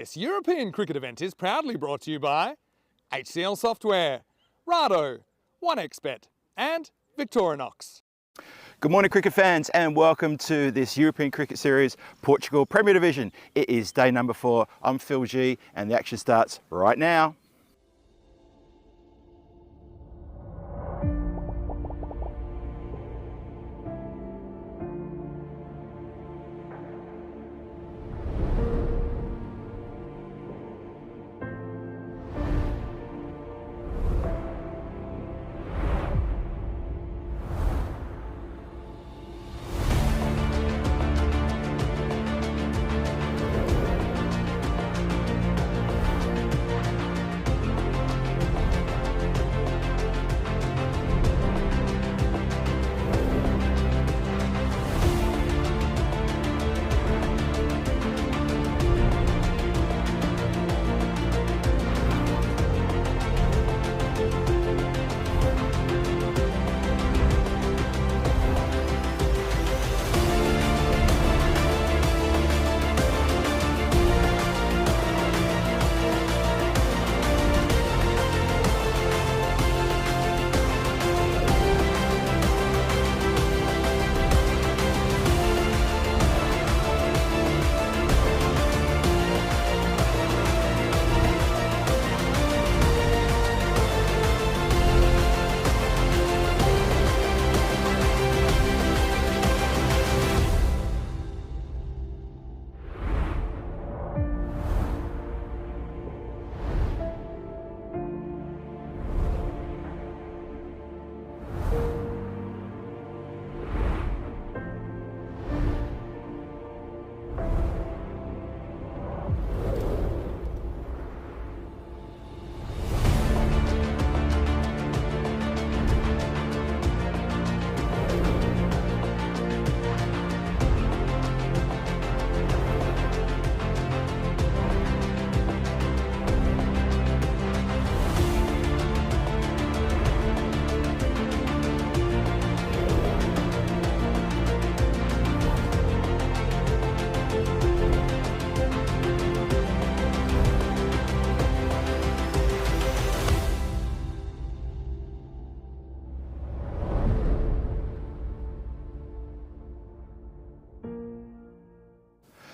This European cricket event is proudly brought to you by HCL Software, Rado, 1xBet and Victorinox. Good morning cricket fans and welcome to this European Cricket Series Portugal Premier Division. It is day number 4. I'm Phil G and the action starts right now.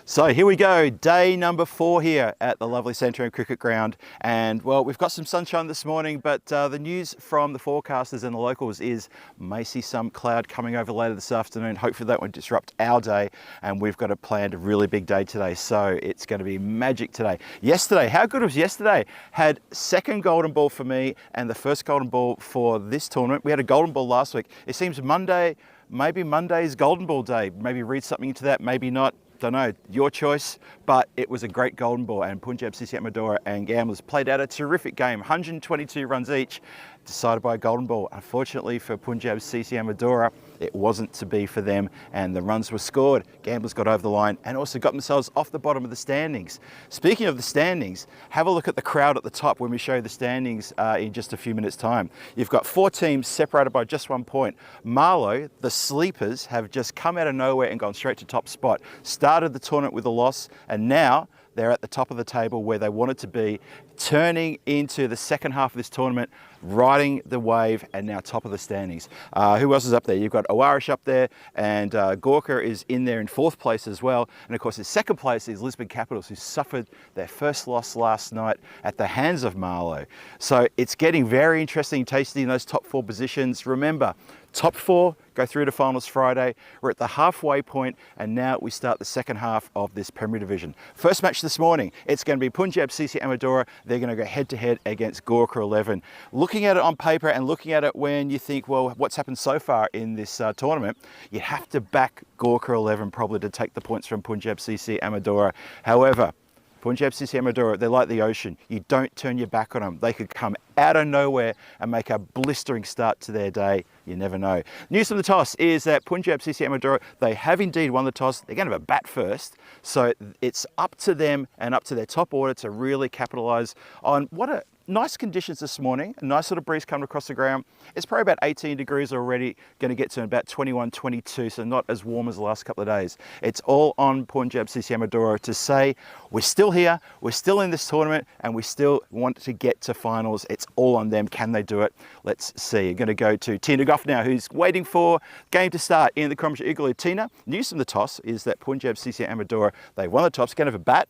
So here we go, day number 4 here at the lovely Centurion Cricket Ground. And well, we've got some sunshine this morning, but the news from the forecasters and the locals is may see some cloud coming over later this afternoon. Hopefully that won't disrupt our day. And we've got a planned really big day today. So it's going to be magic today. Yesterday, how good was yesterday? Had second golden ball for me and the first golden ball for this tournament. We had a golden ball last week. It seems Monday, maybe Monday's golden ball day. Maybe read something into that, maybe not. Don't know, your choice, but it was a great golden ball and Punjab CC Amadora and Gamblers played out a terrific game, 122 runs each, decided by a golden ball. Unfortunately for Punjab CC Amadora, it wasn't to be for them and the runs were scored. Gamblers got over the line and also got themselves off the bottom of the standings. Speaking of the standings, have a look at the crowd at the top when we show the standings in just a few minutes time. You've got 4 teams separated by just 1 point. Marlo, the sleepers, have just come out of nowhere and gone straight to top spot. Started the tournament with a loss and now they're at the top of the table where they wanted to be, turning into the second half of this tournament, riding the wave and now top of the standings. Who else is up there? You've got Aarash up there and Gorkha is in there in 4th place as well. And of course in 2nd place is Lisbon Capitals, who suffered their first loss last night at the hands of Marlo. So it's getting very interesting, tasty in those top 4 positions. Remember, top 4 go through to finals Friday. We're at the halfway point and now we start the second half of this Premier Division. First match this morning, it's going to be Punjab CC Amadora. They're going to go head to head against Gorkha XI. Looking at it on paper and looking at it when you think, well, what's happened so far in this tournament, you have to back Gorkha XI probably to take the points from Punjab CC Amadora. However, Punjab CC Amadora, they're like the ocean. You don't turn your back on them. They could come out of nowhere and make a blistering start to their day. You never know. News from the toss is that Punjab CC Amadora, they have indeed won the toss. They're going to have a bat first. So it's up to them and up to their top order to really capitalise on what a nice conditions this morning, a nice little breeze coming across the ground. It's probably about 18 degrees already, going to get to about 21, 22, so not as warm as the last couple of days. It's all on Punjab CC Amadora to say we're still here, we're still in this tournament, and we still want to get to finals. It's all on them. Can they do it? Let's see. I'm going to go to Tina Goff now, who's waiting for game to start in the Cromwell Igloo. Tina, news from the toss is that Punjab CC Amadora, they won the toss, going to have a bat.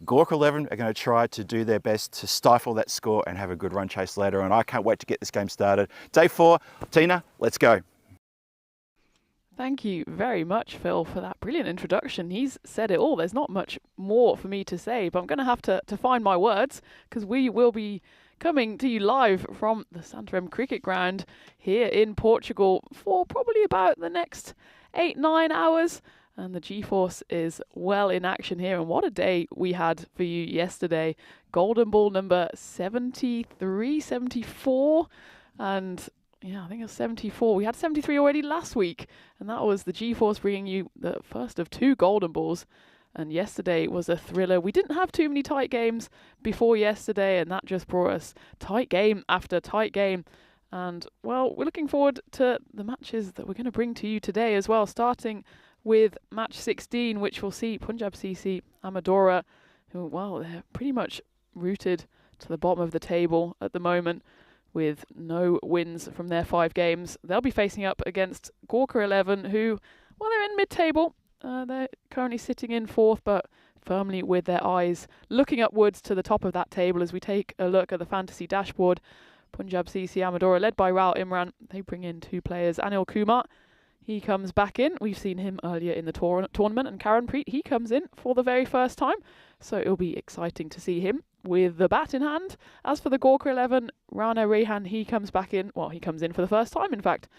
Gorkha XI are going to try to do their best to stifle that score and have a good run chase later, and I can't wait to get this game started. Day 4, Tina, let's go. Thank you very much, Phil, for that brilliant introduction. He's said it all. There's not much more for me to say, but I'm going to have to find my words, because we will be coming to you live from the Santarém Cricket Ground here in Portugal for probably about the next 8-9 hours. And the G-Force is well in action here. And what a day we had for you yesterday. Golden ball number 73, 74. And yeah, I think it was 74. We had 73 already last week. And that was the G-Force bringing you the first of 2 golden balls. And yesterday was a thriller. We didn't have too many tight games before yesterday. And that just brought us tight game after tight game. And well, we're looking forward to the matches that we're going to bring to you today as well. Starting with match 16, which will see Punjab CC Amadora, who, well, they're pretty much rooted to the bottom of the table at the moment with no wins from their 5 games. They'll be facing up against Gorkha XI, who, well, they're in mid-table. They're currently sitting in 4th, but firmly with their eyes looking upwards to the top of that table as we take a look at the fantasy dashboard. Punjab CC Amadora, led by Raul Imran, they bring in 2 players. Anil Kumar, he comes back in. We've seen him earlier in the tournament. And Karan Preet, he comes in for the very first time. So it'll be exciting to see him with the bat in hand. As for the Gorkha XI, Rana Rehan, he comes back in. Well, he comes in for the first time, in fact.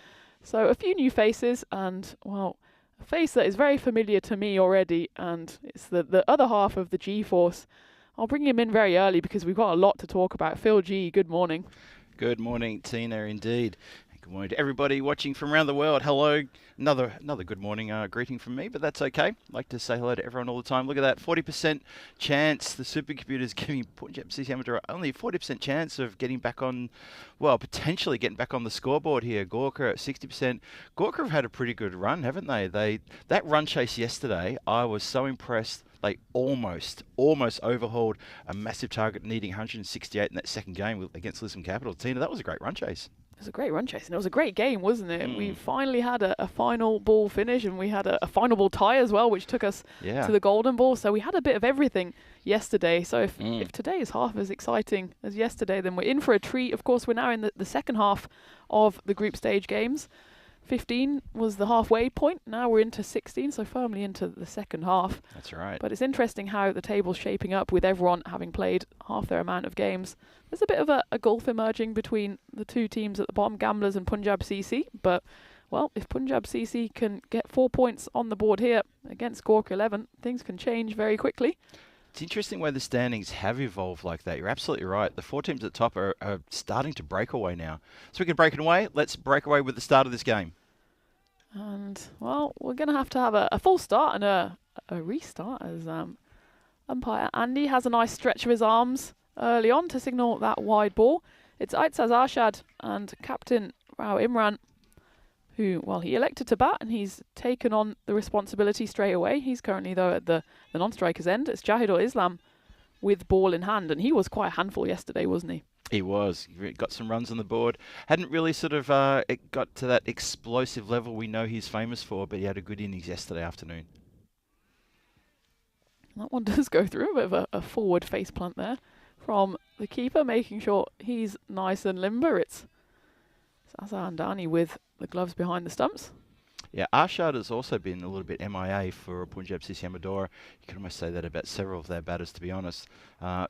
So a few new faces and, well, a face that is very familiar to me already. And it's the other half of the G-Force. I'll bring him in very early because we've got a lot to talk about. Phil G, good morning. Good morning, Tina, indeed. Good morning to everybody watching from around the world. Hello. Another good morning greeting from me, but that's okay. I'd like to say hello to everyone all the time. Look at that, 40% chance. The supercomputer's giving Punjab CC Amadora only a 40% chance of getting back on, well, potentially getting back on the scoreboard here. Gorkha at 60%. Gorkha have had a pretty good run, haven't they? That run chase yesterday, I was so impressed. They almost overhauled a massive target needing 168 in that second game against Lisbon Capital. Tina, that was a great run chase. It was a great run chase, and it was a great game, wasn't it? We finally had a final ball finish, and we had a final ball tie as well, which took us to the golden ball. So we had a bit of everything yesterday. So if today is half as exciting as yesterday, then we're in for a treat. Of course, we're now in the second half of the group stage games. 15 was the halfway point. Now we're into 16, so firmly into the second half. That's right. But it's interesting how the table's shaping up with everyone having played half their amount of games. There's a bit of a gulf emerging between the 2 teams at the bottom, Gamblers and Punjab CC. But, well, if Punjab CC can get 4 points on the board here against Gorkha XI, things can change very quickly. It's interesting where the standings have evolved like that. You're absolutely right. The 4 teams at the top are starting to break away now. So we can break it away. Let's break away with the start of this game. And, well, we're going to have a full start and a restart as umpire Andy has a nice stretch of his arms early on to signal that wide ball. It's Aitzaz Arshad and captain Raul Imran, who, well, he elected to bat and he's taken on the responsibility straight away. He's currently, though, at the non-striker's end. It's Jahidul Islam with ball in hand, and he was quite a handful yesterday, wasn't he? He was. He got some runs on the board. Hadn't really sort of it got to that explosive level we know he's famous for, but he had a good innings yesterday afternoon. That one does go through a bit of a forward face plant there from the keeper, making sure he's nice and limber. It's Azhar Andani with the gloves behind the stumps. Yeah, Arshad has also been a little bit MIA for Punjab CC Amadora. You can almost say that about several of their batters, to be honest.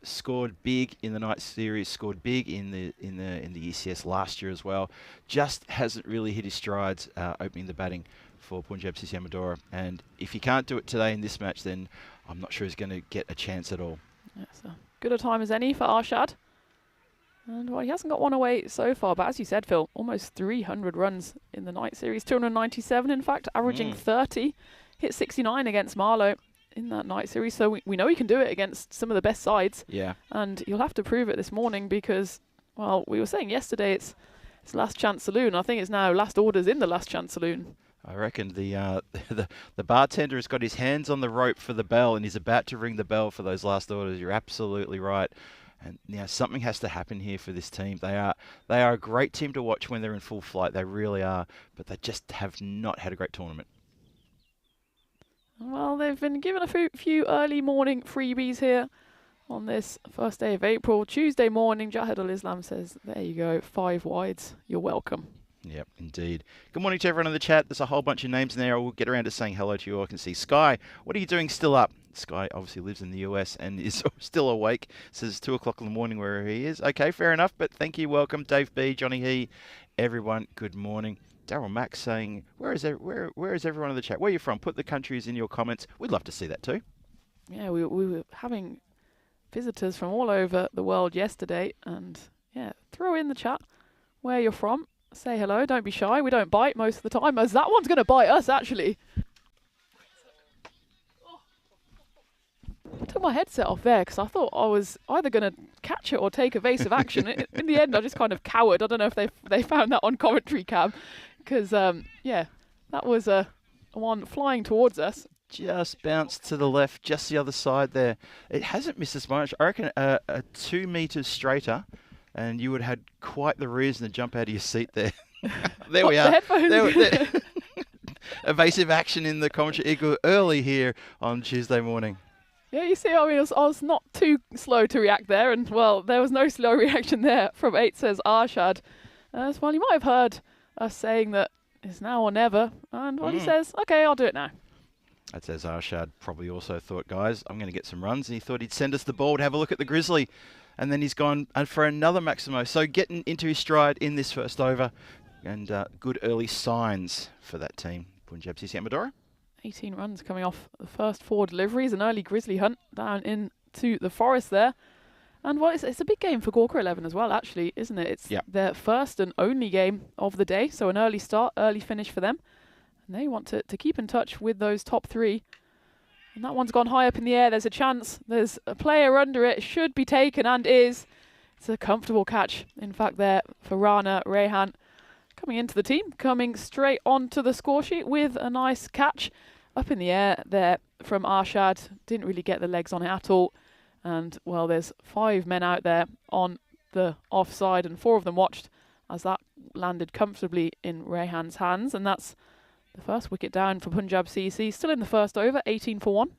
Scored big in the night series, scored big in the ECS last year as well. Just hasn't really hit his strides opening the batting for Punjab CC Amadora. And if he can't do it today in this match, then I'm not sure he's going to get a chance at all. Yeah, so good a time as any for Arshad. And, well, he hasn't got one away so far, but as you said, Phil, almost 300 runs in the night series, 297 in fact, averaging 30, hit 69 against Marlo in that night series, so we know he can do it against some of the best sides. Yeah. And he'll have to prove it this morning because, well, we were saying yesterday it's last chance saloon. I think it's now last orders in the last chance saloon. I reckon the bartender has got his hands on the rope for the bell and he's about to ring the bell for those last orders. You're absolutely right. And something has to happen here for this team. They are a great team to watch when they're in full flight. They really are, but they just have not had a great tournament. Well, they've been given a few early morning freebies here on this first day of April. Tuesday morning, Jahid Al-Islam says, there you go, 5 wides. You're welcome. Yep, indeed. Good morning to everyone in the chat. There's a whole bunch of names in there. We'll get around to saying hello to you all. I can see Sky. What are you doing still up? Sky obviously lives in the US and is still awake. Says 2 o'clock in the morning where he is. Okay, fair enough, but thank you. Welcome, Dave B, Johnny He, everyone. Good morning. Daryl Mack saying, where is everyone in the chat? Where are you from? Put the countries in your comments. We'd love to see that too. Yeah, we were having visitors from all over the world yesterday, and yeah, throw in the chat where you're from. Say hello, don't be shy. We don't bite most of the time, as that one's going to bite us, actually. I took my headset off there because I thought I was either going to catch it or take evasive action. In the end, I just kind of cowered. I don't know if they found that on commentary cam, because, yeah, that was one flying towards us. Just bounced to the left, just the other side there. It hasn't missed as much. I reckon a 2 meters straighter, and you would have had quite the reason to jump out of your seat there. There we are. The headphones. Evasive action in the commentary eagle early here on Tuesday morning. Yeah, you see, I was not too slow to react there, and, well, there was no slow reaction there from 8 says Arshad. Well, you might have heard us saying that it's now or never, and he says, okay, I'll do it now. That says Arshad probably also thought, guys, I'm going to get some runs, and he thought he'd send us the ball to have a look at the Grizzly, and then he's gone for another Maximo. So getting into his stride in this first over, and good early signs for that team. Punjab CC Amadora. 18 runs coming off the first 4 deliveries, an early Grizzly hunt down into the forest there. And well, it's a big game for Gorkha 11 as well, actually, isn't it? It's their first and only game of the day, so an early start, early finish for them. And they want to keep in touch with those top 3. And that one's gone high up in the air. There's a chance. There's a player under it. Should be taken and is. It's a comfortable catch, in fact, there for Rana Rehan. Coming into the team, coming straight onto the score sheet with a nice catch up in the air there from Arshad. Didn't really get the legs on it at all. And, well, there's 5 men out there on the offside, and 4 of them watched as that landed comfortably in Rehan's hands. And that's the first wicket down for Punjab CC. Still in the first over, 18 for 1.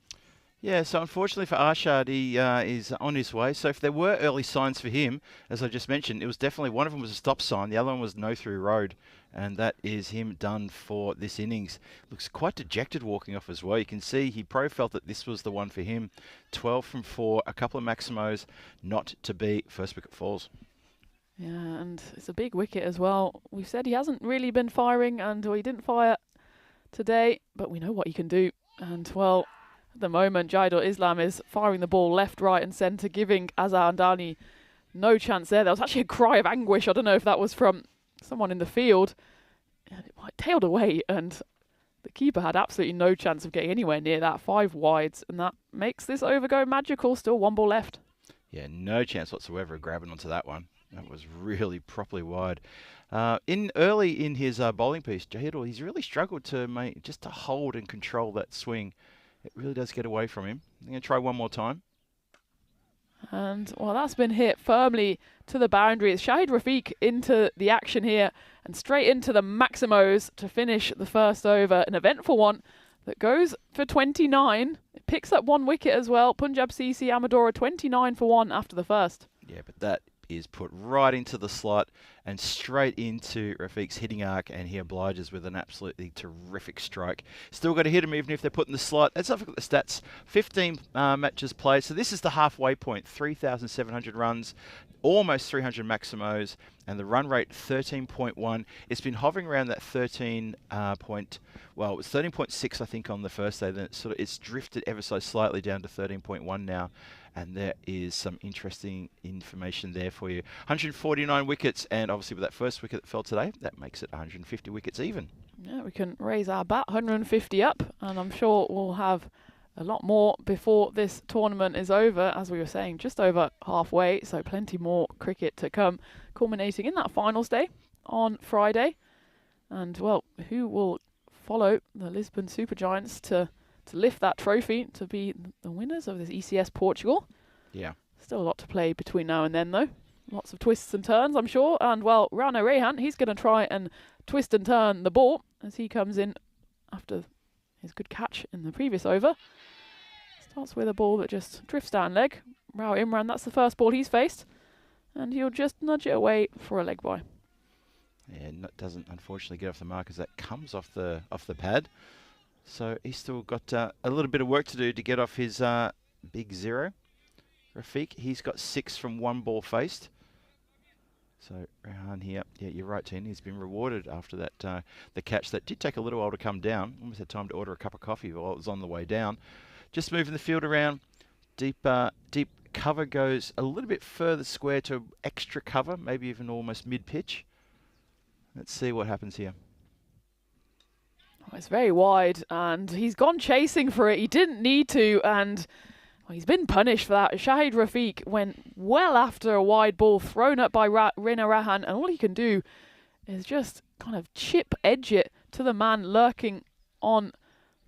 Yeah, so unfortunately for Arshad, he is on his way. So if there were early signs for him, as I just mentioned, it was definitely, one of them was a stop sign, the other one was no through road. And that is him done for this innings. Looks quite dejected walking off as well. You can see he probably felt that this was the one for him. 12 from 4, a couple of Maximos, not to be. First wicket falls. Yeah, and it's a big wicket as well. We've said he hasn't really been firing, and he didn't fire today, but we know what he can do. And, well, at the moment, Jahid Islam is firing the ball left, right and centre, giving Azhar Andani no chance there. There was actually a cry of anguish. I don't know if that was from someone in the field. And it tailed away, and the keeper had absolutely no chance of getting anywhere near that. 5 wides, and that makes this over go magical. Still 1 ball left. Yeah, no chance whatsoever of grabbing onto that one. That was really properly wide. Early in his bowling piece, Jahid, he's really struggled to hold and control that swing. It really does get away from him. I'm going to try one more time. And, well, that's been hit firmly to the boundary. It's Shahid Rafiq into the action here and straight into the Maximos to finish the first over. An eventful one that goes for 29. It picks up 1 wicket as well. Punjab CC Amadora 29 for 1 after the first. Yeah, but that is put right into the slot and straight into Rafiq's hitting arc, and he obliges with an absolutely terrific strike. Still got to hit him even if they're put in the slot. Let's have a look at the stats. 15 matches played, so this is the halfway point. 3,700 runs, almost 300 Maximos, and the run rate 13.1. It's been hovering around that 13 point. Well, it was 13.6 I think on the first day. Then it's drifted ever so slightly down to 13.1 now. And there is some interesting information there for you. 149 wickets, and obviously with that first wicket that fell today, that makes it 150 wickets even. Yeah, we can raise our bat 150 up, and I'm sure we'll have a lot more before this tournament is over, as we were saying, just over halfway, so plenty more cricket to come, culminating in that finals day on Friday. And, well, who will follow the Lisbon Supergiants to lift that trophy, to be the winners of this ECS Portugal? Yeah. Still a lot to play between now and then, though. Lots of twists and turns, I'm sure. And, well, Rana Rehan, he's going to try and twist and turn the ball as he comes in after his good catch in the previous over. Starts with a ball that just drifts down leg. Rao Imran, that's the first ball he's faced. And he'll just nudge it away for a leg by. Yeah, doesn't unfortunately get off the mark as that comes off the pad. So he's still got a little bit of work to do to get off his big 0. Rafiq, he's got 6 from 1 ball faced. So Rehan here, yeah, you're right, Tina. He's been rewarded after that the catch that did take a little while to come down. Almost had time to order a cup of coffee while it was on the way down. Just moving the field around. Deep cover goes a little bit further square to extra cover, maybe even almost mid-pitch. Let's see what happens here. Oh, it's very wide, and he's gone chasing for it. He didn't need to, and well, he's been punished for that. Shahid Rafiq went well after a wide ball thrown up by Rina Rahan, and all he can do is just kind of chip edge it to the man lurking on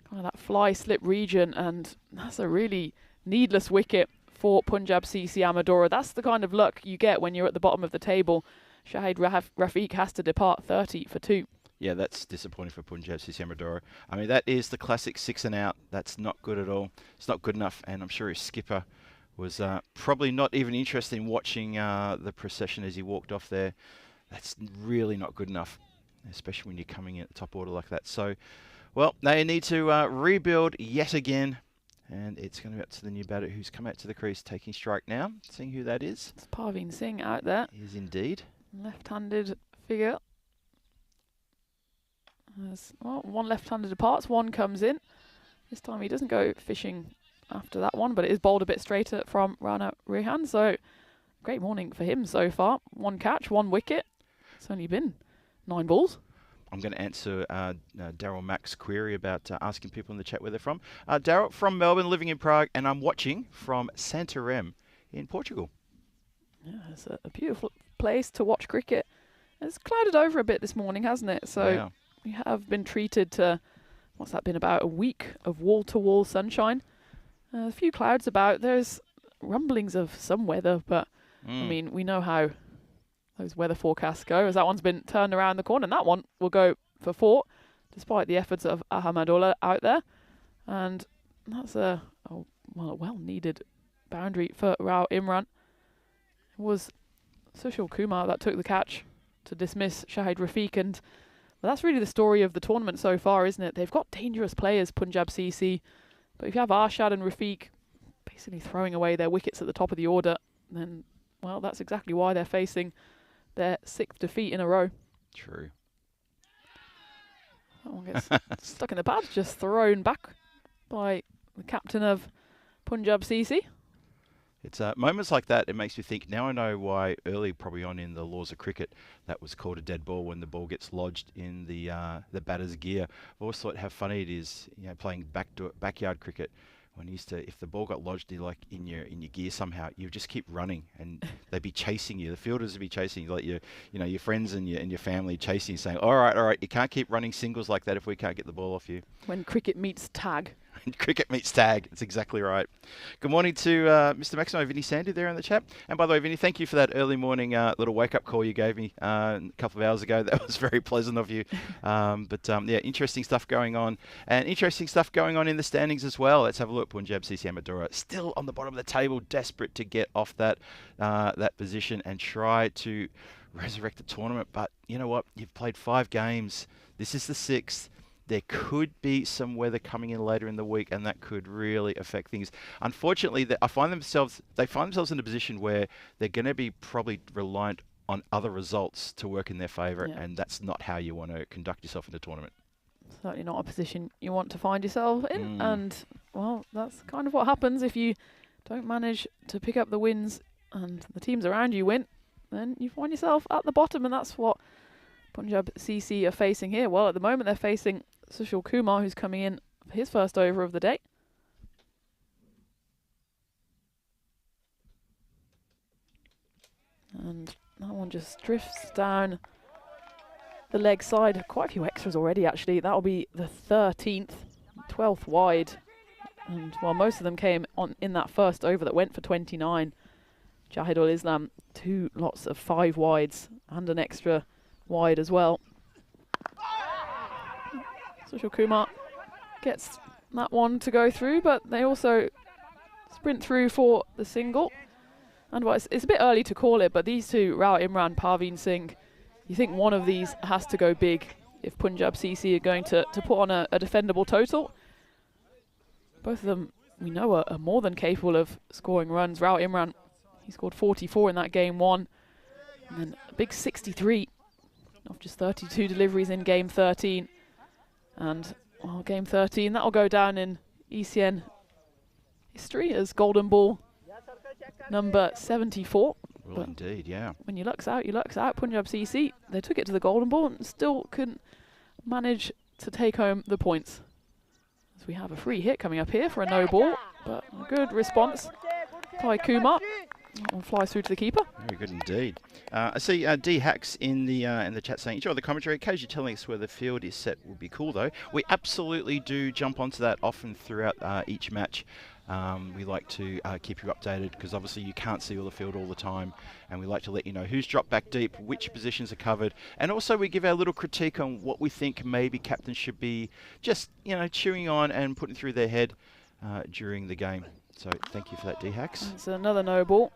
kind of that fly slip region, and that's a really needless wicket for Punjab CC Amadora. That's the kind of luck you get when you're at the bottom of the table. Shahid Rafiq has to depart 30 for 2. Yeah, that's disappointing for Punjab CC Amadora. I mean, that is the classic 6 and out. That's not good at all. It's not good enough, and I'm sure his skipper was probably not even interested in watching the procession as he walked off there. That's really not good enough, especially when you're coming in at the top order like that. So, well, they need to rebuild yet again, and it's going to be up to the new batter who's come out to the crease taking strike now. Seeing who that is. It's Parveen Singh out there. He is indeed. Left-handed figure. There's, well, one left-handed departs, one comes in. This time he doesn't go fishing after that one, but it is bowled a bit straighter from Rana Rehan. So, great morning for him so far. 1 catch, 1 wicket. It's only been 9 balls. I'm going to answer Daryl Mack's query about asking people in the chat where they're from. Daryl, from Melbourne, living in Prague, and I'm watching from Santarém in Portugal. Yeah, it's a beautiful place to watch cricket. It's clouded over a bit this morning, hasn't it? So Yeah. we have been treated to, what's that been, about a week of wall-to-wall sunshine. A few clouds about. There's rumblings of some weather, but I mean, we know how those weather forecasts go, as that one's been turned around the corner, and that one will go for 4, despite the efforts of Ahmadullah out there. And that's a well-needed boundary for Rao Imran. It was Sushil Kumar that took the catch to dismiss Shahid Rafiq, and well, that's really the story of the tournament so far, isn't it? They've got dangerous players, Punjab CC, but if you have Arshad and Rafiq basically throwing away their wickets at the top of the order, then, well, that's exactly why they're facing their 6th defeat in a row. True. That one gets stuck in the pad, just thrown back by the captain of Punjab CC. It's moments like that, it makes me think, now I know why early, probably on in the laws of cricket, that was called a dead ball when the ball gets lodged in the batter's gear. I've always thought how funny it is, you know, playing backyard cricket. When you used to, if the ball got lodged in your gear somehow, you just keep running, and they'd be chasing you. The fielders would be chasing you, like your friends and your family chasing you, saying, all right, you can't keep running singles like that if we can't get the ball off you. When cricket meets tag. Cricket meets tag. That's exactly right. Good morning to Mr. Maximo, Vinny Sandu there in the chat. And by the way, Vinny, thank you for that early morning little wake-up call you gave me a couple of hours ago. That was very pleasant of you. Yeah, interesting stuff going on. And interesting stuff going on in the standings as well. Let's have a look. Punjab CC Amadora still on the bottom of the table, desperate to get off that position and try to resurrect the tournament. But you know what? You've played 5 games. This is the 6th. There could be some weather coming in later in the week, and that could really affect things. Unfortunately, they find themselves in a position where they're going to be probably reliant on other results to work in their favour, and that's not how you want to conduct yourself in a tournament. Certainly not a position you want to find yourself in, and well, that's kind of what happens if you don't manage to pick up the wins and the teams around you win. Then you find yourself at the bottom, and that's what Punjab CC are facing here. Well, at the moment they're facing Sushil Kumar, who's coming in for his first over of the day. And that one just drifts down the leg side. Quite a few extras already, actually. That'll be the 13th, 12th wide. And while most of them came on in that first over that went for 29, Jahidul Islam, 2 lots of 5 wides and an extra wide as well. Sushil Kumar gets that one to go through, but they also sprint through for the single. And well, it's a bit early to call it, but these two, Rao Imran, Parveen Singh, you think one of these has to go big if Punjab CC are going to put on a defendable total. Both of them, we know, are more than capable of scoring runs. Rao Imran, he scored 44 in that game 1, and then a big 63 off just 32 deliveries in game 13. And well, game 13, that'll go down in ECN history as golden ball number 74. Well, but indeed, yeah. when you lucks out, you lucks out. Punjab CC, they took it to the golden ball and still couldn't manage to take home the points. As we have a free hit coming up here for a no ball, but a good response by Kumar. That one flies through to the keeper. Very good indeed. I see D Hacks in the chat saying, enjoy the commentary. Occasionally telling us where the field is set would be cool though. We absolutely do jump onto that often throughout each match. We like to keep you updated because obviously you can't see all the field all the time, and we like to let you know who's dropped back deep, which positions are covered, and also we give our little critique on what we think maybe captains should be just, you know, chewing on and putting through their head during the game. So thank you for that, D Hacks. It's another no ball.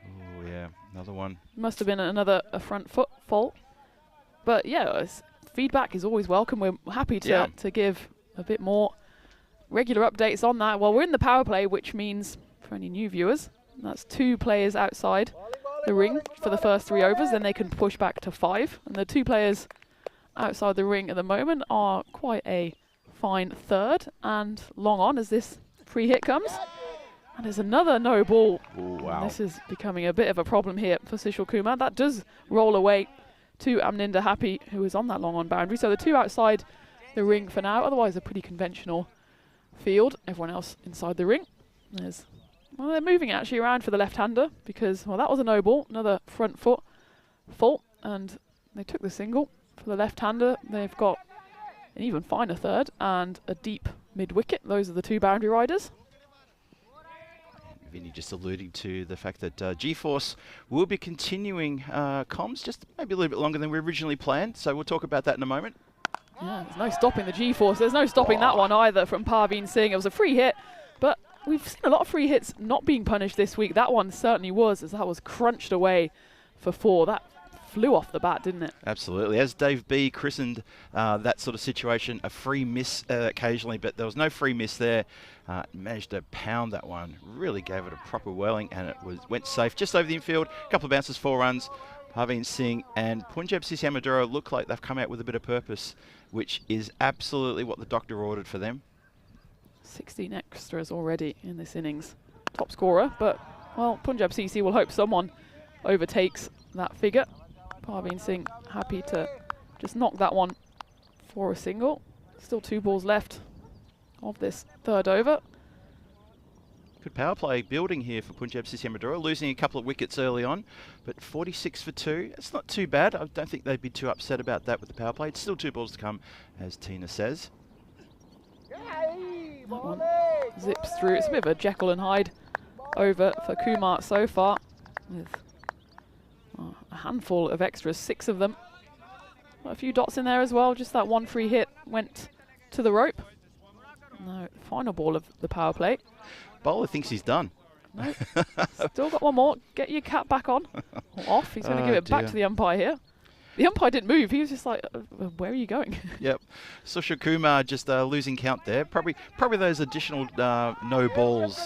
Oh yeah, another one. Must have been another front foot fault. But yeah, feedback is always welcome. We're happy to give a bit more regular updates on that. Well, we're in the power play, which means, for any new viewers, that's 2 players outside the ring for the first 3 overs, then they can push back to 5. And the 2 players outside the ring at the moment are quite a fine third and long on as this free hit comes. And there's another no ball. Ooh, wow. This is becoming a bit of a problem here for Sushil Kumar. That does roll away to Amninder Happy, who is on that long on boundary. So the 2 outside the ring for now. Otherwise, a pretty conventional field. Everyone else inside the ring. Well, they're moving actually around for the left-hander because, well, that was a no ball. Another front foot fault. And they took the single for the left-hander. They've got an even finer third and a deep mid-wicket. Those are the 2 boundary riders. Vinny just alluding to the fact that G-Force will be continuing comms just maybe a little bit longer than we originally planned. So we'll talk about that in a moment. Yeah, there's no stopping the G-Force. There's no stopping that one either from Parveen Singh. It was a free hit, but we've seen a lot of free hits not being punished this week. That one certainly was, as that was crunched away for 4. That flew off the bat, didn't it? Absolutely. As Dave B christened that sort of situation, a free miss occasionally, but there was no free miss there. Managed to pound that one. Really gave it a proper whirling, and it went safe just over the infield. A couple of bounces, 4 runs. Parveen Singh and Punjab CC Amadura look like they've come out with a bit of purpose, which is absolutely what the doctor ordered for them. 16 extras already in this innings. Top scorer, but, well, Punjab CC will hope someone overtakes that figure. Parveen Singh happy to just knock that one for a single. Still 2 balls left of this 3rd over. Good power play building here for Punjab CC Amadura, losing a couple of wickets early on, but 46 for 2. It's not too bad. I don't think they'd be too upset about that with the power play. It's still 2 balls to come, as Tina says. That one zips through. It's a bit of a Jekyll and Hyde over for Kumar so far, with a handful of extras, 6 of them. A few dots in there as well. Just that 1 free hit went to the rope. No, final ball of the power play. Bowler thinks he's done. No, still got 1 more. Get your cap back on. Or off. He's going to give it back to the umpire here. The umpire didn't move. He was just like, where are you going? Yep. Sushil Kumar just losing count there. Probably those additional no balls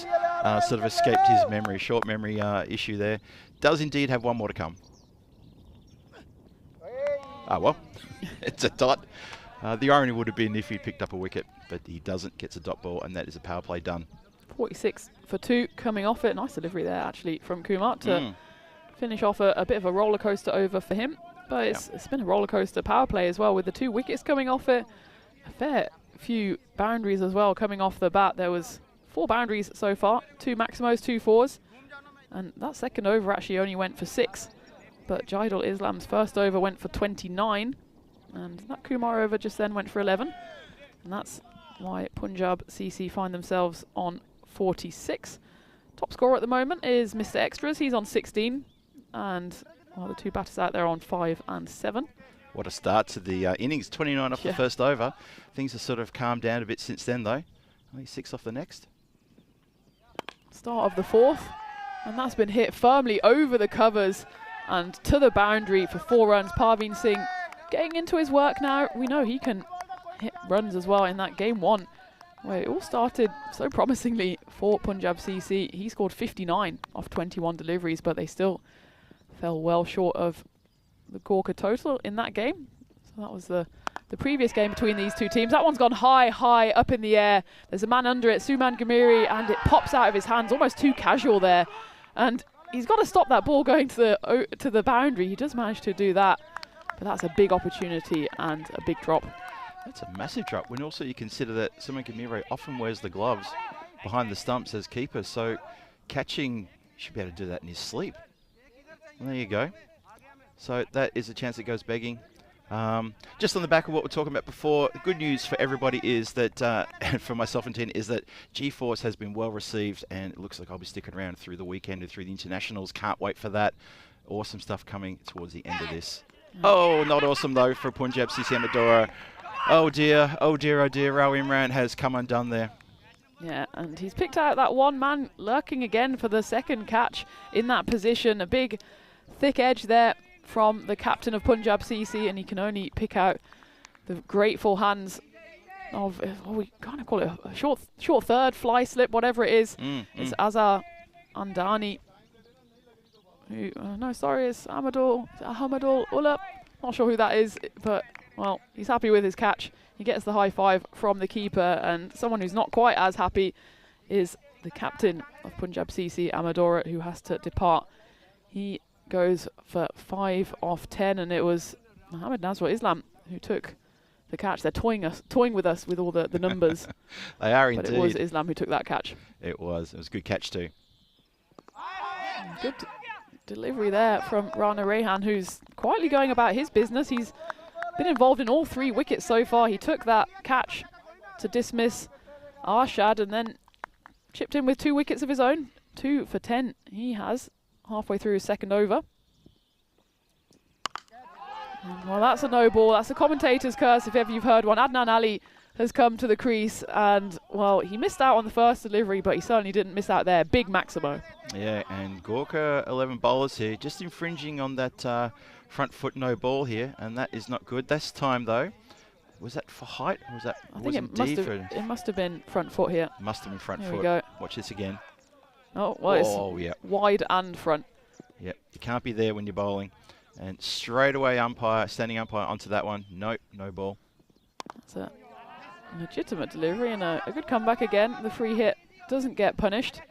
sort of escaped his memory. Short memory issue there. Does indeed have 1 more to come. Ah, well, it's a dot. The irony would have been if he picked up a wicket, but he doesn't. Gets a dot ball, and that is a power play done. 46 for 2 coming off it. Nice delivery there, actually, from Kumar to finish off a bit of a roller coaster over for him. But it's been a roller coaster power play as well, with the 2 wickets coming off it. A fair few boundaries as well coming off the bat. There was 4 boundaries so far, 2 Maximos, 2 4s. And that second over actually only went for 6. But Jaidul Islam's first over went for 29. And that Kumar over just then went for 11. And that's why Punjab CC find themselves on 46. Top scorer at the moment is Mr. Extras. He's on 16. And the two batters out there on 5 and 7. What a start to the innings. 29 off the first over. Things have sort of calmed down a bit since then, though. Only 6 off the next. Start of the 4th. And that's been hit firmly over the covers and to the boundary for 4 runs. Parveen Singh getting into his work now. We know he can hit runs as well in that game 1, where it all started so promisingly for Punjab CC. He scored 59 off 21 deliveries, but they still fell well short of the Gorkha total in that game. So that was the previous game between these two teams. That one's gone high up in the air. There's a man under it, Suman Gamiri, and it pops out of his hands, almost too casual there. And he's got to stop that ball going to the boundary. He does manage to do that, but that's a big opportunity and a big drop. That's a massive drop. When also you consider that Suman Gamiri often wears the gloves behind the stumps as keeper, so catching, you should be able to do that in his sleep. Well, there you go. So that is a chance that goes begging. Just on the back of what we're talking about before, the good news for everybody is that, and for myself and Tina, is that G-Force has been well received, and it looks like I'll be sticking around through the weekend and through the internationals. Can't wait for that. Awesome stuff coming towards the end of this. Oh, not awesome though for Punjab CC Amadora. Oh dear, oh dear, oh dear. Rao Imran has come undone there. Yeah, and he's picked out that one man lurking again for the second catch in that position. A big, thick edge there from the captain of Punjab CC, and he can only pick out the grateful hands of, we kind of call it a short third, fly slip, whatever it is. It's Azhar Andani. Who, no, sorry, it's Ahmadul Ulap. Not sure who that is, but, well, he's happy with his catch. He gets the high five from the keeper, and someone who's not quite as happy is the captain of Punjab CC, Amadora, who has to depart. He goes for 5 off 10, and it was Mohammed Nazwa Islam who took the catch. They're toying with us with all the numbers. They are but indeed. It was Islam who took that catch. It was a good catch too. Good delivery there from Rana Rehan, who's quietly going about his business. He's been involved in all 3 wickets so far. He took that catch to dismiss Arshad and then chipped in with 2 wickets of his own. 2 for 10 he has halfway through his second over. And, well, that's a no ball. That's a commentator's curse if ever you've heard one. Adnan Ali has come to the crease, and, well, he missed out on the first delivery, but he certainly didn't miss out there. Big Maximo. Yeah, and Gorkha 11 bowlers here, just infringing on that front foot no ball here, and that is not good. This time, though, was that for height, or was that? I think it must have been front foot here. Must have been front Here foot. We go. Watch this again. Oh, well, it's wide and front. Yep, you can't be there when you're bowling. And straight away standing umpire onto that one. Nope, no ball. That's a legitimate delivery and a good comeback again. The free hit doesn't get punished,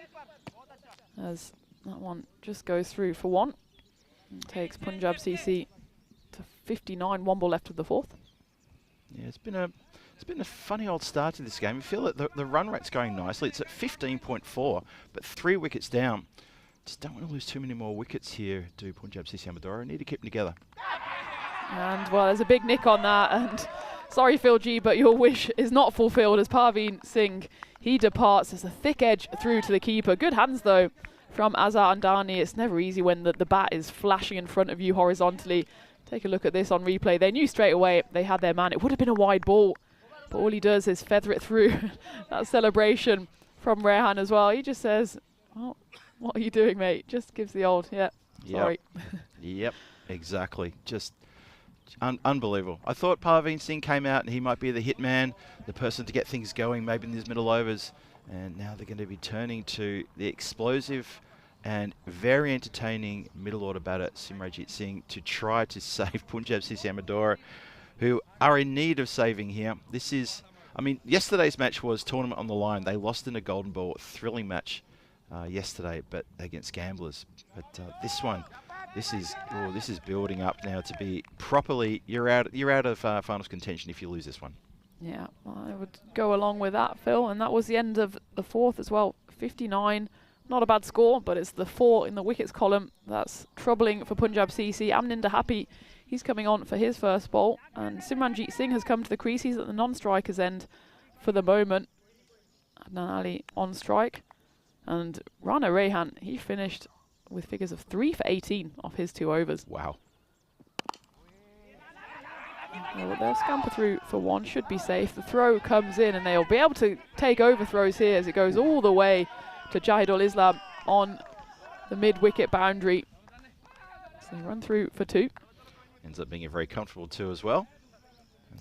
as that one just goes through for 1. And takes Punjab CC to 59, 1 ball left of the 4th. Yeah, it's been a funny old start to this game. I feel that the run rate's going nicely. It's at 15.4, but 3 wickets down. Just don't want to lose too many more wickets here, do Punjab CC Amadora. Need to keep them together. And, well, there's a big nick on that, and sorry, Phil G, but your wish is not fulfilled as Parveen Singh, he departs. There's a thick edge through to the keeper. Good hands, though, from Azhar Andani. It's never easy when the bat is flashing in front of you horizontally. Take a look at this on replay. They knew straight away they had their man. It would have been a wide ball, but all he does is feather it through. That celebration from Rehan as well. He just says, well, what are you doing, mate? Just gives the old, sorry. Yep, exactly. Just unbelievable. I thought Parveen Singh came out and he might be the hit man, the person to get things going maybe in these middle overs. And now they're going to be turning to the explosive and very entertaining middle order batter Simranjit Singh to try to save Punjab CC Amadora, who are in need of saving here. This is, I mean, yesterday's match was tournament on the line. They lost in a golden ball, thrilling match yesterday, but against Gamblers. But this one, this is building up now to be properly. You're out of finals contention if you lose this one. Yeah, well, I would go along with that, Phil. And that was the end of the 4th as well. 59, not a bad score, but it's the 4 in the wickets column that's troubling for Punjab CC. Amninder Happy, he's coming on for his first ball, and Simranjeet Singh has come to the crease. He's at the non-striker's end for the moment. Adnan Ali on strike, and Rana Rehan, he finished with figures of 3 for 18 off his 2 overs. Wow. Well, they'll scamper through for 1, should be safe. The throw comes in and they'll be able to take overthrows here as it goes all the way to Jahidul Islam on the mid-wicket boundary. So they run through for 2. Ends up being a very comfortable 2 as well.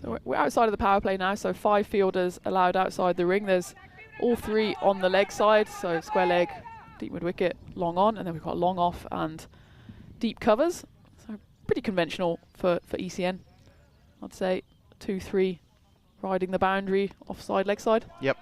So we're outside of the power play now, so 5 fielders allowed outside the ring. There's all 3 on the leg side, so square leg, deep mid-wicket, long on, and then we've got long off and deep covers. So pretty conventional for ECN. I'd say 2-3 riding the boundary, offside, leg side. Yep.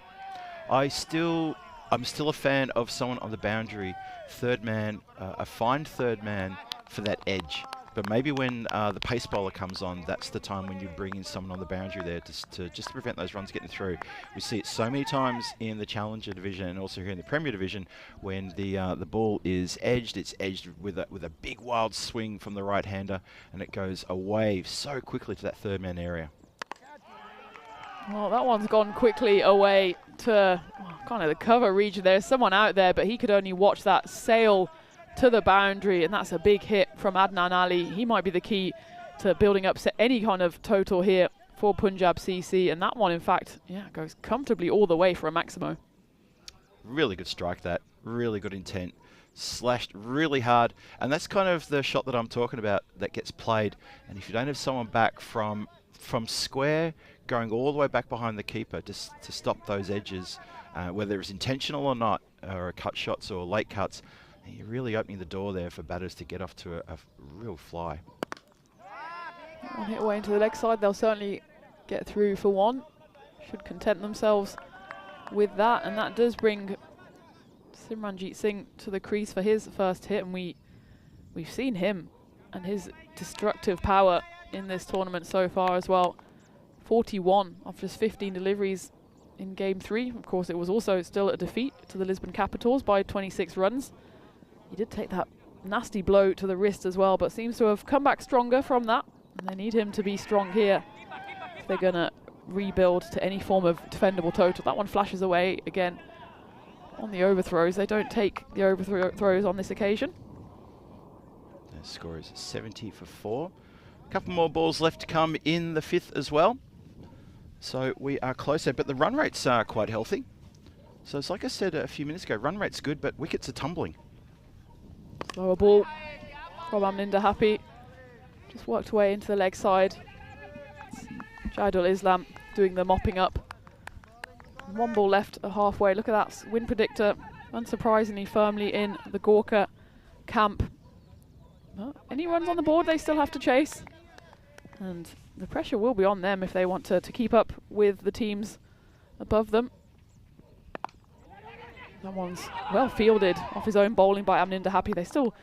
I'm still a fan of someone on the boundary, third man, a fine third man for that edge. But maybe when the pace bowler comes on, that's the time when you bring in someone on the boundary there to just to prevent those runs getting through. We see it so many times in the Challenger division and also here in the Premier division when the ball is edged. It's edged with a big wild swing from the right-hander, and it goes away so quickly to that third man area. Well, that one's gone quickly away to kind of the cover region. There's someone out there, but he could only watch that sail to the boundary, and that's a big hit from Adnan Ali. He might be the key to building up any kind of total here for Punjab CC, and that one, in fact, goes comfortably all the way for a maximo. Really good strike, that. Really good intent. Slashed really hard, and that's kind of the shot that I'm talking about that gets played. And if you don't have someone back from square, going all the way back behind the keeper just to stop those edges, whether it's intentional or not, or cut shots or late cuts, you're really opening the door there for batters to get off to a real fly. One hit away into the leg side. They'll certainly get through for 1. Should content themselves with that. And that does bring Simranjeet Singh to the crease for his first hit. And we've seen him and his destructive power in this tournament so far as well. 41 off just 15 deliveries in game 3. Of course, it was also still a defeat to the Lisbon Capitals by 26 runs. He did take that nasty blow to the wrist as well, but seems to have come back stronger from that. And they need him to be strong here if they're going to rebuild to any form of defendable total. That one flashes away again on the overthrows. They don't take the overthrows on this occasion. The score is 70 for 4. A couple more balls left to come in the 5th as well. So we are closer, but the run rates are quite healthy. So it's like I said a few minutes ago, run rate's good, but wickets are tumbling. Lower ball from Amninder Happy. Just worked away into the leg side. Jahidul Islam doing the mopping up. 1 ball left at halfway. Look at that win predictor, unsurprisingly firmly in the Gorkha camp. Any runs on the board they still have to chase. And the pressure will be on them if they want to keep up with the teams above them. That one's well fielded off his own bowling by Amninder Happy. They still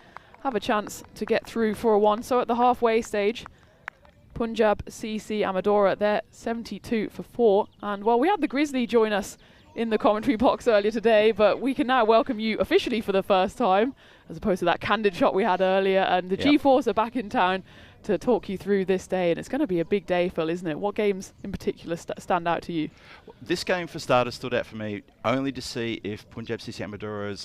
have a chance to get through for a 1. So at the halfway stage, Punjab CC Amadora, they're 72 for 4. And well, we had the Grizzly join us in the commentary box earlier today, but we can now welcome you officially for the first time, as opposed to that candid shot we had earlier. And the G-Force are back in town to talk you through this day, and it's going to be a big day, Phil, isn't it? What games in particular stand out to you? This game for starters stood out for me only to see if Punjab CC Amadora's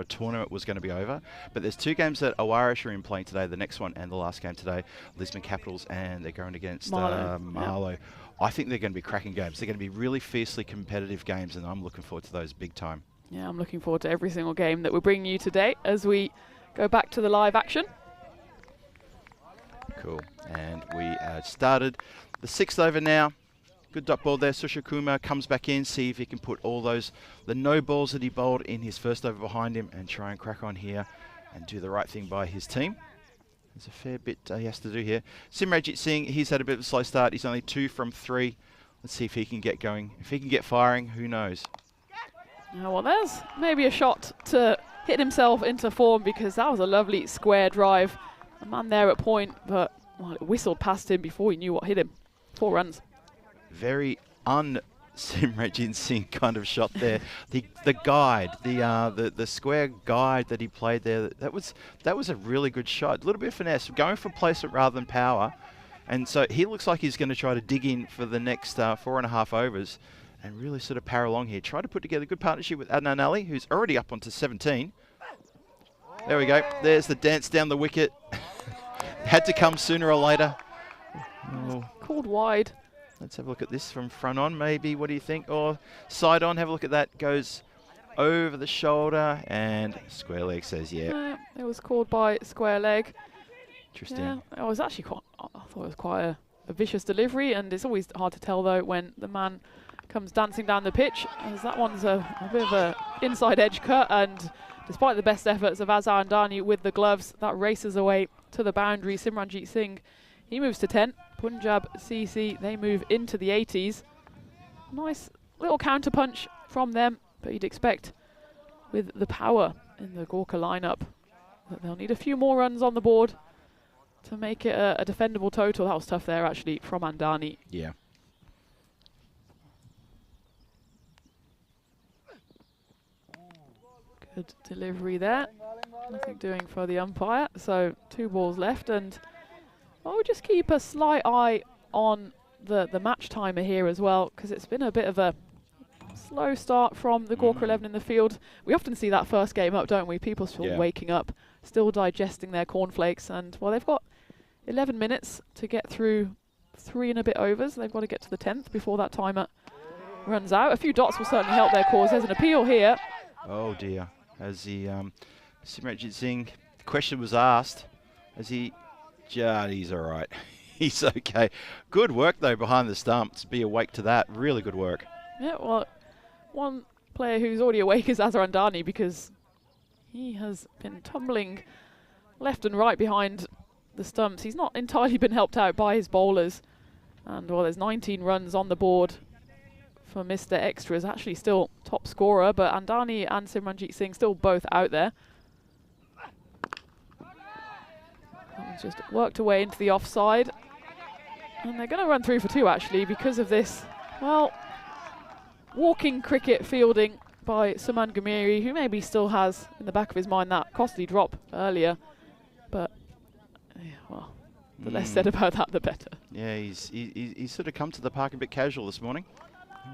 tournament was going to be over. But there's 2 games that Aarash are in playing today, the next one and the last game today, Lisbon Capitals, and they're going against Marlo. Yep. I think they're going to be cracking games. They're going to be really fiercely competitive games, and I'm looking forward to those big time. Yeah, I'm looking forward to every single game that we're bringing you today as we go back to the live action. Cool. And we started the 6th over now. Good dot ball there. Sushil Kumar comes back in, see if he can put all the no balls that he bowled in his first over behind him and try and crack on here and do the right thing by his team. There's a fair bit he has to do here. Simranjeet Singh, he's had a bit of a slow start. He's only 2 from 3. Let's see if he can get going. If he can get firing, who knows? Well, there's maybe a shot to hit himself into form, because that was a lovely square drive. A man there at point, but well, it whistled past him before he knew what hit him. 4 runs. Very Simrajit Singh kind of shot there. The guide, the square guide that he played there, that was a really good shot. A little bit of finesse, going for placement rather than power. And so he looks like he's going to try to dig in for the next 4.5 overs and really sort of power along here. Try to put together a good partnership with Adnan Ali, who's already up onto 17. There we go. There's the dance down the wicket. Had to come sooner or later. Oh. Called wide. Let's have a look at this from front on, maybe. What do you think? Or side on, have a look at that. Goes over the shoulder, and square leg says yeah. It was called by square leg. Interesting. Yeah, it was actually I thought it was quite a vicious delivery, and it's always hard to tell, though, when the man comes dancing down the pitch, as that one's a bit of a inside edge cut, and despite the best efforts of Azhar Andani with the gloves, that races away to the boundary. Simranjit Singh, he moves to 10. Punjab CC, they move into the 80s. Nice little counter punch from them, but you'd expect with the power in the Gorkha lineup that they'll need a few more runs on the board to make it a defendable total. That was tough there, actually, from Andani. Yeah. Good delivery there. Nothing doing for the umpire. So 2 balls left, and we'll just keep a slight eye on the match timer here as well, because it's been a bit of a slow start from the Gorkha 11 in the field. We often see that first game up, don't we? People still waking up, still digesting their cornflakes, and well, they've got 11 minutes to get through 3 and a bit overs. They've got to get to the 10th before that timer runs out. A few dots will certainly help their cause. There's an appeal here. Oh dear. As the Simrajit Singh, the question was asked, as he's all right. He's okay. Good work, though, behind the stumps. Be awake to that. Really good work. Yeah, well, one player who's already awake is Azhar Andani, because he has been tumbling left and right behind the stumps. He's not entirely been helped out by his bowlers. And, well, there's 19 runs on the board for Mr. Extra, is actually still top scorer, but Andani and Simranjit Singh still both out there. That one's just worked away into the offside. And they're going to run through for 2, actually, because of this, well, walking cricket fielding by Suman Gamiri, who maybe still has in the back of his mind that costly drop earlier. But, yeah, well, the less said about that, the better. Yeah, he's sort of come to the park a bit casual this morning.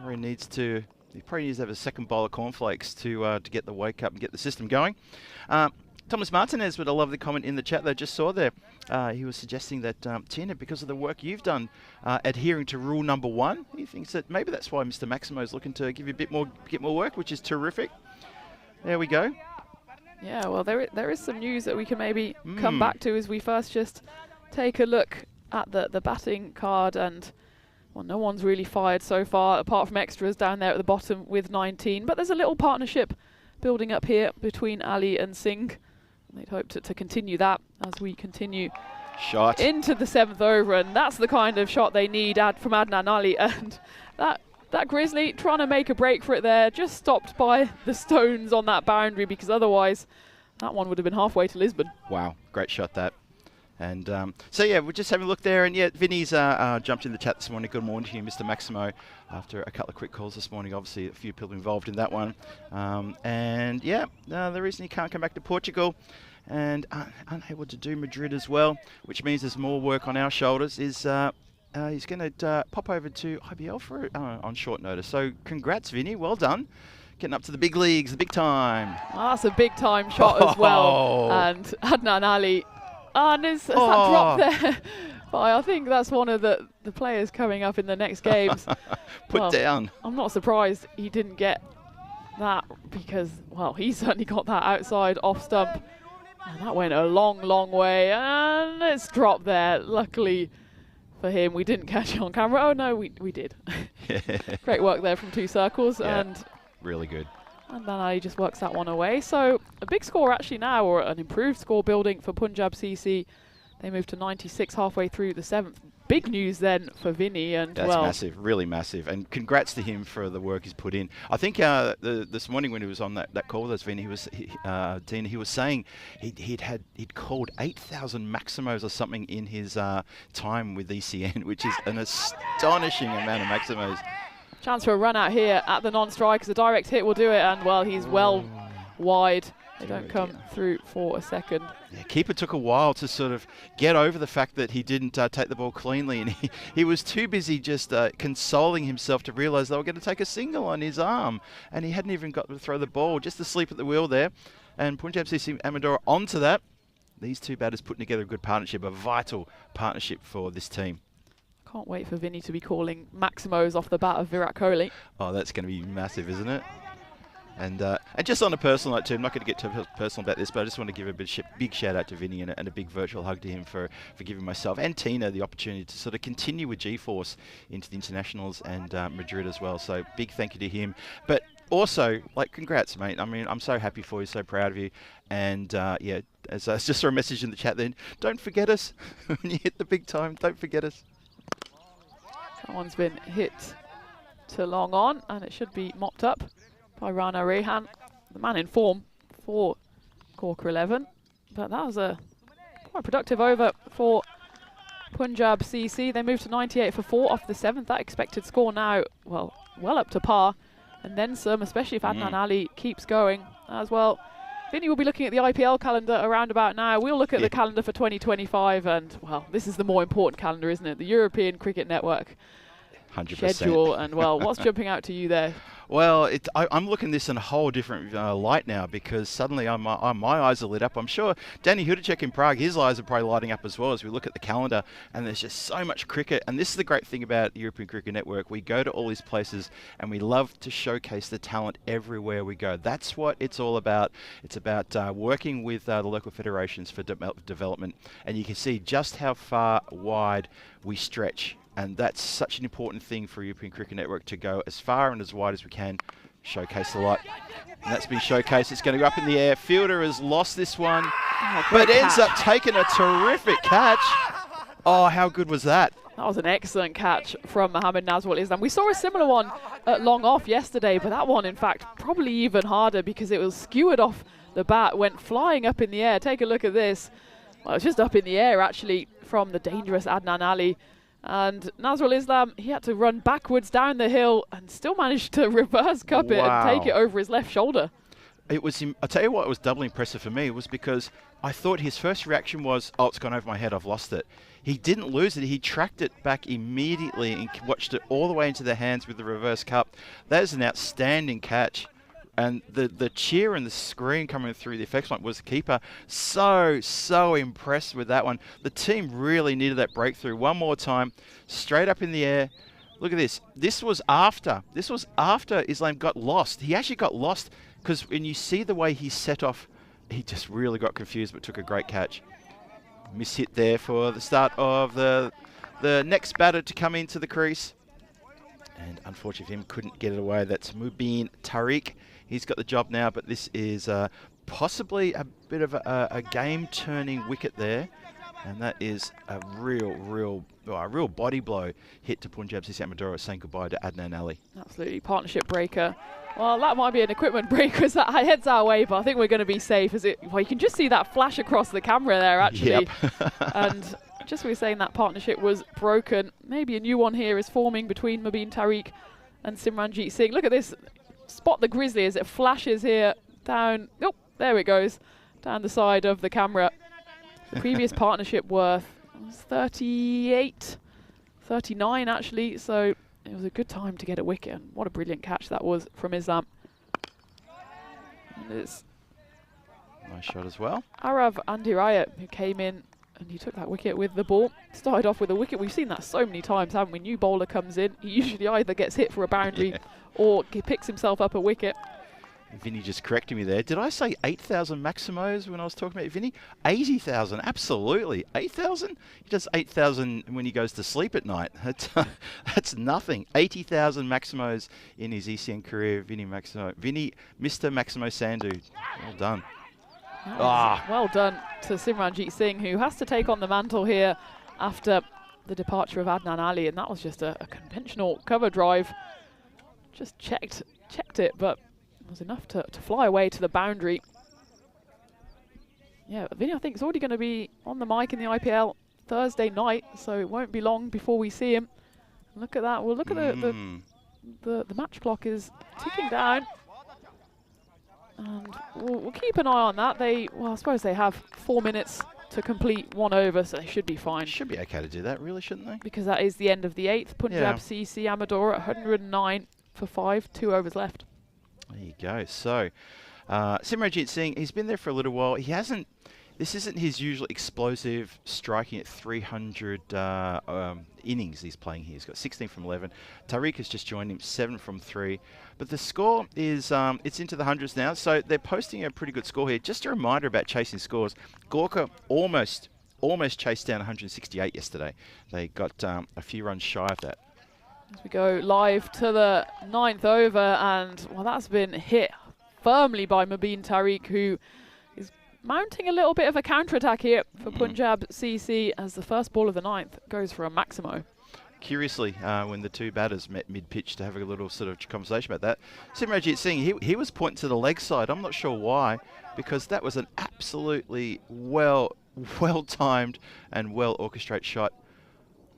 He needs to. He probably needs to have a second bowl of cornflakes to get the wake up and get the system going. Thomas Martinez with a lovely comment in the chat that I just saw there. He was suggesting that Tina, because of the work you've done adhering to rule number 1, he thinks that maybe that's why Mr. Maximo is looking to give you a bit more, get more work, which is terrific. There we go. Yeah, well, there is some news that we can maybe come back to as we first just take a look at the batting card. And well, no one's really fired so far, apart from Extras down there at the bottom with 19. But there's a little partnership building up here between Ali and Singh. They'd hope to continue that as we continue into the 7th over. And that's the kind of shot they need from Adnan Ali. And that Grizzly trying to make a break for it there, just stopped by the stones on that boundary, because otherwise that one would have been halfway to Lisbon. Wow, great shot that. And so, yeah, we're just having a look there. And, yeah, Vinny's jumped in the chat this morning. Good morning to you, Mr. Maximo, after a couple of quick calls this morning. Obviously, a few people involved in that one. And, yeah, the reason he can't come back to Portugal and unable to do Madrid as well, which means there's more work on our shoulders, is he's going to pop over to IBL for on short notice. So, congrats, Vinny. Well done. Getting up to the big leagues, the big time. That's a big-time shot as well. And Adnan Ali... and there's that drop there. But I think that's one of the players coming up in the next games. Put down. I'm not surprised he didn't get that, because, well, he certainly got that outside off stump. And that went a long, long way. And it's dropped there. Luckily for him, we didn't catch it on camera. Oh, no, we did. Great work there from 2 circles. Yeah, and really good. And then Ali just works that one away. So a big score actually now, or an improved score building for Punjab CC. They move to 96 halfway through the 7th. Big news then for Vinny. And that's massive, really massive. And congrats to him for the work he's put in. I think this morning when he was on that call with us, Vinny, Tina, he was saying he'd called 8,000 maximos or something in his time with ECN, which is an astonishing amount of maximos. Chance for a run out here at the non-strikers. A direct hit will do it, and well, he's well wide. They don't come through for a second. Yeah, keeper took a while to sort of get over the fact that he didn't take the ball cleanly, and he was too busy just consoling himself to realise they were going to take a single on his arm, and he hadn't even got to throw the ball, just asleep at the wheel there. And Punjab CC Amadora onto that. These two batters putting together a good partnership, a vital partnership for this team. Can't wait for Vinny to be calling Maximos off the bat of Virat Kohli. Oh, that's going to be massive, isn't it? And just on a personal note too, I'm not going to get too personal about this, but I just want to give a big shout out to Vinny and a big virtual hug to him for giving myself and Tina the opportunity to sort of continue with G-Force into the internationals and Madrid as well. So big thank you to him. But also, like, congrats, mate. I mean, I'm so happy for you, so proud of you. And yeah, as I just saw a message in the chat then, don't forget us when you hit the big time. Don't forget us. That one's been hit to long on, and it should be mopped up by Rana Rehan, the man in form for Gorkha 11. But that was a quite productive over for Punjab CC. They moved to 98 for 4 off the 7th. That expected score now, well up to par, and then some, especially if Adnan Ali keeps going as well. Vinny will be looking at the IPL calendar around about now. We'll look at the calendar for 2025, and well, this is the more important calendar, isn't it? The European Cricket Network 100%. schedule, and well, what's jumping out to you there? Well, I'm looking at this in a whole different light now, because suddenly my eyes are lit up. I'm sure Danny Hudacek in Prague, his eyes are probably lighting up as well as we look at the calendar, and there's just so much cricket. And this is the great thing about the European Cricket Network. We go to all these places and we love to showcase the talent everywhere we go. That's what it's all about. It's about working with the local federations for development, and you can see just how far wide we stretch. And that's such an important thing for European Cricket Network, to go as far and as wide as we can, showcase the light. And that's been showcased. It's going to go up in the air. Fielder has lost this one, but ends up taking a terrific catch. Oh, how good was that? That was an excellent catch from Mohammad Nazrul Islam. We saw a similar one at long off yesterday, but that one, in fact, probably even harder because it was skewered off the bat, went flying up in the air. Take a look at this. Well, it's just up in the air, actually, from the dangerous Adnan Ali. And Nazrul Islam, he had to run backwards down the hill and still managed to reverse cup it and take it over his left shoulder. It was, I'll tell you what was doubly impressive for me was because I thought his first reaction was, oh, it's gone over my head, I've lost it. He didn't lose it. He tracked it back immediately and watched it all the way into the hands with the reverse cup. That is an outstanding catch. And the cheer and the screen coming through the effects line was the keeper. So impressed with that one. The team really needed that breakthrough. One more time, straight up in the air. Look at this. This was after Islam got lost. He actually got lost because when you see the way he set off, he just really got confused, but took a great catch. Miss hit there for the start of the next batter to come into the crease. And unfortunately for him, couldn't get it away. That's Mubin Tariq. He's got the job now, but this is possibly a bit of a game-turning wicket there. And that is a real body blow hit to Punjab CC Amadora, saying goodbye to Adnan Ali. Absolutely, partnership breaker. Well, that might be an equipment breaker as that heads our way, but I think we're going to be safe. Well, you can just see that flash across the camera there, actually. Yep. And just we were saying that partnership was broken. Maybe a new one here is forming between Mubin Tariq and Simranjeet Singh. Look at this. Spot the grizzly as it flashes here down. Oh, there it goes. Down the side of the camera. The previous partnership worth was 38, 39 actually. So it was a good time to get a wicket. And what a brilliant catch that was from Islam. And it's nice shot as well. Arav Andiraya, who came in and he took that wicket with the ball. Started off with a wicket. We've seen that so many times, haven't we? New bowler comes in. He usually either gets hit for a boundary or he picks himself up a wicket. Vinny just corrected me there. Did I say 8,000 Maximos when I was talking about Vinny? 80,000, absolutely. 8,000? He does 8,000 when he goes to sleep at night. That's nothing. 80,000 Maximos in his ECN career. Vinny, Mr. Maximo Sandhu. Well done. Well done to Simranjeet Singh, who has to take on the mantle here after the departure of Adnan Ali, and that was just a conventional cover drive. Just checked it, but it was enough to fly away to the boundary. Yeah, Vinny, I think, is already going to be on the mic in the IPL Thursday night, so it won't be long before we see him. Look at that. We'll look at the the match clock is ticking down. And we'll keep an eye on that. Well, I suppose they have 4 minutes to complete 1 over, so they should be fine. Should be okay to do that, really, shouldn't they? Because that is the end of the 8th. Punjab CC Amador at 109 for 5, 2 overs left. There you go. So, Simranjit Singh, he's been there for a little while. This isn't his usual explosive striking at 300 innings he's playing here. He's got 16 from 11. Tariq has just joined him, 7 from 3. But the score is, it's into the hundreds now, so they're posting a pretty good score here. Just a reminder about chasing scores. Gorkha almost chased down 168 yesterday. They got a few runs shy of that. As we go live to the 9th over, and well, that's been hit firmly by Mubin Tariq, who is mounting a little bit of a counter-attack here for Punjab CC as the first ball of the 9th goes for a Maximo. Curiously, when the two batters met mid-pitch to have a little sort of conversation about that, Simranjit Singh, he was pointing to the leg side. I'm not sure why, because that was an absolutely well-timed and well-orchestrated shot.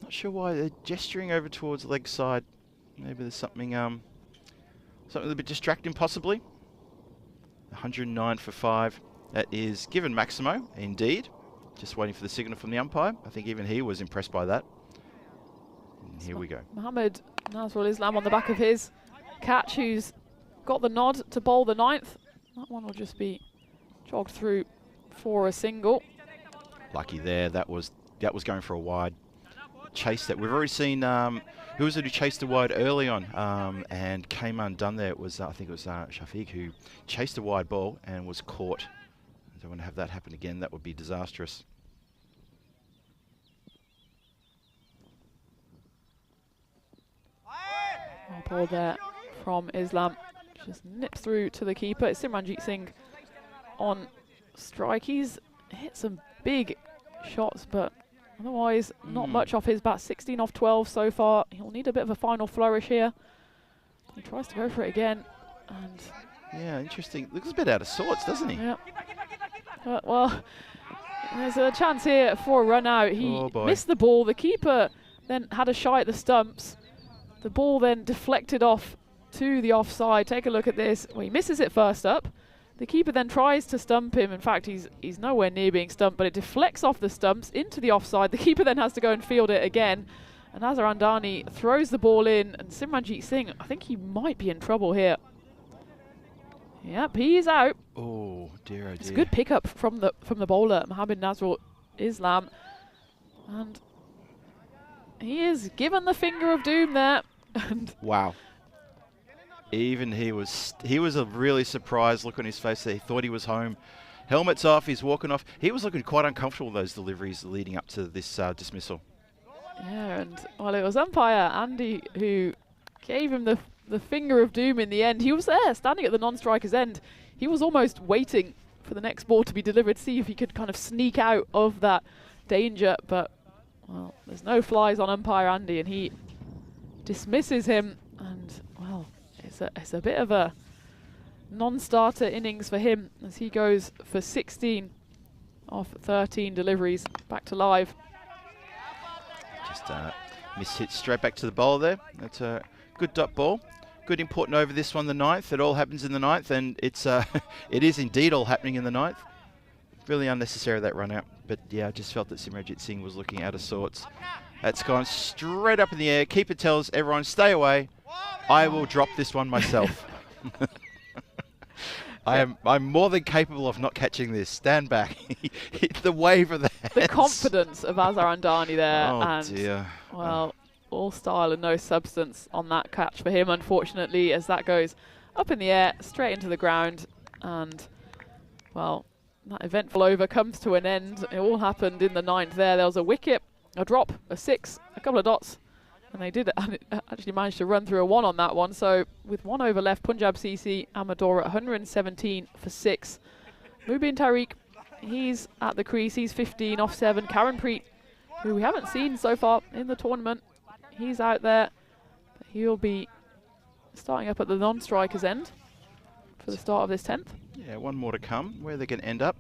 Not sure why they're gesturing over towards the leg side. Maybe there's something a little bit distracting, possibly. 109 for 5. That is given Maximo, indeed. Just waiting for the signal from the umpire. I think even he was impressed by that. And here we go. Mohammed Nazrul Islam on the back of his catch, who's got the nod to bowl the 9th. That one will just be jogged through for a single. Lucky there. That was going for a wide. Chased it. We've already seen who was it who chased the wide early on and came undone there. It was I think it was Shafiq who chased a wide ball and was caught. I don't want to have that happen again. That would be disastrous. Well ball there from Islam. Just nips through to the keeper. It's Simranjit Singh on strike. He's hit some big shots, but otherwise, not much off his bat. 16 off 12 so far. He'll need a bit of a final flourish here. He tries to go for it again. And yeah, interesting. Looks a bit out of sorts, doesn't he? Yeah. Well, there's a chance here for a run out. He missed the ball. The keeper then had a shy at the stumps. The ball then deflected off to the offside. Take a look at this. Well, he misses it first up. The keeper then tries to stump him. In fact, he's nowhere near being stumped, but it deflects off the stumps into the offside. The keeper then has to go and field it again. And Azhar Andani throws the ball in, and Simranjit Singh, I think he might be in trouble here. Yep, he's out. Oh dear, oh dear. It's a good pickup from the bowler, Mohammed Nazrul Islam. And he is given the finger of doom there. And wow. Even he was a really surprised look on his face there. He thought he was home. Helmet's off, he's walking off. He was looking quite uncomfortable with those deliveries leading up to this dismissal. Yeah, and well, it was umpire Andy who gave him the finger of doom in the end. He was there, standing at the non-striker's end. He was almost waiting for the next ball to be delivered, see if he could kind of sneak out of that danger. But, well, there's no flies on umpire Andy, and he dismisses him. And, well, it's a bit of a non-starter innings for him as he goes for 16 off 13 deliveries. Back to live. Just mishit straight back to the bowler there. That's a good dot ball. Good important over this one, the 9th. It all happens in the 9th, and it is indeed all happening in the 9th. Really unnecessary that run out. But yeah, I just felt that Simranjit Singh was looking out of sorts. That's gone straight up in the air. Keeper tells everyone, stay away. I will drop this one myself. I'm more than capable of not catching this. Stand back. The wave of the hands. The confidence of Azhar Andani there. Oh and dear. Well, all style and no substance on that catch for him, unfortunately, as that goes up in the air, straight into the ground. And, well, that eventful over comes to an end. It all happened in the 9th there. There was a wicket, a drop, a 6, a couple of dots. And they did actually manage to run through a 1 on that one. So with 1 over left, Punjab CC Amador at 117 for 6. Mubin Tariq, he's at the crease. He's 15 off 7. Karanpreet, who we haven't seen so far in the tournament, he's out there. But he'll be starting up at the non-striker's end for the start of this 10th. Yeah, one more to come. Where they're going to end up.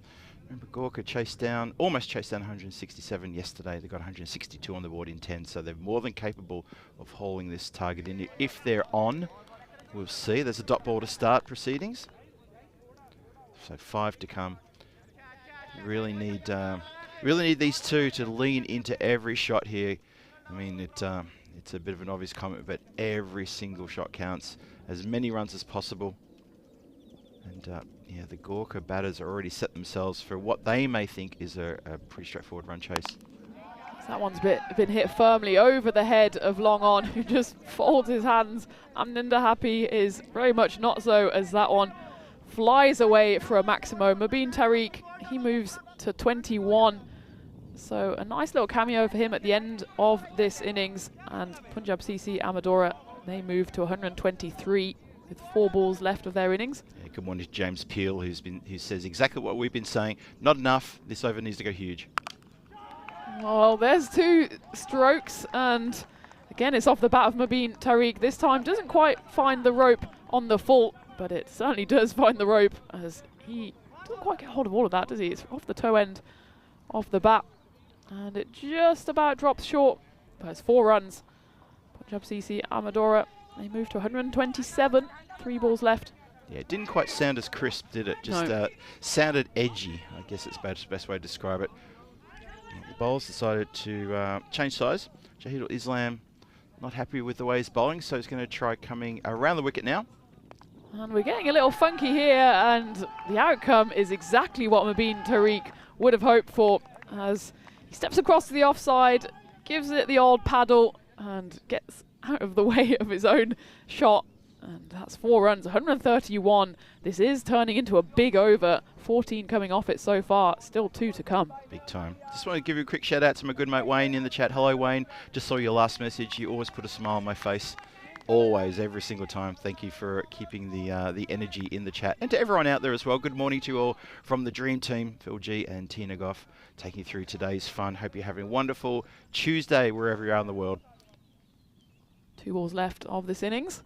Remember, Gorkha almost chased down 167 yesterday. They got 162 on the board in 10, so they're more than capable of hauling this target in. If they're on, we'll see. There's a dot ball to start proceedings. So 5 to come. Really need these two to lean into every shot here. I mean, it's a bit of an obvious comment, but every single shot counts. As many runs as possible. And yeah, the Gorkha batters are already set themselves for what they may think is a pretty straightforward run chase. That one's been hit firmly over the head of Long On, who just folds his hands. Amninder Happy is very much not so, as that one flies away for a maximo. Mubin Tariq, he moves to 21. So a nice little cameo for him at the end of this innings. And Punjab CC Amadora, they move to 123 with 4 balls left of their innings. Yeah, good morning to James Peel, who says exactly what we've been saying. Not enough. This over needs to go huge. Well, there's 2 strokes, and again, it's off the bat of Mubin Tariq. This time doesn't quite find the rope on the full, but it certainly does find the rope, as he doesn't quite get hold of all of that, does he? It's off the toe end of the bat, and it just about drops short, but it's 4 runs. Punjab CC Amadora, they move to 127, 3 balls left. Yeah, it didn't quite sound as crisp, did it? Just sounded edgy, I guess it's the best way to describe it. The bowlers decided to change size. Jahidul Islam not happy with the way he's bowling, so he's going to try coming around the wicket now. And we're getting a little funky here, and the outcome is exactly what Mubin Tariq would have hoped for, as he steps across to the offside, gives it the old paddle, and gets out of the way of his own shot. And that's 4 runs, 131. This is turning into a big over. 14 coming off it so far. Still 2 to come. Big time. Just want to give you a quick shout out to my good mate Wayne in the chat. Hello Wayne. Just saw your last message. You always put a smile on my face. Always, every single time. Thank you for keeping the energy in the chat. And to everyone out there as well, good morning to you all from the Dream Team, Phil G and Tina Goff, taking you through today's fun. Hope you're having a wonderful Tuesday wherever you are in the world. 2 balls left of this innings.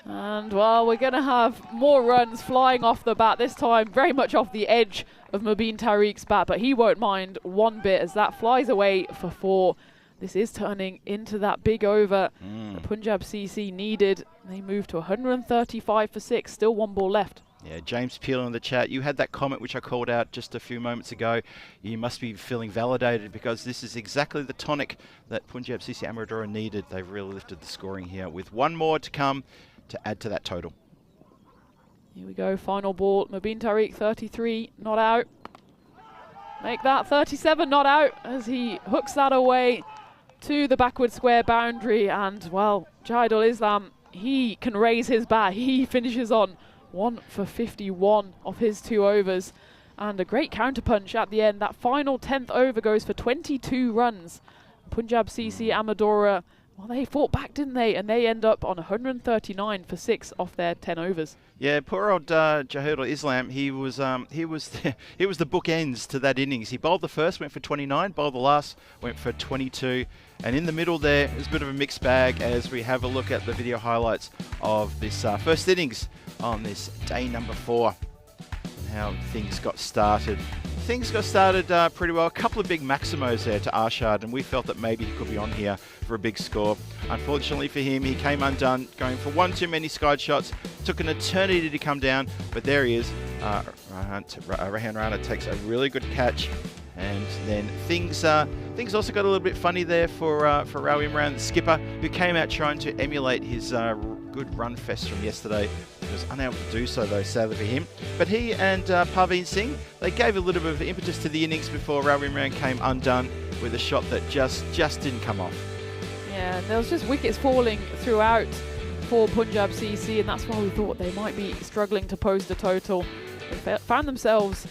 And, well, we're going to have more runs flying off the bat, this time very much off the edge of Mubin Tariq's bat, but he won't mind one bit as that flies away for 4. This is turning into that big over that Punjab CC needed. They move to 135 for 6, still 1 ball left. Yeah, James Peel in the chat, you had that comment which I called out just a few moments ago. You must be feeling validated, because this is exactly the tonic that Punjab CC Amadora needed. They've really lifted the scoring here with 1 more to come to add to that total. Here we go, final ball. Mubin Tariq, 33, not out. Make that 37 not out, as he hooks that away to the backward square boundary. And, well, Jahidul Islam, he can raise his bat. He finishes on 1 for 51 of his 2 overs. And a great counterpunch at the end. That final 10th over goes for 22 runs. Punjab CC Amadora, well, they fought back, didn't they? And they end up on 139 for 6 off their 10 overs. Yeah, poor old Jahidul Islam. He was the bookends to that innings. He bowled the first, went for 29. Bowled the last, went for 22. And in the middle there, it was a bit of a mixed bag as we have a look at the video highlights of this first innings on this day number 4. And how things got started. Things got started pretty well. A couple of big maximos there to Arshad, and we felt that maybe he could be on here for a big score. Unfortunately for him, he came undone, going for 1 too many skide shots. Took an eternity to come down, but there he is. Rehan Rana takes a really good catch, and then things also got a little bit funny there for Rao Imran, the skipper, who came out trying to emulate his good run fest from yesterday. He was unable to do so, though, sadly for him. But he and Parveen Singh, they gave a little bit of impetus to the innings before Rao Imran came undone with a shot that just didn't come off. Yeah, there was just wickets falling throughout for Punjab CC, and that's why we thought they might be struggling to post a total. They found themselves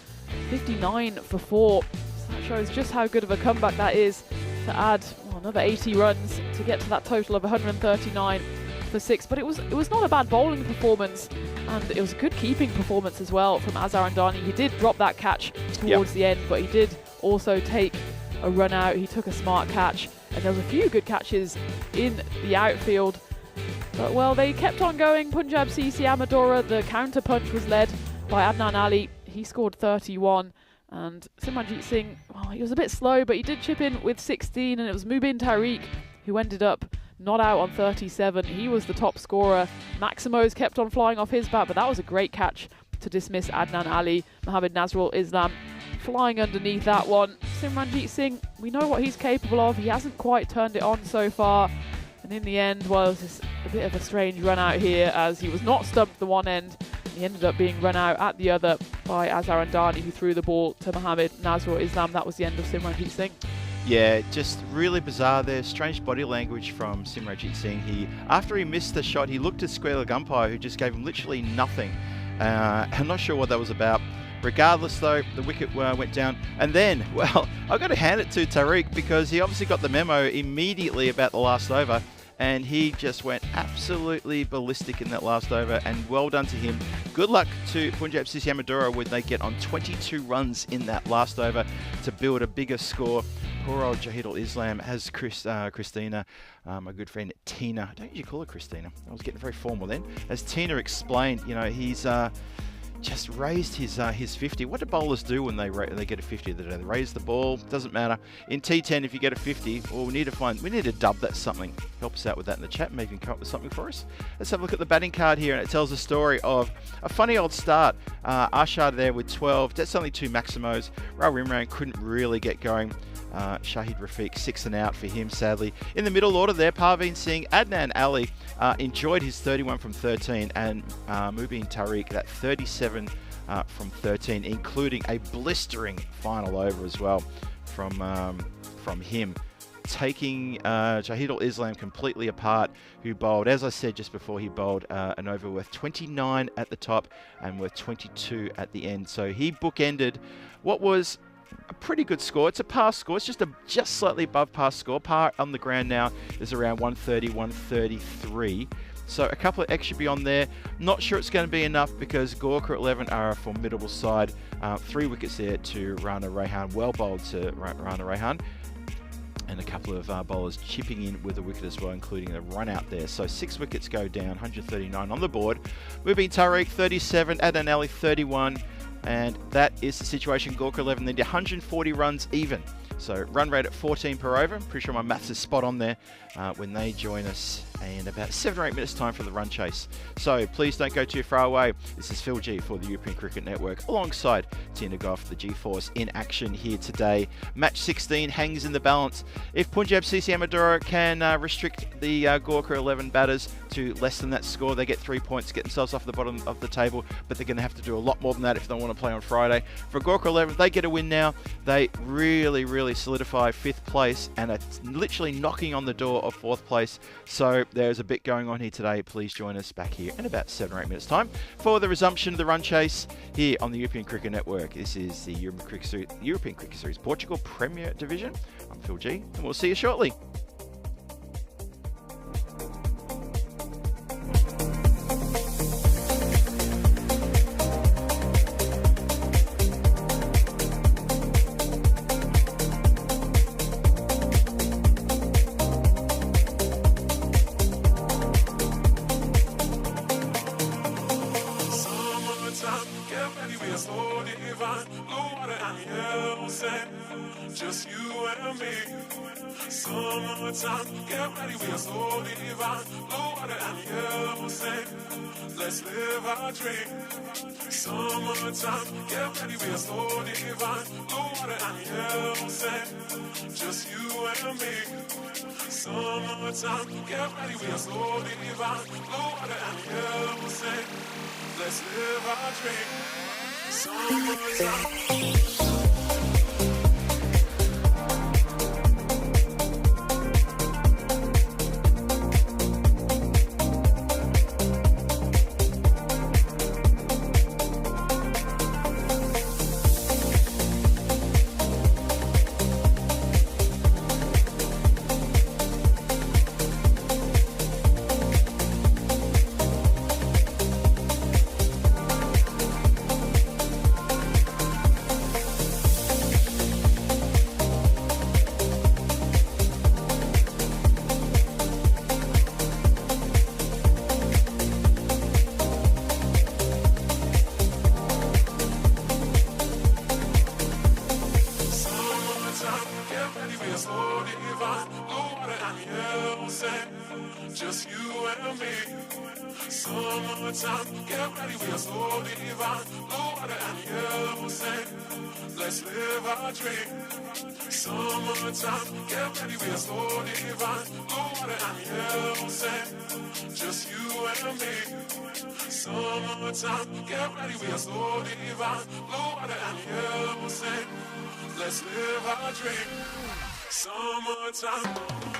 59 for 4. So that shows just how good of a comeback that is to add another 80 runs to get to that total of 139 for 6. But it was not a bad bowling performance, and it was a good keeping performance as well from Azhar Andani. He did drop that catch towards the end, but he did also take a run out. He took a smart catch, and there was a few good catches in the outfield. But, well, they kept on going. Punjab CC Amadora, the counter punch was led by Adnan Ali. he scored 31. And Simranjit Singh, well, he was a bit slow, but he did chip in with 16, and it was Mubin Tariq who ended up not out on 37. He was the top scorer. Maximo's kept on flying off his bat, but that was a great catch to dismiss Adnan Ali. Mohammad Nazrul Islam flying underneath that one. Simranjit Singh, we know what he's capable of. He hasn't quite turned it on so far. And in the end, well, it was just a bit of a strange run out here, as he was not stumped the one end. He ended up being run out at the other by Azhar Andani, who threw the ball to Mohammad Nazrul Islam. That was the end of Simranjit Singh. Yeah, just really bizarre there. Strange body language from Simranjit Singh. After he missed the shot, he looked at square leg umpire, who just gave him literally nothing. I'm not sure what that was about. Regardless, though, the wicket went down. And then, well, I've got to hand it to Tariq, because he obviously got the memo immediately about the last over. And he just went absolutely ballistic in that last over, and well done to him. Good luck to Punjab CC Amadora when they get on 22 runs in that last over to build a bigger score. Poor old Jahidul Islam has Christina, my good friend Tina. Don't you call her Christina? I was getting very formal then. As Tina explained, you know, he's just raised his 50. What do bowlers do when they get a 50? They raise the ball. Doesn't matter. In T10, if you get a 50, well, we need to dub that something. Help us out with that in the chat. Maybe you can come up with something for us. Let's have a look at the batting card here, and it tells the story of a funny old start. Ashar there with 12. That's only 2 Maximos. Rahul Imran couldn't really get going. Shahid Rafiq 6 and out for him, sadly. In the middle order there, Parveen Singh, Adnan Ali enjoyed his 31 from 13, and Mubin Tariq that 37 from 13, including a blistering final over as well from him, taking Jahidul Islam completely apart, who bowled, as I said just before, he bowled an over worth 29 at the top and worth 22 at the end. So he bookended what was a pretty good score. It's a pass score. It's just slightly above pass score. Par on the ground now is around 130, 133. So a couple of extra beyond there. Not sure it's going to be enough, because Gorkha 11 are a formidable side. 3 wickets there to Rana Rehan. Well bowled to Rana Rehan. And a couple of bowlers chipping in with a wicket as well, including a run out there. So 6 wickets go down, 139 on the board. Mubin Tariq 37, Adnan Ali 31. And that is the situation. Gorkha 11, they did 140 runs even. So run rate at 14 per over. I'm pretty sure my maths is spot on there when they join us in about 7 or 8 minutes time for the run chase. So please don't go too far away. This is Phil G for the European Cricket Network, alongside Tina Goff, the G-Force, in action here today. Match 16 hangs in the balance. If Punjab CC Amadora can restrict the Gorkha 11 batters to less than that score, they get 3 points, get themselves off the bottom of the table, but they're going to have to do a lot more than that if they want to play on Friday. For Gorkha 11, they get a win now. They really solidify 5th place, and it's literally knocking on the door of 4th place. So there's a bit going on here today. Please join us back here in about 7 or 8 minutes time for the resumption of the run chase here on the European Cricket Network. This is the European Cricket Series Portugal Premier Division. I'm Phil G, and we'll see you shortly. Just you and me. Summertime, get ready, we are so divine. Blue water and yellow sand. Let's live our dream. Summertime, get ready, we are so divine. Blue water and yellow sand. Just you and me. Summertime, get ready, we are so divine. Blue water and yellow sand. Let's live our dream. Summertime. just you and me. Summertime, get ready, we are so divine. Blue water and yellow sand, let's live our dream. Summertime, get ready, we are so divine. Blue water and yellow sand, just you and me. Summertime, get ready, we are so divine. Blue water and yellow sand, let's live our dream. Summertime.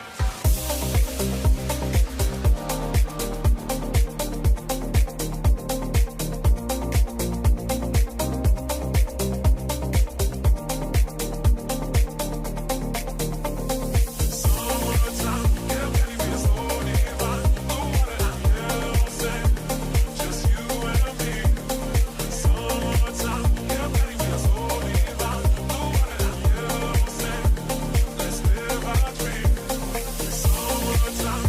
Time.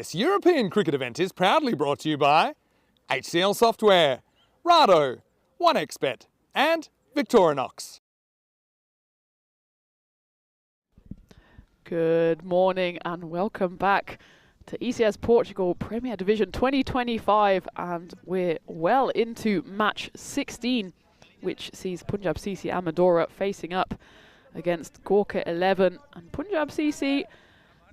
This European cricket event is proudly brought to you by HCL Software, Rado, 1xBet and Victorinox. Good morning and welcome back to ECS Portugal Premier Division 2025, and we're well into match 16, which sees Punjab CC Amadora facing up against Gorkha XI. And Punjab CC,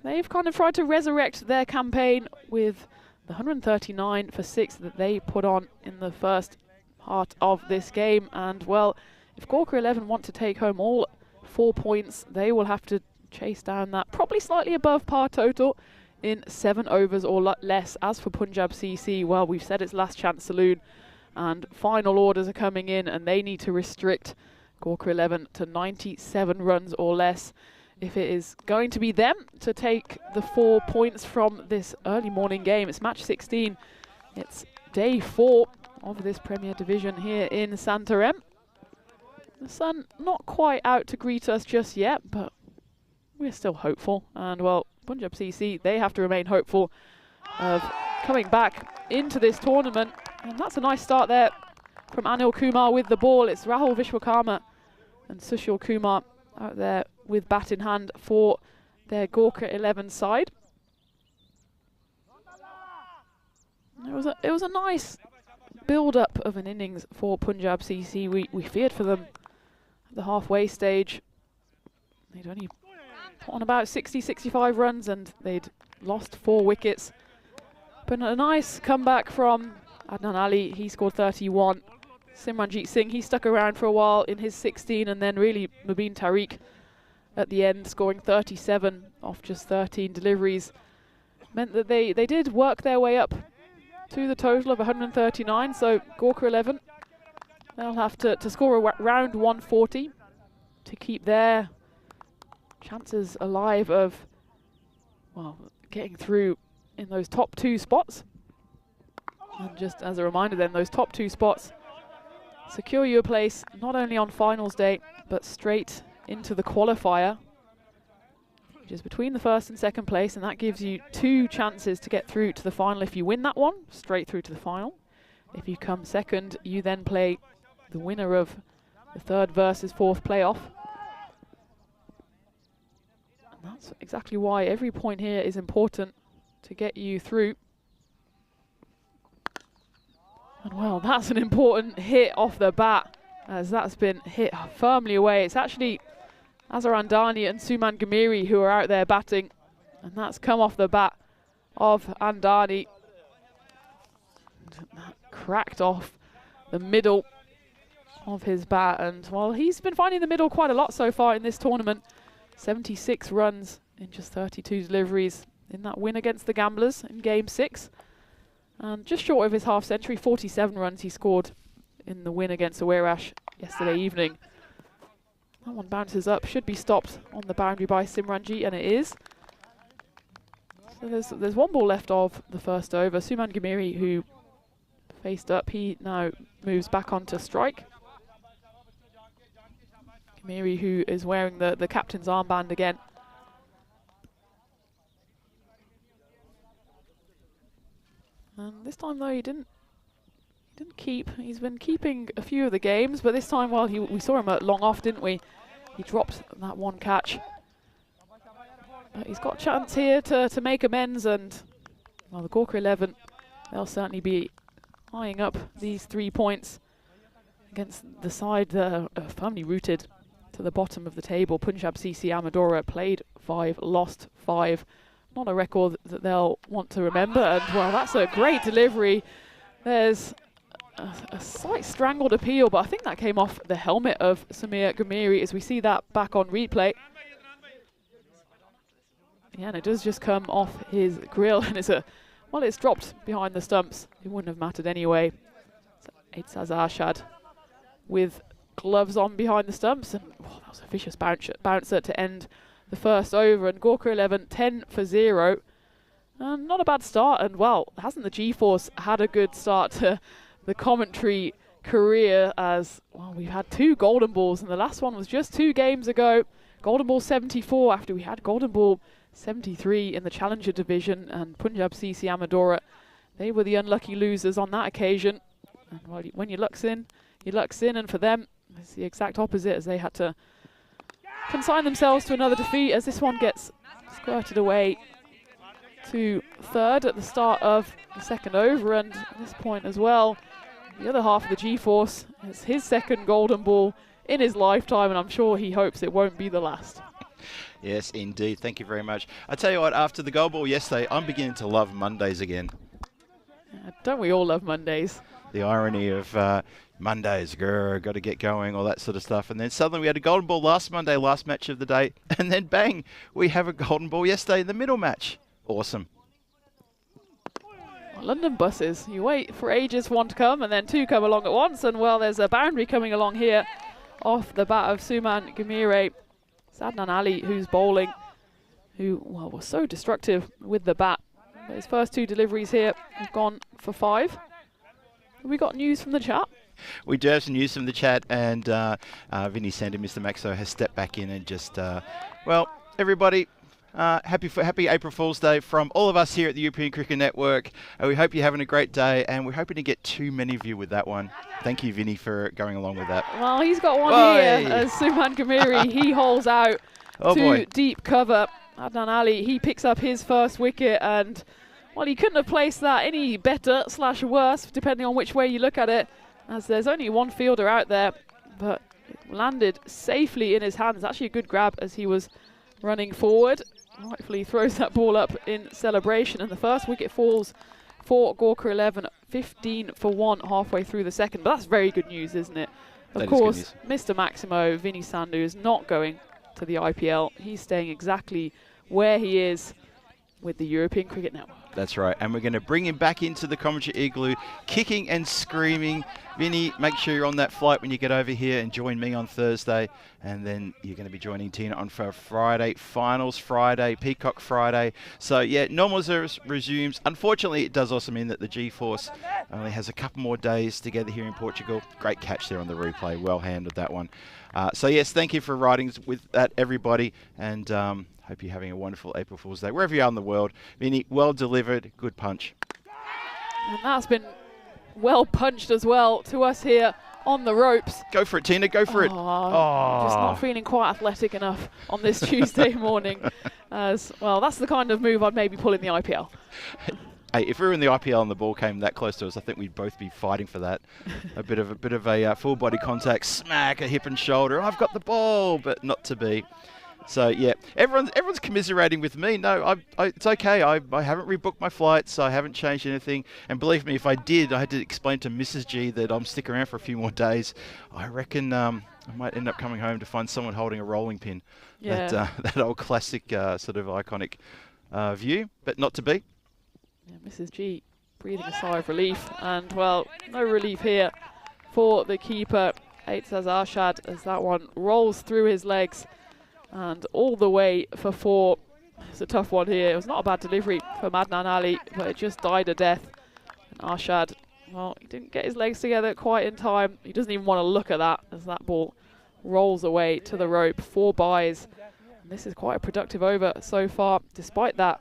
they've kind of tried to resurrect their campaign with the 139 for 6 that they put on in the first part of this game. And well, if Gorkha XI want to take home all 4 points, they will have to chase down that probably slightly above par total in 7 overs or less. As for Punjab CC, well, we've said it's last chance saloon and final orders are coming in, and they need to restrict Gorkha XI to 97 runs or less if it is going to be them to take the 4 points from this early morning game. It's match 16. It's day 4 of this Premier Division here in Santarém. The sun not quite out to greet us just yet, but we're still hopeful. And well, Punjab CC, they have to remain hopeful of coming back into this tournament. And that's a nice start there from Anil Kumar with the ball. It's Rahul Vishwakarma and Sushil Kumar out there with bat in hand for their Gorkha XI side. It was a nice build-up of an innings for Punjab CC. We feared for them at the halfway stage. They'd only put on about 60-65 runs and they'd lost 4 wickets. But a nice comeback from Adnan Ali. He scored 31. Simranjit Singh, he stuck around for a while in his 16, and then really Mubin Tariq at the end scoring 37 off just 13 deliveries. Meant that they did work their way up to the total of 139. So Gorkha XI, they'll have to score around 140 to keep their chances alive of, well, getting through in those top 2 spots. And just as a reminder then, those top 2 spots secure you a place not only on finals day, but straight into the qualifier, which is between the first and second place, and that gives you 2 chances to get through to the final. If you win that one, straight through to the final. If you come second, you then play the winner of the 3rd versus 4th playoff. And that's exactly why every point here is important to get you through. And well, that's an important hit off the bat, as that's been hit firmly away. It's actually Azhar Andani and Suman Ghamiri who are out there batting, and that's come off the bat of Andani. That cracked off the middle of his bat, and well, he's been finding the middle quite a lot so far in this tournament. 76 runs in just 32 deliveries in that win against the Gamblers in game 6. And just short of his half century, 47 runs he scored in the win against Aarash yesterday evening. That one bounces up, should be stopped on the boundary by Simranjit, and it is. So there's 1 ball left of the first over. Suman Ghamiri, who faced up, he now moves back onto strike. Ghamiri, who is wearing the captain's armband again. And this time though, he didn't keep. He's been keeping a few of the games, but this time, well, we saw him at long off, didn't we? He dropped that 1 catch. But he's got a chance here to make amends, and well, the Gorkha XI, they'll certainly be eyeing up these 3 points against the side that are firmly rooted to the bottom of the table. Punjab CC Amadora played 5, lost 5. Not a record that they'll want to remember, and well, that's a great delivery. There's a slight strangled appeal, but I think that came off the helmet of Samir Ghamiri as we see that back on replay. Yeah, and it does just come off his grill, and it's dropped behind the stumps. It wouldn't have mattered anyway. So Aitzaz Arshad with gloves on behind the stumps, and oh, that was a vicious bouncer to end the first over. And Gorkha XI 10 for 0. Not a bad start, and well, hasn't the G-Force had a good start to the commentary career, as well, we've had 2 golden balls, and the last one was just 2 games ago. Golden ball 74 after we had golden ball 73 in the Challenger division, and Punjab CC Amadora, they were the unlucky losers on that occasion. And when your luck's in, and for them, it's the exact opposite, as they had to consign themselves to another defeat, as this one gets squirted away to third at the start of the second over. And at this point as well, the other half of the G-Force, it's his second golden ball in his lifetime, and I'm sure he hopes it won't be the last. Yes, indeed. Thank you very much. I tell you what, after the gold ball yesterday, I'm beginning to love Mondays again. Don't we all love Mondays? The irony of Mondays, got to get going, all that sort of stuff. And then suddenly we had a golden ball last Monday, last match of the day. And then bang, we have a golden ball yesterday in the middle match. Awesome. London buses. You wait for ages for one to come, and then two come along at once. And well, there's a boundary coming along here off the bat of Suman Gamire. Adnan Ali, who's bowling, who was so destructive with the bat. His first two deliveries here have gone for 5. Have we got news from the chat? We do have some news from the chat, and Vinny Sander, Mr. Maxo, has stepped back in and just, well, everybody, happy April Fool's Day from all of us here at the European Cricket Network. We hope you're having a great day, and we're hoping to get too many of you with that one. Thank you, Vinny, for going along with that. Well, he's got one here as Suman Gamire, he holes out to deep cover. Adnan Ali, he picks up his first wicket, and well, he couldn't have placed that any better / worse, depending on which way you look at it, as there's only one fielder out there, but it landed safely in his hands. Actually a good grab as he was running forward. Rightfully throws that ball up in celebration, and the first wicket falls for Gorkha 11, 15 for 1 halfway through the second. But that's very good news, isn't it? Of course, Mr. Maximo, Vinny Sandu, is not going to the IPL. He's staying exactly where he is with the European Cricket Network. That's right, and we're going to bring him back into the commentary igloo, kicking and screaming. Vinny, make sure you're on that flight when you get over here and join me on Thursday, and then you're going to be joining Tina on for Friday, Finals Friday, Peacock Friday. So yeah, normal service resumes. Unfortunately, it does also mean that the G-Force only has a couple more days together here in Portugal. Great catch there on the replay, well handled that one. So yes, thank you for riding with that, everybody, and hope you're having a wonderful April Fool's Day, wherever you are in the world. Vinny, well delivered, good punch. And that's been well punched as well to us here on the ropes. Go for it, Tina, go for it. Just not feeling quite athletic enough on this Tuesday morning. As well, that's the kind of move I'd maybe pull in the IPL. Hey, if we were in the IPL and the ball came that close to us, I think we'd both be fighting for that. a bit of a full body contact, smack, a hip and shoulder. I've got the ball, but not to be. So yeah, everyone's commiserating with me. No, it's okay. I haven't rebooked my flights. I haven't changed anything. And believe me, if I did, I had to explain to Mrs. G that I'm sticking around for a few more days. I reckon I might end up coming home to find someone holding a rolling pin. Yeah. That old classic sort of iconic view, but not to be. Yeah, Mrs. G breathing a sigh of relief, and well, no relief here for the keeper, Aitzaz Arshad, as that one rolls through his legs and all the way for 4. It's a tough one here. It was not a bad delivery from Adnan Ali, but it just died a death. And Arshad, well, he didn't get his legs together quite in time. He doesn't even want to look at that as that ball rolls away to the rope. 4 byes. And this is quite a productive over so far, despite that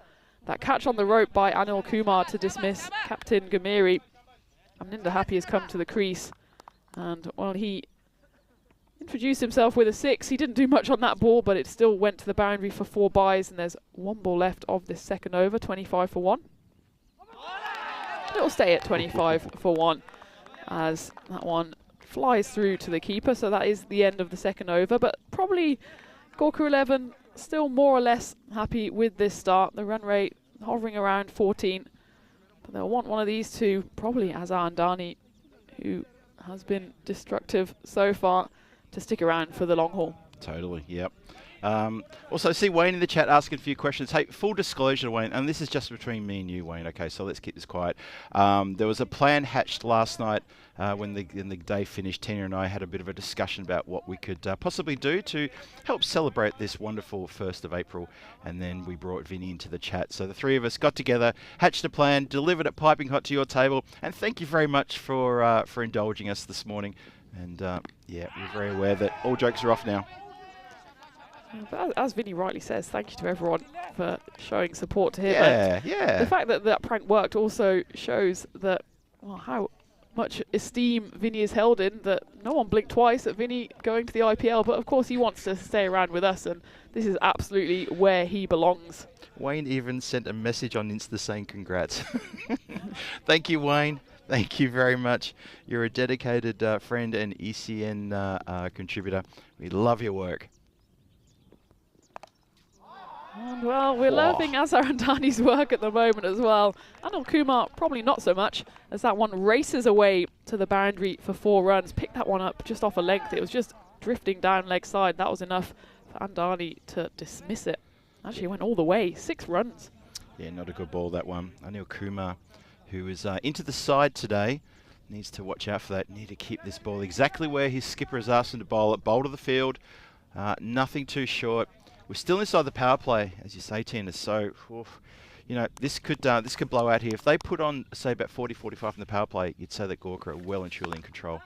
catch on the rope by Anil Kumar to dismiss Captain Gamire. Aminda Happy has come to the crease, and well, he introduced himself with a 6. He didn't do much on that ball, but it still went to the boundary for 4 byes, and there's 1 ball left of this second over, 25 for 1. It'll stay at 25 for 1 as that one flies through to the keeper, so that is the end of the second over, but probably Gorkha 11 still more or less happy with this start. The run rate hovering around 14, but they'll want one of these two, probably Azhar Andani, who has been destructive so far, to stick around for the long haul. Totally, yep. Also, see Wayne in the chat asking a few questions. Hey, full disclosure, Wayne, and this is just between me and you, Wayne. Okay, so let's keep this quiet. There was a plan hatched last night when the day finished. Tina and I had a bit of a discussion about what we could possibly do to help celebrate this wonderful 1st of April, and then we brought Vinny into the chat. So the 3 of us got together, hatched a plan, delivered it piping hot to your table, and thank you very much for indulging us this morning. And yeah, we're very aware that all jokes are off now. But as Vinny rightly says, thank you to everyone for showing support to him. Yeah, And yeah. the fact that that prank worked also shows that, well, how much esteem Vinny is held in, that no one blinked twice at Vinny going to the IPL, but of course he wants to stay around with us, and this is absolutely where he belongs. Wayne even sent a message on Insta saying congrats. Thank you, Wayne. Thank you very much. You're a dedicated friend and ECN contributor. We love your work. And well, we're loving Azarandani's work at the moment as well. Anil Kumar probably not so much, as that one races away to the boundary for 4 runs. Picked that one up just off a length. It was just drifting down leg side. That was enough for Andani to dismiss it. Actually went all the way, 6 runs. Yeah, not a good ball, that one. Anil Kumar, who is into the side today, needs to watch out for that. Need to keep this ball exactly where his skipper has asked him to bowl it. Bowl to the field, nothing too short. We're still inside the power play, as you say, Tina. So, you know, this could blow out here. If they put on, say, about 40-45 in the power play, you'd say that Gorkha are well and truly in control.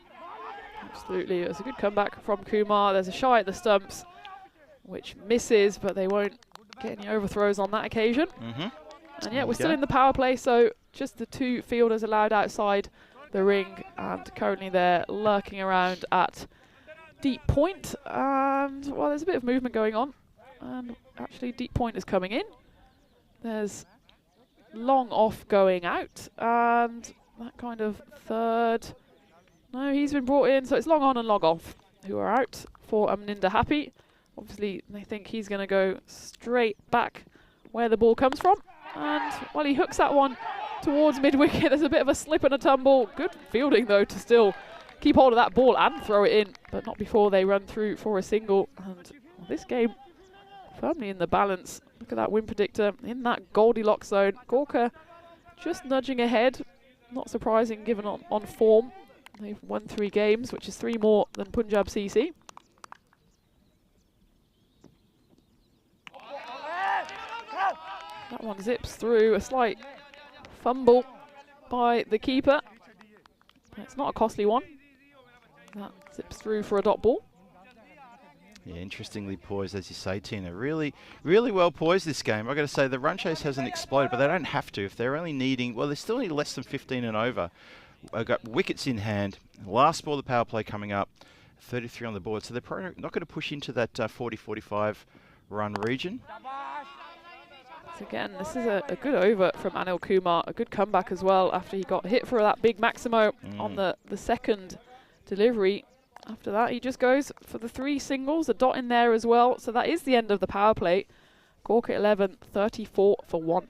Absolutely, it was a good comeback from Kumar. There's a shy at the stumps, which misses, but they won't get any overthrows on that occasion. And yeah, we're still in the power play, so just the 2 fielders allowed outside the ring, and currently they're lurking around at deep point. And well, there's a bit of movement going on. And actually deep point is coming in. There's long off going out, and that kind of third. No, he's been brought in, so it's long on and long off who are out for Amninda Happy. Obviously they think he's going to go straight back where the ball comes from, and well, he hooks that one towards mid-wicket. There's a bit of a slip and a tumble. Good fielding though to still keep hold of that ball and throw it in, but not before they run through for a single. And well, this game firmly in the balance. Look at that win predictor in that Goldilocks zone. Gorkha just nudging ahead. Not surprising given on form. They've won 3 games, which is 3 more than Punjab CC. That one zips through. A slight fumble by the keeper. It's not a costly one. That zips through for a dot ball. Yeah, interestingly poised, as you say, Tina. Really, really well poised this game. I've got to say, the run chase hasn't exploded, but they don't have to. If they're only needing, well, they still need less than 15 and over. I've got wickets in hand. Last ball of the power play coming up. 33 on the board. So they're probably not going to push into that 40-45 run region. So again, this is a good over from Anil Kumar. A good comeback as well after he got hit for that big Maximo on the second delivery. After that, he just goes for the 3 singles, a dot in there as well. So that is the end of the power play. Gorkha 11, 34 for 1.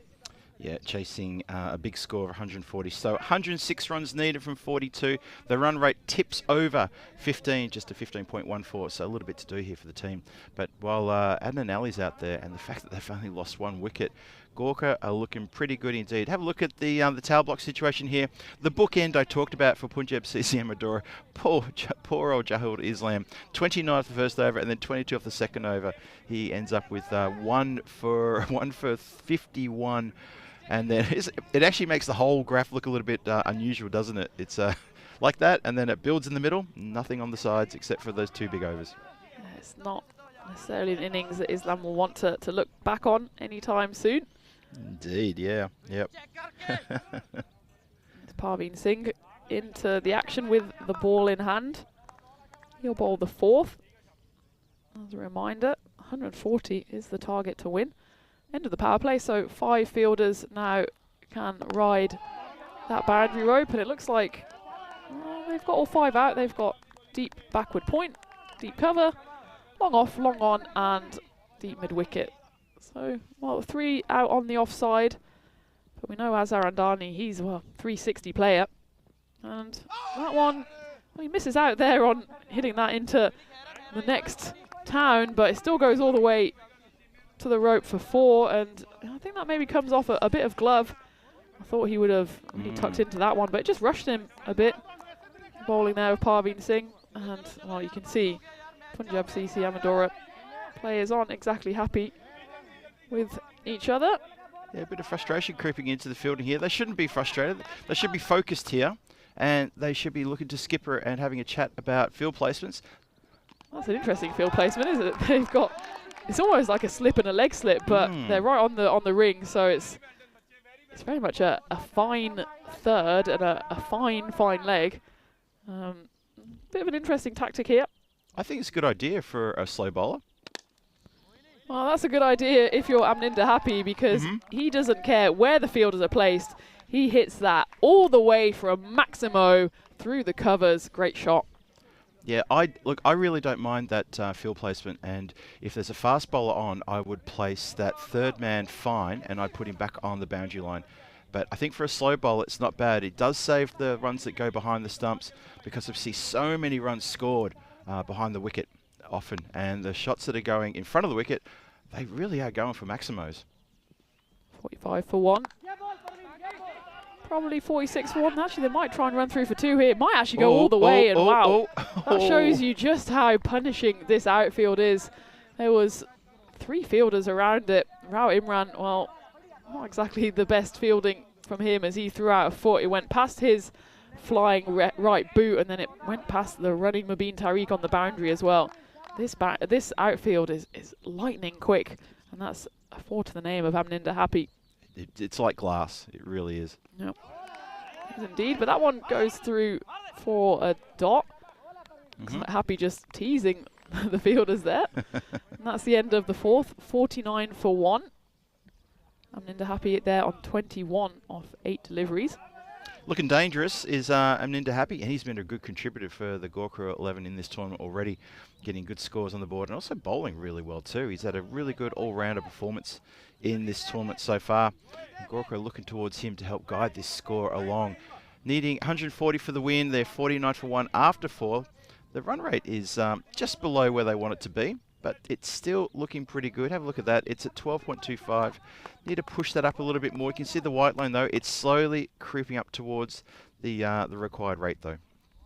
Yeah, chasing a big score of 140. So 106 runs needed from 42. The run rate tips over 15, just to 15.14. So a little bit to do here for the team. But while Adnan Ali's out there, and the fact that they've only lost 1 wicket, Gorkha are looking pretty good indeed. Have a look at the towel block situation here. The bookend I talked about for Punjab CC Amadora. Poor old Jahil Islam. 29 off the first over and then 22 off the second over. He ends up with 1 for 51. And then it actually makes the whole graph look a little bit unusual, doesn't it? It's like that, and then it builds in the middle. Nothing on the sides except for those 2 big overs. Yeah, it's not necessarily an innings that Islam will want to look back on anytime soon. Indeed, yeah. Yep. Parveen Singh into the action with the ball in hand. He'll bowl the 4th. As a reminder, 140 is the target to win. End of the power play, so 5 fielders now can ride that boundary rope, and it looks like they've got all 5 out. They've got deep backward point, deep cover, long off, long on, and deep mid-wicket. So, well, 3 out on the offside, but we know Azarandani, he's a 360 player, and that one, well, he misses out there on hitting that into the next town, but it still goes all the way to the rope for 4, and I think that maybe comes off a bit of glove. I thought he would have really tucked into that one, but it just rushed him a bit. Bowling there with Parveen Singh, and well, you can see Punjab CC Amadora players aren't exactly happy with each other. Yeah, a bit of frustration creeping into the fielding here. They shouldn't be frustrated. They should be focused here, and they should be looking to skipper and having a chat about field placements. That's an interesting field placement, isn't it? They've got it's almost like a slip and a leg slip, but they're right on the ring, so it's very much a fine third and a fine leg. Bit of an interesting tactic here. I think it's a good idea for a slow bowler. Well, that's a good idea if you're Amninda Happy, because he doesn't care where the fielders are placed. He hits that all the way from Maximo through the covers. Great shot. Yeah, I really don't mind that field placement, and if there's a fast bowler on, I would place that third man fine, and I'd put him back on the boundary line. But I think for a slow bowler, it's not bad. It does save the runs that go behind the stumps, because we see so many runs scored behind the wicket often, and the shots that are going in front of the wicket, they really are going for Maximos. 45 for 1. Probably 46 for 1. Actually, they might try and run through for 2 here. It might actually go all the way, and wow. That shows you just how punishing this outfield is. There was 3 fielders around it. Rao Imran, well, not exactly the best fielding from him as he threw out a foot. It went past his flying right boot, and then it went past the running Mubin Tariq on the boundary as well. This outfield is lightning quick, and that's a 4 to the name of Amninda Happy. It's like glass. It really is. Yep. It is indeed, but that one goes through for a dot. Happy just teasing the fielders there. And that's the end of the 4th, 49 for 1. Amninda Happy there on 21 off 8 deliveries. Looking dangerous is Amninda Happy, and he's been a good contributor for the Gorkha 11 in this tournament already, getting good scores on the board and also bowling really well too. He's had a really good all-rounder performance in this tournament so far. And Gorkha looking towards him to help guide this score along. Needing 140 for the win, they're 49 for 1 after 4. The run rate is just below where they want it to be, but it's still looking pretty good. Have a look at that. It's at 12.25. Need to push that up a little bit more. You can see the white line though. It's slowly creeping up towards the required rate though.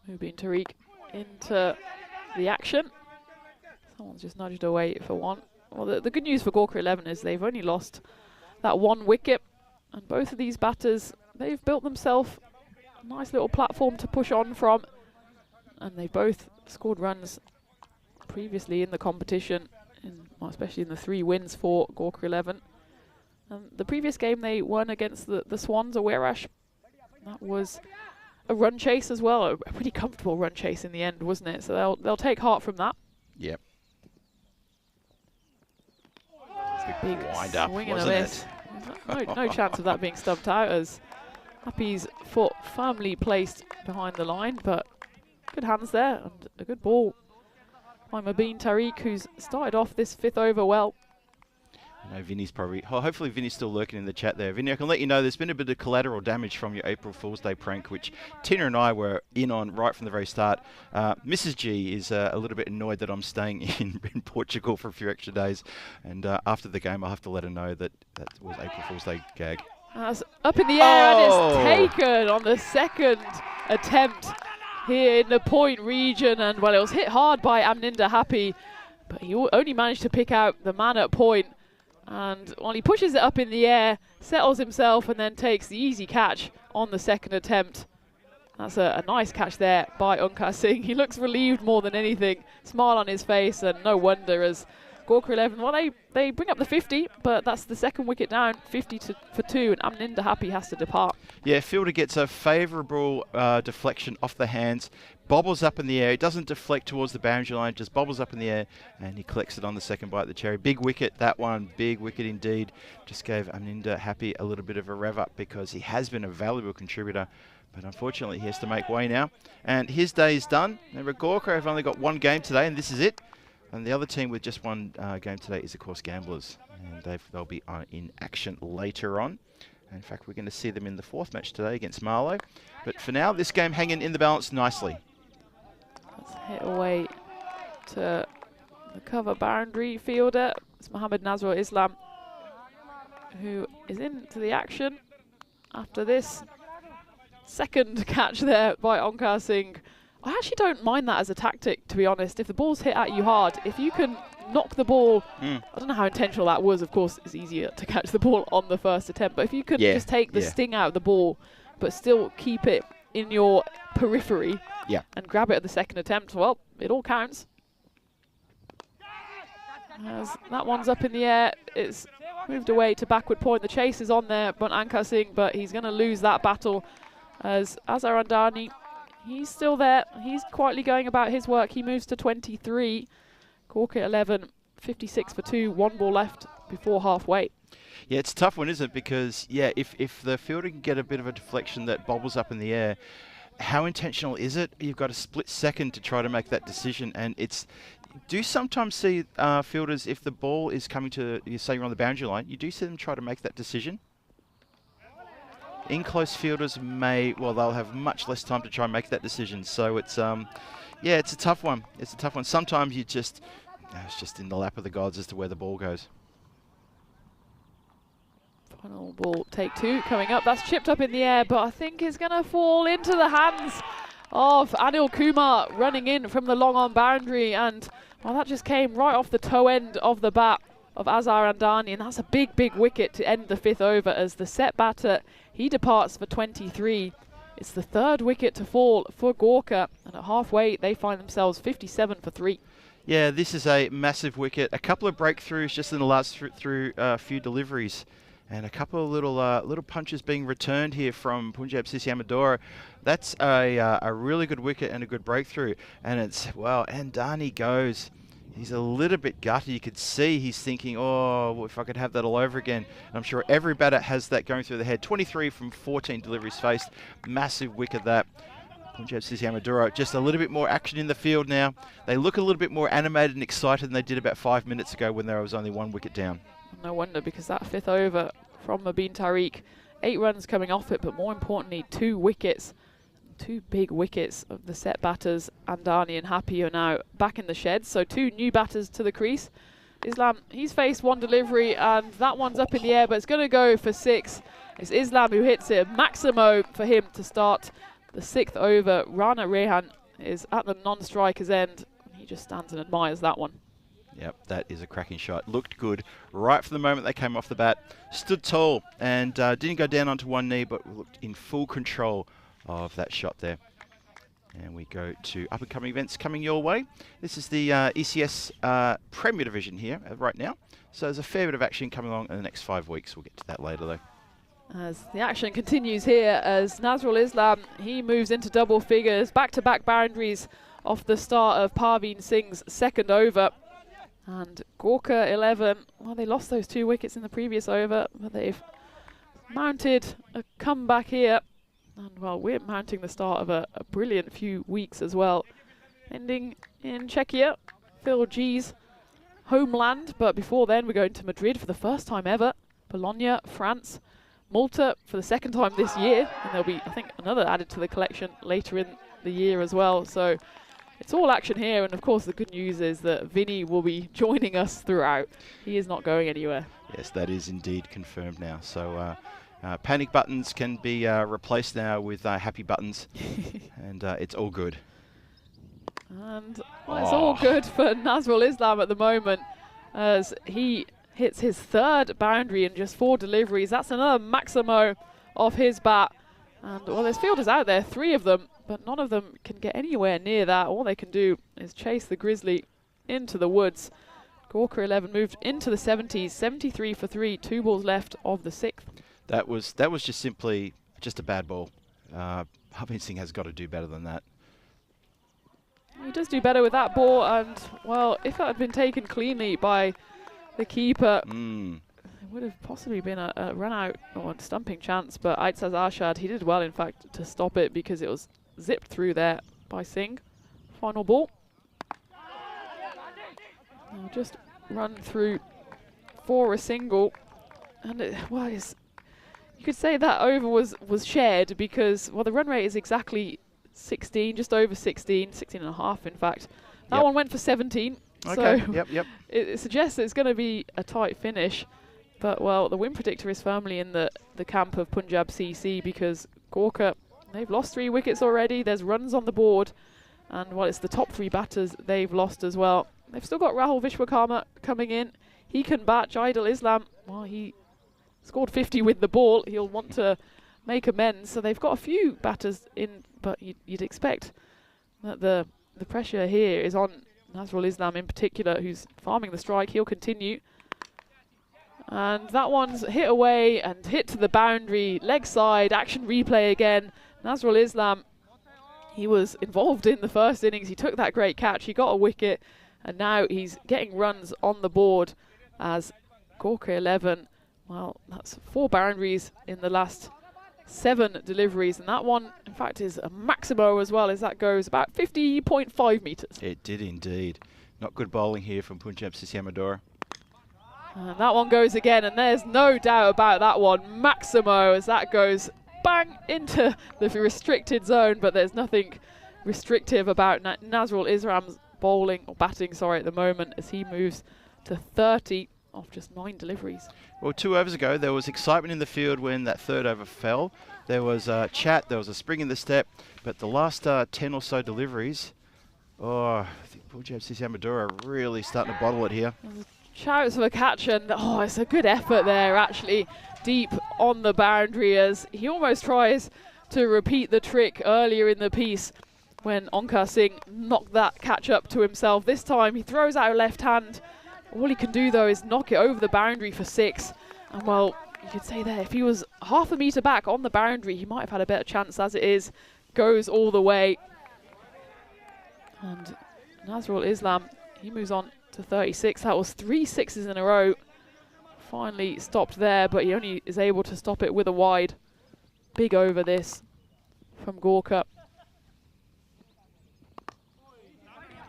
Mubin Tariq into the action. Someone's just nudged away for 1. Well, the good news for Gorkha 11 is they've only lost that 1 wicket, and both of these batters, they've built themselves a nice little platform to push on from, and they both scored runs previously in the competition, well, especially in the 3 wins for Gorkha 11. The previous game they won against the Swans of Aarash. That was a run chase as well, a pretty comfortable run chase in the end, wasn't it? So they'll take heart from that. Yep. Big wind up, swing and a wasn't miss. No chance of that being stumped out, as Happy's foot firmly placed behind the line, but good hands there and a good ball by Mubin Tariq, who's started off this 5th over well. I know Vinny's probably, hopefully Vinny's still lurking in the chat there. Vinny, I can let you know there's been a bit of collateral damage from your April Fool's Day prank, which Tina and I were in on right from the very start. Mrs. G is a little bit annoyed that I'm staying in Portugal for a few extra days, and after the game I'll have to let her know that was April Fool's Day gag. That's up in the air, and it's taken on the 2nd attempt here in the point region, and well, it was hit hard by Amninda Happy, but he only managed to pick out the man at point. And while he pushes it up in the air, settles himself, and then takes the easy catch on the 2nd attempt. That's a nice catch there by Onkar Singh. He looks relieved more than anything, smile on his face, and no wonder, as Gorkha 11, well, they bring up the 50, but that's the 2nd wicket down, 50 for 2, and Amninda Happy has to depart. Yeah, fielder gets a favourable deflection off the hands, bobbles up in the air. It doesn't deflect towards the boundary line, just bobbles up in the air, and he collects it on the 2nd bite of the cherry. Big wicket, that one, big wicket indeed. Just gave Amninda Happy a little bit of a rev up, because he has been a valuable contributor, but unfortunately he has to make way now. And his day is done. Remember, Gorkha have only got 1 game today, and this is it. And the other team with just 1 game today is, of course, Gamblers. And they'll be in action later on. And in fact, we're going to see them in the 4th match today against Marlo. But for now, this game hanging in the balance nicely. Let's hit away to the cover boundary fielder. It's Mohammed Nazrul Islam, who is into the action after this 2nd catch there by Onkar Singh. I actually don't mind that as a tactic, to be honest. If the ball's hit at you hard, if you can knock the ball, I don't know how intentional that was. Of course, it's easier to catch the ball on the 1st attempt. But if you can just take the sting out of the ball, but still keep it in your periphery and grab it at the 2nd attempt, well, it all counts. As that one's up in the air, it's moved away to backward point. The chase is on there, but Ankar Singh, but he's going to lose that battle as Azhar Andani, he's still there. He's quietly going about his work. He moves to 23. Gorkha 11, 56 for 2, 1 ball left before halfway. Yeah, it's a tough one, isn't it? Because, yeah, if the fielder can get a bit of a deflection that bobbles up in the air, how intentional is it? You've got a split second to try to make that decision, and it's... Do you sometimes see fielders, if the ball is coming to, you say you're on the boundary line, you do see them try to make that decision? In close fielders may, well, they'll have much less time to try and make that decision. So it's, yeah, it's a tough one. It's a tough one. Sometimes you just, it's just in the lap of the gods as to where the ball goes. Final ball, take 2 coming up. That's chipped up in the air, but I think it's going to fall into the hands of Anil Kumar running in from the long on boundary, and well, that just came right off the toe end of the bat of Azhar Andani, and that's a big wicket to end the 5th over as the set batter, he departs for 23. It's the 3rd wicket to fall for Gorkha, and at halfway they find themselves 57 for 3. Yeah, this is a massive wicket. A couple of breakthroughs just in the last few deliveries. And a couple of little punches being returned here from Punjab CC Amadora. That's a really good wicket and a good breakthrough. And it's, well, Andani goes. He's a little bit gutted. You could see he's thinking, oh, if I could have that all over again. And I'm sure every batter has that going through the head. 23 from 14 deliveries faced. Massive wicket that. Punjab CC Amadora, just a little bit more action in the field now. They look a little bit more animated and excited than they did about 5 minutes ago when there was only 1 wicket down. No wonder, because that 5th over from Mubin Tariq, 8 runs coming off it, but more importantly, 2 wickets. 2 big wickets of the set batters. Andani and Happy are now back in the sheds, so 2 new batters to the crease. Islam, he's faced 1 delivery, and that one's up in the air, but it's going to go for 6. It's Islam who hits it. Maximo for him to start the 6th over. Rana Rehan is at the non-striker's end. He just stands and admires that one. Yep, that is a cracking shot. Looked good right from the moment they came off the bat. Stood tall and didn't go down onto one knee, but looked in full control of that shot there. And we go to up-and-coming events coming your way. This is the ECS Premier Division here right now. So there's a fair bit of action coming along in the next 5 weeks. We'll get to that later, though. As the action continues here, as Nazrul Islam, he moves into double figures, back-to-back boundaries off the start of Parveen Singh's 2nd over. And Gorkha 11, well, they lost those 2 wickets in the previous over, but they've mounted a comeback here. And, well, we're mounting the start of a brilliant few weeks as well. Ending in Czechia, Phil G's homeland. But before then, we're going to Madrid for the first time ever. Bologna, France. Malta for the 2nd time this year. And there'll be, I think, another added to the collection later in the year as well. So it's all action here, and of course the good news is that Vinny will be joining us throughout. He is not going anywhere. Yes, that is indeed confirmed now. So panic buttons can be replaced now with happy buttons, and it's all good. And well, it's all good for Nazrul Islam at the moment, as he hits his 3rd boundary in just 4 deliveries. That's another Maximo of his bat. And well, there's fielders out there, 3 of them, but none of them can get anywhere near that. All they can do is chase the Grizzly into the woods. Gorkha 11 moved into the 70s, 73 for 3, 2 balls left of the 6th. That was just simply just a bad ball. Parveen Singh has got to do better than that. He does do better with that ball, and well, if that had been taken cleanly by the keeper, it would have possibly been a run-out or a stumping chance, but Aitzaz Arshad, he did well, in fact, to stop it because it was zipped through there by Singh. Final ball. I'll just run through for a single, and well, you could say that over was shared because, well, the run rate is exactly 16, just over 16 and a half, in fact. That one went for 17. Okay, so yep. it suggests it's going to be a tight finish. But, well, the win predictor is firmly in the camp of Punjab CC because Gorkha, they've lost 3 wickets already. There's runs on the board. And, well, it's the top 3 batters they've lost as well. They've still got Rahul Vishwakarma coming in. He can bat. Jaidul Islam, well, he scored 50 with the ball. He'll want to make amends. So they've got a few batters in, but you'd expect that the pressure here is on Nazrul Islam in particular, who's farming the strike. He'll continue. And that one's hit away and hit to the boundary. Leg side, action replay again. Nazrul Islam, he was involved in the first innings. He took that great catch. He got a wicket. And now he's getting runs on the board as Gorkha 11. Well, that's 4 boundaries in the last 7 deliveries. And that one, in fact, is a maximo as well, as that goes about 50.5 metres. It did indeed. Not good bowling here from Punjab CC Amadora. And that one goes again, and there's no doubt about that one. Maximo, as that goes bang into the restricted zone, but there's nothing restrictive about Nazrul Islam's bowling, or batting, sorry, at the moment, as he moves to 30 off just 9 deliveries. Well, 2 overs ago, there was excitement in the field when that 3rd over fell. There was a chat, there was a spring in the step, but the last 10 or so deliveries, I think Punjab CC Amadora are really starting to bottle it here. Shouts for a catch, and it's a good effort there, actually, deep on the boundary, as he almost tries to repeat the trick earlier in the piece when Onkar Singh knocked that catch up to himself. This time he throws out a left hand. All he can do though is knock it over the boundary for 6. And well, you could say there, if he was half a metre back on the boundary, he might have had a better chance. As it is, goes all the way. And Nazrul Islam, he moves on to 36. That was 3 sixes in a row. Finally stopped there, but he only is able to stop it with a wide. Big over this from Gorkha.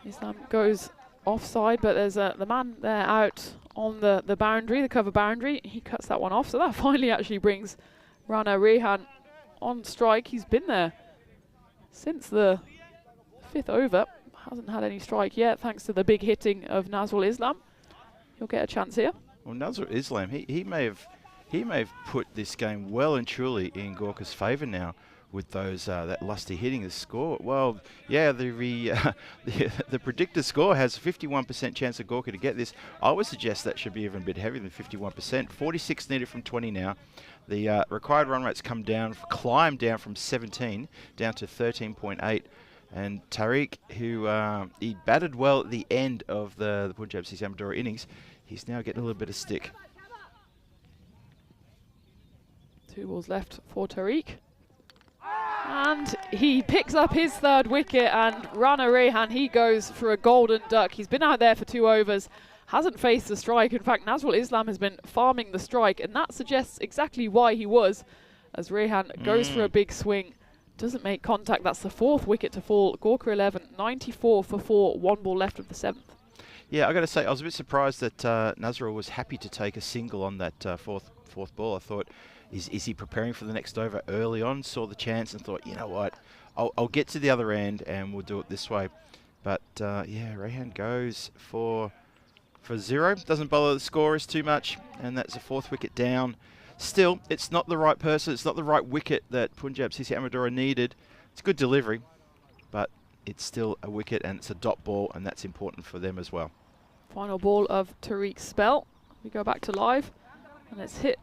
Islam goes offside, but there's the man there out on the boundary, the cover boundary. He cuts that one off, so that finally actually brings Rana Rehan on strike. He's been there since the 5th over. Hasn't had any strike yet, thanks to the big hitting of Nazrul Islam. He'll get a chance here. Well, Nazrul Islam, he may have put this game well and truly in Gorkha's favour now with those that lusty hitting the score. Well, yeah, the predicted score has a 51% chance of Gorkha to get this. I would suggest that should be even a bit heavier than 51%. 46 needed from 20 now. The required run rate's climbed down from 17 down to 13.8. And Tariq, who he batted well at the end of the Punjab CC Amadora innings, he's now getting a little bit of stick. 2 balls left for Tariq. And he picks up his 3rd wicket, and Rana Rehan, he goes for a golden duck. He's been out there for 2 overs, hasn't faced the strike. In fact, Nazrul Islam has been farming the strike, and that suggests exactly why he was, as Rehan goes for a big swing. Doesn't make contact. That's the 4th wicket to fall. Gorkha 11, 94 for 4, 1 ball left of the 7th. Yeah, I got to say, I was a bit surprised that Nazrul was happy to take a single on that fourth ball. I thought, is he preparing for the next over early on? Saw the chance and thought, you know what, I'll get to the other end and we'll do it this way. But yeah, Rehan goes for 0. Doesn't bother the scorers too much, and that's a 4th wicket down. Still, it's not the right person, it's not the right wicket that Punjab CC Amadora needed. It's a good delivery, but it's still a wicket and it's a dot ball, and that's important for them as well. Final ball of Tariq's spell. We go back to live, and it's hit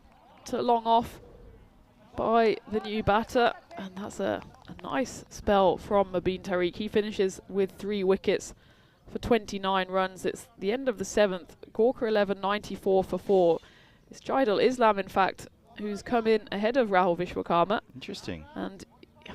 to long off by the new batter, and that's a nice spell from Mobeen Tariq. He finishes with 3 wickets for 29 runs. It's the end of the 7th. Gorkha 11, 94 for 4. It's Jaidul Islam, in fact, who's come in ahead of Rahul Vishwakarma. Interesting. And,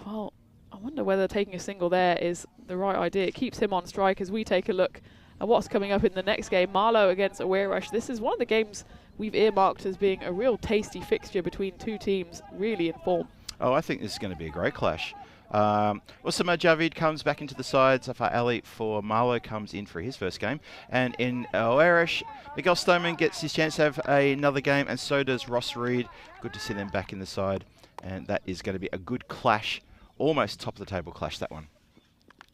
well, I wonder whether taking a single there is the right idea. It keeps him on strike as we take a look at what's coming up in the next game. Marlo against Aarash. This is one of the games we've earmarked as being a real tasty fixture between 2 teams really in form. Oh, I think this is going to be a great clash. Usama Javid comes back into the side. Zafar Ali for Marlo comes in for his first game. And in Aarash, Miguel Stoneman gets his chance to have another game, and so does Ross Reed. Good to see them back in the side. And that is going to be a good clash. Almost top of the table clash, that one.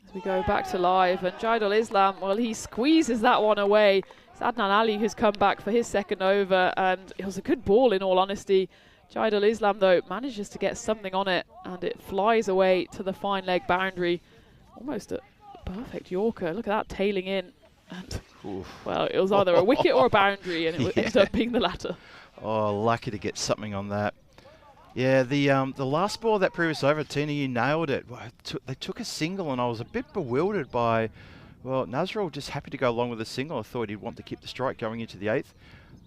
As we go back to live, and Jaidul Islam, well, he squeezes that one away. It's Adnan Ali who's come back for his 2nd over, and it was a good ball in all honesty. Jaidul Islam, though, manages to get something on it, and it flies away to the fine leg boundary. Almost a perfect Yorker. Look at that, tailing in. And, well, it was either a wicket or a boundary, and it ended up being the latter. Oh, lucky to get something on that. Yeah, the last ball of that previous over, Tina, you nailed it. They took a single, and I was a bit bewildered by Well, Nazrul just happy to go along with a single. I thought he'd want to keep the strike going into the 8th.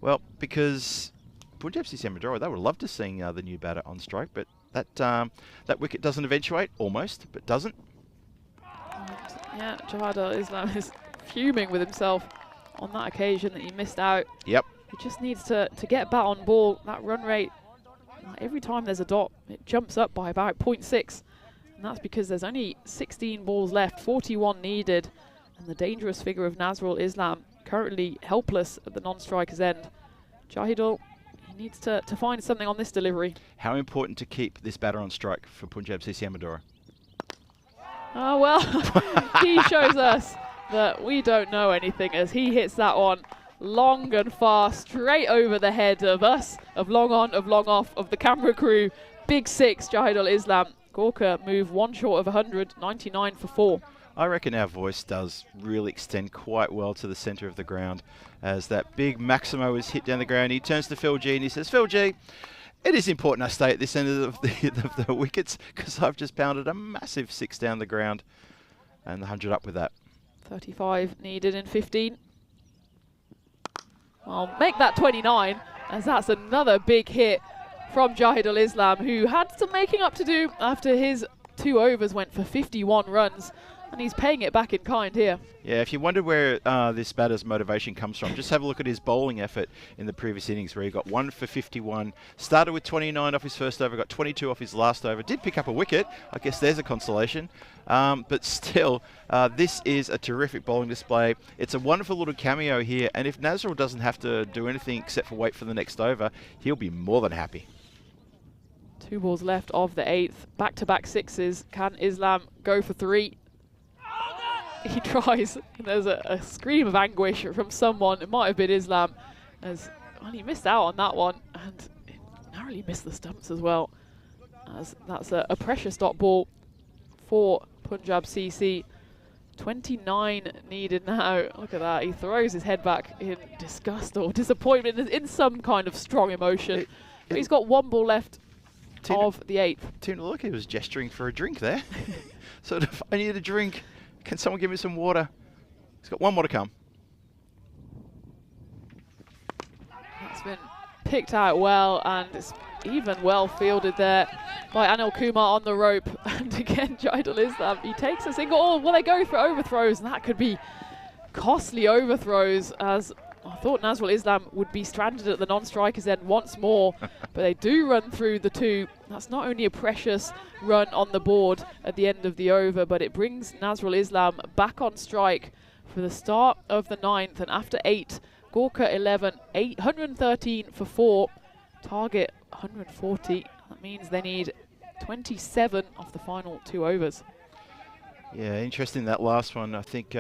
Well, because Punjab CC Amadora, they would love to see the new batter on strike, but that wicket doesn't eventuate, almost, but doesn't. Yeah, Jahidul Islam is fuming with himself on that occasion that he missed out. Yep. He just needs to get bat on ball. That run rate, every time there's a dot, it jumps up by about 0.6. And that's because there's only 16 balls left, 41 needed. And the dangerous figure of Nazrul Islam, currently helpless at the non-striker's end. Jahidul, he needs to find something on this delivery. How important to keep this batter on strike for Punjab CC Amadora? Oh, well, he shows us that we don't know anything as he hits that one long and far, straight over the head of us, of long on, of long off, of the camera crew. Big 6, Jahidul Islam. Gorkha move one short of 100, 99 for 4. I reckon our voice does really extend quite well to the centre of the ground as that big Maximo is hit down the ground. He turns to Phil G and he says, Phil G, it is important I stay at this end of the wickets because I've just pounded a massive 6 down the ground and the 100 up with that. 35 needed in 15. I'll make that 29 as that's another big hit from Jahidul Islam, who had some making up to do after his 2 overs went for 51 runs. And he's paying it back in kind here. Yeah, if you wonder where this batter's motivation comes from, just have a look at his bowling effort in the previous innings where he got 1 for 51. Started with 29 off his first over, got 22 off his last over. Did pick up a wicket. I guess there's a consolation. But still, this is a terrific bowling display. It's a wonderful little cameo here. And if Nazrul doesn't have to do anything except for wait for the next over, he'll be more than happy. 2 balls left of the 8th. Back-to-back 6s. Can Islam go for 3? He tries, and there's a scream of anguish from someone. It might have been Islam, as well, he missed out on that one, and it narrowly missed the stumps as well. As that's a precious dot ball for Punjab CC. 29 needed now. Look at that. He throws his head back in disgust or disappointment, in some kind of strong emotion. But he's got 1 ball left of the 8th. Tina, look, he was gesturing for a drink there. Sort of, I need a drink. Can someone give me some water? He's got 1 more to come. That's been picked out well, and it's even well fielded there by Anil Kumar on the rope. And again, Jahidul Islam, he takes a single. Oh, well, they go for overthrows, and that could be costly overthrows, as I thought Nazrul Islam would be stranded at the non-striker's end once more, but they do run through the 2. That's not only a precious run on the board at the end of the over, but it brings Nazrul Islam back on strike for the start of the 9th. And after 8, Gorkha 11, 113 for 4, target 140. That means they need 27 off the final 2 overs. Yeah, interesting that last one. I think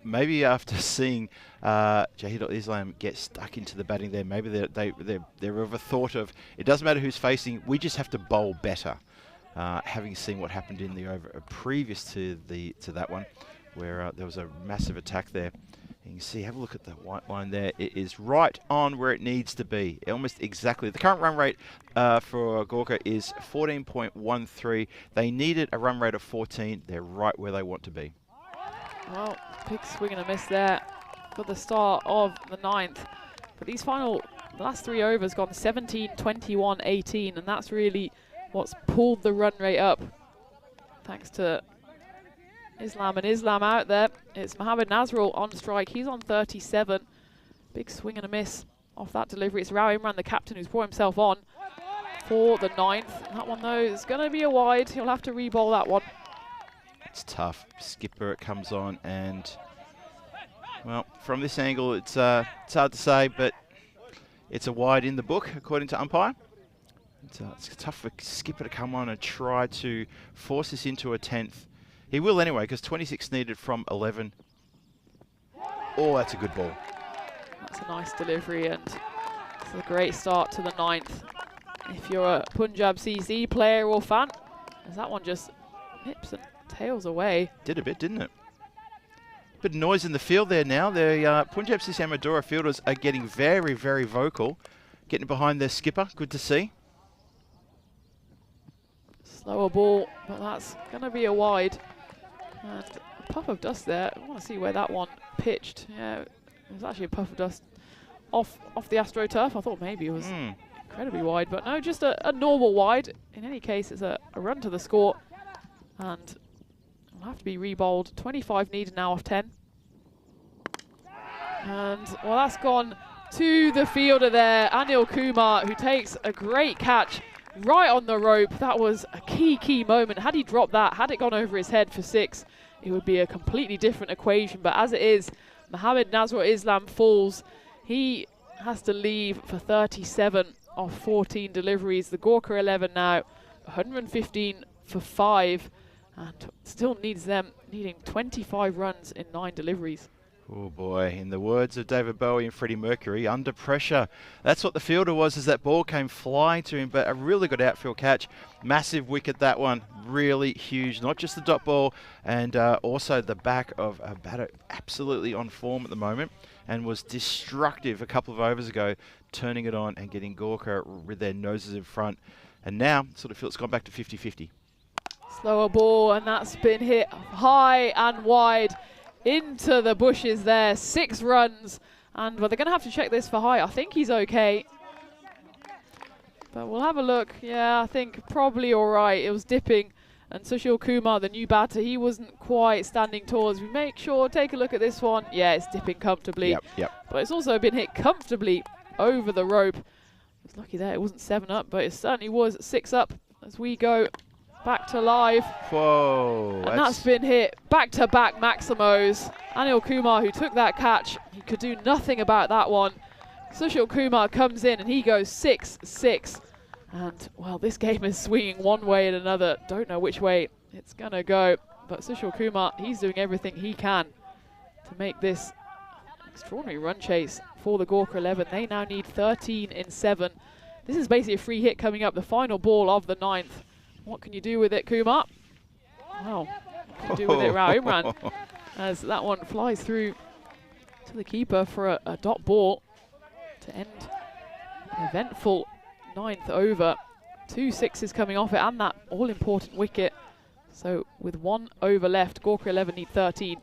maybe after seeing Jahidul Islam get stuck into the batting there, maybe they're of a thought of, it doesn't matter who's facing, we just have to bowl better. Having seen what happened in the over previous to that one, where there was a massive attack there. And you can see, have a look at the white line there. It is right on where it needs to be, almost exactly. The current run rate for Gorkha is 14.13. They needed a run rate of 14. They're right where they want to be. Well, big swing and a miss there for the start of the 9th. But these last 3 overs gone 17, 21, 18, and that's really what's pulled the run rate up. Thanks to Islam, and Islam out there. It's Mohammad Nazrul on strike. He's on 37. Big swing and a miss off that delivery. It's Rao Imran, the captain, who's brought himself on for the 9th. That one, though, is going to be a wide. He'll have to re-bowl that one. It's tough. Skipper comes on, and well, from this angle, it's hard to say, but it's a wide in the book according to umpire. It's tough for Skipper to come on and try to force this into a 10th. He will anyway, because 26 needed from 11. Oh, that's a good ball. That's a nice delivery, and it's a great start to the 9th. If you're a Punjab CC player or fan, as that one just nips and tails away. Did a bit, didn't it? Bit of noise in the field there now. The Punjab CC Amadora fielders are getting very, very vocal, getting behind their skipper. Good to see. Slower ball, but that's going to be a wide. And a puff of dust there. I want to see where that one pitched. Yeah, it was actually a puff of dust off the AstroTurf. I thought maybe it was incredibly wide, but no, just a normal wide. In any case, it's a run to the score, and will have to be re-bowled. 25 needed now off 10. And, well, that's gone to the fielder there, Anil Kumar, who takes a great catch right on the rope. That was a key moment. Had he dropped that, had it gone over his head for 6, it would be a completely different equation. But as it is, Mohammed Nazrul Islam falls. He has to leave for 37 of 14 deliveries. The Gorkha 11 now, 115 for 5, and still needs them needing 25 runs in 9 deliveries. Oh boy, in the words of David Bowie and Freddie Mercury, under pressure. That's what the fielder was, as that ball came flying to him, but a really good outfield catch. Massive wicket, that one, really huge. Not just the dot ball, and also the back of a batter absolutely on form at the moment, and was destructive a couple of overs ago, turning it on and getting Gorkha with their noses in front. And now, sort of feel it's gone back to 50-50. Slower ball, and that's been hit high and wide into the bushes there. 6 runs, and well, they're going to have to check this for high. I think he's okay, but we'll have a look. Yeah, I think probably all right. It was dipping, and Sushil Kumar, the new batter, he wasn't quite standing tall. As we make sure, take a look at this one. Yeah, it's dipping comfortably. Yep. But it's also been hit comfortably over the rope. I was lucky there it wasn't 7 up, but it certainly was 6 up as we go back to live. Whoa. And that's been hit back-to-back Maximos. Anil Kumar, who took that catch, he could do nothing about that one. Sushil Kumar comes in and he goes 6-6. And, well, this game is swinging one way and another. Don't know which way it's going to go. But Sushil Kumar, he's doing everything he can to make this extraordinary run chase for the Gorkha 11. They now need 13 in 7. This is basically a free hit coming up, the final ball of the 9th. What can you do with it, Kumar? Well, what can you do with it, Rao Imran? As that one flies through to the keeper for a dot ball to end an eventful 9th over. 2 6s coming off it and that all-important wicket. So with 1 over left, Gorkha 11 need 13.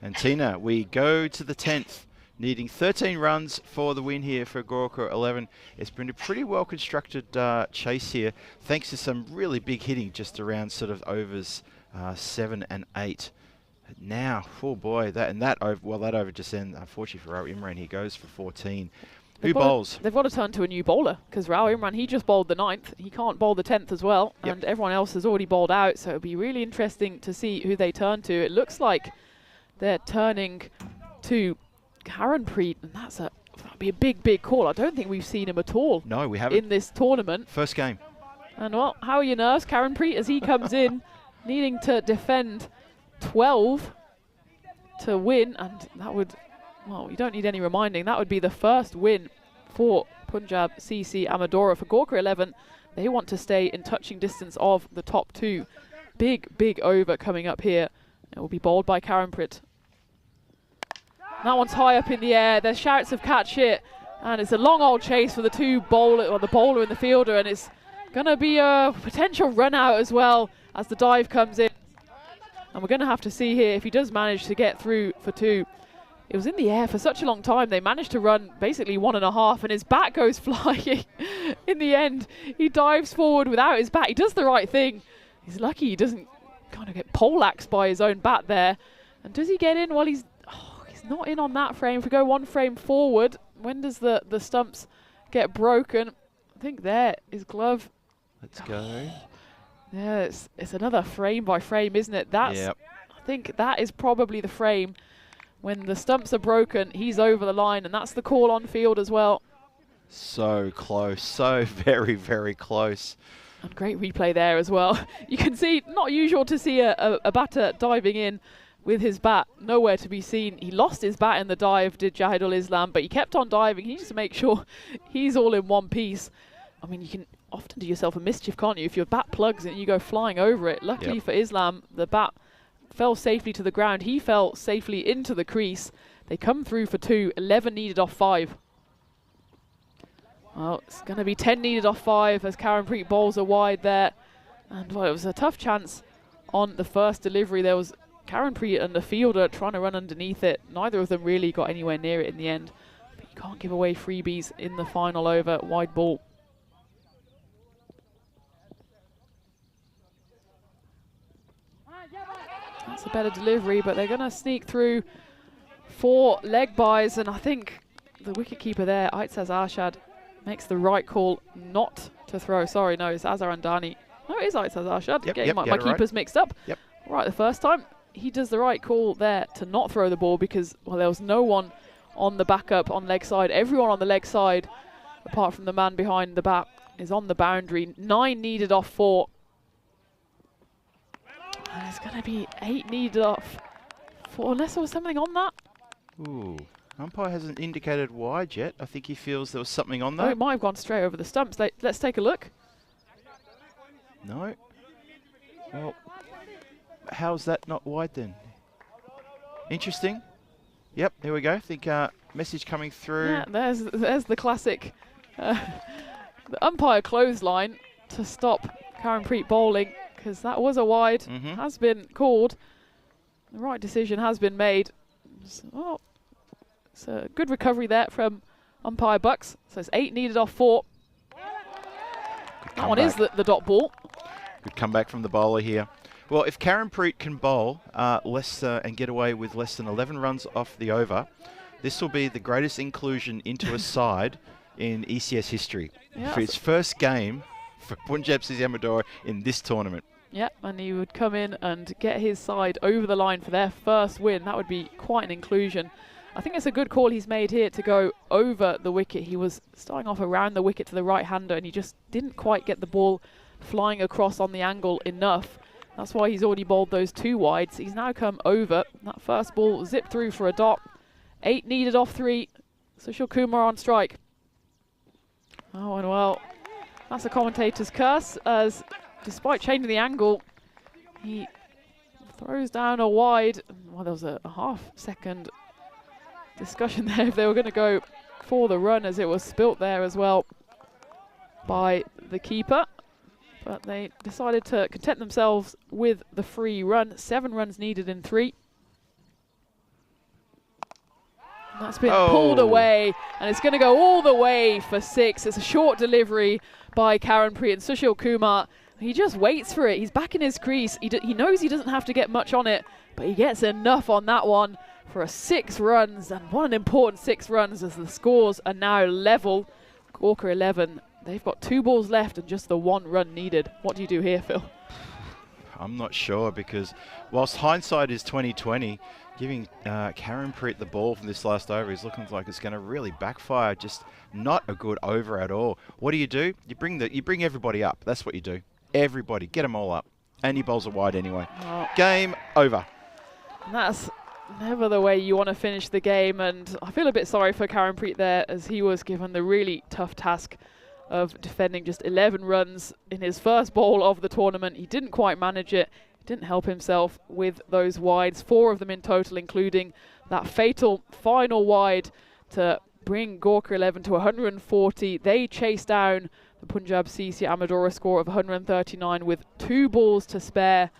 And Tina, we go to the 10th. Needing 13 runs for the win here for Gorkha 11. It's been a pretty well constructed chase here, thanks to some really big hitting just around sort of overs 7 and 8. Now, oh boy, that over just then, unfortunately for Rao Imran, he goes for 14. Who bowls? They've got to turn to a new bowler, because Rao Imran, he just bowled the 9th. He can't bowl the 10th as well, and everyone else has already bowled out, so it'll be really interesting to see who they turn to. It looks like they're turning to Karanpreet, and that'll be a big call. I don't think we've seen him at all. No, we haven't. In this tournament. First game. And well, how are your nerves, Karanpreet, as he comes in needing to defend 12 to win, and that would, well, you don't need any reminding, that would be the first win for Punjab CC Amadora. For Gorkha 11, they want to stay in touching distance of the top 2. Big over coming up here. It will be bowled by Karanpreet. That one's high up in the air. There's shouts of catch it, and it's a long old chase for the the bowler and the fielder, and it's going to be a potential run out as well as the dive comes in. And we're going to have to see here if he does manage to get through for 2. It was in the air for such a long time. They managed to run basically 1.5, and his bat goes flying. In the end, he dives forward without his bat. He does the right thing. He's lucky he doesn't kind of get poleaxed by his own bat there. And does he get in? Well, he's not in on that frame. If we go 1 frame forward, when does the stumps get broken? I think there is glove. Let's go. Yeah, it's another frame by frame, isn't it? That's. Yep. I think that is probably the frame. When the stumps are broken, he's over the line, and that's the call on field as well. So close, so very close. And great replay there as well. You can see, not usual to see a batter diving in with his bat nowhere to be seen. He lost his bat in the dive, did Jahidul Islam, but he kept on diving. He needs to make sure he's all in one piece. I mean, you can often do yourself a mischief, can't you? If your bat plugs and you go flying over it. Luckily for Islam, the bat fell safely to the ground. He fell safely into the crease. They come through for 2, 11 needed off 5. Well, it's going to be 10 needed off 5 as Karanpreet bowls are wide there. And well, it was a tough chance on the first delivery. There was Karanpreet and the fielder trying to run underneath it. Neither of them really got anywhere near it in the end. But you can't give away freebies in the final over. Wide ball. That's a better delivery, but they're going to sneak through 4 leg byes, and I think the wicketkeeper there, Aitzaz Arshad, makes the right call not to throw. Sorry, no, it's Azhar Andani. No, it is Aitzaz Arshad. Yep, my keeper's mixed up. Yep. Right, the first time, he does the right call there to not throw the ball because, well, there was no one on the backup on leg side. Everyone on the leg side, apart from the man behind the bat, is on the boundary. 9 needed off 4. And it's going to be 8 needed off 4, unless there was something on that. Ooh, umpire hasn't indicated wide yet. I think he feels there was something on that. Oh, it might have gone straight over the stumps. Let's take a look. No. Well, how's that not wide then? Interesting. Yep, here we go. I think message coming through. Yeah, there's the classic the umpire clothesline to stop Karanpreet bowling, because that was a wide, has been called. The right decision has been made. So, it's a good recovery there from umpire Bucks. So it's 8 needed off 4. That one is the dot ball. Good comeback from the bowler here. Well, if Karanpreet can bowl and get away with less than 11 runs off the over, this will be the greatest inclusion into a side in ECS history. Yeah, for its first game for Punjab CC Amador in this tournament. Yep, and he would come in and get his side over the line for their first win. That would be quite an inclusion. I think it's a good call he's made here to go over the wicket. He was starting off around the wicket to the right-hander, and he just didn't quite get the ball flying across on the angle enough. That's why he's already bowled those 2 wides. He's now come over. That first ball zipped through for a dot. 8 needed off 3. Sushil Kumar on strike. Oh, and well, that's a commentator's curse, as despite changing the angle, he throws down a wide. Well, there was a half-second discussion there if they were going to go for the run, as it was spilt there as well by the keeper. But they decided to content themselves with the free run. 7 runs needed in 3. And that's been pulled away, and it's going to go all the way for 6. It's a short delivery by Karanpreet, and Sushil Kumar, he just waits for it. He's back in his crease. He knows he doesn't have to get much on it, but he gets enough on that one for a 6 runs, and what an important 6 runs, as the scores are now level. Gorkha 11. They've got 2 balls left and just the 1 run needed. What do you do here, Phil? I'm not sure, because whilst hindsight is 20/20, giving Karanpreet the ball from this last over is looking like it's going to really backfire. Just not a good over at all. What do? You bring everybody up. That's what you do. Everybody, get them all up. And he bowls a wide anyway. Oh. Game over. And that's never the way you want to finish the game, and I feel a bit sorry for Karanpreet there, as he was given the really tough task of defending just 11 runs in his first bowl of the tournament. He didn't quite manage it. He didn't help himself with those wides, 4 of them in total, including that fatal final wide to bring Gorkha 11 to 140. They chased down the Punjab CC Amadora score of 139 with 2 balls to spare,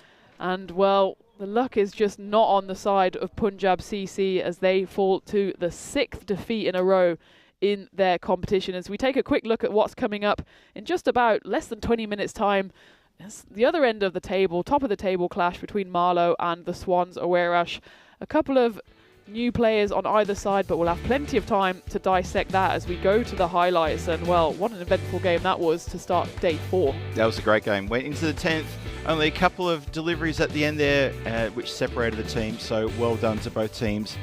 and well, the luck is just not on the side of Punjab CC as they fall to the 6th defeat in a row in their competition. As we take a quick look at what's coming up in just about less than 20 minutes time, it's the other end of the table, top of the table clash between Marlo and the Swans Aarash. A couple of new players on either side, but we'll have plenty of time to dissect that as we go to the highlights. And well, what an eventful game that was to start day 4. That was a great game. Went into the 10th. Only a couple of deliveries at the end there, which separated the team. So well done to both teams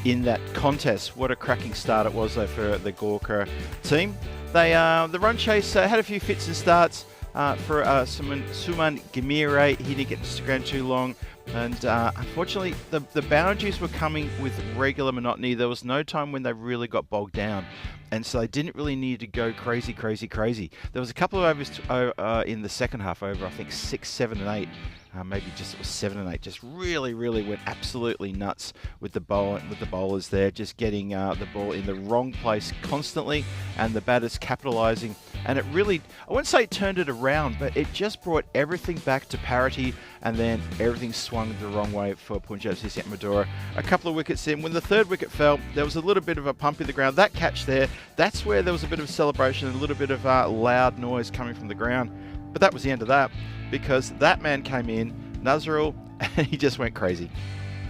in that contest. What a cracking start it was, though, for the Gorkha team. They the run chase had a few fits and starts for Suman Gamire. He didn't get to ground too long. And unfortunately, the boundaries were coming with regular monotony. There was no time when they really got bogged down. And so they didn't really need to go crazy. There was a couple of overs in the second half, over I think 6, 7 and 8. Maybe just it was 7 and 8. Just really went absolutely nuts with the bowlers there, just getting the ball in the wrong place constantly, and the batters capitalising and it really, I wouldn't say it turned it around, but it just brought everything back to parity, and then everything swung the wrong way for Punjab CC Amadora. A couple of wickets in. When the third wicket fell, there was a little bit of a pump in the ground. That catch there, that's where there was a bit of a celebration and a little bit of loud noise coming from the ground. But that was the end of that, because that man came in, Nazrul, and he just went crazy.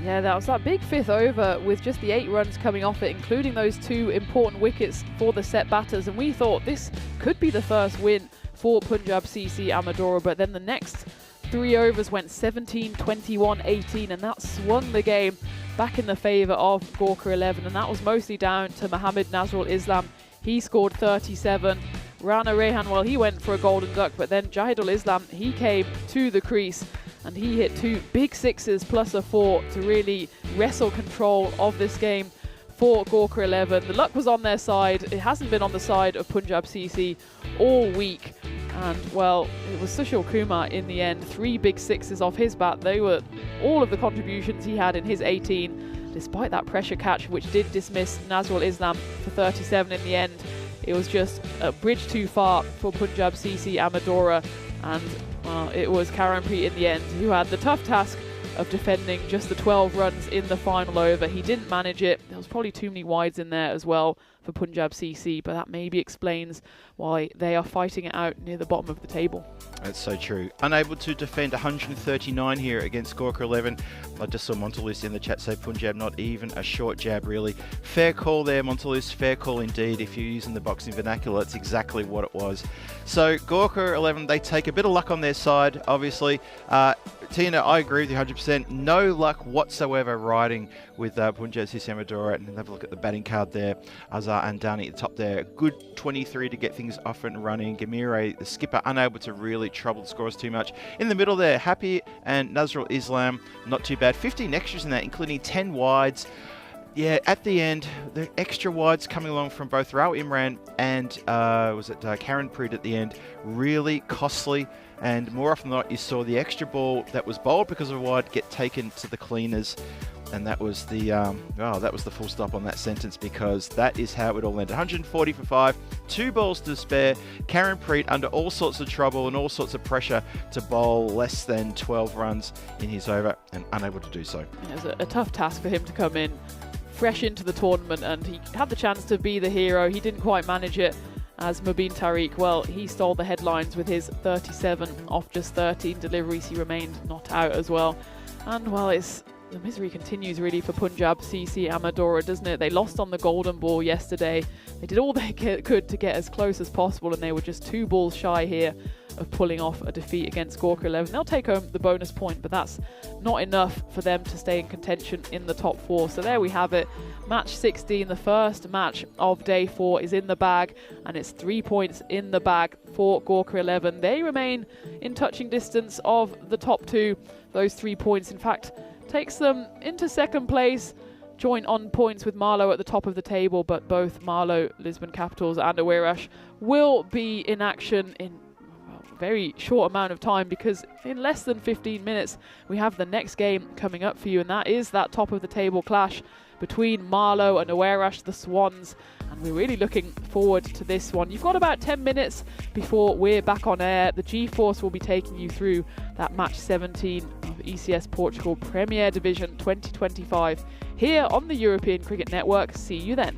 Yeah, that was that big fifth over with just the 8 runs coming off it, including those 2 important wickets for the set batters. And we thought this could be the first win for Punjab CC Amadora, but then the next 3 overs went 17, 21, 18, and that swung the game back in the favour of Gorkha 11. And that was mostly down to Mohammad Nazrul Islam. He scored 37. Rana Rehan, well, he went for a golden duck, but then Jahidul Islam, he came to the crease and he hit 2 big sixes plus a 4 to really wrestle control of this game for Gorkha 11. The luck was on their side. It hasn't been on the side of Punjab CC all week. And, well, it was Sushil Kumar in the end. 3 big sixes off his bat. They were all of the contributions he had in his 18, despite that pressure catch, which did dismiss Nazrul Islam for 37 in the end. It was just a bridge too far for Punjab CC Amadora, and well, it was Karanpreet in the end who had the tough task of defending just the 12 runs in the final over. He didn't manage it. There was probably too many wides in there as well for Punjab CC, but that maybe explains why they are fighting it out near the bottom of the table. That's so true. Unable to defend 139 here against Gorkha 11. I just saw Montelus in the chat say Punjab not even a short jab really. Fair call there, Montelus. Fair call indeed. If you're using the boxing vernacular, it's exactly what it was. So Gorkha 11, they take a bit of luck on their side, obviously. Tina, I agree with you 100%. No luck whatsoever riding with Punjab CC Amadora. And have a look at the batting card there. Azhar Andani at the top there. Good 23 to get things off and running. Gamire, the skipper, unable to really trouble the scores too much. In the middle there, Happy and Nazrul Islam, not too bad. 15 extras in that, including 10 wides. Yeah, at the end, the extra wides coming along from both Rao Imran and Karanpreet at the end, really costly. And more often than not, you saw the extra ball that was bowled because of a wide get taken to the cleaners. And that was the that was the full stop on that sentence, because that is how it all ended. 140 for 5, 2 balls to spare. Karanpreet under all sorts of trouble and all sorts of pressure to bowl less than 12 runs in his over, and unable to do so. It was a tough task for him to come in fresh into the tournament, and he had the chance to be the hero. He didn't quite manage it, as Mubin Tariq, well, he stole the headlines with his 37 off just 13 deliveries. He remained not out as well. And, well, the misery continues really for Punjab CC Amadora, doesn't it? They lost on the golden ball yesterday. They did all they could to get as close as possible, and they were just 2 balls shy here of pulling off a defeat against Gorkha 11. They'll take home the bonus point, but that's not enough for them to stay in contention in the top 4. So there we have it. Match 16, the first match of day 4 is in the bag, and it's 3 points in the bag for Gorkha 11. They remain in touching distance of the top 2. Those 3 points, in fact, takes them into second place, joint on points with Marlo at the top of the table, but both Marlo, Lisbon Capitals and Aarash will be in action in a very short amount of time, because in less than 15 minutes we have the next game coming up for you, and that is that top of the table clash between Marlo and Aarash, the Swans, and we're really looking forward to this one. You've got about 10 minutes before we're back on air. The G-Force will be taking you through that match 17 of ECS Portugal Premier Division 2025 here on the European Cricket Network. See you then.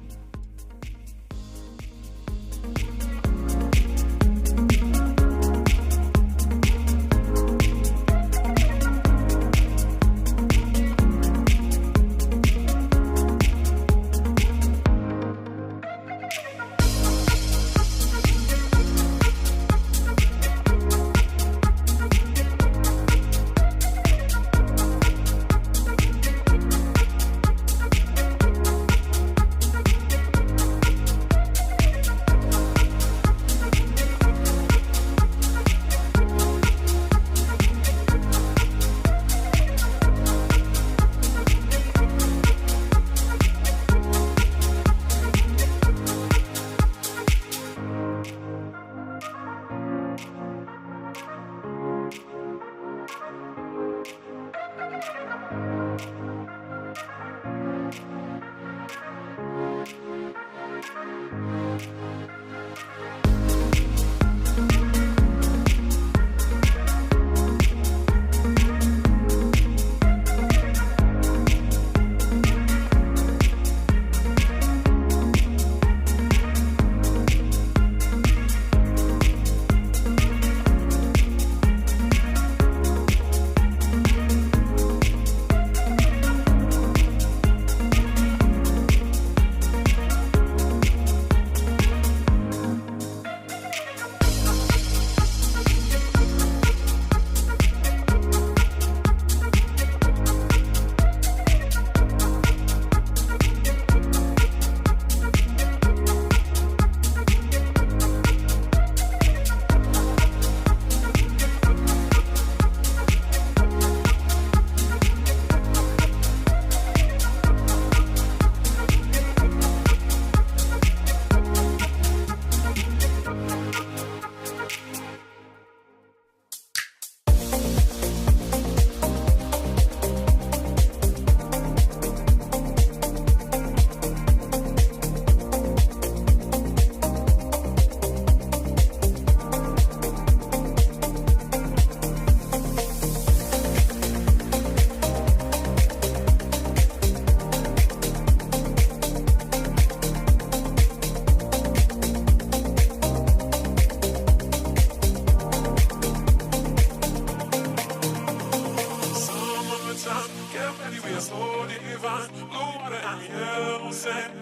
so divine. Blue water and yellow sand,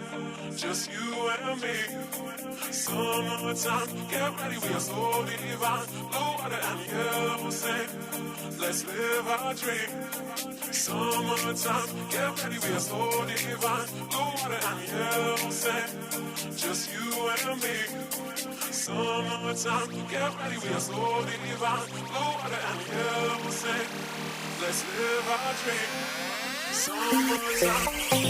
just you and me. Summertime, get ready, we are so divine. Blue water and yellow sand, let's live our dream. Summertime, get ready, we are so divine. Blue water and yellow sand, just you and me. Summertime, get ready, we are so divine. Blue water and yellow sand, let's live our dream. Summertime.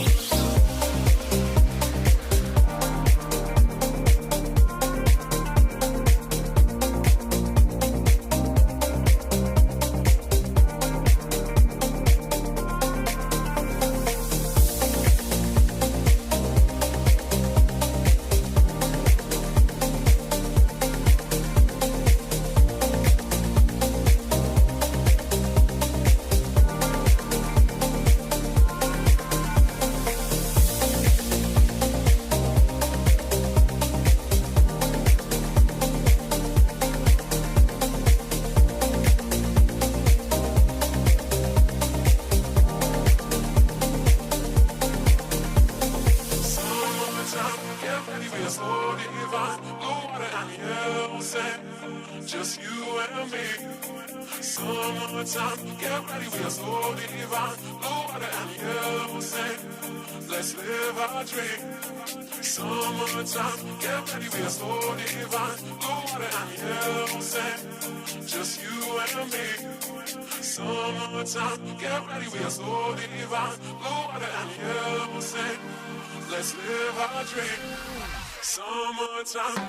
Just you and me. Summertime, get ready, we are so divine. Blue water and yellow sand, let's live our dream. Summertime, get ready, we are so divine. Blue water and yellow sand, just you and me. Summertime, get ready, we are so divine. Blue water and yellow sand, let's live our dream. Summertime.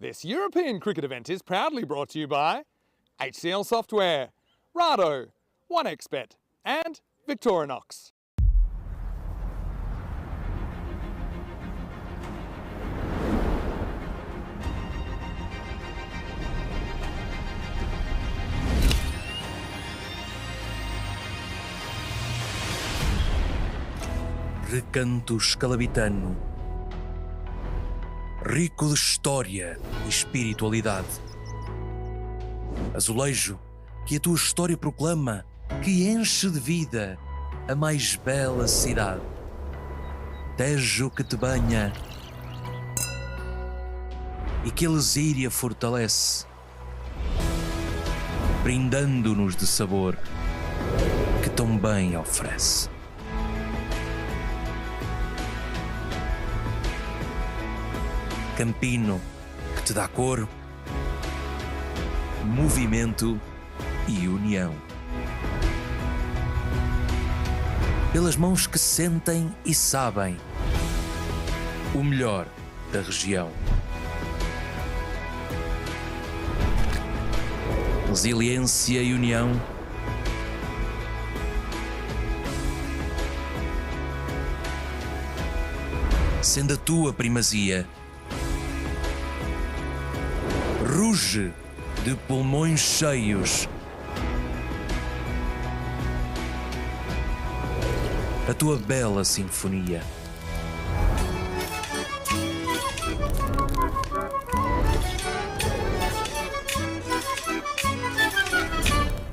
This European cricket event is proudly brought to you by HCL Software, Rado, 1xBet and Victorinox. Recanto escalabitano, rico de história e espiritualidade. Azulejo que a tua história proclama, que enche de vida a mais bela cidade. Tejo que te banha e que a lesíria fortalece, brindando-nos de sabor que tão bem oferece. Campino, que te dá cor, movimento e união. Pelas mãos que sentem e sabem o melhor da região. Resiliência e união. Sendo a tua primazia, ruge de pulmões cheios a tua bela sinfonia.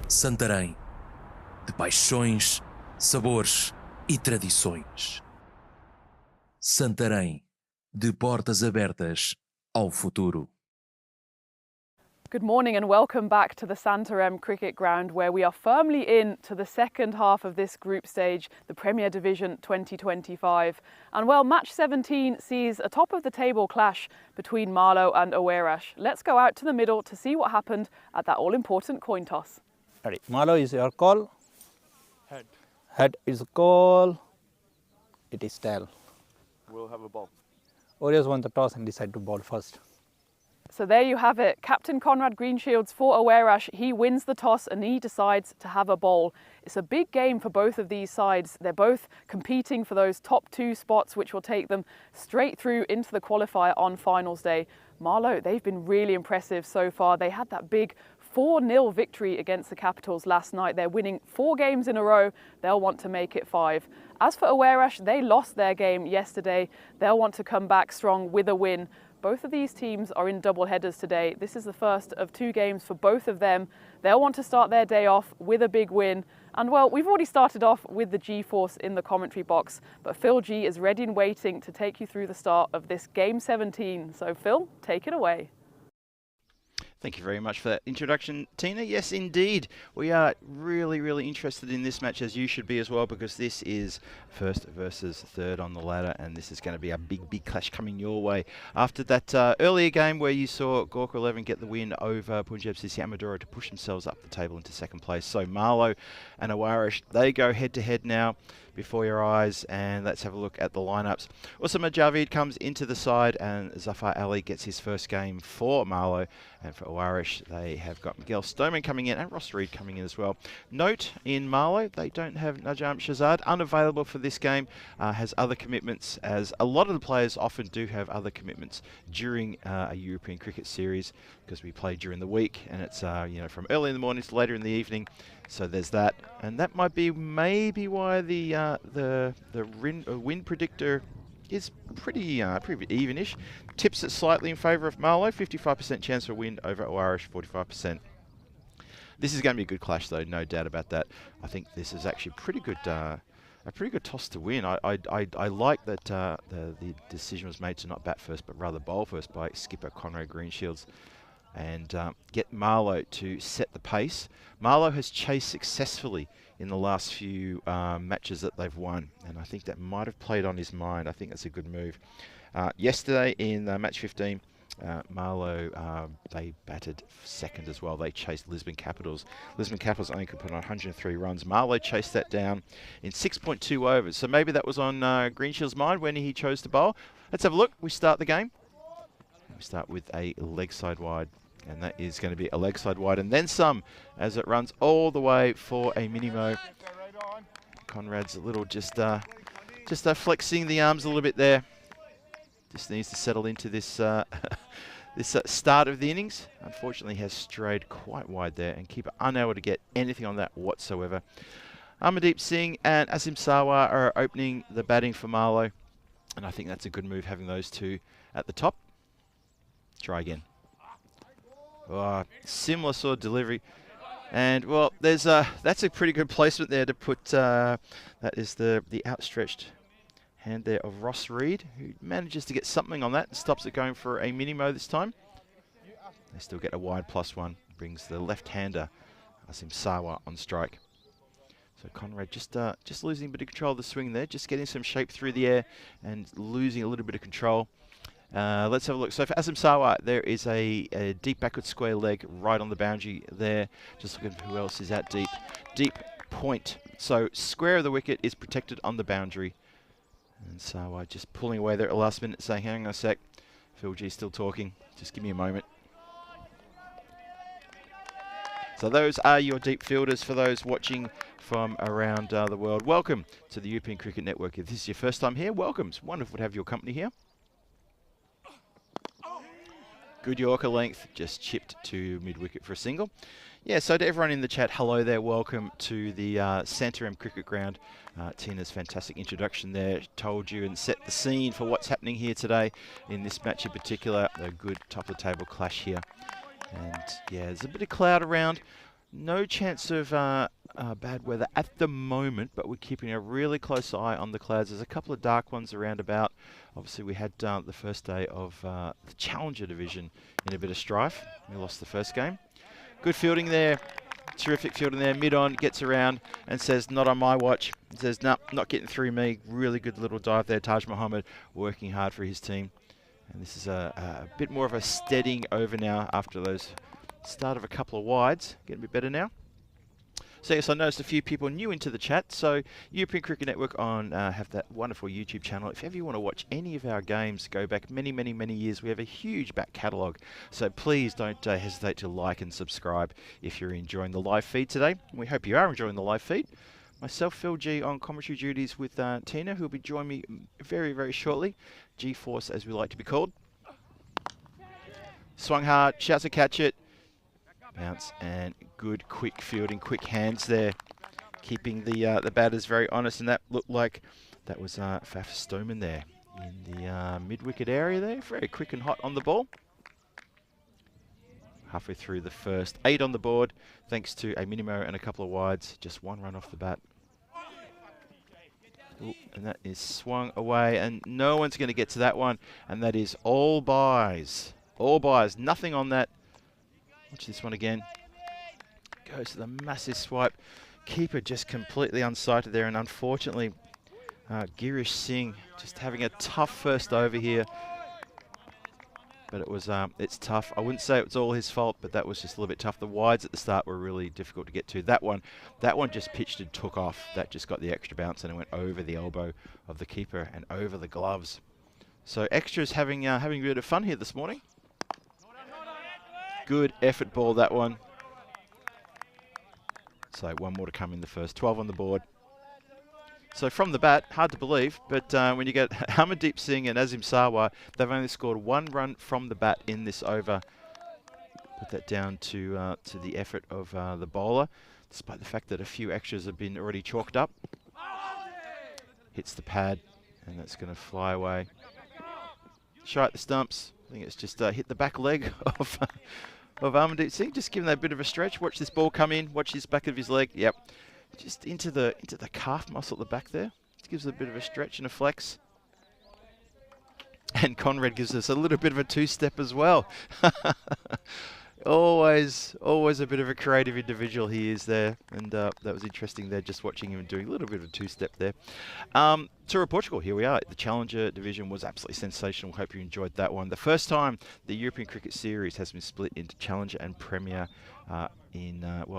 Santarém, de paixões, sabores e tradições. Santarém, de portas abertas ao futuro. Good morning and welcome back to the Santarém Cricket Ground, where we are firmly into the second half of this group stage, the Premier Division 2025. And well, match 17 sees a top of the table clash between Marlo and Aarash. Let's go out to the middle to see what happened at that all-important coin toss. Ready. Marlo is your call. Head. Head is a call. It is tail. We'll have a ball. Warriors won the toss and decide to bowl first. So there you have it. Captain Conrad Greenshields for Aarash. He wins the toss and he decides to have a bowl. It's a big game for both of these sides. They're both competing for those top two spots, which will take them straight through into the qualifier on finals day. Marlo, they've been really impressive so far. They had that big 4-0 victory against the Capitals last night. They're winning 4 games in a row. They'll want to make it 5. As for Aarash, they lost their game yesterday. They'll want to come back strong with a win. Both of these teams are in double headers today. This is the first of 2 games for both of them. They'll want to start their day off with a big win. And well, we've already started off with the G-Force in the commentary box, but Phil G is ready and waiting to take you through the start of this Game 17. So Phil, take it away. Thank you very much for that introduction, Tina. Yes, indeed. We are really interested in this match, as you should be as well, because this is first versus third on the ladder, and this is going to be a big clash coming your way. After that earlier game where you saw Gorkha XI get the win over Punjab CC Amadora to push themselves up the table into second place. So Marlo and Aarash, they go head-to-head now before your eyes, and let's have a look at the lineups. Usama Javid comes into the side, and Zafar Ali gets his first game for Marlo, and for Aarash they have got Miguel Stoneman coming in and Ross Reed coming in as well. Note in Marlo, they don't have Najam Shazad, unavailable for this game, has other commitments, as a lot of the players often do have other commitments during a European cricket series, because we play during the week, and it's from early in the morning to later in the evening. So there's that, and that might be maybe why the win predictor is pretty evenish. Tips it slightly in favour of Marlo, 55% chance for a win over Aarash, 45%. This is going to be a good clash, though, no doubt about that. I think this is actually a pretty good toss to win. I like that the decision was made to not bat first, but rather bowl first by skipper Conrad Greenshields, and get Marlo to set the pace. Marlo has chased successfully in the last few matches that they've won, and I think that might have played on his mind. I think that's a good move. Yesterday in match 15, Marlo, they batted second as well. They chased Lisbon Capitals. Lisbon Capitals only could put on 103 runs. Marlo chased that down in 6.2 overs. So maybe that was on Greenshield's mind when he chose to bowl. Let's have a look. We start the game. We start with a leg side wide, and that is going to be a leg side wide and then some as it runs all the way for a mini-mo. Conrad's a little just flexing the arms a little bit there. Just needs to settle into this this start of the innings. Unfortunately has strayed quite wide there, and keeper unable to get anything on that whatsoever. Amardeep Singh and Asim Sawa are opening the batting for Marlo, and I think that's a good move, having those two at the top. Try again. Oh, similar sort of delivery. And, well, that's a pretty good placement there to put, that is the outstretched hand there of Ross Reed, who manages to get something on that and stops it going for a mini-mo this time. They still get a wide +1, brings the left-hander, Asim Sawa, on strike. So Conrad just losing a bit of control of the swing there, just getting some shape through the air and losing a little bit of control. Let's have a look. So for Asim Sawa, there is a deep backward square leg right on the boundary there. Just looking for who else is out deep. Deep point. So square of the wicket is protected on the boundary. And Sawa just pulling away there at the last minute, saying, hang on a sec, Phil G's still talking. Just give me a moment. So those are your deep fielders for those watching from around the world. Welcome to the European Cricket Network. If this is your first time here, welcome. It's wonderful to have your company here. Good Yorker length, just chipped to mid-wicket for a single. Yeah, so to everyone in the chat, hello there. Welcome to the Santarem Cricket Ground. Tina's fantastic introduction there told you and set the scene for what's happening here today in this match in particular. A good top-of-the-table clash here. And yeah, there's a bit of cloud around. No chance of bad weather at the moment, but we're keeping a really close eye on the clouds. There's a couple of dark ones around about. Obviously, we had the first day of the Challenger division in a bit of strife. We lost the first game. Good fielding there. Terrific fielding there. Mid-on, gets around and says, not on my watch. He says, no, not getting through me. Really good little dive there. Taj Muhammad working hard for his team. And this is a bit more of a steadying over now after those start of a couple of wides. Getting a bit better now. So yes, I noticed a few people new into the chat. So European Cricket Network have that wonderful YouTube channel. If ever you want to watch any of our games, go back many, many, many years. We have a huge back catalogue. So please don't hesitate to like and subscribe if you're enjoying the live feed today. We hope you are enjoying the live feed. Myself, Phil G, on commentary duties with Tina, who will be joining me very, very shortly. G-Force, as we like to be called. Swung hard, shouts to catch it. Bounce and good quick fielding, quick hands there, keeping the batters very honest, and that looked like that was Faf Stoneman there in the mid-wicket area there. Very quick and hot on the ball. Halfway through the first, 8 on the board, thanks to a mini-mo and a couple of wides. Just 1 run off the bat. Ooh, and that is swung away, and no one's going to get to that one, and that is all buys. All buys, nothing on that. Watch this one again. Goes to the massive swipe. Keeper just completely unsighted there, and unfortunately, Girish Singh just having a tough first over here. But it was, it's tough. I wouldn't say it was all his fault, but that was just a little bit tough. The wides at the start were really difficult to get to. That one just pitched and took off. That just got the extra bounce, and it went over the elbow of the keeper and over the gloves. So Extra's having a bit of fun here this morning. Good effort ball, that one. So 1 more to come in the first. 12 on the board. So from the bat, hard to believe, but when you get Amardeep Singh and Asim Sawa, they've only scored 1 run from the bat in this over. Put that down to the effort of the bowler, despite the fact that a few extras have been already chalked up. Hits the pad, and that's going to fly away. Shy at the stumps. I think it's just hit the back leg of Amardeep Singh. Just give him that bit of a stretch. Watch this ball come in. Watch his back of his leg. Yep. Just into the calf muscle at the back there. It gives it a bit of a stretch and a flex. And Conrad gives us a little bit of a 2-step as well. Always a bit of a creative individual he is there, and that was interesting there, just watching him doing a little bit of a 2-step there. Tour of Portugal, here we are. The Challenger division was absolutely sensational. Hope you enjoyed that one. The first time the European Cricket Series has been split into Challenger and Premier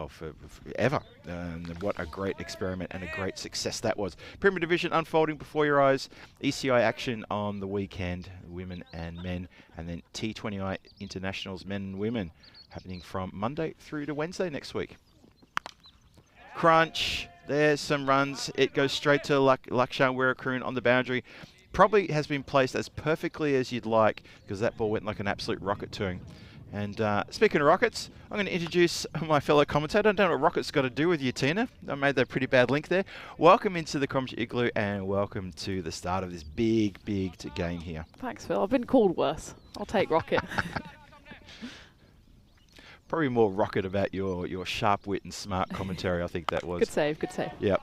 forever. And what a great experiment and a great success that was. Premier Division unfolding before your eyes. ECI action on the weekend, women and men, and then T20I internationals, men and women, happening from Monday through to Wednesday next week. Crunch. There's some runs. It goes straight to Lakshan Weerakoon on the boundary. Probably has been placed as perfectly as you'd like, because that ball went like an absolute rocket to him. And speaking of rockets, I'm going to introduce my fellow commentator. I don't know what rockets got to do with you, Tina. I made that pretty bad link there. Welcome into the Commentary Igloo, and welcome to the start of this big game here. Thanks, Phil. I've been called worse. I'll take rocket. Probably more rocket about your sharp wit and smart commentary, I think that was. Good save, good save. Yep.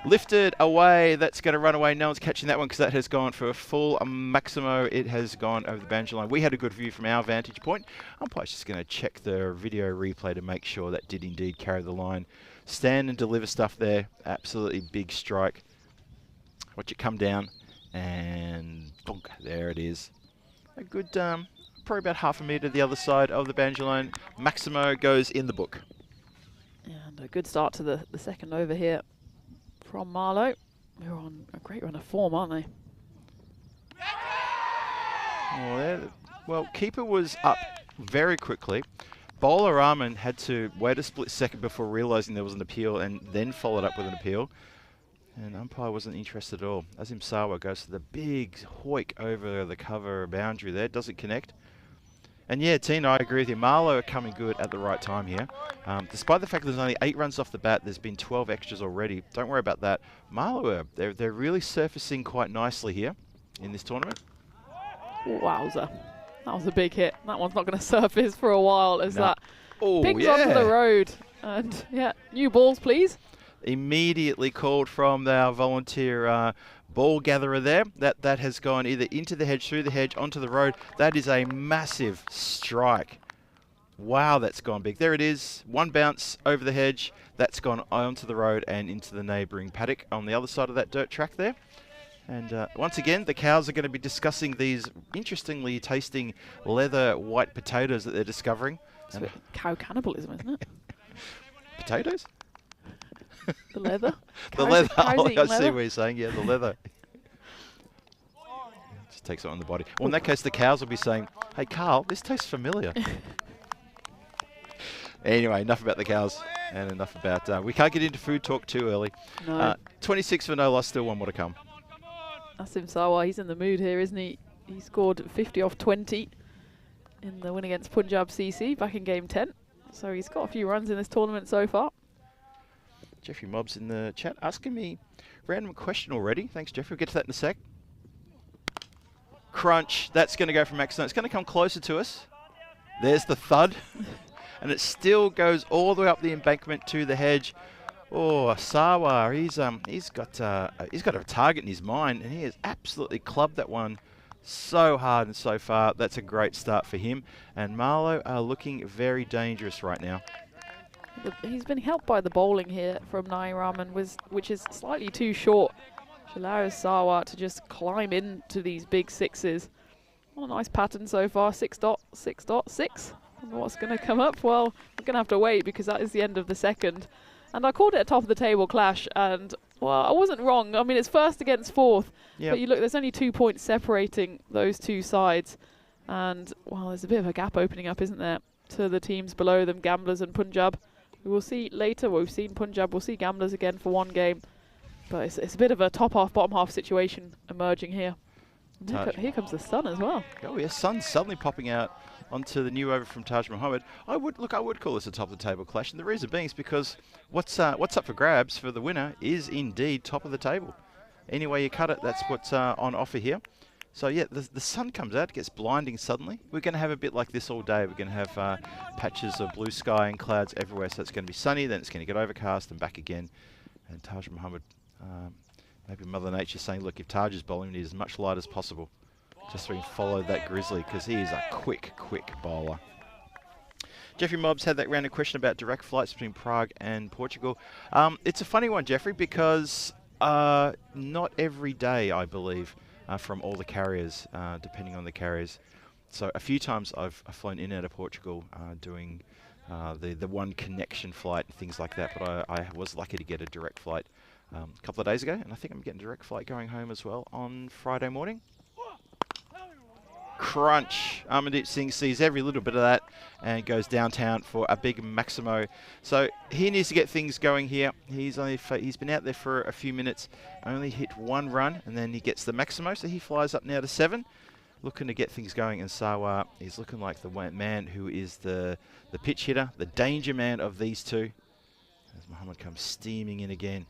Lifted away. That's going to run away. No one's catching that one because that has gone for a full Maximo. It has gone over the boundary line. We had a good view from our vantage point. Umpire's just going to check the video replay to make sure that did indeed carry the line. Stand and deliver stuff there. Absolutely big strike. Watch it come down. And bonk, there it is. A good... probably about half a metre the other side of the boundary line. Maximo goes in the book. And a good start to the second over here from Marlo. They're on a great run of form, aren't they? Well, keeper was up very quickly. Bowler Rahman had to wait a split second before realising there was an appeal and then followed up with an appeal. And umpire wasn't interested at all. Azim Sawa goes to the big hoik over the cover boundary there. Doesn't connect. And yeah, Tina, I agree with you. Marlo are coming good at the right time here. Despite the fact that there's only 8 runs off the bat, there's been 12 extras already. Don't worry about that. Marlo, they're really surfacing quite nicely here in this tournament. Wowza. That was a big hit. That one's not going to surface for a while as that pings onto the road. And yeah, new balls, please. Immediately called from our volunteer ball gatherer there. That has gone either into the hedge, through the hedge, onto the road. That is a massive strike. Wow, that's gone big. There it is. One bounce over the hedge. That's gone onto the road and into the neighbouring paddock on the other side of that dirt track there. And once again, the cows are going to be discussing these interestingly tasting leather white potatoes that they're discovering. It's a bit cow cannibalism, isn't it? Potatoes? The leather? The leather. I see what you're saying. Yeah, the leather. Just takes it on the body. Well, in that case, the cows will be saying, "Hey, Carl, this tastes familiar." Anyway, enough about the cows and enough about... we can't get into food talk too early. No. 26 for no loss, still one more to come. Asim Sawa, he's in the mood here, isn't he? He scored 50 off 20 in the win against Punjab CC back in game 10. So he's got a few runs in this tournament so far. Jeffrey Mobbs in the chat asking me random question already. Thanks, Jeffrey. We'll get to that in a sec. Crunch. That's going to go from Maximo. It's going to come closer to us. There's the thud. And it still goes all the way up the embankment to the hedge. Oh, Sawa, he's got a target in his mind, and he has absolutely clubbed that one so hard and so far. That's a great start for him. And Marlo are looking very dangerous right now. He's been helped by the bowling here from Nai Rahman, which is slightly too short, which allows Sawa to just climb into these big sixes. What a nice pattern so far, 6.6.6. What's going to come up? Well, we're going to have to wait because that is the end of the second. And I called it a top of the table clash, and well, I wasn't wrong. I mean, it's first against fourth, but you look, there's only 2 points separating those two sides. And well, there's a bit of a gap opening up, isn't there, to the teams below them, Gamblers and Punjab. We will see later. We've seen Punjab. We'll see Gamblers again for one game. But it's a bit of a top half, bottom half situation emerging here. Here comes the sun as well. Oh, yeah, sun's suddenly popping out onto the new over from Taj Muhammad. I would call this a top of the table clash. And the reason being is because what's up for grabs for the winner is indeed top of the table. Any way you cut it, that's what's on offer here. So yeah, the sun comes out, it gets blinding suddenly. We're going to have a bit like this all day. We're going to have patches of blue sky and clouds everywhere. So it's going to be sunny, then it's going to get overcast and back again. And Taj Muhammad, maybe Mother Nature saying, look, if Taj is bowling, he is as much light as possible. Just so we can follow that grizzly, because he is a quick bowler. Jeffrey Mobbs had that random question about direct flights between Prague and Portugal. It's a funny one, Jeffrey, because not every day, I believe, from all the carriers, depending on the carriers. So a few times I've flown in and out of Portugal doing the one connection flight and things like that. But I was lucky to get a direct flight a couple of days ago, and I think I'm getting a direct flight going home as well on Friday morning. Crunch. Amandeep Singh sees every little bit of that and goes downtown for a big Maximo. So he needs to get things going here. He's been out there for a few minutes, only hit one run, and then he gets the Maximo. So he flies up now to 7, looking to get things going. And Sawa is looking like the man who is the pitch hitter, the danger man of these two. As Muhammad comes steaming in again.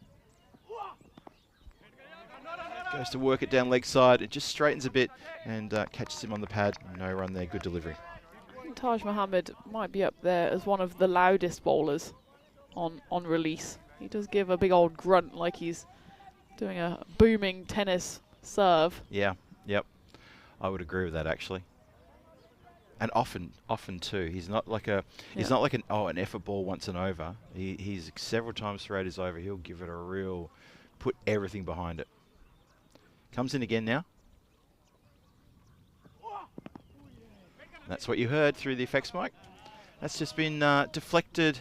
Goes to work it down leg side. It just straightens a bit and catches him on the pad. No run there. Good delivery. Taj Muhammad might be up there as one of the loudest bowlers on release. He does give a big old grunt like he's doing a booming tennis serve. Yeah, yep. I would agree with that actually. And often too. He's not like an effort ball once and over. He's several times throughout his over. He'll give it a real, put everything behind it. Comes in again now. That's what you heard through the effects mic. That's just been deflected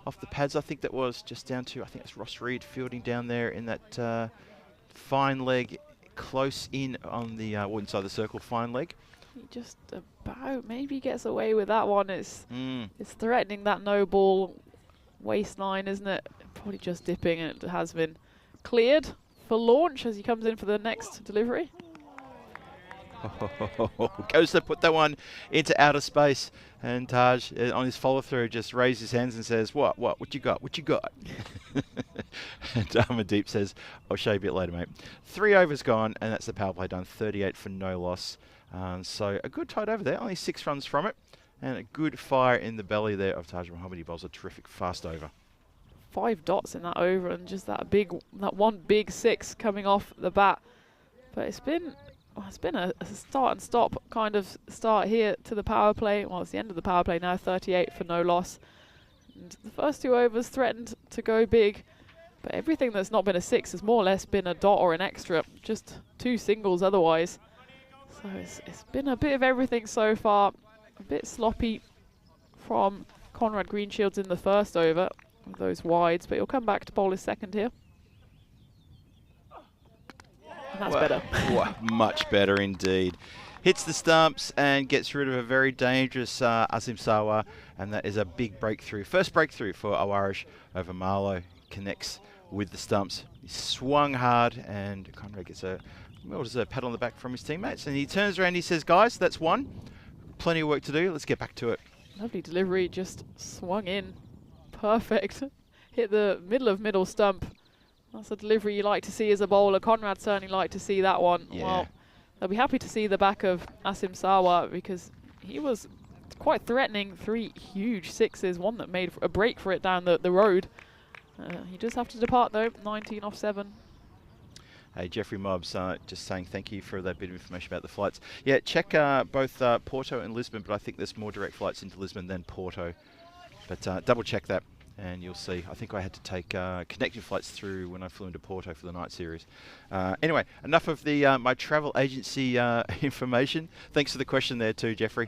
off the pads. I think that was just down to, I think it's Ross Reed fielding down there in that fine leg, close in on the, inside the circle, fine leg. He just about maybe gets away with that one. It's threatening that no ball waistline, isn't it? Probably just dipping, and it has been cleared for launch as he comes in for the next delivery. Goes to put that one into outer space, and Taj on his follow through just raises his hands and says, what you got, and Amandeep says, I'll show you a bit later, mate. 3 overs gone, and that's the power play done. 38 for no loss. So a good tight over there, only 6 runs from it, and a good fire in the belly there of Taj Muhammad. He bowls a terrific fast over. 5 dots in that over, and just that one big 6 coming off the bat. But it's been a start and stop kind of start here to the power play. Well, it's the end of the power play now. 38 for no loss. And the first 2 overs threatened to go big, but everything that's not been a 6 has more or less been a dot or an extra. Just 2 singles otherwise. So it's been a bit of everything so far. A bit sloppy from Conrad Greenshields in the first over. Those wides, but he'll come back to bowl his second here. And that's better. Much better indeed. Hits the stumps and gets rid of a very dangerous Asim Sawa, and that is a big breakthrough. First breakthrough for Aarash over Marlo. Connects with the stumps. He swung hard, and Conrad gets a pat on the back from his teammates, and he turns around and he says, guys, that's one. Plenty of work to do. Let's get back to it. Lovely delivery, just swung in. Perfect. Hit the middle stump. That's a delivery you like to see as a bowler. Conrad certainly liked to see that one. Yeah. Well, they'll be happy to see the back of Asim Sawa because he was quite threatening. 3 huge 6s, one that made a break for it down the road. He does have to depart though, 19 off 7. Hey, Jeffrey Mobbs just saying thank you for that bit of information about the flights. Yeah, check both Porto and Lisbon, but I think there's more direct flights into Lisbon than Porto. But double check that and you'll see. I think I had to take connecting flights through when I flew into Porto for the night series. Anyway, enough of the my travel agency information. Thanks for the question there too, Jeffrey.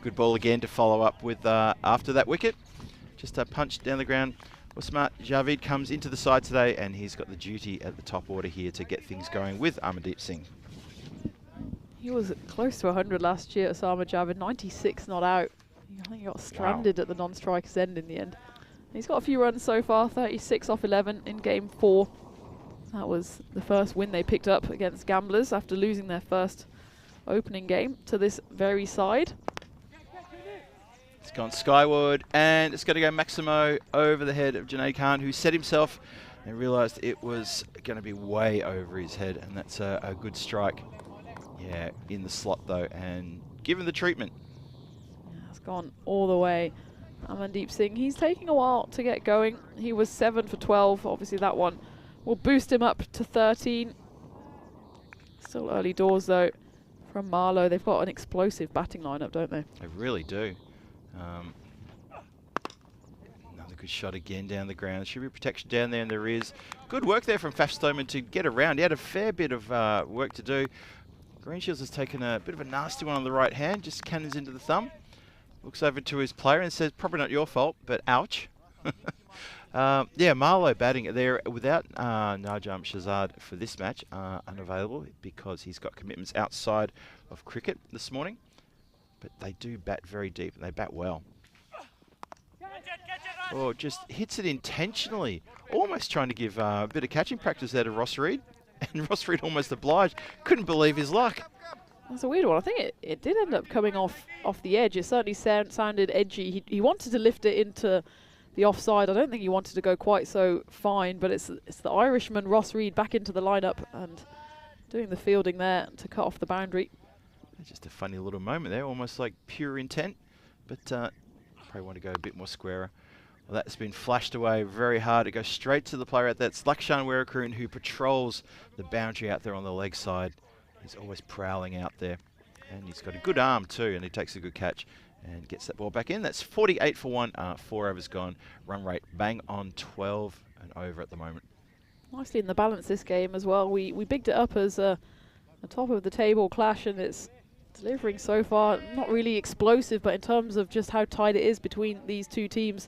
Good ball again to follow up with after that wicket. Just a punch down the ground. Usman Javid comes into the side today, and he's got the duty at the top order here to get things going with Amandeep Singh. He was close to 100 last year at Usman Javid, 96 not out. I think he got stranded at the non-striker's end in the end. He's got a few runs so far, 36 off 11 in game 4. That was the first win they picked up against Gamblers after losing their first opening game to this very side. It's gone skyward, and it's going to go Maximo over the head of Junaid Khan, who set himself and realised it was going to be way over his head, and that's a good strike. Yeah, in the slot though, and given the treatment. It's gone all the way. Amandeep Singh, he's taking a while to get going. He was 7 for 12. Obviously that one will boost him up to 13. Still early doors though from Marlo. They've got an explosive batting lineup, don't they? They really do. Another good shot again down the ground. There should be protection down there, and there is. Good work there from Faf Stoneman to get around. He had a fair bit of work to do. Greenshields has taken a bit of a nasty one on the right hand, just cannons into the thumb. looks over to his player and says, probably not your fault, but ouch. Yeah, Marlo batting it there without Najam Shazad for this match, unavailable because he's got commitments outside of cricket this morning. But they do bat very deep and they bat well. Oh, just hits it intentionally, almost trying to give a bit of catching practice there to Ross Reed. And Ross Reed almost obliged. Couldn't believe his luck. That's a weird one. I think it did end up coming off the edge. It certainly sounded edgy. He wanted to lift it into the offside. I don't think he wanted to go quite so fine, but it's the Irishman Ross Reed back into the lineup and doing the fielding there to cut off the boundary. Just a funny little moment there, almost like pure intent, but probably want to go a bit more squarer. Well, that's been flashed away very hard. It goes straight to the player out there. It's Lakshan Weerakarun who patrols the boundary out there on the leg side. He's always prowling out there, and he's got a good arm too, and he takes a good catch and gets that ball back in. That's 48 for 1, 4 overs gone. Run rate bang on 12 and over at the moment. Nicely in the balance this game as well. We bigged it up as a top of the table clash, and it's delivering so far. Not really explosive, but in terms of just how tight it is between these two teams,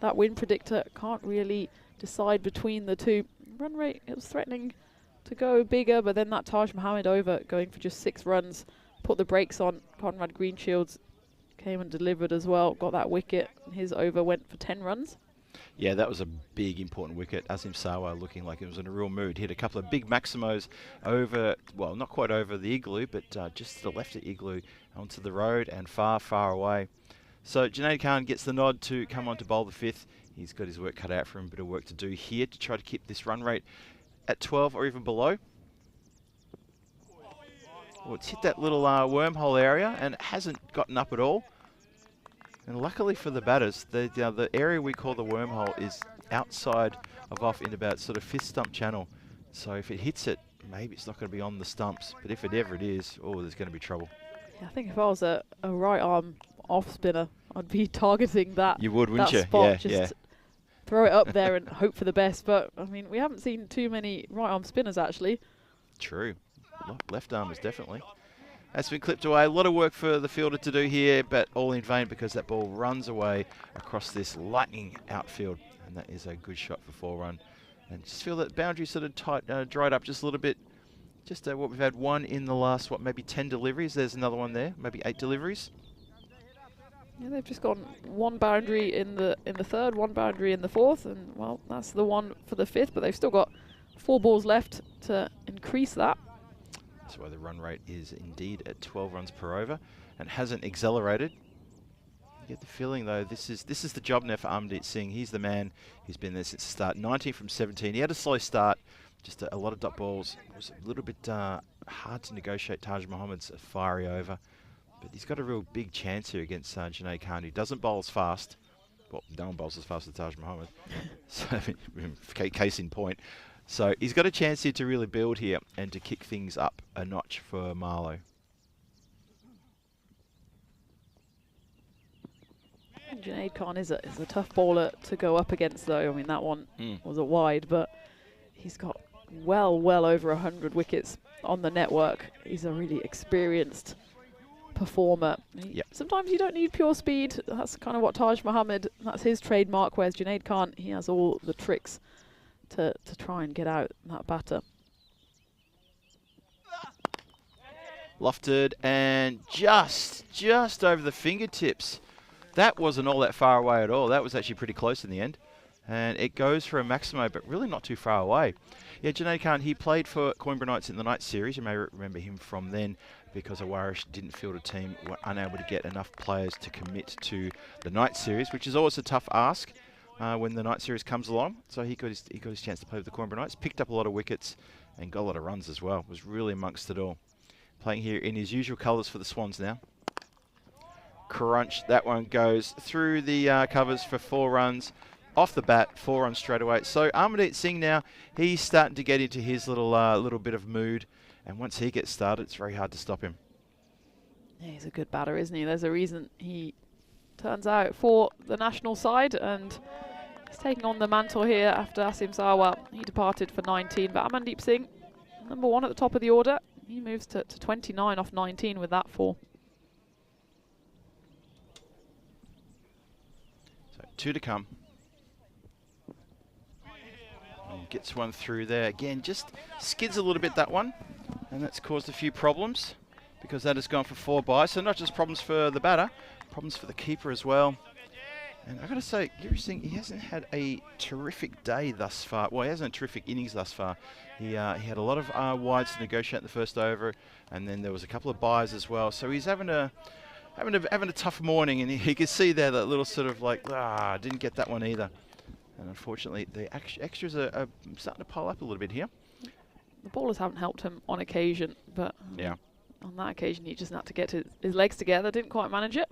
that win predictor can't really decide between the two. Run rate, it was threatening to go bigger, but then that Taj Mohammed over going for just 6 runs put the brakes on. Conrad Greenshields came and delivered as well, got that wicket, and his over went for 10 runs. Yeah, that was a big, important wicket. Azim Sawa looking like he was in a real mood. Hit a couple of big maximos over, well, not quite over the igloo, but just to the left of igloo onto the road and far, far away. So Junaid Khan gets the nod to come on to bowl the 5th. He's got his work cut out for him, a bit of work to do here to try to keep this run rate at 12 or even below. Well, it's hit that little wormhole area and it hasn't gotten up at all. And luckily for the batters, the area we call the wormhole is outside of off in about sort of 5th stump channel. So if it hits it, maybe it's not going to be on the stumps. But if it ever it is, oh, there's going to be trouble. Yeah, I think if I was a right arm off spinner, I'd be targeting that. You would, wouldn't you? Spot, Yeah, just throw it up there and hope for the best. But I mean, we haven't seen too many right arm spinners actually. True. Left armers definitely. That's been clipped away. A lot of work for the fielder to do here, but all in vain because that ball runs away across this lightning outfield. And that is a good shot for 4 run. And just feel that boundary sort of dried up just a little bit. Just what we've had 1 in the last, maybe 10 deliveries. There's another one there, maybe 8 deliveries. Yeah, they've just gone 1 boundary in the 3rd, 1 boundary in the 4th, and well, that's the one for the 5th, but they've still got 4 balls left to increase that. That's why the run rate is indeed at 12 runs per over and hasn't accelerated. You get the feeling though, this is the job now for Amandeep Singh. He's the man who's been there since the start. 19 from 17. He had a slow start, just a lot of dot balls. It was a little bit hard to negotiate Taj Mohammed's fiery over. But he's got a real big chance here against Junaid Khan, who doesn't bowl as fast. Well, no one bowls as fast as Taj Mohammed. So, case in point. So he's got a chance here to really build here and to kick things up a notch for Marlo. Junaid Khan is a tough bowler to go up against though. I mean, that one was a wide, but he's got well over 100 wickets on the network. He's a really experienced performer. Sometimes you don't need pure speed. That's kind of what Taj Mohammed, that's his trademark, whereas Junaid Khan, he has all the tricks to try and get out that batter. Lofted and just over the fingertips. That wasn't all that far away at all. That was actually pretty close in the end. And it goes for a maximo, but really not too far away. Yeah, Junaid Khan, he played for Coimbra Knights in the night series. You may remember him from then because Aarash didn't field a team, were unable to get enough players to commit to the night series, which is always a tough ask when the night series comes along. So he got his chance to play with the Coimbra Knights, picked up a lot of wickets and got a lot of runs as well. Was really amongst it all. Playing here in his usual colours for the Swans now. Crunch, that one goes through the covers for 4 runs. Off the bat, 4 runs straight away. So Amandeep Singh now, he's starting to get into his little bit of mood. And once he gets started, it's very hard to stop him. Yeah, he's a good batter, isn't he? There's a reason he turns out for the national side, and he's taking on the mantle here after Asim Sawa. He departed for 19, but Amandeep Singh, number 1 at the top of the order. He moves to 29 off 19 with that 4. 2 to come. And gets one through there. Again, just skids a little bit, that one. And that's caused a few problems because that has gone for 4 byes. So not just problems for the batter, problems for the keeper as well. And I've got to say, Giri Singh, he hasn't had a terrific day thus far. Well, he hasn't had a terrific innings thus far. He had a lot of wides to negotiate in the first over, and then there was a couple of byes as well. So he's having a tough morning, and he can see there that little sort of like, didn't get that one either. And unfortunately, the extras are starting to pile up a little bit here. The bowlers haven't helped him on occasion, but yeah, on that occasion, he just had to get his legs together. Didn't quite manage it.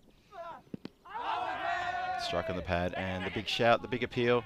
Strike on the pad, and the big shout, the big appeal.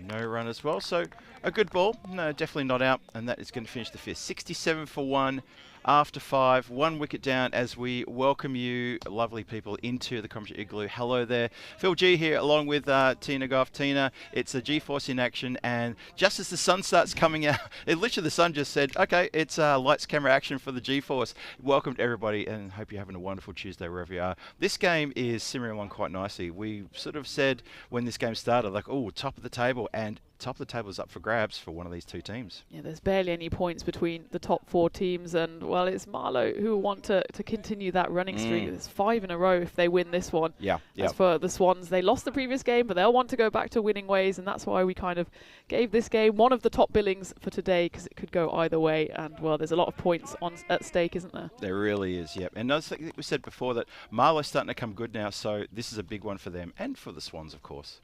No run as well, so a good ball. No, definitely not out, and that is going to finish the 5th. 67 for 1 after 5, 1 wicket down as we welcome you, lovely people, into the commentary igloo. Hello there. Phil G here, along with Tina Goff. Tina, it's a G-Force in action, and just as the sun starts coming out, literally the sun just said, okay, it's lights, camera, action for the G-Force. Welcome to everybody, and hope you're having a wonderful Tuesday wherever you are. This game is simmering along quite nicely. We sort of said when this game started, like, oh, top of the table, and top of the table is up for grabs for one of these 2 teams. Yeah, there's barely any points between the top 4 teams, and well, it's Marlo who want to continue that running streak. There's 5 in a row if they win this one. Yeah. As for the Swans, they lost the previous game, but they'll want to go back to winning ways, and that's why we kind of gave this game one of the top billings for today, because it could go either way, and well, there's a lot of points at stake, isn't there? There really is, yep. And I think we said before that Marlo's starting to come good now, so this is a big one for them and for the Swans, of course.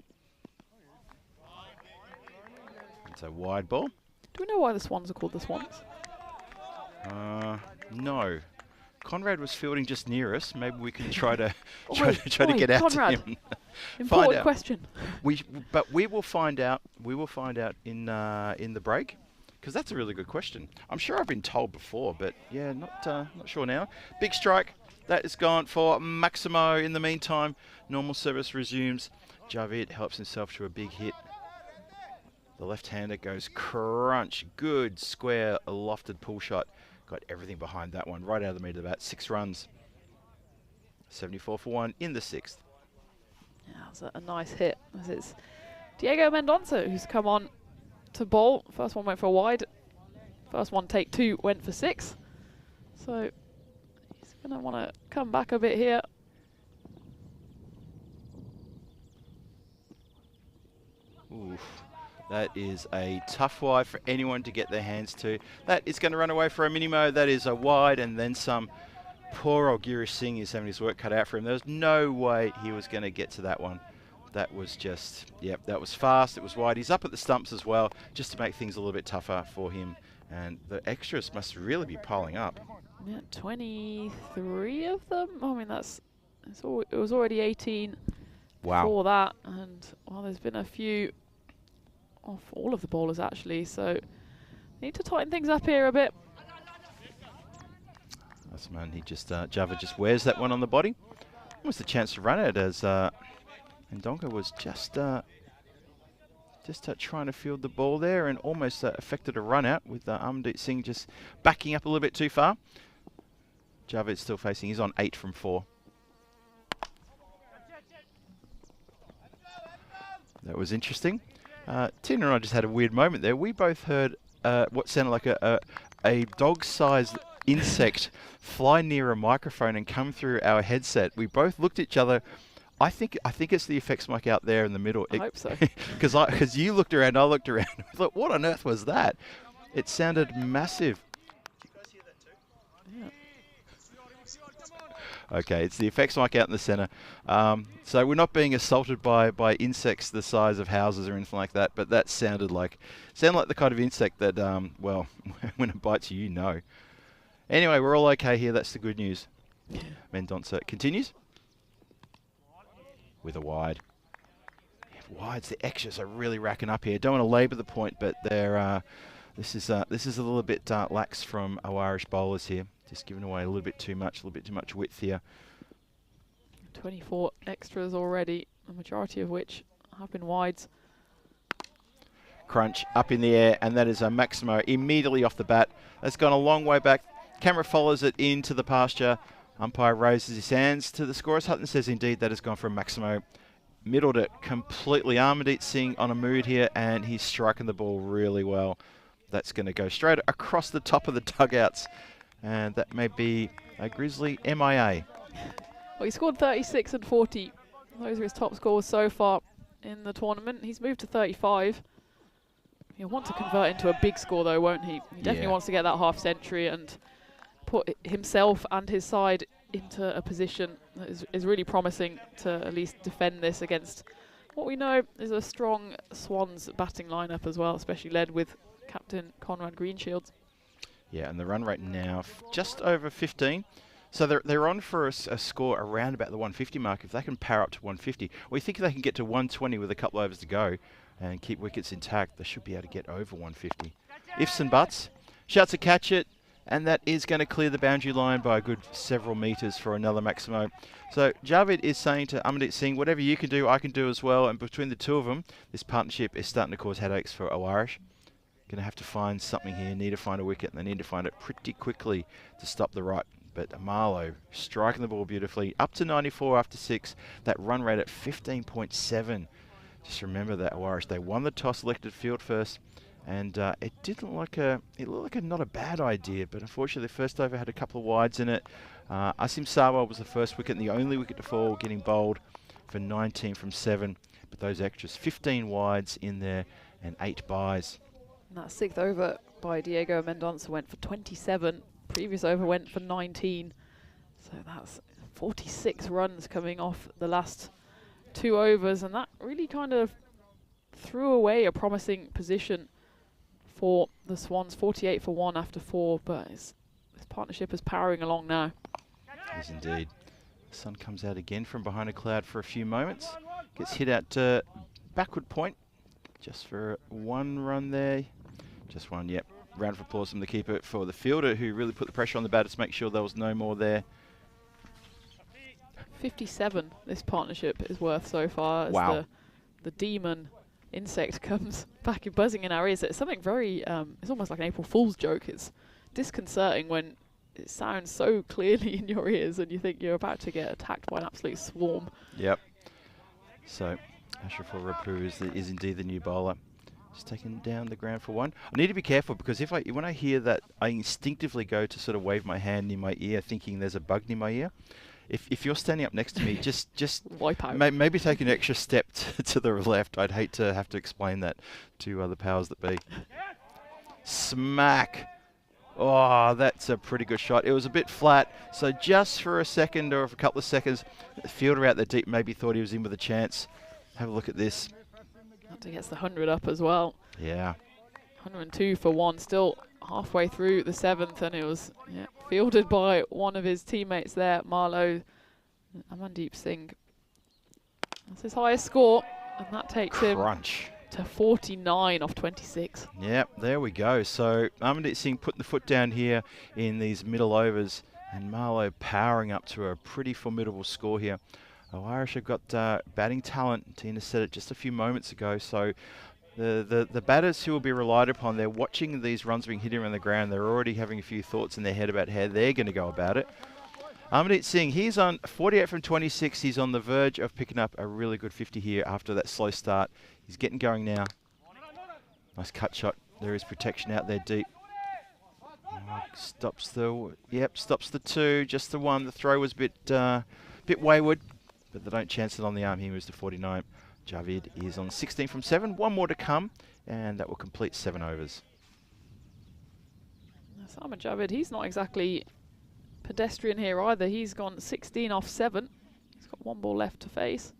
It's a wide ball. Do we know why the Swans are called the Swans? No. Conrad was fielding just near us. Maybe we can try to get out Conrad. to him. Important question. But we will find out. We will find out in the break, because that's a really good question. I'm sure I've been told before, but yeah, not sure now. Big strike. That is gone for Maximo. In the meantime, normal service resumes. Javid helps himself to a big hit. The left-hander goes crunch. Good, square, lofted pull shot. Got everything behind that one. Right out of the meter of the bat. 6 runs. 74 for 1 in the 6th. Yeah, that was a nice hit. As it's Diego Mendonça who's come on to bowl. First one went for a wide. First one, take 2, went for 6. So he's going to want to come back a bit here. Oof. That is a tough wide for anyone to get their hands to. That is going to run away for a minimo. That is a wide and then some. Poor old Giri Singh is having his work cut out for him. There was no way he was going to get to that one. That was just, yep, that was fast. It was wide. He's up at the stumps as well, just to make things a little bit tougher for him. And the extras must really be piling up. Yeah, 23 of them. I mean, it was already 18 before that. And, well, there's been a few off all of the bowlers, actually. So, need to tighten things up here a bit. That's man, he just, Java just wears that one on the body. Almost a chance to run it as Ndonga was just trying to field the ball there and almost affected a run out with Amardeep Singh just backing up a little bit too far. Javed still facing, he's on 8 from 4. That was interesting. Tina and I just had a weird moment there. We both heard what sounded like a dog-sized insect fly near a microphone and come through our headset. We both looked at each other. I think it's the effects mic out there in the middle. I hope so. Because you looked around, I looked around. I thought, what on earth was that? It sounded massive. Did you guys hear that too? Yeah. Okay, it's the effects mic out in the center. So we're not being assaulted by insects the size of houses or anything like that, but that sounded like the kind of insect that, well, when it bites you, you know. Anyway, we're all okay here. That's the good news. Yeah. Mendonça continues with a wide. Wides, the extras are really racking up here. Don't want to labour the point, but they're this is a little bit lax from Aarash bowlers here. Just giving away a little bit too much width here. 24 extras already, the majority of which have been wides. Crunch up in the air, and that is a Maximo immediately off the bat. That's gone a long way back. Camera follows it into the pasture. Umpire raises his hands to the scorer's hut and says, indeed, that has gone from Maximo. middled it completely. Amardeep Singh on a mood here, and he's striking the ball really well. That's going to go straight across the top of the dugouts, and that may be a Grizzly MIA. Well, he scored 36 and 40. Those are his top scores so far in the tournament. He's moved to 35. He'll want to convert into a big score though, won't he? He definitely wants to get that half century and put himself and his side into a position that is really promising to at least defend this against what we know is a strong Swans batting lineup as well, especially led with captain Conrad Greenshields. Yeah, and the run rate now just over 15. So they're on for a score around about the 150 mark. If they can power up to 150, we think they can get to 120 with a couple overs to go and keep wickets intact. They should be able to get over 150. Ifs and buts. Shouts to catch it, and that is going to clear the boundary line by a good several metres for another Maximo. So Javid is saying to Amardeep Singh, whatever you can do, I can do as well. And between the two of them, this partnership is starting to cause headaches for Aarash. Going to have to find something here, need to find a wicket, and they need to find it pretty quickly to stop the right. But Marlo striking the ball beautifully, up to 94 after 6, that run rate at 15.7. Just remember that Aarash, they won the toss, elected field first, and it looked like a not a bad idea, but unfortunately the first over had a couple of wides in it. Asim Sarwar was the first wicket and the only wicket to fall, getting bowled for 19 from 7, but those extras, 15 wides in there and 8 byes. And that 6th over by Diego Mendonça went for 27. Previous over went for 19. So that's 46 runs coming off the last 2 overs. And that really kind of threw away a promising position for the Swans. 48 for 1 after 4. But this partnership is powering along now. Yes, indeed. The sun comes out again from behind a cloud for a few moments. Gets hit out to backward point. Just for 1 run there. Just 1, yep. Round of applause from the keeper for the fielder who really put the pressure on the batter to make sure there was no more there. 57 this partnership is worth so far. As wow. The demon insect comes back and buzzing in our ears. It's something very, it's almost like an April Fool's joke. It's disconcerting when it sounds so clearly in your ears and you think you're about to get attacked by an absolute swarm. Yep. So Ashraful Rapu is indeed the new bowler. Just taking down the ground for 1. I need to be careful because when I hear that, I instinctively go to sort of wave my hand near my ear, thinking there's a bug near my ear. If you're standing up next to me, just wipe out. Maybe take an extra step to the left. I'd hate to have to explain that to other powers that be. Smack. Oh, that's a pretty good shot. It was a bit flat, so just for a second or for a couple of seconds, the fielder out there deep maybe thought he was in with a chance. Have a look at this. That gets the 100 up as well. Yeah. 102 for 1, still halfway through the 7th, and it was fielded by one of his teammates there, Marlo. Amardeep Singh. That's his highest score, and that takes him to 49 off 26. Yep, there we go. So Amardeep Singh putting the foot down here in these middle overs, and Marlo powering up to a pretty formidable score here. Irish have got batting talent. Tina said it just a few moments ago. So the batters who will be relied upon, they're watching these runs being hit around the ground. They're already having a few thoughts in their head about how they're going to go about it. Amardeep Singh, he's on 48 from 26. He's on the verge of picking up a really good 50 here after that slow start. He's getting going now. Nice cut shot. There is protection out there deep. Stops the 2, just the 1. The throw was a bit wayward, but they don't chance it on the arm. He moves to 49. Javid is on 16 from 7. 1 more to come, and that will complete 7 overs. Simon Javid, he's not exactly pedestrian here either. He's gone 16 off 7. He's got 1 ball left to face.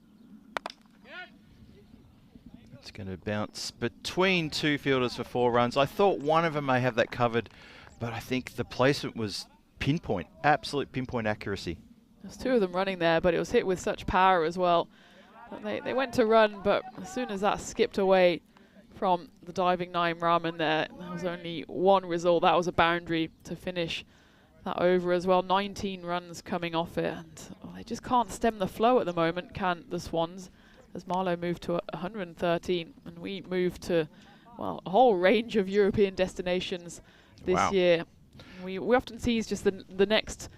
It's going to bounce between 2 fielders for 4 runs. I thought one of them may have that covered, but I think the placement was pinpoint, absolute pinpoint accuracy. There's 2 of them running there, but it was hit with such power as well. They went to run, but as soon as that skipped away from the diving Naeem Rahman there was only 1 result. That was a boundary to finish that over as well. 19 runs coming off it, and they just can't stem the flow at the moment, can the Swans, as Marlo moved to 113, and we moved to, well, a whole range of European destinations this year. We often tease just the next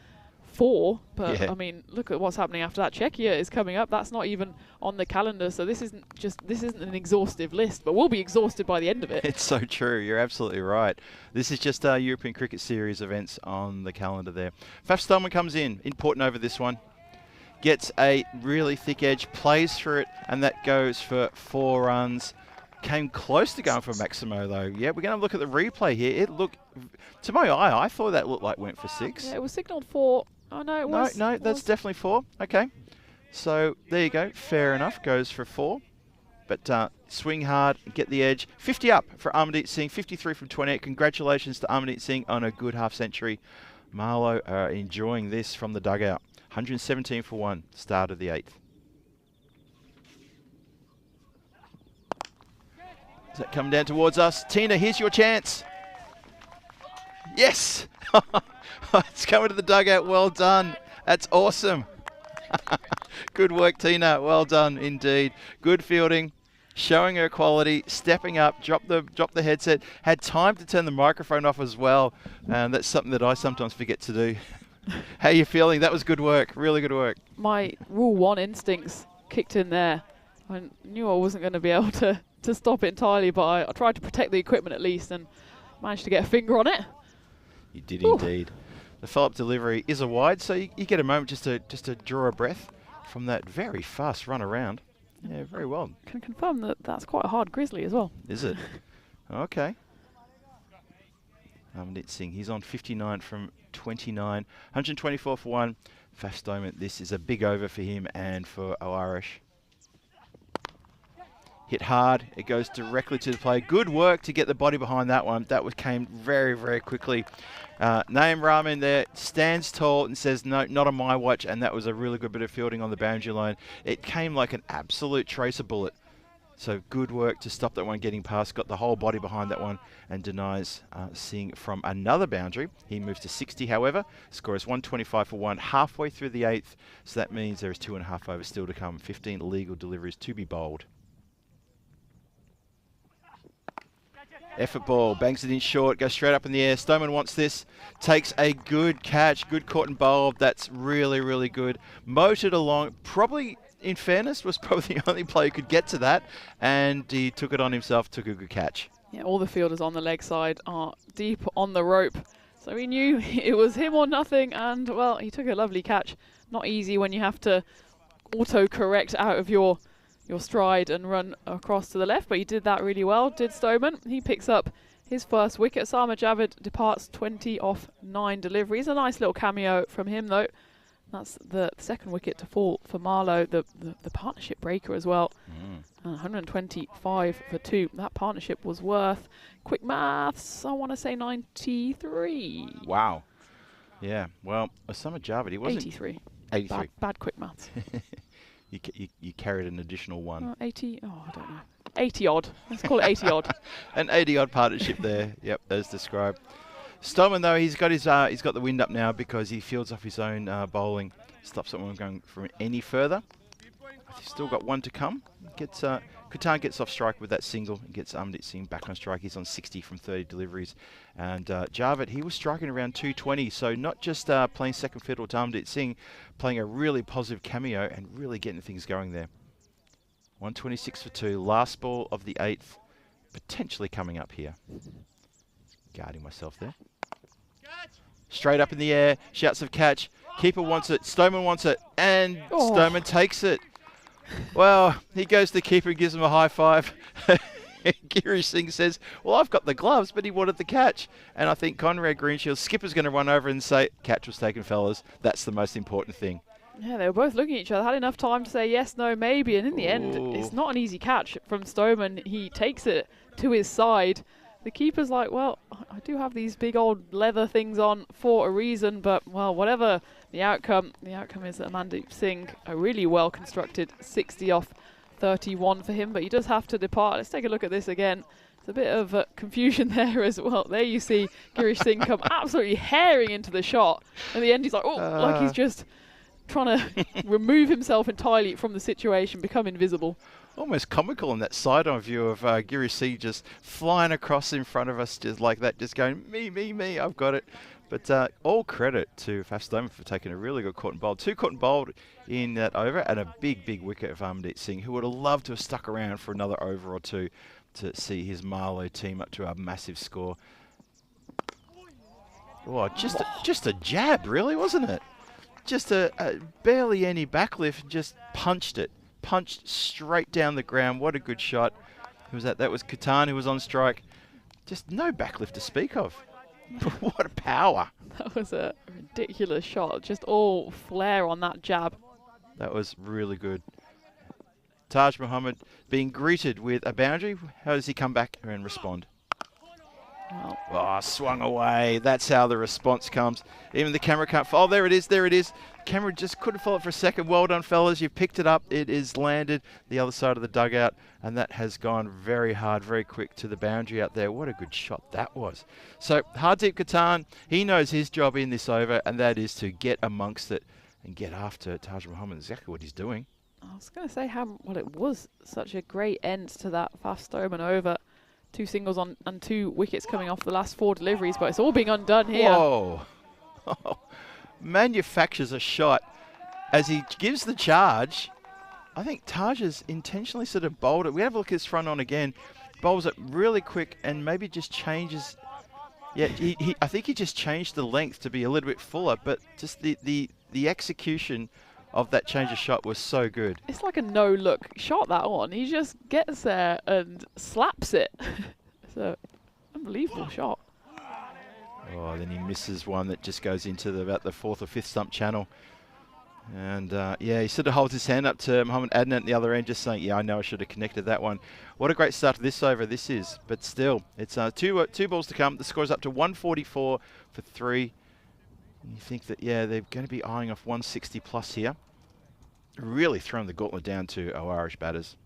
4, but Yeah. I mean, look at what's happening after that. Czechia is coming up. That's not even on the calendar, so this isn't an exhaustive list, but we'll be exhausted by the end of it. It's so true. You're absolutely right. This is just our European Cricket Series events on the calendar there. Faf Stoneman comes in, important over this one. Gets a really thick edge, plays through it, and that goes for 4 runs. Came close to going for Maximo, though. Yeah, we're going to look at the replay here. It looked, to my eye, I thought that looked like went for 6. Yeah, it was signalled 4. Oh, no, it was. No, that's definitely 4. Okay. So there you go. Fair enough. Goes for 4. But swing hard, get the edge. 50 up for Amardeep Singh, 53 from 28. Congratulations to Amardeep Singh on a good half century. Marlo are enjoying this from the dugout. 117 for 1, start of the 8th. Is that coming down towards us? Tina, here's your chance. Yes! It's coming to the dugout. Well done. That's awesome. Good work, Tina. Well done indeed. Good fielding. Showing her quality, stepping up, dropped the headset, had time to turn the microphone off as well. And that's something that I sometimes forget to do. How are you feeling? That was good work. Really good work. My Rule 1 instincts kicked in there. I knew I wasn't going to be able to stop it entirely, but I tried to protect the equipment at least and managed to get a finger on it. You did indeed. The follow-up delivery is a wide, so you get a moment just to draw a breath from that very fast run around. Yeah, very well. Can confirm that that's quite a hard grizzly as well. Is it? Okay. Amardeep Singh, he's on 59 from 29. 124 for 1. Faf Stoneman, this is a big over for him and for Aarash. Hit hard, it goes directly to the play. Good work to get the body behind that one. That came very, very quickly. Naeem Rahman there stands tall and says, no, not on my watch, and that was a really good bit of fielding on the boundary line. It came like an absolute tracer bullet. So good work to stop that one getting past, got the whole body behind that one and denies Singh from another boundary. He moves to 60, however. Score is 125 for 1, halfway through the 8th. So that means there is 2.5 overs still to come. 15 legal deliveries to be bowled. Effort ball, bangs it in short, goes straight up in the air. Stoneman wants this, takes a good catch, good caught and bowled. That's really, really good. Motored along, probably, in fairness, was probably the only player who could get to that, and he took it on himself, took a good catch. Yeah, all the fielders on the leg side are deep on the rope, so he knew it was him or nothing, and, well, he took a lovely catch. Not easy when you have to auto-correct out of your stride and run across to the left, but he did that really well, did Stoneman. He picks up his first wicket. Sama Javed departs 20 off 9 deliveries. A nice little cameo from him, though. That's the second wicket to fall for Marlo, the partnership breaker as well. 125 for 2. That partnership was worth, quick maths, I want to say 93. Wow. Yeah, well, Sama Javed, he wasn't... 83. 83. Bad quick maths. You carried an additional one. 80, oh, I don't know. 80 odd. Let's call it 80 odd. An 80 odd partnership there. Yep, as described. Stoneman, though, he's got the wind up now because he fields off his own bowling. Stops someone going from any further. He's still got one to come. Kutan gets off strike with that single and gets Amardeep Singh back on strike. He's on 60 from 30 deliveries. And Javed, he was striking around 220, so not just playing second fiddle to Amardeep Singh, playing a really positive cameo and really getting things going there. 126 for 2, last ball of the 8th, potentially coming up here. Guarding myself there. Straight up in the air, shouts of catch. Keeper wants it, Stoneman wants it, and Stoneman takes it. Well, he goes to the keeper and gives him a high five. Girish Singh says, well, I've got the gloves, but he wanted the catch. And I think Conrad Greenshield's skipper's going to run over and say, catch was taken, fellas. That's the most important thing. Yeah, they were both looking at each other, had enough time to say yes, no, maybe. And in the end, it's not an easy catch from Stoneman. He takes it to his side. The keeper's like, well, I do have these big old leather things on for a reason, but, well, whatever the outcome is that Amardeep Singh, a really well-constructed 60 off 31 for him, but he does have to depart. Let's take a look at this again. There's a bit of confusion there as well. There you see Girish Singh come absolutely herring into the shot. At the end, he's like, like he's just trying to remove himself entirely from the situation, become invisible. Almost comical in that side-on view of Girish Singh just flying across in front of us just like that, just going, me, I've got it. But all credit to Faf Stoneman for taking a really good caught and bowled. 2 caught and bowled in that over, and a big wicket of Amardeep Singh, who would have loved to have stuck around for another over or two to see his Marlo team up to a massive score. Oh, just a jab, really, wasn't it? Just a barely any backlift, just punched it. Punched straight down the ground. What a good shot. Who was that? That was Katan who was on strike. Just no backlift to speak of. What a power. That was a ridiculous shot. Just all flair on that jab. That was really good. Taj Muhammad being greeted with a boundary. How does he come back and respond? Well, Oh, swung away. That's how the response comes. Even the camera can't. Oh, there it is. There it is. Camera just couldn't follow it for a second. Well done, fellas. You've picked it up. It is landed the other side of the dugout, and that has gone very hard, very quick to the boundary out there. What a good shot that was. So Hardeep Katan, he knows his job in this over, and that is to get amongst it and get after Taj Muhammad. Exactly what he's doing. I was going to say it was such a great end to that Faf Stoneman over. 2 singles on and 2 wickets coming off the last 4 deliveries, but it's all being undone here. Whoa. Manufactures a shot as he gives the charge. I think Taj has intentionally sort of bowled it. We have a look at his front on again. Bowls it really quick and maybe just changes. Yeah, I think he just changed the length to be a little bit fuller, but just the execution of that change of shot was so good. It's like a no-look shot, that one. He just gets there and slaps it. It's an unbelievable shot. Oh, then he misses one that just goes into about the 4th or 5th stump channel. And yeah, he sort of holds his hand up to Muhammad Adnan at the other end, just saying, yeah, I know I should have connected that one. What a great start to this over this is. But still, it's two balls to come. The score's up to 144 for 3. You think that, yeah, they're going to be eyeing off 160 plus here. Really throwing the gauntlet down to our Irish batters.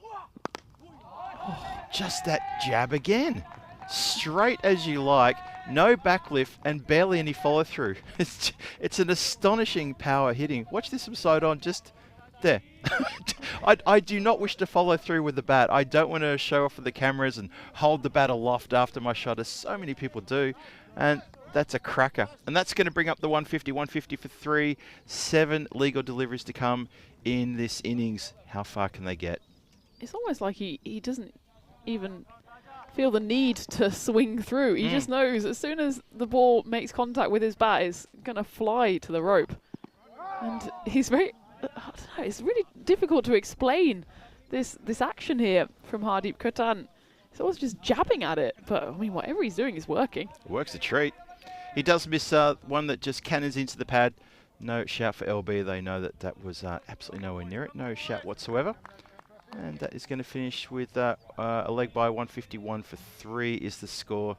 Oh, just that jab again. Straight as you like, no backlift and barely any follow through. It's an astonishing power hitting. Watch this from side on, just there. I do not wish to follow through with the bat. I don't want to show off for the cameras and hold the bat aloft after my shot, as so many people do. And that's a cracker. And that's going to bring up the 150 for 3. 7 legal deliveries to come in this innings. How far can they get? It's almost like he doesn't even feel the need to swing through. He just knows as soon as the ball makes contact with his bat, it's going to fly to the rope. And he's very... I don't know, it's really difficult to explain this action here from Hardeep Katan. He's always just jabbing at it, but I mean, whatever he's doing is working. Works a treat. He does miss one that just cannons into the pad. No shout for LB. They know that that was absolutely nowhere near it. No shout whatsoever. And that is going to finish with a leg by 151 for 3 is the score.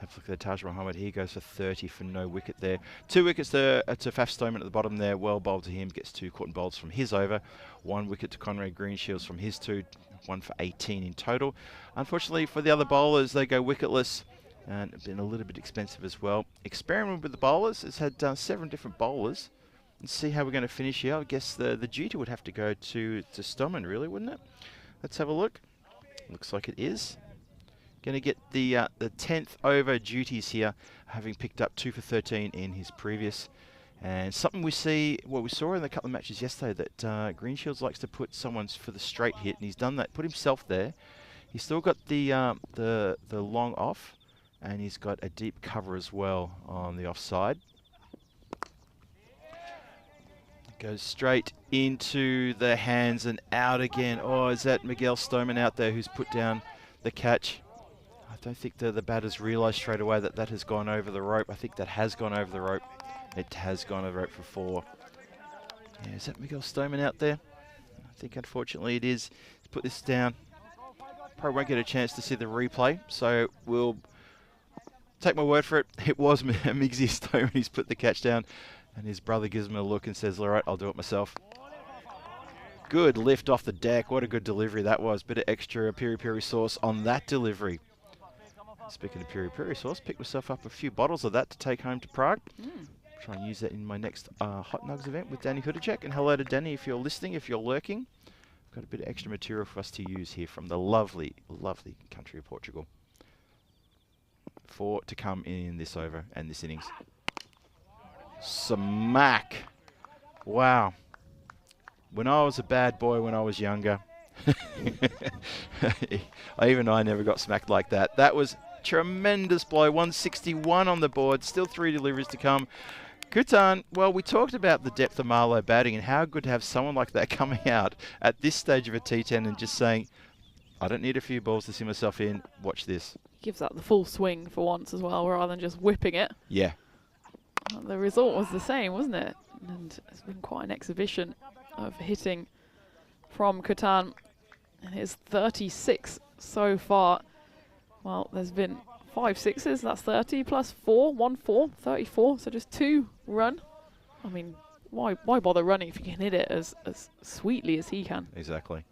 Have a look at the Taj Muhammad. He goes for 30 for no wicket there. 2 wickets to Faf Stoneman at the bottom there. Well bowled to him. Gets 2 caught and bowls from his over. 1 wicket to Conrad Greenshields from his 2. 1 for 18 in total. Unfortunately for the other bowlers, they go wicketless. And been a little bit expensive as well. Experiment with the bowlers. It's had 7 different bowlers. Let's see how we're going to finish here. I guess the duty would have to go to Stoneman, really, wouldn't it? Let's have a look. Looks like it is. Going to get the 10th over duties here, having picked up 2 for 13 in his previous. And something we saw in a couple of matches yesterday, that Greenshields likes to put someone for the straight hit, and he's done that. Put himself there. He's still got the long off, and he's got a deep cover as well on the offside. Goes straight into the hands and out again. Oh, is that Miguel Stoneman out there who's put down the catch? I don't think the batters realised straight away that that has gone over the rope. I think that has gone over the rope. It has gone over the rope for 4. Yeah, is that Miguel Stoneman out there? I think unfortunately it is. Let's put this down. Probably won't get a chance to see the replay, so we'll take my word for it. It was Migsy Stoneman who's put the catch down. And his brother gives him a look and says, all right, I'll do it myself. Good lift off the deck. What a good delivery that was. Bit of extra piri-piri sauce on that delivery. Speaking of piri-piri sauce, picked myself up a few bottles of that to take home to Prague. Try and use that in my next Hot Nugs event with Danny Hudacek. And hello to Danny if you're listening, if you're lurking. Got a bit of extra material for us to use here from the lovely, lovely country of Portugal. to come in this over and this innings. Smack. Wow. When I was a bad boy when I was younger, I never got smacked like that. That was tremendous blow. 161 on the board. Still 3 deliveries to come. Kutan, well, we talked about the depth of Marlo batting and how good to have someone like that coming out at this stage of a T10 and just saying, I don't need a few balls to see myself in. Watch this. Gives that the full swing for once as well, rather than just whipping it. Yeah. Well, the result was the same, wasn't it? And it's been quite an exhibition of hitting from Kutan. And his 36 so far. Well, there's been 5 sixes, that's 30 plus 4, 1 4, 34. So just 2 run. I mean, why bother running if you can hit it as sweetly as he can? Exactly.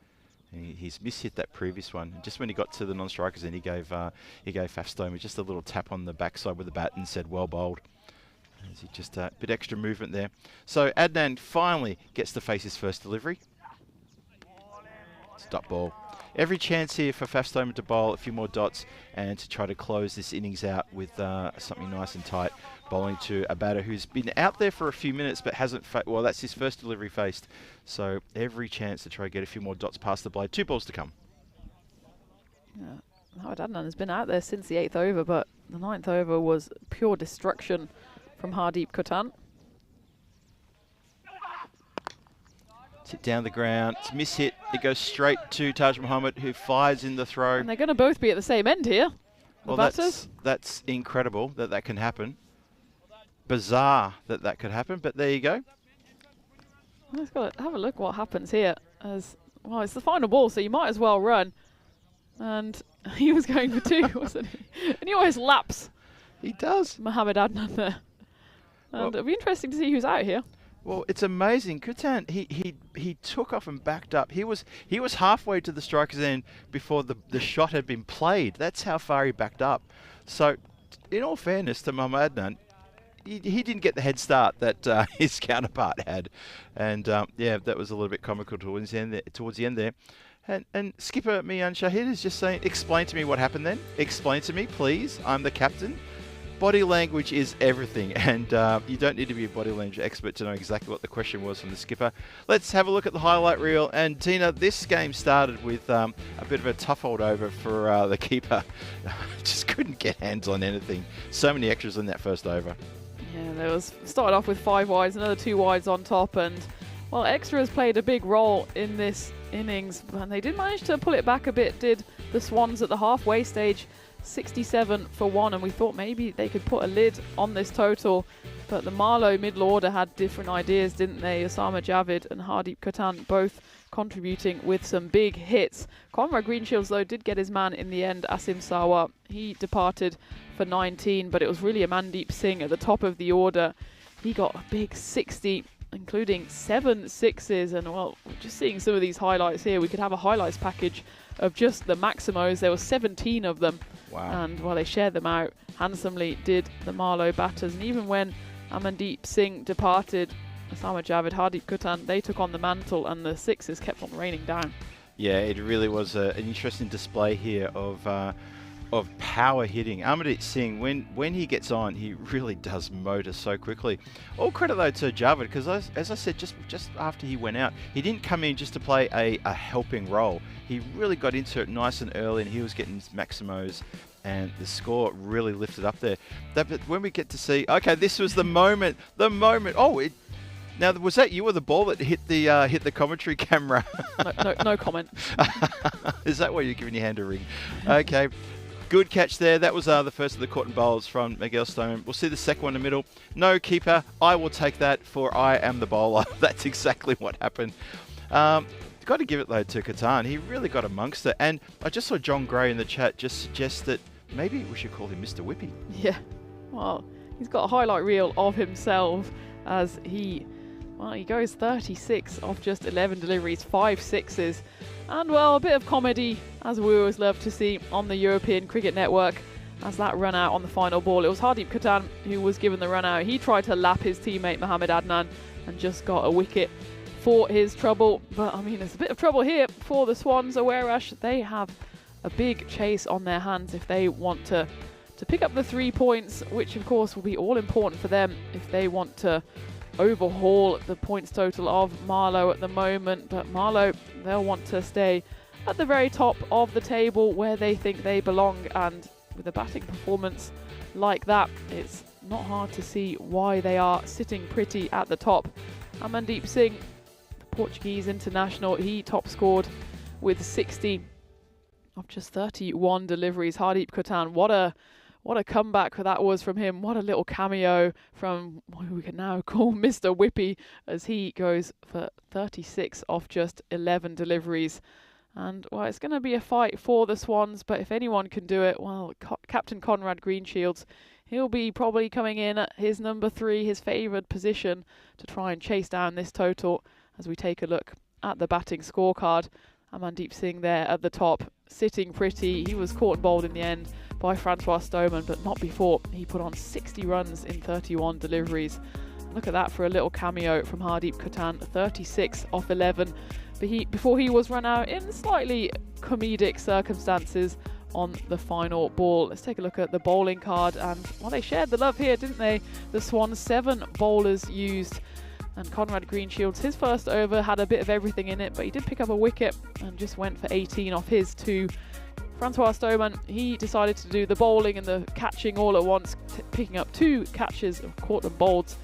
He's mishit that previous one. Just when he got to the non-strikers, and he gave Fafstone just a little tap on the backside with the bat and said, "Well bowled." Just a bit extra movement there. So Adnan finally gets to face his first delivery. Stop ball. Every chance here for Fafstone to bowl a few more dots and to try to close this innings out with something nice and tight, bowling to a batter who's been out there for a few minutes but hasn't, well, that's his first delivery faced. So every chance to try to get a few more dots past the blade. 2 balls to come. Yeah, Mohamed Adnan has been out there since the 8th over, but the 9th over was pure destruction from Hardeep Kutan. Hit down the ground. It's mishit. It goes straight to Taj Muhammad, who fires in the throw. And they're going to both be at the same end here. Well, that's incredible that can happen. Bizarre that could happen, but there you go. Let's go have a look what happens here. As well, it's the final ball, so you might as well run. And he was going for 2, wasn't he? And he always laps. He does. Mohamed Adnan there. And well, it'll be interesting to see who's out here. Well, it's amazing. Kutan, he took off and backed up. He was halfway to the striker's end before the shot had been played. That's how far he backed up. So, in all fairness to Mohamed Adnan, he didn't get the head start that his counterpart had. And yeah, that was a little bit comical towards the end there. And skipper Mian Shahid is just saying, explain to me what happened then. Explain to me, please. I'm the captain. Body language is everything, and you don't need to be a body language expert to know exactly what the question was from the skipper. Let's have a look at the highlight reel. And Tina, this game started with a bit of a tough holdover for the keeper. Just couldn't get hands on anything. So many extras in that first over. Yeah, there was started off with 5 wides, another 2 wides on top, and well, extras played a big role in this innings, and they did manage to pull it back a bit. Did the Swans at the halfway stage. 67 for 1, and we thought maybe they could put a lid on this total, but the Marlo middle order had different ideas, didn't they? Osama Javid and Hardeep Kutan both contributing with some big hits. Conrad Greenshields though did get his man in the end, Asim Sawa. He departed for 19, but it was really Amandeep Singh at the top of the order. He got a big 60, including 7 sixes, and well, just seeing some of these highlights here, we could have a highlights package of just the Maximos. There were 17 of them. Wow. And while they shared them out handsomely, did the Marlo batters. And even when Amandeep Singh departed, Osama Javid, Hardeep Kutan, they took on the mantle, and the sixes kept on raining down. Yeah, it really was an interesting display here of power hitting. Amandeep Singh, when he gets on, he really does motor so quickly. All credit though to Javid, because as I said, just after he went out, he didn't come in just to play a helping role. He really got into it nice and early, and he was getting his Maximos, and the score really lifted up there. But when we get to see, okay, this was the moment. Oh, now was that you or the ball that hit the commentary camera? No comment. Is that why you're giving your hand a ring? Okay. Good catch there. That was the first of the caught and bowls from Miguel Stone. We'll see the second one in the middle. No keeper. I will take that, for I am the bowler. That's exactly what happened. Got to give it though to Kutan. He really got amongst it. And I just saw John Gray in the chat just suggest that maybe we should call him Mr. Whippy. Yeah. Well, he's got a highlight reel of himself as he goes 36 off just 11 deliveries, 5 sixes. And well, a bit of comedy, as we always love to see on the European Cricket Network, as that run out on the final ball. It was Hardeep Kutan who was given the run out. He tried to lap his teammate Mohamed Adnan and just got a wicket for his trouble. But I mean, there's a bit of trouble here for the Swans. Aarash, they have a big chase on their hands if they want to to pick up the 3 points, which of course will be all important for them if they want to overhaul the points total of Marlo at the moment. But Marlo, they'll want to stay at the very top of the table where they think they belong, and with a batting performance like that, it's not hard to see why they are sitting pretty at the top. Amandeep Singh, the Portuguese international, he top scored with 60 of just 31 deliveries. Hardeep Khutan, what a comeback that was from him. What a little cameo from what we can now call Mr. Whippy, as he goes for 36 off just 11 deliveries. And, well, it's going to be a fight for the Swans, but if anyone can do it, well, Captain Conrad Greenshields, he'll be probably coming in at his number 3, his favoured position, to try and chase down this total as we take a look at the batting scorecard. Amandeep Singh there at the top, sitting pretty. He was caught and bowled in the end by Francois Stoneman, but not before. He put on 60 runs in 31 deliveries. Look at that for a little cameo from Hardeep Khutan, 36 off 11. Before he was run out in slightly comedic circumstances on the final ball. Let's take a look at the bowling card, and, well, they shared the love here, didn't they? The Swans, 7 bowlers used, and Conrad Greenshields, his first over had a bit of everything in it, but he did pick up a wicket and just went for 18 off his 2. Francois Stoneman, he decided to do the bowling and the catching all at once, picking up 2 catches of caught and bowled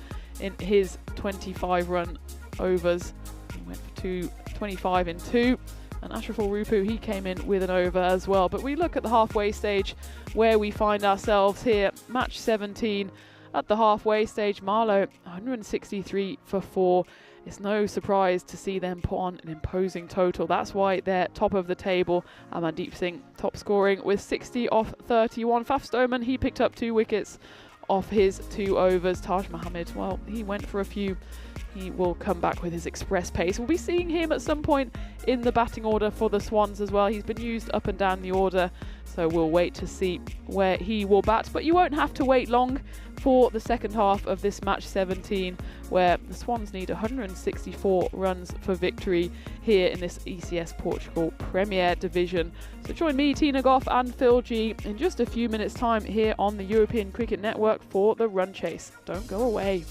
in his 25-run overs. He went for 25 in 2. And Ashraful Rupu, he came in with an over as well. But we look at the halfway stage where we find ourselves here. Match 17 at the halfway stage. Marlo, 163 for 4. It's no surprise to see them put on an imposing total. That's why they're top of the table. Amandeep Singh top scoring with 60 off 31. Faf Stoneman, he picked up 2 wickets off his 2 overs. Taj Mohammed, well, he went for a few. He will come back with his express pace. We'll be seeing him at some point in the batting order for the Swans as well. He's been used up and down the order, so we'll wait to see where he will bat. But you won't have to wait long for the second half of this match 17, where the Swans need 164 runs for victory here in this ECS Portugal Premier Division. So join me, Tina Goff and Phil G in just a few minutes' time here on the European Cricket Network for the Run Chase. Don't go away.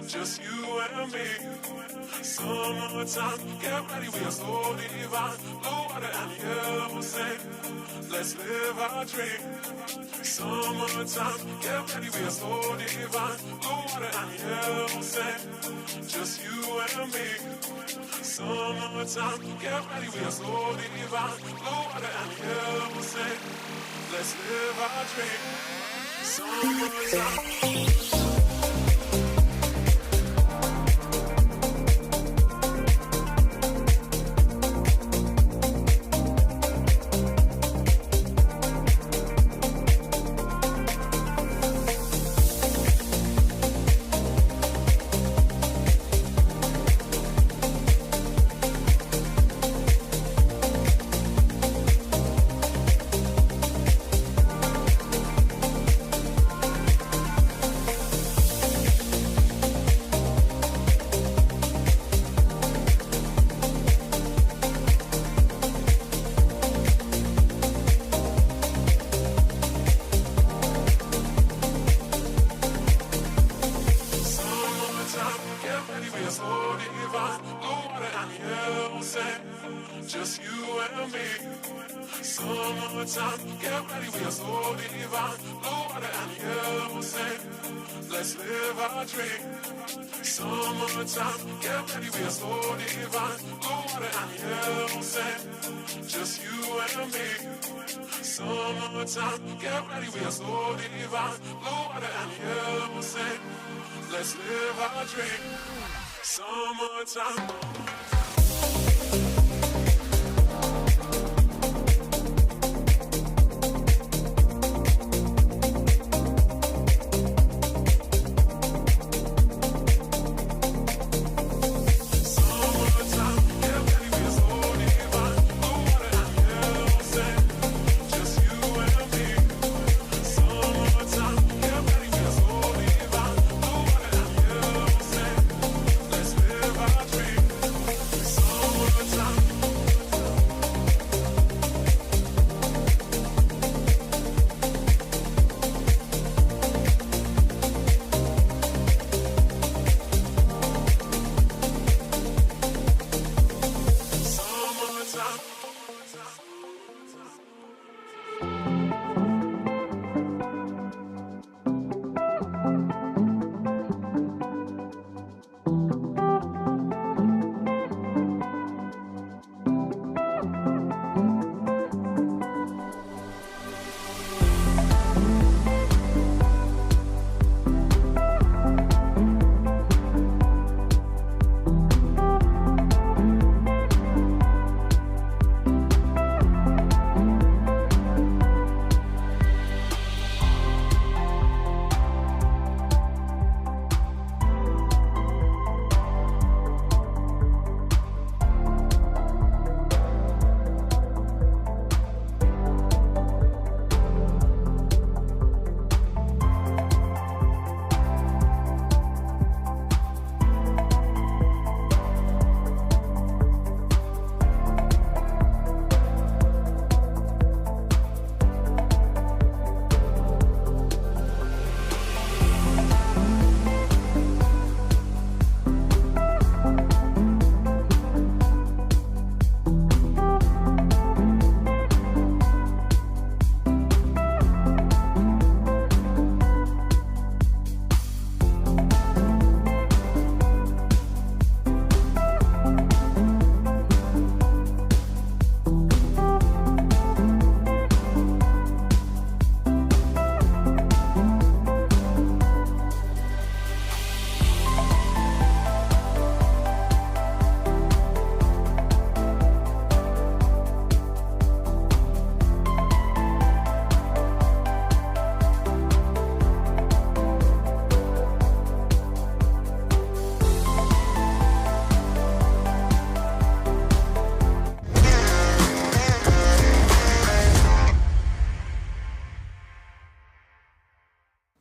Just you and me. Summertime, get ready, we are so divine. Blue water and yellow sand. Let's live our dream. Summertime, get ready, we are so divine. Blue water and yellow sand. Just you and me. Summertime, get ready, we are so divine. Blue water and yellow sand. Let's live our dream. Summertime. saying? Just you and me. Summertime, get ready, we are so divine. Blue water and yellow sand. Let's live our dream. Summertime, get ready, we are so divine. Blue water and yellow sand. Just you and me. Summertime, get ready, we are so divine. Blue water and yellow sand. Let's live our dream. Summertime.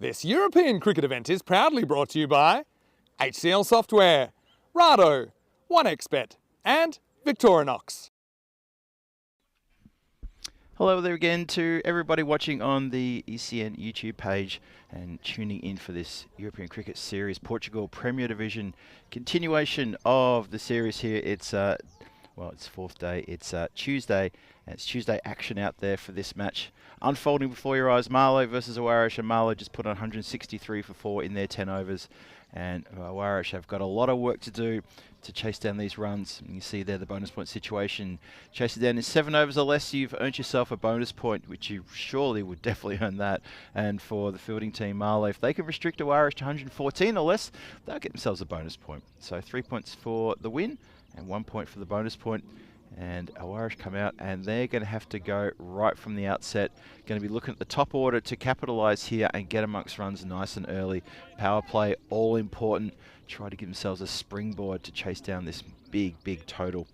This European cricket event is proudly brought to you by HCL Software, Rado, 1xBet and Victorinox. Hello there again to everybody watching on the ECN YouTube page and tuning in for this European Cricket Series Portugal Premier Division continuation of the series here. It's well, it's fourth day. It's Tuesday, and it's Tuesday action out there for this match. Unfolding before your eyes, Marlo versus Aarash, and Marlo just put on 163 for 4 in their 10 overs. And Aarash have got a lot of work to do to chase down these runs. And you see there the bonus point situation. Chase it down in 7 overs or less, you've earned yourself a bonus point, which you surely would definitely earn that. And for the fielding team, Marlo, if they can restrict Aarash to 114 or less, they'll get themselves a bonus point. So 3 points for the win and 1 point for the bonus point. And Aarash come out and they're going to have to go right from the outset. Going to be looking at the top order to capitalise here and get amongst runs nice and early. Power play, all important. Try to give themselves a springboard to chase down this big total.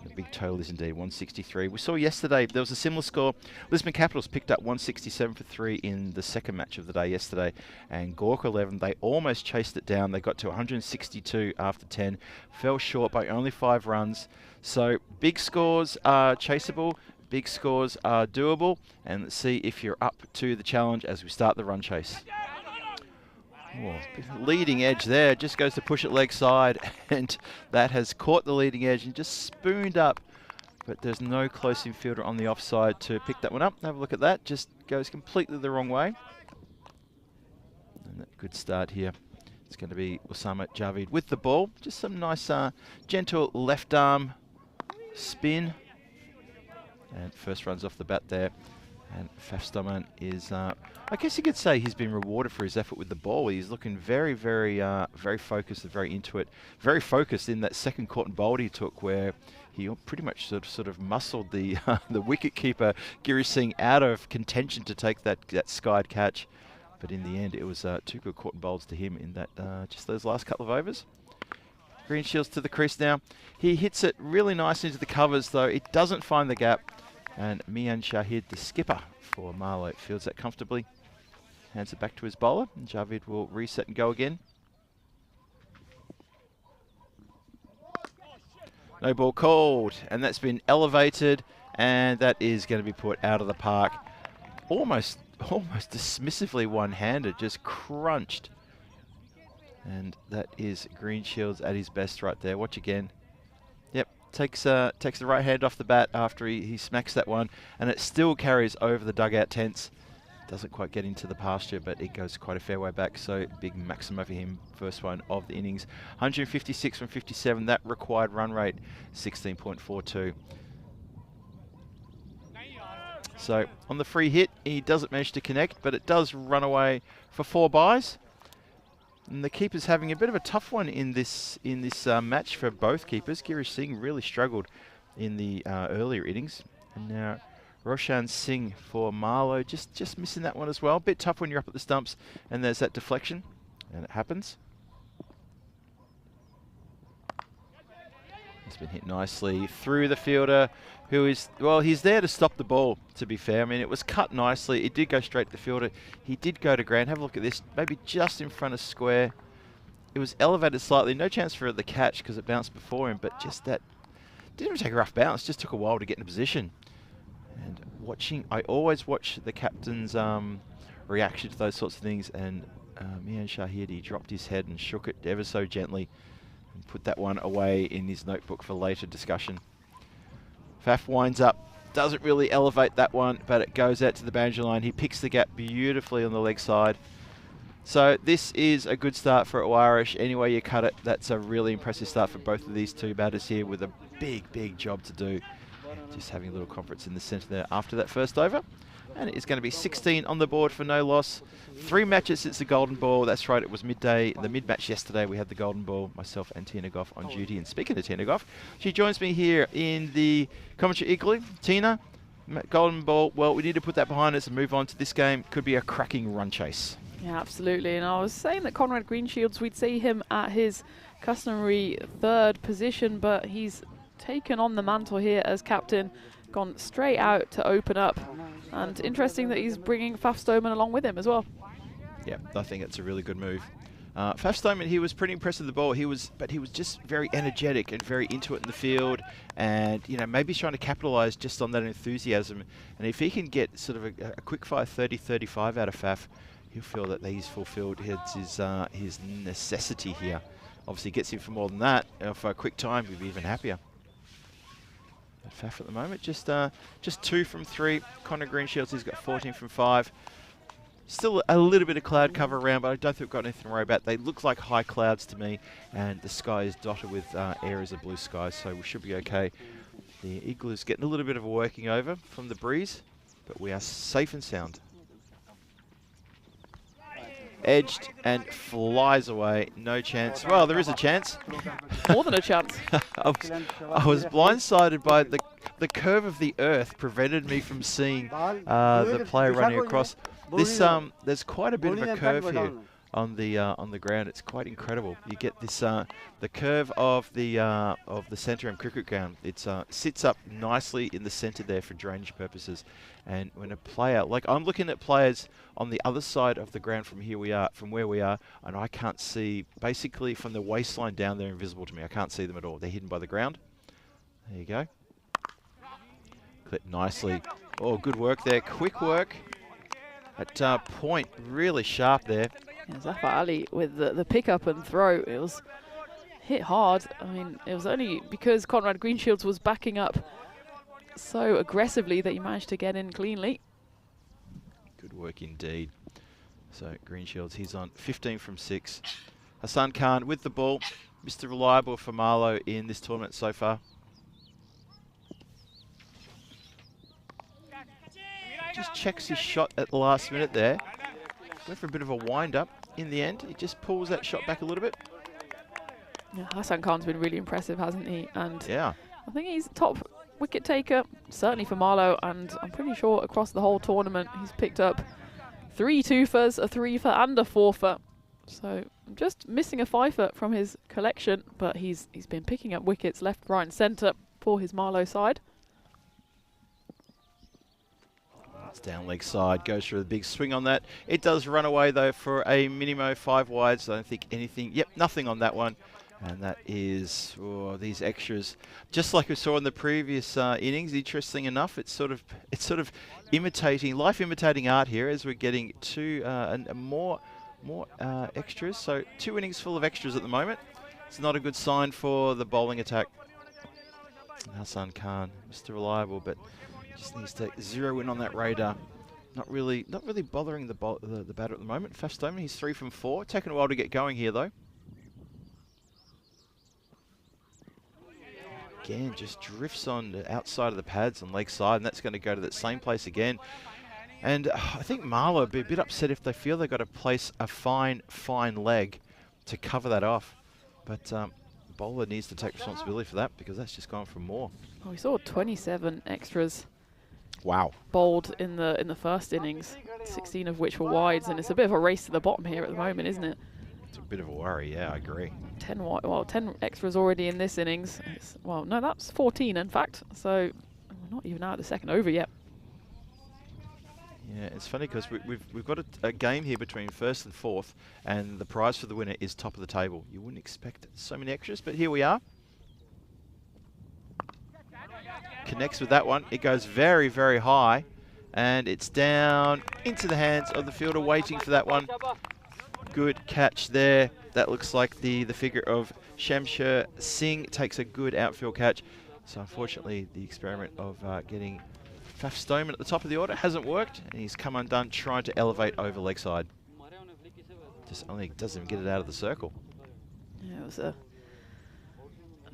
The big total is indeed 163. We saw yesterday there was a similar score. Lisbon Capitals picked up 167 for 3 in the second match of the day yesterday. And Gorkha 11, they almost chased it down. They got to 162 after 10. Fell short by only 5 runs. So big scores are chaseable. Big scores are doable. And let's see if you're up to the challenge as we start the run chase. Oh, leading edge there, just goes to push it leg side, and that has caught the leading edge and just spooned up. But there's no close infielder on the offside to pick that one up. Have a look at that, just goes completely the wrong way. And that good start here. It's going to be Osama Javid with the ball. Just some nice gentle left arm spin. And first runs off the bat there. And Fafstoman is, I guess you could say he's been rewarded for his effort with the ball. He's looking very, very focused and very into it. Very focused in that second caught and bowled he took, where he pretty much sort of muscled the the wicket keeper Giri Singh out of contention to take that skied catch. But in the end, it was 2 good caught and bowls to him in that just those last couple of overs. Greenshields to the crease now. He hits it really nice into the covers, though. It doesn't find the gap. And Mian Shahid, the skipper for Marlo, fields that comfortably. Hands it back to his bowler, and Javid will reset and go again. No ball called, and that's been elevated, and that is going to be put out of the park. Almost dismissively one-handed, just crunched. And that is Greenshields at his best right there. Watch again. Yep, takes the right hand off the bat after he smacks that one, and it still carries over the dugout tents. Doesn't quite get into the pasture, but it goes quite a fair way back, so big maximum for him. First one of the innings. 156 from 57, that required run rate, 16.42. So on the free hit, he doesn't manage to connect, but it does run away for 4 byes. And the keeper's having a bit of a tough one in this match for both keepers. Giri Singh really struggled in the earlier innings, and now Roshan Singh for Marlo, just missing that one as well. Bit tough when you're up at the stumps and there's that deflection, and it happens. It's been hit nicely through the fielder, who is, well, he's there to stop the ball, to be fair. I mean, it was cut nicely. It did go straight to the fielder. He did go to ground. Have a look at this, maybe just in front of square. It was elevated slightly. No chance for the catch because it bounced before him, but just that, didn't even take a rough bounce, just took a while to get in position. And watching, I always watch the captain's reaction to those sorts of things, and Mian Shahid, he dropped his head and shook it ever so gently and put that one away in his notebook for later discussion. Faf winds up, doesn't really elevate that one, but it goes out to the boundary line. He picks the gap beautifully on the leg side. So this is a good start for Aarash. Any way you cut it, that's a really impressive start for both of these two batters here with a big job to do. Just having a little conference in the centre there after that first over. And it's going to be 16 on the board for no loss. 3 matches since the golden ball. That's right, it was midday. The mid-match yesterday, we had the golden ball, myself and Tina Goff on duty. And speaking of Tina Goff, she joins me here in the commentary igloo. Tina, golden ball, well, we need to put that behind us and move on to this game. Could be a cracking run chase. Yeah, absolutely. And I was saying that Conrad Greenshields, we'd see him at his customary 3rd position, but he's taken on the mantle here as captain, gone straight out to open up. And interesting that he's bringing Faf Stoneman along with him as well. Yeah, I think it's a really good move. Faf Stoneman, he was pretty impressive with the ball. But he was just very energetic and very into it in the field. And, you know, maybe he's trying to capitalise just on that enthusiasm. And if he can get sort of a quick fire 30-35 out of Faf, he'll feel that he's fulfilled his necessity here. Obviously gets him for more than that. For a quick time, he'd be even happier. Faf at the moment, just 2 from 3. Conrad Greenshields, he's got 14 from 5. Still a little bit of cloud cover around, but I don't think we've got anything to worry about. They look like high clouds to me, and the sky is dotted with areas of blue skies, so we should be okay. The Igloo's getting a little bit of a working over from the breeze, but we are safe and sound. Edged and flies away. No chance. Well, there is a chance. More than a chance. I was blindsided by the curve of the earth prevented me from seeing the player running across. There's quite a bit of a curve here on the ground. It's quite incredible. You get this the curve of the centre and cricket ground. It sits up nicely in the centre there for drainage purposes. And when a player, like I'm looking at players on the other side of the ground from where we are, and I can't see, basically from the waistline down, they're invisible to me. I can't see them at all. They're hidden by the ground. There you go. Clip nicely. Oh, good work there. Quick work. At point, really sharp there. Yeah, Zafar Ali with the pickup and throw, it was hit hard. I mean, it was only because Conrad Greenshields was backing up so aggressively that he managed to get in cleanly. Good work indeed. So Greenshields, he's on 15 from 6. Hassan Khan with the ball. Mr. Reliable for Marlo in this tournament so far. Just checks his shot at the last minute there. Went for a bit of a wind-up. In the end, he just pulls that shot back a little bit. Yeah, Hassan Khan's been really impressive, hasn't he? And yeah, I think he's top wicket taker, certainly for Marlo, and I'm pretty sure across the whole tournament he's picked up 3 2-fers, a 3-fer and a 4-fer. So just missing a 5-fer from his collection, but he's been picking up wickets left, right and centre for his Marlo side. It's down leg side, goes for the big swing on that. It does run away though for a minimo 5 wides. I don't think anything, yep, nothing on that one. And that is these extras, just like we saw in the previous innings. Interesting enough, it's sort of imitating art here as we're getting more extras. So 2 innings full of extras at the moment. It's not a good sign for the bowling attack. Hassan Khan, Mr. Reliable, but just needs to zero in on that radar. Not really bothering the batter at the moment. Faf Stoneman, he's 3 from 4. Taking a while to get going here though. Again, just drifts on the outside of the pads on leg side, and that's going to go to that same place again. And I think Marlo would be a bit upset if they feel they've got to place a fine leg to cover that off. But bowler needs to take responsibility for that, because that's just gone for more. Oh, we saw 27 extras. Wow. Bowled in the first innings, 16 of which were wides, and it's a bit of a race to the bottom here at the moment, isn't it? It's a bit of a worry, yeah, I agree. 10 extras already in this innings. Well, no, that's 14 in fact. So we're not even out of the second over yet. Yeah, it's funny because we've got a game here between first and fourth, and the prize for the winner is top of the table. You wouldn't expect so many extras, but here we are. Connects with that one. It goes very, very high, and it's down into the hands of the fielder waiting for that one. Good catch there. That looks like the figure of Shamsher Singh takes a good outfield catch. So unfortunately, the experiment of getting Faf Stoneman at the top of the order hasn't worked, and he's come undone trying to elevate over leg side. Just only doesn't even get it out of the circle. Yeah, it was a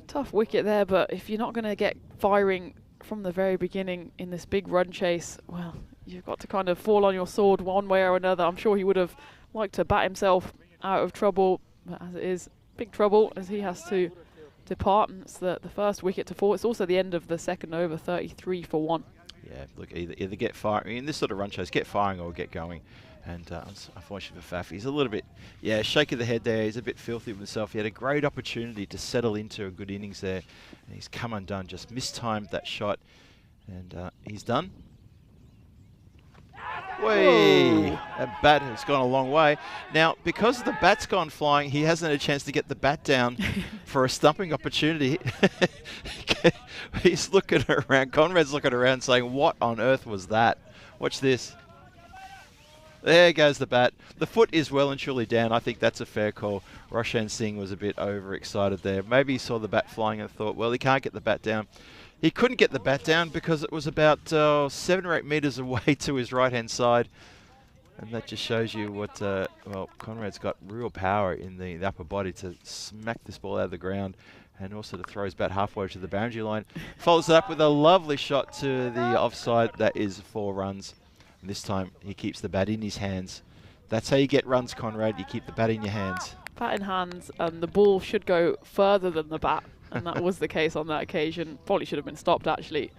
tough wicket there, but if you're not going to get firing from the very beginning in this big run chase, well, you've got to kind of fall on your sword one way or another. I'm sure he would have liked to bat himself out of trouble, but as it is, big trouble as he has to depart, and it's the first wicket to fall. It's also the end of the second over, 33 for 1. Yeah, look, either get firing, in this sort of run chase, get firing or get going. And unfortunately for Faf, he's a little bit, shaking the head there. He's a bit filthy with himself. He had a great opportunity to settle into a good innings there, and he's come undone, just mistimed that shot, and he's done. Whee! That bat has gone a long way. Now, because the bat's gone flying, he hasn't had a chance to get the bat down for a stumping opportunity. He's looking around, Conrad's looking around saying, what on earth was that? Watch this. There goes the bat. The foot is well and truly down. I think that's a fair call. Roshan Singh was a bit overexcited there. Maybe he saw the bat flying and thought, well, he can't get the bat down. He couldn't get the bat down because it was about 7 or 8 metres away to his right-hand side. And that just shows you what, well, Conrad's got real power in the upper body to smack this ball out of the ground, and also to throw his bat halfway to the boundary line. Follows it up with a lovely shot to the offside. That is 4 runs. And this time he keeps the bat in his hands. That's how you get runs, Conrad. You keep the bat in your hands. Bat in hands, and the ball should go further than the bat. And that was the case on that occasion. Probably should have been stopped, actually.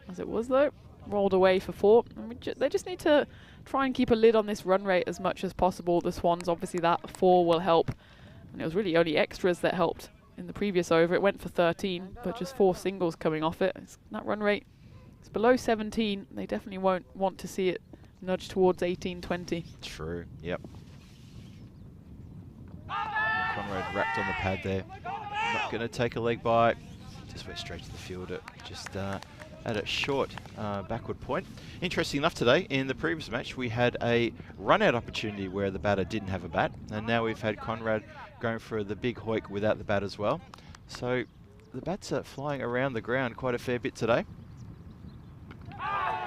As it was, though. Rolled away for 4. And they just need to try and keep a lid on this run rate as much as possible. The Swans, obviously, that 4 will help. And it was really only extras that helped in the previous over. It went for 13, but just 4 singles coming off it. That run rate is below 17. They definitely won't want to see it nudge towards 18, 20. True, yep. Conrad wrapped on the pad there. Not going to take a leg bite. Just went straight to the fielder. Just at a short backward point. Interesting enough today, in the previous match, we had a run-out opportunity where the batter didn't have a bat, and now we've had Conrad going for the big hoik without the bat as well. So the bats are flying around the ground quite a fair bit today.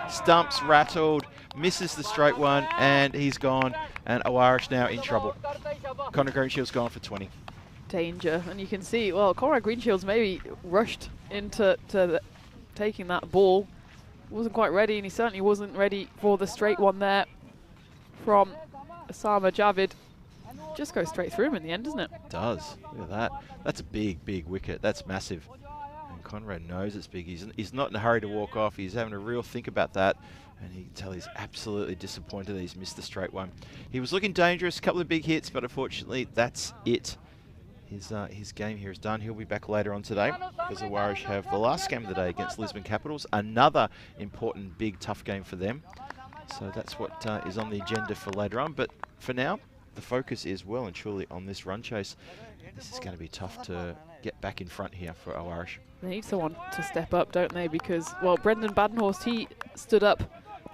Stumps rattled, misses the straight one, and he's gone, and Aarash now in trouble. Conrad Greenshield's gone for 20. Danger, and you can see, well, Conrad Greenshield's maybe rushed into taking that ball. Wasn't quite ready, and he certainly wasn't ready for the straight one there from Osama Javid. Just goes straight through him in the end, doesn't it? It does. Look at that. That's a big, big wicket. That's massive. Conrad knows it's big. He's not in a hurry to walk off. He's having a real think about that. And you can tell he's absolutely disappointed that he's missed the straight one. He was looking dangerous, a couple of big hits, but unfortunately, that's it. His game here is done. He'll be back later on today because the Aarash have the last game of the day against Lisbon Capitals. Another important, big, tough game for them. So that's what is on the agenda for later on. But for now, the focus is well and truly on this run chase. This is going to be tough to get back in front here for Aarash. They need someone to step up, don't they? Because, well, Brendan Badenhorst, he stood up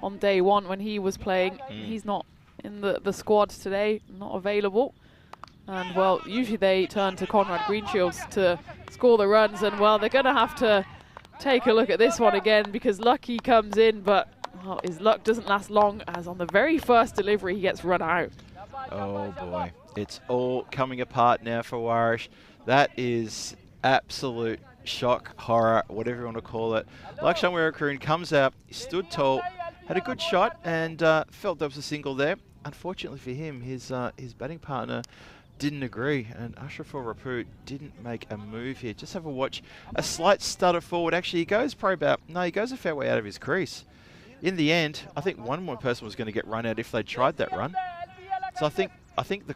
on day one when he was playing. He's not in the squad today, not available. And, well, usually they turn to Conrad Greenshields to score the runs. And, well, they're going to have to take a look at this one again because Lucky comes in, but his luck doesn't last long as on the very first delivery he gets run out. Oh, boy. It's all coming apart now for Aarash. That is absolute shock, horror, whatever you want to call it. Lakshan Weerakarun comes out, he stood tall, had a good shot, and felt there was a single there. Unfortunately for him, his batting partner didn't agree, and Ashraful Rapoot didn't make a move here. Just have a watch. A slight stutter forward. Actually, he goes a fair way out of his crease. In the end, I think one more person was going to get run out if they tried that run. So I think the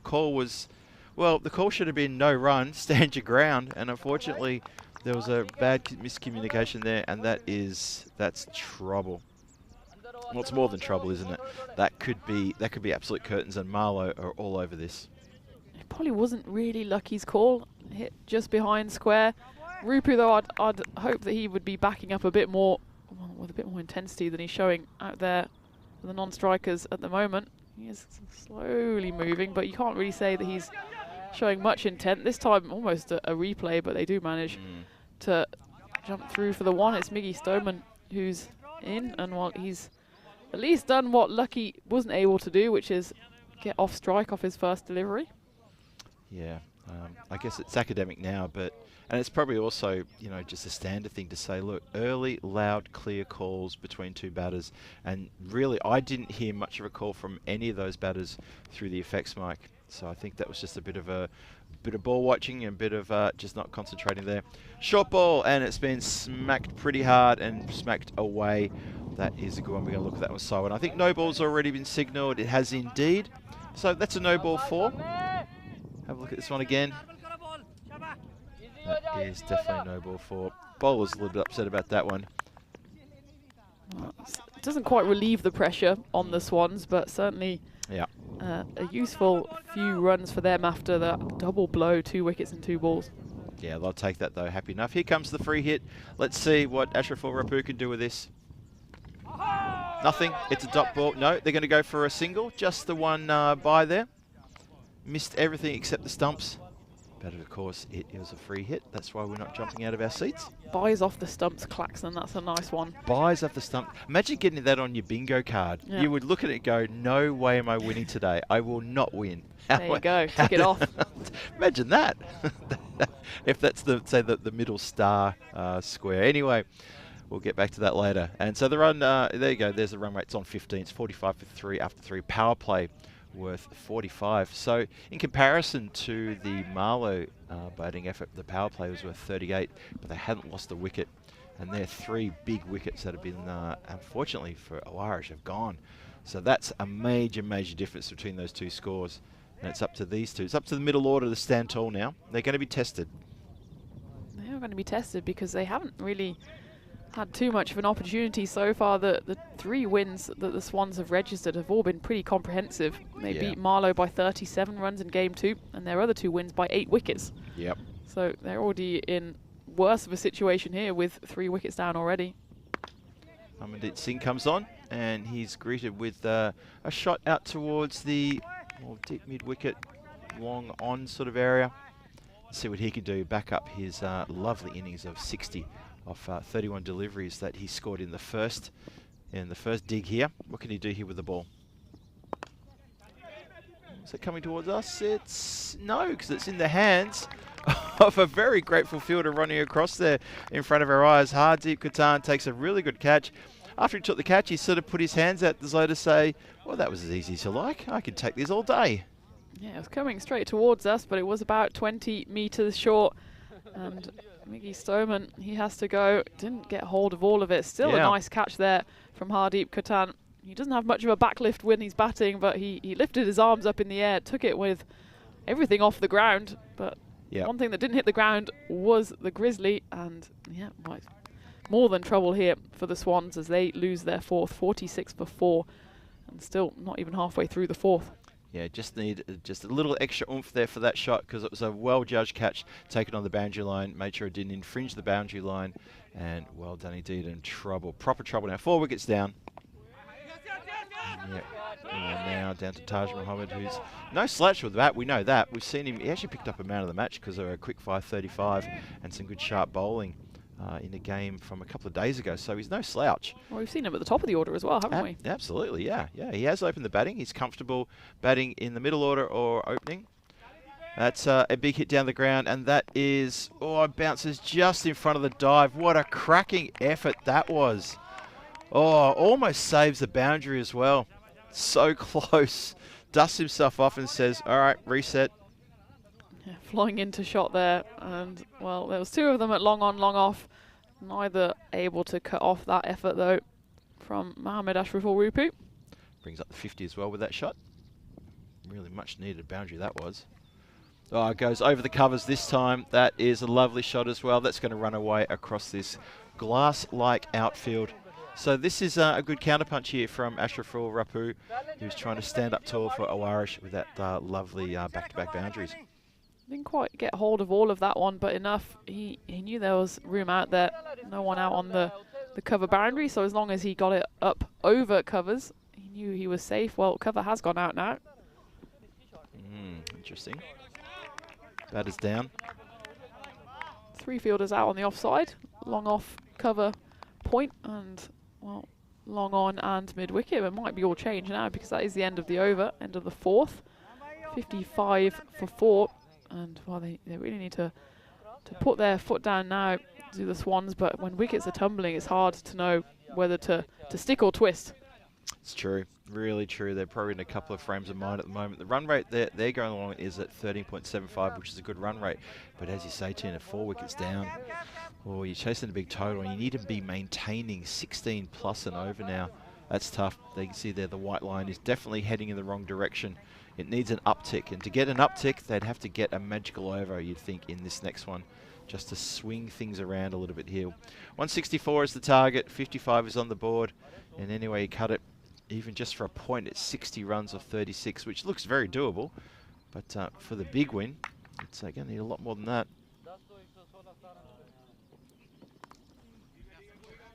call was, well, the call should have been no run, stand your ground, and unfortunately there was a bad miscommunication there, and that's trouble. Well, it's more than trouble, isn't it? That could be absolute curtains, and Marlo are all over this. It probably wasn't really Lucky's call. Hit just behind square. Rupu, though, I'd hope that he would be backing up a bit more, well, with a bit more intensity than he's showing out there for the non-strikers at the moment. He is slowly moving, but you can't really say that he's showing much intent. This time, almost a replay, but they do manage to jump through for the one. It's Miggy Stoneman who's in, and while he's at least done what Lucky wasn't able to do, which is get off strike off his first delivery. Yeah, I guess it's academic now, and it's probably also, you know, just a standard thing to say, look, early, loud, clear calls between two batters. And really, I didn't hear much of a call from any of those batters through the effects mic. So I think that was just a bit of ball watching and a bit of just not concentrating there. Short ball, and it's been smacked pretty hard and smacked away. That is a good one. We're going to look at that one. So, and I think no ball's already been signalled. It has indeed. So that's a no ball 4. Have a look at this one again. That is definitely no ball 4. Bowler's a little bit upset about that one. Well, it doesn't quite relieve the pressure on the Swans, but certainly a useful few runs for them after that double blow, 2 wickets and 2 balls. Yeah, they'll take that though, happy enough. Here comes the free hit. Let's see what Ashraful Rapoot can do with this. Nothing, it's a dot ball. No, they're going to go for a single, just the one by there. Missed everything except the stumps. But of course, it was a free hit. That's why we're not jumping out of our seats. Buys off the stumps, Claxon. That's a nice one. Buys off the stump. Imagine getting that on your bingo card. Yeah. You would look at it and go, no way am I winning today. I will not win. There you go. Tick it off. Imagine that. If that's the middle star square. Anyway, we'll get back to that later. And so the run, there you go. There's the run rate. It's on 15. It's 45 for 3 after 3. Power play worth 45. So in comparison to the Marlo batting effort, the power play was worth 38, but they hadn't lost a wicket. And their 3 big wickets that have been, unfortunately for Aarash, have gone. So that's a major, major difference between those 2 scores. And it's up to these 2. It's up to the middle order to stand tall now. They're going to be tested. They are going to be tested because they haven't really had too much of an opportunity so far. The 3 wins that the Swans have registered have all been pretty comprehensive. They beat Marlo by 37 runs in game 2, and their other 2 wins by 8 wickets. Yep. So they're already in worse of a situation here with 3 wickets down already. Amandeep Singh comes on, and he's greeted with a shot out towards the deep mid-wicket, long on sort of area. Let's see what he can do, back up his lovely innings of 60 off 31 deliveries that he scored in the first dig here. What can he do here with the ball? Is it coming towards us? It's no, because it's in the hands of a very grateful fielder running across there in front of our eyes. Hardeep Katan takes a really good catch. After he took the catch, he sort of put his hands out as though to say, well, that was as easy as you like. I could take this all day. Yeah, it was coming straight towards us, but it was about 20 metres short. And Miggy Stoneman, he has to go. Didn't get hold of all of it. Still a nice catch there from Hardeep Katan. He doesn't have much of a backlift when he's batting, but he lifted his arms up in the air, took it with everything off the ground. But one thing that didn't hit the ground was the Grizzly. And yeah, more than trouble here for the Swans as they lose their 4th, 46 for 4, and still not even halfway through the 4th. Yeah, just need just a little extra oomph there for that shot, because it was a well-judged catch taken on the boundary line. Made sure it didn't infringe the boundary line, and well done indeed. In trouble, proper trouble now. 4 wickets down. Now down to Taj Mohammed, who's no slouch with that. We know that. We've seen him. He actually picked up a man of the match because of a quick 5:35 and some good sharp bowling in a game from a couple of days ago. So he's no slouch. Well, we've seen him at the top of the order as well, haven't we? Absolutely, yeah. He has opened the batting. He's comfortable batting in the middle order or opening. That's a big hit down the ground, and that is, it bounces just in front of the dive. What a cracking effort that was. Almost saves the boundary as well. So close. Dusts himself off and says, all right, reset. Yeah, flying into shot there. And, well, there was 2 of them at long on, long off. Neither able to cut off that effort, though, from Mohammad Ashraful Rupu. Brings up the 50 as well with that shot. Really much needed boundary that was. It goes over the covers this time. That is a lovely shot as well. That's going to run away across this glass-like outfield. So this is a good counterpunch here from Ashraful Rupu, who's trying to stand up tall for Aarash with that lovely back-to-back boundaries. Didn't quite get hold of all of that one, but enough. He knew there was room out there. No one out on the cover boundary, so as long as he got it up over covers, he knew he was safe. Well, cover has gone out now. Interesting. Batter's down. 3 fielders out on the offside. Long off cover point and, well, long on and mid-wicket. It might be all changed now because that is the end of the over, end of the 4th. 55 for 4. And, well, they really need to put their foot down now, do the Swans. But when wickets are tumbling, it's hard to know whether to stick or twist. It's true. Really true. They're probably in a couple of frames of mind at the moment. The run rate they're going along is at 13.75, which is a good run rate. But as you say, Tina, 4 wickets down. You're chasing a big total, and you need to be maintaining 16 plus and over now. That's tough. They can see there the white line is definitely heading in the wrong direction. It needs an uptick, and to get an uptick, they'd have to get a magical over, you'd think, in this next one, just to swing things around a little bit here. 164 is the target, 55 is on the board, and anyway you cut it, even just for a point, it's 60 runs of 36, which looks very doable, but for the big win, it's going to need a lot more than that.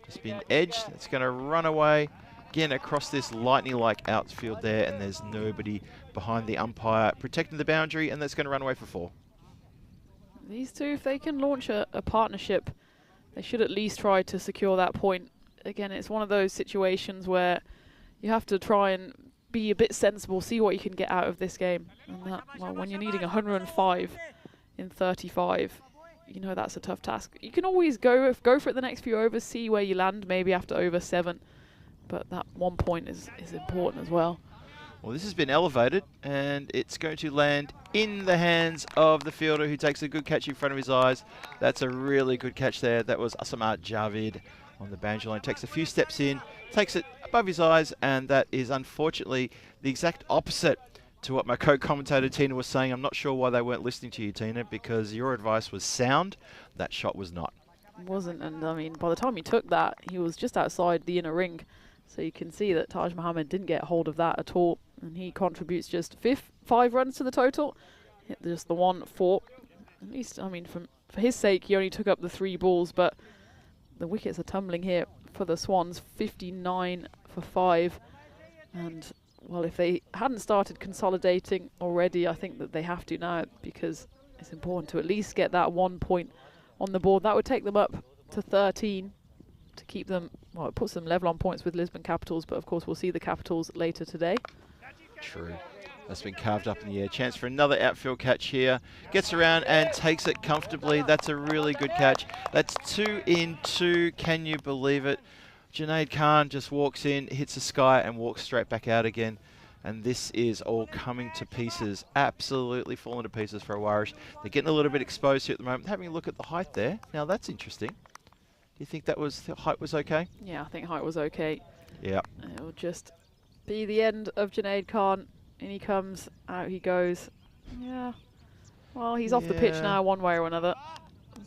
Just been edged, it's going to run away. Again, across this lightning-like outfield there, and there's nobody behind the umpire protecting the boundary, and that's going to run away for 4. These two, if they can launch a partnership, they should at least try to secure that point. Again, it's one of those situations where you have to try and be a bit sensible, see what you can get out of this game. And that, well, when you're needing 105 in 35, you know that's a tough task. You can always go for it the next few overs, see where you land, maybe after over 7. But that 1 point is important as well. Well, this has been elevated, and it's going to land in the hands of the fielder, who takes a good catch in front of his eyes. That's a really good catch there. That was Asamat Javid on the boundary line. Takes a few steps in, takes it above his eyes, and that is unfortunately the exact opposite to what my co-commentator Tina was saying. I'm not sure why they weren't listening to you, Tina, because your advice was sound. That shot was not. It wasn't, and I mean, by the time he took that, he was just outside the inner ring. So you can see that Taj Mohammed didn't get hold of that at all, and he contributes just 5 runs to the total. Hit just the 1 4. At least, I mean, from for his sake, he only took up the 3 balls, but the wickets are tumbling here for the Swans, 59 for 5. And, well, if they hadn't started consolidating already, I think that they have to now, because it's important to at least get that 1 point on the board. That would take them up to 13 to keep them, well, it puts them level on points with Lisbon Capitals, but of course we'll see the Capitals later today. True. That's been carved up in the air. Chance for another outfield catch here. Gets around and takes it comfortably. That's a really good catch. That's 2 in 2. Can you believe it? Junaid Khan just walks in, hits the sky and walks straight back out again. And this is all coming to pieces. Absolutely falling to pieces for Aarash. They're getting a little bit exposed here at the moment. Having a look at the height there. Now that's interesting. Do you think the height was okay? Yeah, I think height was okay. Yeah. It'll just be the end of Junaid Khan. In he comes, out he goes. Yeah. Well, he's off the pitch now, one way or another.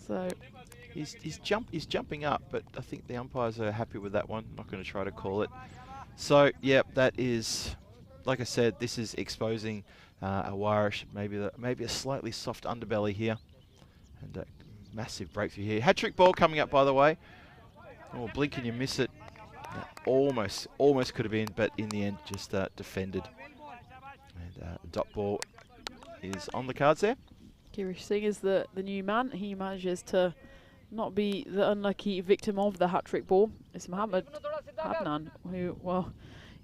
So he's jumping up, but I think the umpires are happy with that one. Not going to try to call it. So yeah, that is, like I said, this is exposing Aarash. Maybe a slightly soft underbelly here, and a massive breakthrough here. Hat-trick ball coming up, by the way. Oh, blink and you miss it. Almost could have been, but in the end, just defended. And dot ball is on the cards there. Girish Singh is the new man. He manages to not be the unlucky victim of the hat-trick ball. It's Mohammad Adnan, who, well,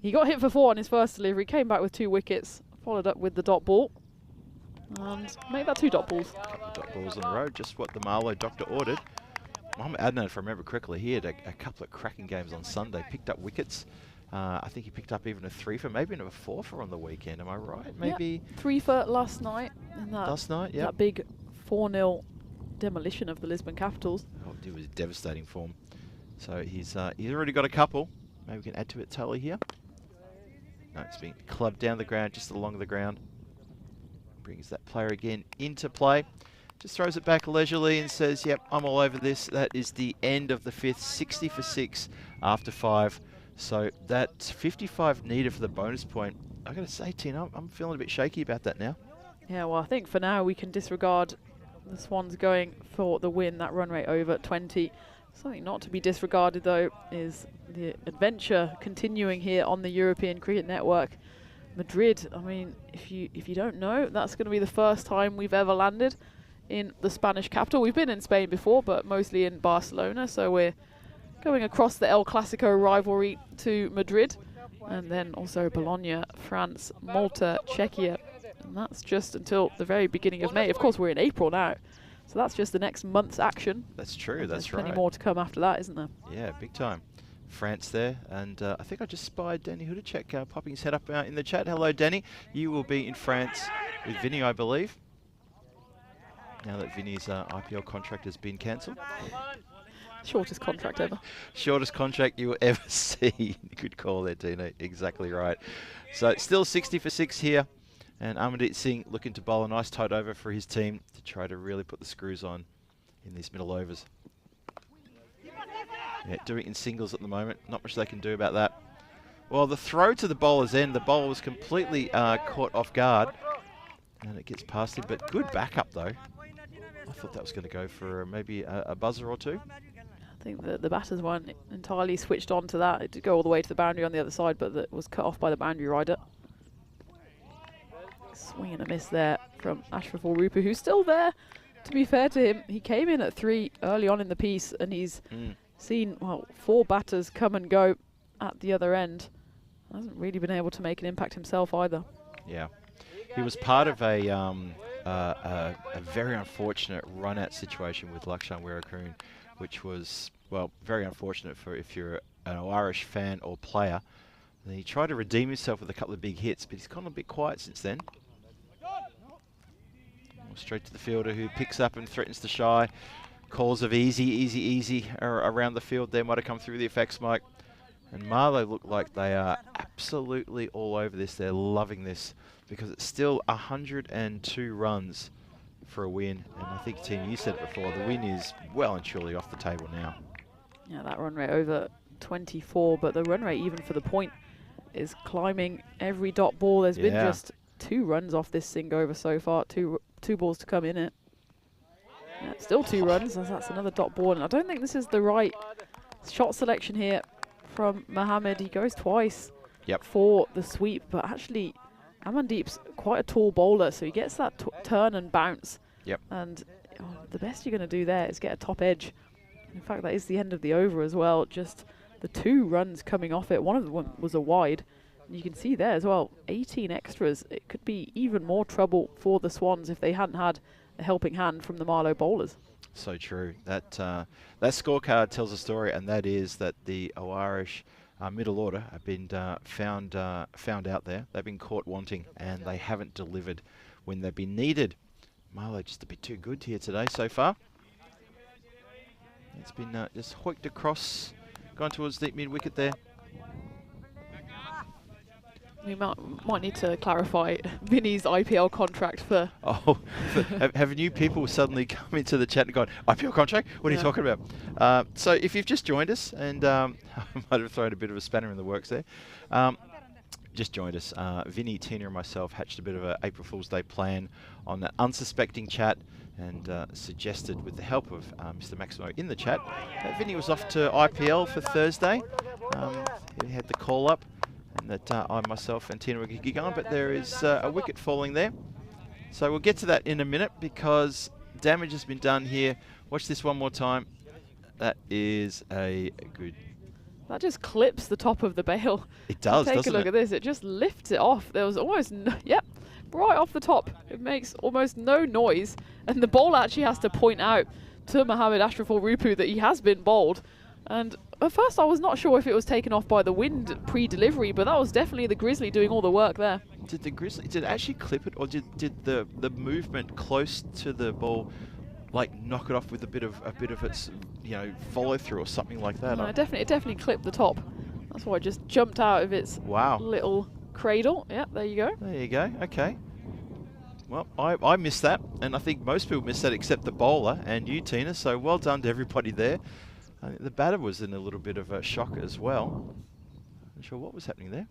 he got hit for 4 on his first delivery, came back with 2 wickets, followed up with the dot ball, and made that 2 dot balls. A couple of dot balls on the road, just what the Marlo doctor ordered. Mohammad Adnan, if I remember correctly, he had a couple of cracking games on Sunday, picked up wickets. I think he picked up even a 3 for, maybe even a 4 for on the weekend. Am I right? Maybe 3 for last night. In that, last night, yeah. That big 4-0 demolition of the Lisbon Capitals. Oh, it was devastating form. So he's already got a couple. Maybe we can add to it tally here. No, it's being clubbed down the ground, just along the ground. Brings that player again into play. Just throws it back leisurely and says, yep, I'm all over this. That is the end of the 5th, 60 for 6 after 5. So that's 55 needed for the bonus point. I got to say, Tina, I'm feeling a bit shaky about that now. Yeah, well, I think for now we can disregard the Swans going for the win, that run rate over 20. Something not to be disregarded, though, is the adventure continuing here on the European Cricket Network. Madrid, I mean, if you don't know, that's going to be the first time we've ever landed in the Spanish capital. We've been in Spain before, but mostly in Barcelona, so we're going across the El Clasico rivalry to Madrid, and then also Bologna, France, Malta, Czechia, and that's just until the very beginning of May. Of course, we're in April now, so that's just the next month's action. That's true, that's right. There's plenty more to come after that, isn't there? Yeah, big time. France there, and I think I just spied Danny Hudacek popping his head up in the chat. Hello, Danny. You will be in France with Vinny, I believe, now that Vinny's IPL contract has been cancelled. Shortest contract ever. Shortest contract you will ever see. Good call there, Dino. Exactly right. So it's still 60 for 6 here. And Amardeep Singh looking to bowl a nice tight over for his team to try to really put the screws on in these middle overs. Yeah, doing it in singles at the moment. Not much they can do about that. Well, the throw to the bowler's end. The bowler was completely caught off guard. And it gets past him. But good backup, though. I thought that was going to go for maybe a buzzer or 2. I think the batters weren't entirely switched on to that. It did go all the way to the boundary on the other side, but it was cut off by the boundary rider. Swing and a miss there from Ashraf Rupa, who's still there. To be fair to him, he came in at 3 early on in the piece, and he's seen, well, 4 batters come and go at the other end. Hasn't really been able to make an impact himself either. Yeah. He was part of a very unfortunate run-out situation with Lakshan Weerakoon, which was, well, very unfortunate for if you're an Irish fan or player. And he tried to redeem himself with a couple of big hits, but he's gone a bit quiet since then. Straight to the fielder, who picks up and threatens to shy. Calls of easy around the field there might have come through the effects mic. And Marlo look like they are absolutely all over this. They're loving this because it's still 102 runs for a win. And I think, Tim, you said it before, the win is well and truly off the table now. Yeah, that run rate over 24, but the run rate even for the point is climbing every dot ball. There's been just 2 runs off this sing over so far, two balls to come in it. Yeah, still 2 runs, as that's another dot ball. And I don't think this is the right shot selection here from Mohammed. He goes twice for the sweep, but actually Amandeep's quite a tall bowler, so he gets that turn and bounce. And the best you're going to do there is get a top edge. In fact, that is the end of the over as well. Just the 2 runs coming off it. One of them was a wide. And you can see there as well, 18 extras. It could be even more trouble for the Swans if they hadn't had a helping hand from the Marlo bowlers. So true. That scorecard tells a story, and that is that the Aarash middle order have been found out there. They've been caught wanting, and they haven't delivered when they've been needed. Marlo just a bit too good here today so far. It's been just hoiked across, gone towards deep mid-wicket there. We might need to clarify Vinny's IPL contract for... Oh, have new people suddenly come into the chat and gone, IPL contract? What are you talking about? So if you've just joined us, and I might have thrown a bit of a spanner in the works there, just joined us. Vinny, Tina and myself hatched a bit of an April Fool's Day plan on the unsuspecting chat, and suggested, with the help of Mr. Maximo in the chat, that Vinny was off to IPL for Thursday. He had the call up, and that I, myself and Tina were going on, but there is a wicket falling there. So we'll get to that in a minute, because damage has been done here. Watch this one more time. That is a good... That just clips the top of the bail. It does, doesn't it? Take a look at this. It just lifts it off. There was almost no... Yep. Right off the top. It makes almost no noise. And the bowler actually has to point out to Mohammed Ashraful Rupu that he has been bowled. And at first I was not sure if it was taken off by the wind pre-delivery, but that was definitely the Grizzly doing all the work there. Did the Grizzly, did it actually clip it, or did the movement close to the ball like knock it off with a bit of its, you know, follow through or something like that? No, it definitely clipped the top. That's why it just jumped out of its little cradle. Yeah, there you go. There you go. Okay. Well, I missed that, and I think most people missed that except the bowler and you, Tina. So well done to everybody there. I think the batter was in a little bit of a shock as well. Not sure what was happening there.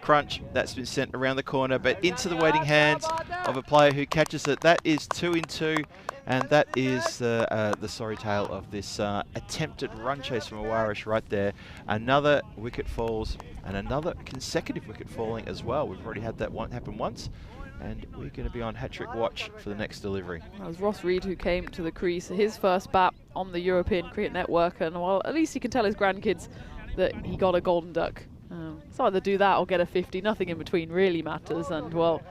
Crunch, that's been sent around the corner, but into the waiting hands of a player who catches it. That is 2 in 2, and that is the sorry tale of this attempted run chase from Aarash right there. Another wicket falls, and another consecutive wicket falling as well. We've already had that one happen once, and we're going to be on hat-trick watch for the next delivery. That was Ross Reed who came to the crease, his first bat on the European Cricket Network, and well, at least he can tell his grandkids that he got a golden duck. It's either do that or get a 50. Nothing in between really matters, and well,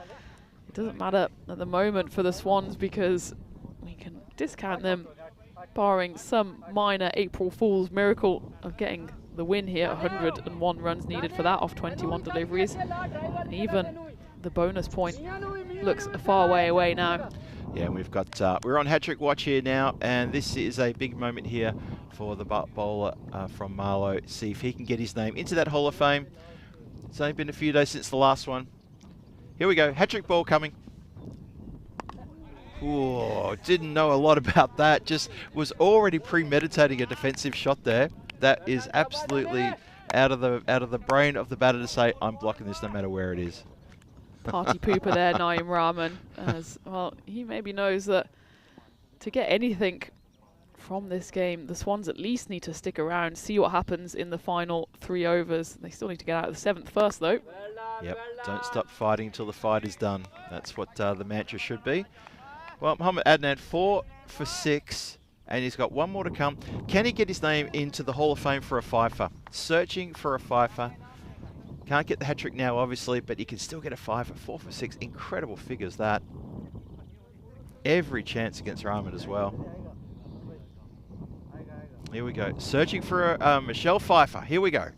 it doesn't matter at the moment for the Swans because we can discount them, barring some minor April Fool's miracle of getting the win here. 101 runs needed for that off 21 deliveries, and even the bonus point looks a far way away now. Yeah, and we've got we're on hat-trick watch here now, and this is a big moment here for the bowler from Marlo. See if he can get his name into that Hall of Fame. It's only been a few days since the last one. Here we go, hat-trick ball coming. Ooh, didn't know a lot about that. Just was already premeditating a defensive shot there. That is absolutely out of the brain of the batter to say, I'm blocking this no matter where it is. Party pooper there, Naeem Rahman. As well, he maybe knows that to get anything from this game, the Swans at least need to stick around, see what happens in the final 3 overs. They still need to get out of the 7th first, though. Yep, don't stop fighting until the fight is done. That's what the mantra should be. Well, Mohammed Adnan 4 for 6, and he's got one more to come. Can he get his name into the Hall of Fame for a fifer? Searching for a fifer. Can't get the hat-trick now, obviously, but he can still get a 5 at 4 for 6. Incredible figures, that. Every chance against Rahman as well. Here we go. Searching for a Michelle Pfeiffer. Here we go.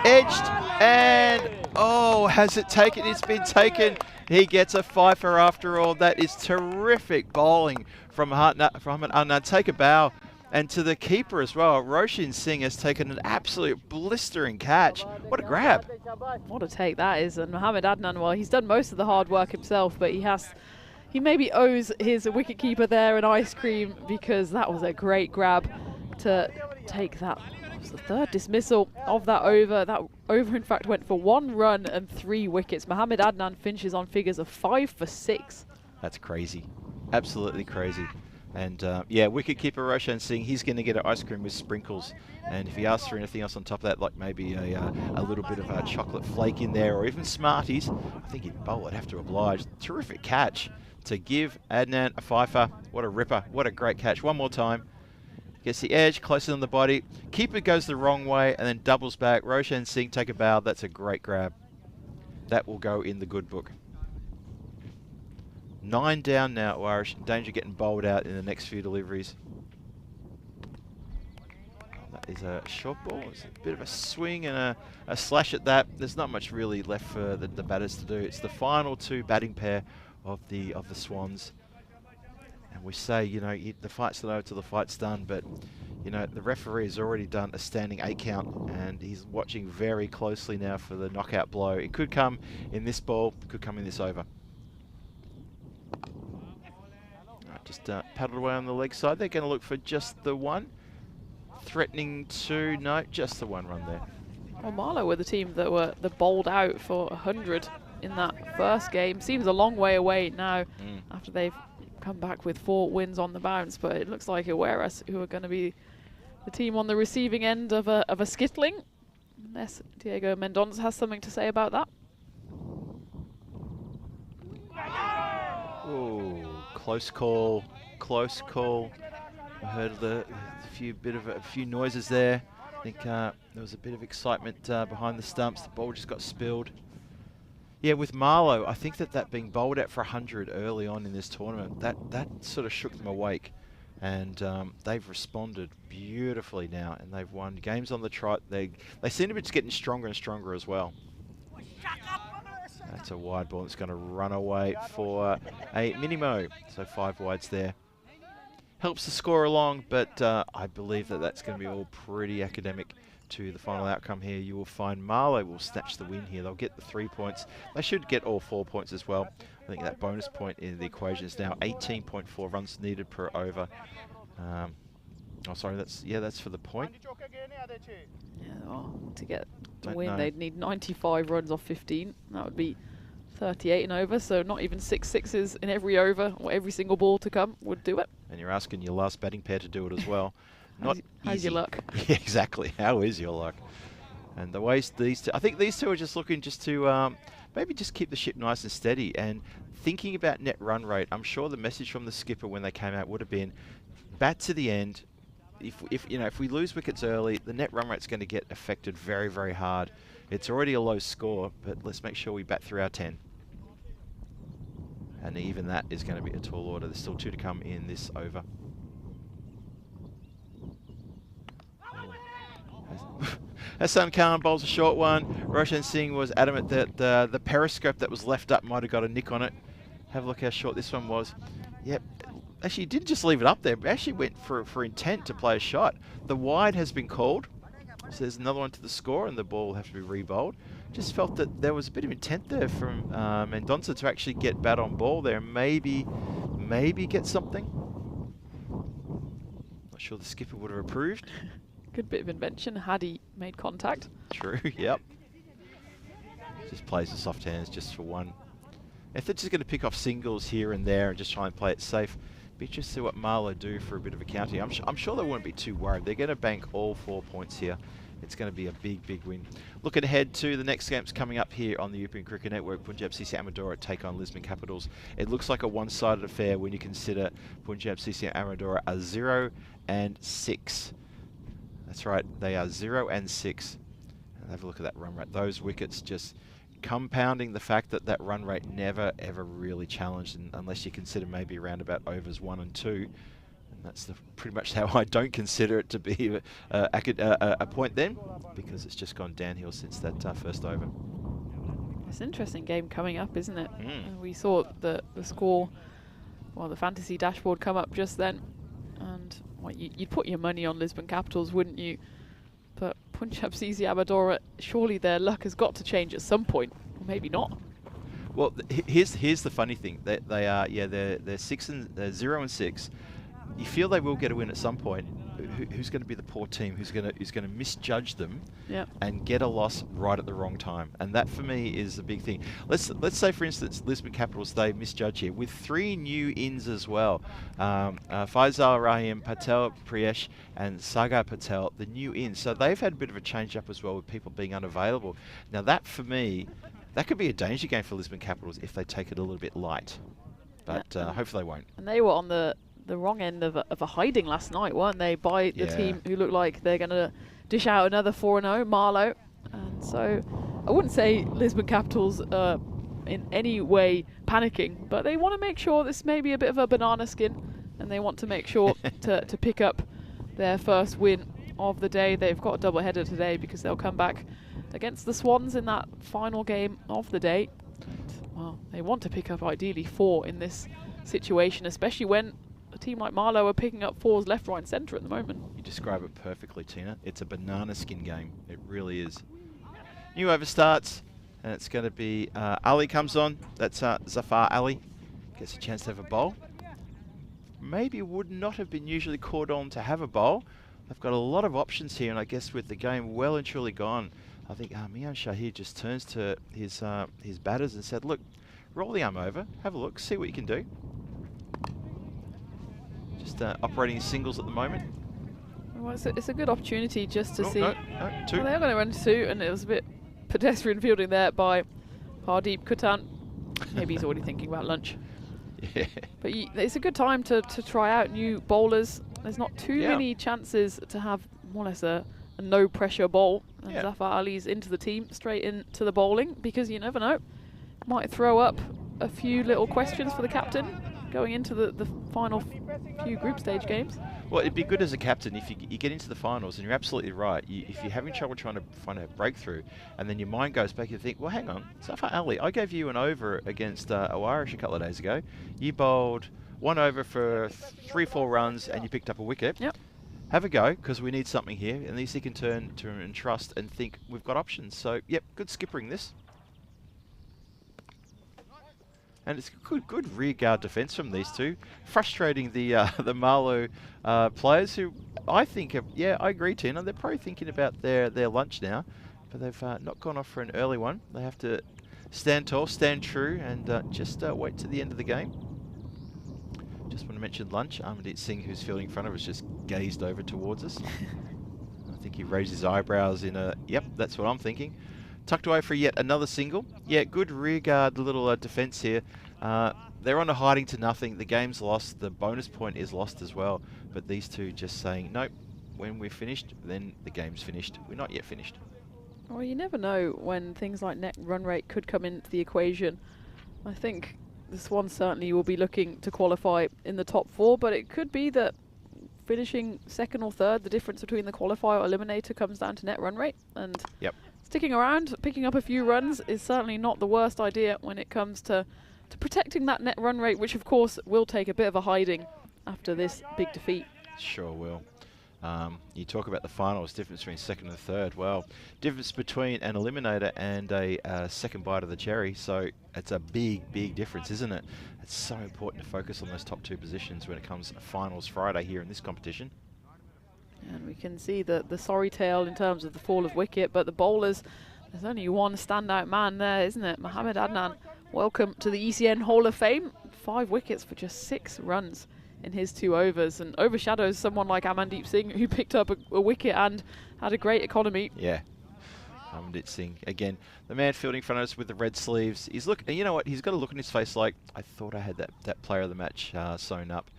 Edged, and oh, has it taken? It's been taken. He gets a Pfeiffer after all. That is terrific bowling from Adnan. Take a bow. And to the keeper as well, Roshin Singh has taken an absolute blistering catch. What a grab. What a take that is. And Mohammed Adnan, well, he's done most of the hard work himself, but he maybe owes his wicketkeeper there an ice cream, because that was a great grab to take that. It was the 3rd dismissal of that over. That over, in fact, went for 1 run and 3 wickets. Mohammed Adnan finishes on figures of 5 for 6. That's crazy. Absolutely crazy. And yeah, wicketkeeper Roshan Singh, he's going to get an ice cream with sprinkles. And if he asks for anything else on top of that, like maybe a little bit of a chocolate flake in there, or even Smarties, I think he'd bowl it, have to oblige. Terrific catch to give Adnan a fifer. What a ripper. What a great catch. One more time. Gets the edge, closer than the body. Keeper goes the wrong way and then doubles back. Roshan Singh take a bow. That's a great grab. That will go in the good book. 9 down now, Aarash. In danger of getting bowled out in the next few deliveries. That is a short ball. It's a bit of a swing and a slash at that. There's not much really left for the batters to do. It's the final 2 batting pair of the Swans. And we say, you know, the fight's not over till the fight's done, but, you know, the referee has already done a standing 8 count, and he's watching very closely now for the knockout blow. It could come in this ball, could come in this over. Just paddled away on the leg side. They're going to look for just the one. Threatening 2, no, just the 1 run there. Well, Marlo were the team that were bowled out for 100 in that first game. Seems a long way away now after they've come back with 4 wins on the bounce, but it looks like Aarash who are going to be the team on the receiving end of a skittling, unless Diego Mendonça has something to say about that. Oh, close call, close call. I heard a few noises there. I think there was a bit of excitement behind the stumps. The ball just got spilled. Yeah, with Marlo, I think that being bowled out for 100 early on in this tournament, that sort of shook them awake. And they've responded beautifully now, and they've won games on the trot. They seem to be just getting stronger and stronger as well. That's a wide ball that's going to run away for a minimo. So 5 wides there. Helps the score along, but I believe that's going to be all pretty academic to the final outcome here. You will find Marlo will snatch the win here. They'll get the 3 points. They should get all 4 points as well. I think that bonus point in the equation is now 18.4 runs needed per over. Oh, sorry, that's for the point. Yeah, well, to get the win, they'd need 95 runs off 15. That would be 38 and over, so not even 6 sixes in every over or every single ball to come would do it. And you're asking your last batting pair to do it as well. Not how's your luck? Yeah, exactly. How is your luck? And the ways these two, I think these two are just looking just to maybe just keep the ship nice and steady and thinking about net run rate. I'm sure the message from the skipper when they came out would have been bat to the end. If we lose wickets early, the net run rate's going to get affected very, very hard. It's already a low score, but let's make sure we bat through our 10. And even that is going to be a tall order. There's still 2 to come in this over. Hassan Khan bowls a short one. Roshan Singh was adamant that the periscope that was left up might have got a nick on it. Have a look how short this one was. Yep. Actually, he didn't just leave it up there, but actually went for intent to play a shot. The wide has been called. So there's another one to the score, and the ball will have to be re-bowled. Just felt that there was a bit of intent there from Mendonça to actually get bat on ball there. Maybe get something. Not sure the skipper would have approved. Good bit of invention had he made contact. True, yep. Just plays the soft hands just for 1. If they're just going to pick off singles here and there and just try and play it safe, be interested to see what Marlo do for a bit of a county. I'm sure they won't be too worried. They're going to bank all 4 points here. It's going to be a big, big win. Looking ahead to the next games coming up here on the European Cricket Network. Punjab CC Amadora take on Lisbon Capitals. It looks like a one-sided affair when you consider Punjab CC Amadora are 0 and 6. That's right, they are 0 and 6. And have a look at that run rate. Those wickets just compounding the fact that run rate never, ever really challenged, unless you consider maybe around about overs 1 and 2. And that's pretty much how I don't consider it to be a point then, because it's just gone downhill since that first over. It's an interesting game coming up, isn't it? We saw the score, well, the fantasy dashboard come up just then, and well, you'd put your money on Lisbon Capitals, wouldn't you? But Punjab CC Amadora, surely their luck has got to change at some point, or maybe not. Well, here's the funny thing. They're 0 and 6. You feel they will get a win at some point, who's going to be the poor team who's going to misjudge them Yep. and get a loss right at the wrong time. And that for me is the big thing. Let's say, for instance, Lisbon Capitals, they misjudge here with 3 new ins as well. Faisal Rahim, Patel Priyesh and Sagar Patel, the new ins. So they've had a bit of a change up as well with people being unavailable. Now that for me, that could be a danger game for Lisbon Capitals if they take it a little bit light. But hopefully they won't. And they were on the wrong end of a hiding last night, weren't they, by the team who look like they're going to dish out another 4-0, Marlo. And so I wouldn't say Lisbon Capitals in any way panicking, but they want to make sure this may be a bit of a banana skin, and they want to make sure to pick up their first win of the day. They've got a double-header today because they'll come back against the Swans in that final game of the day. And, well, they want to pick up ideally 4 in this situation, especially when a team like Marlo are picking up 4s left, right and centre at the moment. You describe it perfectly, Tina. It's a banana skin game. It really is. New over starts, and it's going to be Ali comes on. That's Zafar Ali. Gets a chance to have a bowl. Maybe would not have been usually called on to have a bowl. They've got a lot of options here, and I guess with the game well and truly gone, I think Mian Shahir just turns to his batters and said, look, roll the arm over, have a look, see what you can do. Just operating singles at the moment. Well, it's a good opportunity just to see. No, 2. Well, they're going to run 2, and it was a bit pedestrian fielding there by Hardeep Kutan. Maybe he's already thinking about lunch. Yeah. But it's a good time to try out new bowlers. There's not too many chances to have more or less a no pressure bowl. And Zafar Ali's into the team, straight into the bowling, because you never know. Might throw up a few little questions for the captain going into the final few group stage games. Well, it'd be good as a captain if you get into the finals, and you're absolutely right. If you're having trouble trying to find a breakthrough, and then your mind goes back, you think, well, hang on, Zafar Ali, I gave you an over against Aarash a couple of days ago. You bowled 1 over for 3-4 runs, and you picked up a wicket. Yep. Have a go, because we need something here. And at least he can turn to and trust and think we've got options. So, yep, good skippering this. And it's good rear guard defence from these two, frustrating the Marlo players who I think have, I agree, Tina, they're probably thinking about their lunch now, but they've not gone off for an early one. They have to stand tall, stand true, and just wait to the end of the game. Just want to mention lunch. Amandeep Singh, who's fielding in front of us, just gazed over towards us. I think he raised his eyebrows in a, yep, that's what I'm thinking. Tucked away for yet another single. Yeah, good rearguard little defence here. They're on a hiding to nothing. The game's lost. The bonus point is lost as well. But these two just saying, nope, when we're finished, then the game's finished. We're not yet finished. Well, you never know when things like net run rate could come into the equation. I think the Swans certainly will be looking to qualify in the top 4, but it could be that finishing 2nd or 3rd, the difference between the qualifier or eliminator comes down to net run rate. And sticking around, picking up a few runs is certainly not the worst idea when it comes to protecting that net run rate, which of course will take a bit of a hiding after this big defeat. Sure will. You talk about the finals, difference between 2nd and 3rd. Well, difference between an eliminator and a second bite of the cherry. So it's a big difference, isn't it? It's so important to focus on those top 2 positions when it comes to finals Friday here in this competition. And we can see the sorry tale in terms of the fall of wicket, but the bowlers, there's only one standout man there, isn't it? Mohamed Adnan, welcome to the ECN Hall of Fame. 5 wickets for just 6 runs in his 2 overs, and overshadows someone like Amandeep Singh, who picked up a wicket and had a great economy. Yeah. Amandeep Singh, again, the man fielding in front of us with the red sleeves. He's and you know what? He's got a look on his face like, I thought I had that player of the match sewn up.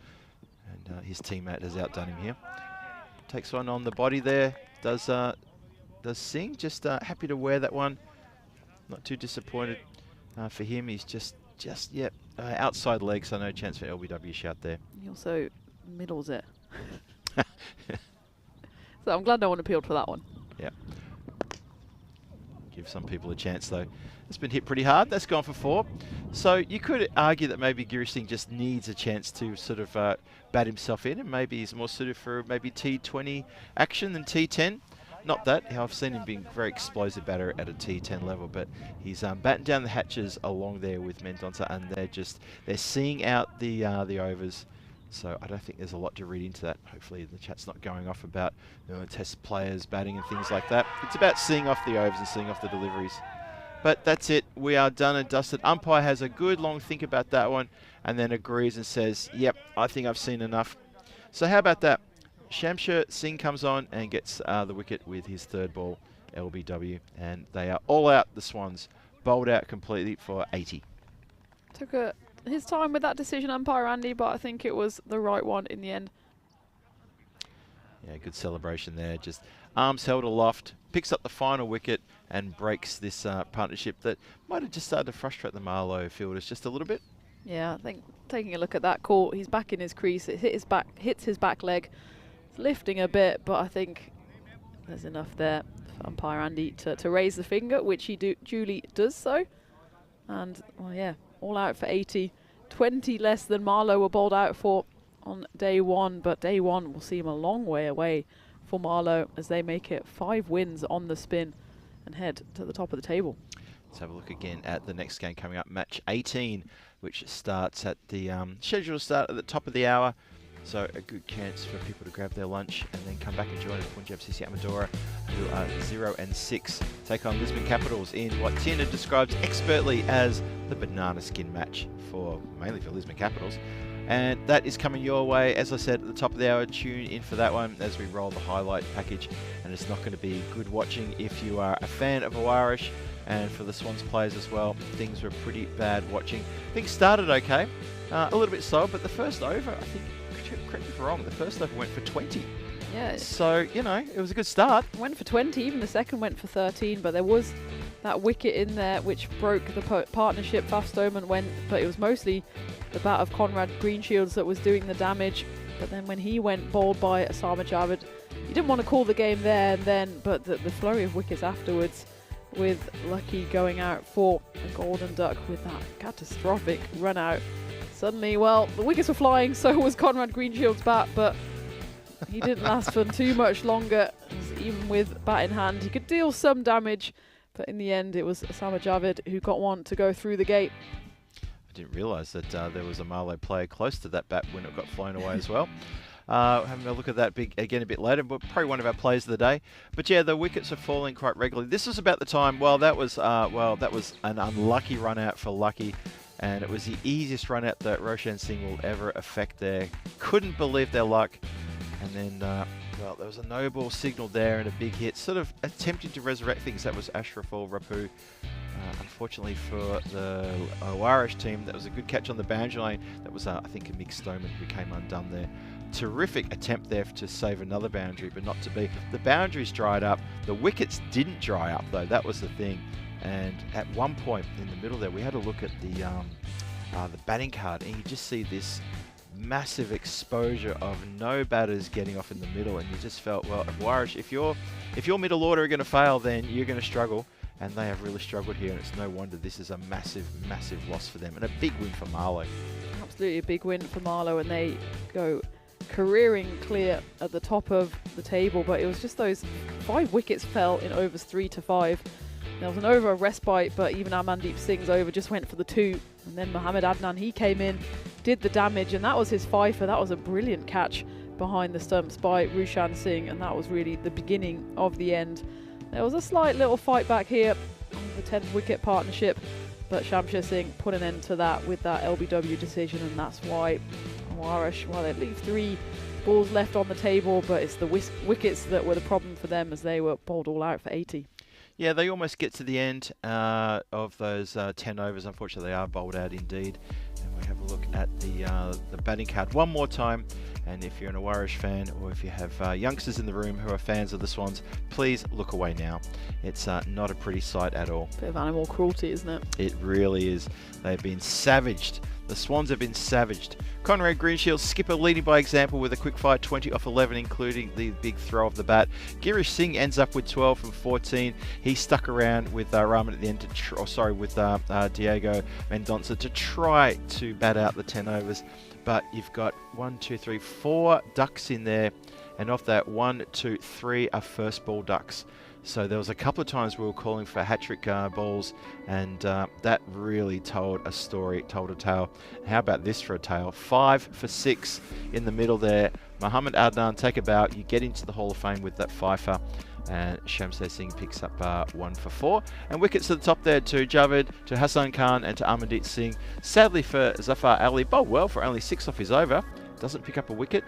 And his teammate has outdone him here. Takes one on the body there. Does Singh, just happy to wear that one. Not too disappointed for him. He's just outside leg, so no chance for LBW shout there. He also middles it. So I'm glad no one appealed for that one. Yeah. Give some people a chance though. It's been hit pretty hard. That's gone for 4. So you could argue that maybe Girish Singh just needs a chance to sort of bat himself in, and maybe he's more suited for maybe T20 action than T10. Not that, I've seen him being very explosive batter at a T10 level, but he's batting down the hatches along there with Mendonça, and they're seeing out the overs. So I don't think there's a lot to read into that. Hopefully the chat's not going off about test players batting and things like that. It's about seeing off the overs and seeing off the deliveries. But that's it. We are done and dusted. Umpire has a good long think about that one and then agrees and says, yep, I think I've seen enough. So how about that? Shamsher Singh comes on and gets the wicket with his third ball, LBW. And they are all out, the Swans. Bowled out completely for 80. Took his time with that decision, umpire Andy, but I think it was the right one in the end. Yeah, good celebration there. Just arms held aloft, picks up the final wicket and breaks this partnership that might have just started to frustrate the Marlo fielders just a little bit. Yeah, I think taking a look at that call, he's back in his crease. It hits his back leg. It's lifting a bit, but I think there's enough there for umpire Andy to raise the finger, which he duly does so. And, well, yeah, all out for 80. 20 less than Marlo were bowled out for on day one, but day one will seem a long way away for Marlo as they make it 5 wins on the spin and head to the top of the table. Let's have a look again at the next game coming up, match 18, which starts at the scheduled start at the top of the hour. So a good chance for people to grab their lunch and then come back and join the Punjab CC Amadora, who are 0-6, take on Lisbon Capitals in what Tina describes expertly as the banana skin match mainly for Lisbon Capitals. And that is coming your way, as I said, at the top of the hour. Tune in for that one as we roll the highlight package. And it's not going to be good watching if you are a fan of Aarash. And for the Swans players as well, things were pretty bad watching. Things started okay, a little bit slow, but the first over, I think, correct me if I'm wrong, the first over went for 20. Yeah. So, you know, it was a good start. Went for 20, even the second went for 13, but there was that wicket in there which broke the partnership. Faf Stoneman went, but it was mostly the bat of Conrad Greenshields that was doing the damage. But then when he went bowled by Osama Javed, he didn't want to call the game there and then, but the flurry of wickets afterwards, with Lucky going out for a golden duck with that catastrophic run out. Suddenly, well, the wickets were flying, so was Conrad Greenshield's bat, but he didn't last for too much longer. Even with bat in hand, he could deal some damage, but in the end, it was Osama Javed who got one to go through the gate. I didn't realise that there was a Marlo player close to that bat when it got flown away as well. Having a look at that again a bit later, but probably one of our plays of the day. But yeah, the wickets are falling quite regularly. This was about the time. Well, that was an unlucky run out for Lucky, and it was the easiest run out that Roshan Singh will ever affect there. Couldn't believe their luck, and then well, there was a no ball signal there and a big hit, sort of attempting to resurrect things. That was Ashraful Rapu. Unfortunately for the Aarash team, that was a good catch on the boundary lane. That was, I think, a Mick Stoneman who came undone there. Terrific attempt there to save another boundary, but not to be. The boundaries dried up. The wickets didn't dry up, though. That was the thing. And at one point in the middle there, we had a look at the batting card, and you just see this massive exposure of no batters getting off in the middle, and you just felt, well, Aarash, if your middle order are going to fail, then you're going to struggle. And they have really struggled here, and it's no wonder this is a massive, massive loss for them, and a big win for Marlo. Absolutely a big win for Marlo, and they go careering clear at the top of the table. But it was just those 5 wickets fell in overs 3 to 5. There was an over of respite, but even Amandeep Singh's over just went for the 2. And then Mohammad Adnan, he came in, did the damage, and that was his fifer. That was a brilliant catch behind the stumps by Roshan Singh, and that was really the beginning of the end. There was a slight little fight back here on the 10th wicket partnership, but Shamsher Singh put an end to that with that LBW decision, and that's why Aarash, well, they leave 3 balls left on the table, but it's the wickets that were the problem for them as they were bowled all out for 80. Yeah, they almost get to the end of those 10 overs. Unfortunately, they are bowled out indeed. And we have a look at the batting card one more time. And if you're an Aarash fan, or if you have youngsters in the room who are fans of the Swans, please look away now. It's not a pretty sight at all. Bit of animal cruelty, isn't it? It really is. They've been savaged. The Swans have been savaged. Conrad Greenshields, skipper, leading by example with a quick fire 20 off 11, including the big throw of the bat. Girish Singh ends up with 12 from 14. He stuck around with Rahman at the end, with Diego Mendonça to try to bat out the 10 overs. but you've got 1, 2, 3, 4 ducks in there, and of that 1, 2, 3 are first ball ducks. So there was a couple of times we were calling for hat-trick balls, and that really told a story, told a tale. How about this for a tale? 5 for 6 in the middle there. Muhammad Adnan, take a bow. You get into the Hall of Fame with that fifer. And Shamseh Singh picks up 1 for 4. And wickets to the top there to Javed, to Hassan Khan, and to Amandeep Singh. Sadly for Zafar Ali, bowled well for only 6 off his over. Doesn't pick up a wicket.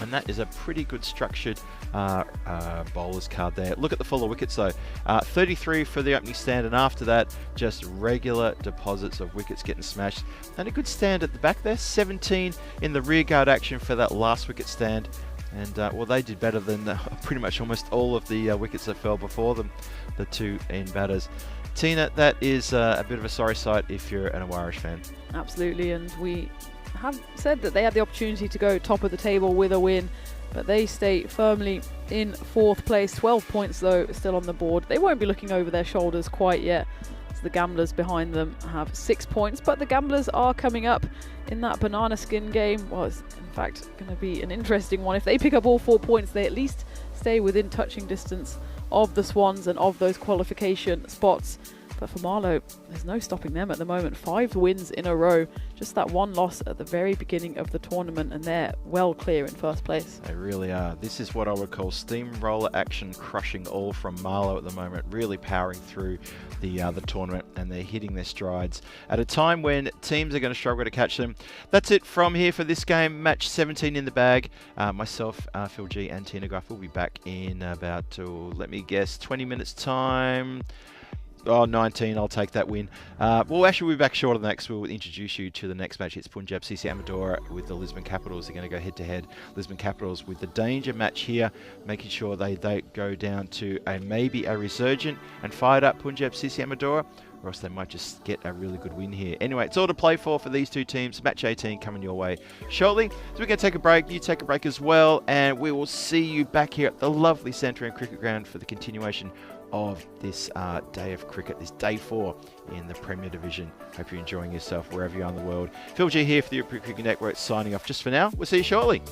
And that is a pretty good structured bowler's card there. Look at the fuller wickets though. 33 for the opening stand, and after that, just regular deposits of wickets getting smashed. And a good stand at the back there. 17 in the rear guard action for that last wicket stand. And well, they did better than pretty much almost all of the wickets that fell before them, the 2 end batters. Tina, that is a bit of a sorry sight if you're an Aarash fan. Absolutely, and we have said that they had the opportunity to go top of the table with a win, but they stay firmly in 4th place. 12 points though still on the board. They won't be looking over their shoulders quite yet, as the Gamblers behind them have 6 points, but the Gamblers are coming up in that banana skin game. Well, it's in fact going to be an interesting one. If they pick up all 4 points, they at least stay within touching distance of the Swans and of those qualification spots. But for Marlo, there's no stopping them at the moment. 5 wins in a row. Just that 1 loss at the very beginning of the tournament, and they're well clear in 1st place. They really are. This is what I would call steamroller action, crushing all from Marlo at the moment. Really powering through the tournament, and they're hitting their strides at a time when teams are going to struggle to catch them. That's it from here for this game. Match 17 in the bag. Myself, Phil G, and Tina Gruff will be back in about, let me guess, 20 minutes time. 19, I'll take that win. We'll actually be back shorter than that, because we'll introduce you to the next match. It's Punjab CC Amadora with the Lisbon Capitals. They're going to go head-to-head. Lisbon Capitals with the danger match here, making sure they go down to maybe a resurgent and fired up Punjab CC Amadora, or else they might just get a really good win here. Anyway, it's all to play for these 2 teams. Match 18 coming your way shortly. So we're going to take a break. You take a break as well, and we will see you back here at the lovely Central Cricket Ground for the continuation of this day of cricket, this day 4 in the Premier Division. Hope you're enjoying yourself wherever you are in the world. Phil G here for the European Cricket Network, signing off just for now. We'll see you shortly.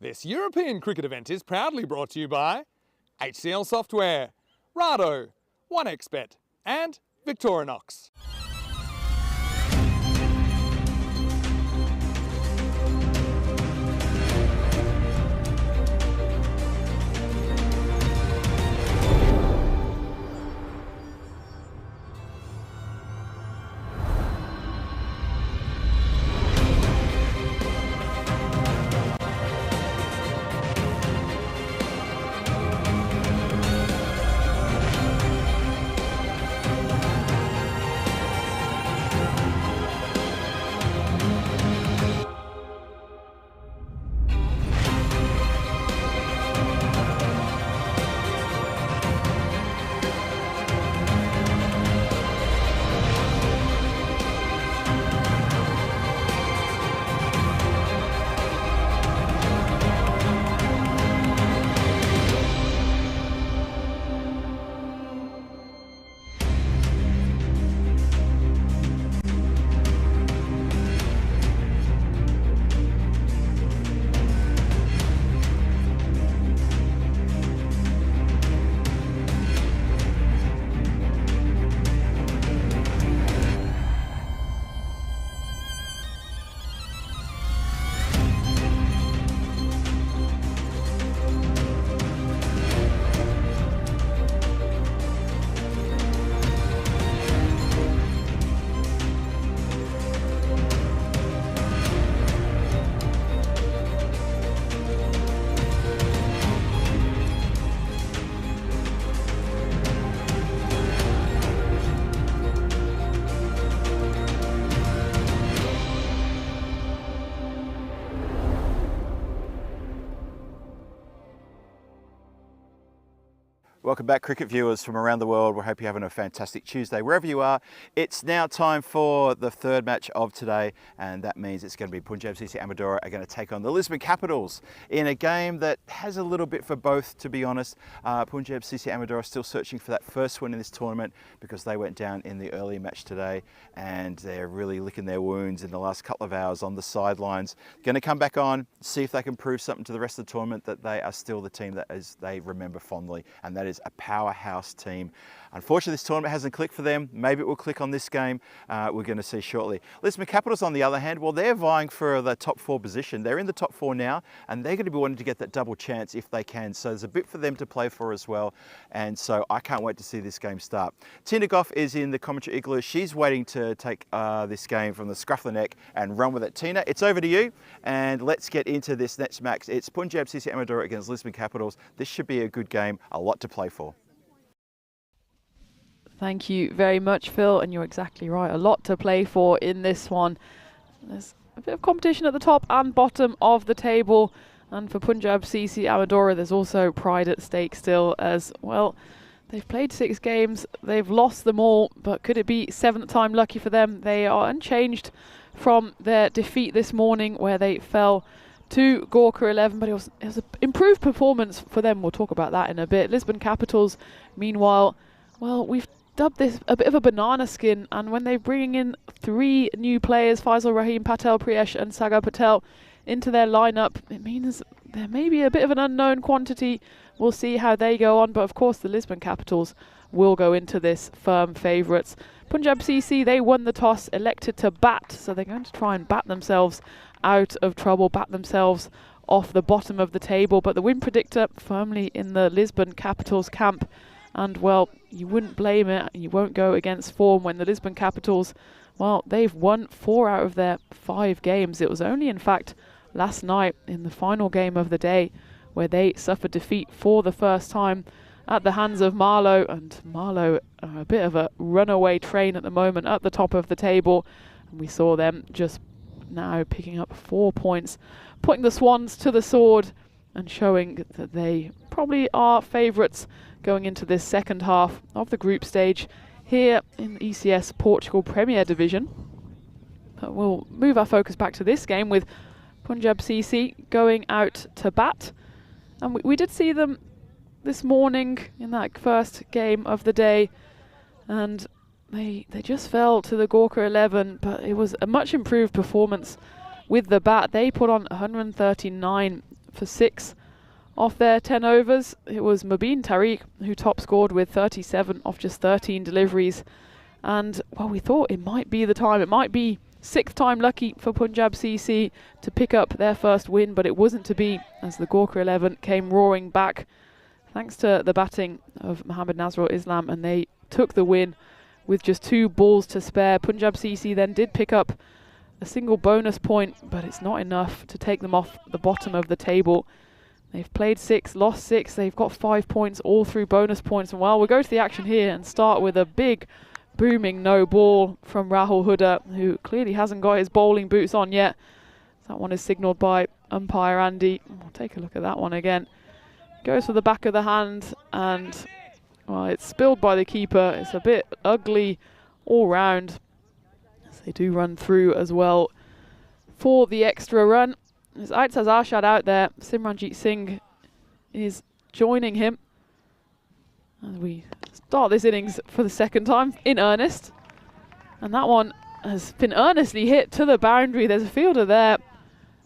This European cricket event is proudly brought to you by HCL Software, Rado, 1xBet and Victorinox. Welcome back, cricket viewers from around the world. We hope you're having a fantastic Tuesday wherever you are. It's now time for the third match of today, and that means it's going to be Punjab CC Amadora are going to take on the Lisbon Capitals in a game that has a little bit for both, to be honest. Punjab CC Amadora still searching for that first win in this tournament because they went down in the early match today, and they're really licking their wounds in the last couple of hours on the sidelines. Going to come back on, see if they can prove something to the rest of the tournament that they are still the team that they remember fondly, and that is a powerhouse team. Unfortunately, this tournament hasn't clicked for them. Maybe it will click on this game. We're going to see shortly. Lisbon Capitals, on the other hand, well, they're vying for the top 4 position. They're in the top 4 now, and they're going to be wanting to get that double chance if they can. So there's a bit for them to play for as well. And so I can't wait to see this game start. Tina Goff is in the commentary igloo. She's waiting to take this game from the scruff of the neck and run with it. Tina, it's over to you, and let's get into this next match. It's Punjab CC Amadora against Lisbon Capitals. This should be a good game, a lot to play for. Thank you very much, Phil, and you're exactly right. A lot to play for in this one. There's a bit of competition at the top and bottom of the table, and for Punjab CC Amadora there's also pride at stake still as well. They've played 6 games, they've lost them all, but could it be 7th time lucky for them? They are unchanged from their defeat this morning where they fell to Gorkha XI, but it was an improved performance for them. We'll talk about that in a bit. Lisbon Capitals, meanwhile, well, we've dubbed this a bit of a banana skin, and when they're bringing in 3 new players, Faisal Rahim, Patel Priyesh and Sagar Patel, into their lineup, it means there may be a bit of an unknown quantity. We'll see how they go on, but of course the Lisbon Capitals will go into this firm favourites. Punjab CC, they won the toss, elected to bat, so they're going to try and bat themselves out of trouble, bat themselves off the bottom of the table, but the win predictor firmly in the Lisbon Capitals camp. And, well, you wouldn't blame it. You won't go against form when the Lisbon Capitals, well, they've won 4 out of their 5 games. It was only, in fact, last night in the final game of the day where they suffered defeat for the first time at the hands of Marlo. And Marlo are a bit of a runaway train at the moment at the top of the table. And we saw them just now picking up 4 points, putting the Swans to the sword and showing that they probably are favourites going into this second half of the group stage here in the ECS Portugal Premier Division. But we'll move our focus back to this game with Punjab CC going out to bat. And we did see them this morning in that first game of the day, and they just fell to the Gorkha 11, but it was a much improved performance with the bat. They put on 139 for 6 off their 10 overs. It was Mubin Tariq who top scored with 37 off just 13 deliveries. And, well, we thought it might be the time. It might be 6th time lucky for Punjab CC to pick up their first win, but it wasn't to be, as the Gorkha 11 came roaring back thanks to the batting of Mohammad Nazrul Islam, and they took the win with just 2 balls to spare. Punjab CC then did pick up a single bonus point, but it's not enough to take them off the bottom of the table. They've played 6, lost 6. They've got 5 points all through bonus points. And well, we'll go to the action here and start with a big booming no ball from Rahul Huda, who clearly hasn't got his bowling boots on yet. That one is signalled by umpire Andy. We'll take a look at that one again. Goes for the back of the hand, and well, it's spilled by the keeper. It's a bit ugly all round, as they do run through as well for the extra run. There's Aitzaz Arshad out there. Simranjit Singh is joining him as we start this innings for the 2nd time in earnest. And that one has been earnestly hit to the boundary. There's a fielder there,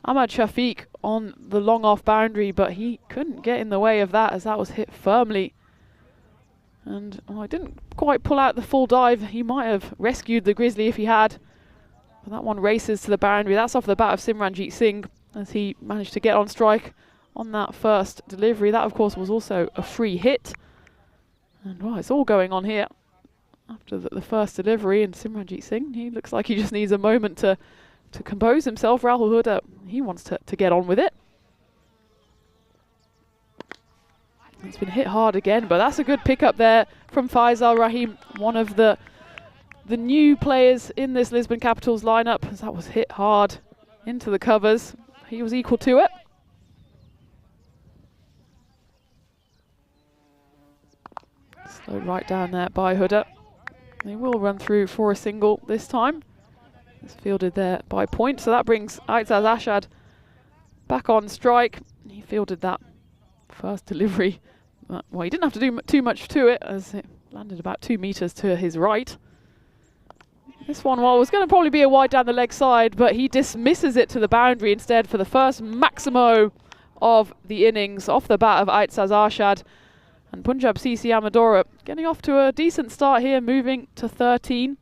Ahmad Shafiq, on the long off boundary, but he couldn't get in the way of that as that was hit firmly. And I didn't quite pull out the full dive. He might have rescued the Grizzly if he had. But that one races to the boundary. That's off the bat of Simranjit Singh as he managed to get on strike on that first delivery. That, of course, was also a free hit. And well, it's all going on here after the first delivery. And Simranjit Singh, he looks like he just needs a moment to compose himself. Rahul Huda, he wants to get on with it. It's been hit hard again, but that's a good pickup there from Faisal Rahim, one of the new players in this Lisbon Capitals lineup, as that was hit hard into the covers. He was equal to it. Slowed right down there by Huda. They will run through for a single this time. It's fielded there by Point, so that brings Aitzaz Arshad back on strike. He fielded that first delivery. Well, he didn't have to do too much to it, as it landed about 2 meters to his right. This one, well, was going to probably be a wide down the leg side, but he dismisses it to the boundary instead for the first Maximo of the innings off the bat of Aitzaz Arshad. And Punjab CC Amadora getting off to a decent start here, moving to 13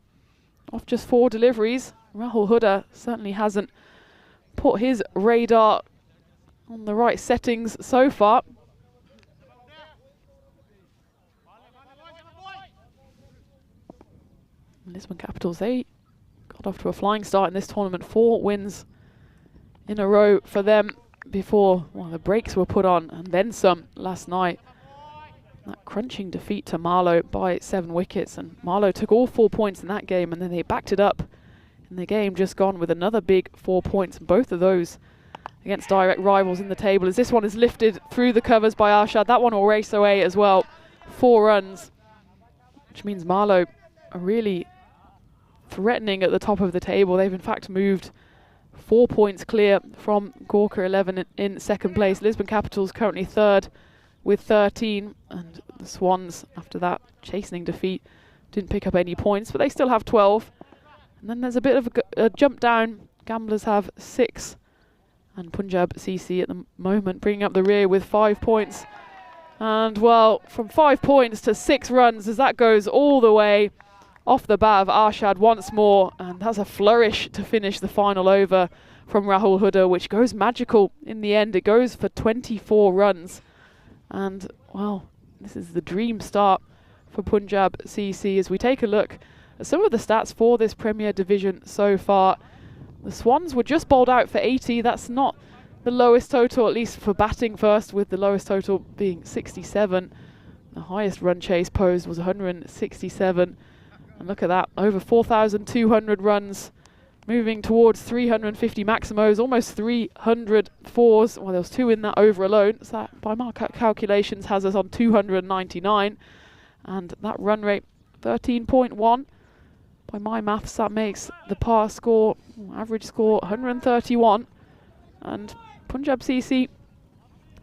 off just 4 deliveries. Rahul Huda certainly hasn't put his radar on the right settings so far. Lisbon Capitals, they got off to a flying start in this tournament. 4 wins in a row for them before the brakes were put on, and then some last night. That crunching defeat to Marlo by 7 wickets, and Marlo took all 4 points in that game, and then they backed it up in the game just gone with another big 4 points, both of those against direct rivals in the table, as this one is lifted through the covers by Arshad. That one will race away as well. 4 runs, which means Marlo are really threatening at the top of the table. They've in fact moved 4 points clear from Gorkha 11 in 2nd place. Lisbon Capitals currently 3rd with 13, and the Swans, after that chastening defeat, didn't pick up any points, but they still have 12. And then there's a bit of a jump down. Gamblers have 6, and Punjab CC at the moment bringing up the rear with 5 points. And well, from 5 points to 6 runs, as that goes all the way off the bat of Arshad once more, and that's a flourish to finish the final over from Rahul Huda, which goes magical in the end. It goes for 24 runs, and well, this is the dream start for Punjab CC. As we take a look at some of the stats for this Premier Division so far, the Swans were just bowled out for 80. That's not the lowest total, at least for batting first, with the lowest total being 67. The highest run chase posed was 167. And look at that, over 4,200 runs, moving towards 350 maximos, almost 300 fours. Well, there was 2 in that over alone, so that, by my calculations, has us on 299. And that run rate, 13.1. By my maths, that makes the par score, average score, 131. And Punjab CC,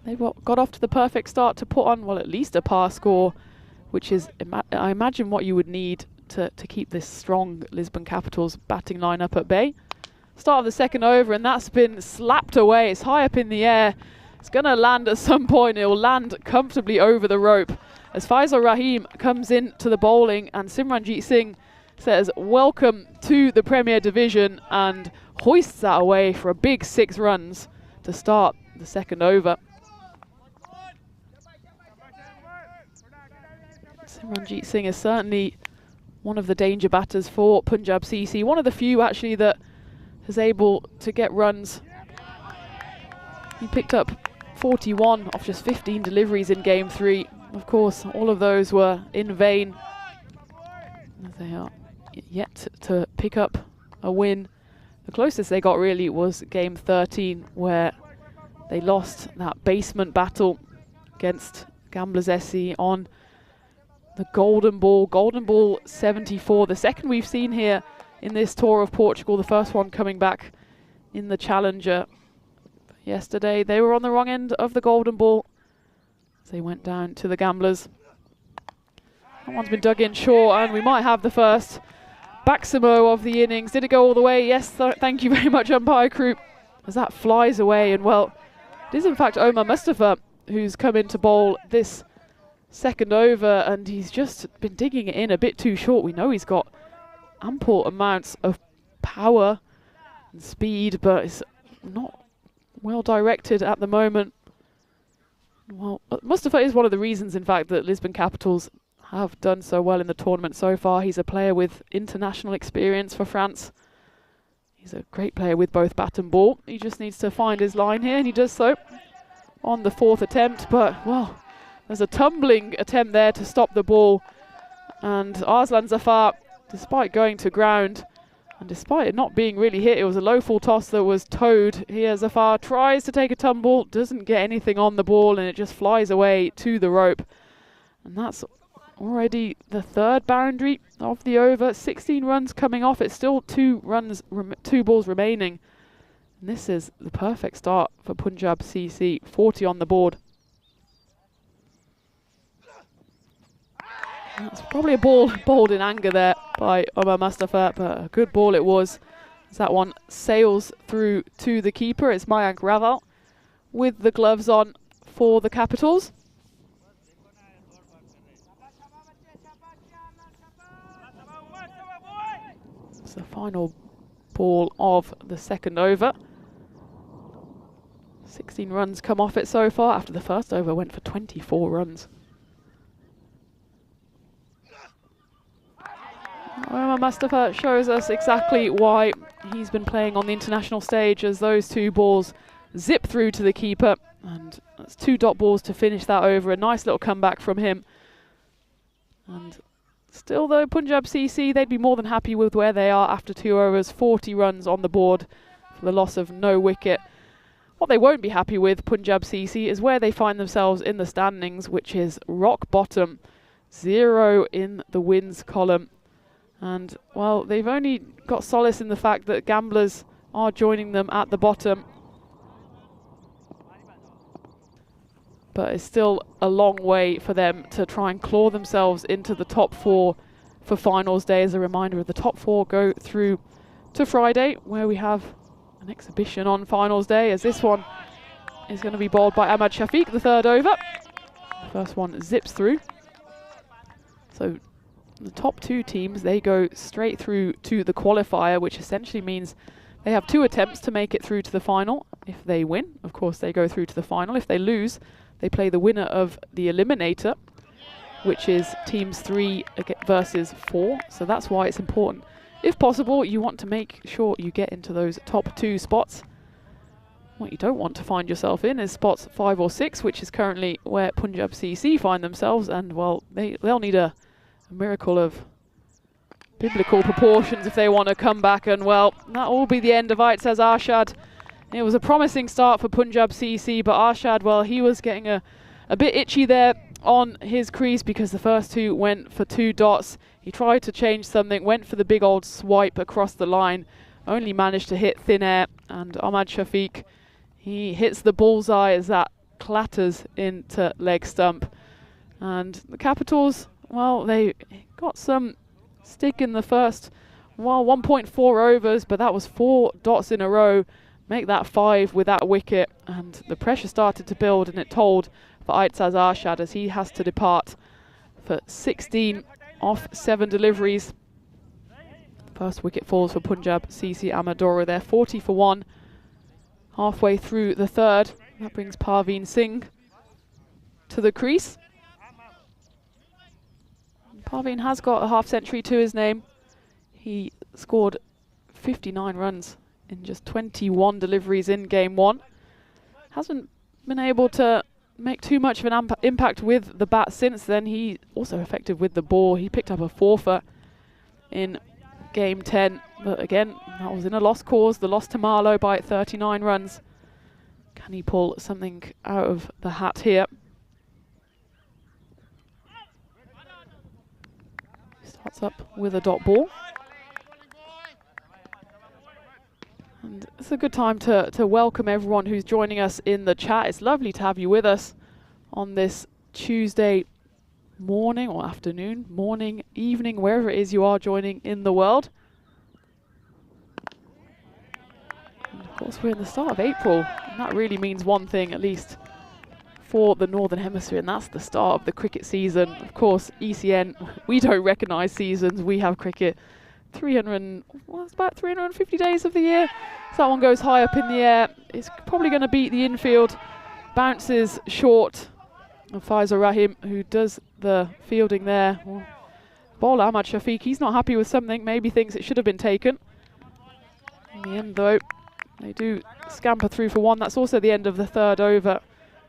they've got off to the perfect start to put on, well, at least a par score, which is, I imagine, what you would need to keep this strong Lisbon Capitals batting lineup at bay. Start of the 2nd over, and that's been slapped away. It's high up in the air. It's going to land at some point. It will land comfortably over the rope as Faisal Rahim comes into the bowling, and Simranjeet Singh says welcome to the Premier Division and hoists that away for a big 6 runs to start the second over. Simranjeet Singh is certainly one of the danger batters for Punjab CC, one of the few actually that is able to get runs. He picked up 41 off just 15 deliveries in game 3. Of course, all of those were in vain. They are yet to pick up a win. The closest they got really was game 13, where they lost that basement battle against Gamblers SC on the Golden Ball 74, the second we've seen here in this tour of Portugal, the first one coming back in the Challenger. Yesterday they were on the wrong end of the Golden Ball as they went down to the Gamblers. That one's been dug in short, and we might have the first Baximo of the innings. Did it go all the way? Yes, thank you very much, umpire crew, as that flies away. And well, it is in fact Omar Mustafa who's come in to bowl this second over, and he's just been digging it in a bit too short. We know he's got ample amounts of power and speed, but it's not well directed at the moment. Well, Mustafa is one of the reasons, in fact, that Lisbon Capitals have done so well in the tournament so far. He's a player with international experience for France. He's a great player with both bat and ball. He just needs to find his line here, and he does so on the 4th attempt. But, well, there's a tumbling attempt there to stop the ball. And Arslan Zafar, despite going to ground, and despite it not being really hit, it was a low full toss that was towed. Here Zafar tries to take a tumble, doesn't get anything on the ball, and it just flies away to the rope. And that's already the 3rd boundary of the over. 16 runs coming off. It's still 2 balls remaining. And this is the perfect start for Punjab CC. 40 on the board. That's probably a ball bowled in anger there by Omar Mustafa, but a good ball it was. As that one sails through to the keeper. It's Mayank Raval with the gloves on for the Capitals. It's the final ball of the second over. 16 runs come off it so far, after the first over went for 24 runs. Omar Mustafa shows us exactly why he's been playing on the international stage, as those 2 balls zip through to the keeper, and that's 2 dot balls to finish that over. A nice little comeback from him. And still though, Punjab CC, they'd be more than happy with where they are after 2 overs, 40 runs on the board for the loss of no wicket. What they won't be happy with, Punjab CC, is where they find themselves in the standings, which is rock bottom, 0 in the wins column. And, well, they've only got solace in the fact that Gamblers are joining them at the bottom. But it's still a long way for them to try and claw themselves into the top 4 for finals day. As a reminder, the top 4 go through to Friday, where we have an exhibition on finals day, as this one is going to be bowled by Ahmad Shafiq, the 3rd over. The first one zips through. So the top 2 teams, they go straight through to the qualifier, which essentially means they have 2 attempts to make it through to the final. If they win, of course, they go through to the final. If they lose, they play the winner of the eliminator, which is teams 3 versus 4. So that's why it's important. If possible, you want to make sure you get into those top 2 spots. What you don't want to find yourself in is spots 5 or 6, which is currently where Punjab CC find themselves. And, well, they'll need a miracle of biblical proportions if they want to come back, and well, that will be the end of it, says Arshad. It was a promising start for Punjab CC, but Arshad, well, he was getting a bit itchy there on his crease because the first 2 went for 2 dots. He tried to change something, went for the big old swipe across the line, only managed to hit thin air, and Ahmad Shafiq, he hits the bullseye as that clatters into leg stump. And the Capitals, well, they got some stick in the first, 1.4 overs, but that was 4 dots in a row make that 5 with that wicket, and the pressure started to build, and it told for Aitzaz Arshad as he has to depart for 16 off 7 deliveries. First wicket falls for Punjab CC Amadora there, 40 for 1 halfway through the third. That brings Parveen Singh to the crease. Parveen has got a half century to his name. He scored 59 runs in just 21 deliveries in game 1. Hasn't been able to make too much of an impact with the bat since then. He also effective with the ball. He picked up a 4-fer in game 10, but again, that was in a lost cause. The loss to Marlo by 39 runs. Can he pull something out of the hat here? Starts up with a dot ball. And it's a good time to welcome everyone who's joining us in the chat. It's lovely to have you with us on this Tuesday morning or afternoon, morning, evening, wherever it is you are joining in the world. And of course, we're in the start of April, and that really means one thing, at least for the Northern Hemisphere, and that's the start of the cricket season. Of course, ECN, we don't recognise seasons. We have cricket it's about 350 days of the year. So that one goes high up in the air. It's probably going to beat the infield. Bounces short. And Faisal Rahim, who does the fielding there. Well, bowler Ahmad Shafiq, he's not happy with something. Maybe thinks it should have been taken. In the end, though, they do scamper through for 1. That's also the end of the third over.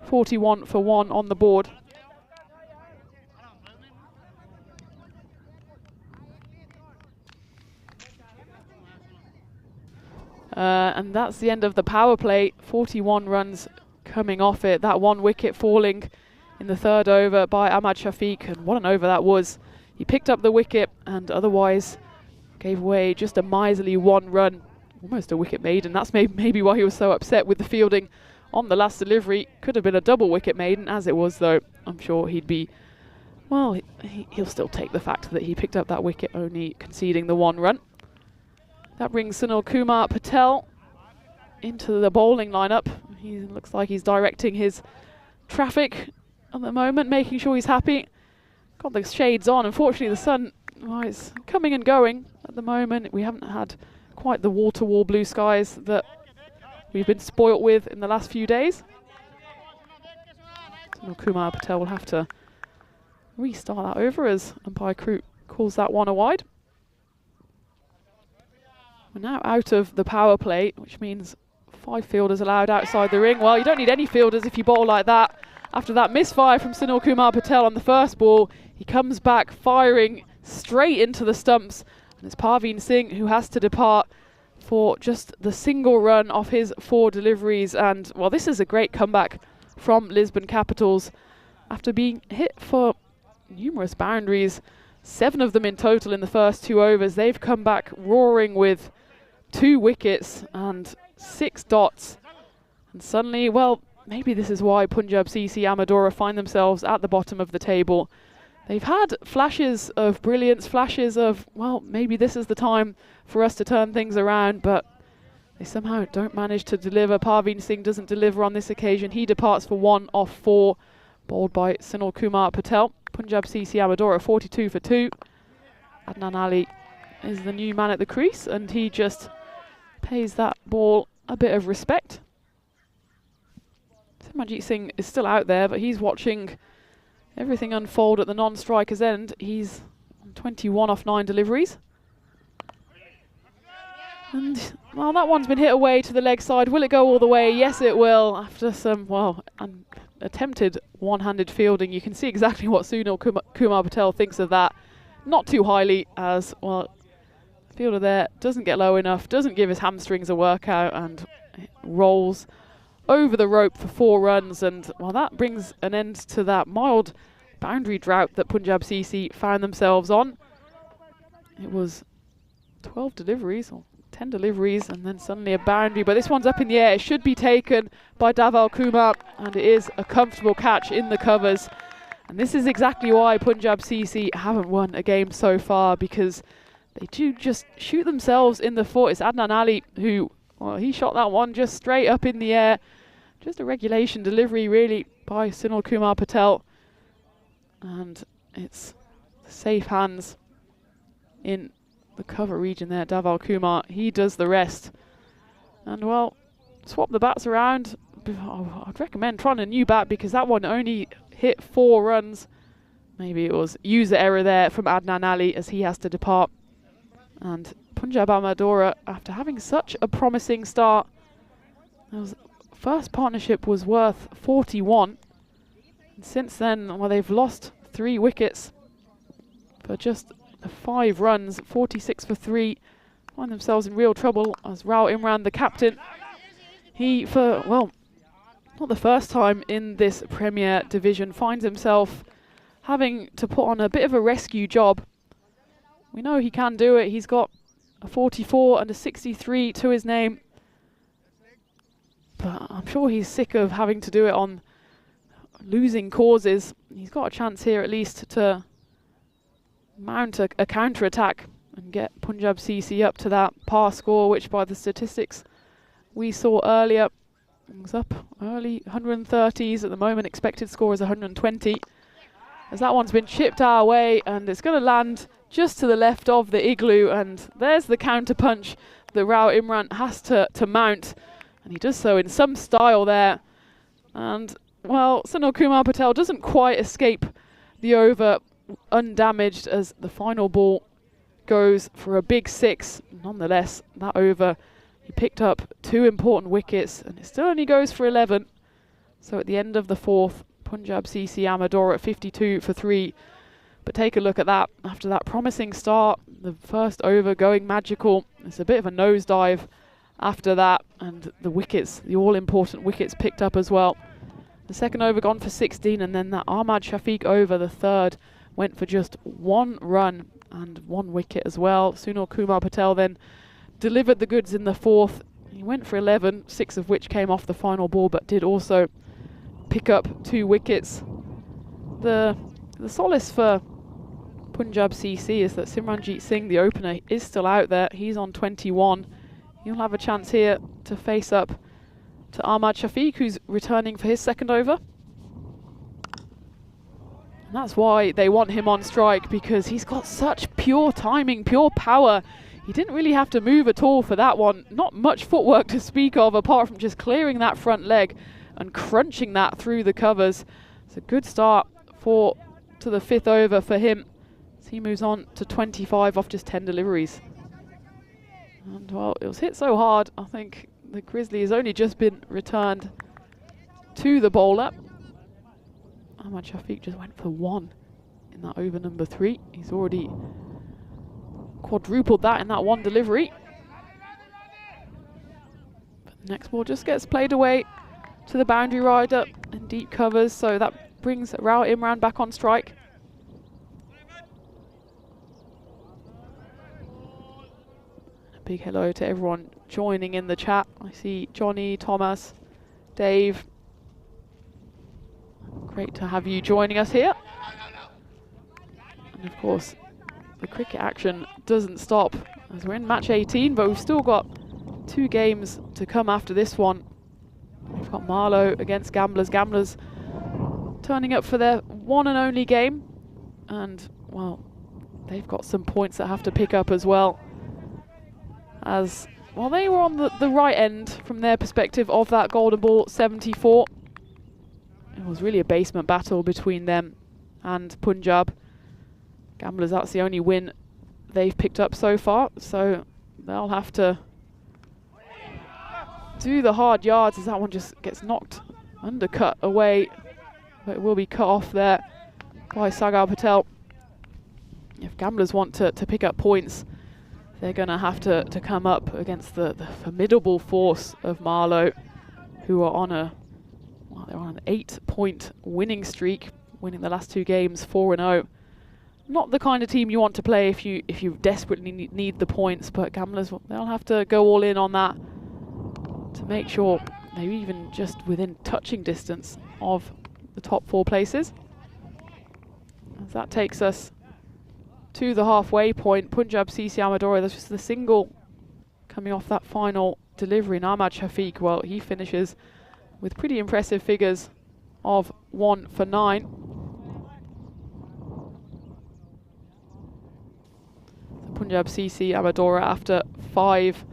41 for 1 on the board. And that's the end of the power play. 41 runs coming off it. That 1 wicket falling in the third over by Ahmad Shafiq, and what an over that was. He picked up the wicket and otherwise gave away just a miserly 1 run, almost a wicket maiden. That's maybe why he was so upset with the fielding on the last delivery. Could have been a double wicket maiden. As it was, though, I'm sure he'd be, well, he'll still take the fact that he picked up that wicket, only conceding the 1 run. That brings Sunil Kumar Patel into the bowling lineup. He looks like he's directing his traffic at the moment, making sure he's happy. Got the shades on. Unfortunately, the sun is coming and going at the moment. We haven't had quite the wall-to-wall blue skies that we've been spoilt with in the last few days. Sunil Kumar Patel will have to restart that over as umpire Crute calls that one a wide. We're now out of the power play, which means 5 fielders allowed outside the ring. Well, you don't need any fielders if you bowl like that. After that misfire from Sunil Kumar Patel on the first ball, he comes back firing straight into the stumps. And it's Parveen Singh who has to depart for just the single run off his 4 deliveries. And, well, this is a great comeback from Lisbon Capitals. After being hit for numerous boundaries, 7 of them in total in the first 2 overs, they've come back roaring with 2 wickets and 6 dots. And suddenly, well, maybe this is why Punjab CC Amadora find themselves at the bottom of the table. They've had flashes of brilliance, flashes of, well, maybe this is the time for us to turn things around, but they somehow don't manage to deliver. Parveen Singh doesn't deliver on this occasion. He departs for 1 off 4, bowled by Sunil Kumar Patel. Punjab CC Amadora 42 for 2. Adnan Ali is the new man at the crease, and he just pays that ball a bit of respect. Simranjit Singh is still out there, but he's watching everything unfold at the non-striker's end. He's 21 off 9 deliveries. And, well, that one's been hit away to the leg side. Will it go all the way? Yes, it will. After some, well, attempted one-handed fielding, you can see exactly what Sunil Kumar Patel thinks of that. Not too highly, as, well, the fielder there doesn't get low enough, doesn't give his hamstrings a workout, and rolls over the rope for 4 runs. And, well, that brings an end to that mild boundary drought that Punjab CC found themselves on. It was 12 deliveries, or 10 deliveries, and then suddenly a boundary, but this one's up in the air. It should be taken by Dhaval Kumar, and it is a comfortable catch in the covers. And this is exactly why Punjab CC haven't won a game so far, because they do just shoot themselves in the foot. It's Adnan Ali who Well, he shot that one just straight up in the air. Just a regulation delivery, really, by Sunil Kumar Patel. And it's safe hands in the cover region there. Dhaval Kumar, he does the rest. And, well, swap the bats around. I'd recommend trying a new bat because that one only hit 4 runs. Maybe it was user error there from Adnan Ali as he has to depart. And Punjab Amadora, after having such a promising start, first partnership was worth 41. And since then, well, they've lost 3 wickets for just 5 runs, 46 for 3. Find themselves in real trouble as Rao Imran, the captain, he, for, well, not the first time in this Premier Division, finds himself having to put on a bit of a rescue job. We know he can do it. He's got a 44 and a 63 to his name. But I'm sure he's sick of having to do it on losing causes. He's got a chance here at least to mount a counter-attack and get Punjab CC up to that par score, which by the statistics we saw earlier was up early 130s. At the moment, expected score is 120. As that one's been chipped our way, and it's going to land just to the left of the igloo, and there's the counter punch that Rao Imran has to mount, and he does so in some style there. And, well, Sunil Kumar Patel doesn't quite escape the over undamaged as the final ball goes for a big 6. Nonetheless, that over, he picked up 2 important wickets, and it still only goes for 11. So at the end of the 4th, Punjab CC Amador at 52 for 3. But take a look at that. After that promising start, the first over going magical. It's a bit of a nosedive after that, and the wickets, the all-important wickets picked up as well. The second over gone for 16, and then that Ahmad Shafiq over, the third, went for just 1 run and 1 wicket as well. Sunil Kumar Patel then delivered the goods in the 4th. He went for 11, 6 of which came off the final ball, but did also pick up 2 wickets. The solace for Punjab CC is that Simranjeet Singh, the opener, is still out there. He's on 21. He'll have a chance here to face up to Ahmad Shafiq, who's returning for his second over. And that's why they want him on strike, because he's got such pure timing, pure power. He didn't really have to move at all for that one. Not much footwork to speak of, apart from just clearing that front leg and crunching that through the covers. It's a good start to the 5th over for him, as he moves on to 25 off just 10 deliveries. And, well, it was hit so hard, I think the Grizzly has only just been returned to the bowler. Ahmad Shafiq just went for 1 in that over number 3. He's already quadrupled that in that 1 delivery. But the next ball just gets played away to the boundary rider in deep covers, so that brings Rao Imran back on strike. A big hello to everyone joining in the chat. I see Johnny, Thomas, Dave. Great to have you joining us here. And of course, the cricket action doesn't stop as we're in match 18, but we've still got 2 games to come after this one. We've got Marlo against Gamblers. Gamblers turning up for their one and only game. And, well, they've got some points that have to pick up as well. As, well, they were on the right end from their perspective of that golden ball, 74. It was really a basement battle between them and Punjab. Gamblers, that's the only win they've picked up so far. So they'll have to do the hard yards as that one just gets undercut away, but it will be cut off there by Sagar Patel. If Gamblers want to pick up points, they're going to have to come up against the formidable force of Marlo, who are on they're on an 8-point winning streak, winning the last 2 games 4-0. Not the kind of team you want to play if you desperately need the points, but Gamblers, they'll have to go all in on that to make sure they're even just within touching distance of the top 4 places. As that takes us to the halfway point. Punjab CC Amador, that's just the single coming off that final delivery. And Ahmad Shafiq, well, he finishes with pretty impressive figures of 1 for 9. The Punjab CC Amadora after 5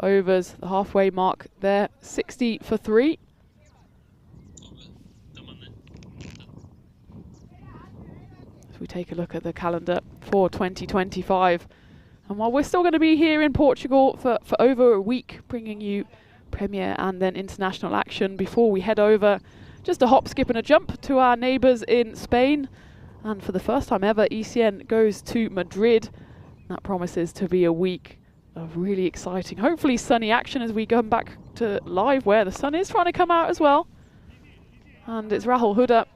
overs, the halfway mark there, 60 for 3. As we take a look at the calendar for 2025. And while we're still going to be here in Portugal for over a week, bringing you Premier and then international action before we head over, just a hop, skip and a jump to our neighbours in Spain. And for the first time ever, ECN goes to Madrid. That promises to be a week of really exciting, hopefully sunny action as we come back to live where the sun is trying to come out as well. And it's Rahul Huda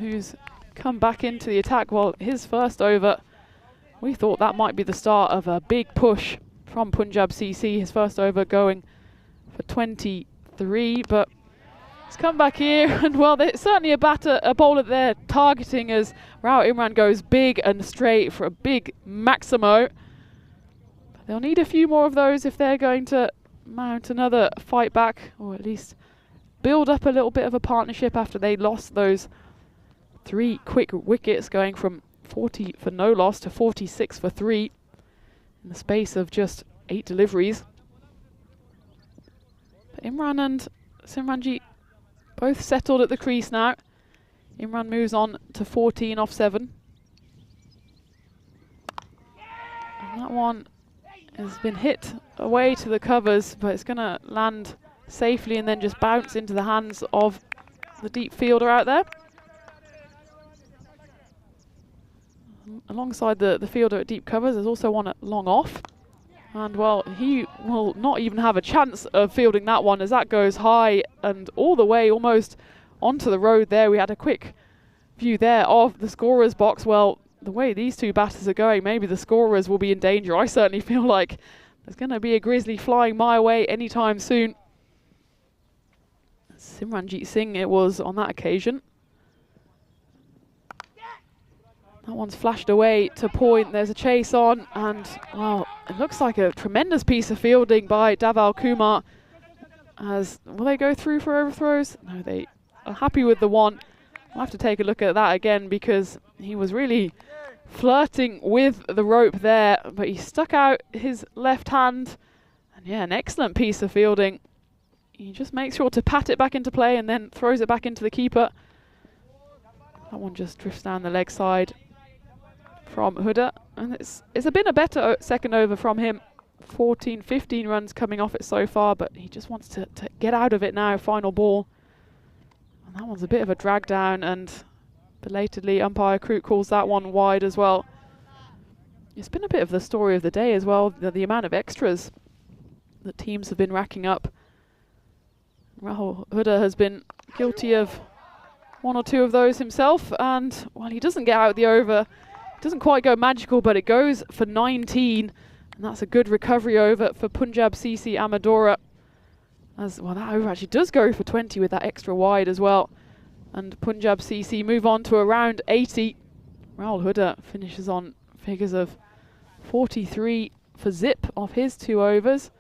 who's come back into the attack. Well, his first over, we thought that might be the start of a big push from Punjab CC. His first over going for 23, but he's come back here and well, there's certainly a bowler there targeting as Rahul Imran goes big and straight for a big Maximo. But they'll need a few more of those if they're going to mount another fight back, or at least build up a little bit of a partnership after they lost those 3 quick wickets, going from 40 for no loss to 46 for 3 in the space of just 8 deliveries. But Imran and Simranjit both settled at the crease now. Imran moves on to 14 off 7. And that one has been hit away to the covers, but it's going to land safely and then just bounce into the hands of the deep fielder out there. Alongside the fielder at deep covers, there's also one at long off. And well, he will not even have a chance of fielding that one as that goes high and all the way almost onto the road there. We had a quick view there of the scorer's box. Well, the way these two batters are going, maybe the scorers will be in danger. I certainly feel like there's going to be a grizzly flying my way anytime soon. Simranjit Singh it was on that occasion. That one's flashed away to point. There's a chase on, and well, it looks like a tremendous piece of fielding by Dhaval Kumar. As will they go through for overthrows? No, they are happy with the one. I'll have to take a look at that again because he was really flirting with the rope there, but he stuck out his left hand. And yeah, an excellent piece of fielding. He just makes sure to pat it back into play and then throws it back into the keeper. That one just drifts down the leg side from Huda, and it's been a better second over from him. 14, 15 runs coming off it so far, but he just wants to get out of it now. Final ball, and that one's a bit of a drag down, and belatedly umpire Kroot calls that one wide as well. It's been a bit of the story of the day as well, the amount of extras that teams have been racking up. Rahul Huda has been guilty of 1 or 2 of those himself, and well, he doesn't get out the over. Doesn't quite go magical, but it goes for 19, and that's a good recovery over for Punjab CC Amadora. As well, that over actually does go for 20 with that extra wide as well. And Punjab CC move on to around 80. Rahul Huda finishes on figures of 43 for zip off his 2 overs.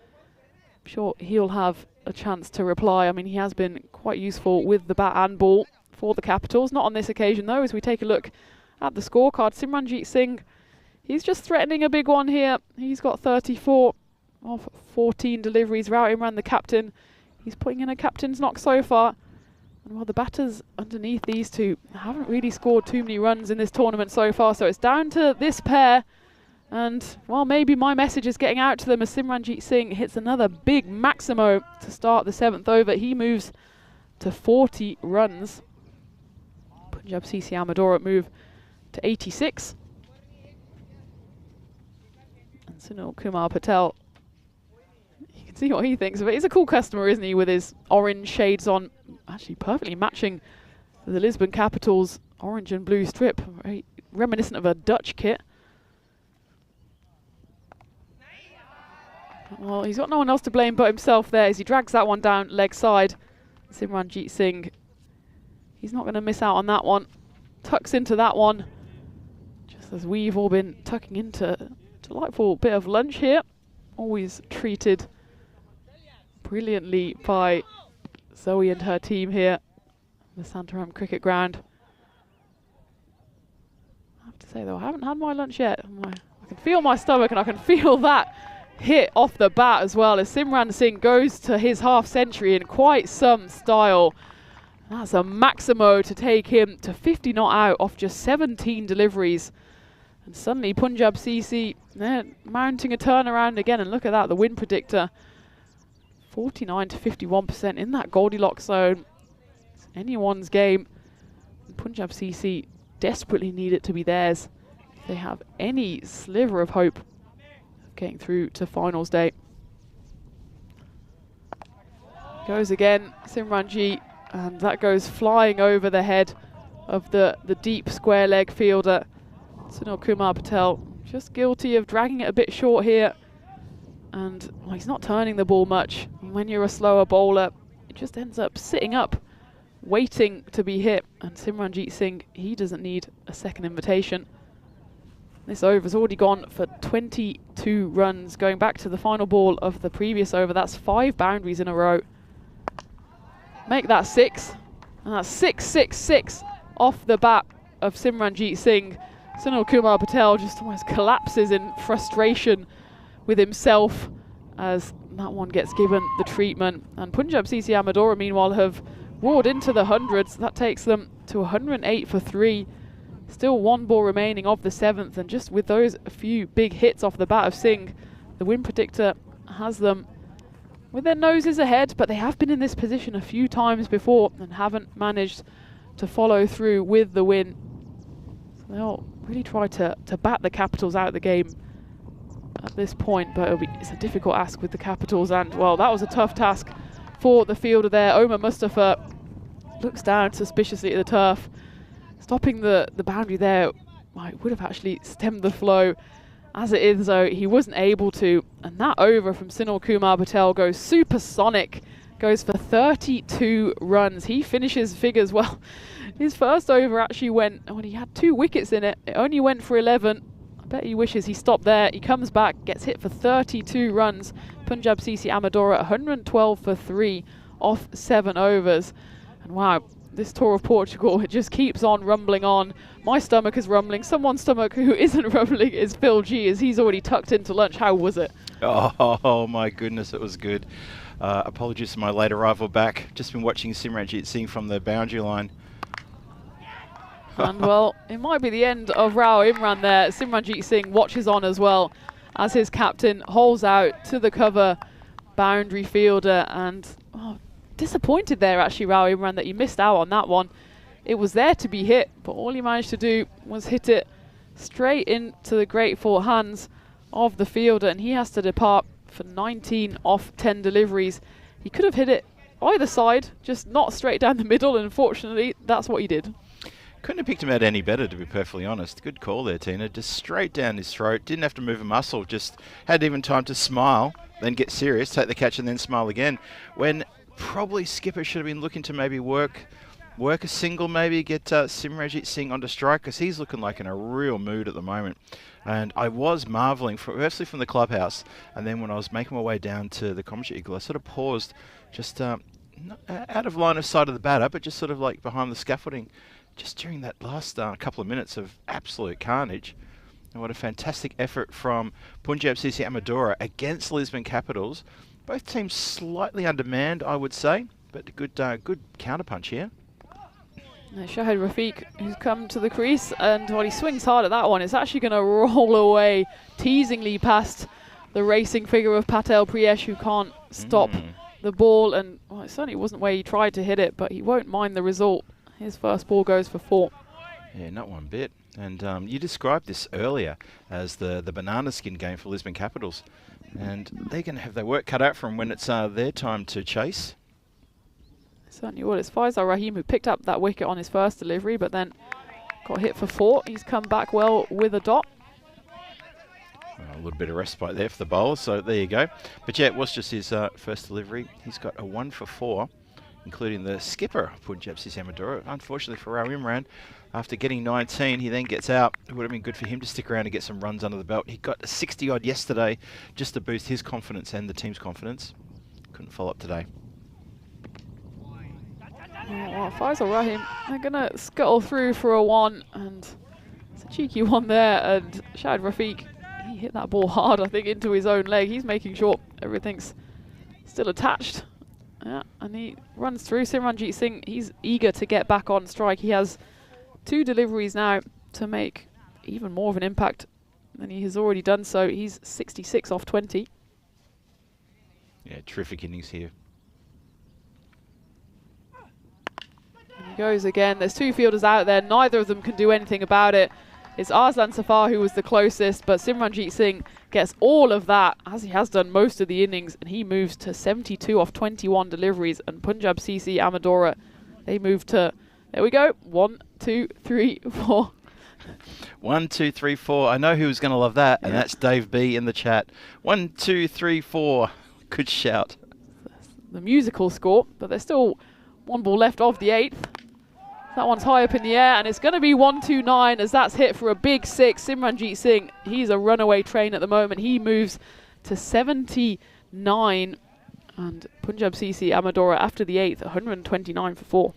I'm sure he'll have a chance to reply. I mean, he has been quite useful with the bat and ball for the Capitals. Not on this occasion though, as we take a look at the scorecard. Simranjit Singh, he's just threatening a big one here. He's got 34 off 14 deliveries. Rahul Imran, the captain, he's putting in a captain's knock so far. And while the batters underneath these two haven't really scored too many runs in this tournament so far, so it's down to this pair. And well, maybe my message is getting out to them as Simranjit Singh hits another big Maximo to start the 7th over. He moves to 40 runs. Punjab CC Amadora move to 86. And Sunil Kumar Patel, you can see what he thinks of it. He's a cool customer, isn't he, with his orange shades on, actually perfectly matching the Lisbon Capitals orange and blue strip, very reminiscent of a Dutch kit. Well, he's got no one else to blame but himself there as he drags that one down leg side. Simranjit Singh, he's not going to miss out on that one. Tucks into that one, just as we've all been tucking into a delightful bit of lunch here. Always treated brilliantly by Zoe and her team here, the Santarem cricket ground. I have to say though, I haven't had my lunch yet. I can feel my stomach and I can feel that hit off the bat as well as Simran Singh goes to his half century in quite some style. That's a maximo to take him to 50 not out off just 17 deliveries. And suddenly Punjab CC, they're mounting a turnaround again, and look at that, the win predictor. 49 to 51% in that Goldilocks zone. It's anyone's game. And Punjab CC desperately need it to be theirs if they have any sliver of hope of getting through to finals day. Goes again, Simranjit, and that goes flying over the head of the deep square leg fielder. Sunil Kumar Patel just guilty of dragging it a bit short here. And well, he's not turning the ball much. And when you're a slower bowler, it just ends up sitting up, waiting to be hit. And Simranjit Singh, he doesn't need a second invitation. This over's already gone for 22 runs. Going back to the final ball of the previous over, that's 5 boundaries in a row. Make that 6. And that's 6, 6, 6 off the bat of Simranjit Singh. Sunil Kumar Patel just almost collapses in frustration with himself as that one gets given the treatment. And Punjab CC Amadora meanwhile have roared into the hundreds. That takes them to 108 for 3. Still 1 ball remaining of the 7th, and just with those few big hits off the bat of Singh, the win predictor has them with their noses ahead, but they have been in this position a few times before and haven't managed to follow through with the win. So they'll really try to bat the Capitals out of the game at this point, but it's a difficult ask with the Capitals, and well, that was a tough task for the fielder there. Omar Mustafa looks down suspiciously at the turf. Stopping the boundary there would have actually stemmed the flow. As it is though, he wasn't able to, and that over from Sunil Kumar Patel goes supersonic, goes for 32 runs. He finishes figures well. His first over actually went, when he had 2 wickets in it, it only went for 11. I bet he wishes he stopped there. He comes back, gets hit for 32 runs. Punjab CC Amadora 112 for 3 off 7 overs. And wow, this tour of Portugal, it just keeps on rumbling on. My stomach is rumbling. Someone's stomach who isn't rumbling is Phil G, as he's already tucked into lunch. How was it? Oh my goodness, it was good. Apologies for my late arrival back. Just been watching Simranjit Singh from the boundary line. And well, it might be the end of Rao Imran there. Simranjit Singh watches on as well as his captain holds out to the cover boundary fielder, and disappointed there actually, Rao Imran, that you missed out on that one. It was there to be hit, but all he managed to do was hit it straight into the grateful hands of the fielder, and he has to depart for 19 off 10 deliveries. He could have hit it either side, just not straight down the middle, and unfortunately that's what he did. Couldn't have picked him out any better, to be perfectly honest. Good call there, Tina. Just straight down his throat. Didn't have to move a muscle. Just had even time to smile, then get serious, take the catch and then smile again. When probably skipper should have been looking to maybe work a single, maybe get Simranjit Singh onto strike, because he's looking like in a real mood at the moment. And I was marvelling, firstly from the clubhouse, and then when I was making my way down to the commentary eagle, I sort of paused just not out of line of sight of the batter, but just sort of like behind the scaffolding, just during that last couple of minutes of absolute carnage. And what a fantastic effort from Punjab CC Amadora against Lisbon Capitals. Both teams slightly undermanned, I would say, but good counterpunch here. Shahid Rafiq, who's come to the crease, and while he swings hard at that one, it's actually going to roll away teasingly past the racing figure of Patel Priyesh, who can't stop the ball. And well, it certainly wasn't where he tried to hit it, but he won't mind the result. His first ball goes for 4. Yeah, not one bit. And you described this earlier as the banana skin game for Lisbon Capitals. And they're going to have their work cut out for them when it's their time to chase. Certainly will. It's Faisal Rahim who picked up that wicket on his first delivery, but then got hit for 4. He's come back well with a dot. A little bit of respite there for the bowler, so there you go. But yeah, it was just his first delivery. He's got a 1 for 4. Including the skipper, Punjab CC Amadora. Unfortunately for Rao Imran, after getting 19, he then gets out. It would have been good for him to stick around and get some runs under the belt. He got a 60-odd yesterday just to boost his confidence and the team's confidence. couldn't follow up today. Well, Faisal Rahim, they're going to scuttle through for a 1, and it's a cheeky one there, and Shahid Rafiq, he hit that ball hard, I think, into his own leg. He's making sure everything's still attached. Yeah, and he runs through. Simranjeet Singh, he's eager to get back on strike. He has 2 deliveries now to make even more of an impact than he has already done so. He's 66 off 20. Yeah, terrific innings here. And he goes again. There's 2 fielders out there. Neither of them can do anything about it. It's Arslan Safar who was the closest, but Simranjeet Singh gets all of that, as he has done most of the innings, and he moves to 72 off 21 deliveries. And Punjab CC Amadora, they move to, there we go, 1, 2, 3, 4. 1, 2, 3, 4. I know who was going to love that, and that's Dave B in the chat. 1, 2, 3, 4. Good shout. The musical score, but there's still 1 ball left of the 8th. That one's high up in the air, and it's going to be 129 as that's hit for a big 6. Simranjeet Singh, he's a runaway train at the moment. He moves to 79, and Punjab CC Amadora after the 8th, 129 for 4.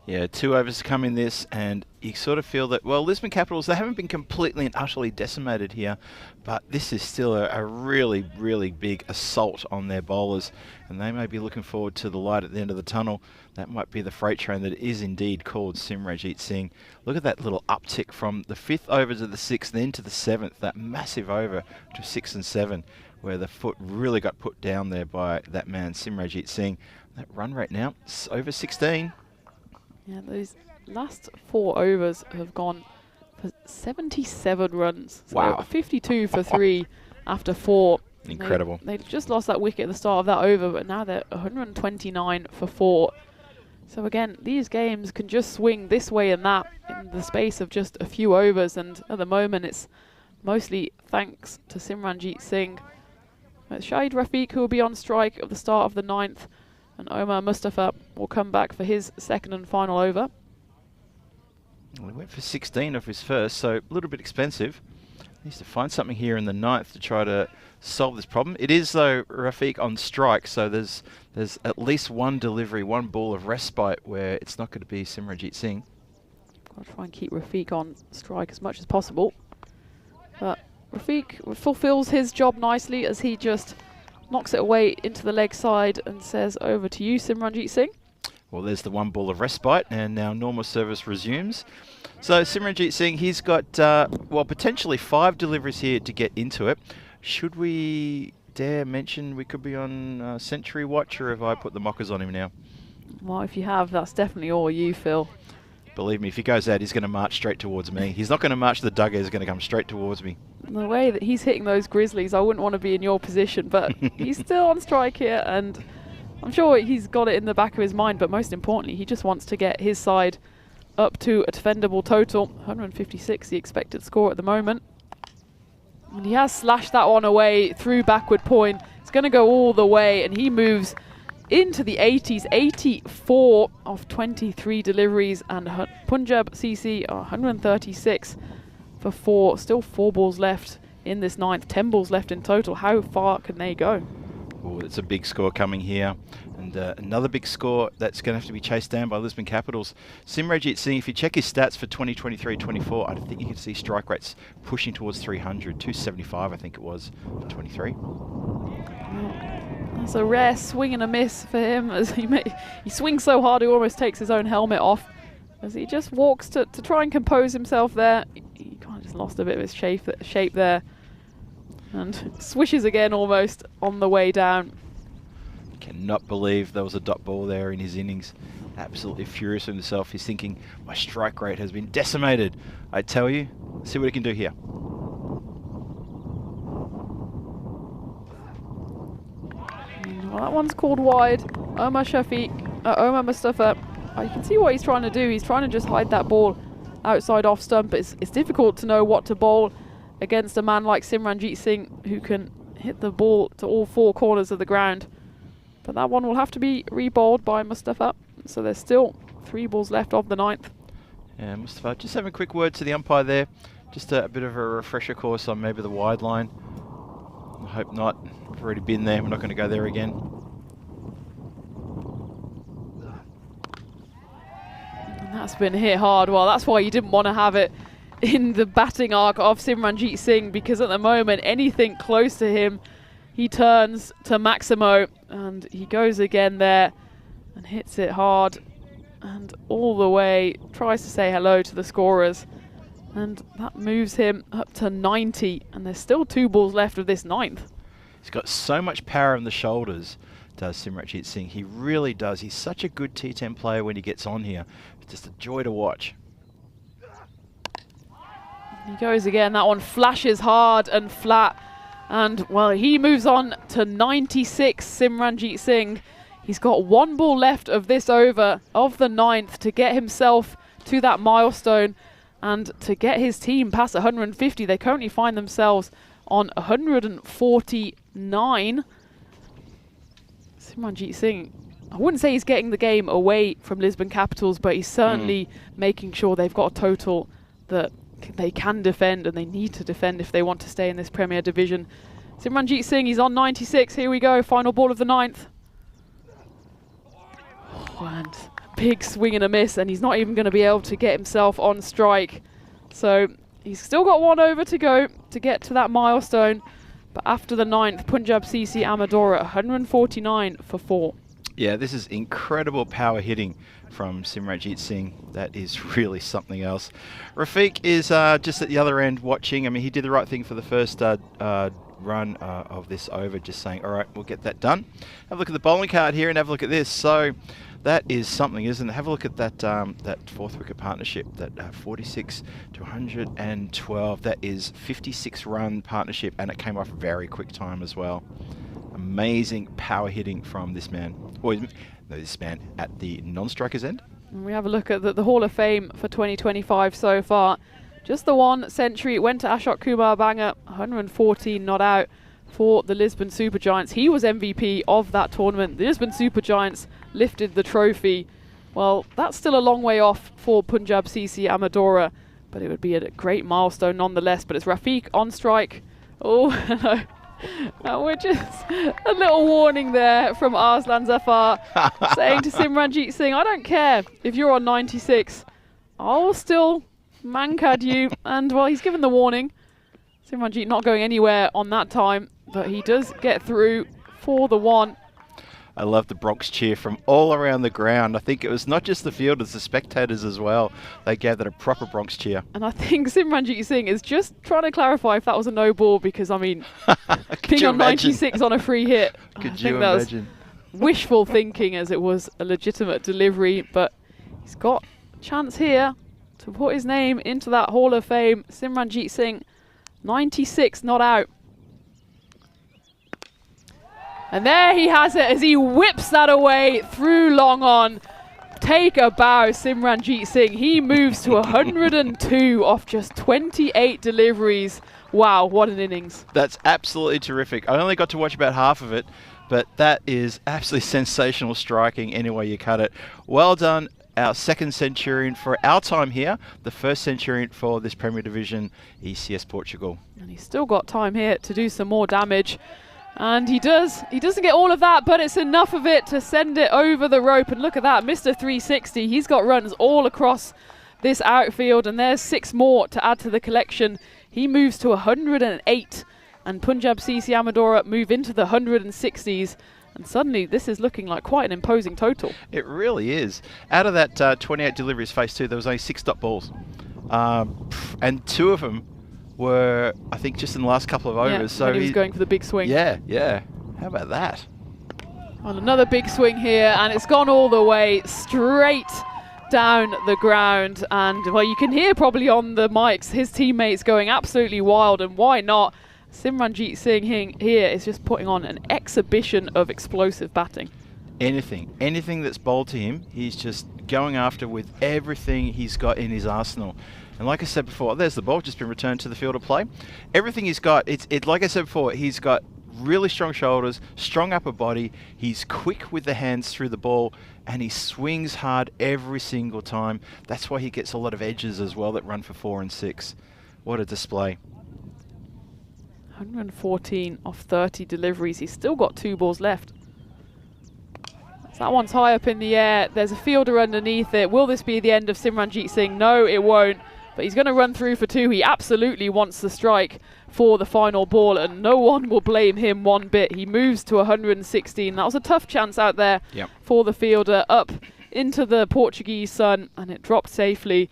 Yeah, 2 overs to come in this, and you sort of feel that, well, Lisbon Capitals, they haven't been completely and utterly decimated here, but this is still a really, really big assault on their bowlers, and they may be looking forward to the light at the end of the tunnel. That might be the freight train that is indeed called Simranjeet Singh. Look at that little uptick from the 5th over to the 6th, then to the 7th, that massive over to 6 and 7, where the foot really got put down there by that man, Simranjeet Singh. That run rate now, it's over 16. Yeah, those last 4 overs have gone for 77 runs. So wow. 52 for 3 after 4. Incredible. They just lost that wicket at the start of that over, but now they're 129 for 4. So again, these games can just swing this way and that in the space of just a few overs, and at the moment it's mostly thanks to Simranjeet Singh. It's Shahid Rafiq who will be on strike at the start of the 9th, and Omar Mustafa will come back for his 2nd and final over. Well, he went for 16 off his first, so a little bit expensive. Needs to find something here in the 9th to try to solve this problem. It is, though, Rafiq on strike, so there's at least 1 delivery, 1 ball of respite where it's not going to be Simranjeet Singh. Got to try and keep Rafiq on strike as much as possible. But Rafiq fulfills his job nicely as he just knocks it away into the leg side and says, over to you, Simranjeet Singh. Well, there's the 1 ball of respite, and now normal service resumes. So Simranjeet Singh, he's got, well, potentially 5 deliveries here to get into it. Should we dare mention we could be on century watch, or have I put the mockers on him now? Well, if you have, that's definitely all you, Phil. Believe me, if he goes out, he's going to march straight towards me. He's not going to march to the dugout, he's going to come straight towards me. The way that he's hitting those Grizzlies, I wouldn't want to be in your position, but he's still on strike here, and I'm sure he's got it in the back of his mind, but most importantly, he just wants to get his side up to a defendable total. 156, the expected score at the moment. And he has slashed that one away through backward point. It's going to go all the way, and he moves into the 80s, 84 of 23 deliveries, and Punjab CC 136 for 4. Still 4 balls left in this 9th, 10 balls left in total. How far can they go? Oh, it's a big score coming here, and another big score that's going to have to be chased down by Lisbon Capitals. Simranjeet Singh, if you check his stats for 2023-24, I think you can see strike rates pushing towards 300, 275 I think it was for 23. That's a rare swing and a miss for him, as he swings so hard he almost takes his own helmet off, as he just walks to try and compose himself there. He kind of just lost a bit of his shape there, and swishes again almost on the way down. Cannot believe there was a dot ball there in his innings. Absolutely furious with himself. He's thinking, my strike rate has been decimated. I tell you, see what he can do here. Well, that one's called wide. Omar Mustafa, you can see what he's trying to do. He's trying to just hide that ball outside off stump. It's difficult to know what to bowl against a man like Simranjeet Singh, who can hit the ball to all 4 corners of the ground. But that one will have to be re-bowled by Mustafa. So there's still 3 balls left of the 9th. Yeah, Mustafa, just having a quick word to the umpire there. Just a bit of a refresher course on maybe the wide line. I hope not. I've already been there. We're not going to go there again. That's been hit hard. Well, that's why you didn't want to have it in the batting arc of Simranjeet Singh, because at the moment, anything close to him, he turns to Maximo, and he goes again there and hits it hard and all the way, tries to say hello to the scorers, and that moves him up to 90, and there's still 2 balls left of this 9th. He's got so much power in the shoulders, does Simranjeet Singh. He really does. He's such a good T10 player when he gets on here. It's just a joy to watch. He goes again. That one flashes hard and flat. And, well, he moves on to 96, Simranjeet Singh. He's got 1 ball left of this over, of the 9th, to get himself to that milestone and to get his team past 150. They currently find themselves on 149. Simranjeet Singh, I wouldn't say he's getting the game away from Lisbon Capitals, but he's certainly making sure they've got a total that they can defend, and they need to defend if they want to stay in this Premier Division. Simranjeet Singh, he's on 96. Here we go, final ball of the 9th. Oh, and a big swing and a miss, and he's not even going to be able to get himself on strike. So he's still got 1 over to go to get to that milestone. But after the 9th, Punjab CC Amadora 149 for 4. Yeah, this is incredible power hitting from Simranjeet Singh. That is really something else. Rafiq is just at the other end watching. I mean, he did the right thing for the first run of this over, just saying, all right, we'll get that done. Have a look at the bowling card here and have a look at this. So that is something, isn't it? Have a look at that that 4th wicket partnership, that 46 to 112. That is 56 run partnership, and it came off very quick time as well. Amazing power hitting from this man. Well, no, this man at the non-strikers end. And we have a look at the Hall of Fame for 2025 so far. Just the 1 century went to Ashok Kumar Banger, 114 not out for the Lisbon Supergiants. He was MVP of that tournament. The Lisbon Supergiants lifted the trophy. Well, that's still a long way off for Punjab CC Amadora, but it would be a great milestone nonetheless. But it's Rafiq on strike. Oh, hello. Which is a little warning there from Arslan Zafar saying to Simranjeet Singh, I don't care if you're on 96, I'll still mankad you. And, well, he's given the warning. Simranjeet not going anywhere on that time, but he does get through for the 1. I love the Bronx cheer from all around the ground. I think it was not just the fielders, the spectators as well. They gave that a proper Bronx cheer. And I think Simranjeet Singh is just trying to clarify if that was a no ball, because, I mean, being on 96 on a free hit, Could you imagine? Wishful thinking, as it was a legitimate delivery, but he's got a chance here to put his name into that Hall of Fame. Simranjeet Singh, 96 not out. And there he has it as he whips that away through long on. Take a bow, Simranjeet Singh. He moves to 102 off just 28 deliveries. Wow, what an innings. That's absolutely terrific. I only got to watch about half of it, but that is absolutely sensational striking any way you cut it. Well done, our 2nd centurion for our time here, the 1st centurion for this Premier Division, ECS Portugal. And he's still got time here to do some more damage. And he does. He doesn't get all of that, but it's enough of it to send it over the rope. And look at that, Mr. 360. He's got runs all across this outfield, and there's 6 more to add to the collection. He moves to 108, and Punjab CC Amadora move into the 160s. And suddenly, this is looking like quite an imposing total. It really is. Out of that 28 deliveries phase 2, there was only 6 dot balls. And 2 of them were, I think, just in the last couple of overs. Yeah, so when he was going for the big swing. Yeah, yeah. How about that? Well, another big swing here, and it's gone all the way straight down the ground. And, well, you can hear probably on the mics his teammates going absolutely wild, and why not? Simranjeet Singh here is just putting on an exhibition of explosive batting. Anything that's bowled to him, he's just going after with everything he's got in his arsenal. And like I said before, there's the ball just been returned to the field of play. Everything he's got, it's like I said before, he's got really strong shoulders, strong upper body. He's quick with the hands through the ball, and he swings hard every single time. That's why he gets a lot of edges as well that run for 4 and 6. What a display. 114 off 30 deliveries. He's still got 2 balls left. So that one's high up in the air. There's a fielder underneath it. Will this be the end of Simranjit Singh? No, it won't. But he's going to run through for 2. He absolutely wants the strike for the final ball, and no one will blame him one bit. He moves to 116. That was a tough chance out there for the fielder, up into the Portuguese sun, and it dropped safely.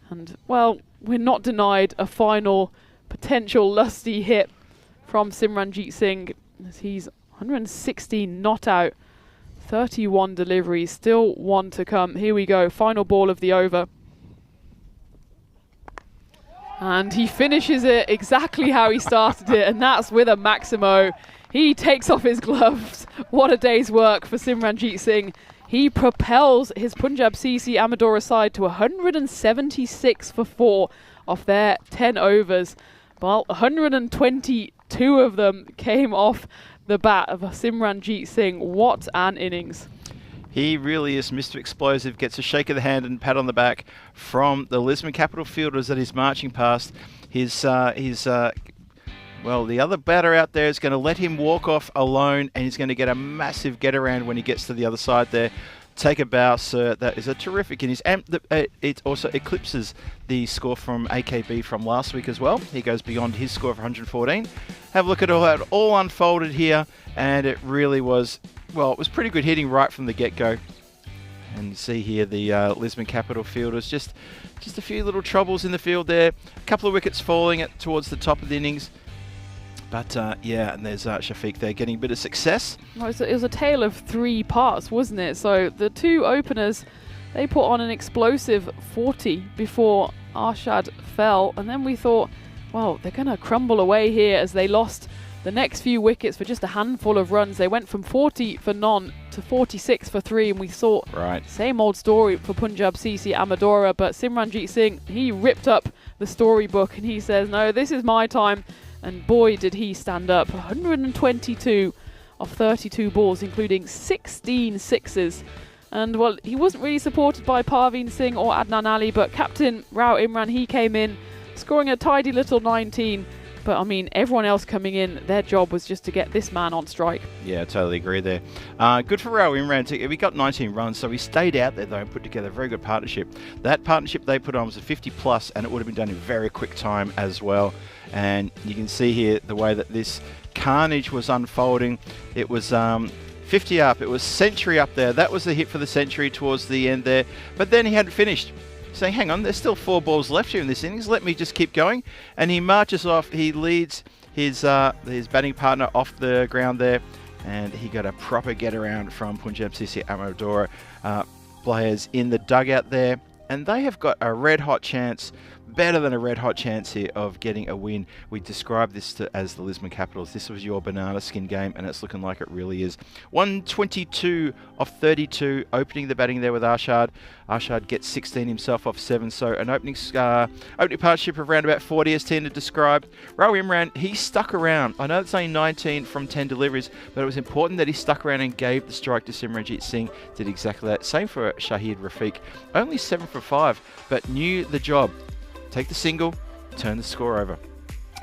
And, well, we're not denied a final potential lusty hit from Simranjit Singh, as he's 116 not out, 31 deliveries, still 1 to come. Here we go, final ball of the over. And he finishes it exactly how he started it, and that's with a Maximo. He takes off his gloves. What a day's work for Simranjit Singh. He propels his Punjab CC Amadora side to 176 for 4 off their 10 overs. Well, 122 of them came off the bat of Simranjit Singh. What an innings. He really is Mr. Explosive, gets a shake of the hand and pat on the back from the Lisbon Capital fielders that he's marching past. Well, the other batter out there is going to let him walk off alone, and he's going to get a massive get around when he gets to the other side there. Take a bow, sir. That is a terrific innings. And it also eclipses the score from AKB from last week as well. He goes beyond his score of 114. Have a look at all that all unfolded here, and it really was, well, it was pretty good hitting right from the get-go. And you see here the Lisbon Capital fielders, just a few little troubles in the field there. A couple of wickets falling towards the top of the innings. But yeah, and there's Shafiq there getting a bit of success. Well, it was a tale of 3 parts, wasn't it? So the 2 openers, they put on an explosive 40 before Arshad fell. And then we thought, well, they're going to crumble away here, as they lost the next few wickets for just a handful of runs. They went from 40 for none to 46 for 3, and we saw same old story for Punjab CC Amadora. But Simranjit Singh, he ripped up the storybook and he says, no, this is my time. And boy, did he stand up. 122 of 32 balls, including 16 sixes. And, well, he wasn't really supported by Parveen Singh or Adnan Ali, but Captain Rao Imran, he came in, scoring a tidy little 19. But, I mean, everyone else coming in, their job was just to get this man on strike. Yeah, I totally agree there. Good for Rao Imran. We got 19 runs, so he stayed out there, though, and put together a very good partnership. That partnership they put on was a 50+, and it would have been done in very quick time as well. And you can see here the way that this carnage was unfolding. It was 50 up. It was century up there. That was the hit for the century towards the end there. But then he hadn't finished. Saying, hang on, there's still 4 balls left here in this innings. Let me just keep going. And he marches off. He leads his batting partner off the ground there. And he got a proper get around from Punjab CC Amadora players in the dugout there. And they have got a red hot chance, better than a red hot chance here, of getting a win. We described this as the Lisbon Capitals. This was your banana skin game, and it's looking like it really is. 122 of 32, opening the batting there with Arshad. Arshad gets 16 himself off 7, so an opening partnership of around about 40, as Tina described. Rao Imran, he stuck around. I know it's only 19 from 10 deliveries, but it was important that he stuck around and gave the strike to Simranjit Singh. Did exactly that. Same for Shahid Rafiq. Only 7 for 5, but knew the job. Take the single, turn the score over,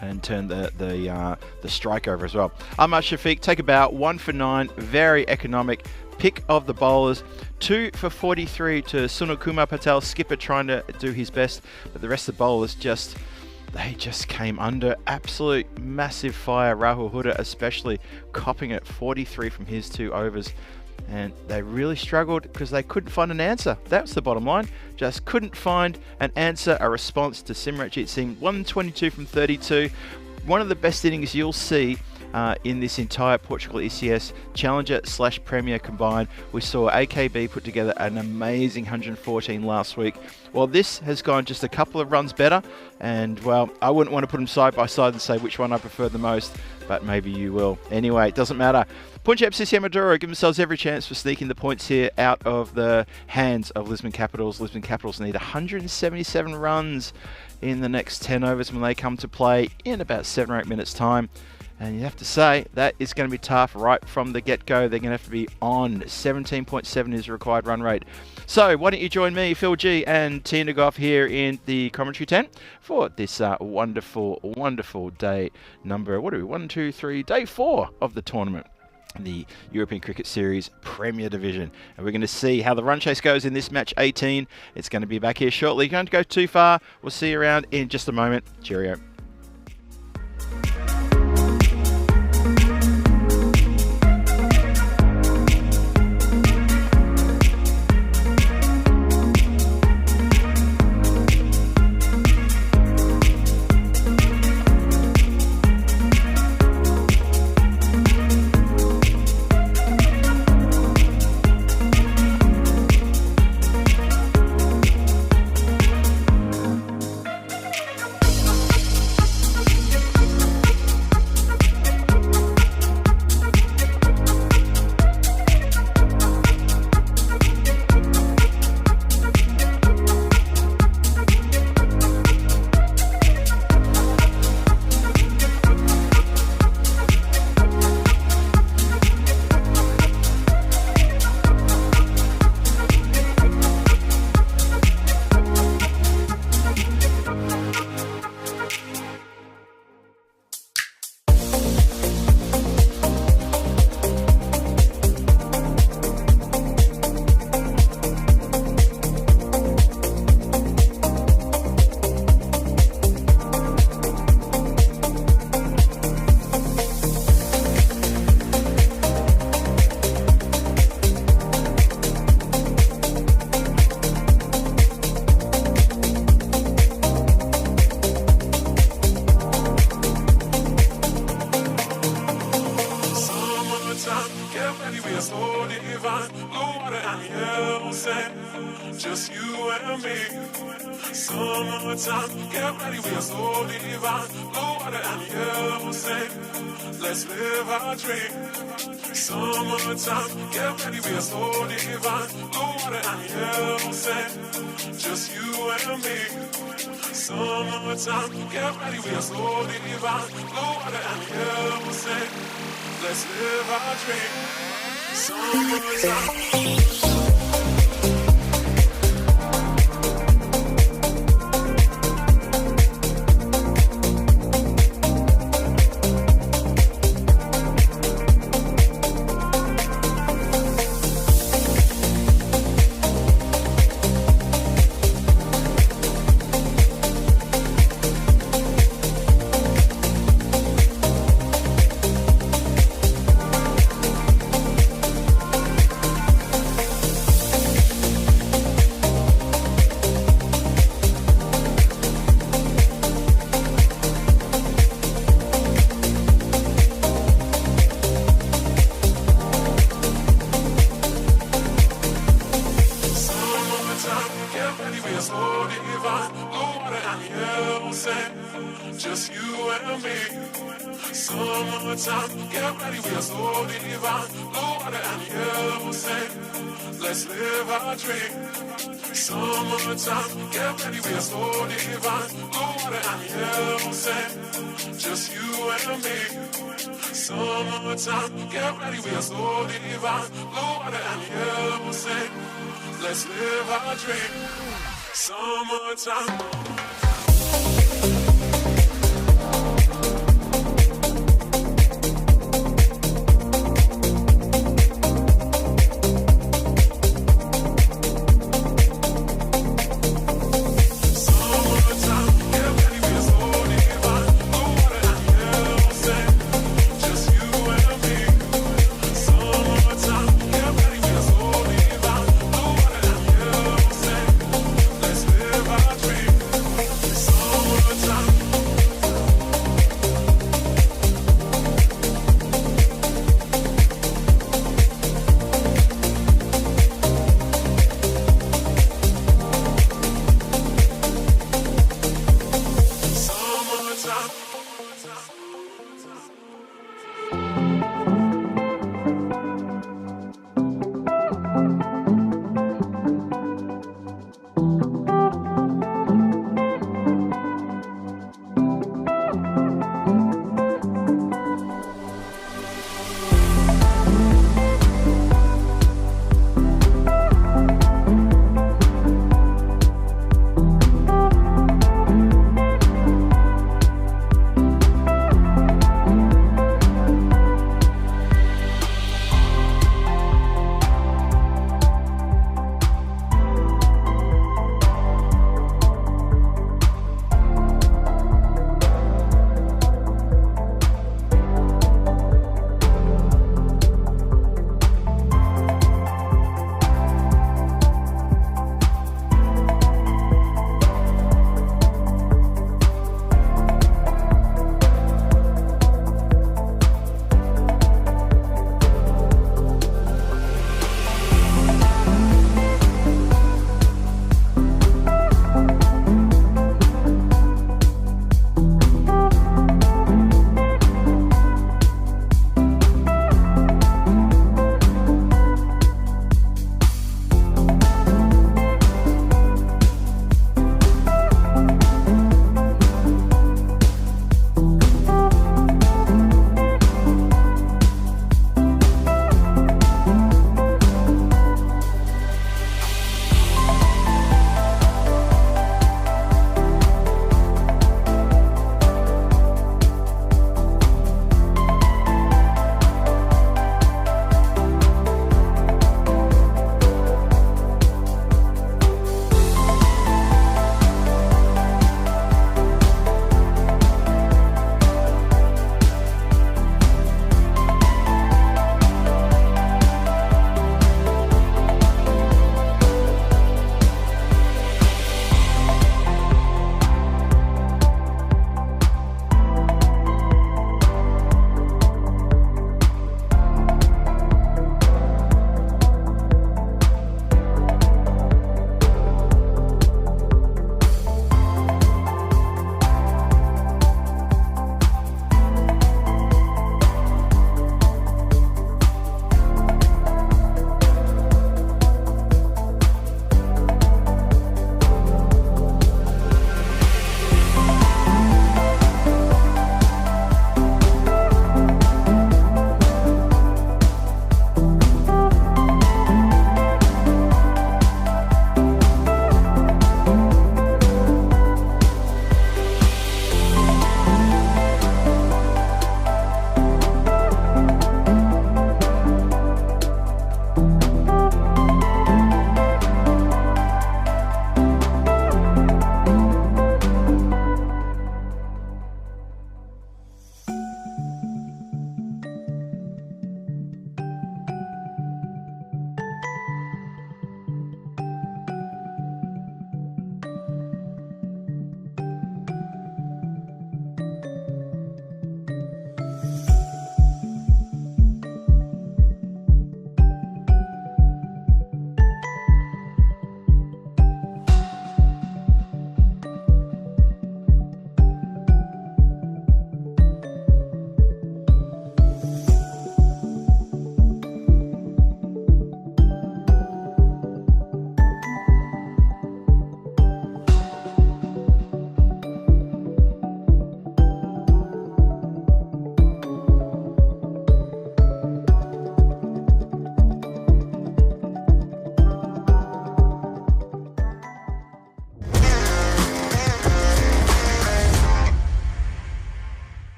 and turn the strike over as well. Aarash Shafiq, take about 1 for 9, very economic pick of the bowlers. 2 for 43 to Sunil Kumar Patel, skipper, trying to do his best, but the rest of the bowlers just came under absolute massive fire. Rahul Huda especially copping it, 43 from his 2 overs. And they really struggled because they couldn't find an answer. That's the bottom line. Just couldn't find an answer, a response to Simranjit Singh. 122 from 32. One of the best innings you'll see in this entire Portugal ECS Challenger/Premier combined. We saw AKB put together an amazing 114 last week. Well, this has gone just a couple of runs better, and, well, I wouldn't want to put them side by side and say which one I prefer the most, but maybe you will. Anyway, it doesn't matter. Punjab CC Amadora give themselves every chance for sneaking the points here out of the hands of Lisbon Capitals. Lisbon Capitals need 177 runs in the next 10 overs when they come to play in about 7 or 8 minutes' time. And you have to say, that is going to be tough right from the get-go. They're going to have to be on. 17.7 is the required run rate. So why don't you join me, Phil G, and Tina Goff here in the commentary tent for this wonderful, wonderful day number, day 4 of the tournament. the European Cricket Series Premier Division. And we're going to see how the run chase goes in this match 18. It's going to be back here shortly. Don't go too far. We'll see you around in just a moment. Cheerio. Just you and me. Summertime, get ready, we are so divine. Blue water and yellow sand. Let's live our dream. Summertime, get ready, we are so divine. Blue water and yellow sand. Just you and me. Summertime, get ready, we are so divine. Blue water and yellow sand. Let's live our dream. Summertime. Just you and me. Summertime, get ready, we are so divine. Blue water and yellow sand. Let's live our dream. Summertime, get ready, we are so divine. Blue water and yellow sand. Just you and me. Summertime, get ready, we are so divine. Blue water and yellow sand. Let's live our dream. Summertime.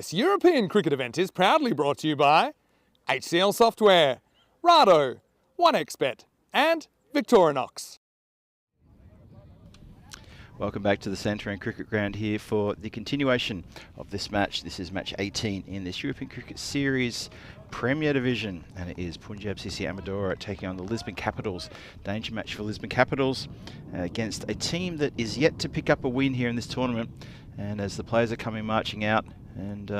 This European cricket event is proudly brought to you by HCL Software, Rado, 1xBet and Victorinox. Welcome back to the Santarém Cricket Ground here for the continuation of this match. This is match 18 in this European Cricket Series Premier Division, and it is Punjab CC Amadora taking on the Lisbon Capitals. Danger match for Lisbon Capitals against a team that is yet to pick up a win here in this tournament. And as the players are coming marching out, and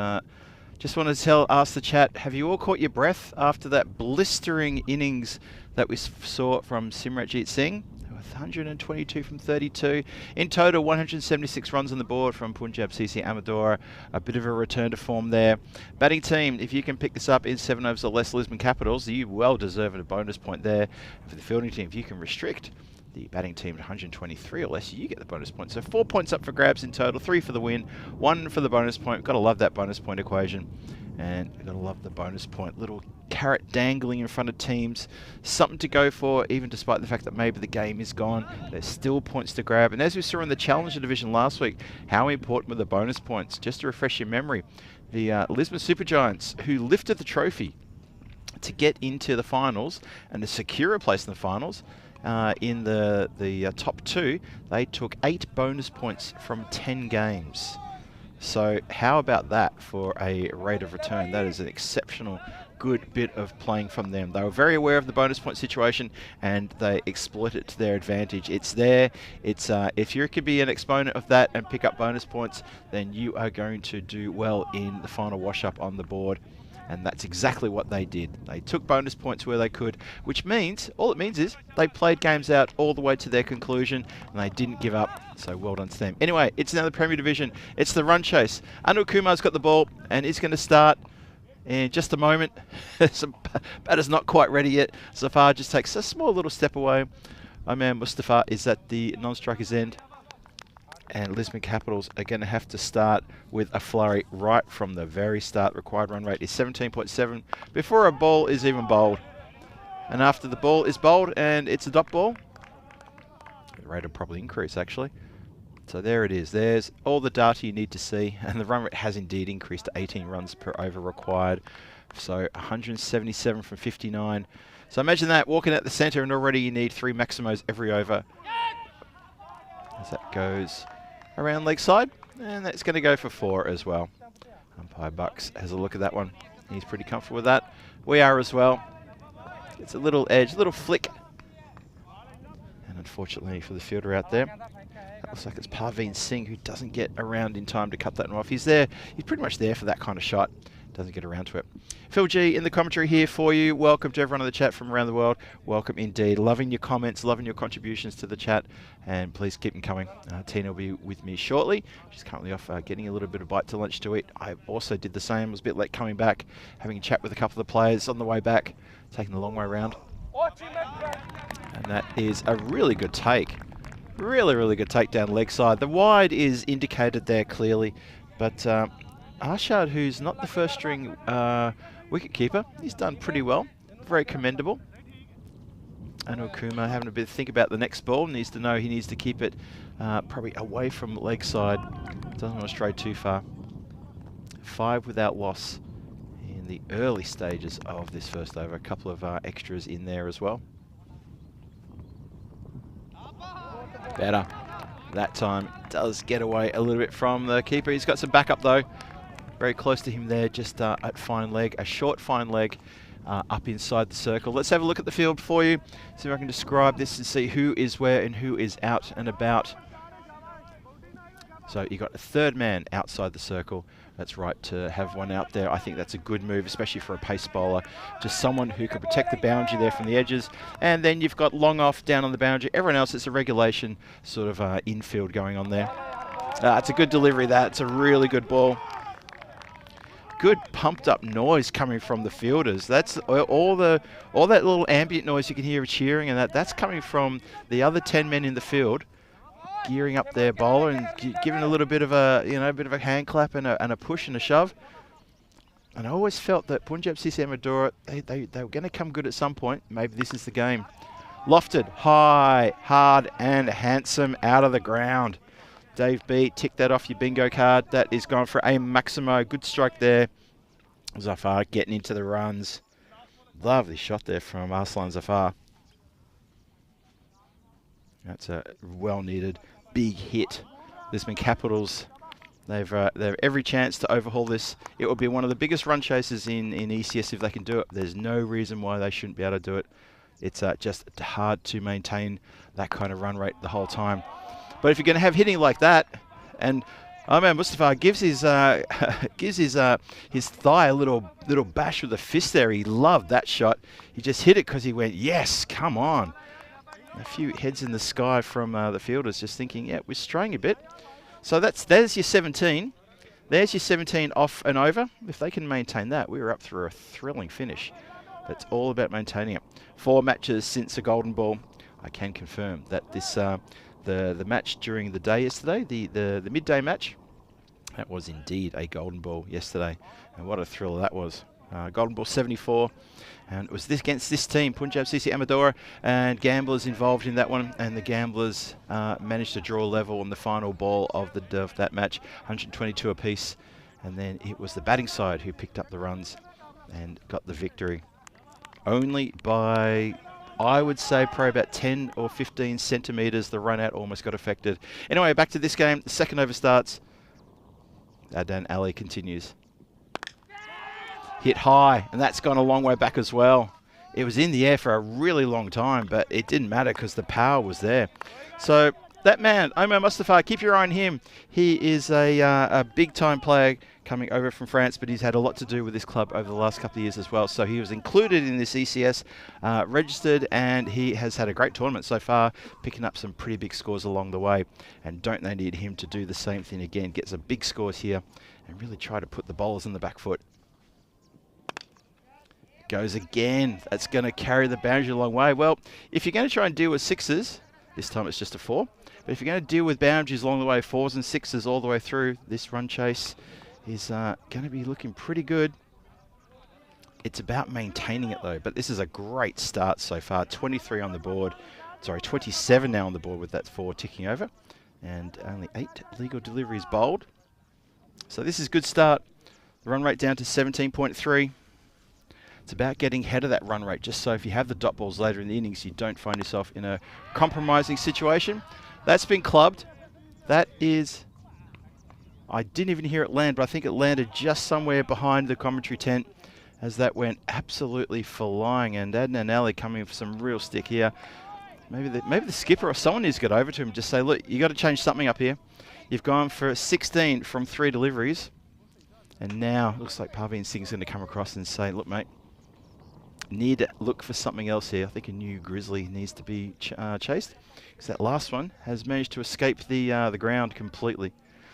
just wanted to ask the chat, have you all caught your breath after that blistering innings that we saw from Simranjit Singh? 122 from 32. In total, 176 runs on the board from Punjab CC Amadora. A bit of a return to form there. Batting team, if you can pick this up in 7 overs or less Lisbon Capitals, you well deserve a bonus point there. For the fielding team, if you can restrict the batting team to 123 or less, you get the bonus point. So 4 points up for grabs in total, 3 for the win, 1 for the bonus point. Got to love that bonus point equation. And you've got to love the bonus point. Little carrot dangling in front of teams. Something to go for, even despite the fact that maybe the game is gone. There's still points to grab. And as we saw in the Challenger Division last week, how important were the bonus points? Just to refresh your memory, the Lisbon Supergiants, who lifted the trophy to get into the finals and to secure a place in the finals, in the top 2, they took 8 bonus points from 10 games. So how about that for a rate of return? That is an exceptional good bit of playing from them. They were very aware of the bonus point situation and they exploit it to their advantage. It's there. It's if you could be an exponent of that and pick up bonus points, then you are going to do well in the final wash-up on the board. And that's exactly what they did. They took bonus points where they could, which means, all it means is they played games out all the way to their conclusion and they didn't give up. So well done to them. Anyway, it's now the Premier Division. It's the run chase. Anil Kumar's got the ball and is going to start in just a moment. Batter's not quite ready yet. Zafar just takes a small little step away. Oman Mustafa is at the non-striker's end. And Lisbon Capitals are going to have to start with a flurry right from the very start. Required run rate is 17.7 before a ball is even bowled. And after the ball is bowled and it's a dot ball, the rate will probably increase actually. So there it is. There's all the data you need to see. And the run rate has indeed increased to 18 runs per over required. So 177 from 59. So imagine that, walking at the centre and already you need 3 maximos every over. As that goes around leg side, and that's going to go for 4 as well. Umpire Bucks has a look at that one. He's pretty comfortable with that. We are as well. It's a little edge, a little flick. And unfortunately for the fielder out there, that looks like it's Parveen Singh who doesn't get around in time to cut that one off. He's there. He's pretty much there for that kind of shot. Doesn't get around to it. Phil G in the commentary here for you. Welcome to everyone in the chat from around the world. Welcome indeed. Loving your comments, loving your contributions to the chat, and please keep them coming. Tina will be with me shortly. She's currently off getting a little bit of bite to lunch to eat. I also did the same. Was a bit late coming back, having a chat with a couple of the players on the way back, taking the long way around. And that is a really good take. Really, really good take down leg side. The wide is indicated there clearly, but Arshad, who's not the first string wicket keeper, he's done pretty well. Very commendable. Anil Kumar having a bit of think about the next ball. Needs to know he needs to keep it probably away from leg side. Doesn't want to stray too far. 5 without loss in the early stages of this first over. A couple of extras in there as well. Better. That time does get away a little bit from the keeper. He's got some backup though. Very close to him there, just at fine leg, a short fine leg up inside the circle. Let's have a look at the field for you, see if I can describe this and see who is where and who is out and about. So you got a third man outside the circle. That's right to have one out there. I think that's a good move, especially for a pace bowler. Just someone who can protect the boundary there from the edges. And then you've got long off down on the boundary. Everyone else, it's a regulation sort of infield going on there. It's a good delivery that. It's a really good ball. Good pumped up noise coming from the fielders. That's all that little ambient noise you can hear of cheering and that's coming from the other 10 men in the field, gearing up their bowler and giving a little bit of a hand clap and a push and a shove. And I always felt that Punjab CC Amadora, they were going to come good at some point. Maybe this is the game. Lofted, high, hard and handsome out of the ground. Dave B, tick that off your bingo card. That is gone for a Maximo. Good strike there. Zafar getting into the runs. Lovely shot there from Arslan Zafar. That's a well-needed big hit. Lisbon Capitals, they've every chance to overhaul this. It will be one of the biggest run chasers in ECS if they can do it. There's no reason why they shouldn't be able to do it. It's just hard to maintain that kind of run rate the whole time. But if you're going to have hitting like that, and Omar Mustafa gives his thigh a little bash with a fist there. He loved that shot. He just hit it because he went, yes, come on. A few heads in the sky from the fielders just thinking, yeah, we're straying a bit. So there's your 17. There's your 17 off and over. If they can maintain that, we were up through a thrilling finish. It's all about maintaining it. 4 matches since the Golden Ball. I can confirm that this the match during the day yesterday, the midday match, that was indeed a Golden Ball yesterday. And what a thriller that was. Golden Ball 74. And it was this against this team, Punjab CC Amadora, and Gamblers involved in that one. And the Gamblers managed to draw level on the final ball of that match, 122 apiece. And then it was the batting side who picked up the runs and got the victory. Only by, I would say, probably about 10 or 15 centimetres, the run out almost got affected. Anyway, back to this game. The second over starts. Adnan Ali continues. Hit high, and that's gone a long way back as well. It was in the air for a really long time, but it didn't matter because the power was there. So that man, Omar Mustafa, keep your eye on him. He is a big-time player coming over from France, but he's had a lot to do with this club over the last couple of years as well. So he was included in this ECS, registered, and he has had a great tournament so far, picking up some pretty big scores along the way. And don't they need him to do the same thing again, get some big scores here, and really try to put the bowlers on the back foot. Goes again. That's going to carry the boundary a long way. Well, if you're going to try and deal with sixes, this time it's just a 4. But if you're going to deal with boundaries along the way, 4s and 6s all the way through, this run chase is going to be looking pretty good. It's about maintaining it though. But this is a great start so far. 23 on the board. Sorry, 27 now on the board with that 4 ticking over. And only 8 legal deliveries bowled. So this is a good start. The run rate down to 17.3. It's about getting ahead of that run rate, just so if you have the dot balls later in the innings, you don't find yourself in a compromising situation. That's been clubbed. That is, I didn't even hear it land, but I think it landed just somewhere behind the commentary tent as that went absolutely flying. And Adnan Ali coming for some real stick here. Maybe the skipper or someone needs to get over to him and just say, look, you got to change something up here. You've gone for 16 from 3 deliveries. And now it looks like Parveen Singh's going to come across and say, look, mate, need to look for something else here. I think a new grizzly needs to be chased, because that last one has managed to escape the ground completely.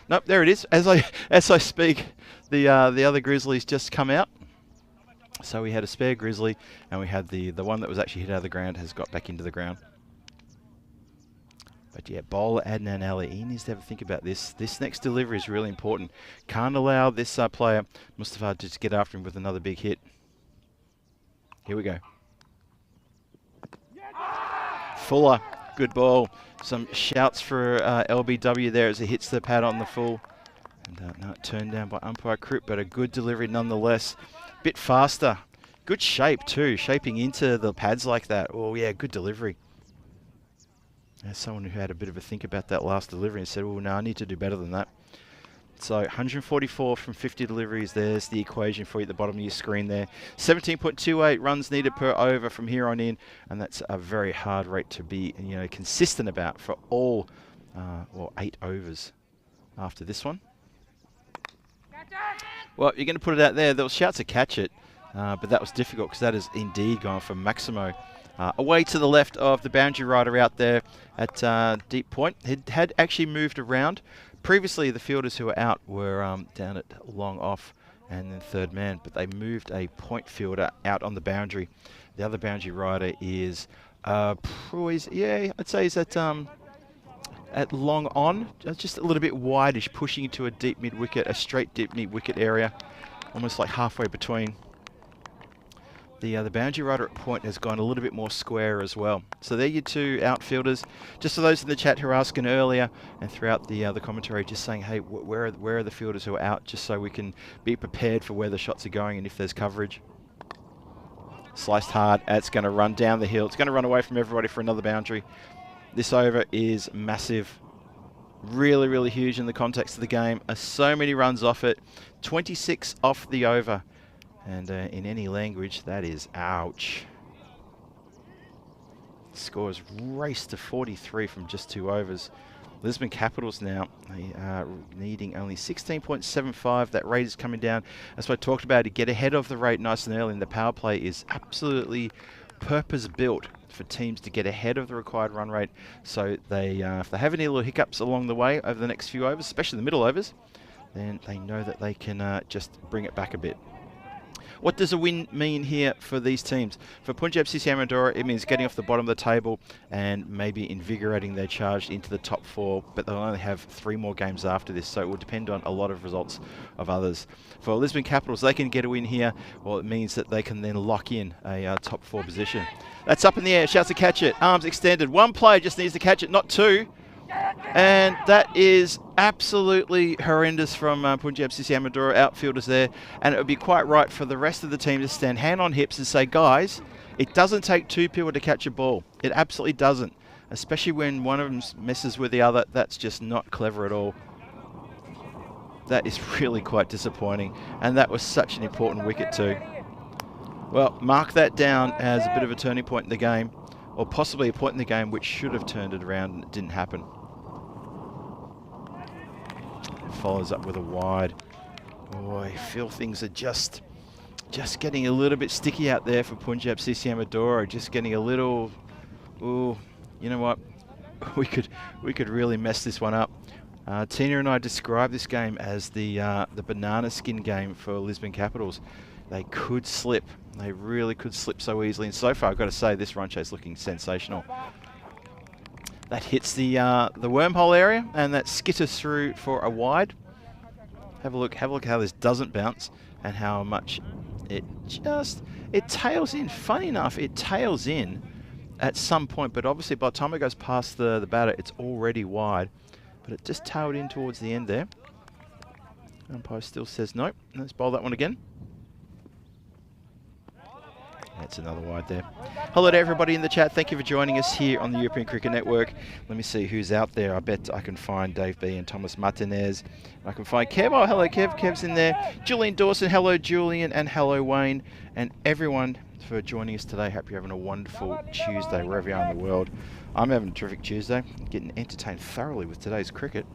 Nope, there it is. As I speak, the other grizzlies just come out. So we had a spare grizzly, and we had the one that was actually hit out of the ground has got back into the ground. But yeah, bowler Adnan Ali, he needs to have a think about this. This next delivery is really important. Can't allow this player, Mustafa, to just get after him with another big hit. Here we go. Fuller, good ball. Some shouts for LBW there as he hits the pad on the full. And not turned down by umpire Crip, but a good delivery nonetheless. Bit faster. Good shape too, shaping into the pads like that. Oh yeah, good delivery. As someone who had a bit of a think about that last delivery and said, oh no, I need to do better than that. So 144 from 50 deliveries. There's the equation for you at the bottom of your screen there. 17.28 runs needed per over from here on in, and that's a very hard rate to be, consistent about for all 8 overs after this one. Well, you're going to put it out there. There was shouts to catch it, but that was difficult because that has indeed gone for Maximo. Away to the left of the boundary rider out there at deep point. It had actually moved around. Previously, the fielders who were out were down at long off and then third man, but they moved a point fielder out on the boundary. The other boundary rider is, I'd say he's at long on, just a little bit wideish, pushing into a deep mid wicket, a straight deep mid wicket area, almost like halfway between the boundary rider at point has gone a little bit more square as well. So they're your two outfielders. Just for those in the chat who were asking earlier and throughout the commentary, just saying, hey, where are the fielders who are out, just so we can be prepared for where the shots are going and if there's coverage. Sliced hard. It's going to run down the hill. It's going to run away from everybody for another boundary. This over is massive. Really, really huge in the context of the game. So many runs off it. 26 off the over. And in any language, that is ouch. Scores raced to 43 from just 2 overs. Lisbon Capitals now, they are needing only 16.75. That rate is coming down. That's what I talked about, to get ahead of the rate nice and early. And the power play is absolutely purpose-built for teams to get ahead of the required run rate. So they, if they have any little hiccups along the way over the next few overs, especially the middle overs, then they know that they can just bring it back a bit. What does a win mean here for these teams? For Punjab CC Amadora, it means getting off the bottom of the table and maybe invigorating their charge into the top 4, but they'll only have 3 more games after this, so it will depend on a lot of results of others. For Lisbon Capitals, they can get a win here. Well, it means that they can then lock in a top 4 position. That's up in the air, shouts to catch it, arms extended. 1 player just needs to catch it, not 2. And that is absolutely horrendous from Punjab CC Amadora outfielders there. And it would be quite right for the rest of the team to stand hand on hips and say, guys, it doesn't take 2 people to catch a ball. It absolutely doesn't. Especially when one of them messes with the other. That's just not clever at all. That is really quite disappointing. And that was such an important wicket too. Well, mark that down as a bit of a turning point in the game. Or possibly a point in the game which should have turned it around and it didn't happen. Follows up with a wide. Oh, I feel things are just getting a little bit sticky out there for Punjab CC Amadora. Just getting a little, ooh, you know what? We could really mess this one up. Tina and I described this game as the banana skin game for Lisbon Capitals. They could slip. They really could slip so easily. And so far, I've got to say, this run chase looking sensational. That hits the wormhole area, and that skitters through for a wide. Have a look how this doesn't bounce, and how much it tails in. Funny enough, it tails in at some point, but obviously by the time it goes past the batter, it's already wide. But it just tailed in towards the end there. Umpire still says no. Let's bowl that one again. That's another wide there. Hello to everybody in the chat. Thank you for joining us here on the European Cricket Network. Let me see who's out there. I bet I can find Dave B and Thomas Martinez. I can find Kev. Oh, hello, Kev. Kev's in there. Julian Dawson. Hello, Julian. And hello, Wayne. And everyone for joining us today. Hope you're having a wonderful Tuesday wherever you are in the world. I'm having a terrific Tuesday. Getting entertained thoroughly with today's cricket.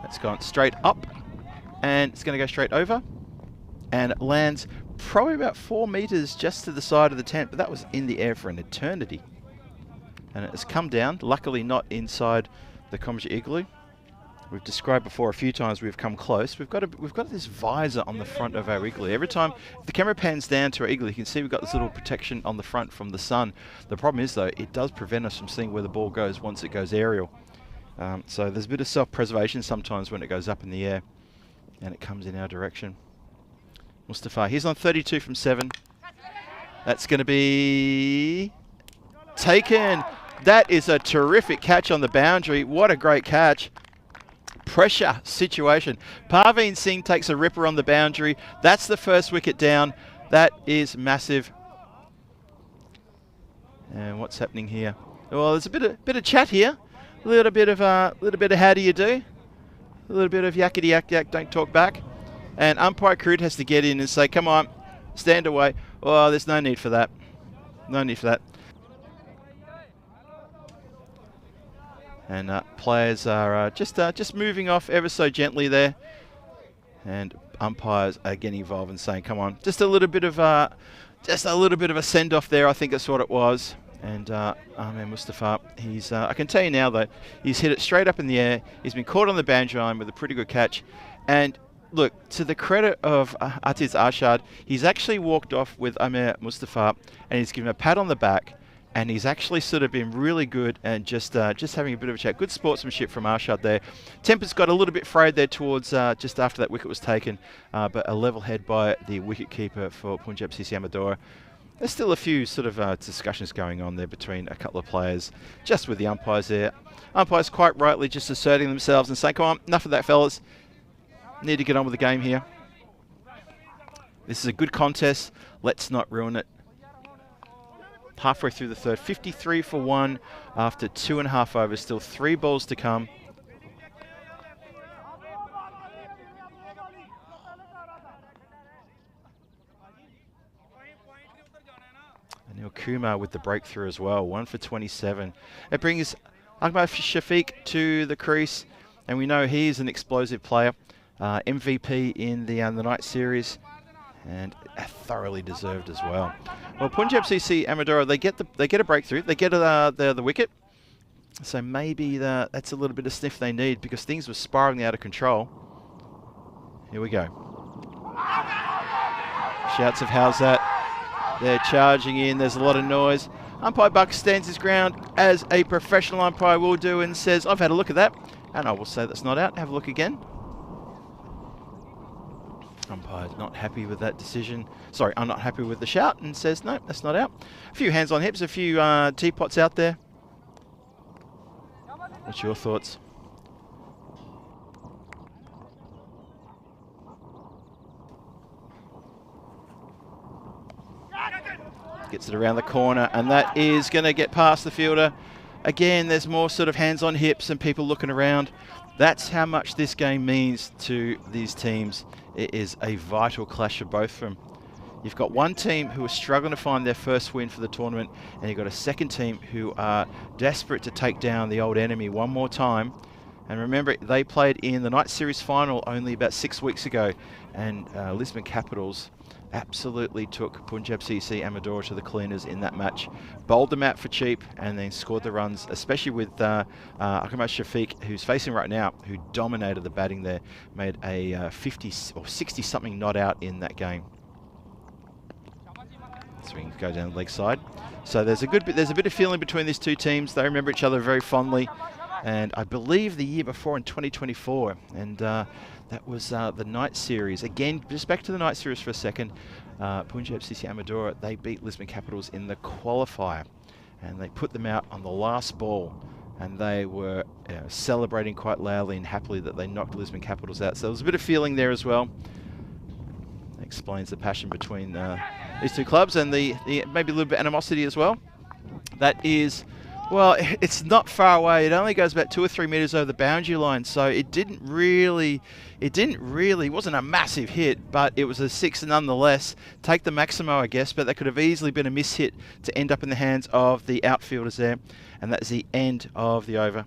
That's gone straight up. And it's going to go straight over. And it lands probably about 4 meters just to the side of the tent, but that was in the air for an eternity. And it has come down, luckily not inside the Comja igloo. We've described before a few times we've come close. We've got this visor on the front of our igloo. Every time the camera pans down to our igloo, you can see we've got this little protection on the front from the sun. The problem is though, it does prevent us from seeing where the ball goes once it goes aerial. So there's a bit of self-preservation sometimes when it goes up in the air and it comes in our direction. Mustafa, he's on 32 from 7. That's going to be taken. That is a terrific catch on the boundary. What a great catch. Pressure situation. Parveen Singh takes a ripper on the boundary. That's the first wicket down. That is massive. And what's happening here? Well, there's a bit of chat here. A little bit of how do you do? A little bit of yakety yak yak, don't talk back. And umpire Crude has to get in and say, come on, stand away. Oh, there's no need for that. No need for that. And players are just moving off ever so gently there. And umpires are getting involved and saying, come on, just a little bit of a send-off there. I think that's what it was. And Ahmed Mustafa, he's I can tell you now though, he's hit it straight up in the air. He's been caught on the boundary line with a pretty good catch. And look, to the credit of Atiz Arshad, he's actually walked off with Ahmed Mustafa and he's given a pat on the back and he's actually sort of been really good and just having a bit of a chat. Good sportsmanship from Aarash there. Temper's got a little bit frayed there towards just after that wicket was taken, but a level head by the wicket keeper for Punjab CC Amadora. There's still a few sort of discussions going on there between a couple of players, just with the umpires there. Umpires quite rightly just asserting themselves and saying, come on, enough of that, fellas. Need to get on with the game here. This is a good contest. Let's not ruin it. Halfway through the third, 53 for 1 after 2.5 overs. Still 3 balls to come. Anil Kumar with the breakthrough as well, 1 for 27. It brings Ahmad Shafiq to the crease, and we know he's an explosive player. MVP in the night series, and thoroughly deserved as well. Well, Punjab CC Amadora, they get a breakthrough, they get the wicket, so maybe that's a little bit of sniff they need, because things were spiralling out of control. Here we go. Shouts of how's that? They're charging in, there's a lot of noise. Umpire Buck stands his ground as a professional umpire will do and says, I've had a look at that, and I will say that's not out. Have a look again. Umpire's not happy with that decision. Sorry, I'm not happy with the shout and says, no, that's not out. A few hands on hips, a few teapots out there. What's your thoughts? Gets it around the corner, and that is going to get past the fielder. Again, there's more sort of hands on hips and people looking around. That's how much this game means to these teams. It is a vital clash for both of them. You've got one team who is struggling to find their first win for the tournament, and you've got a second team who are desperate to take down the old enemy one more time. And remember, they played in the night series final only about 6 weeks ago, and Lisbon Capitals absolutely took Punjab CC Amadora to the cleaners in that match, bowled them out for cheap, and then scored the runs, especially with Ahmad Shafiq, who's facing right now, who dominated the batting there, made a 50 or 60 something not out in that game. Swing go down the leg side. So there's a bit of feeling between these two teams. They remember each other very fondly, and I believe the year before in 2024, and that was the night series. Again, just back to the night series for a second. Punjab CC Amadora, they beat Lisbon Capitals in the qualifier, and they put them out on the last ball, and they were celebrating quite loudly and happily that they knocked Lisbon Capitals out. So there was a bit of feeling there as well. That explains the passion between these two clubs, and the maybe a little bit of animosity as well. That is, well, it's not far away. It only goes about 2 or 3 meters over the boundary line, so it wasn't a massive hit, but it was a 6 nonetheless. Take the Maximo, I guess, but that could have easily been a mishit to end up in the hands of the outfielders there, and that's the end of the over,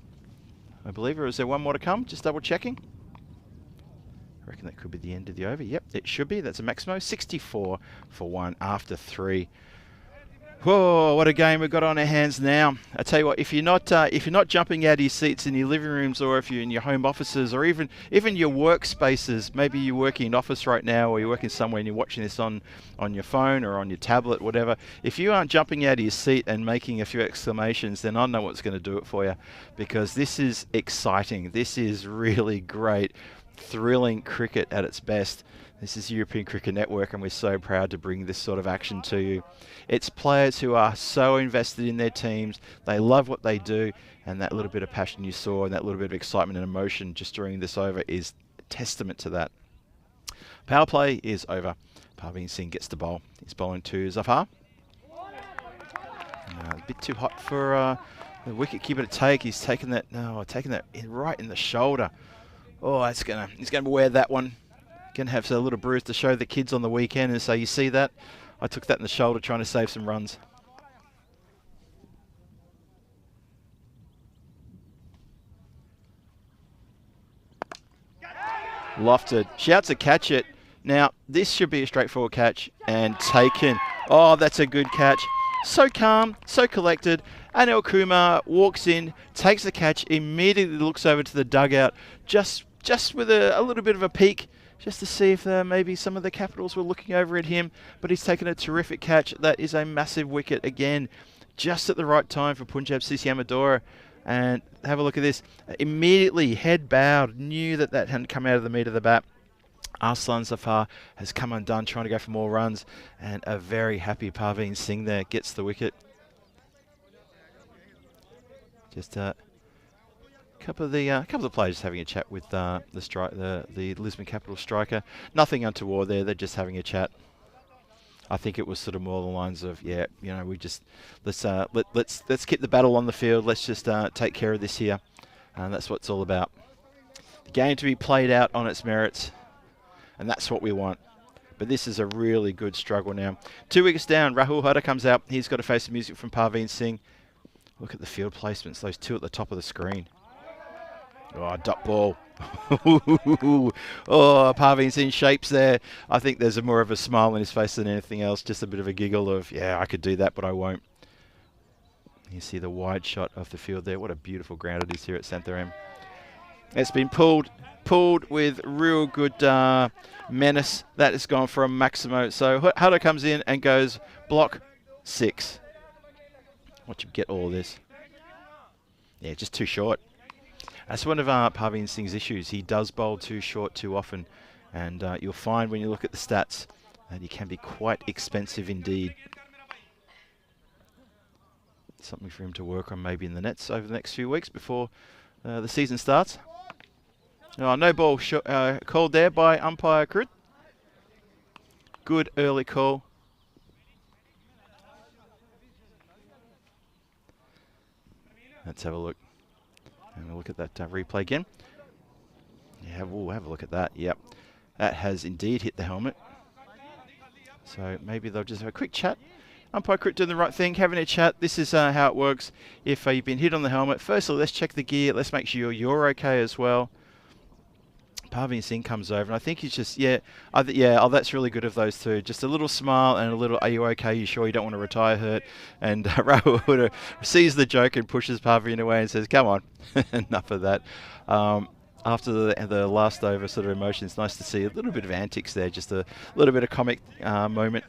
I believe. Or is there one more to come? Just double checking. I reckon that could be the end of the over. Yep, it should be. That's a Maximo. 64 for 1 after 3. Whoa, what a game we've got on our hands now. I tell you what, if you're not jumping out of your seats in your living rooms, or if you're in your home offices, or even your workspaces, maybe you're working in office right now, or you're working somewhere and you're watching this on your phone or on your tablet, whatever. If you aren't jumping out of your seat and making a few exclamations, then I know what's going to do it for you, because this is exciting. This is really great, thrilling cricket at its best. This is European Cricket Network, and we're so proud to bring this sort of action to you. It's players who are so invested in their teams. They love what they do, and that little bit of passion you saw and that little bit of excitement and emotion just during this over is a testament to that. Power play is over. Parveen Singh gets the bowl. He's bowling to Zafar. A bit too hot for the wicket keeper to take. He's taken that right in the shoulder. Oh, he's gonna wear that one. Gonna have a little bruise to show the kids on the weekend and say, you see that? I took that in the shoulder trying to save some runs. Lofted. Shouts to catch it. Now, this should be a straightforward catch and taken. Oh, that's a good catch. So calm, so collected. Anil Kumar walks in, takes the catch, immediately looks over to the dugout, just with a little bit of a peek, just to see if maybe some of the Capitals were looking over at him, but he's taken a terrific catch. That is a massive wicket again. just at the right time for Punjab CC Amadora. And have a look at this. Immediately, head bowed, knew that hadn't come out of the meat of the bat. Arslan Zafar has come undone, trying to go for more runs. And a very happy Parveen Singh there gets the wicket. Just a couple of the players having a chat with the Lisbon Capital striker. Nothing untoward there. They're just having a chat. I think it was sort of more along the lines of, yeah, you know, we just let's keep the battle on the field. Let's just take care of this here, and that's what it's all about. The game to be played out on its merits, and that's what we want. But this is a really good struggle now. 2 wickets down. Rahul Hudda comes out. He's got to face the music from Parveen Singh. Look at the field placements. Those two at the top of the screen. Oh, dot ball. Oh, Parveen's in shapes there. I think there's more of a smile on his face than anything else. Just a bit of a giggle of, yeah, I could do that, but I won't. You see the wide shot of the field there. What a beautiful ground it is here at Santharam. It's been pulled with real good menace. That has gone from Maximo. So Hudda comes in and goes block 6. Watch him get all of this. Yeah, just too short. That's one of Parveen Singh's issues. He does bowl too short too often. And you'll find when you look at the stats that he can be quite expensive indeed. Something for him to work on maybe in the nets over the next few weeks before the season starts. Oh, no ball called there by umpire Krut. Good early call. Let's have a look. And we'll look at that replay again. Yeah, we'll have a look at that. Yep. That has indeed hit the helmet. So maybe they'll just have a quick chat. Umpire Krut doing the right thing, having a chat. This is how it works. If you've been hit on the helmet, firstly, let's check the gear. Let's make sure you're okay as well. Parveen Singh comes over, and I think he's just, oh, that's really good of those two. Just a little smile and a little, are you okay? You sure you don't want to retire hurt? And Rahul Hudda sees the joke and pushes Parveen away and says, come on, enough of that. After the last over sort of emotion, it's nice to see a little bit of antics there, just a little bit of comic moment.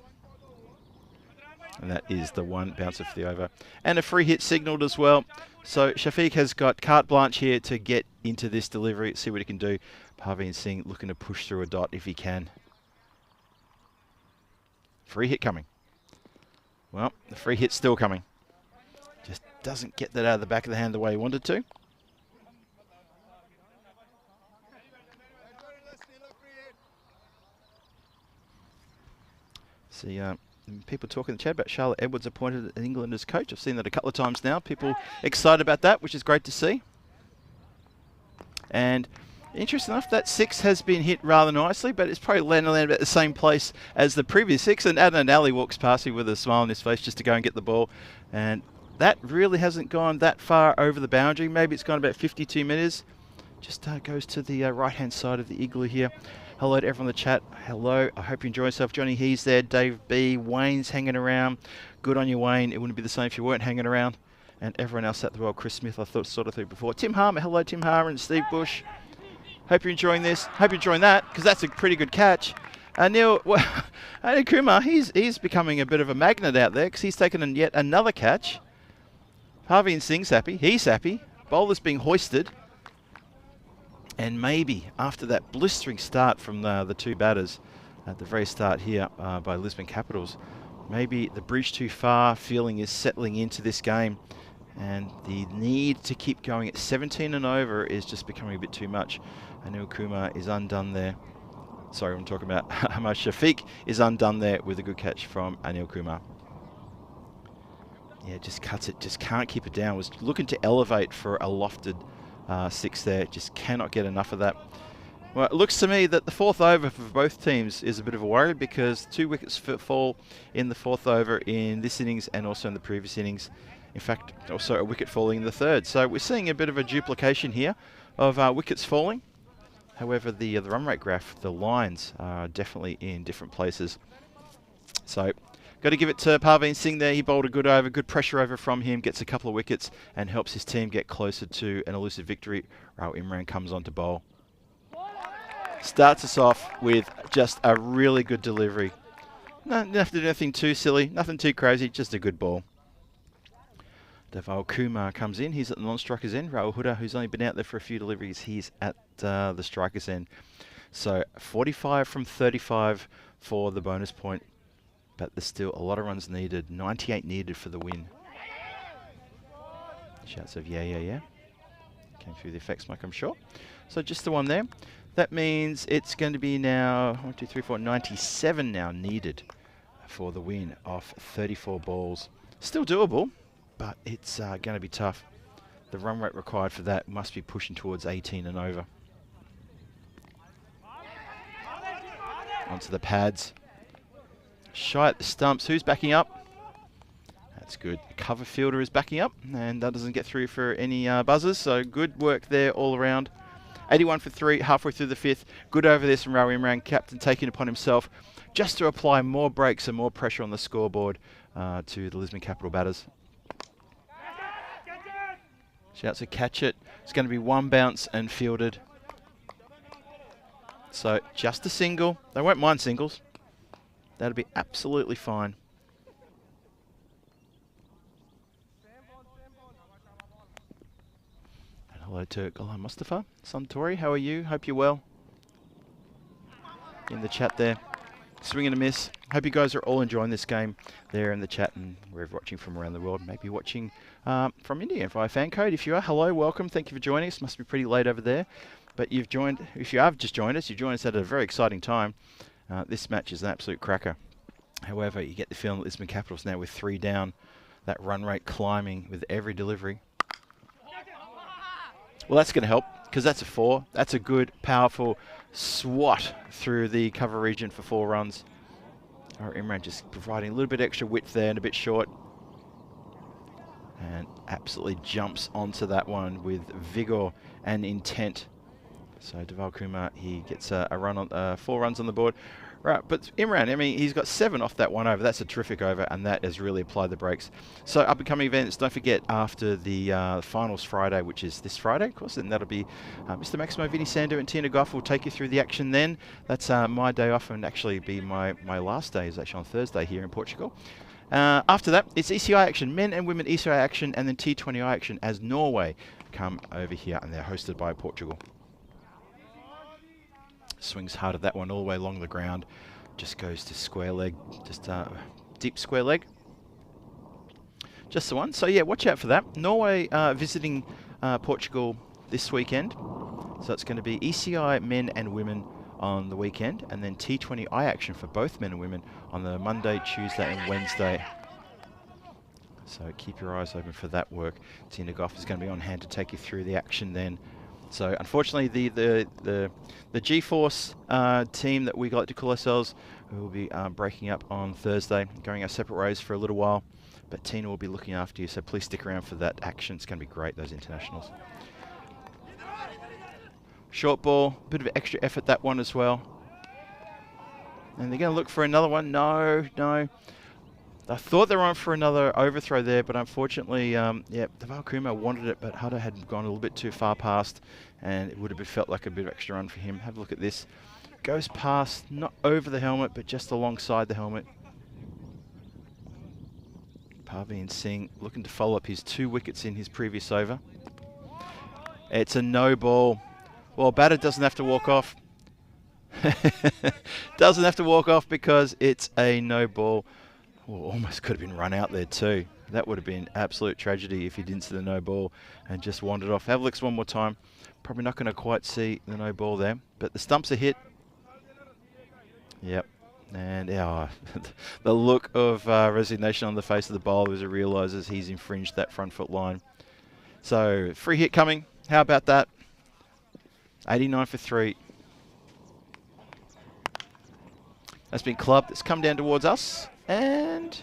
And that is the one bouncer for the over. And a free hit signalled as well. So Shafiq has got carte blanche here to get into this delivery, see what he can do. Parveen Singh looking to push through a dot if he can. Free hit coming. Well, the free hit's still coming. Just doesn't get that out of the back of the hand the way he wanted to. See, people talking in the chat about Charlotte Edwards appointed in England as coach. I've seen that a couple of times now. People excited about that, which is great to see. And interesting enough, that 6 has been hit rather nicely, but it's probably landed at the same place as the previous 6. And Adnan Ali walks past me with a smile on his face just to go and get the ball. And that really hasn't gone that far over the boundary. Maybe it's gone about 52 metres. Just goes to the right-hand side of the igloo here. Hello to everyone in the chat. Hello. I hope you enjoy yourself. Johnny He's there. Dave B. Wayne's hanging around. Good on you, Wayne. It wouldn't be the same if you weren't hanging around. And everyone else at the world. Chris Smith, I thought sort of through before. Tim Harmer. Hello, Tim Harmer and Steve Bush. Hope you're enjoying this. Hope you're enjoying that, because that's a pretty good catch. Anil Kumar, he's becoming a bit of a magnet out there, because he's taken yet another catch. Parveen Singh's happy. He's happy. Bowler's being hoisted. And maybe after that blistering start from the two batters at the very start here by Lisbon Capitals, maybe the bridge too far feeling is settling into this game. And the need to keep going at 17 and over is just becoming a bit too much. Anil Kumar is undone there. Sorry, I'm talking about Ahmad Shafiq is undone there with a good catch from Anil Kumar. Yeah, just cuts it, just can't keep it down. Was looking to elevate for a lofted 6 there, just cannot get enough of that. Well, it looks to me that the 4th over for both teams is a bit of a worry, because 2 wickets fall in the 4th over in this innings and also in the previous innings. In fact, also a wicket falling in the 3rd. So we're seeing a bit of a duplication here of wickets falling. However, the run rate graph, the lines are definitely in different places. So got to give it to Parveen Singh there. He bowled a good over, good pressure over from him, gets a couple of wickets and helps his team get closer to an elusive victory. Rahul Imran comes on to bowl. Starts us off with just a really good delivery. No, nothing too silly, nothing too crazy, just a good ball. Deval Kumar comes in. He's at the non-striker's end. Rahul Huda, who's only been out there for a few deliveries, he's at the striker's end. So 45 from 35 for the bonus point. But there's still a lot of runs needed. 98 needed for the win. Shouts of yeah, yeah, yeah. Came through the effects mic, I'm sure. So just the one there. That means it's going to be now 1, 2, 3, 4, 97 now needed for the win off 34 balls. Still doable, but it's going to be tough. The run rate required for that must be pushing towards 18 and over. Onto the pads. Shy at the stumps. Who's backing up? That's good. Cover fielder is backing up, and that doesn't get through for any buzzers, so good work there all around. 81 for 3, halfway through the 5th. Good over this from Rawi Imran, captain taking upon himself just to apply more brakes and more pressure on the scoreboard to the Lisbon Capital batters. Shouts to catch it. It's going to be one bounce and fielded. So just a single. They won't mind singles. That'll be absolutely fine. And hello to Gulham Mustafa. Suntory, how are you? Hope you're well. In the chat there. Swing and a miss. Hope you guys are all enjoying this game there in the chat and wherever watching from around the world. Maybe watching from India via fan code. If you are, hello, welcome. Thank you for joining us. Must be pretty late over there. But you've joined, if you have just joined us, you joined us at a very exciting time. This match is an absolute cracker. However, you get the feeling that Lisbon Capitals now with 3 down, that run rate climbing with every delivery. Well, that's going to help because that's a 4. That's a good, powerful swat through the cover region for 4 runs. Imran just providing a little bit extra width there and a bit short. And absolutely jumps onto that one with vigor and intent. So Deval Kumar, he gets a run on 4 runs on the board. Right, but Imran, I mean, he's got 7 off that one over. That's a terrific over, and that has really applied the brakes. So up-and-coming events, don't forget, after the finals Friday, which is this Friday, of course, and that'll be Mr. Maximo, Vinny Sando, and Tina Goff will take you through the action then. That's my day off, and actually be my last day is actually on Thursday here in Portugal. After that, it's ECI action, men and women ECI action, and then T20I action as Norway come over here, and they're hosted by Portugal. Swings hard at that one all the way along the ground. Just goes to square leg, just deep square leg. Just the one. So yeah, watch out for that. Norway visiting Portugal this weekend. So it's going to be ECI men and women on the weekend, and then T20I action for both men and women on the Monday, Tuesday and Wednesday. So keep your eyes open for that work. Tina Goff is going to be on hand to take you through the action then. So unfortunately, the G-Force team that we like to call ourselves will be breaking up on Thursday, going our separate ways for a little while. But Tina will be looking after you, so please stick around for that action. It's going to be great, those internationals. Short ball, bit of extra effort that one as well. And they're going to look for another one. No. I thought they were on for another overthrow there, but unfortunately, yeah, Deval Kumar wanted it, but Huda had gone a little bit too far past, and it would have felt like a bit of extra run for him. Have a look at this. Goes past, not over the helmet, but just alongside the helmet. Parveen Singh looking to follow up his 2 wickets in his previous over. It's a no ball. Well, batter doesn't have to walk off. Doesn't have to walk off because it's a no ball. Oh, almost could have been run out there too. That would have been absolute tragedy if he didn't see the no ball and just wandered off. Have a look one more time. Probably not going to quite see the no ball there, but the stumps are hit. Yep. And the look of resignation on the face of the bowler as he realises he's infringed that front foot line. So free hit coming. How about that? 89 for 3. That's been clubbed. It's come down towards us. And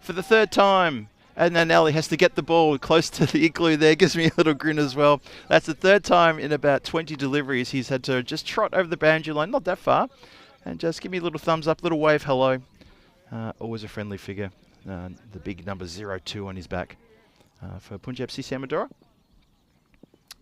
for the 3rd time, Adnan Ali has to get the ball close to the igloo there. Gives me a little grin as well. That's the 3rd time in about 20 deliveries he's had to just trot over the boundary line, not that far, and just give me a little thumbs up, little wave hello. Always a friendly figure. The big number 02 on his back for Punjab CC Amadora.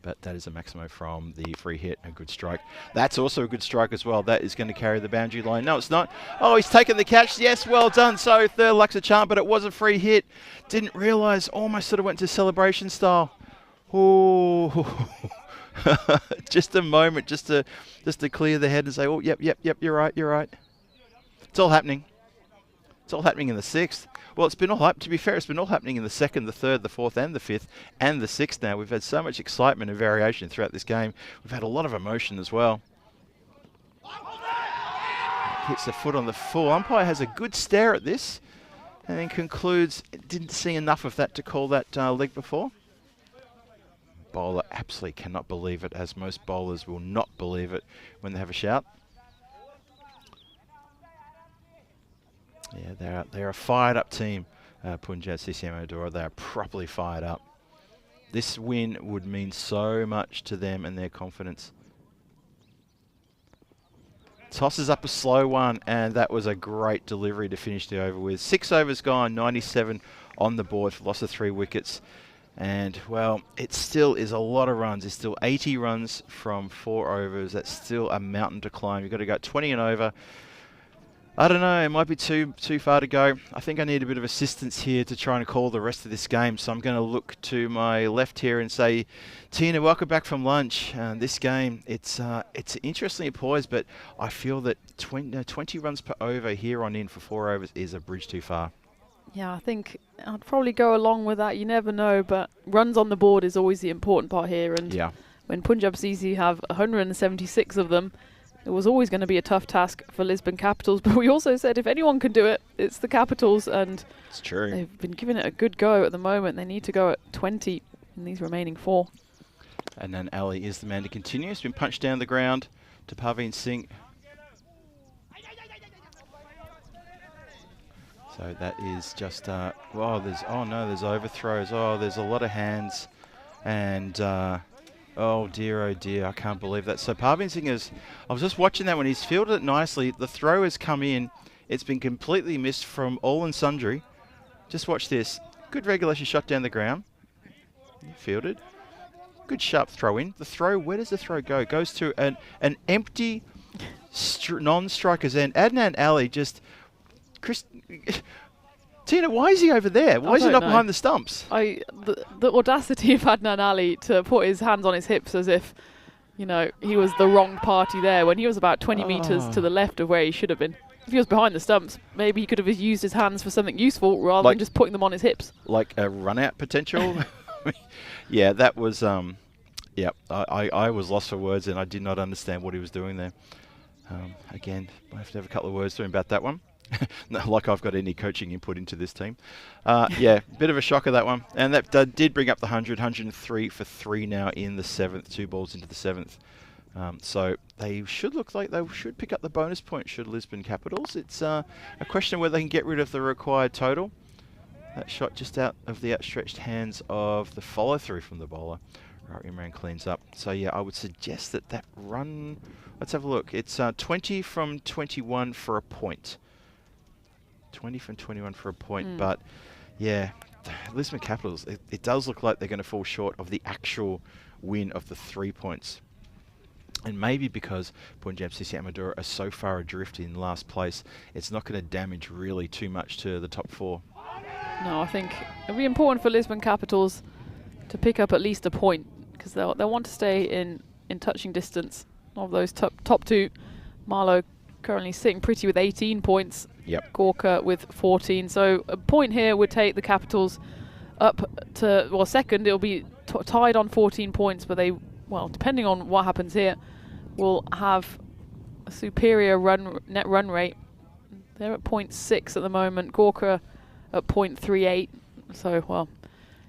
But that is a Maximo from the free hit, a good strike. That's also a good strike as well. That is going to carry the boundary line. No, it's not. Oh, he's taken the catch. Yes, well done. So third luck's a charm, but it was a free hit. Didn't realise. Almost sort of went to celebration style. Oh, just a moment, just to clear the head and say, oh, yep, you're right. It's all happening. It's all happening in the 6th. Well, it's been all to be fair, it's been all happening in the 2nd, the 3rd, the 4th, and the 5th, and the 6th now. We've had so much excitement and variation throughout this game. We've had a lot of emotion as well. Hits the foot on the full. Umpire has a good stare at this and then concludes, didn't see enough of that to call that leg before. Bowler absolutely cannot believe it, as most bowlers will not believe it when they have a shout. Yeah, they're a fired up team, Punjab CC Amadora. They are properly fired up. This win would mean so much to them and their confidence. Tosses up a slow one, and that was a great delivery to finish the over with. 6 overs gone, 97 on the board for loss of 3 wickets. And, well, it still is a lot of runs. It's still 80 runs from 4 overs. That's still a mountain to climb. You've got to go 20 and over. I don't know, it might be too far to go. I think I need a bit of assistance here to try and call the rest of this game. So I'm going to look to my left here and say, Tina, welcome back from lunch. This game, it's interestingly poised, but I feel that 20 runs per over here on in for 4 overs is a bridge too far. Yeah, I think I'd probably go along with that. You never know, but runs on the board is always the important part here. And when Punjab CC have 176 of them, it was always going to be a tough task for Lisbon Capitals, but we also said if anyone can do it, it's the Capitals, and it's true. They've been giving it a good go at the moment. They need to go at 20 in these remaining 4. And then Ali is the man to continue. He's been punched down the ground to Parveen Singh. So that is just, there's overthrows. Oh, there's a lot of hands, and oh dear, I can't believe that. So Parveen Singh I was just watching that when he's fielded it nicely. The throw has come in. It's been completely missed from all and sundry. Just watch this. Good regulation shot down the ground. Fielded. Good sharp throw in. The throw, where does the throw go? Goes to an empty non-striker's end. Adnan Ali just... Tina, why is he over there? Why is he not behind the stumps? The audacity of Adnan Ali to put his hands on his hips as if, you know, he was the wrong party there when he was about 20 metres to the left of where he should have been. If he was behind the stumps, maybe he could have used his hands for something useful rather than just putting them on his hips. Like a run-out potential? Yeah, that was... I was lost for words and I did not understand what he was doing there. Again, I have to have a couple of words to him about that one. Not like I've got any coaching input into this team. Yeah, bit of a shocker, that one. And that did bring up the 103 for 3 now in the 7th, 2 balls into the 7th. So they should look like they should pick up the bonus point, should Lisbon Capitals. It's a question of whether they can get rid of the required total. That shot just out of the outstretched hands of the follow-through from the bowler. Right, Imran cleans up. So yeah, I would suggest that run... Let's have a look. It's 20 from 21 for a point. 20 from 21 for a point, but yeah, Lisbon Capitals, it does look like they're going to fall short of the actual win of the 3 points. And maybe because Punjab CC Amadora are so far adrift in last place, it's not going to damage really too much to the top 4. No, I think it'll be important for Lisbon Capitals to pick up at least a point, because they'll want to stay in touching distance of those top 2. Marlo currently sitting pretty with 18 points. Yep. Gorkha with 14. So a point here would take the Capitals up to, well, second. It'll be tied on 14 points, but they, well, depending on what happens here, will have a superior net run rate. They're at 0.6 at the moment. Gorkha at 0.38. So, well,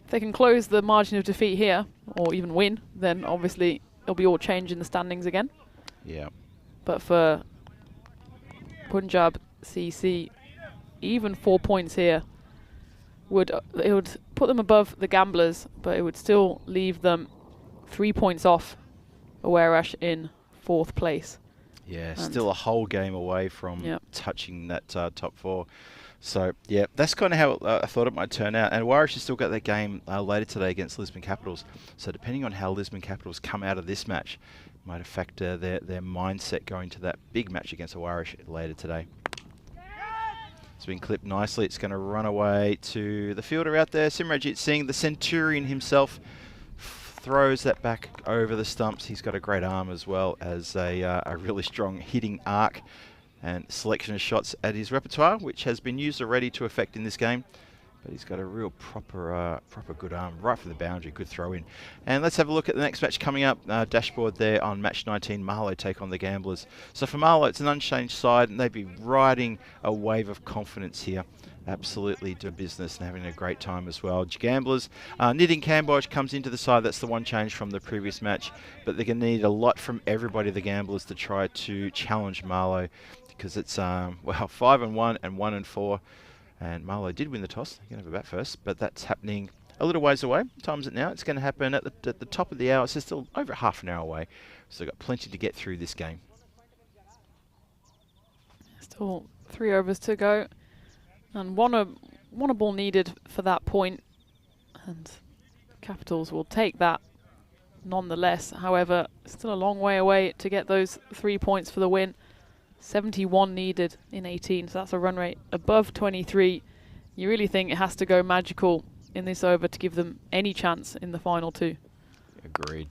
if they can close the margin of defeat here, or even win, then obviously it'll be all change in the standings again. Yeah. But for Punjab CC, even 4 points here would put them above the Gamblers, but it would still leave them 3 points off Aarash in 4th place. Yeah, And still a whole game away from Yep. touching that top 4. So, yeah, that's kind of how I thought it might turn out. And Irish has still got that game later today against Lisbon Capitals. So depending on how Lisbon Capitals come out of this match, might affect their mindset going to that big match against Irish later today. It's been clipped nicely. It's going to run away to the fielder out there, Simranjit Singh, the Centurion himself. Throws that back over the stumps. He's got a great arm as well as a really strong hitting arc and selection of shots at his repertoire, which has been used already to effect in this game. But he's got a real proper good arm right from the boundary. Good throw in. And let's have a look at the next match coming up. Dashboard there on match 19. Marlo take on the Gamblers. So for Marlo, it's an unchanged side, and they'd be riding a wave of confidence here. Absolutely doing business and having a great time as well. Gamblers, Knitting Cambodge comes into the side. That's the one change from the previous match. But they're going to need a lot from everybody, the Gamblers, to try to challenge Marlo, because it's, 5-1 and 1-4. And Marlo did win the toss. They're going to have a bat first, but that's happening a little ways away. What time is it now? It's going to happen at the top of the hour. So it's still over half an hour away. So they've got plenty to get through this game. Still 3 overs to go. And one a ball needed for that point, and Capitals will take that nonetheless. However, still a long way away to get those 3 points for the win. 71 needed in 18, so that's a run rate above 23. You really think it has to go magical in this over to give them any chance in the final 2. Agreed.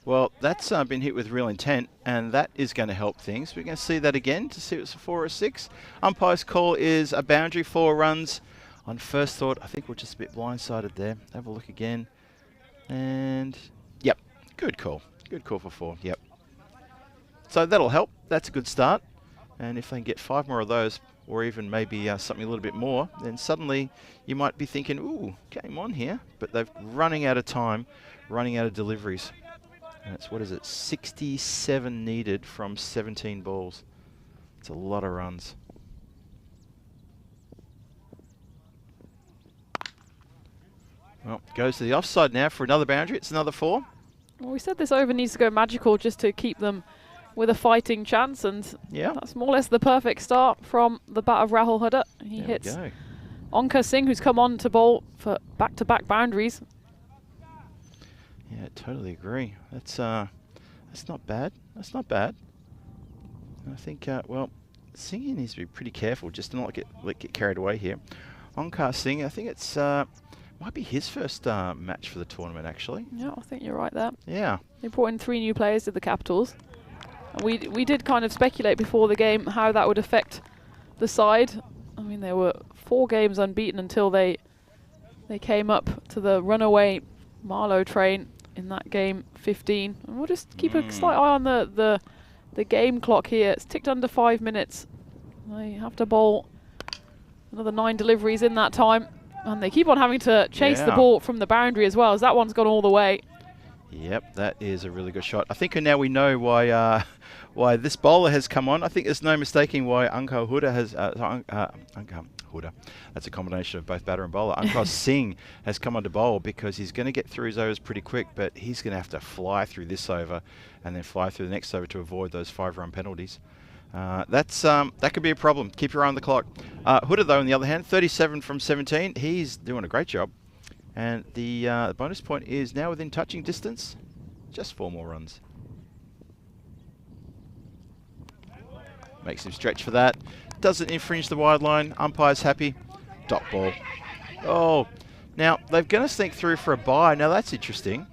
Well, that's been hit with real intent, and that is going to help things. We're going to see that again to see if it's a 4 or 6. Umpire's call is a boundary, 4 runs. On first thought, I think we're just a bit blindsided there. Have a look again. And, yep, good call. Good call for 4, yep. So that'll help. That's a good start. And if they can get 5 more of those, or even maybe something a little bit more, then suddenly you might be thinking, ooh, game on here. But they're running out of time, running out of deliveries. And it's, 67 needed from 17 balls. It's a lot of runs. Well, goes to the offside now for another boundary. It's another 4. Well, we said this over needs to go magical just to keep them with a fighting chance, and yeah, that's more or less the perfect start from the bat of Rahul Hudda. He hits Gorkha Singh, who's come on to bowl for back-to-back boundaries. Yeah, totally agree. That's not bad. That's not bad. I think, Singh needs to be pretty careful just to not get carried away here. Gorkha Singh, I think it's might be his first match for the tournament, actually. Yeah, I think you're right there. Yeah. They brought in 3 new players to the Capitals. And we did kind of speculate before the game how that would affect the side. I mean, they were 4 games unbeaten until they came up to the runaway Marlo train in that game 15. And we'll just keep a slight eye on the game clock here. It's ticked under 5 minutes. They have to bowl another 9 deliveries in that time. And they keep on having to chase the ball from the boundary as well, as that one's gone all the way. Yep, that is a really good shot. I think now we know why this bowler has come on. I think there's no mistaking why Gorkha Hudda has... Hudda. That's a combination of both batter and bowler. Gorkha Singh has come on to bowl because he's going to get through his overs pretty quick, but he's going to have to fly through this over and then fly through the next over to avoid those 5-run penalties. That could be a problem. Keep your eye on the clock. Hudda, though, on the other hand, 37 from 17. He's doing a great job. And the bonus point is now within touching distance. Just 4 more runs. Makes him stretch for that. Doesn't infringe the wide line. Umpire's happy. Dot ball. Oh, now they're going to sneak through for a bye. Now that's interesting.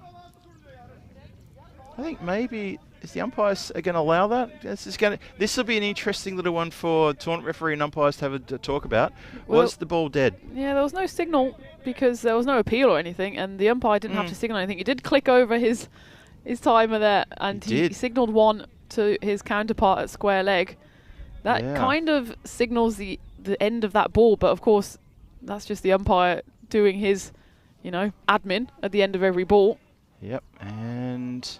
I think maybe... Is the umpires going to allow that? This will be an interesting little one for tournament referee and umpires to have a talk about. Well, was the ball dead? Yeah, there was no signal because there was no appeal or anything, and the umpire didn't have to signal anything. He did click over his timer there, and he signalled 1 to his counterpart at square leg. That kind of signals the end of that ball, but of course that's just the umpire doing his, admin at the end of every ball. Yep, and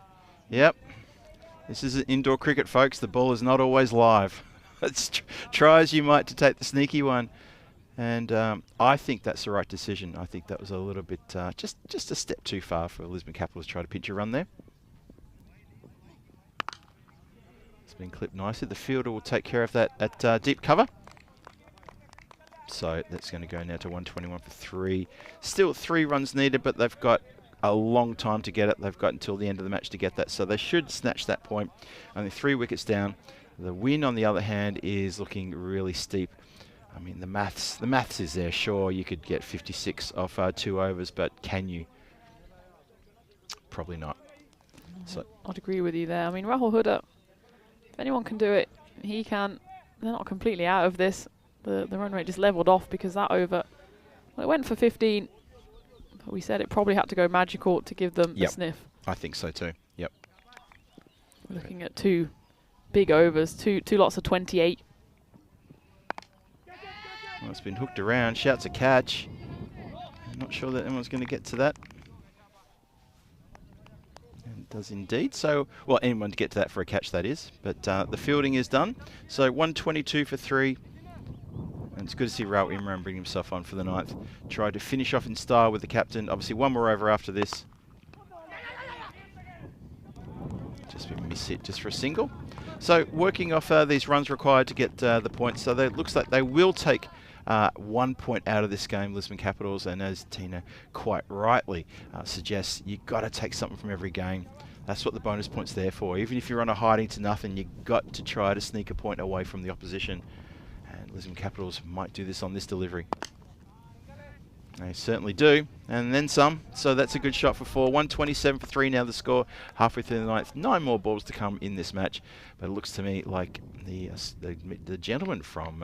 yep. This is indoor cricket, folks. The ball is not always live. Try as you might to take the sneaky one. And I think that's the right decision. I think that was a little bit, just a step too far for Lisbon Capitals to try to pinch a run there. been clipped nicely. The fielder will take care of that at deep cover. So that's going to go now to 121 for 3. Still 3 runs needed, but they've got a long time to get it. They've got until the end of the match to get that, so they should snatch that point. Only 3 wickets down. The win, on the other hand, is looking really steep. I mean, the maths is there. Sure, you could get 56 off 2 overs, but can you? Probably not. So I'd agree with you there. I mean, Rahul Huda, if anyone can do it, he can. They're not completely out of this. The run rate just leveled off because that over, well, it went for 15, but we said it probably had to go magical to give them a sniff. I think so too. Yep. We're looking at 2 big overs, two lots of 28. Well, it's been hooked around. Shouts a catch. I'm not sure that anyone's going to get to that. And it does indeed. So, well, anyone to get to that for a catch, that is. But the fielding is done. So 122 for 3. And it's good to see Rahul Imran bring himself on for the 9th. Tried to finish off in style with the captain. Obviously, 1 more over after this. Just been miss hit just for a single. So working off these runs required to get the points. So it looks like they will take 1 point out of this game, Lisbon Capitals. And as Tina quite rightly suggests, you've got to take something from every game. That's what the bonus point's there for. Even if you're on a hiding to nothing, you've got to try to sneak a point away from the opposition. And Lisbon Capitals might do this on this delivery. They certainly do, and then some. So that's a good shot for 4. 127 for 3 now the score, halfway through the 9th. 9 more balls to come in this match, but it looks to me like the gentleman from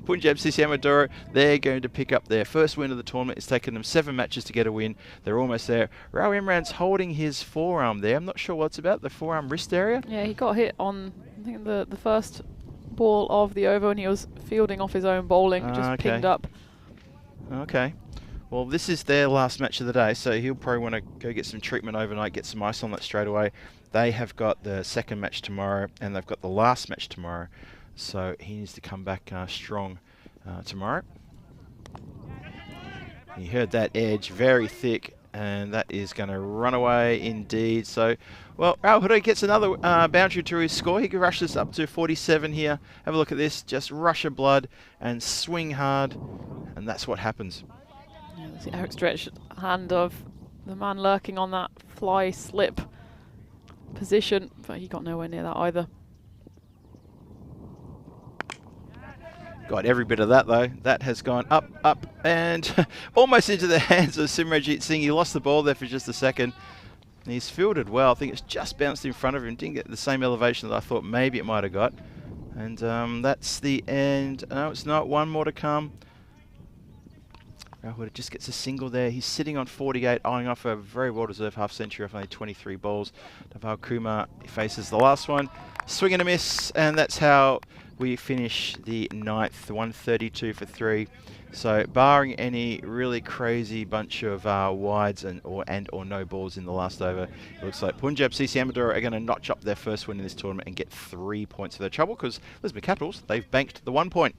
Punjab CC Amadora, they're going to pick up their first win of the tournament. It's taken them 7 matches to get a win. They're almost there. Rahul Imran's holding his forearm there. I'm not sure what it's about, the forearm wrist area. Yeah, he got hit on, I think, the first ball of the over when he was fielding off his own bowling, just pinged up. Okay. Well, this is their last match of the day, so he'll probably want to go get some treatment overnight, get some ice on that straight away. They have got the second match tomorrow, and they've got the last match tomorrow, so he needs to come back strong tomorrow. You heard that edge, very thick, and that is going to run away indeed. So, well, Rahul Huda gets another boundary to his score. He can rush this up to 47 here. Have a look at this. Just rush of blood and swing hard, and that's what happens. Yeah, that's the outstretched hand of the man lurking on that fly slip position, but he got nowhere near that either. Got every bit of that though. That has gone up, up, and almost into the hands of Simranjit Singh. He lost the ball there for just a second. He's fielded well. I think it's just bounced in front of him. Didn't get the same elevation that I thought maybe it might have got. And that's the end. No, it's not. 1 more to come. Rahul just gets a single there. He's sitting on 48, eyeing off a very well-deserved half-century off only 23 balls. Dhaval Kumar faces the last one. Swing and a miss, and that's how we finish the 9th, 132 for 3. So barring any really crazy bunch of wides or no balls in the last over, it looks like Punjab CC Amadora are going to notch up their first win in this tournament and get 3 points for their trouble, because Lisbon Capitals, they've banked the 1 point.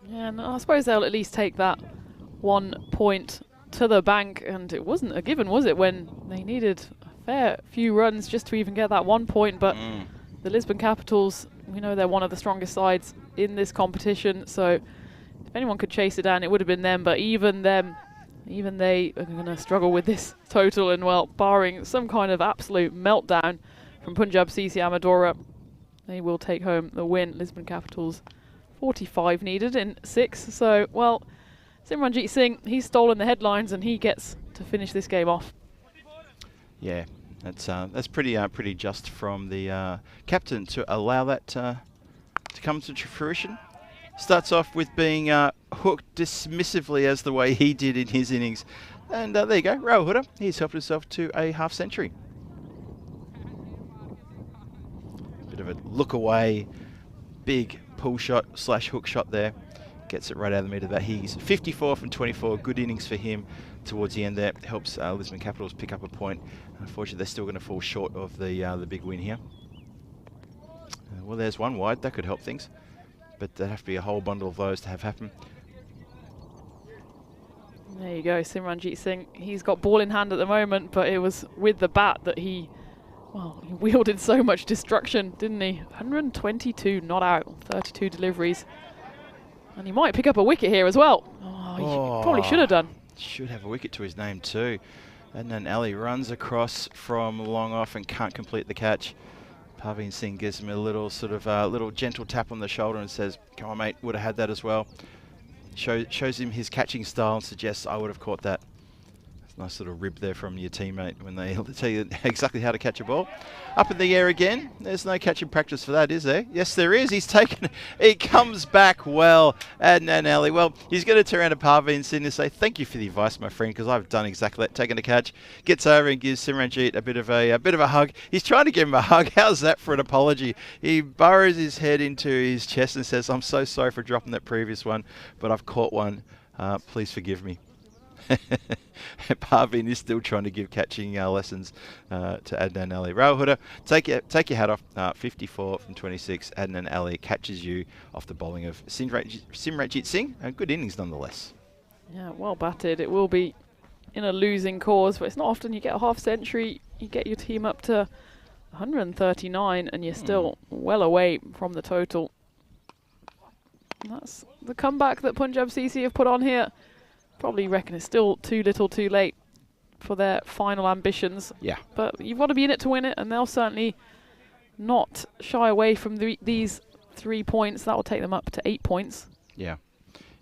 Yeah, and I suppose they'll at least take that 1 point to the bank, and it wasn't a given, was it, when they needed a fair few runs just to even get that 1 point, but the Lisbon Capitals, we know they're one of the strongest sides in this competition, so if anyone could chase it down, it would have been them, but even they are going to struggle with this total, and well, barring some kind of absolute meltdown from Punjab CC Amadora, they will take home the win. Lisbon Capitals 45 needed in 6, so well, Simranjit Singh, he's stolen the headlines and he gets to finish this game off. Yeah, that's pretty just from the captain to allow that to come to fruition. Starts off with being hooked dismissively as the way he did in his innings. And there you go, Rahul Huda, he's helped himself to a half-century. Bit of a look away, big pull shot / hook shot there. Gets it right out of the meter. That he's 54 from 24. Good innings for him towards the end there. Helps Lisbon Capitals pick up a point. Unfortunately, they're still going to fall short of the big win here. Well, there's one wide. That could help things. But there'd have to be a whole bundle of those to have happen. There you go, Simranjit Singh. He's got ball in hand at the moment, but it was with the bat that he Well, he wielded so much destruction, didn't he? 122 not out, 32 deliveries. And he might pick up a wicket here as well. Oh, he probably should have done. Should have a wicket to his name too. And then Ali runs across from long off and can't complete the catch. Parveen Singh gives him a little sort of little gentle tap on the shoulder and says, "Come on, mate, would have had that as well." Shows him his catching style and suggests, "I would have caught that." Nice little rib there from your teammate when they tell you exactly how to catch a ball. Up in the air again. There's no catching practice for that, is there? Yes, there is. He's taken. He comes back well. Adnan Ali. Well, he's going to turn around to Parveen Singh and say, "Thank you for the advice, my friend, because I've done exactly that. Taken a catch." Gets over and gives Simranjit a bit of a hug. He's trying to give him a hug. How's that for an apology? He burrows his head into his chest and says, "I'm so sorry for dropping that previous one, but I've caught one. Please forgive me." Parveen is still trying to give catching lessons to Adnan Ali. Rahul Huda, take your hat off. 54 from 26. Adnan Ali catches you off the bowling of Simranjit Singh. A good innings nonetheless. Yeah, well batted. It will be in a losing cause, but it's not often you get a half century, you get your team up to 139 and you're still well away from the total. And that's the comeback that Punjab CC have put on here. Probably reckon it's still too little too late for their final ambitions. Yeah. But you've got to be in it to win it, and they'll certainly not shy away from these 3 points. That will take them up to 8 points. Yeah.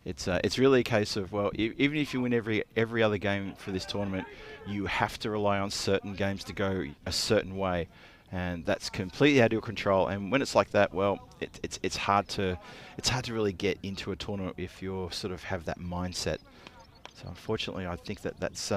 It's really a case of, well, even if you win every other game for this tournament, you have to rely on certain games to go a certain way. And that's completely out of your control. And when it's like that, well, it's hard to really get into a tournament if you sort of have that mindset. So unfortunately, I think that's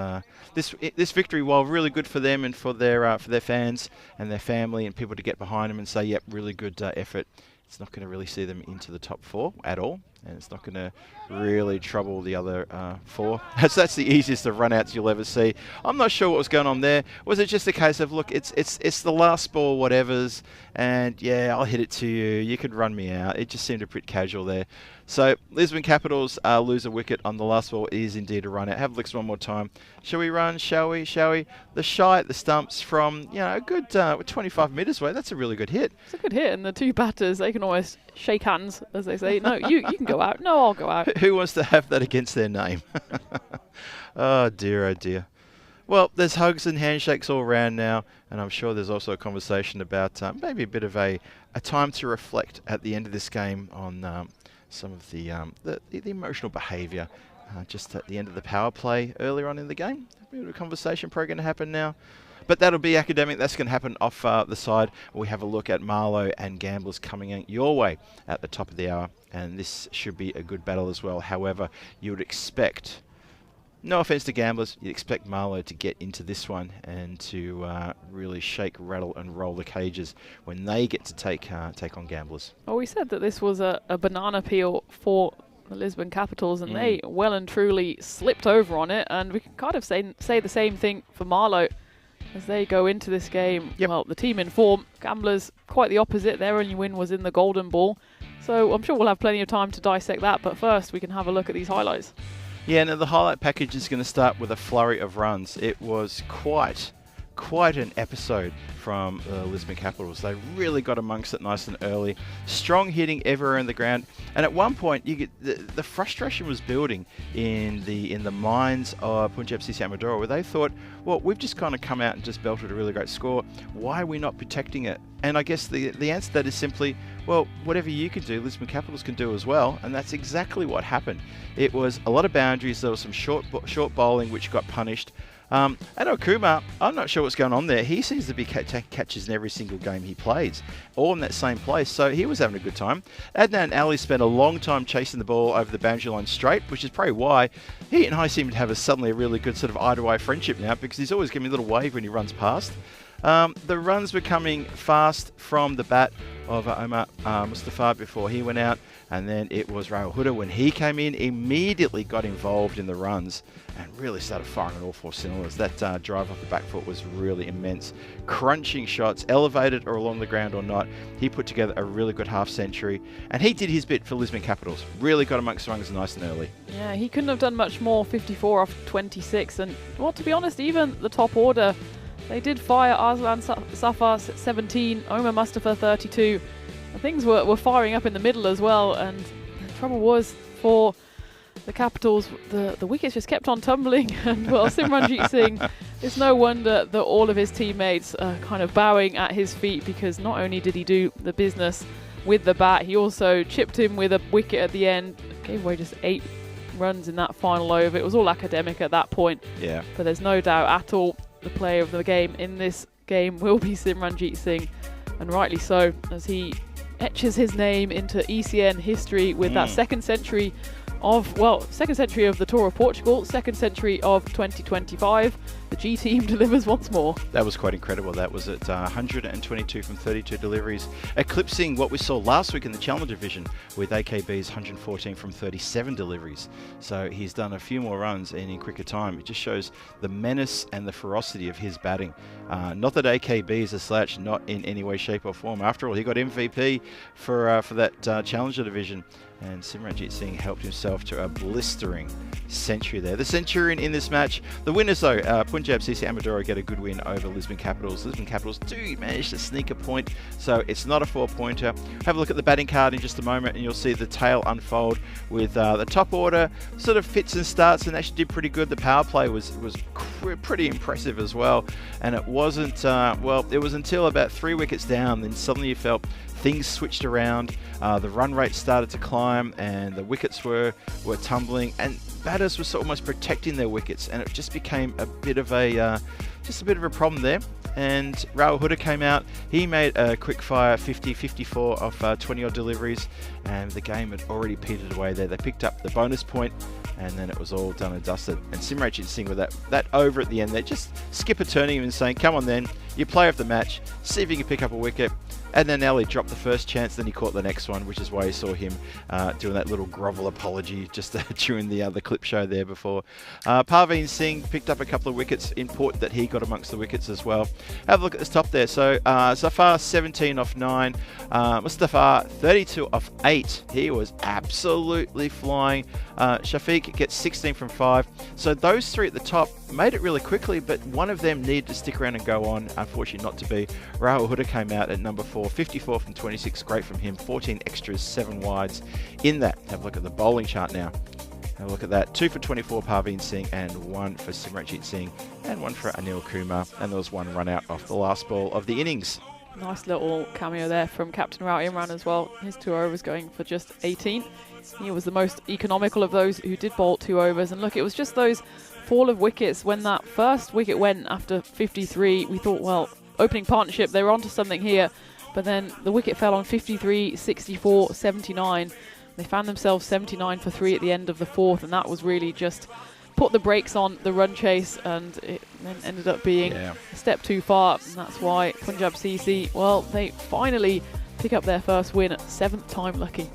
this victory, while really good for them and for their fans and their family and people to get behind them and say, "Yep, really good effort," it's not going to really see them into the top 4 at all, and it's not going to really trouble the other 4. That's the easiest of run-outs you'll ever see. I'm not sure what was going on there. Was it just a case of, look, it's the last ball, whatever's, and yeah, I'll hit it to you. You could run me out. It just seemed a bit casual there. So Lisbon Capitals lose a wicket on the last ball. It is indeed a run out. Have a look one more time. Shall we run? Shall we? The shy at the stumps from a good 25 metres away. That's a really good hit. It's a good hit, and the two batters, they can almost shake hands, as they say. No, you can go out. No, I'll go out. Who wants to have that against their name? Oh dear, oh dear. Well, there's hugs and handshakes all around now, and I'm sure there's also a conversation about maybe a bit of a time to reflect at the end of this game on some of the emotional behaviour just at the end of the power play earlier on in the game. A bit of a conversation probably going to happen now. But that'll be academic. That's going to happen off the side. We have a look at Marlo and Gamblers coming in your way at the top of the hour. And this should be a good battle as well. However, you would expect, no offence to Gamblers, you'd expect Marlo to get into this one and to really shake, rattle and roll the cages when they get to take on Gamblers. Well, we said that this was a banana peel for the Lisbon Capitals, and they well and truly slipped over on it. And we can kind of say the same thing for Marlo as they go into this game. Yep. Well, the team in form, Gamblers quite the opposite. Their only win was in the Golden Ball. So I'm sure we'll have plenty of time to dissect that. But first, we can have a look at these highlights. Yeah, now the highlight package is going to start with a flurry of runs. It was quite an episode from the Lisbon Capitals. They really got amongst it nice and early. Strong hitting everywhere in the ground. And at one point, you get the frustration was building in the minds of Punjab CC Amadora, where they thought, well, we've just kind of come out and just belted a really great score. Why are we not protecting it? And I guess the answer to that is simply, well, whatever you can do, Lisbon Capitals can do as well. And that's exactly what happened. It was a lot of boundaries. There was some short bowling, which got punished. And Okuma, I'm not sure what's going on there. He seems to be catches in every single game he plays, all in that same place. So he was having a good time. Adnan Ali spent a long time chasing the ball over the boundary line straight, which is probably why he and I seem to have suddenly a really good sort of eye-to-eye friendship now, because he's always giving me a little wave when he runs past. The runs were coming fast from the bat of Omar Mustafa before he went out, and then it was Rahul Huda when he came in, immediately got involved in the runs and really started firing on all 4 cylinders. That drive off the back foot was really immense. Crunching shots, elevated or along the ground or not, he put together a really good half century, and he did his bit for Lisbon Capitals. Really got amongst the runs nice and early. Yeah, he couldn't have done much more. 54 off 26, and well, to be honest, even the top order They did fire Arslan Safar 17, Omar Mustafa 32. And things were firing up in the middle as well, and the trouble was for the Capitals, the wickets just kept on tumbling, and well, Simranjit Singh, it's no wonder that all of his teammates are kind of bowing at his feet, because not only did he do the business with the bat, he also chipped him with a wicket at the end, gave away just 8 runs in that final over. It was all academic at that point. Yeah. But there's no doubt at all the player of the game in this game will be Simranjit Singh, and rightly so, as he etches his name into ECN history with that second century of the Tour of Portugal, second century of 2025. The G team delivers once more. That was quite incredible. That was at 122 from 32 deliveries, eclipsing what we saw last week in the Challenger division with AKB's 114 from 37 deliveries. So he's done a few more runs in quicker time. It just shows the menace and the ferocity of his batting. Not that AKB is a slouch, not in any way, shape or form. After all, he got MVP for that Challenger division. And Simranjit Singh helped himself to a blistering century there. The Centurion in this match. The winners though, Punjab CC Amadora get a good win over Lisbon Capitals. Lisbon Capitals do manage to sneak a point, so it's not a 4-pointer. Have a look at the batting card in just a moment and you'll see the tale unfold with the top order sort of fits and starts and actually did pretty good. The power play was pretty impressive as well, and it wasn't, it was until about 3 wickets down, then suddenly you felt things switched around, the run rate started to climb and the wickets were tumbling, and batters were almost protecting their wickets, and it just became a bit of a problem there. And Rahul Huda came out, he made a quick fire 54 off 20 odd deliveries, and the game had already petered away there. They picked up the bonus point and then it was all done and dusted. And Simranjit Singh with that over at the end there, just skipper turning him and saying, come on then, you player of the match, see if you can pick up a wicket. And then Ali dropped the first chance, then he caught the next one, which is why you saw him doing that little grovel apology just during the other clip show there before. Parveen Singh picked up a couple of wickets. Important that he got amongst the wickets as well. Have a look at this top there. So Zafar 17 off 9, Mustafa 32 off 8. He was absolutely flying. Shafiq gets 16 from 5. So those three at the top made it really quickly, but one of them needed to stick around and go on. Unfortunately not to be. Rahul Huda came out at number 4, 54 from 26. Great from him. 14 extras, 7 wides in that. Have a look at the bowling chart now. Have a look at that. 2 for 24 Parveen Singh and 1 for Simranjit Singh and 1 for Anil Kumar. And there was 1 run out off the last ball of the innings. Nice little cameo there from Captain Rao Imran as well. His 2 overs going for just 18. He was the most economical of those who did bowl 2 overs. And look, it was just those fall of wickets. When that first wicket went after 53, we thought, well, opening partnership, they were onto something here. But then the wicket fell on 53, 64, 79. They found themselves 79 for 3 at the end of the 4th, and that was really just put the brakes on the run chase, and it then ended up being a step too far. And that's why Punjab CC, well, they finally pick up their first win at 7th time lucky.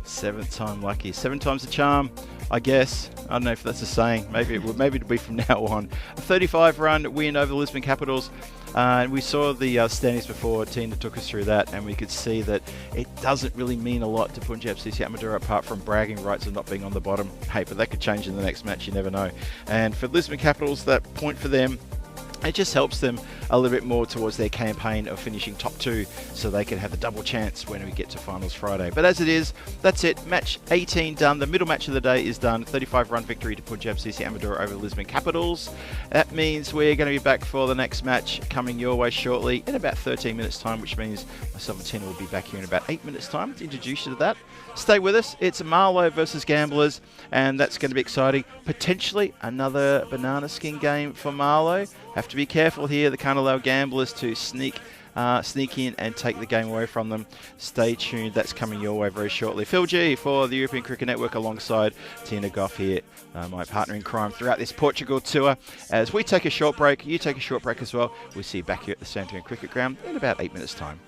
7th time lucky. 7 times the charm, I guess. I don't know if that's a saying. Maybe it'll be from now on. A 35-run win over the Lisbon Capitals. And we saw the standings before. Tina took us through that, and we could see that it doesn't really mean a lot to Punjab CC Amadora apart from bragging rights of not being on the bottom. Hey, but that could change in the next match, you never know. And for Lisbon Capitals, that point for them, it just helps them a little bit more towards their campaign of finishing top 2, so they can have a double chance when we get to finals Friday. But as it is, that's it. Match 18 done. The middle match of the day is done. 35-run victory to Punjab CC Amadora over Lisbon Capitals. That means we're going to be back for the next match coming your way shortly in about 13 minutes time, which means myself and Tina will be back here in about 8 minutes time to introduce you to that. Stay with us. It's Marlo versus Gamblers, and that's going to be exciting. Potentially another banana skin game for Marlo. Have to be careful here. They can't allow Gamblers to sneak in and take the game away from them. Stay tuned. That's coming your way very shortly. Phil G for the European Cricket Network alongside Tina Goff here, my partner in crime throughout this Portugal tour. As we take a short break, you take a short break as well. We'll see you back here at the Santorini Cricket Ground in about 8 minutes' time.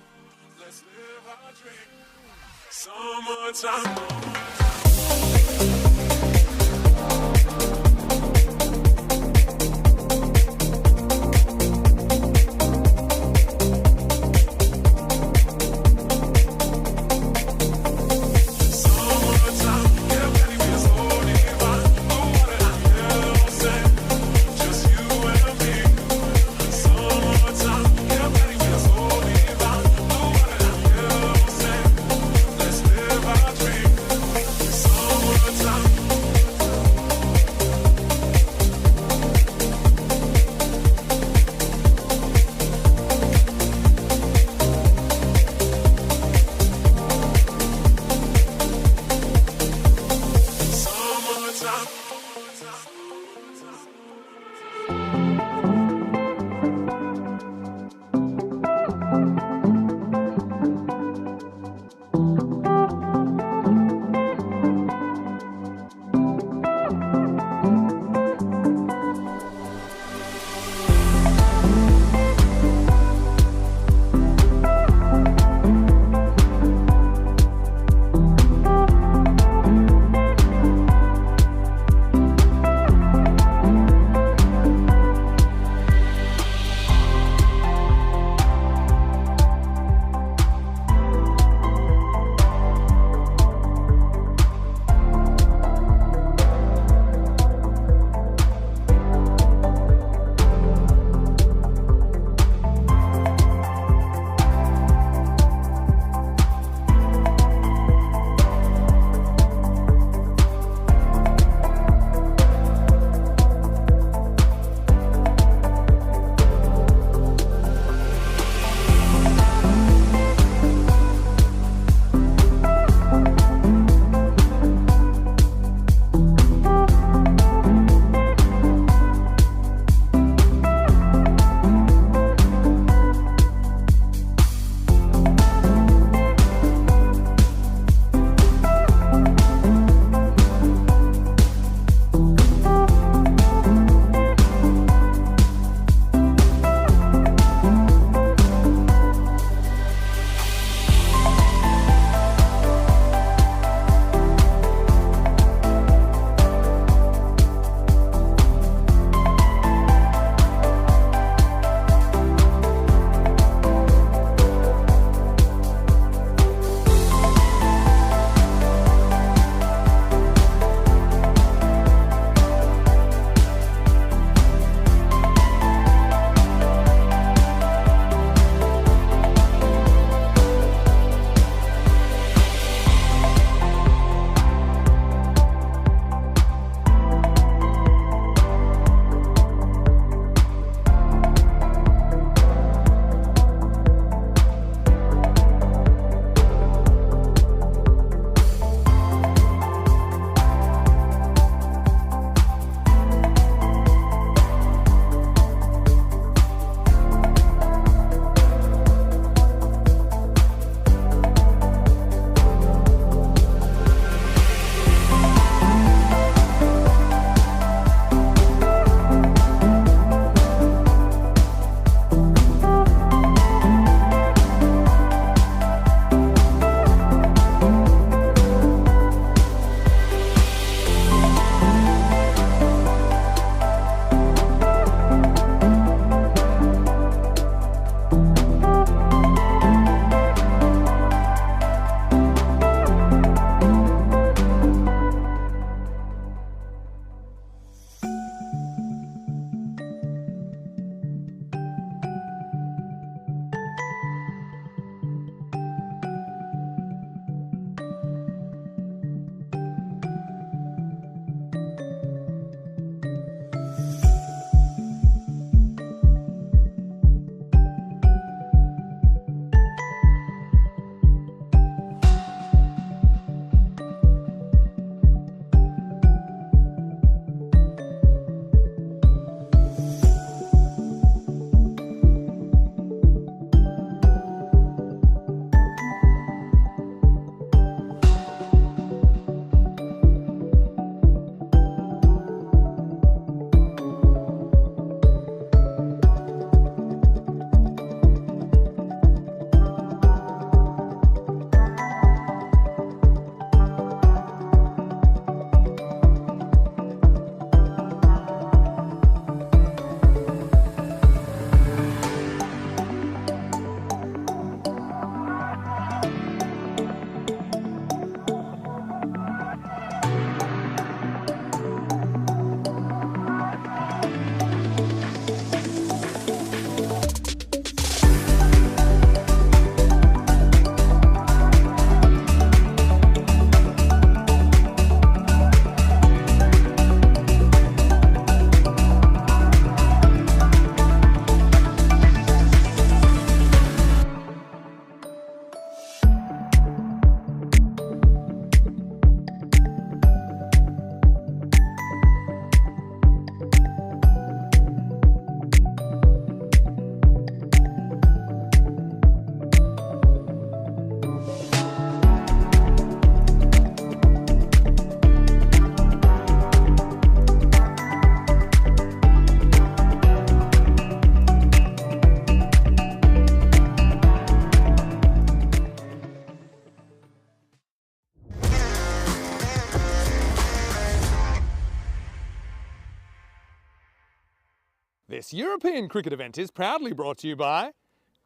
This European cricket event is proudly brought to you by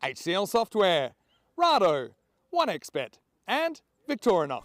HCL Software, Rado, 1xBet and Victorinox.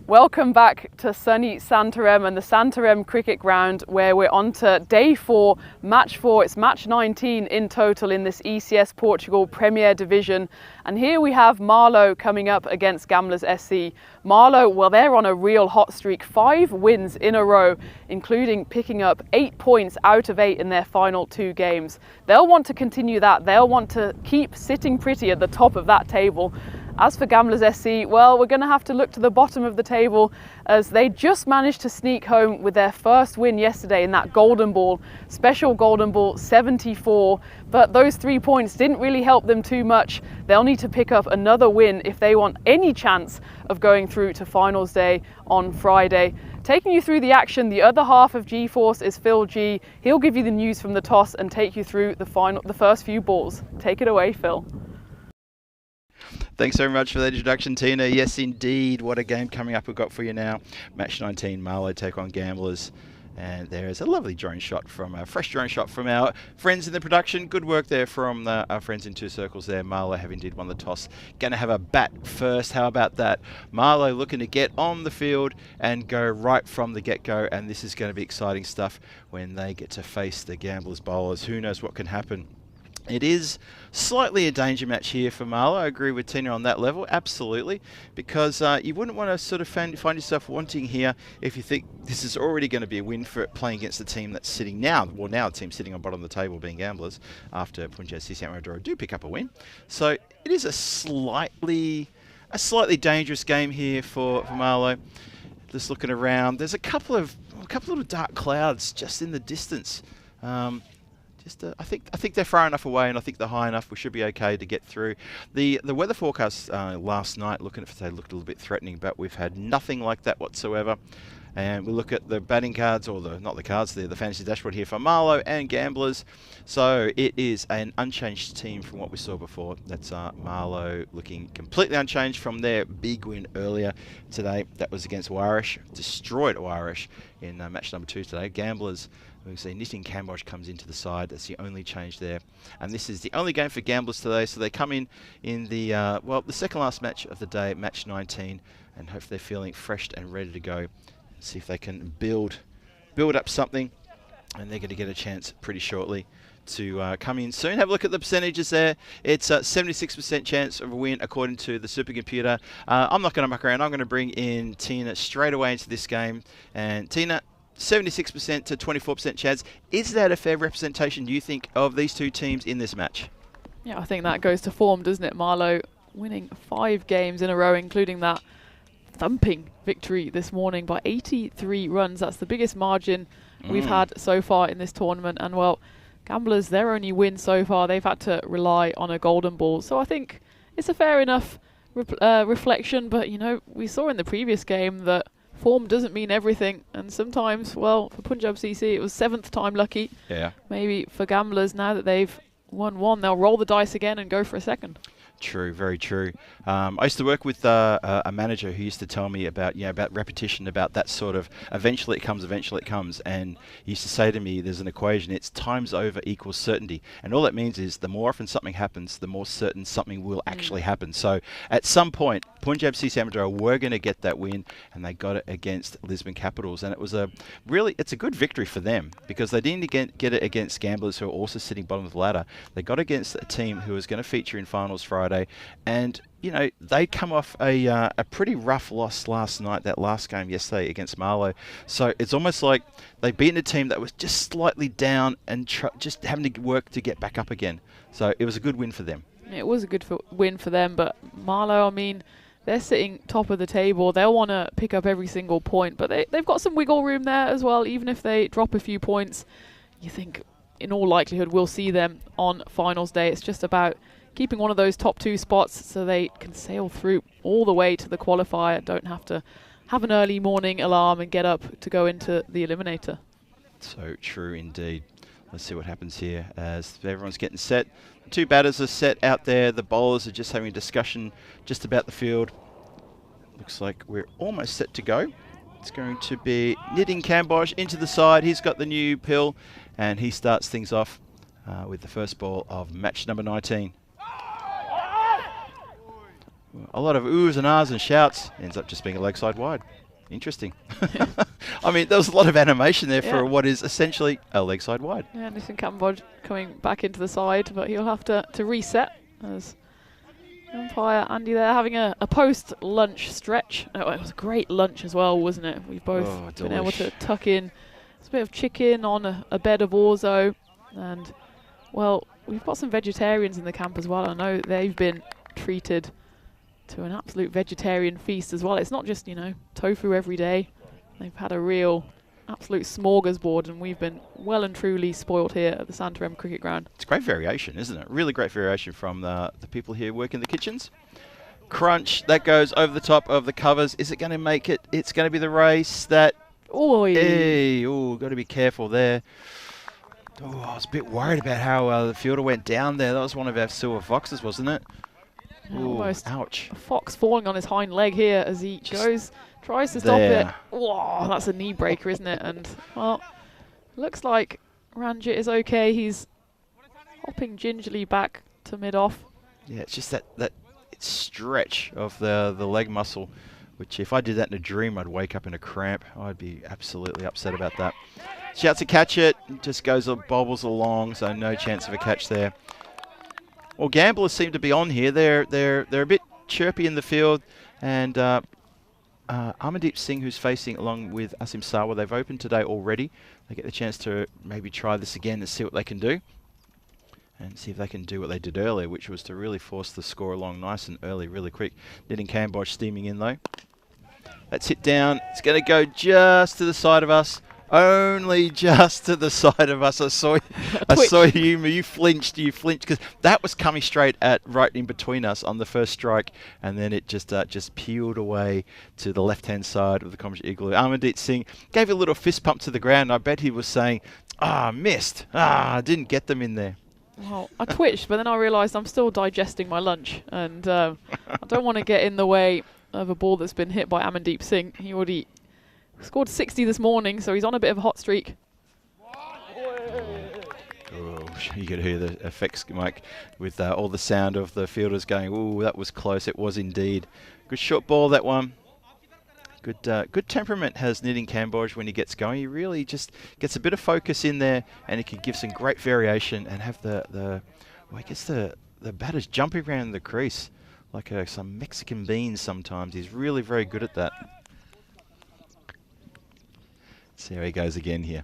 Welcome back to sunny Santarem and the Santarem Cricket Ground, where we're on to day 4, match 4. It's match 19 in total in this ECS Portugal Premier Division. And here we have Marlo coming up against Gamblers SC. Marlo, well, they're on a real hot streak, 5 wins in a row, including picking up 8 points out of 8 in their final 2 games. They'll want to continue that. They'll want to keep sitting pretty at the top of that table. As for Gamblers SC, well, we're going to have to look to the bottom of the table, as they just managed to sneak home with their first win yesterday in that golden ball, special golden ball 74. But those 3 points didn't really help them too much. They'll need to pick up another win if they want any chance of going through to finals day on Friday. Taking you through the action, the other half of G-Force is Phil G. He'll give you the news from the toss and take you through the first few balls. Take it away, Phil. Thanks very much for that introduction, Tina. Yes, indeed. What a game coming up we've got for you now. Match 19, Marlo take on Gamblers. And there is a lovely drone shot from a fresh drone shot from our friends in the production. Good work there from our friends in 2 circles there. Marlo have indeed won the toss. Going to have a bat first. How about that? Marlo looking to get on the field and go right from the get-go. And this is going to be exciting stuff when they get to face the Gamblers bowlers. Who knows what can happen? It is slightly a danger match here for Marlo. I agree with Tina on that level, absolutely, because you wouldn't want to sort of find yourself wanting here if you think this is already going to be a win for playing against the team that's sitting now. Well, now the team sitting on bottom of the table being Gamblers after Punjab CC and Marlo do pick up a win. So it is a slightly dangerous game here for Marlo. Just looking around, there's a couple of little dark clouds just in the distance. I think they're far enough away, and I think they're high enough. We should be okay to get through. The weather forecast last night, looking at it today, looked a little bit threatening, but we've had nothing like that whatsoever. And we look at the batting cards, or the fantasy dashboard here for Marlo and Gamblers. So it is an unchanged team from what we saw before. That's Marlo looking completely unchanged from their big win earlier today. That was against Aarash, destroyed Aarash in match number 2 today. Gamblers, we see Nitin Kamboj comes into the side. That's the only change there. And this is the only game for Gamblers today. So they come in the the second last match of the day, match 19, and hopefully they're feeling fresh and ready to go. See if they can build up something, and they're going to get a chance pretty shortly to come in soon. Have a look at the percentages there. It's a 76% chance of a win according to the supercomputer. I'm not going to muck around. I'm going to bring in Tina straight away into this game. And Tina, 76% to 24% chance. Is that a fair representation, do you think, of these two teams in this match? Yeah, I think that goes to form, doesn't it? Marlo winning 5 games in a row, including that thumping victory this morning by 83 runs. That's the biggest margin we've had so far in this tournament. And, well, Gamblers, their only win so far, they've had to rely on a golden ball. So I think it's a fair enough reflection. But, you know, we saw in the previous game that form doesn't mean everything. And sometimes, well, for Punjab CC, it was 7th time lucky. Yeah. Maybe for Gamblers, now that they've won 1, they'll roll the dice again and go for a second. True, very true. I used to work with a manager who used to tell me about, you know, about repetition, about that sort of eventually it comes. And he used to say to me, there's an equation, it's times over equals certainty. And all that means is the more often something happens, the more certain something will actually happen. So at some point, Punjab CC Amadora were going to get that win, and they got it against Lisbon Capitals. And it was it's a good victory for them, because they didn't get it against Gamblers, who are also sitting bottom of the ladder. They got against a team who was going to feature in finals Friday. And, you know, they'd come off a pretty rough loss last night, that last game yesterday against Marlo. So it's almost like they've beaten a team that was just slightly down and just having to work to get back up again. So it was a good win for them. It was a good win for them, but Marlo, I mean, they're sitting top of the table. They'll want to pick up every single point, but they've got some wiggle room there as well. Even if they drop a few points, you think in all likelihood we'll see them on finals day. It's just about keeping one of those top 2 spots so they can sail through all the way to the qualifier, don't have to have an early morning alarm and get up to go into the eliminator. So true indeed. Let's see what happens here as everyone's getting set. The 2 batters are set out there. The bowlers are just having a discussion just about the field. Looks like we're almost set to go. It's going to be Knitting Kambosh into the side. He's got the new pill, and he starts things off with the first ball of match number 19. A lot of oohs and ahs and shouts. Ends up just being a leg side wide. Interesting. I mean, there was a lot of animation there for what is essentially a leg side wide. Yeah, Nishan Kambodge coming back into the side, but he'll have to reset as umpire Andy there having a post-lunch stretch. Oh, it was a great lunch as well, wasn't it? We've both been able to tuck in a bit of chicken on a bed of orzo. And, well, we've got some vegetarians in the camp as well. I know they've been treated to an absolute vegetarian feast as well. It's not just, you know, tofu every day. They've had a real absolute smorgasbord, and we've been well and truly spoiled here at the Santarem Cricket Ground. It's great variation, isn't it? Really great variation from the people here working the kitchens. Crunch, that goes over the top of the covers. Is it going to make it? It's going to be the race that... Hey, got to be careful there. Oh, I was a bit worried about how the fielder went down there. That was one of our silver foxes, wasn't it? Almost ouch. A fox falling on his hind leg here as he tries to stop it. Whoa, that's a knee breaker, isn't it? And, well, looks like Ranjit is okay. He's hopping gingerly back to mid-off. Yeah, it's just that stretch of the leg muscle, which if I did that in a dream, I'd wake up in a cramp. I'd be absolutely upset about that. Shouts to catch it. Just bobbles along, so no chance of a catch there. Well, gamblers seem to be on here. They're a bit chirpy in the field, and Amandeep Singh, who's facing along with Asim Sawa, they've opened today already. They get the chance to maybe try this again and see what they can do, and see if they can do what they did earlier, which was to really force the score along nice and early, really quick. Knitting Kambosh steaming in though. That's hit down. It's going to go just to the side of us. Only just to the side of us. I saw you flinched because that was coming straight right in between us on the first strike, and then it just peeled away to the left-hand side of the Commerce Igloo. Amandeep Singh gave a little fist pump to the ground. I bet he was saying, missed. I didn't get them in there. Well, I twitched, but then I realised I'm still digesting my lunch, and I don't want to get in the way of a ball that's been hit by Amandeep Singh. He already scored 60 this morning, so he's on a bit of a hot streak. Oh, you could hear the effects, Mike, with all the sound of the fielders going, ooh, that was close. It was indeed. Good short ball, that one. Good temperament has Knitting Kambosh when he gets going. He really just gets a bit of focus in there, and he can give some great variation and have the batters jumping around the crease like some Mexican beans sometimes. He's really very good at that. See how he goes again here.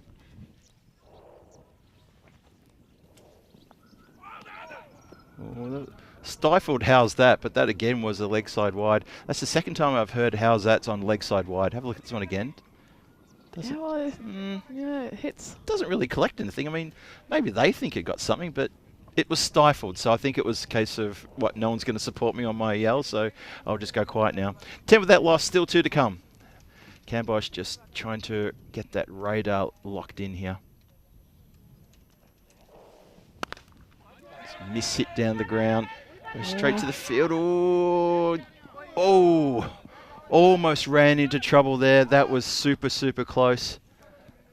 Oh, stifled, how's that? But that again was a leg side wide. That's the second time I've heard how's that's on leg side wide. Have a look at this one again. Yeah, well, yeah, it hits. Doesn't really collect anything. I mean, maybe they think it got something, but it was stifled. So I think it was a case of, what, no one's going to support me on my yell, so I'll just go quiet now. 10 with that loss, still 2 to come. Cambosh just trying to get that radar locked in here. Miss hit down the ground. Goes straight to the field. Oh, almost ran into trouble there. That was super, super close.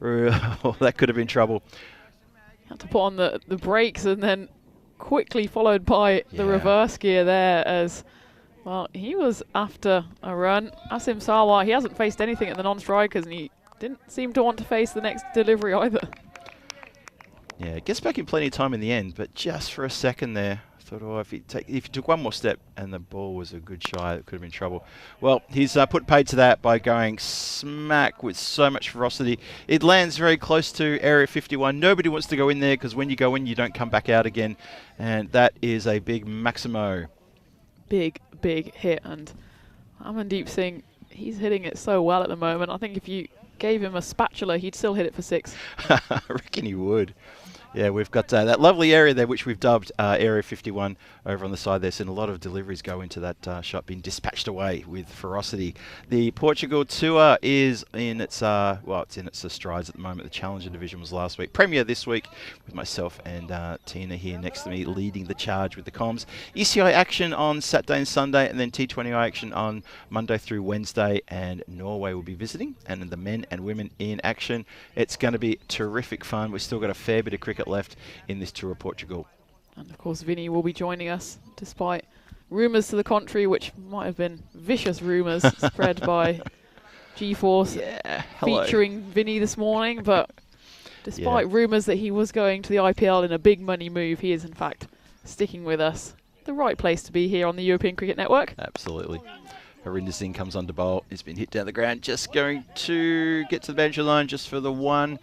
Oh, that could have been trouble. Had to put on the brakes and then quickly followed by the reverse gear there as, well, he was after a run. Asim Sarwar, he hasn't faced anything at the non-strikers and he didn't seem to want to face the next delivery either. Yeah, gets back in plenty of time in the end, but just for a second there, I thought, oh, if he took one more step and the ball was a good shy, it could have been trouble. Well, he's put paid to that by going smack with so much ferocity. It lands very close to Area 51. Nobody wants to go in there because when you go in, you don't come back out again. And that is a big Maximo. Big hit. And Amandeep Singh, he's hitting it so well at the moment. I think if you gave him a spatula, he'd still hit it for 6. I reckon he would. Yeah, we've got that lovely area there, which we've dubbed Area 51 over on the side there. Seen a lot of deliveries go into that shot, being dispatched away with ferocity. The Portugal tour is in its, it's in its strides at the moment. The Challenger division was last week. Premier this week with myself and Tina here next to me leading the charge with the comms. ECI action on Saturday and Sunday, and then T20I action on Monday through Wednesday, and Norway will be visiting, and the men and women in action. It's going to be terrific fun. We've still got a fair bit of cricket left in this tour of Portugal. And of course Vinny will be joining us despite rumours to the contrary, which might have been vicious rumours spread by G-Force featuring Vinny this morning, but despite rumours that he was going to the IPL in a big money move, he is in fact sticking with us. The right place to be here on the European Cricket Network. Absolutely. Harinder Singh comes on to bowl. He's been hit down the ground, just going to get to the boundary line just for the one.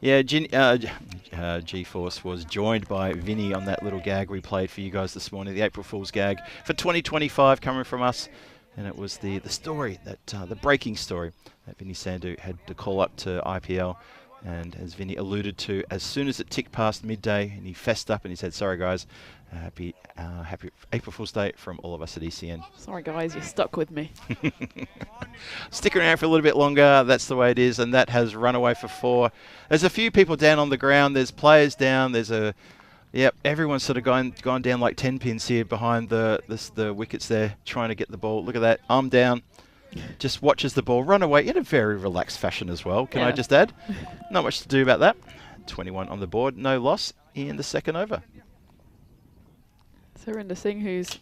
Yeah, G-Force was joined by Vinny on that little gag we played for you guys this morning, the April Fool's gag for 2025 coming from us. And it was the story, that the breaking story that Vinny Sandhu had to call up to IPL. And as Vinny alluded to, as soon as it ticked past midday and he fessed up and he said, sorry guys, happy April Fool's Day from all of us at ECN. Sorry guys, you're stuck with me. Stick around for a little bit longer, that's the way it is, and that has run away for 4. There's a few people down on the ground, there's players down, there's everyone's sort of gone down like 10 pins here behind the wickets there, trying to get the ball. Look at that, arm down. Just watches the ball run away in a very relaxed fashion as well, can I just add? Not much to do about that. 21 on the board, no loss in the second over. Harinder Singh, who's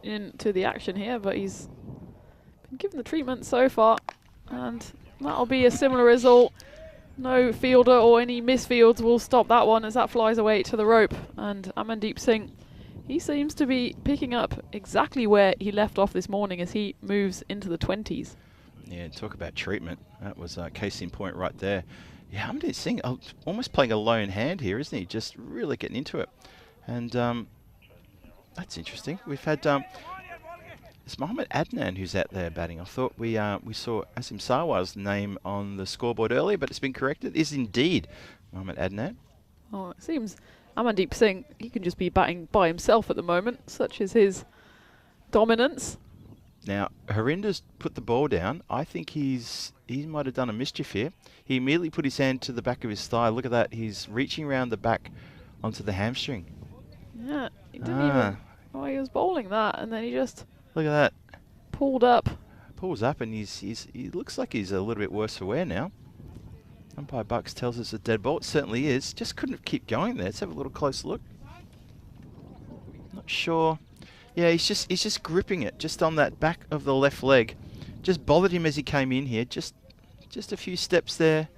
into the action here, but he's been given the treatment so far, and that'll be a similar result. No fielder or any misfields will stop that one as that flies away to the rope. And Amandeep Singh, he seems to be picking up exactly where he left off this morning as he moves into the 20s. Yeah, talk about treatment. That was a case in point right there. Yeah, Amandeep Singh almost playing a lone hand here, isn't he? Just really getting into it. And that's interesting. We've had it's Mohammad Adnan who's out there batting. I thought we saw Asim Sarwar's name on the scoreboard earlier, but it's been corrected. It is indeed Mohammad Adnan. Oh, it seems Amandeep Singh, he can just be batting by himself at the moment, such is his dominance. Now, Harinder's put the ball down. I think he might have done a mischief here. He immediately put his hand to the back of his thigh. Look at that. He's reaching around the back onto the hamstring. Yeah, he didn't even... Oh, he was bowling that, and then he just... Look at that. Pulled up. Pulls up, and he looks like he's a little bit worse for wear now. Umpire Bucks tells us a dead ball. It certainly is. Just couldn't keep going there. Let's have a little close look. Not sure. Yeah, he's just gripping it just on that back of the left leg. Just bothered him as he came in here. Just a few steps there.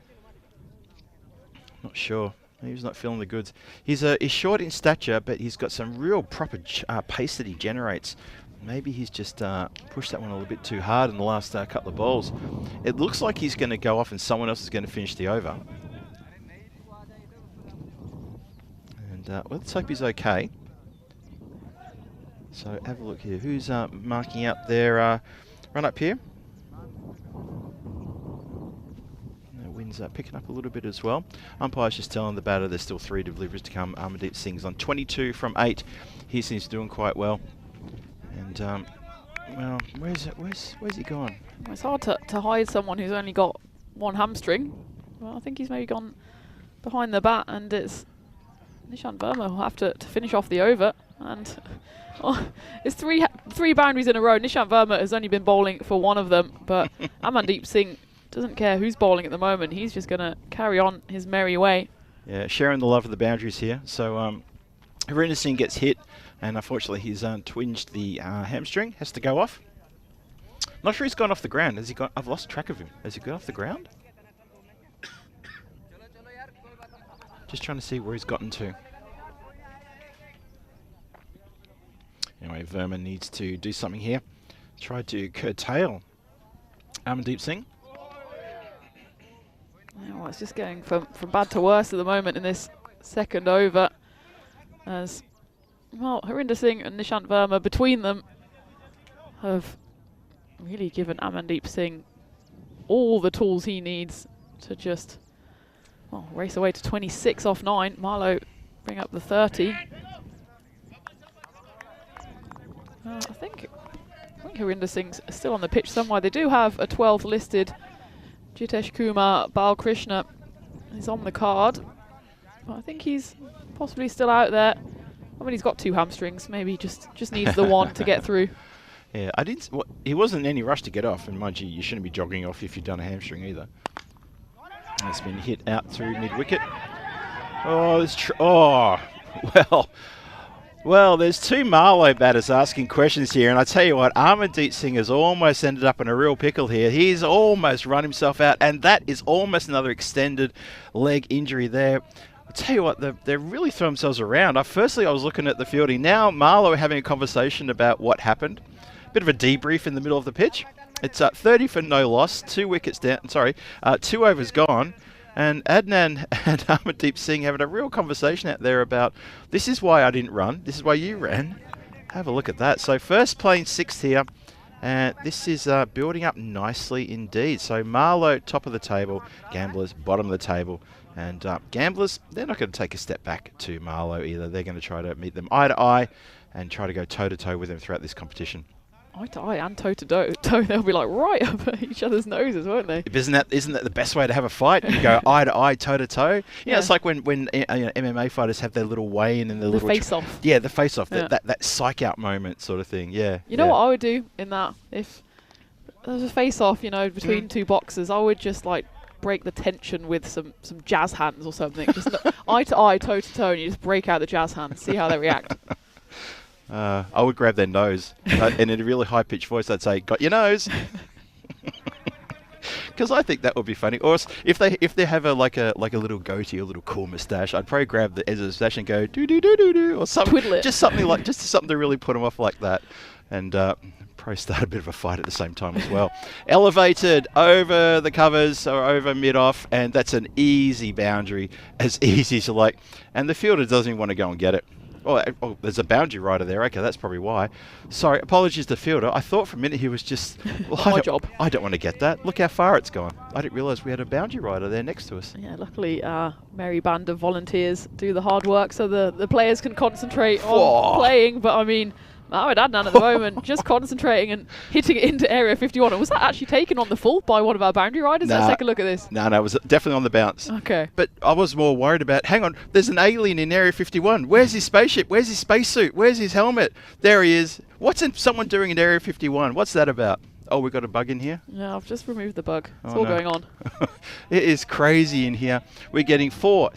Not sure. He was not feeling the goods. He's short in stature, but he's got some real proper pace that he generates Maybe he's just pushed that one a little bit too hard in the last couple of balls. It looks like he's going to go off and someone else is going to finish the over. And well, let's hope he's okay. So have a look here. Who's marking up their run up here? The wind's picking up a little bit as well. Umpire's just telling the batter there's still 3 deliveries to come. Amardeep Singh's on 22 from 8. He seems to be doing quite well. And well, where's he gone? It's hard to hide someone who's only got 1 hamstring. Well, I think he's maybe gone behind the bat, and it's Nishant Verma will have to finish off the over. And it's three boundaries in a row. Nishant Verma has only been bowling for 1 of them, but Amardeep Singh doesn't care who's bowling at the moment. He's just going to carry on his merry way. Yeah, sharing the love of the boundaries here. So Harinder Singh gets hit, and unfortunately he's twinged the hamstring, has to go off. Not sure he's gone off the ground. Has he gone? I've lost track of him. Has he gone off the ground? Just trying to see where he's gotten to. Anyway, Verma needs to do something here. Try to curtail Amardeep Singh. Yeah, well, it's just going from bad to worse at the moment in this second over. As well, Harinder Singh and Nishant Verma between them have really given Amardeep Singh all the tools he needs to just race away to 26 off 9. Marlo bring up the 30. I think Harinder Singh's still on the pitch somewhere. They do have a 12th listed. Jitesh Kumar Balkrishna is on the card. But I think he's possibly still out there. I mean, he's got 2 hamstrings. Maybe just needs the 1 to get through. Yeah, he wasn't in any rush to get off. And mind you, you shouldn't be jogging off if you've done a hamstring either. It's been hit out through mid-wicket. Well, there's 2 Marlo batters asking questions here, and I tell you what, Amardeep Singh has almost ended up in a real pickle here. He's almost run himself out, and that is almost another extended leg injury there. I tell you what, they're really throwing themselves around. Firstly, I was looking at the fielding. Now Marlo are having a conversation about what happened. Bit of a debrief in the middle of the pitch. It's 30 for no loss, 2 wickets down. Sorry, 2 overs gone. And Adnan and Amardeep Singh having a real conversation out there about, this is why I didn't run, this is why you ran. Have a look at that. So first playing 6th here, and this is building up nicely indeed. So Marlo, top of the table, Gamblers, bottom of the table. And Gamblers, they're not going to take a step back to Marlo either. They're going to try to meet them eye to eye and try to go toe to toe with them throughout this competition. Eye to eye and toe to toe. They'll be like right up at each other's noses, won't they? Isn't that the best way to have a fight? You go eye to eye, toe to toe. Yeah, it's like when MMA fighters have their little weigh-in and their little face off. Yeah, the face off. Yeah. That psych out moment sort of thing. Yeah. You know what I would do in that? If there was a face off, between 2 boxers, I would just like break the tension with some jazz hands or something. Just eye to eye, toe to toe, and you just break out the jazz hands, see how they react. I would grab their nose and in a really high-pitched voice I'd say, "Got your nose," because I think that would be funny. Or if they have a little goatee, a little cool moustache, I'd probably grab the edge of the moustache and go do do do do do or something. Twiddle it. Just something to really put them off like that, and probably start a bit of a fight at the same time as well. Elevated over the covers or over mid-off, and that's an easy boundary, as easy as you like. And the fielder doesn't even want to go and get it. Oh, there's a boundary rider there. Okay, that's probably why. Sorry, apologies to the fielder. I thought for a minute he was just... My job. I don't want to get that. Look how far it's gone. I didn't realise we had a boundary rider there next to us. Yeah, luckily merry band of volunteers do the hard work so the players can concentrate on playing. But I mean, Mohamed Adnan at the moment just concentrating and hitting it into Area 51. And was that actually taken on the full by one of our boundary riders? Let's take a look at this. No, it was definitely on the bounce. Okay. But I was more worried about, hang on, there's an alien in Area 51. Where's his spaceship? Where's his spacesuit? Where's his helmet? There he is. What's someone doing in Area 51? What's that about? Oh, we've got a bug in here? Yeah, I've just removed the bug. It's all going on. It is crazy in here. We're getting 4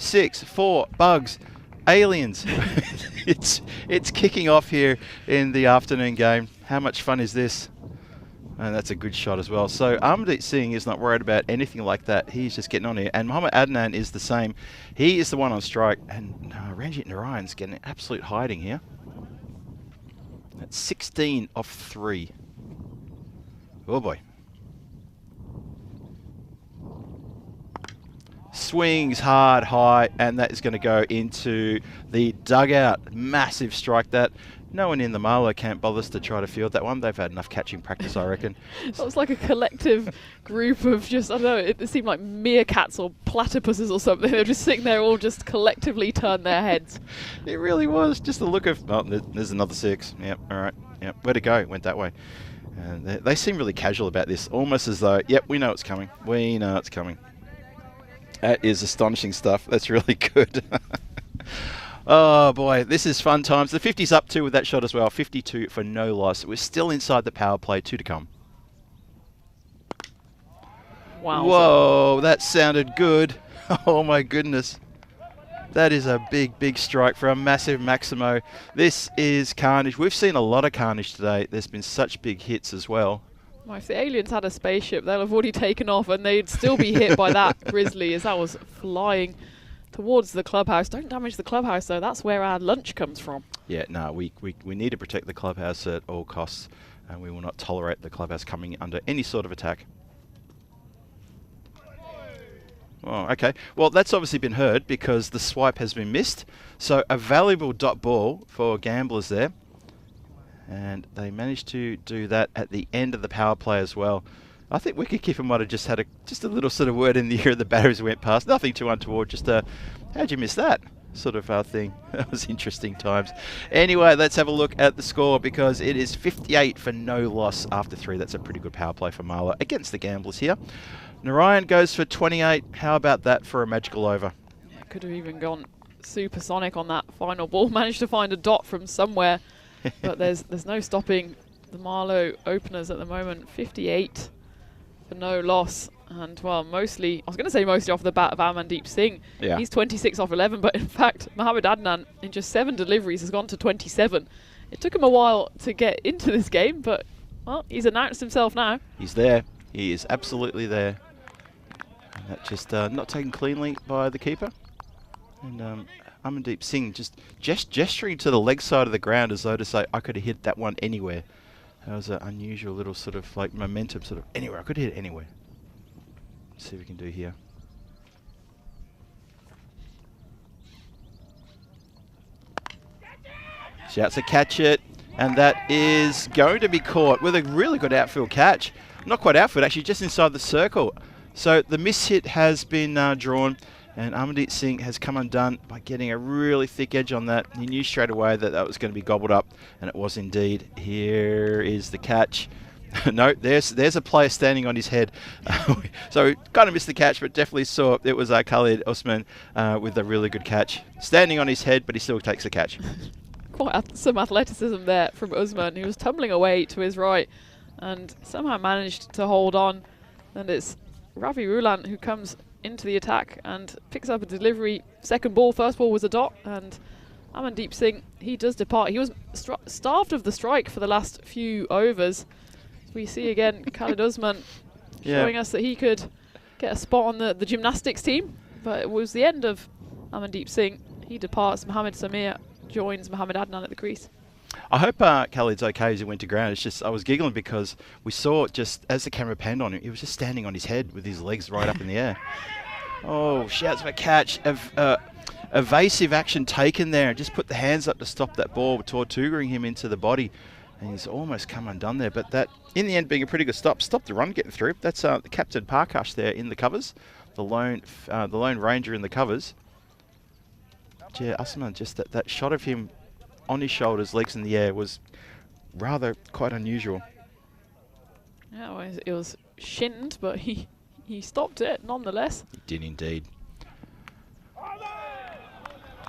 bugs. Aliens. It's kicking off here in the afternoon game. How much fun is this? And that's a good shot as well. So Amardeep Singh is not worried about anything like that. He's just getting on here. And Mohamed Adnan is the same. He is the one on strike. And Ranjit Narayan's getting an absolute hiding here. 16 off 3. Oh boy. Swings hard, high, and that is going to go into the dugout. Massive strike that. No one in the Marlo camp bothers to try to field that one. They've had enough catching practice, I reckon. That was like a collective group of just, I don't know, it seemed like meerkats or platypuses or something. They were just sitting there all just collectively turned their heads. It really was. Just a look of, oh, there's another 6. Yep, all right. Yep, where'd it go? It went that way. And they seem really casual about this, almost as though, yep, we know it's coming. We know it's coming. That is astonishing stuff. That's really good. Oh boy, this is fun times. The 50's up too with that shot as well. 52 for no loss. We're still inside the power play. 2 to come. Wow. Whoa, that sounded good. Oh my goodness. That is a big, big strike for a massive Maximo. This is carnage. We've seen a lot of carnage today. There's been such big hits as well. Well, if the aliens had a spaceship, they'll have already taken off and they'd still be hit by that grizzly as that was flying towards the clubhouse. Don't damage the clubhouse though, that's where our lunch comes from. Yeah, no, we need to protect the clubhouse at all costs, and we will not tolerate the clubhouse coming under any sort of attack. Oh, okay. Well, that's obviously been heard because the swipe has been missed. So a valuable dot ball for gamblers there. And they managed to do that at the end of the power play as well. I think Wicketkeeper might have just had a little sort of word in the ear of the batter as we went past. Nothing too untoward, just a, how'd you miss that sort of thing. That was interesting times. Anyway, let's have a look at the score because it is 58 for no loss after 3. That's a pretty good power play for Marlo against the gamblers here. Narayan goes for 28. How about that for a magical over? Yeah, could have even gone supersonic on that final ball. Managed to find a dot from somewhere, but there's no stopping the Marlo openers at the moment. 58 for no loss, and well, mostly, I was going to say mostly off the bat of Amandeep Singh. Yeah. He's 26 off 11, but in fact, Mohammad Adnan in just 7 deliveries has gone to 27. It took him a while to get into this game, but well, he's announced himself now. He's there. He is absolutely there. And that just not taken cleanly by the keeper. And Amandeep Singh just gesturing to the leg side of the ground as though to say, I could have hit that one anywhere. That was an unusual little sort of like momentum, sort of anywhere. I could hit it anywhere. Let's see what we can do here. Shouts to catch it, and that is going to be caught with a really good outfield catch. Not quite outfield, actually, just inside the circle. So the miss hit has been drawn, and Amandeep Singh has come undone by getting a really thick edge on that. He knew straight away that that was going to be gobbled up, and it was indeed. Here is the catch. No, there's a player standing on his head. So kind of missed the catch, but definitely saw it was Khalid Osman with a really good catch. Standing on his head, but he still takes the catch. Quite some athleticism there from Usman. He was tumbling away to his right and somehow managed to hold on. And it's Ravi Rulan who comes into the attack and picks up a delivery. Second ball, first ball was a dot, and Amandeep Singh, he does depart. He was starved of the strike for the last few overs. We see again Khalid Usman showing us that he could get a spot on the gymnastics team, but it was the end of Amandeep Singh. He departs. Mohammad Samir joins Mohammad Adnan at the crease. I hope Khalid's okay as he went to ground. It's just I was giggling because we saw just as the camera panned on him, he was just standing on his head with his legs right up in the air. Oh, shouts for catch. Evasive action taken there, and just put the hands up to stop that ball, torturing him into the body. And he's almost come undone there, but that, in the end, being a pretty good stop. Stopped the run getting through. That's the Captain Parkash there in the covers. The lone ranger in the covers. Yeah, Usman, just that shot of him on his shoulders, legs in the air, was rather quite unusual. Yeah, well, it was shinned, but he stopped it nonetheless. He did indeed.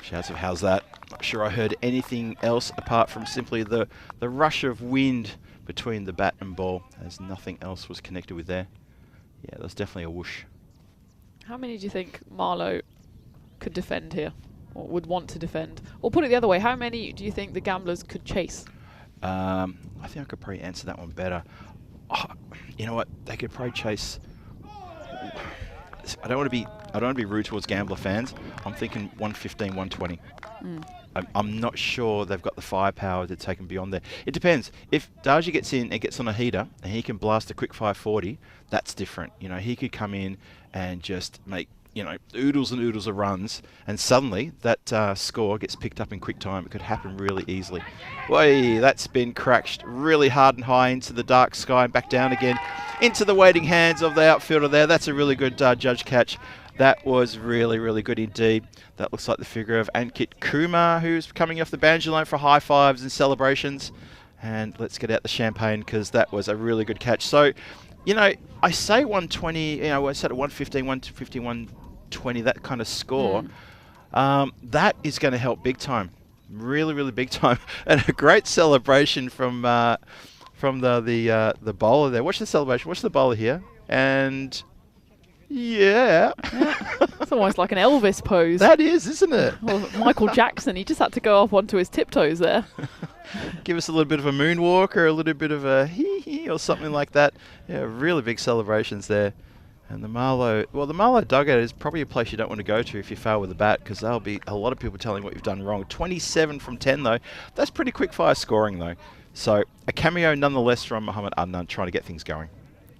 Shouts of how's that? Not sure I heard anything else apart from simply the rush of wind between the bat and ball, as nothing else was connected with there. Yeah, that was definitely a whoosh. How many do you think Marlo could defend here, or would want to defend? Or put it the other way, how many do you think the gamblers could chase? I think I could probably answer that one better. Oh, you know what? They could probably chase. I don't want to be rude towards gambler fans. I'm thinking 115, 120. I'm not sure they've got the firepower to take him beyond there. It depends. If Darji gets in and gets on a heater and he can blast a quick 540, that's different. You know, he could come in and just make, you know, oodles and oodles of runs, and suddenly that score gets picked up in quick time. It could happen really easily. Way, that's been cracked really hard and high into the dark sky and back down again into the waiting hands of the outfielder there. That's a really good judge catch. That was really, really good indeed. That looks like the figure of Ankit Kumar, who's coming off the boundary line for high fives and celebrations. And let's get out the champagne, because that was a really good catch. So, you know, I say 120, you know, I said at 115, 150, 120, that kind of score. That is going to help big time. Really, really big time. And a great celebration from the bowler there. Watch the celebration. Watch the bowler here. And... yeah. It's almost like an Elvis pose. That is, isn't it? Or Michael Jackson, he just had to go up onto his tiptoes there. Give us a little bit of a moonwalk or a little bit of a hee-hee or something like that. Yeah, really big celebrations there. And the Marlo, well, the Marlo dugout is probably a place you don't want to go to if you fail with the bat, because there'll be a lot of people telling what you've done wrong. 27 from 10 though. That's pretty quick fire scoring though. So a cameo nonetheless from Muhammad Adnan trying to get things going.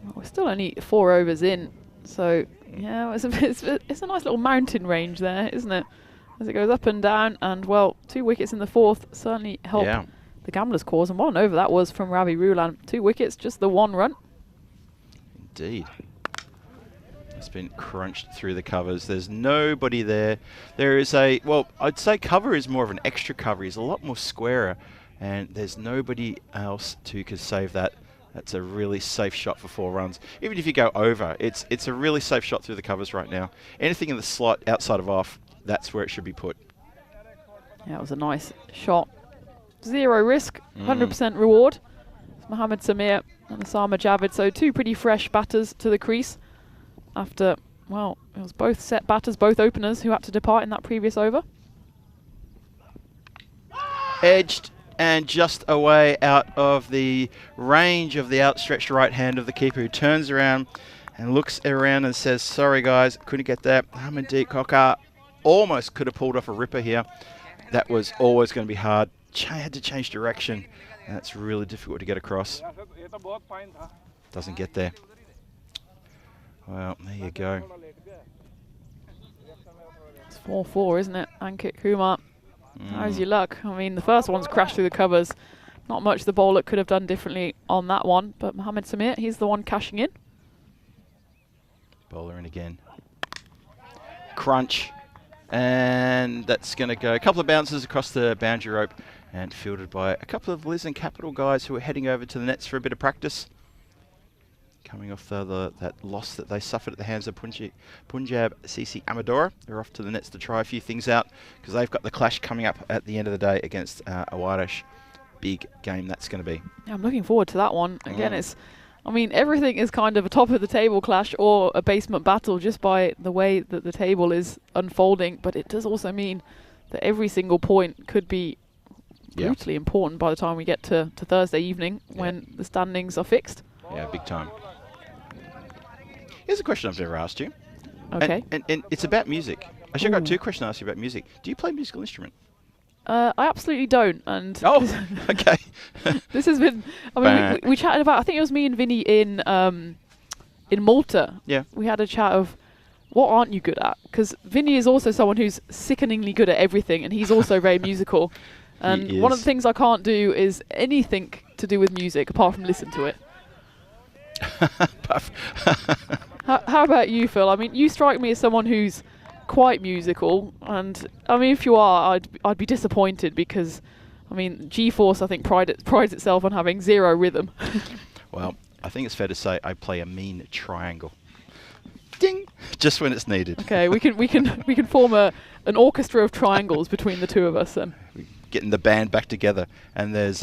Well, we're still only 4 overs in. So, yeah, it's a nice little mountain range there, isn't it? As it goes up and down, and, well, 2 wickets in the 4th certainly help the gamblers' cause. And 1 over that was from Ravi Rulan. 2 wickets, just the 1 run. Indeed. It's been crunched through the covers. There's nobody there. There is a, well, I'd say cover is more of an extra cover. He's a lot more squarer, and there's nobody else who could save that. That's a really safe shot for 4 runs. Even if you go over, it's a really safe shot through the covers right now. Anything in the slot outside of off, that's where it should be put. Yeah, it was a nice shot. 0 risk, 100% reward. It's Mohammed Samir and Osama Javed. So 2 pretty fresh batters to the crease after, well, it was both set batters, both openers who had to depart in that previous over. Edged and just away out of the range of the outstretched right hand of the keeper, who turns around and looks around and says, sorry guys, couldn't get that. Harmandeep Kaur almost could have pulled off a ripper here. That was always going to be hard. Had to change direction, and it's really difficult to get across. Doesn't get there. Well, there you go. It's 4-4, isn't it? Ankit Kumar. How's your luck? I mean, the first one's crashed through the covers. Not much the bowler could have done differently on that one. But Mohammed Samir, he's the one cashing in. Bowler in again. Crunch. And that's going to go a couple of bounces across the boundary rope and fielded by a couple of Liz and Capital guys who are heading over to the nets for a bit of practice. Coming off that loss that they suffered at the hands of Punjab CC Amadora. They're off to the nets to try a few things out, because they've got the clash coming up at the end of the day against Aarash. Big game that's going to be. Yeah, I'm looking forward to that one. Again, it's, I mean, everything is kind of a top of the table clash or a basement battle just by the way that the table is unfolding. But it does also mean that every single point could be brutally important by the time we get to Thursday evening when the standings are fixed. Yeah, big time. Here's a question I've never asked you. Okay. And it's about music. Actually, I've got 2 questions to ask you about music. Do you play a musical instrument? I absolutely don't. And okay. This has been, I mean, we chatted about, I think it was me and Vinny in Malta. Yeah. We had a chat of, what aren't you good at? Because Vinny is also someone who's sickeningly good at everything, and he's also very musical. And one of the things I can't do is anything to do with music apart from listen to it. How about you, Phil? I mean, you strike me as someone who's quite musical, and I mean, if you are, I'd be disappointed, because I mean, G-Force I think prides itself on having 0 rhythm. Well, I think it's fair to say I play a mean triangle. Ding! Just when it's needed. Okay, we can form an orchestra of triangles between the 2 of us, and getting the band back together. And there's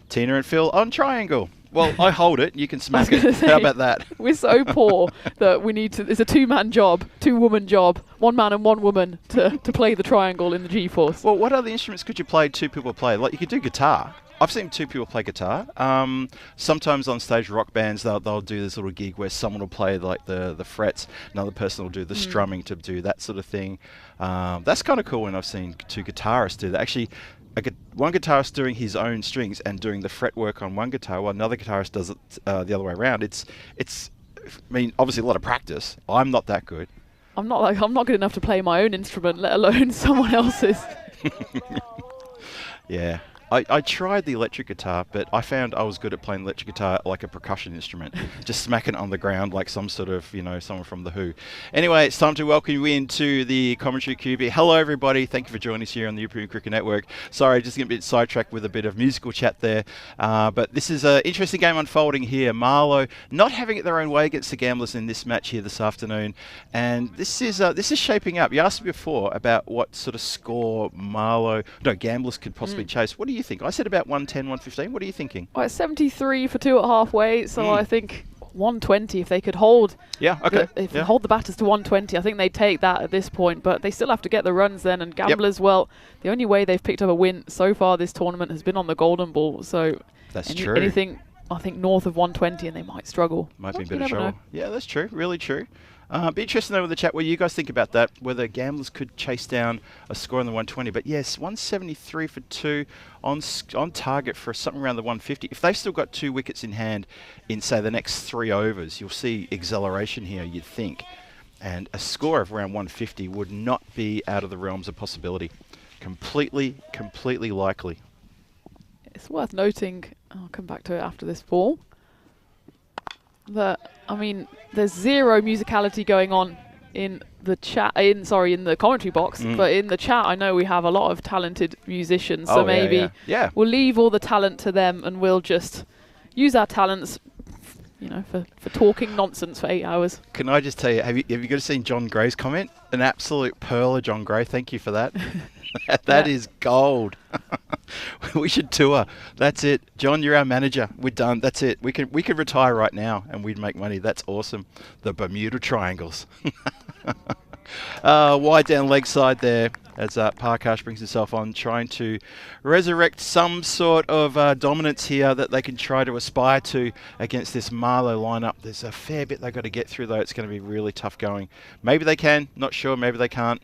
Tina and Phil on triangle. Well, I hold it. You can smack it. How about that? We're so poor that we need to. It's a 2-man job, 2-woman job, 1 man and 1 woman to play the triangle in the G-Force. Well, what other instruments could you play 2 people play? Like, you could do guitar. I've seen two people play guitar. Sometimes on stage, rock bands, they'll do this little gig where someone will play like the frets, another person will do the strumming to do that sort of thing. That's kind of cool when I've seen two guitarists do that. Actually, one guitarist doing his own strings and doing the fretwork on one guitar, while another guitarist does it the other way around. It's I mean, obviously a lot of practice. I'm not that good. I'm not good enough to play my own instrument, let alone someone else's. Yeah. I tried the electric guitar, but I found I was good at playing electric guitar like a percussion instrument, just smacking it on the ground like some sort of, someone from The Who. Anyway, it's time to welcome you into the commentary QB. Hello, everybody. Thank you for joining us here on the European Cricket Network. Sorry, just getting a bit sidetracked with a bit of musical chat there. But this is an interesting game unfolding here. Marlo not having it their own way against the Gamblers in this match here this afternoon. And this is shaping up. You asked me before about what sort of score Gamblers could possibly chase. What do you think? I said about 110, 115. What are you thinking? Well, it's 73 for 2 at halfway, so I think 120 if they could hold. Yeah, okay. Hold the batters to 120, I think they'd take that at this point, but they still have to get the runs then. And Gamblers, well, the only way they've picked up a win so far this tournament has been on the golden ball. So that's true. Anything, I think, north of 120 and they might struggle. Might be a bit of trouble. Yeah, that's true. Really true. Be interesting though with the chat what you guys think about that, whether Gamblers could chase down a score on the 120. But yes, 173 for 2 on target for something around the 150. If they've still got 2 wickets in hand in, say, the next 3 overs, you'll see acceleration here, you'd think. And a score of around 150 would not be out of the realms of possibility. Completely likely. It's worth noting, I'll come back to it after this ball, that, there's zero musicality going on in the chat, in the commentary box, but in the chat I know we have a lot of talented musicians, so maybe we'll leave all the talent to them and we'll just use our talents, for talking nonsense for 8 hours. Can I just tell you, have you guys seen John Gray's comment? An absolute pearl of John Gray. Thank you for that. That is gold. We should tour. That's it. John, you're our manager. We're done. That's it. We could retire right now and we'd make money. That's awesome. The Bermuda Triangles. Wide down leg side there as Parkash brings himself on, trying to resurrect some sort of dominance here that they can try to aspire to against this Marlo lineup. There's a fair bit they've got to get through though. It's going to be really tough going. Maybe they can. Not sure. Maybe they can't.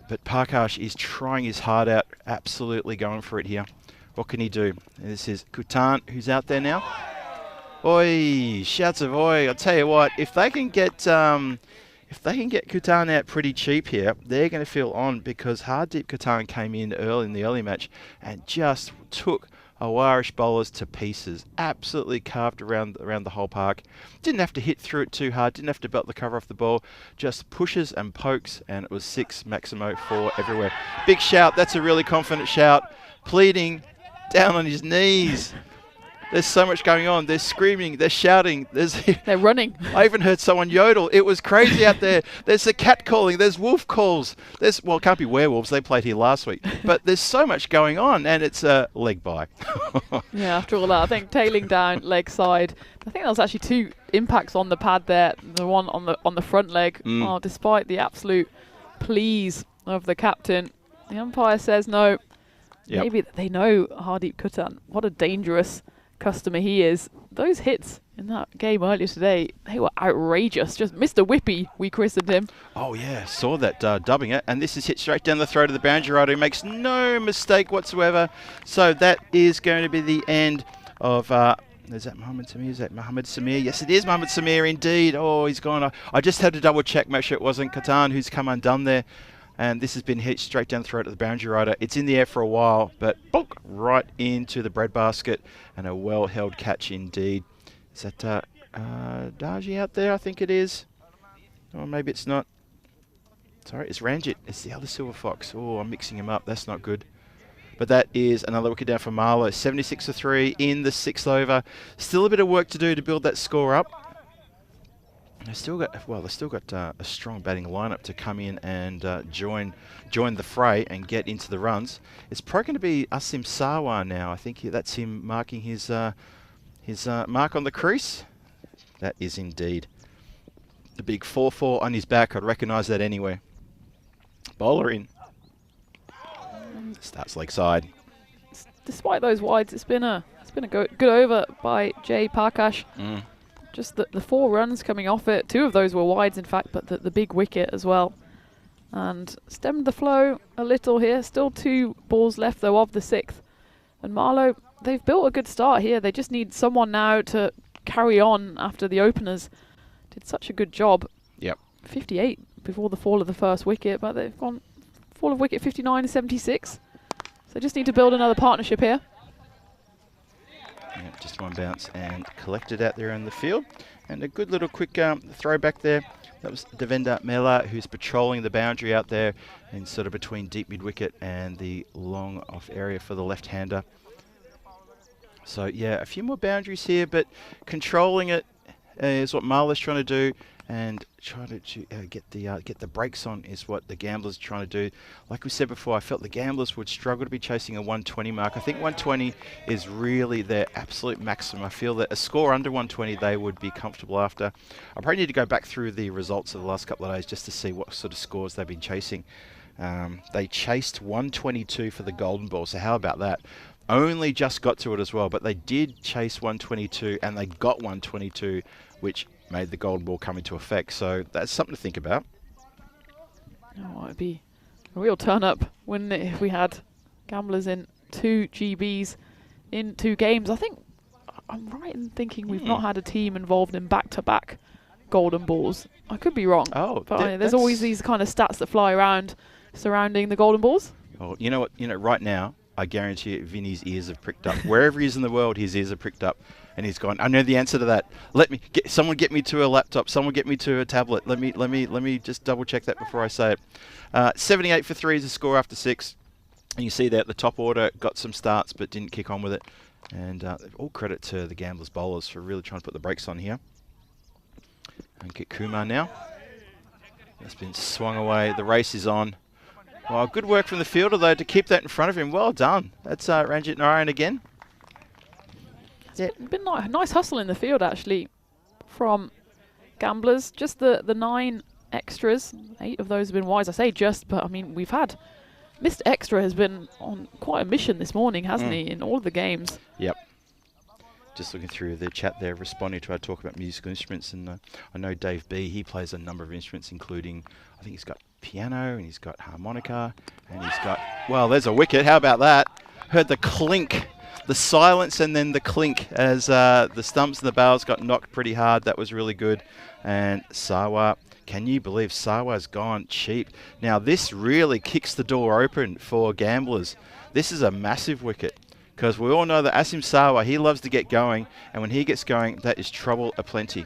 But Parkash is trying his heart out, absolutely going for it here. What can he do? And this is Kutan, who's out there now. Oi, shouts of oi. I'll tell you what, if they can get Kutan out pretty cheap here, they're going to feel on, because Hardeep Kutan came in early in the early match and just took Aarash bowlers to pieces. Absolutely carved around the whole park. Didn't have to hit through it too hard. Didn't have to belt the cover off the ball. Just pushes and pokes, and it was 6 Maximo 4 everywhere. Big shout. That's a really confident shout. Pleading, down on his knees. There's so much going on. They're screaming. They're shouting. They're running. I even heard someone yodel. It was crazy out there. There's the cat calling. There's wolf calls. It can't be werewolves. They played here last week. But there's so much going on, and it's a leg bye. Yeah, after all that, I think tailing down leg side. I think there was actually 2 impacts on the pad there. The one on the front leg. Oh, despite the absolute pleas of the captain, the umpire says no. Yep. Maybe they know Hardeep Kutan. What a dangerous customer he is. Those hits in that game earlier today, they were outrageous. Just Mr. Whippy, we christened him. Oh yeah, saw that dubbing it. And this is hit straight down the throat of the boundary rider, who makes no mistake whatsoever. So that is going to be the end of is that Mohammed Samir? Is that Mohammed Samir? Yes, it is Mohammed Samir indeed. Oh, he's gone. I just had to double check, make sure it wasn't Kutan who's come undone there. And this has been hit straight down the throat of the boundary rider. It's in the air for a while, but bonk, right into the breadbasket, and a well-held catch indeed. Is that Darji out there? I think it is. Or maybe it's not. Sorry, it's Ranjit. It's the other silver fox. Oh, I'm mixing him up. That's not good. But that is another wicket down for Marlo. 76 for 3 in the 6th over. Still a bit of work to do to build that score up. They've still got a strong batting lineup to come in and join the fray and get into the runs. It's probably going to be Asim Sarwar now. I think that's him marking his mark on the crease. That is indeed the big 4-4 on his back. I'd recognise that anywhere. Bowler in. Starts leg side. despite those wides, it's been a good over by Jay Parkash. Just the 4 runs coming off it. 2 of those were wides, in fact, but the big wicket as well. And stemmed the flow a little here. Still 2 balls left, though, of the 6th. And Marlo, they've built a good start here. They just need someone now to carry on after the openers did such a good job. Yep. 58 before the fall of the first wicket, but they've gone fall of wicket 59 to 76. So they just need to build another partnership here. Yeah, just one bounce and collected out there in the field. And a good little quick throw back there. That was Devendra Mela, who's patrolling the boundary out there and sort of between deep mid-wicket and the long off area for the left-hander. So yeah, a few more boundaries here, but controlling it is what Marlo's trying to do, and trying to get the brakes on is what the Gamblers are trying to do. Like we said before, I felt the Gamblers would struggle to be chasing a 120 mark. I think 120 is really their absolute maximum. I feel that a score under 120 they would be comfortable after. I probably need to go back through the results of the last couple of days just to see what sort of scores they've been chasing. They chased 122 for the golden ball, so how about that? Only just got to it as well, but they did chase 122 and they got 122, which made the golden ball come into effect. So that's something to think about. Oh, it'd be a real turn up, wouldn't it, if we had Gamblers in 2 GBs in 2 games. I think I'm right in thinking we've not had a team involved in back-to-back golden balls. I could be wrong. Oh, but there's always these kind of stats that fly around surrounding the golden balls. Oh, you know what? You know, right now, I guarantee you, Vinny's ears have pricked up. Wherever he is in the world, his ears are pricked up. And he's gone, I know the answer to that. Someone get me to a laptop. Someone get me to a tablet. Let me just double check that before I say it. 78 for 3 is the score after 6. And you see that the top order got some starts but didn't kick on with it. And all credit to the Gamblers bowlers for really trying to put the brakes on here. And get Kumar now. That's been swung away. The race is on. Well, good work from the fielder, though, to keep that in front of him. Well done. That's Ranjit Narayan again. It's been a nice hustle in the field, actually, from Gamblers. Just the 9 extras. 8 of those have been wise. I say just, but I mean, we've had... Mr. Extra has been on quite a mission this morning, hasn't he, in all of the games? Yep. Just looking through the chat there, responding to our talk about musical instruments. And I know Dave B, he plays a number of instruments, including, I think he's got piano, and he's got harmonica, and he's got... Well, there's a wicket. How about that? Heard the clink. The silence and then the clink as the stumps and the barrels got knocked pretty hard. That was really good. And Sawa, can you believe Sawa's gone cheap? Now this really kicks the door open for Gamblers. This is a massive wicket because we all know that Asim Sawa, he loves to get going, and when he gets going, that is trouble aplenty.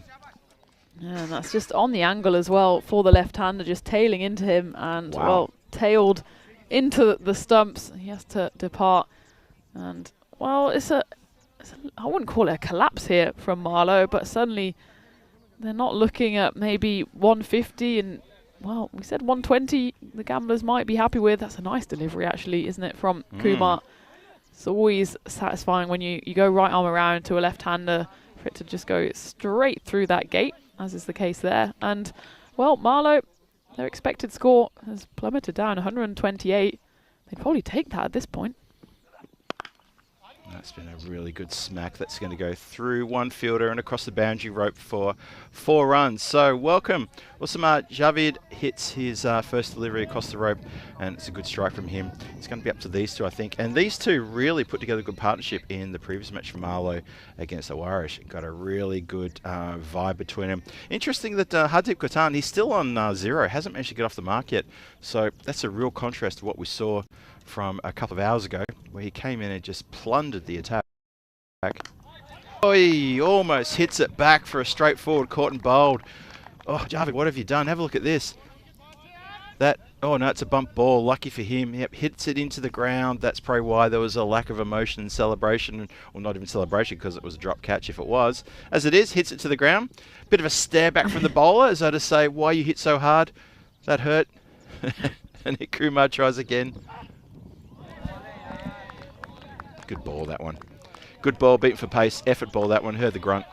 Yeah, and that's just on the angle as well for the left-hander, just tailing into him and, well, tailed into the stumps. He has to depart. And... well, I wouldn't call it a collapse here from Marlo, but suddenly they're not looking at maybe 150 and, well, we said 120 the Gamblers might be happy with. That's a nice delivery, actually, isn't it, from Kumar? It's always satisfying when you go right arm around to a left-hander for it to just go straight through that gate, as is the case there. And, well, Marlo, their expected score has plummeted down 128. They'd probably take that at this point. That's been a really good smack. That's going to go through one fielder and across the boundary rope for 4 runs. So welcome. Usama Javid hits his first delivery across the rope, and it's a good strike from him. It's going to be up to these two, I think. And these two really put together a good partnership in the previous match from Marlo against Aarash. Got a really good vibe between them. Interesting that Hardeep Khatan, he's still on 0. Hasn't managed to get off the mark yet. So that's a real contrast to what we saw from a couple of hours ago, where he came in and just plundered the attack. Oh, he almost hits it back for a straightforward caught and bowled. Oh, Javid, what have you done? Have a look at this. Oh no, it's a bump ball. Lucky for him. Yep, hits it into the ground. That's probably why there was a lack of emotion and celebration. Well, not even celebration, because it was a drop catch if it was. As it is, hits it to the ground. Bit of a stare back from the bowler, as though to say, why you hit so hard? That hurt. And Kumar tries again. Good ball, that one. Good ball, beaten for pace. Effort ball, that one. Heard the grunt.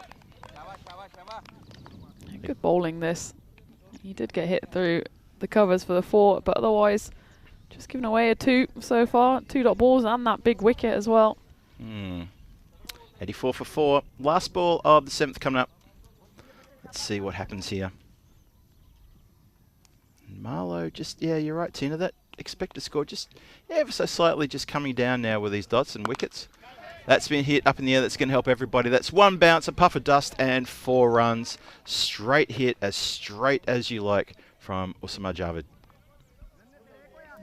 Good bowling, this. He did get hit through the covers for the 4, but otherwise Just giving away a 2 so far. 2 dot balls and that big wicket as well. 84 for 4. Last ball of the 7th coming up. Let's see what happens here. Marlo, just, yeah, you're right, Tina. That expected score just ever so slightly just coming down now with these dots and wickets. That's been hit up in the air. That's going to help everybody. That's 1 bounce, a puff of dust, and 4 runs. Straight hit, as straight as you like, from Usama Javed.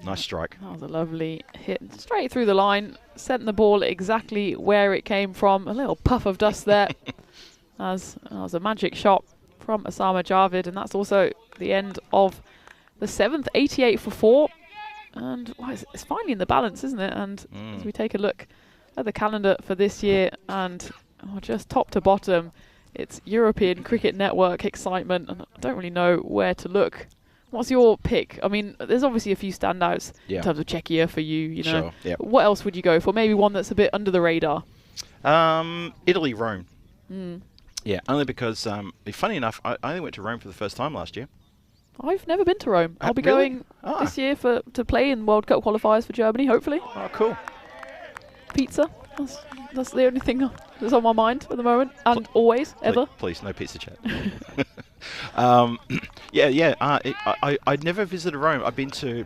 Nice strike. That was a lovely hit. Straight through the line. Sent the ball exactly where it came from. A little puff of dust there. That was a magic shot from Usama Javed. And that's also the end of the 7th. 88 for 4. And well, it's finally in the balance, isn't it? And as we take a look at the calendar for this year, and just top to bottom, it's European Cricket Network excitement, and I don't really know where to look. What's your pick? I mean, there's obviously a few standouts in terms of Czechia for you, you know. Sure, yep. What else would you go for? Maybe one that's a bit under the radar. Italy, Rome. Yeah, only because, funny enough, I only went to Rome for the first time last year. I've never been to Rome. I'll be really? going this year to play in World Cup qualifiers for Germany, hopefully. Oh, cool. Pizza. That's the only thing that's on my mind at the moment, and always, ever. Please, no pizza chat. I'd never visited Rome. I've been to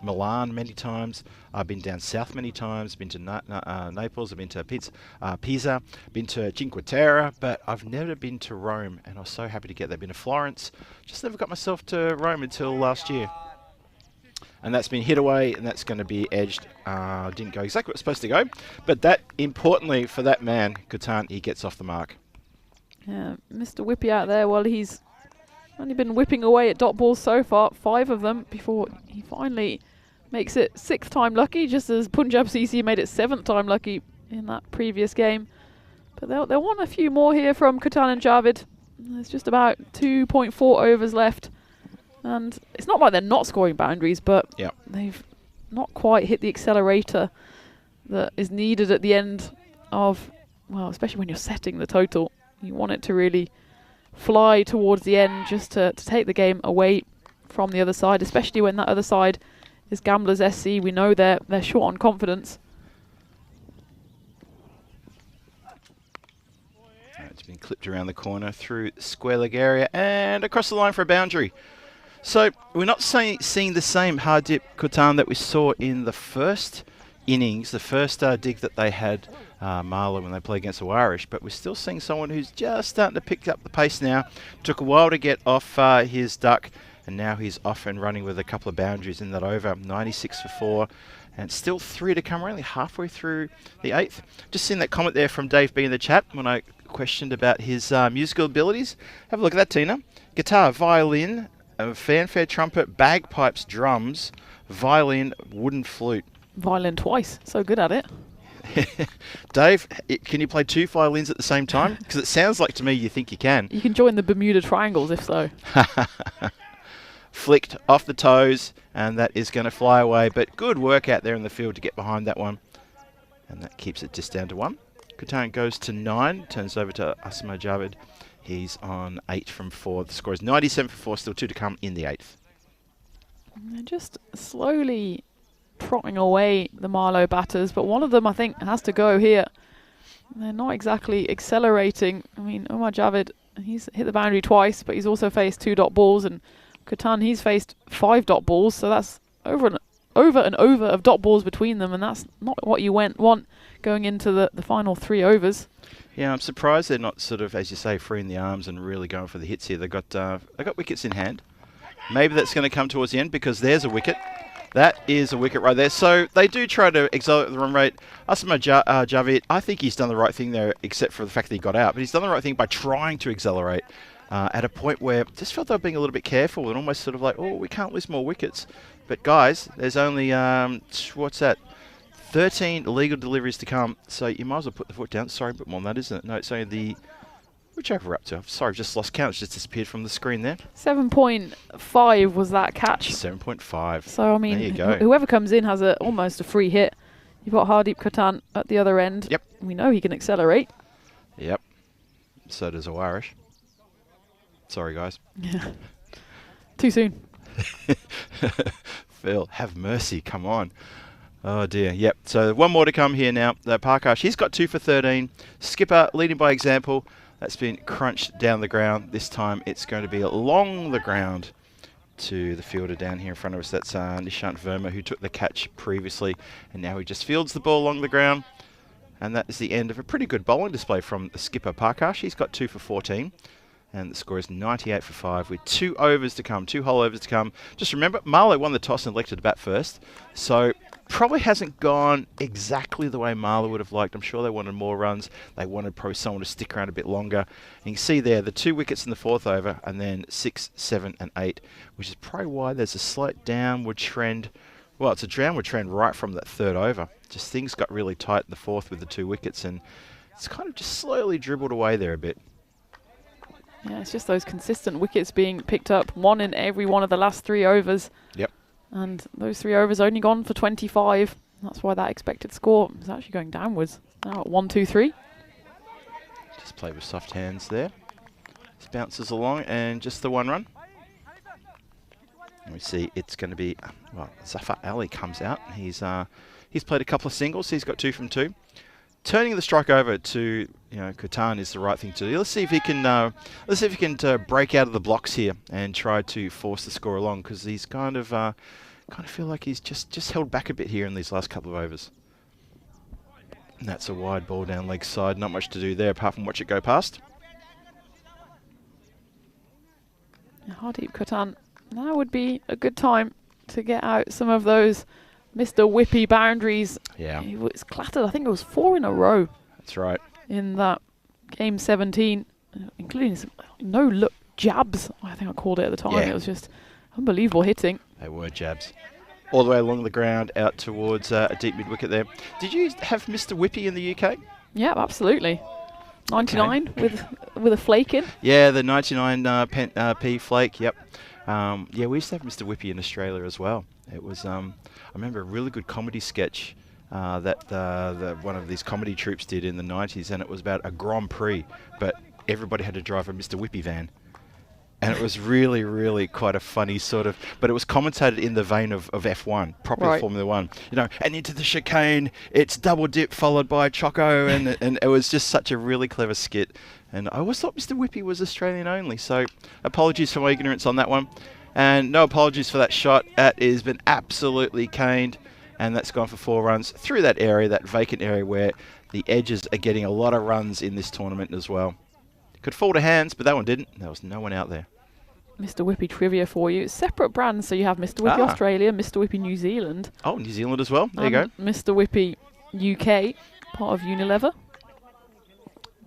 Milan many times. I've been down south many times. Been to Naples. I've been to Pisa. Been to Cinque Terre, but I've never been to Rome, and I was so happy to get there. Been to Florence. Just never got myself to Rome until last year. And that's been hit away, and that's going to be edged. Didn't go exactly what it was supposed to go. But that, importantly for that man, Kutan, he gets off the mark. Yeah, Mr. Whippy out there, well, he's only been whipping away at dot balls so far, 5 of them, before he finally makes it 6th time lucky, just as Punjab CC made it 7th time lucky in that previous game. But they'll want a few more here from Kutan and Javed. There's just about 2.4 overs left. And it's not like they're not scoring boundaries, but they've not quite hit the accelerator that is needed at the end of, well, especially when you're setting the total. You want it to really fly towards the end just to take the game away from the other side, especially when that other side is Gamblers SC. We know they're short on confidence. It's been clipped around the corner through the square leg area and across the line for a boundary. So we're not seeing the same hard dip Kutan that we saw in the first innings, the first dig that they had Marlo when they played against the Aarash, but we're still seeing someone who's just starting to pick up the pace now. Took a while to get off his duck, and now he's off and running with a couple of boundaries in that over. 96 for 4, and still 3 to come. We're only halfway through the 8th. Just seen that comment there from Dave B in the chat when I questioned about his musical abilities. Have a look at that, Tina. Guitar, violin, fanfare, trumpet, bagpipes, drums, violin, wooden flute. Violin twice. So good at it. Dave, can you play 2 violins at the same time? Because it sounds like to me you think you can. You can join the Bermuda Triangles if so. Flicked off the toes, and that is going to fly away. But good work out there in the field to get behind that one. And that keeps it just down to 1. Kutan goes to 9, turns over to Usama Javed. He's on 8 from 4. The score is 97 for 4, still 2 to come in the 8th. They're just slowly trotting away, the Marlo batters, but one of them I think has to go here. They're not exactly accelerating. I mean, Umar Javed, he's hit the boundary twice, but he's also faced 2 dot balls, and Kutan, he's faced 5 dot balls, so that's over and over of dot balls between them, and that's not what you want going into the final 3 overs. Yeah, I'm surprised they're not sort of, as you say, freeing the arms and really going for the hits here. They got wickets in hand. Maybe that's going to come towards the end because there's a wicket. That is a wicket right there. So they do try to accelerate the run rate. Usama Javed, I think he's done the right thing there, except for the fact that he got out. But he's done the right thing by trying to accelerate at a point where I just felt they were being a little bit careful and almost sort of like, oh, we can't lose more wickets. But guys, there's only, 13 illegal deliveries to come. So you might as well put the foot down. Sorry, but more than that, isn't it? No, it's only the... Which over we're up to? I'm sorry, I've just lost count. It's just disappeared from the screen there. 7.5 was that catch. 7.5. So, I mean, there you go. Whoever comes in has almost a free hit. You've got Hardeep Kutan at the other end. Yep. We know he can accelerate. Yep. So does Aarash. Sorry, guys. Too soon. Phil, have mercy, come on. Oh dear, yep. So one more to come here now. Parkash, he's got 2 for 13. Skipper leading by example. That's been crunched down the ground. This time it's going to be along the ground to the fielder down here in front of us. That's Nishant Verma, who took the catch previously, and now he just fields the ball along the ground. And that is the end of a pretty good bowling display from the skipper Parkash. He's got 2 for 14. And the score is 98 for 5 with 2 overs to come, 2 whole overs to come. Just remember, Marlo won the toss and elected to bat first. So probably hasn't gone exactly the way Marlo would have liked. I'm sure they wanted more runs. They wanted probably someone to stick around a bit longer. And you can see there the 2 wickets in the 4th over and then 6, 7 and 8, which is probably why there's a slight downward trend. Well, it's a downward trend right from that 3rd over. Just things got really tight in the 4th with the 2 wickets, and it's kind of just slowly dribbled away there a bit. Yeah, it's just those consistent wickets being picked up, 1 in every one of the last 3 overs. Yep. And those 3 overs only gone for 25. That's why that expected score is actually going downwards. Now at 1, 2, 3. Just play with soft hands there. Just bounces along and just the 1 run. And we see it's going to be, well, Zafar Ali comes out. He's played a couple of singles. He's got 2 from 2. Turning the strike over to Katan is the right thing to do. Let's see if he can break out of the blocks here and try to force the score along, because he's kind of feel like he's just held back a bit here in these last couple of overs. And that's a wide ball down leg side. Not much to do there apart from watch it go past. Hardeep Katan, now would be a good time to get out some of those Mr. Whippy boundaries. Yeah. He was clattered, I think it was 4 in a row. That's right. In that game 17, including some no-look jabs, I think I called it at the time. Yeah. It was just unbelievable hitting. They were jabs. All the way along the ground out towards a deep mid-wicket there. Did you have Mr. Whippy in the UK? Yeah, absolutely. 99 with a flake in. Yeah, the 99 P flake, yep. Yeah, we used to have Mr. Whippy in Australia as well. It was, I remember a really good comedy sketch that one of these comedy troupes did in the 90s, and it was about a Grand Prix, but everybody had to drive a Mr. Whippy van. And it was really, really quite a funny sort of, but it was commentated in the vein of F1, proper Formula 1. And into the chicane, it's double dip followed by choco, and it was just such a really clever skit. And I always thought Mr. Whippy was Australian only, so apologies for my ignorance on that one. And no apologies for that shot. That has been absolutely caned, and that's gone for 4 runs through that area, that vacant area where the edges are getting a lot of runs in this tournament as well. Could fall to hands, but that one didn't. There was no one out there. Mr. Whippy trivia for you. Separate brands, so you have Mr. Whippy Australia, Mr. Whippy New Zealand. Oh, New Zealand as well. There you go. Mr. Whippy UK, part of Unilever.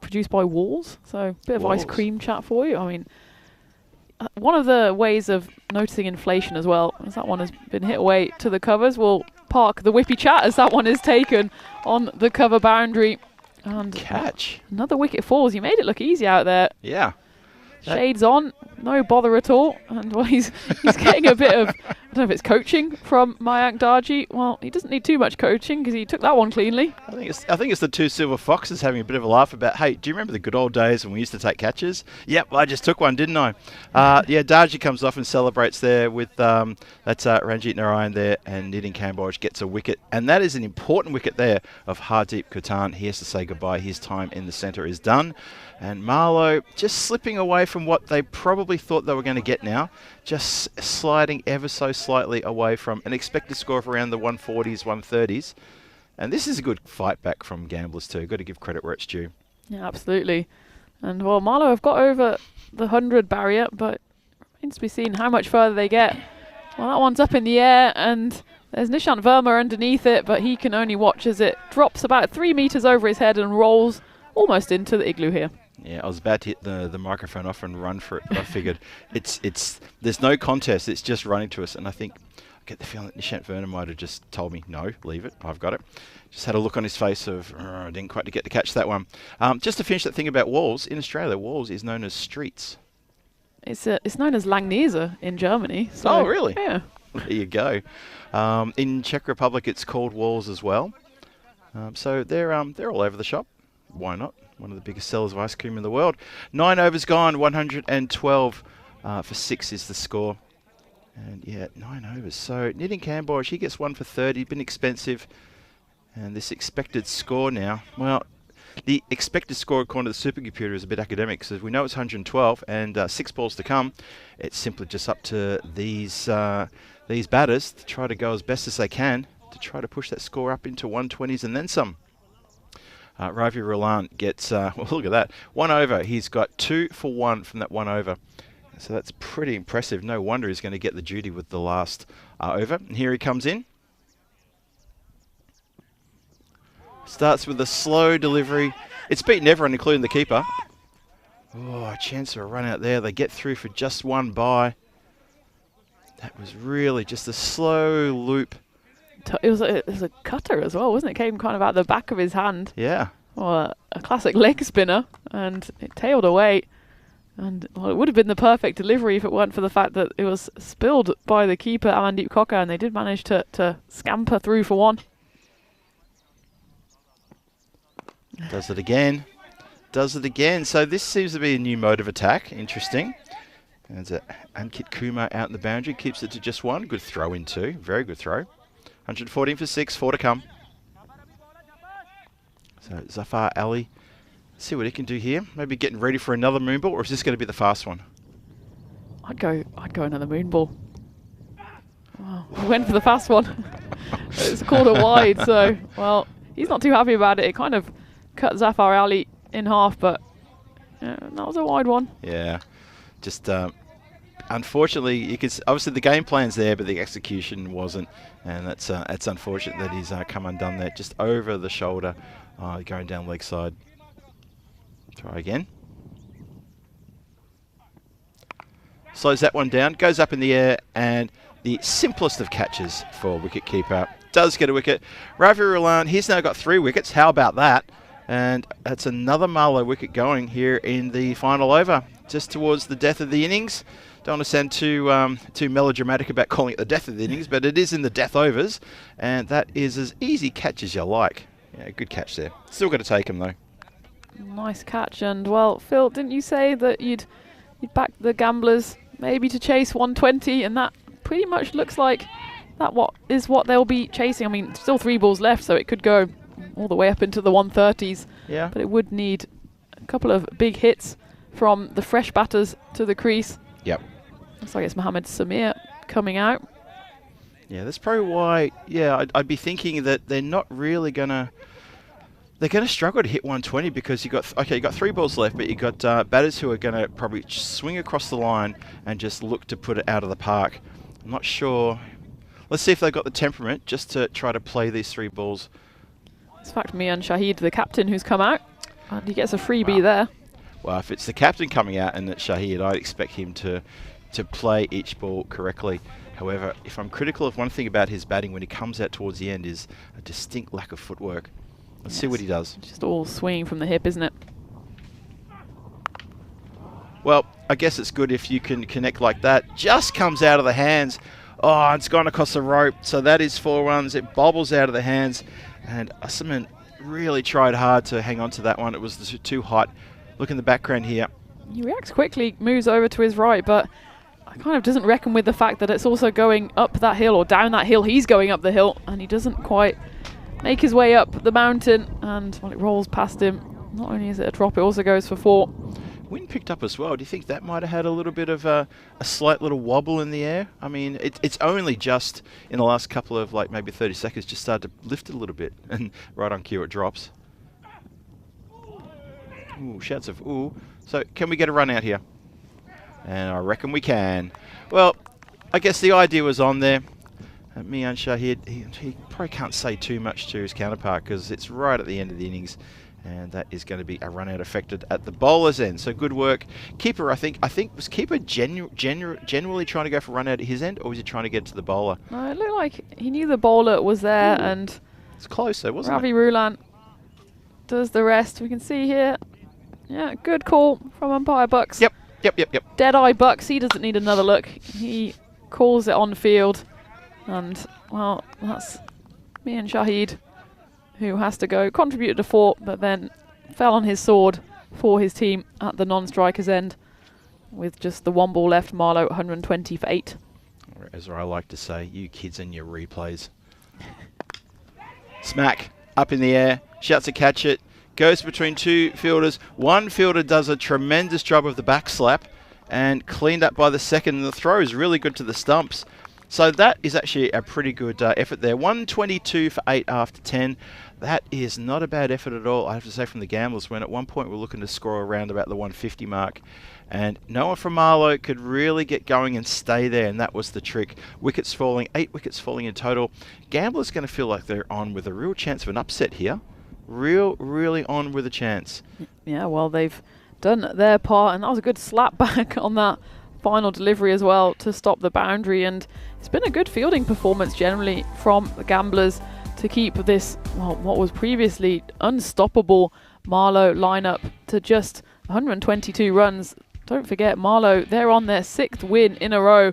Produced by Walls, so a bit of ice cream chat for you. I mean, one of the ways of noticing inflation as well, as that one has been hit away to the covers, we'll park the Whippy chat as that one is taken on the cover boundary. And catch. Another wicket falls. You made it look easy out there. Yeah. Shades on, no bother at all. And well, he's getting a bit of, I don't know if it's coaching from Mayank Darji. Well, he doesn't need too much coaching because he took that one cleanly. I think it's the 2 silver foxes having a bit of a laugh about, hey, do you remember the good old days when we used to take catches? Yep, I just took one, didn't I? Yeah, Darji comes off and celebrates there with, that's Ranjit Narayan there, and Nitin Kamboj gets a wicket. And that is an important wicket there of Hardeep Katan. He has to say goodbye. His time in the centre is done. And Marlo just slipping away from what they probably thought they were going to get now, just sliding ever so slightly away from an expected score of around the 140s, 130s. And this is a good fight back from gamblers too. Got to give credit where it's due. Yeah, absolutely. And well, Marlo have got over the 100 barrier, but it remains to be seen how much further they get. Well, that one's up in the air, and there's Nishant Verma underneath it, but he can only watch as it drops about 3 meters over his head and rolls almost into the igloo here. Yeah, I was about to hit the microphone off and run for it, but I figured there's no contest. It's just running to us, and I get the feeling that Nishant Verma might have just told me, no, leave it, I've got it. Just had a look on his face of, I didn't quite get to catch that one. Just to finish that thing about walls, in Australia, walls is known as streets. It's known as Langnese in Germany. So oh, really? Yeah. There you go. In Czech Republic, it's called walls as well. So they're all over the shop. Why not? One of the biggest sellers of ice cream in the world. 9 overs gone, 112 for 6 is the score. And yeah, 9 overs. So Knitting Camboy, she gets 1 for 30, been expensive. And this expected score now, well, the expected score according to the supercomputer is a bit academic, so we know it's 112 and 6 balls to come. It's simply just up to these batters to try to go as best as they can to try to push that score up into 120s and then some. Ravi Roland gets, well, look at that, 1 over. He's got 2 for 1 from that 1 over. So that's pretty impressive. No wonder he's going to get the duty with the last over. And here he comes in. Starts with a slow delivery. It's beaten everyone, including the keeper. Oh, a chance for a run out there. They get through for just 1 by. That was really just a slow loop. It was a cutter as well, wasn't it? Came kind of out the back of his hand. Yeah. Well, a classic leg spinner, and it tailed away. And well, it would have been the perfect delivery if it weren't for the fact that it was spilled by the keeper, Amandeep Cocker, and they did manage to scamper through for 1. Does it again. Does it again. So this seems to be a new mode of attack. Interesting. There's Ankit Kumar out in the boundary. Keeps it to just 1. Good throw in too. Very good throw. 114 for 6. 4 to come. So Zafar Ali. Let's see what he can do here. Maybe getting ready for another moon ball, or is this going to be the fast one? I'd go another moon ball. Wow. He went for the fast one. It's called a wide, so well, he's not too happy about it. It kind of cut Zafar Ali in half, but that was a wide one. Yeah, just unfortunately, you could obviously the game plan's there, but the execution wasn't, and that's unfortunate that he's come undone there, just over the shoulder, going down leg side. Try again. Slows that one down, goes up in the air, and the simplest of catches for wicket-keeper. Does get a wicket. Ravi Roland, he's now got 3 wickets. How about that? And that's another Marlo wicket going here in the final over, just towards the death of the innings. Don't want to sound too melodramatic about calling it the death of the innings, but it is in the death overs, and that is as easy catch as you like. Yeah, good catch there. Still got to take him though. Nice catch, and well, Phil, didn't you say that you'd back the gamblers maybe to chase 120, and that pretty much looks like what they'll be chasing. I mean, still 3 balls left, so it could go all the way up into the 130s. Yeah. But it would need a couple of big hits from the fresh batters to the crease. Yep. Looks like it's Mohammed Samir coming out. Yeah, that's probably why. Yeah, I'd be thinking that they're not really gonna. They're going to struggle to hit 120 because you got 3 balls left, but you got batters who are going to probably swing across the line and just look to put it out of the park. I'm not sure. Let's see if they've got the temperament just to try to play these 3 balls. It's in fact Mian Shahid, the captain, who's come out, and he gets a freebie there. Well, if it's the captain coming out and it's Shahid, I'd expect him to play each ball correctly. However, if I'm critical of one thing about his batting when he comes out towards the end is a distinct lack of footwork. Let's see what he does. Just all swinging from the hip, isn't it? Well, I guess it's good if you can connect like that. Just comes out of the hands. Oh, it's gone across the rope. So that is 4 runs. It bobbles out of the hands. And Usman really tried hard to hang on to that one. It was too hot. Look in the background here. He reacts quickly, moves over to his right, but I kind of doesn't reckon with the fact that it's also going up that hill or down that hill. He's going up the hill, and he doesn't quite make his way up the mountain, and when it rolls past him, not only is it a drop, it also goes for 4. Wind picked up as well. Do you think that might have had a little bit of a slight little wobble in the air? I mean, it's only just in the last couple of maybe 30 seconds just started to lift it a little bit, and right on cue it drops. Ooh, shouts of ooh. So can we get a run out here? And I reckon we can. Well, I guess the idea was on there. Mian Shahid, he probably can't say too much to his counterpart because it's right at the end of the innings, and that is going to be a run out affected at the bowler's end. So good work. Keeper, I think was keeper generally trying to go for a run out at his end, or was he trying to get to the bowler? No, it looked like he knew the bowler was there. Ooh. And it's close though, wasn't Ravi it? Roland does the rest. We can see here. Yeah, good call from umpire Bucks. Yep. Dead-eye Bucks, he doesn't need another look. He calls it on field. And, well, that's Mian Shahid, who has to go. Contributed to 4, but then fell on his sword for his team at the non-striker's end with just the 1 ball left. Marlo 120 for 8. as I like to say. You kids and your replays. Smack, up in the air, shouts to catch it, goes between two fielders. One fielder does a tremendous job of the back slap and cleaned up by the second, and the throw is really good to the stumps. So that is actually a pretty good effort there. 122 for 8 after 10. That is not a bad effort at all, I have to say, from the Gamblers, when at one point we're looking to score around about the 150 mark. And no one from Marlo could really get going and stay there, and that was the trick. Wickets falling, 8 wickets falling in total. Gamblers going to feel like they're on with a real chance of an upset here. Really on with a chance. Yeah, well, they've done their part, and that was a good slap back on that final delivery as well to stop the boundary. And it's been a good fielding performance generally from the Gamblers to keep this, well, what was previously unstoppable Marlo lineup to just 122 runs. Don't forget, Marlo, they're on their 6th win in a row.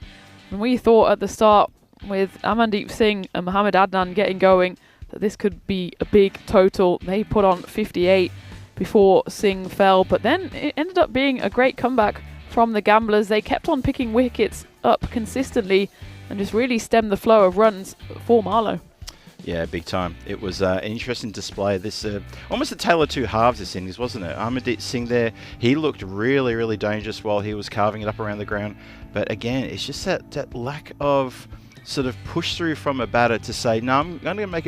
And we thought at the start, with Amandeep Singh and Mohammad Adnan getting going, that this could be a big total. They put on 58 before Singh fell, but then it ended up being a great comeback from the Gamblers. They kept on picking wickets up consistently and just really stemmed the flow of runs for Marlo. Yeah, big time. It was an interesting display. This almost a tale of two halves, this innings, wasn't it? Amandeep Singh there, he looked really dangerous while he was carving it up around the ground. But again, it's just that lack of sort of push through from a batter to say, no, I'm going to make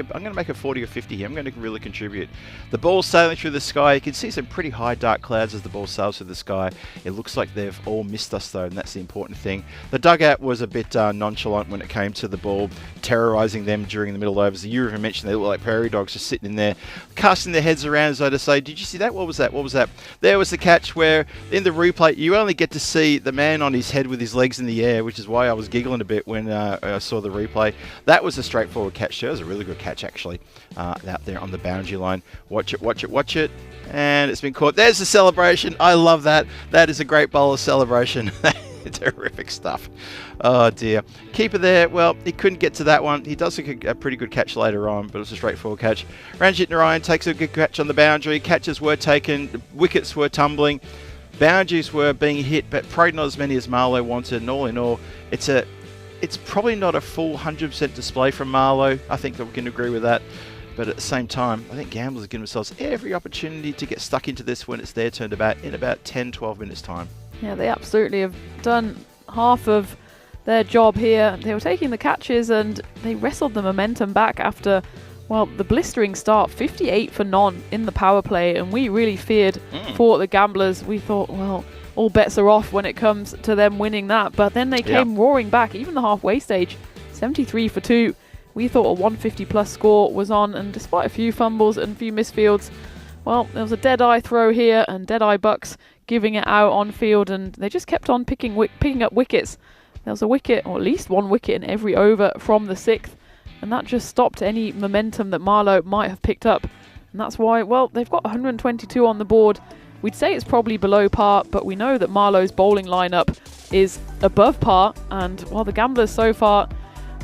a 40 or 50 here. I'm going to really contribute. The ball's sailing through the sky. You can see some pretty high dark clouds as the ball sails through the sky. It looks like they've all missed us though, and that's the important thing. The dugout was a bit nonchalant when it came to the ball terrorising them during the middle overs. You even mentioned they look like prairie dogs just sitting in there, casting their heads around as though to say, did you see that? What was that? What was that? There was the catch where in the replay you only get to see the man on his head with his legs in the air, which is why I was giggling a bit when I saw the replay. That was a straightforward catch. That was a really good catch actually, out there on the boundary line. Watch it, and it's been caught. There's the celebration. I love that. That is a great bowler celebration. Terrific stuff. Oh dear. Keeper there, well, he couldn't get to that one. He does look a pretty good catch later on, but it was a straightforward catch. Ranjit Narayan takes a good catch on the boundary. Catches were taken, wickets were tumbling, boundaries were being hit, but probably not as many as Marlo wanted. And all in all, it's probably not a full 100% display from Marlo. I think that we can agree with that. But at the same time, I think Gamblers are giving themselves every opportunity to get stuck into this when it's their turn in about 10-12 minutes time. Yeah, they absolutely have done half of their job here. They were taking the catches and they wrestled the momentum back after, well, the blistering start, 58 for none in the power play, and we really feared for the Gamblers. We thought, well, all bets are off when it comes to them winning that, but then they came roaring back, even the halfway stage, 73 for 2. We thought a 150 plus score was on, and despite a few fumbles and a few misfields, well, there was a dead-eye throw here and dead-eye Bucks giving it out on field, and they just kept on picking up wickets. There was a wicket, or at least one wicket in every over from the 6th, and that just stopped any momentum that Marlo might have picked up. And that's why, well, they've got 122 on the board. We'd say it's probably below par, but we know that Marlo's bowling lineup is above par, and while the Gamblers so far,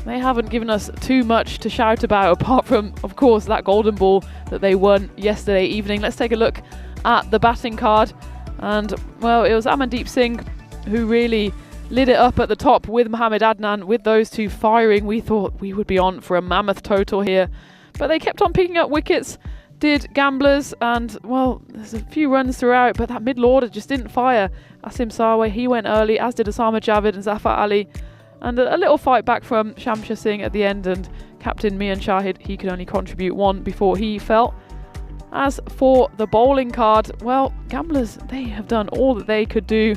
they haven't given us too much to shout about, apart from, of course, that golden ball that they won yesterday evening. Let's take a look at the batting card. And, well, it was Amandeep Singh who really lit it up at the top with Mohammad Adnan. With those two firing, we thought we would be on for a mammoth total here. But they kept on picking up wickets, did Gamblers, and, well, there's a few runs throughout, but that middle order just didn't fire. Asim Sarway, he went early, as did Osama Javid and Zafar Ali. And a little fight back from Shamshir Singh at the end, and Captain Mian Shahid, he could only contribute one before he fell. As for the bowling card, well, Gamblers, they have done all that they could do.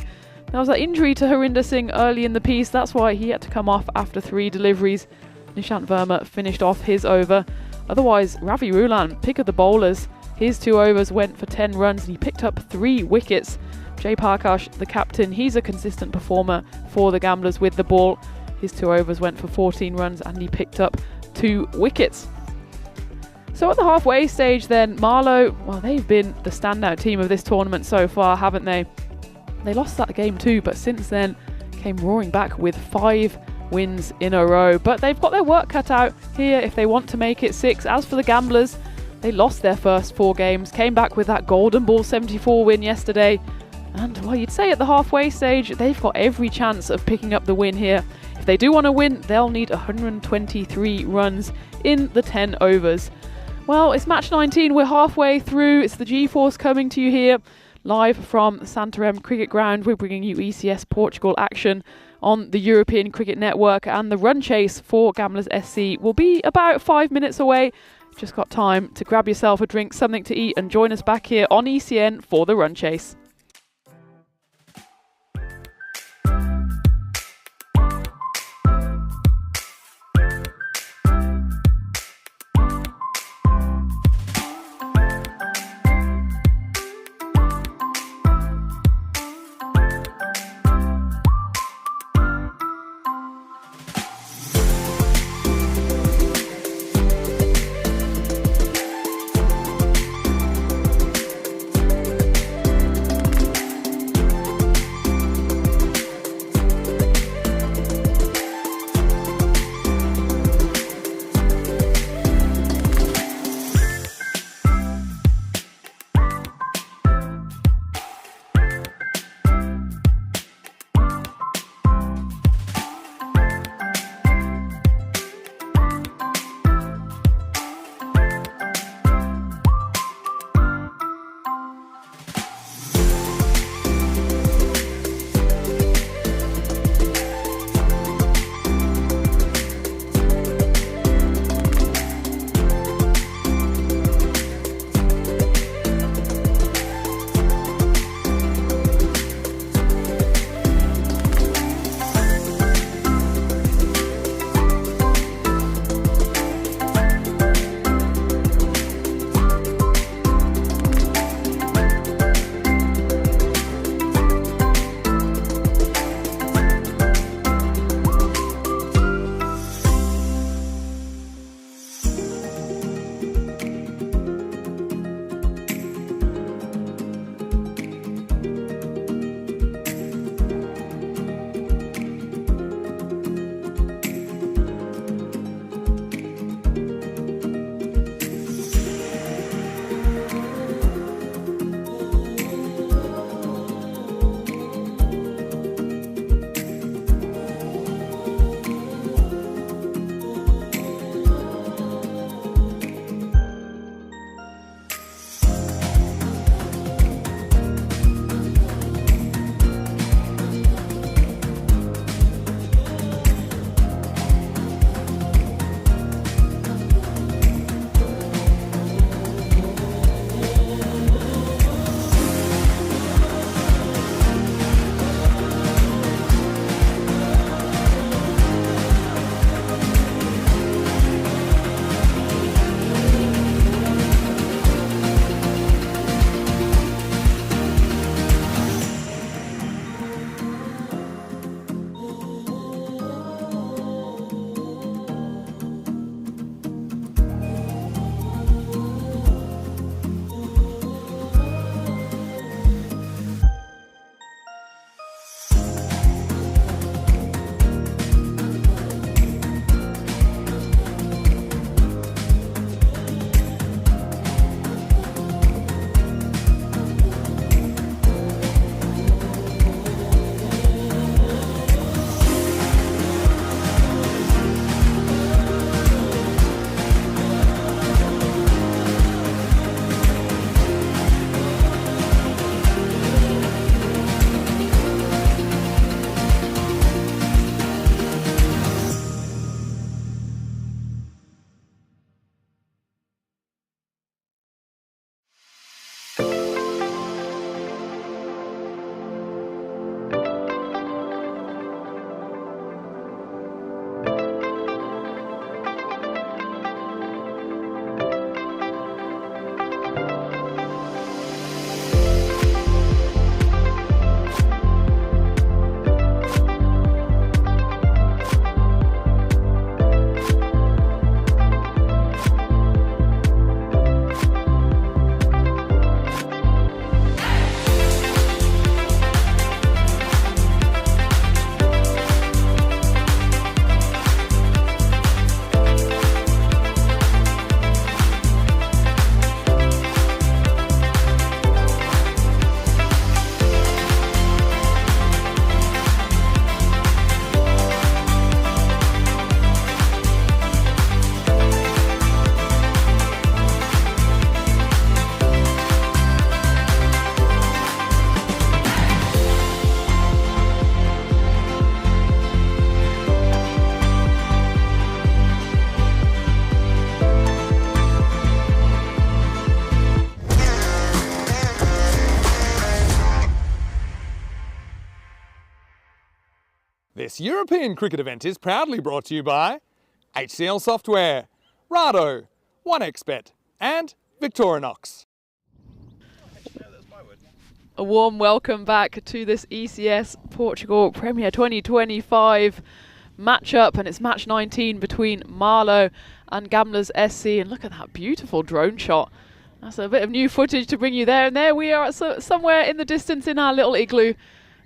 There was that injury to Harinder Singh early in the piece, that's why he had to come off after 3 deliveries. Nishant Verma finished off his over. Otherwise, Ravi Rulan, pick of the bowlers, his 2 overs went for 10 runs and he picked up 3 wickets. Jay Parkash, the captain, he's a consistent performer for the Gamblers with the ball. His 2 overs went for 14 runs and he picked up 2 wickets. So at the halfway stage then, Marlo, well, they've been the standout team of this tournament so far, haven't they? They lost that game too, but since then came roaring back with 5 wins in a row. But they've got their work cut out here if they want to make it 6. As for the Gamblers, they lost their first 4 games, came back with that golden ball 74 win yesterday. And well, you'd say at the halfway stage, they've got every chance of picking up the win here. If they do want to win, they'll need 123 runs in the 10 overs. Well, it's match 19. We're halfway through. It's the G-Force coming to you here live from Santarém Cricket Ground. We're bringing you ECS Portugal action on the European Cricket Network, and the run chase for Gamblers SC will be about 5 minutes away. Just got time to grab yourself a drink, something to eat, and join us back here on ECN for the run chase. This European cricket event is proudly brought to you by HCL Software, Rado, 1xBet and Victorinox. A warm welcome back to this ECS Portugal Premier 2025 matchup, and it's match 19 between Marlo and Gamblers SC. And look at that beautiful drone shot. That's a bit of new footage to bring you there. And there we are somewhere in the distance in our little igloo.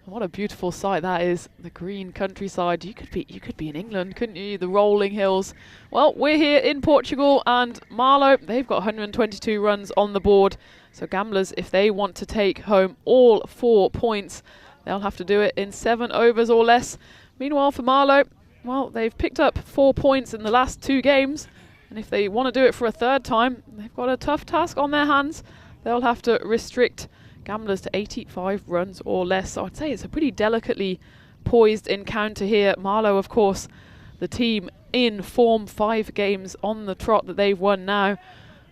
What a beautiful sight that is, the green countryside. You could be in England, couldn't you? The rolling hills. Well, we're here in Portugal, and Marlo, they've got 122 runs on the board. So Gamblers, if they want to take home all 4 points, they'll have to do it in 7 overs or less. Meanwhile, for Marlo, well, they've picked up 4 points in the last 2 games, and if they want to do it for a third time, they've got a tough task on their hands. They'll have to restrict Gamblers to 85 runs or less. So I'd say it's a pretty delicately poised encounter here. Marlo, of course, the team in form, 5 games on the trot that they've won now.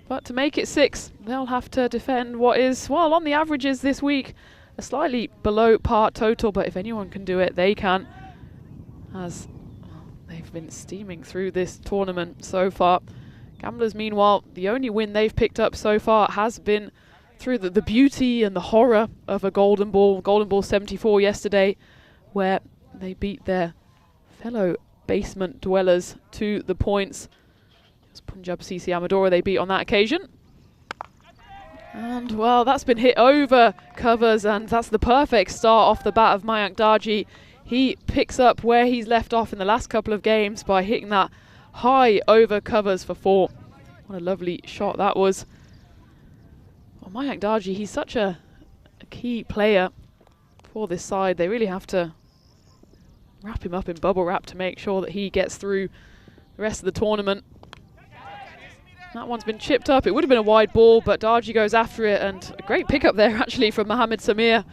But to make it 6, they'll have to defend what is, well, on the averages this week, a slightly below par total. But if anyone can do it, they can, as they've been steaming through this tournament so far. Gamblers, meanwhile, the only win they've picked up so far has been through the beauty and the horror of a golden ball 74 yesterday, where they beat their fellow basement dwellers to the points. It was Punjab CC Amadora they beat on that occasion. And well, that's been hit over covers, and that's the perfect start off the bat of Mayank Darji. He picks up where he's left off in the last couple of games by hitting that high over covers for 4. What a lovely shot that was. Well, Mayank Darji, he's such a key player for this side. They really have to wrap him up in bubble wrap to make sure that he gets through the rest of the tournament. That one's been chipped up. It would have been a wide ball, but Darji goes after it, and a great pickup there actually from Mohamed Samir.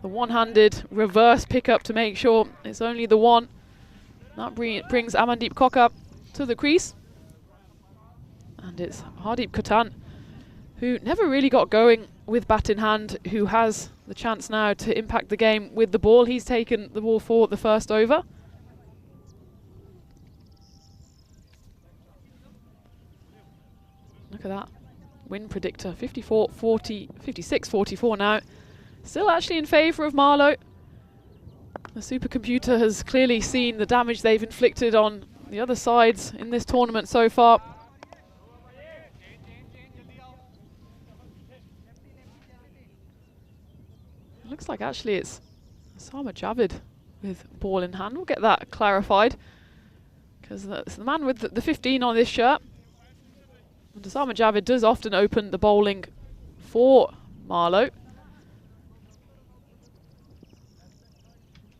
The one-handed reverse pickup to make sure it's only the one. That brings Amandeep Kokka to the crease. And it's Hardeep Katan, who never really got going with bat in hand, who has the chance now to impact the game with the ball. He's taken the ball for the first over. Look at that win predictor, 56-44 now. Still actually in favour of Marlo. The supercomputer has clearly seen the damage they've inflicted on the other sides in this tournament so far. It looks like actually it's Osama Javid with ball in hand. We'll get that clarified, because it's the man with the 15 on this shirt. And Osama Javid does often open the bowling for Marlo.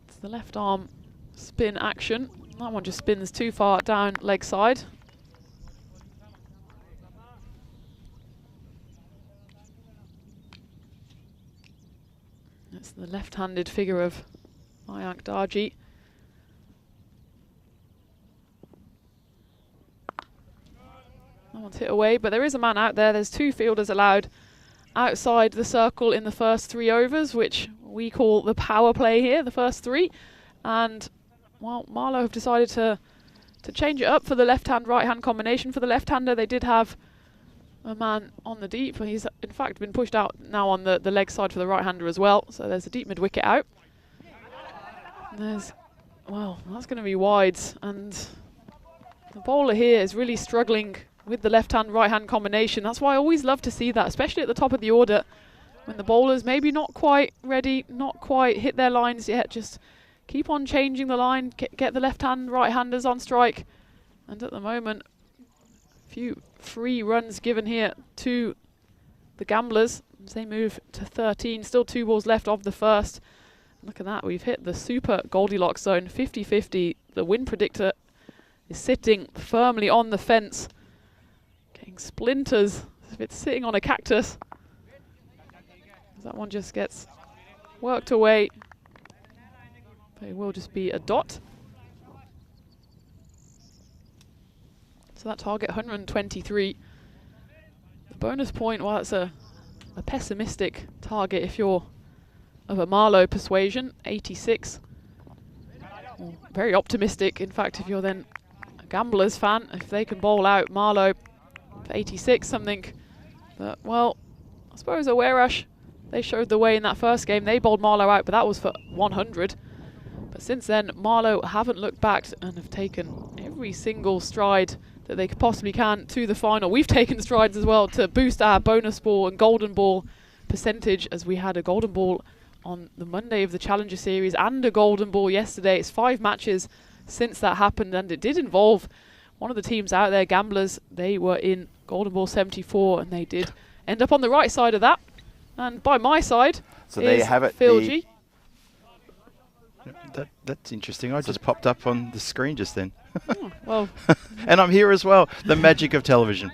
It's the left arm spin action. That one just spins too far down leg side. That's the left-handed figure of Mayank Darji. That one's hit away, but there is a man out there. There's 2 fielders allowed outside the circle in the first 3 overs, which we call the power play here, the first 3. And, well, Marlo have decided to change it up for the left-hand, right-hand combination. For the left-hander, they did have a man on the deep. He's in fact been pushed out now on the leg side for the right-hander as well. So there's a deep mid-wicket out. And there's, well, that's going to be wides. And the bowler here is really struggling with the left-hand, right-hand combination. That's why I always love to see that, especially at the top of the order, when the bowlers maybe not quite ready, not quite hit their lines yet. Just keep on changing the line, get the left-hand, right-handers on strike. And at the moment, few free runs given here to the Gamblers as they move to 13. Still 2 balls left of the first. Look at that, we've hit the super Goldilocks zone, 50-50. The win predictor is sitting firmly on the fence, getting splinters as if it's sitting on a cactus. That one just gets worked away, but it will just be a dot. So that target 123. The bonus point, well, it's a pessimistic target if you're of a Marlo persuasion, 86. very optimistic. In fact, if you're then a Gamblers fan, if they can bowl out Marlo for 86 something, but well, I suppose Aarash, they showed the way in that first game. They bowled Marlo out, but that was for 100. But since then, Marlo haven't looked back and have taken every single stride that they possibly can to the final. We've taken strides as well to boost our bonus ball and golden ball percentage, as we had a golden ball on the Monday of the Challenger Series and a golden ball yesterday. It's 5 matches since that happened, and it did involve one of the teams out there, Gamblers. They were in golden ball 74, and they did end up on the right side of that. And by my side, so there you have it, Phil G. That's interesting. I just popped up on the screen just then. Oh, well, and I'm here as well. The magic of television.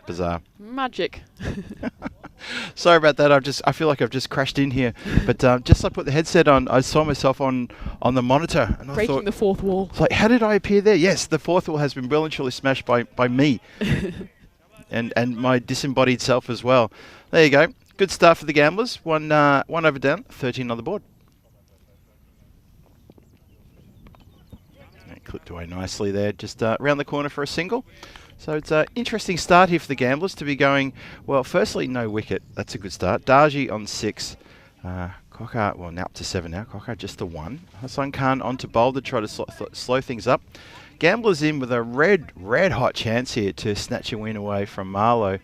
Bizarre. Magic. Sorry about that. I feel like I've just crashed in here. But just as I put the headset on, I saw myself on the monitor, and I breaking thought, the fourth wall. It's like, how did I appear there? Yes, the fourth wall has been well and truly smashed by me, and my disembodied self as well. There you go. Good start for the Gamblers. One over down, 13 on the board. Clipped away nicely there, just around the corner for a single. So it's an interesting start here for the Gamblers to be going, well, firstly, no wicket. That's a good start. Darji on 6. Gorkha, well, now up to 7 now. Gorkha just the 1. Hassan Khan onto bowl to try to slow things up. Gamblers in with a red hot chance here to snatch a win away from Marlo.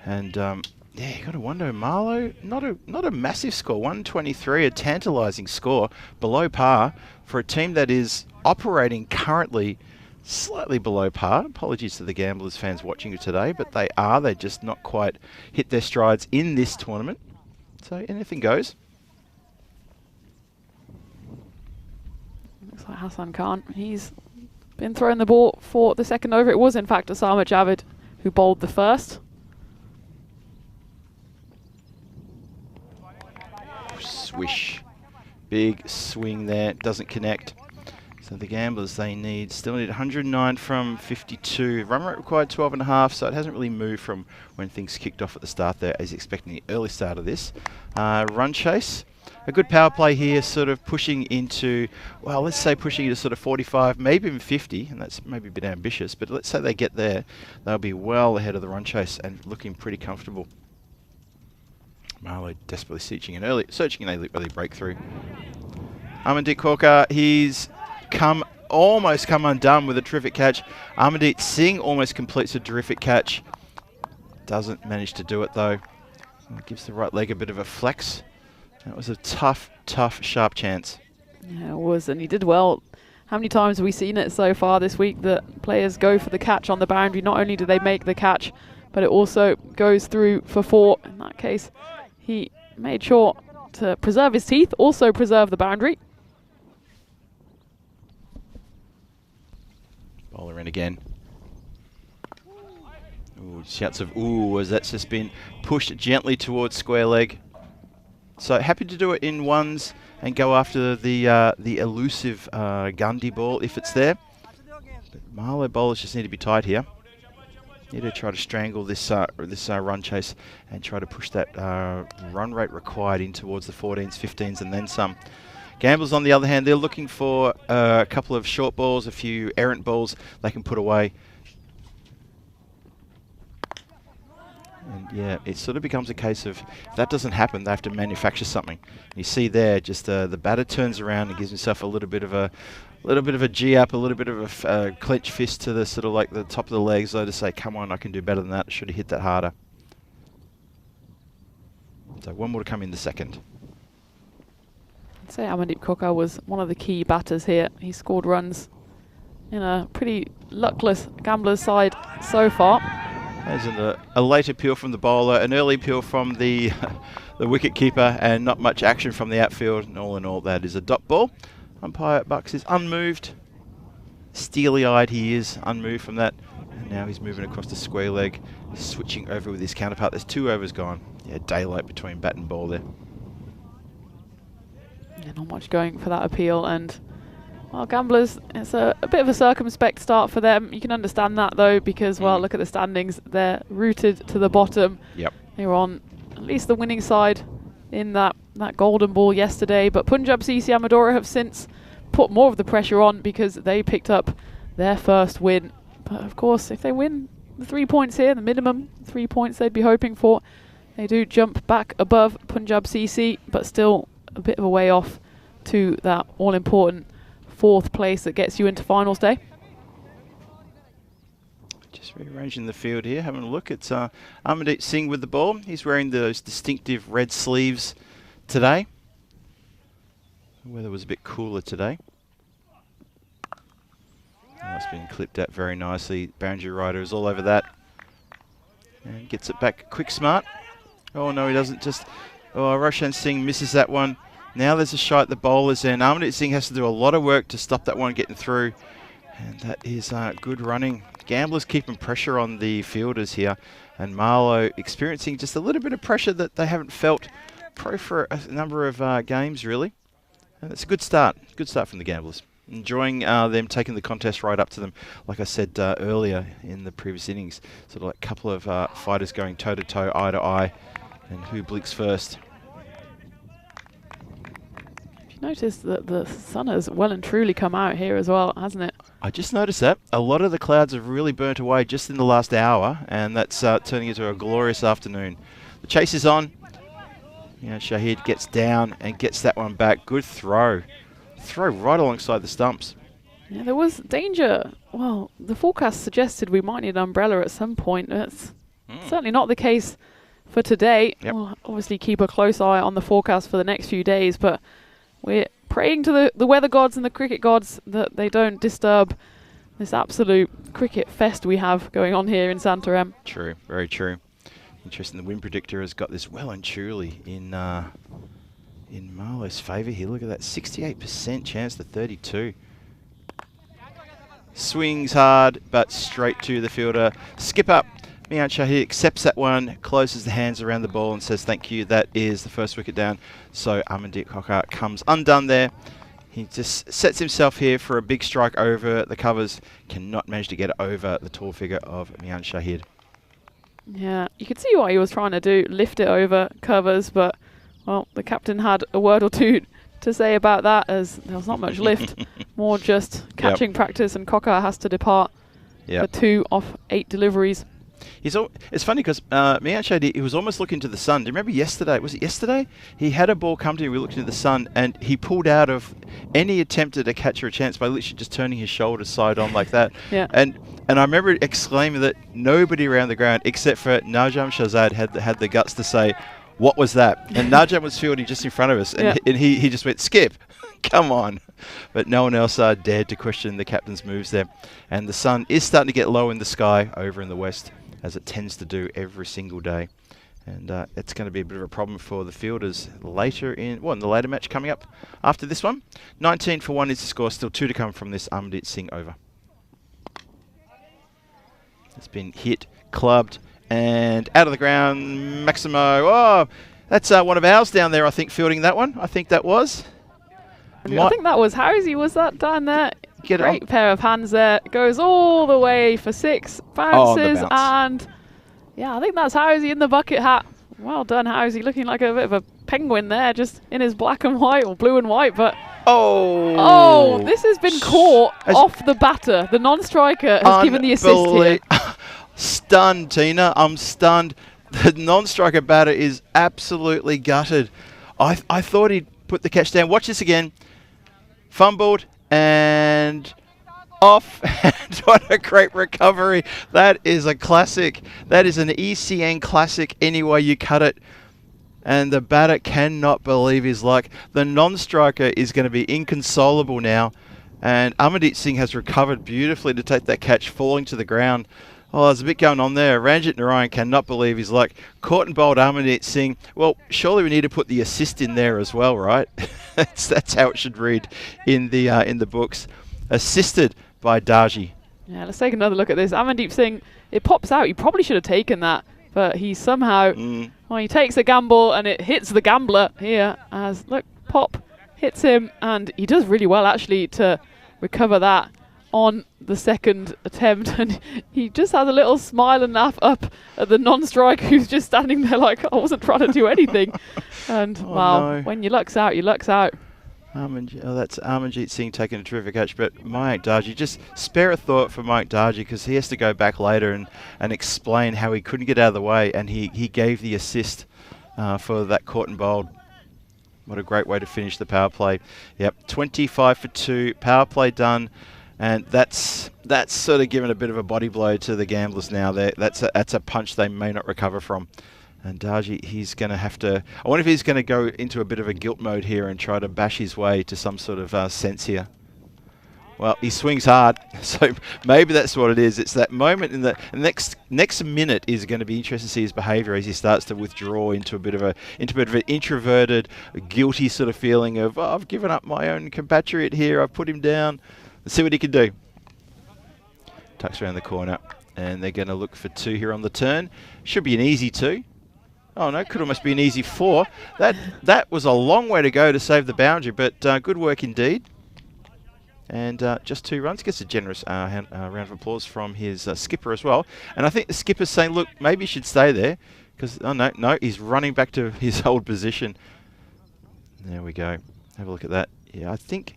And yeah, you got to wonder, Marlo, not a massive score, 123, a tantalising score, below par for a team that is operating currently slightly below par. Apologies to the Gamblers fans watching you today, but they just not quite hit their strides in this tournament. So anything goes. Looks like Hassan Khan, he's been throwing the ball for the second over. It was in fact Osama Javed who bowled the first. Swish. Big swing there, doesn't connect. So the Gamblers, still need 109 from 52. Run rate required 12.5, so it hasn't really moved from when things kicked off at the start there, as expecting the early start of this. Run chase. A good power play here, sort of pushing into, well, let's say pushing into sort of 45, maybe even 50, and that's maybe a bit ambitious, but let's say they get there, they'll be well ahead of the run chase and looking pretty comfortable. Marlo desperately searching an early breakthrough. Amandeep Gorkha, he's almost come undone with a terrific catch. Amandeep Singh almost completes a terrific catch. Doesn't manage to do it though. Gives the right leg a bit of a flex. That was a tough, sharp chance. Yeah, it was, and he did well. How many times have we seen it so far this week that players go for the catch on the boundary? Not only do they make the catch, but it also goes through for 4. In that case, he made sure to preserve his teeth, also preserve the boundary. Bowler in again. Ooh, shouts of ooh, as that's just been pushed gently towards square leg. So happy to do it in ones and go after the elusive Gundy ball if it's there. But Marlo bowlers just need to be tight here. Need to try to strangle this run chase and try to push that run rate required in towards the 14s, 15s and then some. Gamblers, on the other hand, they're looking for a couple of short balls, a few errant balls they can put away. And yeah, it sort of becomes a case of, if that doesn't happen, they have to manufacture something. And you see there, just the batter turns around and gives himself a little bit of a G up, a little bit of a clenched fist to the sort of like the top of the legs, though, to say, come on, I can do better than that. Should have hit that harder. So one more to come in the second. I'd say Amandeep Gorkha was one of the key batters here. He scored runs in a pretty luckless Gamblers side so far. There's a late appeal from the bowler, an early appeal from the wicket keeper, and not much action from the outfield. And all in all, that is a dot ball. Umpire Bucks is unmoved. Steely-eyed he is, unmoved from that. And now he's moving across the square leg, switching over with his counterpart. There's 2 overs gone. Yeah, daylight between bat and ball there. Yeah, not much going for that appeal, and well, Gamblers, it's a bit of a circumspect start for them. You can understand that though, because well, look at the standings. They're rooted to the bottom. Yep. They were on at least the winning side in that golden ball yesterday, but Punjab CC Amadora have since put more of the pressure on because they picked up their first win. But of course, if they win the 3 points here, the minimum 3 points they'd be hoping for, they do jump back above Punjab CC, but still a bit of a way off to that all-important 4th place that gets you into finals day. Just rearranging the field here, having a look at Amardeep Singh with the ball. He's wearing those distinctive red sleeves today. The weather was a bit cooler today. Oh, it's been clipped out very nicely. Boundary rider is all over that. And gets it back quick, smart. Oh no, he doesn't. Just, oh, Roshan Singh misses that one. Now there's a shot at the bowlers, and Amardeep Singh has to do a lot of work to stop that one getting through. And that is good running. Gamblers keeping pressure on the fielders here, and Marlo experiencing just a little bit of pressure that they haven't felt probably for a number of games, really. And it's a good start. Good start from the Gamblers. Enjoying them taking the contest right up to them. Like I said earlier in the previous innings, sort of like a couple of fighters going toe-to-toe, eye-to-eye, and who blinks first. If you notice that the sun has well and truly come out here as well, hasn't it? I just noticed that. A lot of the clouds have really burnt away just in the last hour, and that's turning into a glorious afternoon. The chase is on. You know, Shahid gets down and gets that one back. Good throw. Throw right alongside the stumps. Yeah, there was danger. Well, the forecast suggested we might need an umbrella at some point. That's certainly not the case for today. Yep. We'll obviously keep a close eye on the forecast for the next few days, but we're praying to the weather gods and the cricket gods that they don't disturb this absolute cricket fest we have going on here in Santarem. True, very true. Interesting, the wind predictor has got this well and truly in Marlo's favour here. Look at that, 68% chance to 32. Swings hard, but straight to the fielder. Skip up. Mian Shahid accepts that one, closes the hands around the ball and says thank you. That is the first wicket down. So Amardeep Singh comes undone there. He just sets himself here for a big strike over the covers. Cannot manage to get it over the tall figure of Mian Shahid. Yeah, you could see what he was trying to do, lift it over covers, but, well, the captain had a word or two to say about that, as there was not much lift, more just catching practice, and Gorkha has to depart for 2 of 8 deliveries. It's funny because Mian Shahid, he was almost looking to the sun. Do you remember yesterday? Was it yesterday? He had a ball come to him, we looked into the sun, and he pulled out of any attempt at a catch or a chance by literally just turning his shoulders side on like that. Yeah. And I remember exclaiming that nobody around the ground except for Najam Shahzad had the guts to say, what was that? And Najam was fielding just in front of us, and he just went, skip, come on. But no one else dared to question the captain's moves there. And the sun is starting to get low in the sky over in the west, as it tends to do every single day. And it's going to be a bit of a problem for the fielders later in the later match coming up after this one. 19 for 1 is the score, still 2 to come from this Amardeep Singh over. It's been hit, clubbed, and out of the ground, Maximo. Oh, that's one of ours down there, I think, fielding that one. I think that was. I think that was Housie, was that down there? Get Great pair of hands there. Goes all the way for 6 bounces, and yeah, I think that's Housie in the bucket hat. Well done, Housie, looking like a bit of a penguin there, just in his black and white, or blue and white, but oh, this has been caught off the batter. The non-striker has given the assist here. Stunned, Tina. I'm stunned. The non-striker batter is absolutely gutted. I thought he'd put the catch down. Watch this again. Fumbled and off. And what a great recovery. That is a classic. That is an ECN classic any way you cut it. And the batter cannot believe his luck. The non-striker is going to be inconsolable now. And Amardeep Singh has recovered beautifully to take that catch, falling to the ground. Oh, there's a bit going on there. Ranjit Narayan cannot believe his luck. Caught and bowled Amardeep Singh. Well, surely we need to put the assist in there as well, right? that's how it should read in the books. Assisted by Darji. Yeah, let's take another look at this. Amardeep Singh, it pops out. He probably should have taken that, but he somehow, well, he takes a gamble and it hits the gambler here as, look, pop hits him, and he does really well actually to recover that on the second attempt, and he just has a little smile and laugh up at the non-striker who's just standing there like, I wasn't trying to do anything. And when your luck's out, your luck's out. That's Amarjeet Singh taking a terrific catch, but Mayank Darji, just spare a thought for Mayank Darji, because he has to go back later and explain how he couldn't get out of the way, and he gave the assist for that caught and bowled. What a great way to finish the power play. Yep, 25 for 2, power play done, and that's sort of given a bit of a body blow to the gamblers now. That's a punch they may not recover from. And Darji, he's going to have to... I wonder if he's going to go into a bit of a guilt mode here and try to bash his way to some sort of sense here. Well, he swings hard, so maybe that's what it is. It's that moment in the next minute is going to be interesting to see his behaviour as he starts to withdraw into a bit of an introverted, guilty sort of feeling of, oh, I've given up my own compatriot here. I've put him down. Let's see what he can do. Tucks around the corner, and they're going to look for 2 here on the turn. Should be an easy 2. Oh no, could almost be an easy 4. That was a long way to go to save the boundary, but good work indeed. And just 2 runs. Gets a generous round of applause from his skipper as well. And I think the skipper's saying, look, maybe you should stay there. Because, oh no, he's running back to his old position. There we go. Have a look at that. Yeah, I think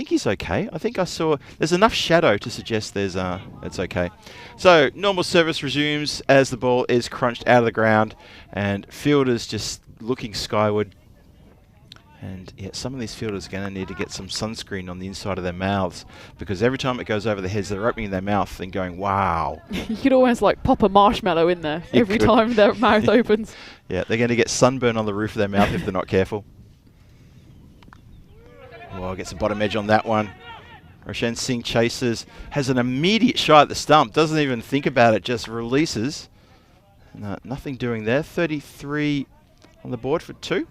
he's okay. I think I saw there's enough shadow to suggest it's okay. So normal service resumes as the ball is crunched out of the ground, and fielders just looking skyward. And yeah, some of these fielders are going to need to get some sunscreen on the inside of their mouths, because every time it goes over their heads, they're opening their mouth and going, wow. You could almost like pop a marshmallow in there every time their mouth opens. Yeah, they're going to get sunburn on the roof of their mouth if they're not careful. Well, gets a bottom edge on that one. Roshan Singh chases, has an immediate shot at the stump, doesn't even think about it, just releases. No, nothing doing there. 33 on the board for 2.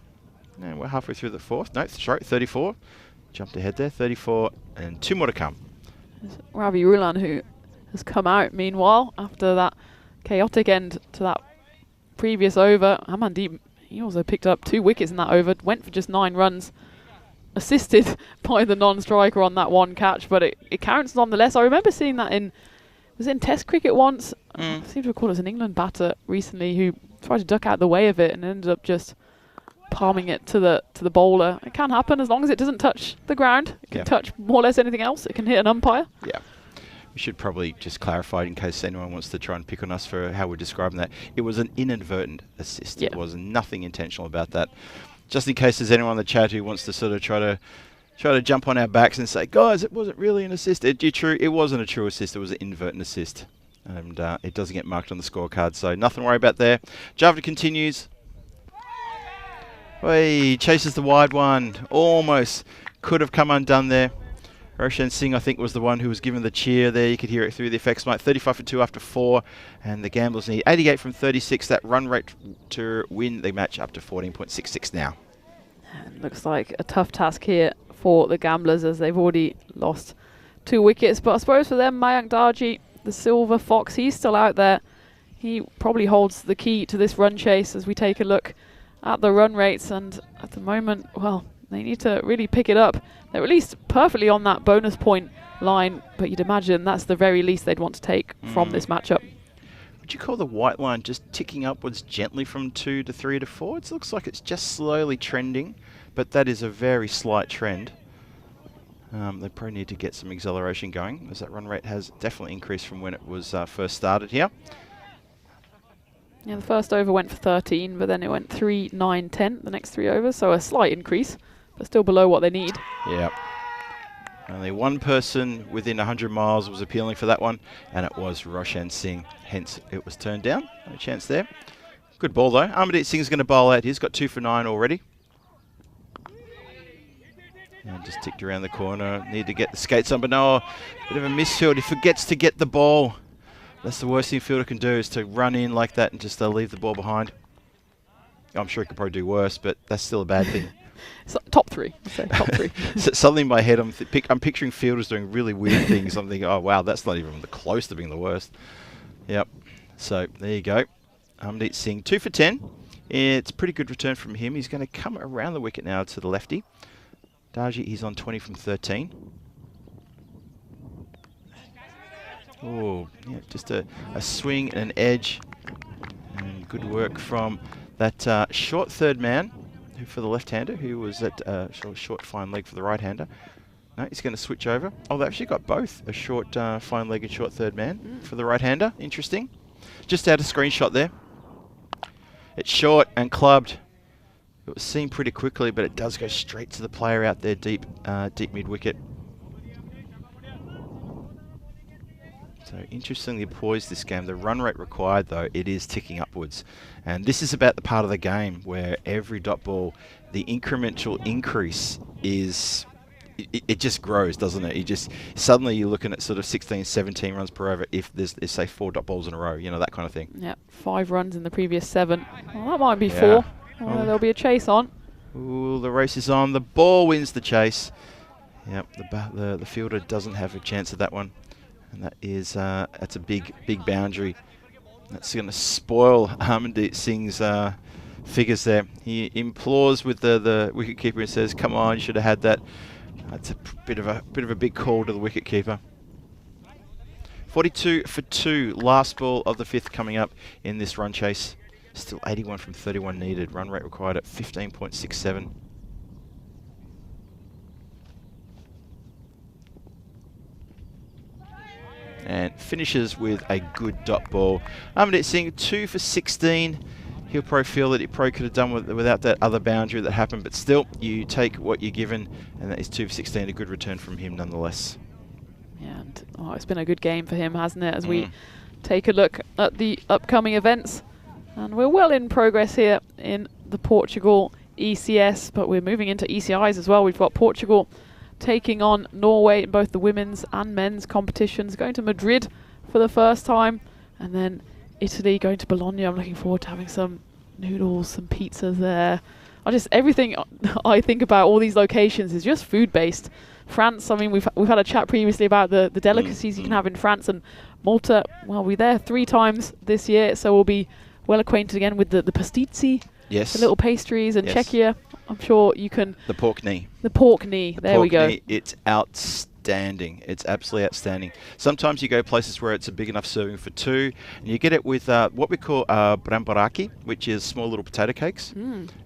And we're halfway through the 4th. No, sorry, 34. Jumped ahead there, 34, and 2 more to come. Ravi Rulan, who has come out meanwhile after that chaotic end to that previous over. Amandeep, he also picked up 2 wickets in that over, went for just 9 runs. Assisted by the non-striker on that one catch, but it counts nonetheless. I remember seeing that in Test cricket once. I seem to recall it was an England batter recently who tried to duck out the way of it and ended up just palming it to the bowler. It can happen as long as it doesn't touch the ground. It can touch more or less anything else. It can hit an umpire. Yeah. We should probably just clarify in case anyone wants to try and pick on us for how we're describing that. It was an inadvertent assist. It was nothing intentional about that. Just in case there's anyone in the chat who wants to sort of try to jump on our backs and say, guys, it wasn't really an assist. It wasn't a true assist. It was an inadvertent assist. And it doesn't get marked on the scorecard, so nothing to worry about there. Javed continues. He chases the wide one. Almost could have come undone there. Roshan Singh, I think, was the one who was given the cheer there. You could hear it through the effects mic. 35 for 2 after 4. And the Gamblers need 88 from 36. That run rate to win the match up to 14.66 now. And looks like a tough task here for the Gamblers, as they've already lost 2 wickets. But I suppose for them, Mayank Darji, the Silver Fox, he's still out there. He probably holds the key to this run chase as we take a look at the run rates. And at the moment, well, they need to really pick it up. They're at least perfectly on that bonus point line, but you'd imagine that's the very least they'd want to take from this matchup. Would you call the white line just ticking upwards gently from 2 to 3 to 4? It looks like it's just slowly trending, but that is a very slight trend. They probably need to get some acceleration going, as that run rate has definitely increased from when it was first started here. Yeah, the first over went for 13, but then it went 3, 9, 10, the next 3 overs, so a slight increase, but still below what they need. Yeah. Only one person within 100 miles was appealing for that one, and it was Roshan Singh. Hence, it was turned down. No chance there. Good ball, though. Amarjeet Singh's going to bowl out. He's got 2 for 9 already. And just ticked around the corner. Need to get the skates on, but no, bit of a misfield. He forgets to get the ball. That's the worst thing a fielder can do, is to run in like that and just leave the ball behind. I'm sure he could probably do worse, but that's still a bad thing. So top 3. I'd say top 3. Suddenly in my head, I'm picturing fielders doing really weird things. I'm thinking, oh wow, that's not even close to being the worst. Yep. So there you go. Amarjeet Singh, 2 for 10. It's a pretty good return from him. He's going to come around the wicket now to the lefty. Darji, he's on 20 from 13. Oh, yeah, just a swing and an edge. And good work from that short third man. for the left-hander, who was at short fine leg for the right-hander. No, he's going to switch over. Oh, they actually got both, a short fine leg and short third man for the right-hander. Interesting. Just out a screenshot there. It's short and clubbed. It was seen pretty quickly, but it does go straight to the player out there, deep mid-wicket. So interestingly poised this game. The run rate required, though, it is ticking upwards. And this is about the part of the game where every dot ball, the incremental increase is, it just grows, doesn't it? You just, suddenly you're looking at sort of 16, 17 runs per over if there's say 4 dot balls in a row, you know, that kind of thing. Yeah, 5 runs in the previous 7. Well, that might be 4. There'll be a chase on. Ooh, the race is on. The ball wins the chase. Yep, the fielder doesn't have a chance at that one. And that is, that's a big boundary. That's going to spoil Harmandeep Singh's figures there. He implores with the wicketkeeper and says, "Come on, you should have had that." That's a bit of a big call to the wicketkeeper. 42 for 2, last ball of the 5th coming up in this run chase. Still 81 from 31 needed. Run rate required at 15.67. And finishes with a good dot ball. Harmandeep Singh 2 for 16. He'll probably feel that he probably could have done without that other boundary that happened, but still, you take what you're given, and that is 2 for 16, a good return from him nonetheless. Yeah, and it's been a good game for him, hasn't it, as we take a look at the upcoming events. And we're well in progress here in the Portugal ECS, but we're moving into ECIs as well. We've got Portugal taking on Norway in both the women's and men's competitions, going to Madrid for the first time, and then Italy going to Bologna. I'm looking forward to having some noodles, some pizzas there. Everything I think about all these locations is just food-based. France, I mean, we've had a chat previously about the delicacies you can have in France, and Malta, well, we're there 3 times this year, so we'll be well acquainted again with the pasticci, yes, the little pastries, and Czechia. I'm sure you can... The pork knee. The pork knee, there we go. Knee, it's outstanding. It's absolutely outstanding. Sometimes you go places where it's a big enough serving for 2, and you get it with what we call brambaraki, which is small little potato cakes,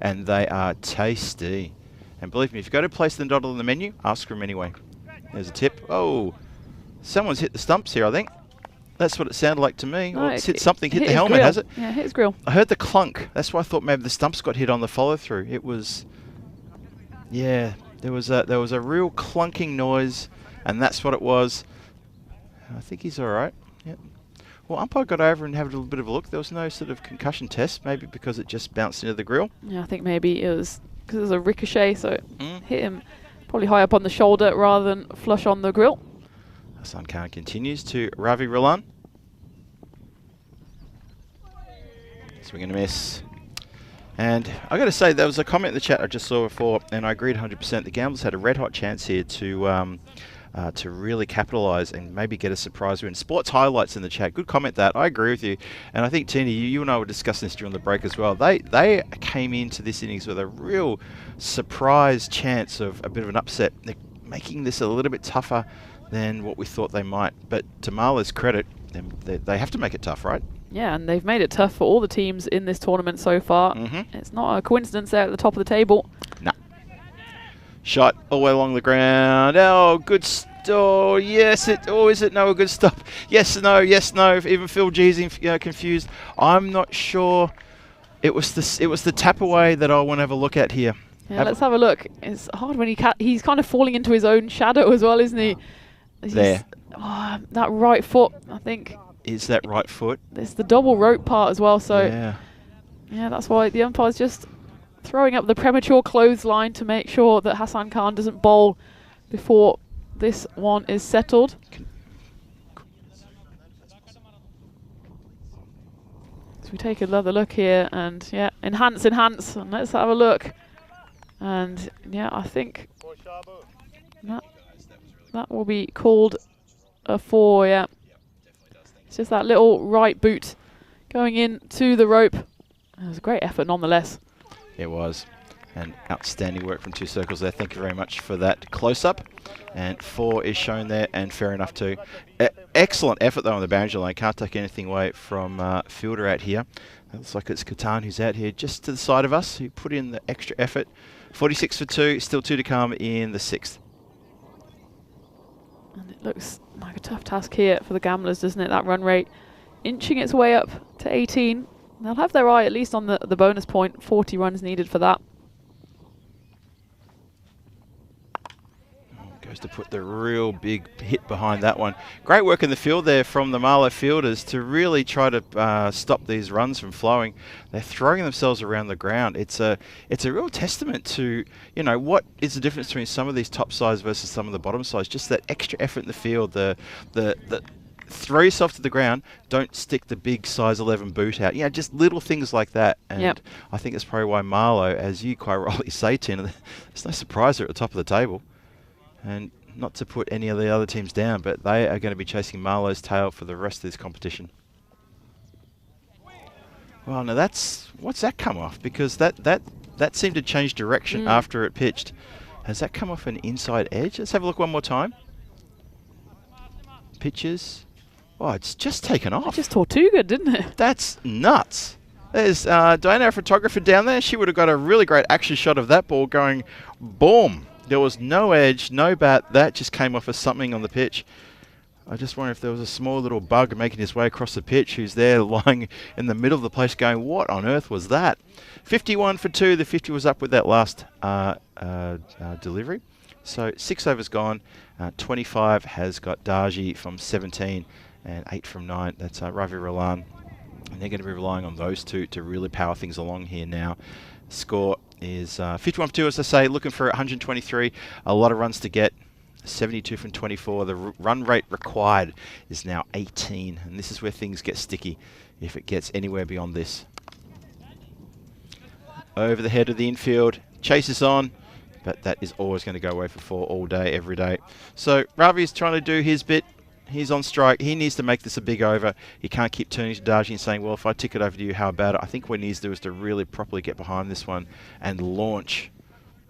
and they are tasty. And believe me, if you go to a place that's not on the menu, ask for them anyway. There's a tip. Oh, someone's hit the stumps here, I think. That's what it sounded like to me. No, it's hit something, hit the helmet, grill. has it? Yeah, hit his grill. I heard the clunk. That's why I thought maybe the stumps got hit on the follow through. It was, yeah, there was a real clunking noise, and that's what it was. I think he's all right. Yep. Well, umpire got over and had a little bit of a look. There was no sort of concussion test, maybe because it just bounced into the grill. Yeah, I think maybe it was because it was a ricochet, so it hit him probably high up on the shoulder rather than flush on the grill. Hassan Khan continues to Ravi Rilan. Swing and a miss. And I got to say, there was a comment in the chat I just saw before, and I agreed 100%. The Gamblers had a red-hot chance here to really capitalise and maybe get a surprise win. Sports highlights in the chat. Good comment that. I agree with you. And I think, Tina, you and I were discussing this during the break as well. They came into this innings with a real surprise chance of a bit of an upset. They're making this a little bit tougher than what we thought they might. But to Marlo's credit, they have to make it tough, right? Yeah, and they've made it tough for all the teams in this tournament so far. It's not a coincidence they're at the top of the table. No. Shot all the way along the ground. Oh, good oh, yes, is it? No, a good stop. Yes, no, even Phil G's confused. I'm not sure. It was the tap away that I want to have a look at here. Yeah, let's have a look. It's hard when he's kind of falling into his own shadow as well, isn't he? There. Oh, that right foot, I think. Is that right foot? It's the double rope part as well, so yeah, that's why the umpire's just throwing up the premature clothesline to make sure that Hassan Khan doesn't bowl before this one is settled. So we take another look here, and yeah, enhance, and let's have a look. And yeah, I think that will be called a 4, yeah. It's just that little right boot going in to the rope. It was a great effort nonetheless. It was. And outstanding work from 2 circles there. Thank you very much for that close-up. And 4 is shown there, and fair enough too. excellent effort though on the boundary line. Can't take anything away from fielder out here. It looks like it's Catan who's out here just to the side of us, who put in the extra effort. 46 for 2, still 2 to come in the 6th. And it looks like a tough task here for the Gamblers, doesn't it? That run rate inching its way up to 18. They'll have their eye at least on the bonus point. 40 runs needed for that. Goes to put the real big hit behind that one. Great work in the field there from the Marlo fielders to really try to stop these runs from flowing. They're throwing themselves around the ground. It's a real testament to, you know, what is the difference between some of these top sides versus some of the bottom sides. Just that extra effort in the field, the throw yourself to the ground, don't stick the big size 11 boot out. You know, just little things like that. And I think it's probably why Marlo, as you quite rightly say, Tina, it's no surprise they're at the top of the table. And not to put any of the other teams down, but they are going to be chasing Marlo's tail for the rest of this competition. Well, now what's that come off? Because that seemed to change direction after it pitched. Has that come off an inside edge? Let's have a look one more time. Pitches. Oh, it's just taken off. It just tore too good, didn't it? That's nuts. There's Diana, our photographer down there. She would have got a really great action shot of that ball going boom. There was no edge, no bat. That just came off as something on the pitch. I just wonder if there was a small little bug making his way across the pitch who's there lying in the middle of the place going, what on earth was that? 51 for 2. The 50 was up with that last delivery. So 6 overs gone. 25 has got Darji from 17 and 8 from 9. That's Ravi Rolan. And they're going to be relying on those two to really power things along here now. Score is 51 for 2, as I say, looking for 123. A lot of runs to get. 72 from 24. The run rate required is now 18. And this is where things get sticky if it gets anywhere beyond this. Over the head of the infield. Chases on. But that is always going to go away for 4 all day, every day. So Ravi's trying to do his bit. He's on strike. He needs to make this a big over. He can't keep turning to Darji and saying, well, if I tick it over to you, how about it? I think what he needs to do is to really properly get behind this one and launch.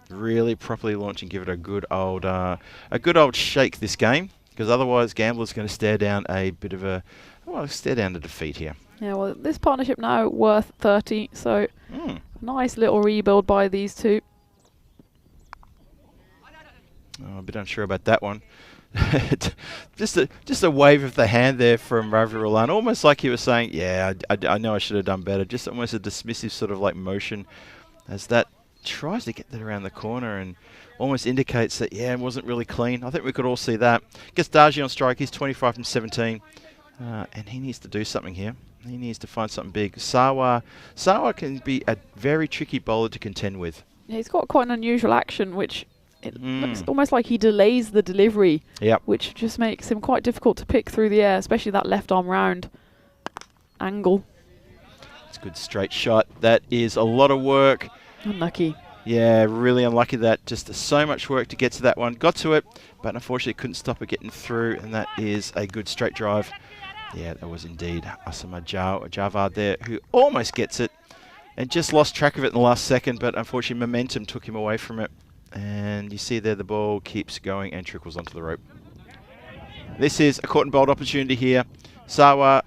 Really properly launch and give it a good old shake this game. Because otherwise, Gambler's going to stare down a bit of a, well, stare down to defeat here. Yeah, well, this partnership now worth 30. So nice little rebuild by these two. Oh, a bit unsure about that one. just a wave of the hand there from Ravi Rolan, almost like he was saying, yeah, I know I should have done better. Just almost a dismissive sort of like motion as that tries to get that around the corner and almost indicates that, yeah, it wasn't really clean. I think we could all see that. Gets Darji on strike. He's 25 from 17. And he needs to do something here. He needs to find something big. Sawa can be a very tricky bowler to contend with. Yeah, he's got quite an unusual action, which it looks almost like he delays the delivery, which just makes him quite difficult to pick through the air, especially that left arm round angle. It's a good straight shot. That is a lot of work. Unlucky. Yeah, really unlucky that. Just so much work to get to that one. Got to it, but unfortunately couldn't stop it getting through, and that is a good straight drive. Yeah, that was indeed Asama Javad there, who almost gets it and just lost track of it in the last second, but unfortunately momentum took him away from it. And you see there the ball keeps going and trickles onto the rope. This is a caught and bowled opportunity here. Sawa.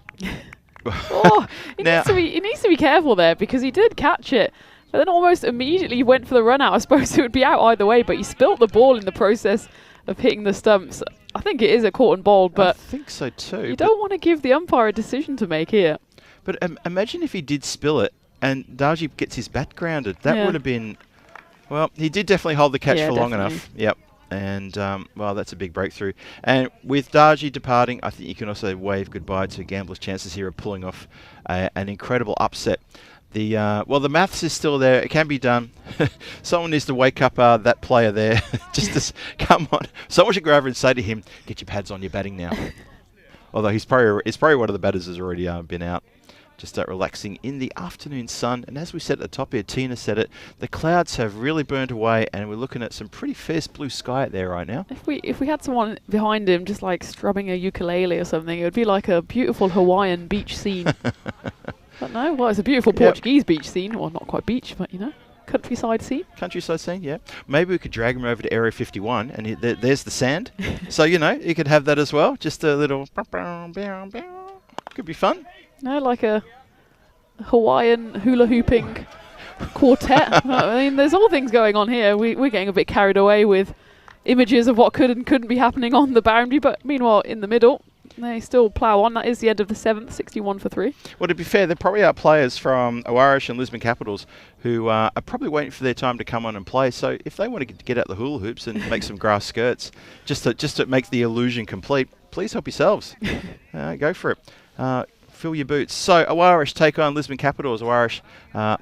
He needs to be careful there, because he did catch it, but then almost immediately went for the run out. I suppose it would be out either way, but he spilt the ball in the process of hitting the stumps. I think it is a caught and bowled, but I think so too. You don't want to give the umpire a decision to make here. But imagine if he did spill it and Darji gets his bat grounded. That would have been... Well, he did definitely hold the catch for long enough. Yep. And, well, that's a big breakthrough. And with Darji departing, I think you can also wave goodbye to Gambler's chances here of pulling off an incredible upset. Well, the maths is still there. It can be done. Someone needs to wake up that player there. Just to, come on. Someone should go over and say to him, get your pads on, you're batting now. Although he's probably one of the batters has already been out. Just relaxing in the afternoon sun. And as we said at the top here, Tina said it, the clouds have really burnt away and we're looking at some pretty fierce blue sky out there right now. If we had someone behind him just like strumming a ukulele or something, it would be like a beautiful Hawaiian beach scene. But no, well, it's a beautiful Portuguese beach scene. Well, not quite beach, but you know. countryside scene. Countryside scene, yeah. Maybe we could drag him over to Area 51 and there's the sand. So, you know, you could have that as well. Just a little... Could be fun. No, like a Hawaiian hula hooping quartet. I mean, there's all things going on here. We're getting a bit carried away with images of what could and couldn't be happening on the boundary, but meanwhile, in the middle, they still plough on. That is the end of the 7th, 61 for 3. Well, to be fair, there probably are players from Aarash and Lisbon Capitals who are probably waiting for their time to come on and play. So if they want to get out the hula hoops and make some grass skirts, just to make the illusion complete, please help yourselves. Go for it. Fill your boots. So Aarash take on Lisbon Capitals. Aarash,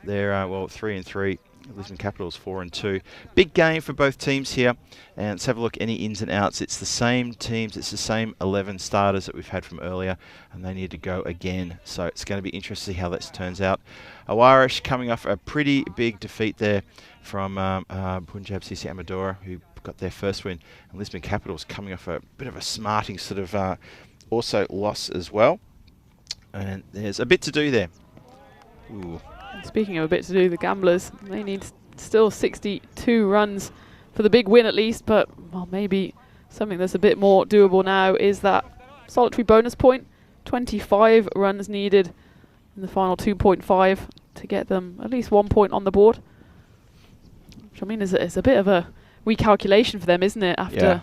they're 3-3. Lisbon Capitals 4-2. Big game for both teams here. And let's have a look any ins and outs. It's the same teams. It's the same 11 starters that we've had from earlier, and they need to go again. So it's going to be interesting to see how this turns out. Aarash coming off a pretty big defeat there from Punjab CC Amadora, who got their first win. And Lisbon Capitals coming off a bit of a smarting sort of also loss as well. And there's a bit to do there. Ooh. Speaking of a bit to do, the Gamblers, they need still 62 runs for the big win at least, but well, maybe something that's a bit more doable now is that solitary bonus point. 25 runs needed in the final 2.5 to get them at least 1 point on the board. Which I mean is a bit of a recalculation for them, isn't it? After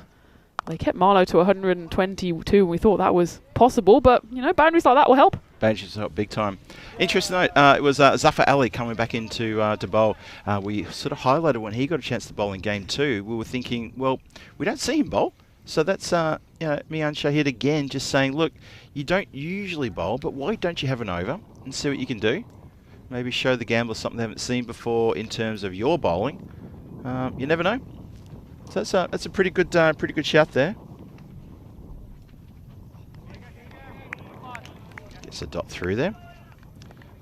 they kept Marlo to 122 and we thought that was possible, but you know, boundaries like that will help. Boundaries help big time. Interesting note, it was Zafar Ali coming back into to bowl. We sort of highlighted when he got a chance to bowl in game 2. We were thinking, well, we don't see him bowl. So that's Mian Shahid again just saying, look, you don't usually bowl, but why don't you have an over and see what you can do? Maybe show the gamblers something they haven't seen before in terms of your bowling. You never know. So that's a pretty good shout there. Gets a dot through there.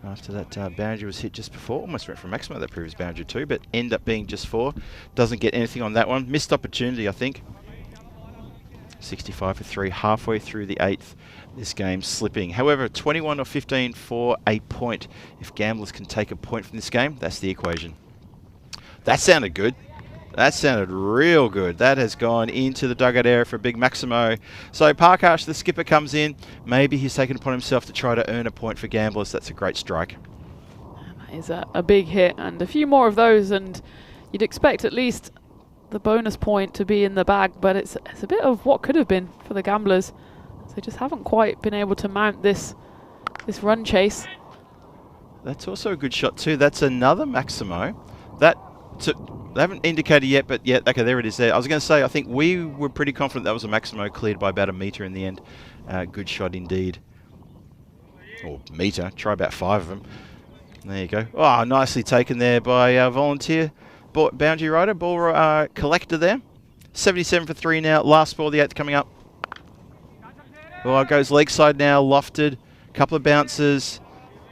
After that boundary was hit just before, almost went for maximum that previous boundary too, but end up being just 4. Doesn't get anything on that one. Missed opportunity, I think. 65 for 3, halfway through the 8th. This game slipping. However, 21 or 15 for a point. If gamblers can take a point from this game, that's the equation. That sounded good. That sounded real good. That has gone into the dugout area for a big Maximo. So Parkash, the skipper, comes in. Maybe he's taken upon himself to try to earn a point for gamblers. That's a great strike. That is a big hit, and a few more of those, and you'd expect at least the bonus point to be in the bag, but it's a bit of what could have been for the gamblers. They just haven't quite been able to mount this run chase. That's also a good shot too. That's another Maximo. They haven't indicated yet, but yeah, okay, there it is there. I was going to say, I think we were pretty confident that was a Maximo cleared by about a metre in the end. Good shot indeed. Or metre, try about 5 of them. There you go. Oh, nicely taken there by volunteer. Boundary rider, ball collector there. 77 for 3 now. Last ball, the 8th coming up. Oh, it goes leg side now, lofted. Couple of bounces.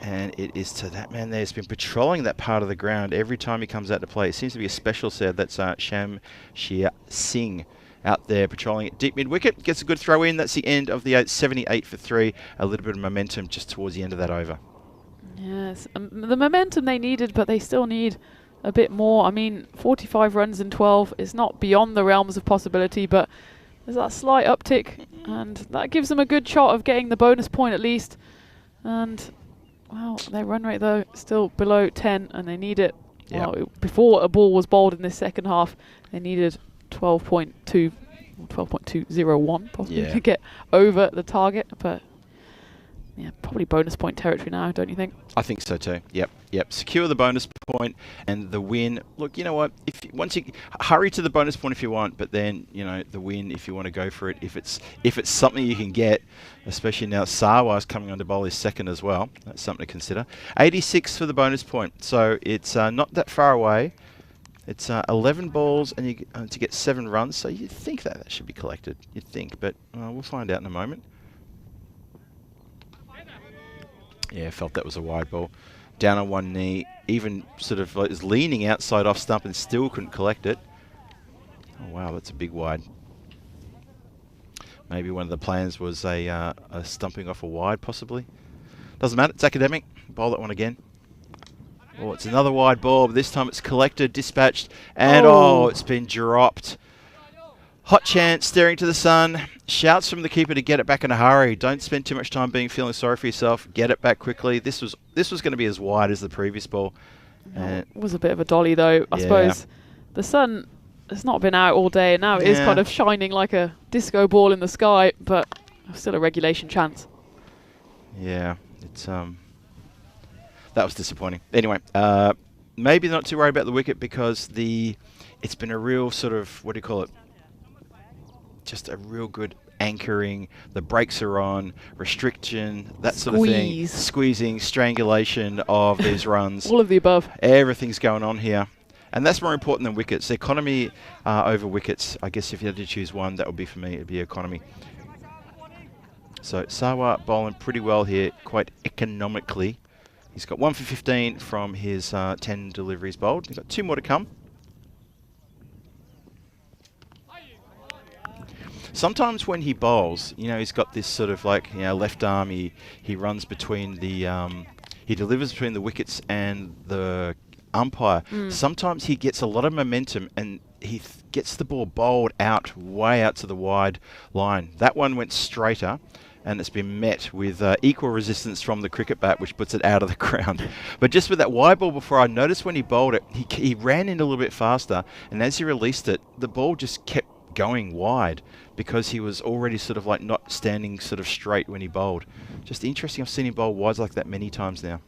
And it is to that man there. He's been patrolling that part of the ground every time he comes out to play. It seems to be a special set. That's Shamshir Singh out there patrolling it. Deep mid-wicket. Gets a good throw in. That's the end of the 8th. 78 for 3. A little bit of momentum just towards the end of that over. Yes, the momentum they needed, but they still need a bit more. I mean, 45 runs in 12 is not beyond the realms of possibility, but there's that slight uptick, and that gives them a good shot of getting the bonus point at least. And wow, their run rate though still below 10, and they need it. Yep. Well, before a ball was bowled in this second half, they needed 12.2, 12.201 possibly to get over the target. But yeah, probably bonus point territory now, don't you think? I think so too. Yep. Secure the bonus point and the win. Look, you know what? Once you hurry to the bonus point if you want, but then you know the win if you want to go for it. If it's something you can get, especially now Sarwar's coming on to bowl his second as well. That's something to consider. 86 for the bonus point, so it's not that far away. It's 11 balls and you to get 7 runs. So you'd think that should be collected. You'd think, but we'll find out in a moment. Yeah, felt that was a wide ball. Down on one knee, even sort of was leaning outside off stump and still couldn't collect it. Oh wow, that's a big wide. Maybe one of the plans was a stumping off a wide, possibly. Doesn't matter, it's academic. Bowl that one again. Oh, it's another wide ball, but this time it's collected, dispatched, and oh, it's been dropped. Hot chance, staring to the sun. Shouts from the keeper to get it back in a hurry. Don't spend too much time feeling sorry for yourself. Get it back quickly. This was going to be as wide as the previous ball. It was a bit of a dolly, though. I suppose the sun has not been out all day, and now it is kind of shining like a disco ball in the sky, but still a regulation chance. Yeah, it's that was disappointing. Anyway, maybe not too worried about the wicket because it's been a real sort of, what do you call it? Just a real good anchoring. The brakes are on, restriction, that sort of thing. Squeezing, strangulation of these runs. All of the above. Everything's going on here. And that's more important than wickets. Economy over wickets. I guess if you had to choose one, that would be for me. It'd be economy. So Sawa bowling pretty well here, quite economically. He's got 1 for 15 from his 10 deliveries bowled. He's got 2 more to come. Sometimes when he bowls, he's got this sort of like, left arm. He runs between the, he delivers between the wickets and the umpire. Sometimes he gets a lot of momentum and he gets the ball bowled out, way out to the wide line. That one went straighter and it's been met with equal resistance from the cricket bat, which puts it out of the ground. But just with that wide ball before, I noticed when he bowled it, he ran in a little bit faster, and as he released it, the ball just kept going wide because he was already sort of like not standing sort of straight when he bowled. Just interesting. I've seen him bowl wides like that many times now.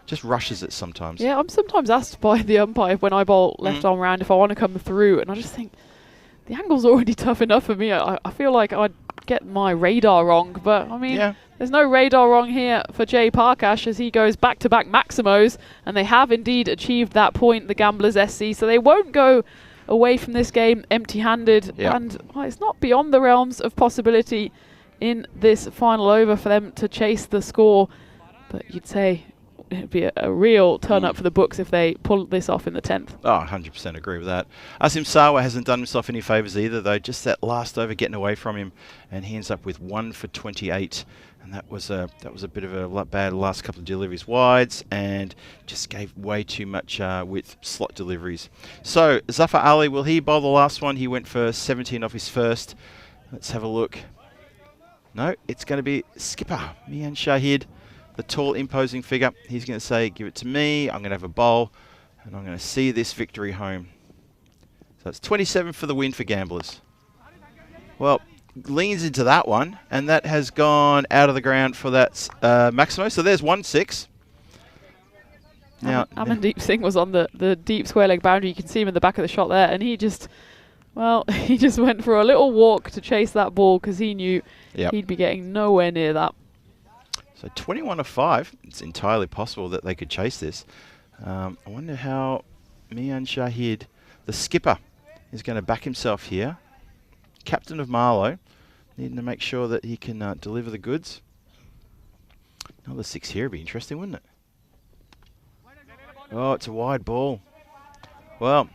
Just rushes it sometimes. Yeah, I'm sometimes asked by the umpire when I bowl left arm round if I want to come through, and I just think the angle's already tough enough for me. I feel like I'd get my radar wrong, but I mean, there's no radar wrong here for Jay Parkash as he goes back-to-back Maximos, and they have indeed achieved that point, the Gamblers SC, so they won't go away from this game empty-handed, and it's not beyond the realms of possibility in this final over for them to chase the score, but you'd say it'd be a real turn-up for the books if they pull this off in the 10th. Oh, 100% agree with that. Asim Sawa hasn't done himself any favours either, though. Just that last over getting away from him, and he ends up with 1 for 28. And that was a bit of a bad last couple of deliveries wides, and just gave way too much with slot deliveries. So Zafar Ali, will he bowl the last one? He went for 17 off his first. Let's have a look. No, it's going to be skipper Mian Shahid, the tall, imposing figure. He's going to say, give it to me. I'm going to have a bowl, and I'm going to see this victory home. So it's 27 for the win for Gamblers. Well, leans into that one, and that has gone out of the ground for that Maximo. So there's 1-6. Now, Amandeep Singh was on the deep square leg boundary. You can see him in the back of the shot there, and he just went for a little walk to chase that ball because he knew he'd be getting nowhere near that. So 21 of 5. It's entirely possible that they could chase this. I wonder how Mian Shahid, the skipper, is going to back himself here. Captain of Marlo, needing to make sure that he can deliver the goods. Another 6 here would be interesting, wouldn't it? Oh, it's a wide ball. Well,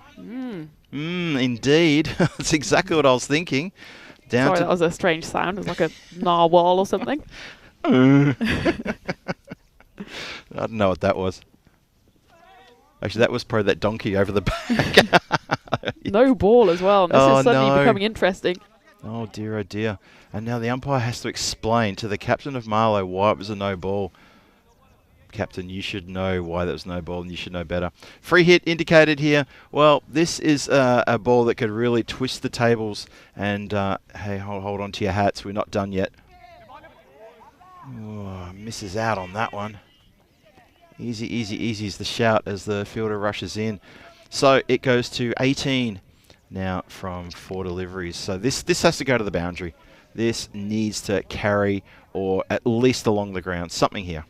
indeed. That's exactly what I was thinking. Sorry, that was a strange sound. It was like a narwhal or something. I don't know what that was. Actually, that was probably that donkey over the back. No ball as well. And this is suddenly becoming interesting. Oh dear. And now the umpire has to explain to the captain of Marlo why it was a no ball. Captain, you should know why that was no ball, and you should know better. Free hit indicated here. Well, this is a ball that could really twist the tables. And hey, hold on to your hats. We're not done yet. Oh, misses out on that one. Easy is the shout as the fielder rushes in. So it goes to 18 now from 4 deliveries. So this has to go to the boundary. This needs to carry or at least along the ground. Something here.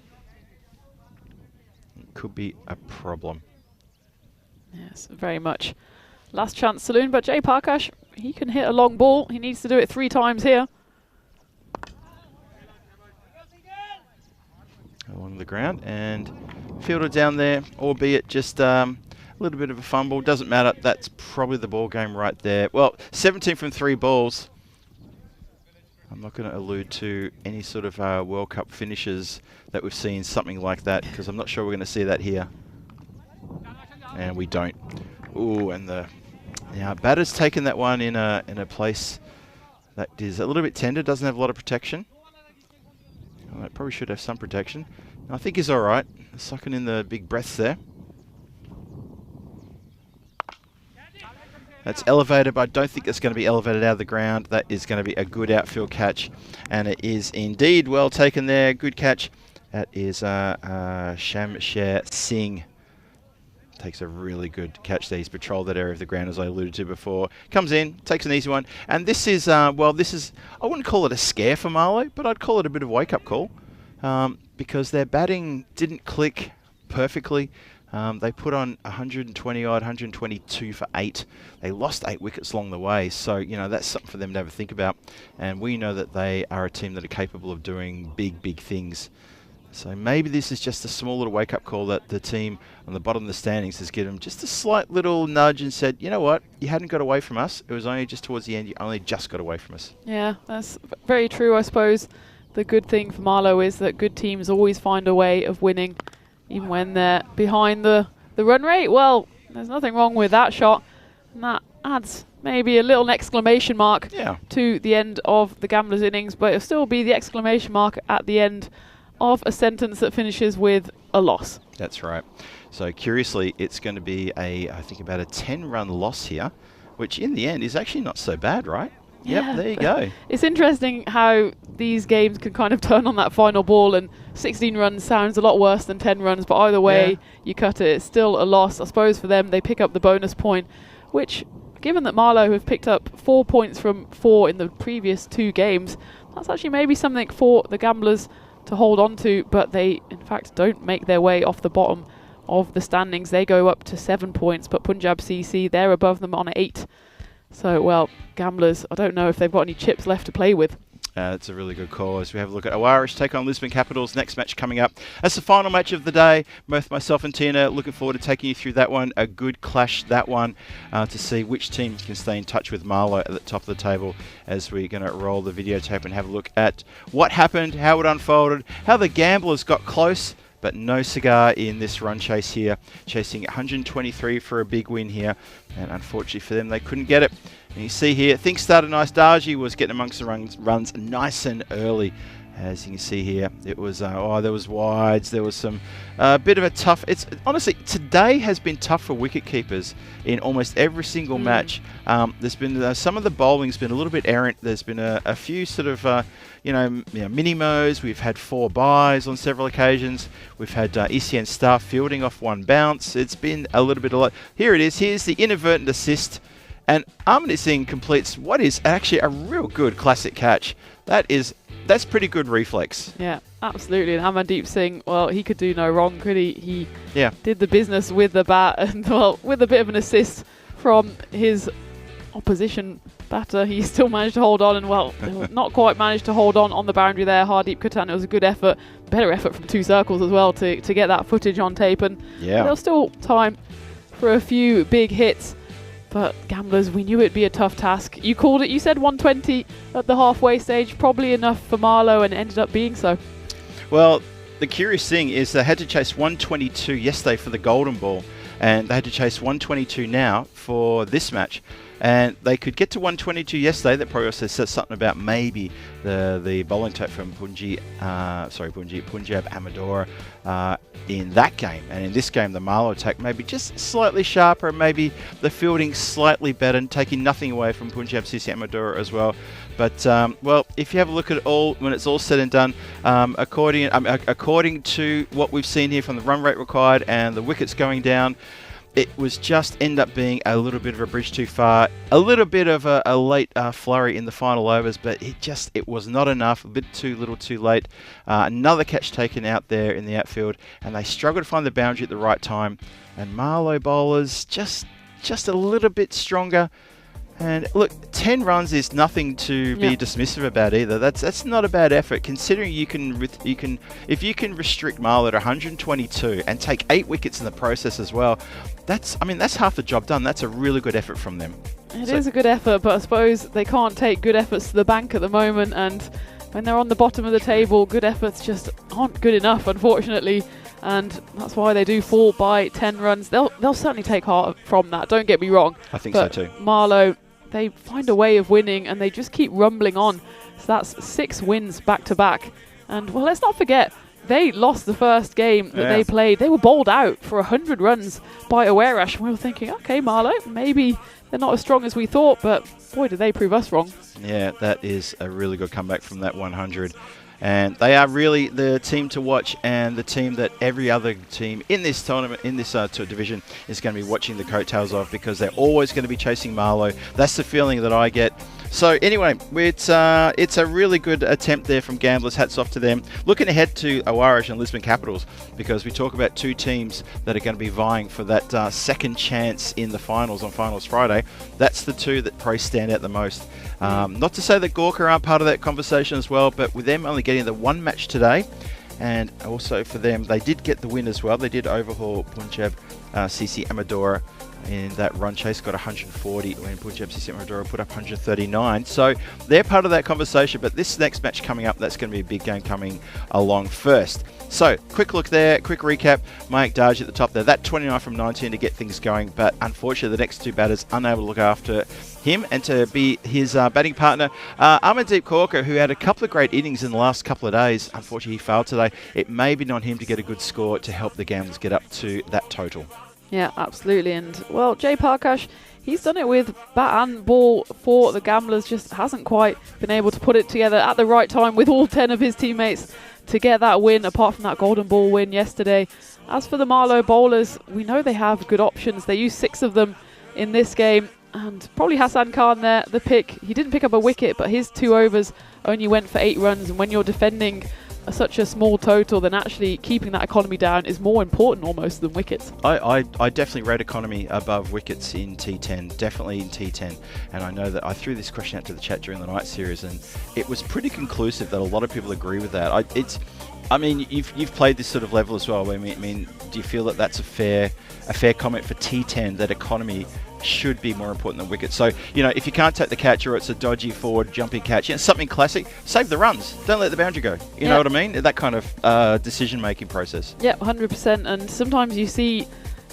It could be a problem. Yes, very much. Last chance saloon, but Jay Parkash, he can hit a long ball. He needs to do it 3 times here. Along the ground and fielder down there, albeit just a little bit of a fumble. Doesn't matter. That's probably the ball game right there. Well, 17 from 3 balls. I'm not going to allude to any sort of World Cup finishes that we've seen, something like that, because I'm not sure we're going to see that here. and we don't. Ooh, and the batter's taken that one in a place that is a little bit tender, doesn't have a lot of protection. Well, it probably should have some protection. I think he's all right. Sucking in the big breaths there. That's elevated, but I don't think it's going to be elevated out of the ground. That is going to be a good outfield catch, and it is indeed well taken there. Good catch. That is Shamsher Singh. Takes a really good catch there. He's patrolled that area of the ground, as I alluded to before. Comes in, takes an easy one, and this is, I wouldn't call it a scare for Marlo, but I'd call it a bit of a wake-up call, because their batting didn't click perfectly. They put on 120 odd, 122 for 8. They lost 8 wickets along the way, so that's something for them to have a think about. And we know that they are a team that are capable of doing big things. So maybe this is just a small little wake-up call that the team on the bottom of the standings has given them just a slight little nudge and said, you know what, you hadn't got away from us. It was only just towards the end, you only just got away from us. Yeah, that's very true, I suppose. The good thing for Marlo is that good teams always find a way of winning, even when they're behind the run rate. Well, there's nothing wrong with that shot, and that adds maybe a little exclamation mark to the end of the Gamblers' innings, but it'll still be the exclamation mark at the end of a sentence that finishes with a loss. That's right. So curiously, it's going to be I think about a 10-run loss here, which in the end is actually not so bad, right? Yeah, yep, there you go. It's interesting how these games can kind of turn on that final ball, and 16 runs sounds a lot worse than 10 runs, but either way you cut it, it's still a loss. I suppose for them, they pick up the bonus point, which, given that Marlo have picked up 4 points from 4 in the previous 2 games, that's actually maybe something for the Gamblers to hold on to, but they in fact don't make their way off the bottom of the standings. They go up to 7 points, but Punjab CC, they're above them on 8. So, well, Gamblers, I don't know if they've got any chips left to play with. It's a really good call as we have a look at Aarash take on Lisbon Capitals. Next match coming up. That's the final match of the day. Both myself and Tina looking forward to taking you through that one. A good clash, that one, to see which team can stay in touch with Marlo at the top of the table as we're going to roll the videotape and have a look at what happened, how it unfolded, how the Gamblers got close, but no cigar in this run chase here, chasing 123 for a big win here, and unfortunately for them, they couldn't get it. And you see here, things started nice. Darji was getting amongst the runs nice and early. As you can see here, it was, there was wides, there was some bit of a tough, honestly, today has been tough for wicket keepers in almost every single match. There's been, some of the bowling's been a little bit errant. There's been a few sort of, mini-mos. We've had 4 byes on several occasions. We've had ECN staff fielding off 1 bounce. It's been a little bit of lot. Here it is, here's the inadvertent assist. And Amardeep Singh completes what is actually a real good classic catch. That's pretty good reflex. Yeah, absolutely. And Amardeep Singh, well, he could do no wrong, could he? He did the business with the bat, and well, with a bit of an assist from his opposition batter, he still managed to hold on, and well, not quite managed to hold on the boundary there. Hardeep Katan, it was a good effort, better effort from 2 circles as well to get that footage on tape, and there was still time for a few big hits. But Gamblers, we knew it'd be a tough task. You called it, you said 120 at the halfway stage, probably enough for Marlo, and it ended up being so. Well, the curious thing is they had to chase 122 yesterday for the golden ball, and they had to chase 122 now for this match. And they could get to 122 yesterday. That probably also says something about maybe the bowling type from Punjab Amadora in that game. And in this game, the Marlo attack maybe just slightly sharper, maybe the fielding slightly better, and taking nothing away from Punjab CC Amadora as well. But, well, if you have a look at it all, when it's all said and done, according to what we've seen here from the run rate required and the wickets going down, it was just end up being a little bit of a bridge too far, a little bit of a late flurry in the final overs, but it was not enough, a bit too little too late. Another catch taken out there in the outfield, and they struggled to find the boundary at the right time. And Marlo bowlers just a little bit stronger. And look, 10 runs is nothing to be dismissive about either. That's not a bad effort, considering if you can restrict Marlo to 122 and take 8 wickets in the process as well. That's half the job done. That's a really good effort from them. It is a good effort, but I suppose they can't take good efforts to the bank at the moment, and when they're on the bottom of the table, good efforts just aren't good enough, unfortunately. and that's why they do fall by 10 runs. They'll certainly take heart from that, don't get me wrong. I think but so too. Marlo, they find a way of winning, and they just keep rumbling on. So that's 6 wins back to back. And well, let's not forget, they lost the first game that they played. They were bowled out for 100 runs by Aarash. And we were thinking, okay, Marlo, maybe they're not as strong as we thought, but boy, did they prove us wrong. Yeah, that is a really good comeback from that 100. And they are really the team to watch, and the team that every other team in this tournament, in this division, is going to be watching the coattails of, because they're always going to be chasing Marlo. That's the feeling that I get. So anyway, it's a really good attempt there from Gamblers. Hats off to them. Looking ahead to Aarash and Lisbon Capitals, because we talk about 2 teams that are going to be vying for that second chance in the finals on Finals Friday. That's the 2 that probably stand out the most. Not to say that Gorkha aren't part of that conversation as well, but with them only getting the 1 match today, and also for them, they did get the win as well. They did overhaul Punjab CC Amadora in that run chase, got 140 when Punjab CC Amadora put up 139. So they're part of that conversation, but this next match coming up, that's going to be a big game coming along first. So quick look there, quick recap. Mayank Darji at the top there, that 29 from 19 to get things going, but unfortunately the next 2 batters unable to look after him and to be his batting partner. Amandeep Gorkha, who had a couple of great innings in the last couple of days, unfortunately he failed today. It may be on him to get a good score to help the Gamblers get up to that total. Yeah, absolutely. And well, Jay Parkash, he's done it with bat and ball for the Gamblers, just hasn't quite been able to put it together at the right time with all 10 of his teammates to get that win, apart from that golden ball win yesterday. As for the Marlo bowlers, we know they have good options. They used 6 of them in this game, and probably Hassan Khan there, the pick. He didn't pick up a wicket, but his 2 overs only went for 8 runs, and when you're defending such a small total, then actually keeping that economy down is more important almost than wickets. I definitely rate economy above wickets in T10, definitely in T10. And I know that I threw this question out to the chat during the night series, and it was pretty conclusive that a lot of people agree with that. I mean, you've played this sort of level as well. I mean, do you feel that that's a fair comment for T10, that economy should be more important than wickets? So, you know, if you can't take the catch, or it's a dodgy forward jumping catch, you know, something classic, save the runs. Don't let the boundary go. You know what I mean? That kind of decision-making process. Yeah, 100%. And sometimes you see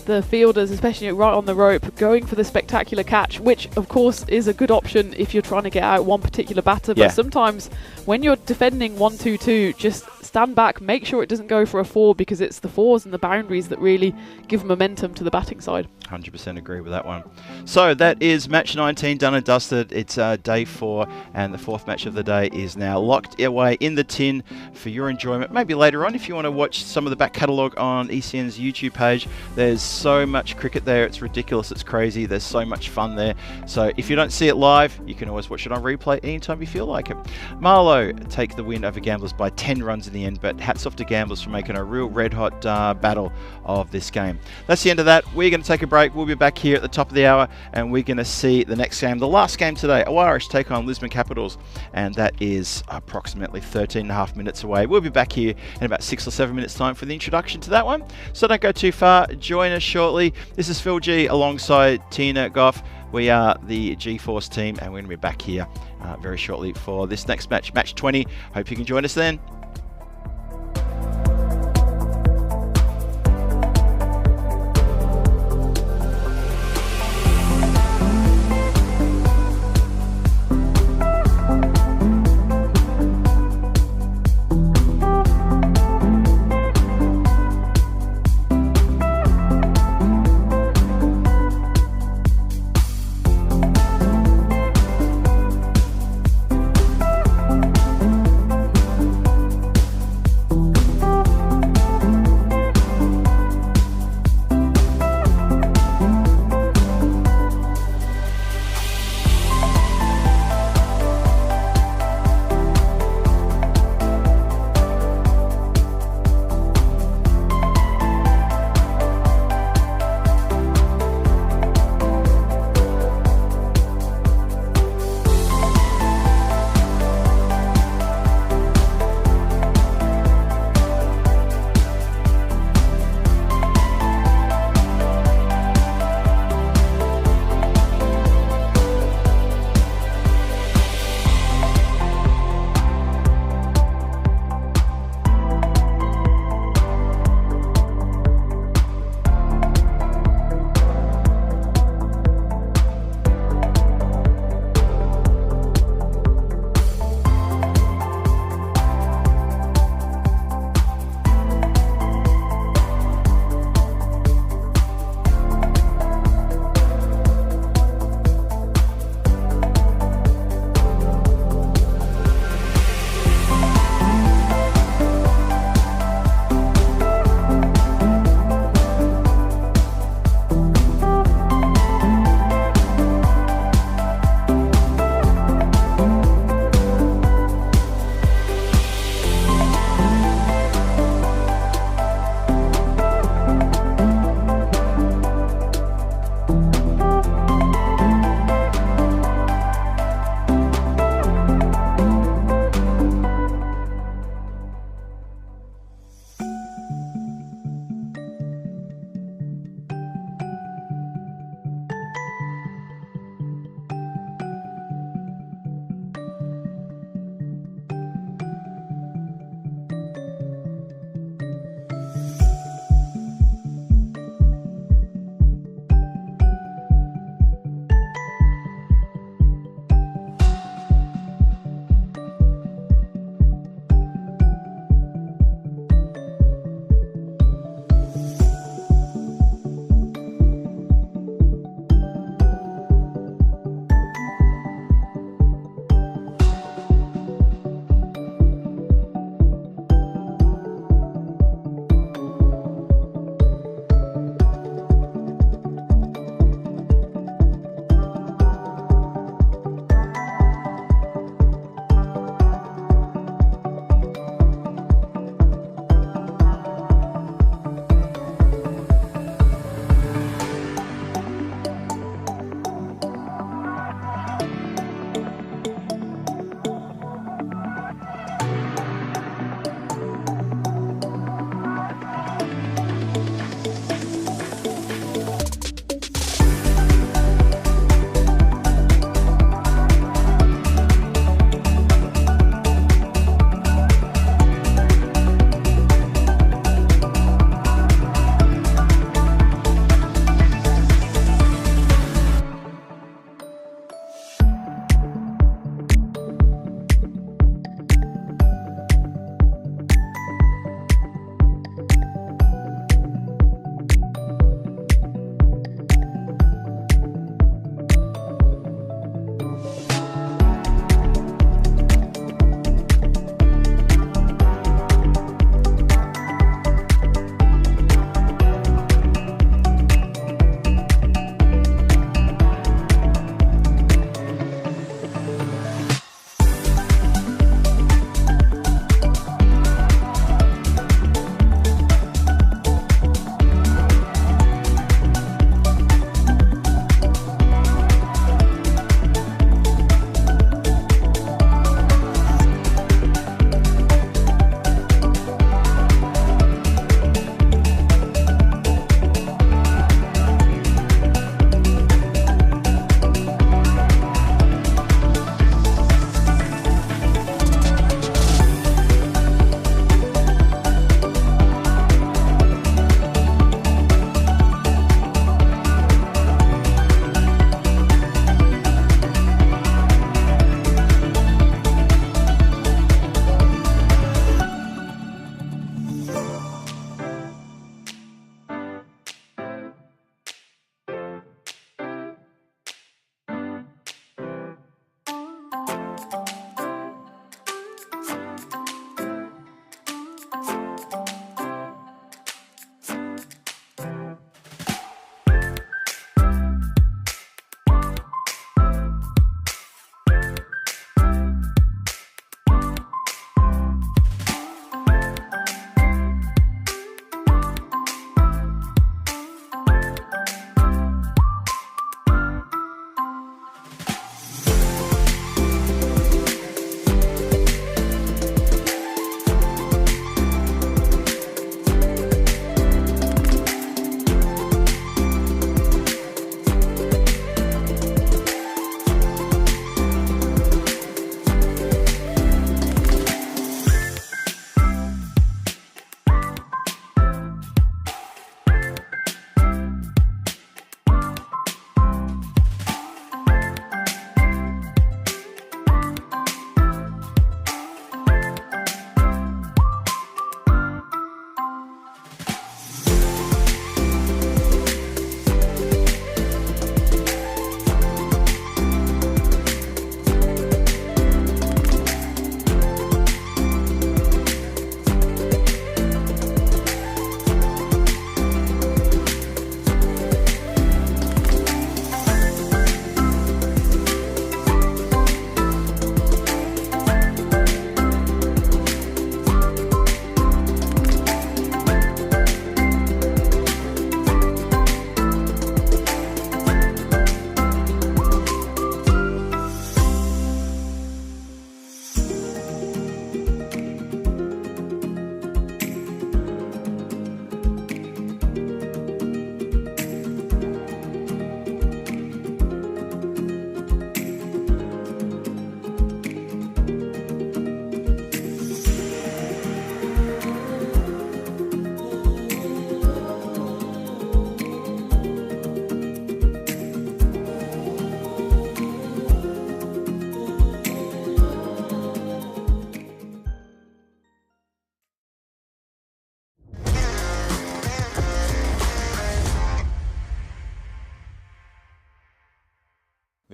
the fielders, especially right on the rope, going for the spectacular catch, which of course is a good option if you're trying to get out one particular batter. But sometimes when you're defending 1-2-2, just stand back, make sure it doesn't go for a 4, because it's the 4s and the boundaries that really give momentum to the batting side. 100% agree with that one. So that is match 19 done and dusted. It's day 4, and the 4th match of the day is now locked away in the tin for your enjoyment. Maybe later on, if you want to watch some of the back catalogue on ECN's YouTube page, there's so much cricket there, it's ridiculous, it's crazy, there's so much fun there. So if you don't see it live, you can always watch it on replay anytime you feel like it. Marlo take the win over Gamblers by 10 runs in the end, but hats off to Gamblers for making a real red hot battle of this game. That's the end of that. We're going to take a break. We'll be back here at the top of the hour, and we're going to see the next game, the last game today. Aarash take on Lisbon Capitals, and that is approximately 13.5 minutes away. We'll be back here in about 6 or 7 minutes time for the introduction to that one, so don't go too far. Join us shortly. This is Phil G alongside Tina Goff. We are the G-Force team, and we're going to be back here very shortly for this next match, match 20. Hope you can join us then.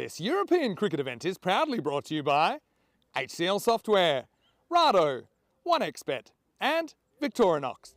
This European cricket event is proudly brought to you by HCL Software, Rado, 1xBet and Victorinox.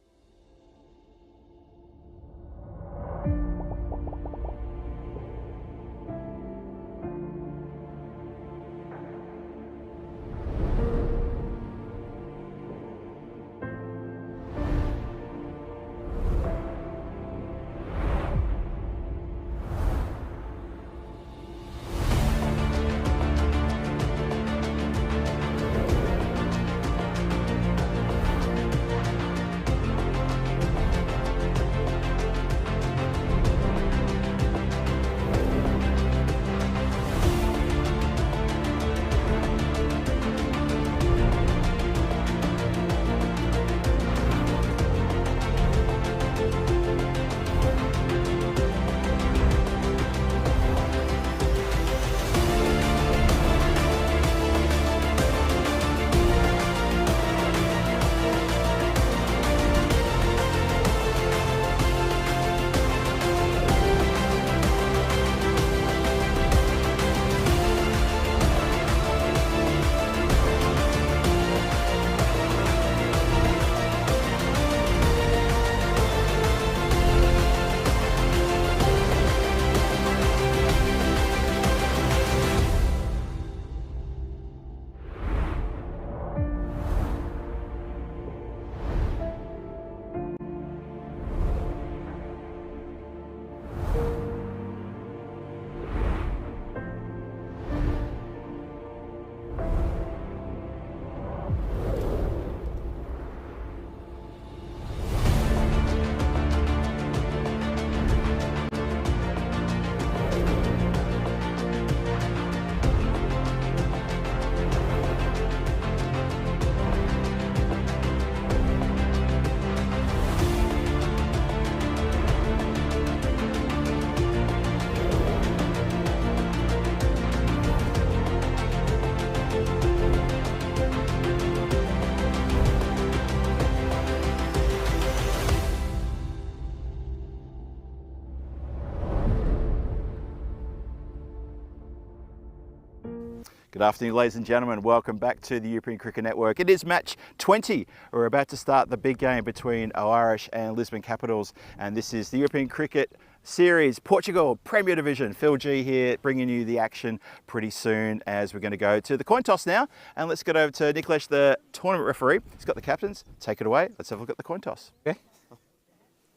Good afternoon, ladies and gentlemen. Welcome back to the European Cricket Network. It is match 20. We're about to start the big game between Aarash and Lisbon Capitals, and this is the European Cricket Series, Portugal, Premier Division. Phil G here, bringing you the action pretty soon as we're going to go to the coin toss now. And let's get over to Nicholas, the tournament referee. He's got the captains. Take it away. Let's have a look at the coin toss. Okay.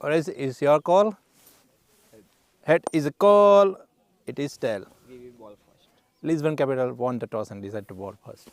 Orange is your call. Head is a call. It is tail. Lisbon Capital won the toss and decided to bowl first.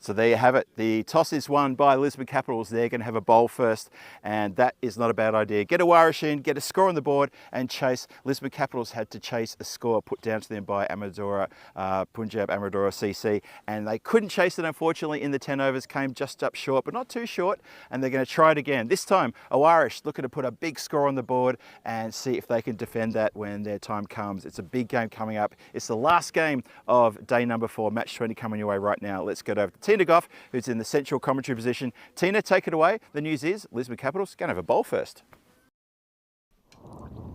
So there you have it. The toss is won by Lisbon Capitals. They're going to have a bowl first, and that is not a bad idea. Get a Aarash in, get a score on the board, and chase. Lisbon Capitals had to chase a score put down to them by Punjab CC, and they couldn't chase it, unfortunately, in the 10 overs. Came just up short, but not too short, and they're going to try it again. This time, Aarash looking to put a big score on the board and see if they can defend that when their time comes. It's a big game coming up. It's the last game of day number 4, match 20 coming your way right now. Let's get over to Tina Goff, who's in the central commentary position. Tina, take it away. The news is Lisbon Capitals going to have a bowl first.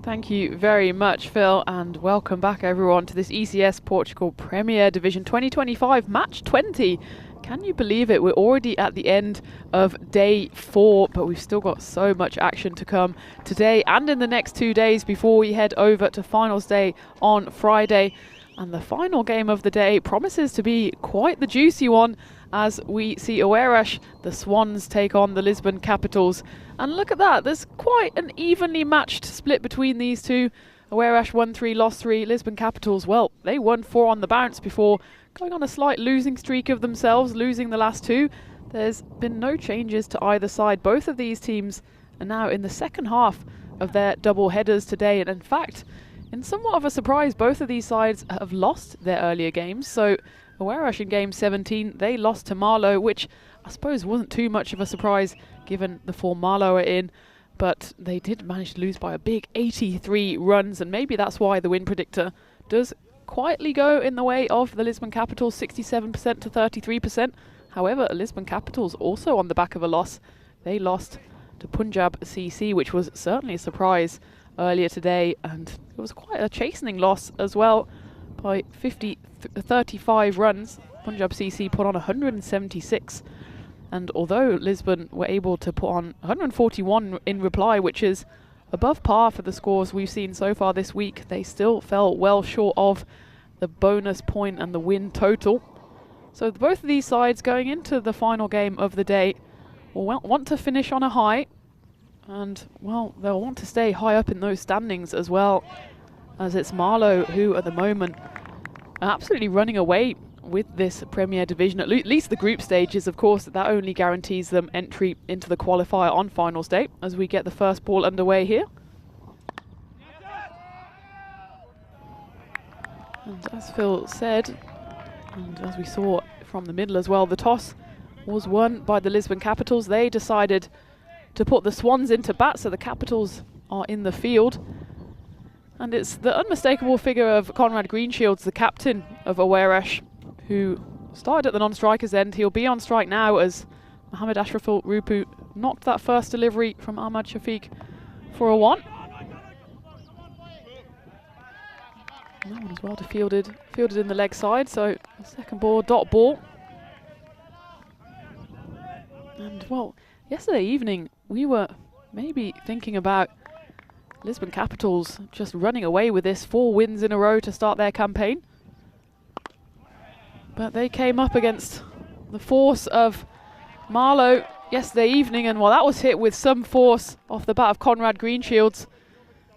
Thank you very much, Phil, and welcome back everyone to this ECS Portugal Premier Division 2025 match 20. Can you believe it? We're already at the end of day 4, but we've still got so much action to come today and in the next 2 days before we head over to finals day on Friday. And the final game of the day promises to be quite the juicy one, as we see Aarash, the Swans, take on the Lisbon Capitals. And look at that, there's quite an evenly matched split between these two. Aarash won 3, lost 3. Lisbon Capitals, well, they won 4 on the bounce before going on a slight losing streak of themselves, losing the last 2. There's been no changes to either side. Both of these teams are now in the second half of their double headers today, and in fact, in somewhat of a surprise, both of these sides have lost their earlier games. So Aarash in game 17, they lost to Marlo, which I suppose wasn't too much of a surprise given the form Marlo are in. But they did manage to lose by a big 83 runs, and maybe that's why the win predictor does quietly go in the way of the Lisbon Capitals, 67% to 33%. However, Lisbon Capitals also on the back of a loss. They lost to Punjab CC, which was certainly a surprise earlier today, and it was quite a chastening loss as well by 35 runs. Punjab CC put on 176, and although Lisbon were able to put on 141 in reply, which is above par for the scores we've seen so far this week, they still fell well short of the bonus point and the win total. So both of these sides going into the final game of the day will want to finish on a high, and well, they'll want to stay high up in those standings as well, as it's Marlo who at the moment are absolutely running away with this Premier Division, at least the group stages. Of course, that only guarantees them entry into the qualifier on finals day, as we get the first ball underway here. And as Phil said, and as we saw from the middle as well, the toss was won by the Lisbon Capitals. They decided to put the Swans into bat, so the Capitals are in the field. And it's the unmistakable figure of Conrad Greenshields, the captain of Aarash, who started at the non-striker's end. He'll be on strike now as Mohamed Ashraful Rupu knocked that first delivery from Ahmad Shafiq for a 1. And that one as well fielded in the leg side, so second ball, dot ball. And well, yesterday evening we were maybe thinking about Lisbon Capitals just running away with this, 4 wins in a row to start their campaign. But they came up against the force of Marlo yesterday evening, and while that was hit with some force off the bat of Conrad Greenshields,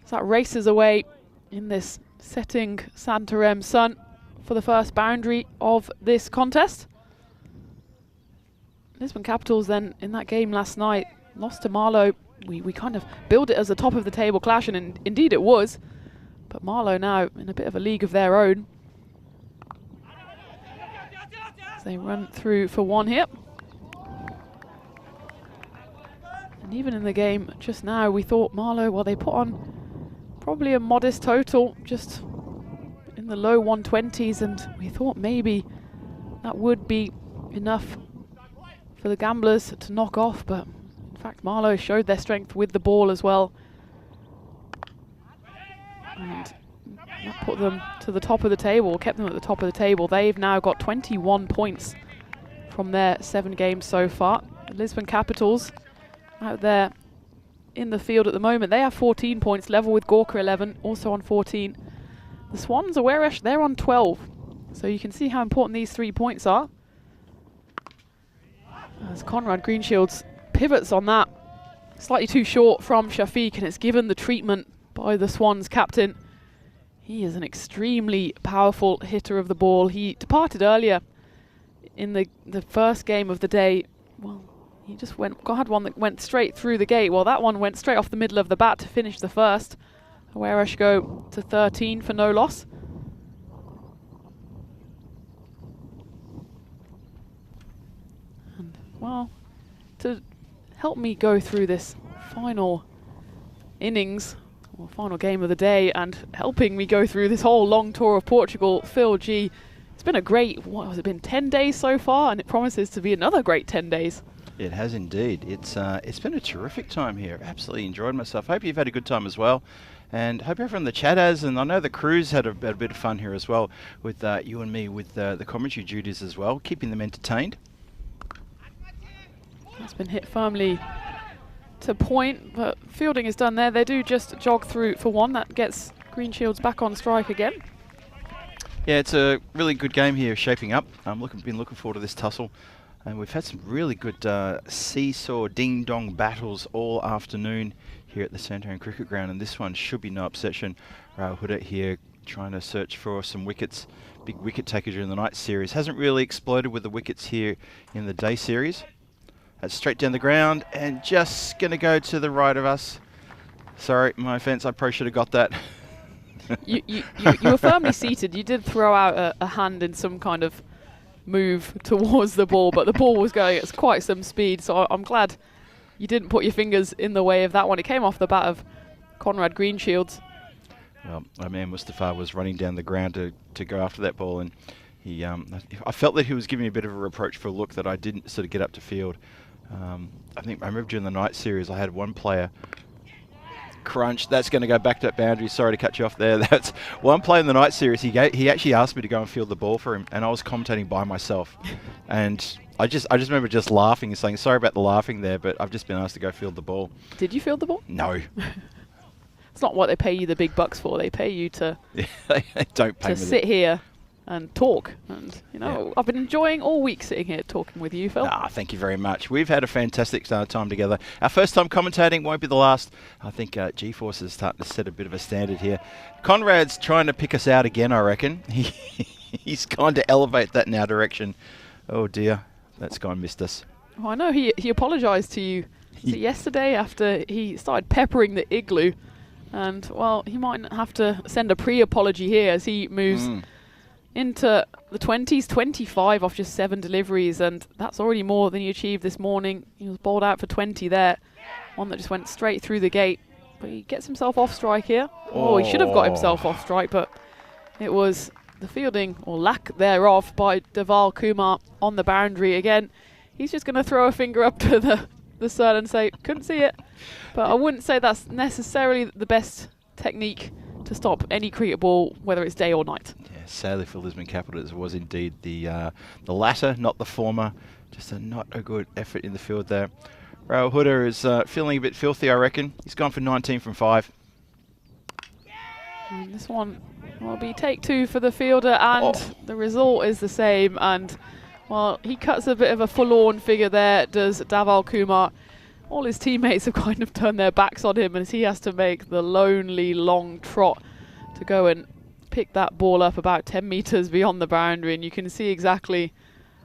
as that races away in this setting Santarem sun for the first boundary of this contest. Lisbon Capitals then in that game last night lost to Marlo. We kind of billed it as a top of the table clash, and indeed it was, but Marlo now in a bit of a league of their own. As they run through for 1 here. And even in the game just now, we thought Marlo, well, they put on probably a modest total, just in the low 120s, and we thought maybe that would be enough for the gamblers to knock off, but in fact Marlo showed their strength with the ball as well, and that put them to the top of the table, kept them at the top of the table. They've now got 21 points from their 7 games so far. The Lisbon Capitals out there in the field at the moment, they have 14 points, level with Gorkha 11, also on 14. The Swans, Aarash, they're on 12. So you can see how important these 3 points are. As Conrad Greenshields pivots on that, slightly too short from Shafiq, and it's given the treatment by the Swans captain. He is an extremely powerful hitter of the ball. He departed earlier in the first game of the day. Well, he just had one that went straight through the gate. Well, that one went straight off the middle of the bat to finish the first. Aarash go to 13 for no loss. And well, to help me go through this final innings, or final game of the day, and helping me go through this whole long tour of Portugal, Phil G. It's been a great, what has it been, 10 days so far, and it promises to be another great 10 days. It has indeed. It's been a terrific time here. Absolutely enjoyed myself. Hope you've had a good time as well, and hope everyone in the chat has. And I know the crew's had a bit of fun here as well with you and me with the commentary duties as well, keeping them entertained. That's been hit firmly to point, but fielding is done there. They do just jog through for 1. That gets Greenshields back on strike again. Yeah, it's a really good game here shaping up. Been looking forward to this tussle. And we've had some really good seesaw ding-dong battles all afternoon here at the Santarem Cricket Ground, and this one should be no obsession. Huda here trying to search for some wickets. Big wicket taker during the night series. Hasn't really exploded with the wickets here in the day series. That's straight down the ground and just going to go to the right of us. Sorry, my offence, I probably should have got that. You were firmly seated. You did throw out a hand in some kind of move towards the ball, but the ball was going at quite some speed, so I'm glad you didn't put your fingers in the way of that one. It came off the bat of Conrad Greenshields. Well, my man Mustafa was running down the ground to go after that ball, and he I felt that he was giving me a bit of a reproach for a look that I didn't sort of get up to field. I remember during the night series I had one player crunch. That's going to go back to that boundary. Sorry to cut you off there. That's one play in the night series. He actually asked me to go and field the ball for him, and I was commentating by myself. And I just remember just laughing and saying, sorry about the laughing there, but I've just been asked to go field the ball. Did you field the ball? No. It's not what they pay you the big bucks for. They pay you to They don't pay me sit here and talk. And, you know, I've been enjoying all week sitting here talking with you, Phil. Thank you very much. We've had a fantastic time together. Our first time commentating won't be the last. I think G-Force is starting to set a bit of a standard here. Conrad's trying to pick us out again, I reckon. He's going to elevate that in our direction. Oh, dear. That's gone missed us. Oh, I know. He apologised to you yesterday after he started peppering the igloo. And, well, he might have to send a pre-apology here as he moves into the 20s, 25 off just 7 deliveries, and that's already more than he achieved this morning. He was bowled out for 20 there, one that just went straight through the gate. But he gets himself off strike here. Oh, he should have got himself off strike, but it was the fielding, or lack thereof, by Deval Kumar on the boundary again. He's just going to throw a finger up to the sun and say, couldn't see it. But I wouldn't say that's necessarily the best technique to stop any cricket ball, whether it's day or night. Yeah, sadly for Lisbon Capitals, it was indeed the latter, not the former. Just not a good effort in the field there. Raul Huda is feeling a bit filthy, I reckon. He's gone for 19 from 5. And this one will be take 2 for the fielder, and the result is the same. And, well, he cuts a bit of a forlorn figure there, does Deval Kumar. All his teammates have kind of turned their backs on him as he has to make the lonely long trot to go and pick that ball up about 10 metres beyond the boundary, and you can see exactly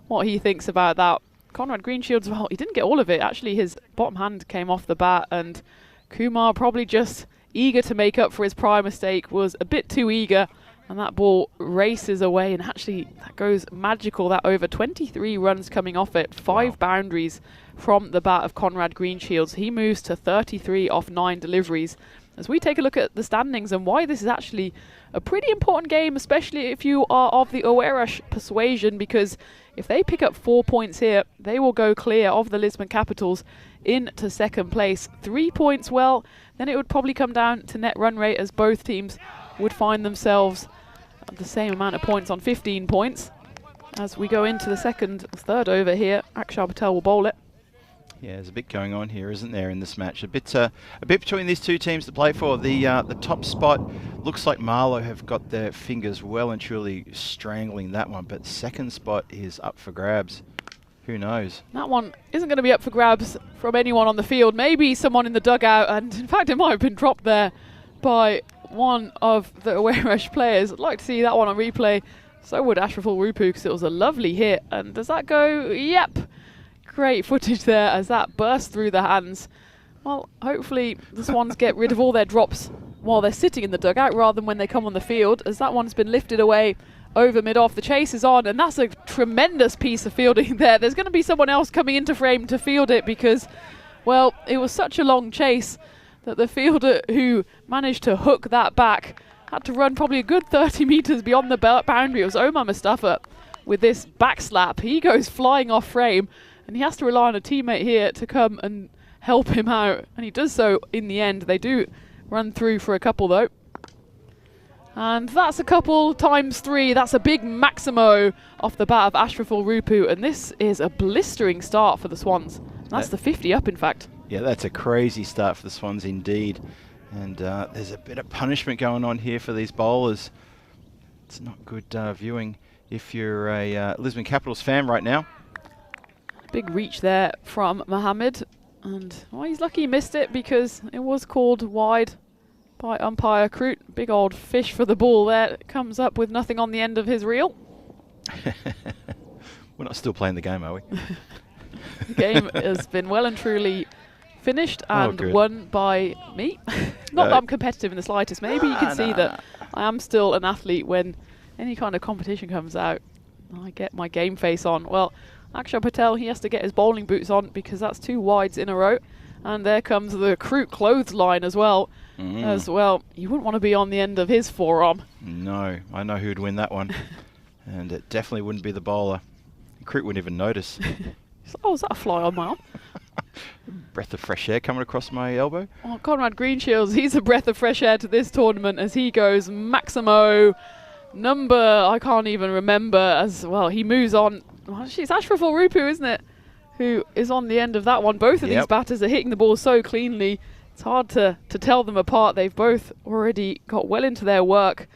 what he thinks about that. Conrad Greenshields, well, he didn't get all of it. Actually, his bottom hand came off the bat, and Kumar, probably just eager to make up for his prior mistake, was a bit too eager, and that ball races away, and actually that goes magical, that over 23 runs coming off it, 5 boundaries from the bat of Conrad Greenshields. He moves to 33 off 9 deliveries. As we take a look at the standings and why this is actually a pretty important game, especially if you are of the Aarash persuasion, because if they pick up 4 points here, they will go clear of the Lisbon Capitals into second place. 3 points, well, then it would probably come down to net run rate, as both teams would find themselves at the same amount of points on 15 points. As we go into the third over here, Akshar Patel will bowl it. Yeah, there's a bit going on here, isn't there, in this match? A bit between these two teams to play for. The top spot looks like Marlo have got their fingers well and truly strangling that one, but second spot is up for grabs. Who knows? That one isn't going to be up for grabs from anyone on the field. Maybe someone in the dugout, and in fact it might have been dropped there by one of the Aarash players. I'd like to see that one on replay. So would Ashraful Rupu, because it was a lovely hit. And does that go? Yep. Great footage there as that burst through the hands. Well, hopefully the Swans get rid of all their drops while they're sitting in the dugout rather than when they come on the field, as that one's been lifted away over mid-off. The chase is on, and that's a tremendous piece of fielding there. There's going to be someone else coming into frame to field it because, well, it was such a long chase that the fielder who managed to hook that back had to run probably a good 30 metres beyond the boundary. It was Omar Mustafa with this back slap. He goes flying off frame, and he has to rely on a teammate here to come and help him out. And he does so in the end. They do run through for a couple, though. And that's a couple times 3. That's a big Maximo off the bat of Ashraful Rupu. And this is a blistering start for the Swans. That's the 50 up, in fact. Yeah, that's a crazy start for the Swans indeed. And there's a bit of punishment going on here for these bowlers. It's not good viewing if you're a Lisbon Capitals fan right now. Big reach there from Mohammed, and well, he's lucky he missed it because it was called wide by umpire Crute. Big old fish for the ball there. It comes up with nothing on the end of his reel. We're not still playing the game, are we? The game has been well and truly finished and won by me. Not that I'm competitive in the slightest. Maybe you can see that I am still an athlete when any kind of competition comes out. I get my game face on. Well, Akshar Patel, he has to get his bowling boots on because that's 2 wides in a row. And there comes the Crute clothesline as well. You wouldn't want to be on the end of his forearm. No, I know who'd win that one. And it definitely wouldn't be the bowler. Crute wouldn't even notice. Oh, is that a fly on my arm? breath of fresh air coming across my elbow. Well, Conrad Greenshields, he's a breath of fresh air to this tournament as he goes Maximo number, I can't even remember, as well. He moves on. Well, it's Ashraf Rupu, isn't it, who is on the end of that one. Both of these batters are hitting the ball so cleanly. It's hard to tell them apart. They've both already got well into their work.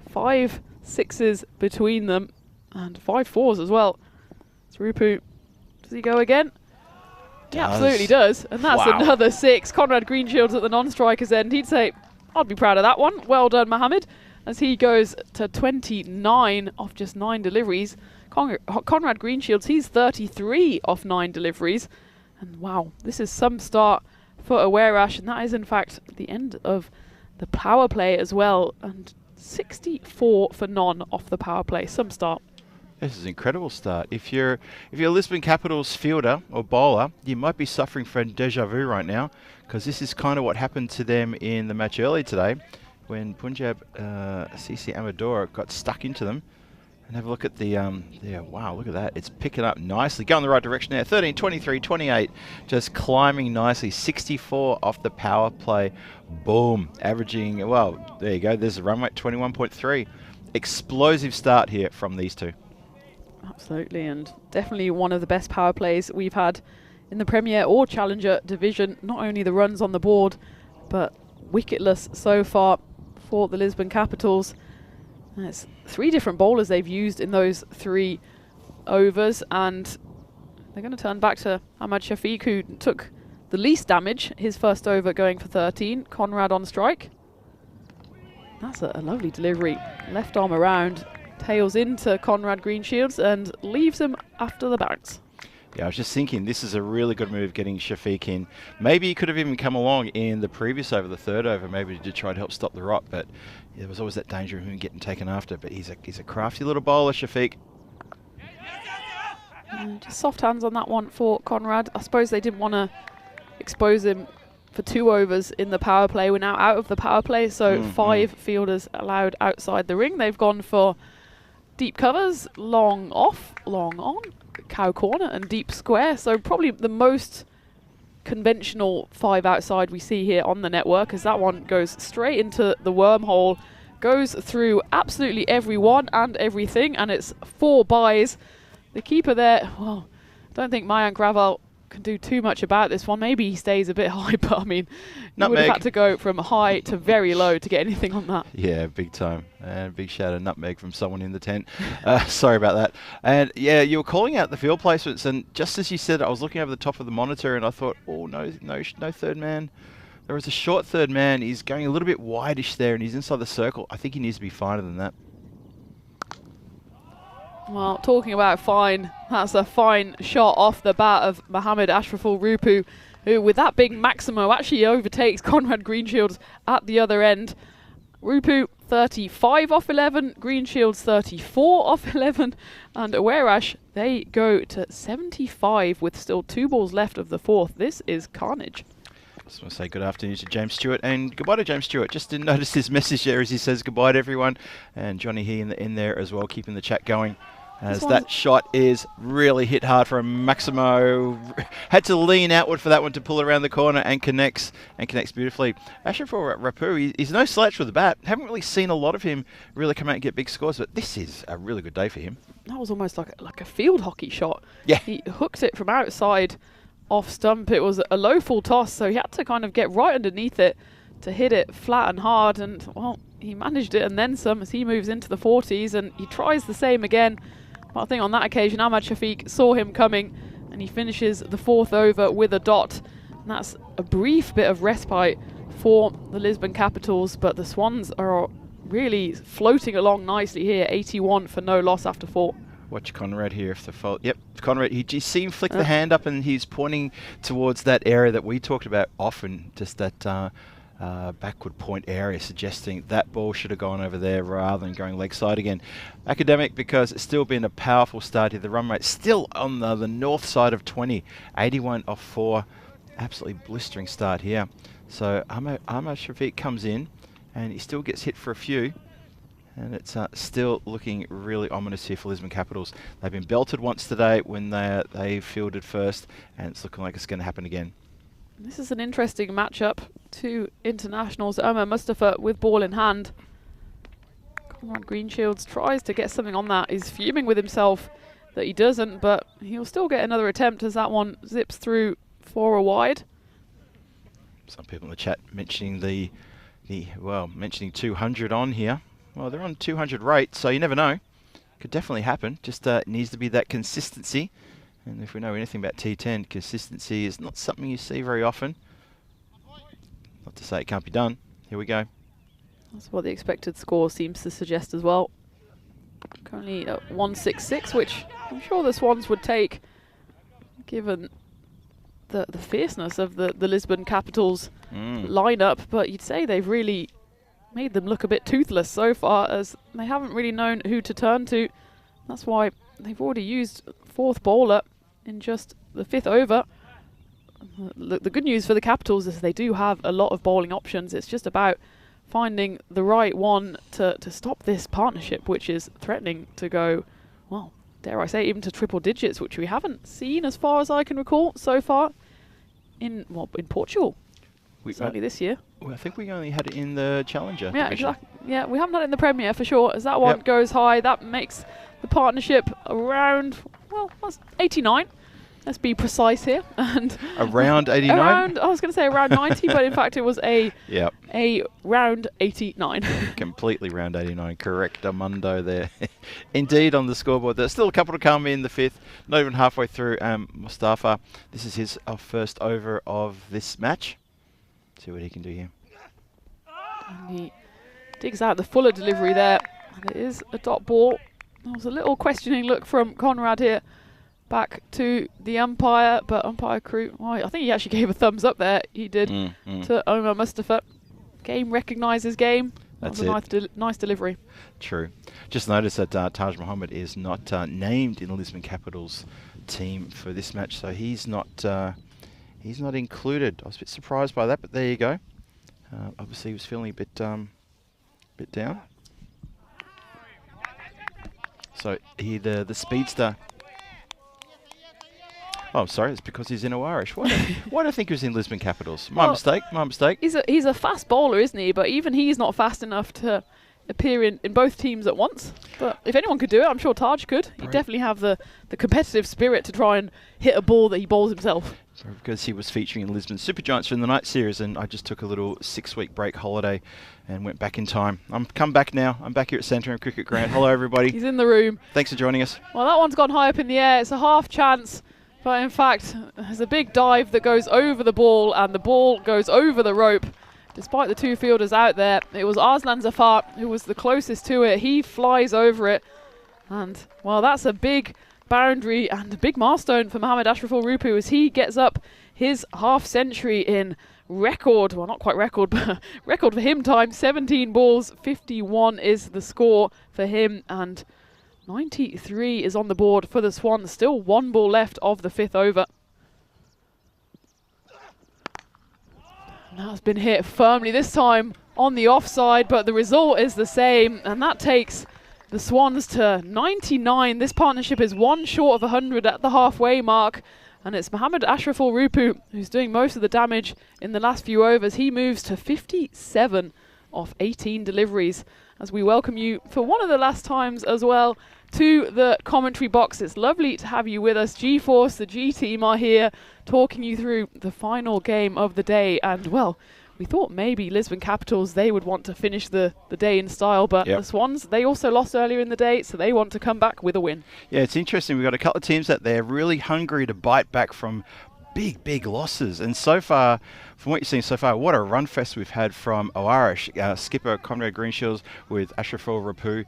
5 6s between them and 5 4s as well. It's Rupu. Does he go again? He absolutely does. And that's another 6. Conrad Greenshields at the non-striker's end. He'd say, I'd be proud of that one. Well done, Mohammed. As he goes to 29 off just 9 deliveries. Conrad Greenshields, he's 33 off 9 deliveries. And wow, this is some start for Aarash. And that is, in fact, the end of the power play as well. And 64 for none off the power play. Some start. This is an incredible start. If you're Lisbon Capitals fielder or bowler, you might be suffering from deja vu right now, because this is kind of what happened to them in the match earlier today when Punjab CC Amador got stuck into them. And have a look at the, wow, look at that. It's picking up nicely. Going the right direction now. 13, 23, 28. Just climbing nicely. 64 off the power play. Boom. Averaging, well, there you go. There's the run rate, 21.3. Explosive start here from these two. Absolutely, and definitely one of the best power plays we've had in the Premier or Challenger division. Not only the runs on the board, but wicketless so far for the Lisbon Capitals. And it's 3 different bowlers they've used in those 3 overs, and they're going to turn back to Ahmad Shafiq, who took the least damage, his first over going for 13. Conrad on strike. That's a lovely delivery. Left arm around. Tails into Conrad Greenshields and leaves him after the bounce. Yeah, I was just thinking this is a really good move getting Shafiq in. Maybe he could have even come along in the previous over, the 3rd over, maybe to try to help stop the rot, but there was always that danger of him getting taken after. But he's a crafty little bowler, Shafiq. Just soft hands on that one for Conrad. I suppose they didn't want to expose him for 2 overs in the power play. We're now out of the power play, so 5 fielders allowed outside the ring. They've gone for deep covers, long off, long on, cow corner and deep square. So probably the most conventional 5 outside we see here on the network, as that one goes straight into the wormhole, goes through absolutely everyone and everything, and it's 4 byes. The keeper there, well, I don't think Mayank Raval can do too much about this one. Maybe he stays a bit high, but I mean, you would have had to go from high to very low to get anything on that. Yeah, big time. And big shout out nutmeg from someone in the tent. Sorry about that. And yeah, you were calling out the field placements, and just as you said, I was looking over the top of the monitor and I thought, oh, no 3rd man. There is a short 3rd man. He's going a little bit wideish there and he's inside the circle. I think he needs to be finer than that. Well, talking about fine, that's a fine shot off the bat of Mohammed Ashraful Rupu, who with that big Maximo actually overtakes Conrad Greenshields at the other end. Rupu 35 off 11, Greenshields 34 off 11, and Aarash, they go to 75 with still 2 balls left of the 4th. This is carnage. Just want to say good afternoon to James Stewart and goodbye to James Stewart. Just didn't notice his message there as he says goodbye to everyone, and Johnny he in there as well, keeping the chat going. As that shot is really hit hard for a Maximo. Had to lean outward for that one to pull it around the corner and connects beautifully. Actually for Rapu, he's no slouch with the bat. Haven't really seen a lot of him really come out and get big scores, but this is a really good day for him. That was almost like a field hockey shot. Yeah. He hooked it from outside off stump. It was a low full toss, so he had to kind of get right underneath it to hit it flat and hard, and well, he managed it and then some as he moves into the 40s, and he tries the same again. But I think on that occasion Ahmad Shafiq saw him coming and he finishes the 4th over with a dot. And that's a brief bit of respite for the Lisbon Capitals, but the Swans are really floating along nicely here. 81 for no loss after 4. Watch Conrad here if the fault. Yep, Conrad, you see him flick the hand up and he's pointing towards that area that we talked about often, just that backward point area, suggesting that ball should have gone over there rather than going leg side again. Academic, because it's still been a powerful start here. The run rate still on the north side of 20, 81 off 4. Absolutely blistering start here. So Ahmad Shafiq comes in and he still gets hit for a few. And it's still looking really ominous here for Lisbon Capitals. They've been belted once today when they fielded first, and it's looking like it's going to happen again. This is an interesting matchup. Two internationals, Omar Mustafa with ball in hand. Conrad Greenshields tries to get something on that. He's fuming with himself that he doesn't, but he'll still get another attempt as that one zips through for a wide. Some people in the chat mentioning mentioning 200 on here. Well, they're on 200 rate, so you never know. Could definitely happen. Just needs to be that consistency. And if we know anything about T10, consistency is not something you see very often. Not to say it can't be done. Here we go. That's what the expected score seems to suggest as well. Currently at 166, which I'm sure the Swans would take, given the fierceness of the Lisbon Capitals lineup. But you'd say they've really made them look a bit toothless so far, as they haven't really known who to turn to. That's why they've already used fourth bowler in just the fifth over. The good news for the Capitals is they do have a lot of bowling options. It's just about finding the right one to stop this partnership, which is threatening to go, well, dare I say, even to triple digits, which we haven't seen as far as I can recall so far in Portugal. Certainly this year. Well, I think we only had it in the Challenger. Yeah, division. exactly. Yeah, we haven't had it in the Premier for sure. As that one goes high, that makes the partnership around, well, that's 89. Let's be precise here. And around 89? I was going to say around 90, but in fact it was a round 89. Completely round 89. Correct, Amundo there. Indeed, on the scoreboard. There's still a couple to come in the fifth. Not even halfway through. Mustafa, this is his first over of this match. See what he can do here. And he digs out the fuller delivery there. And it is a dot ball. There was a little questioning look from Conrad here. Back to the umpire, but umpire crew, well, I think he actually gave a thumbs up there. He did to Omar Mustafa. Game recognises game. That's it. Nice delivery. True. Just noticed that Taj Mohammed is not named in the Lisbon Capitals team for this match, so he's not included. I was a bit surprised by that, but there you go. Obviously, he was feeling a bit down. So the speedster. Oh, sorry, it's because he's in Aarash. Why do I think he was in Lisbon Capitals? My mistake. He's a fast bowler, isn't he? But even he's not fast enough to appear in both teams at once. But if anyone could do it, I'm sure Taj could. He'd definitely have the competitive spirit to try and hit a ball that he bowls himself. Because he was featuring in Lisbon Super Giants in the night series, and I just took a little 6-week break holiday and went back in time. I'm come back now. I'm back here at Centrum Cricket Ground. Hello, everybody. He's in the room. Thanks for joining us. Well, that one's gone high up in the air. It's a half chance. But in fact, there's a big dive that goes over the ball, and the ball goes over the rope. Despite the two fielders out there, it was Arslan Zafar who was the closest to it. He flies over it. And, well, that's a big boundary and a big milestone for Mohammad Ashraful Rupu as he gets up his half-century in record, well, not quite record, but record for him time. 17 balls, 51 is the score for him, and 93 is on the board for the Swans. Still one ball left of the fifth over. Now it's been hit firmly this time on the offside, but the result is the same, and that takes the Swans to 99. This partnership is one short of 100 at the halfway mark, and it's Mohammad Ashraful Rupu who's doing most of the damage in the last few overs. He moves to 57 off 18 deliveries as we welcome you for one of the last times as well to the commentary box. It's lovely to have you with us. G-Force, the G-Team are here talking you through the final game of the day. And, well, we thought maybe Lisbon Capitals, they would want to finish the day in style, but the Swans, they also lost earlier in the day, so they want to come back with a win. Yeah, it's interesting. We've got a couple of teams out there really hungry to bite back from big losses. And so far, from what you've seen so far, what a run fest we've had from Aarash. Skipper Conrad Greenshields with Ashraful Rupu.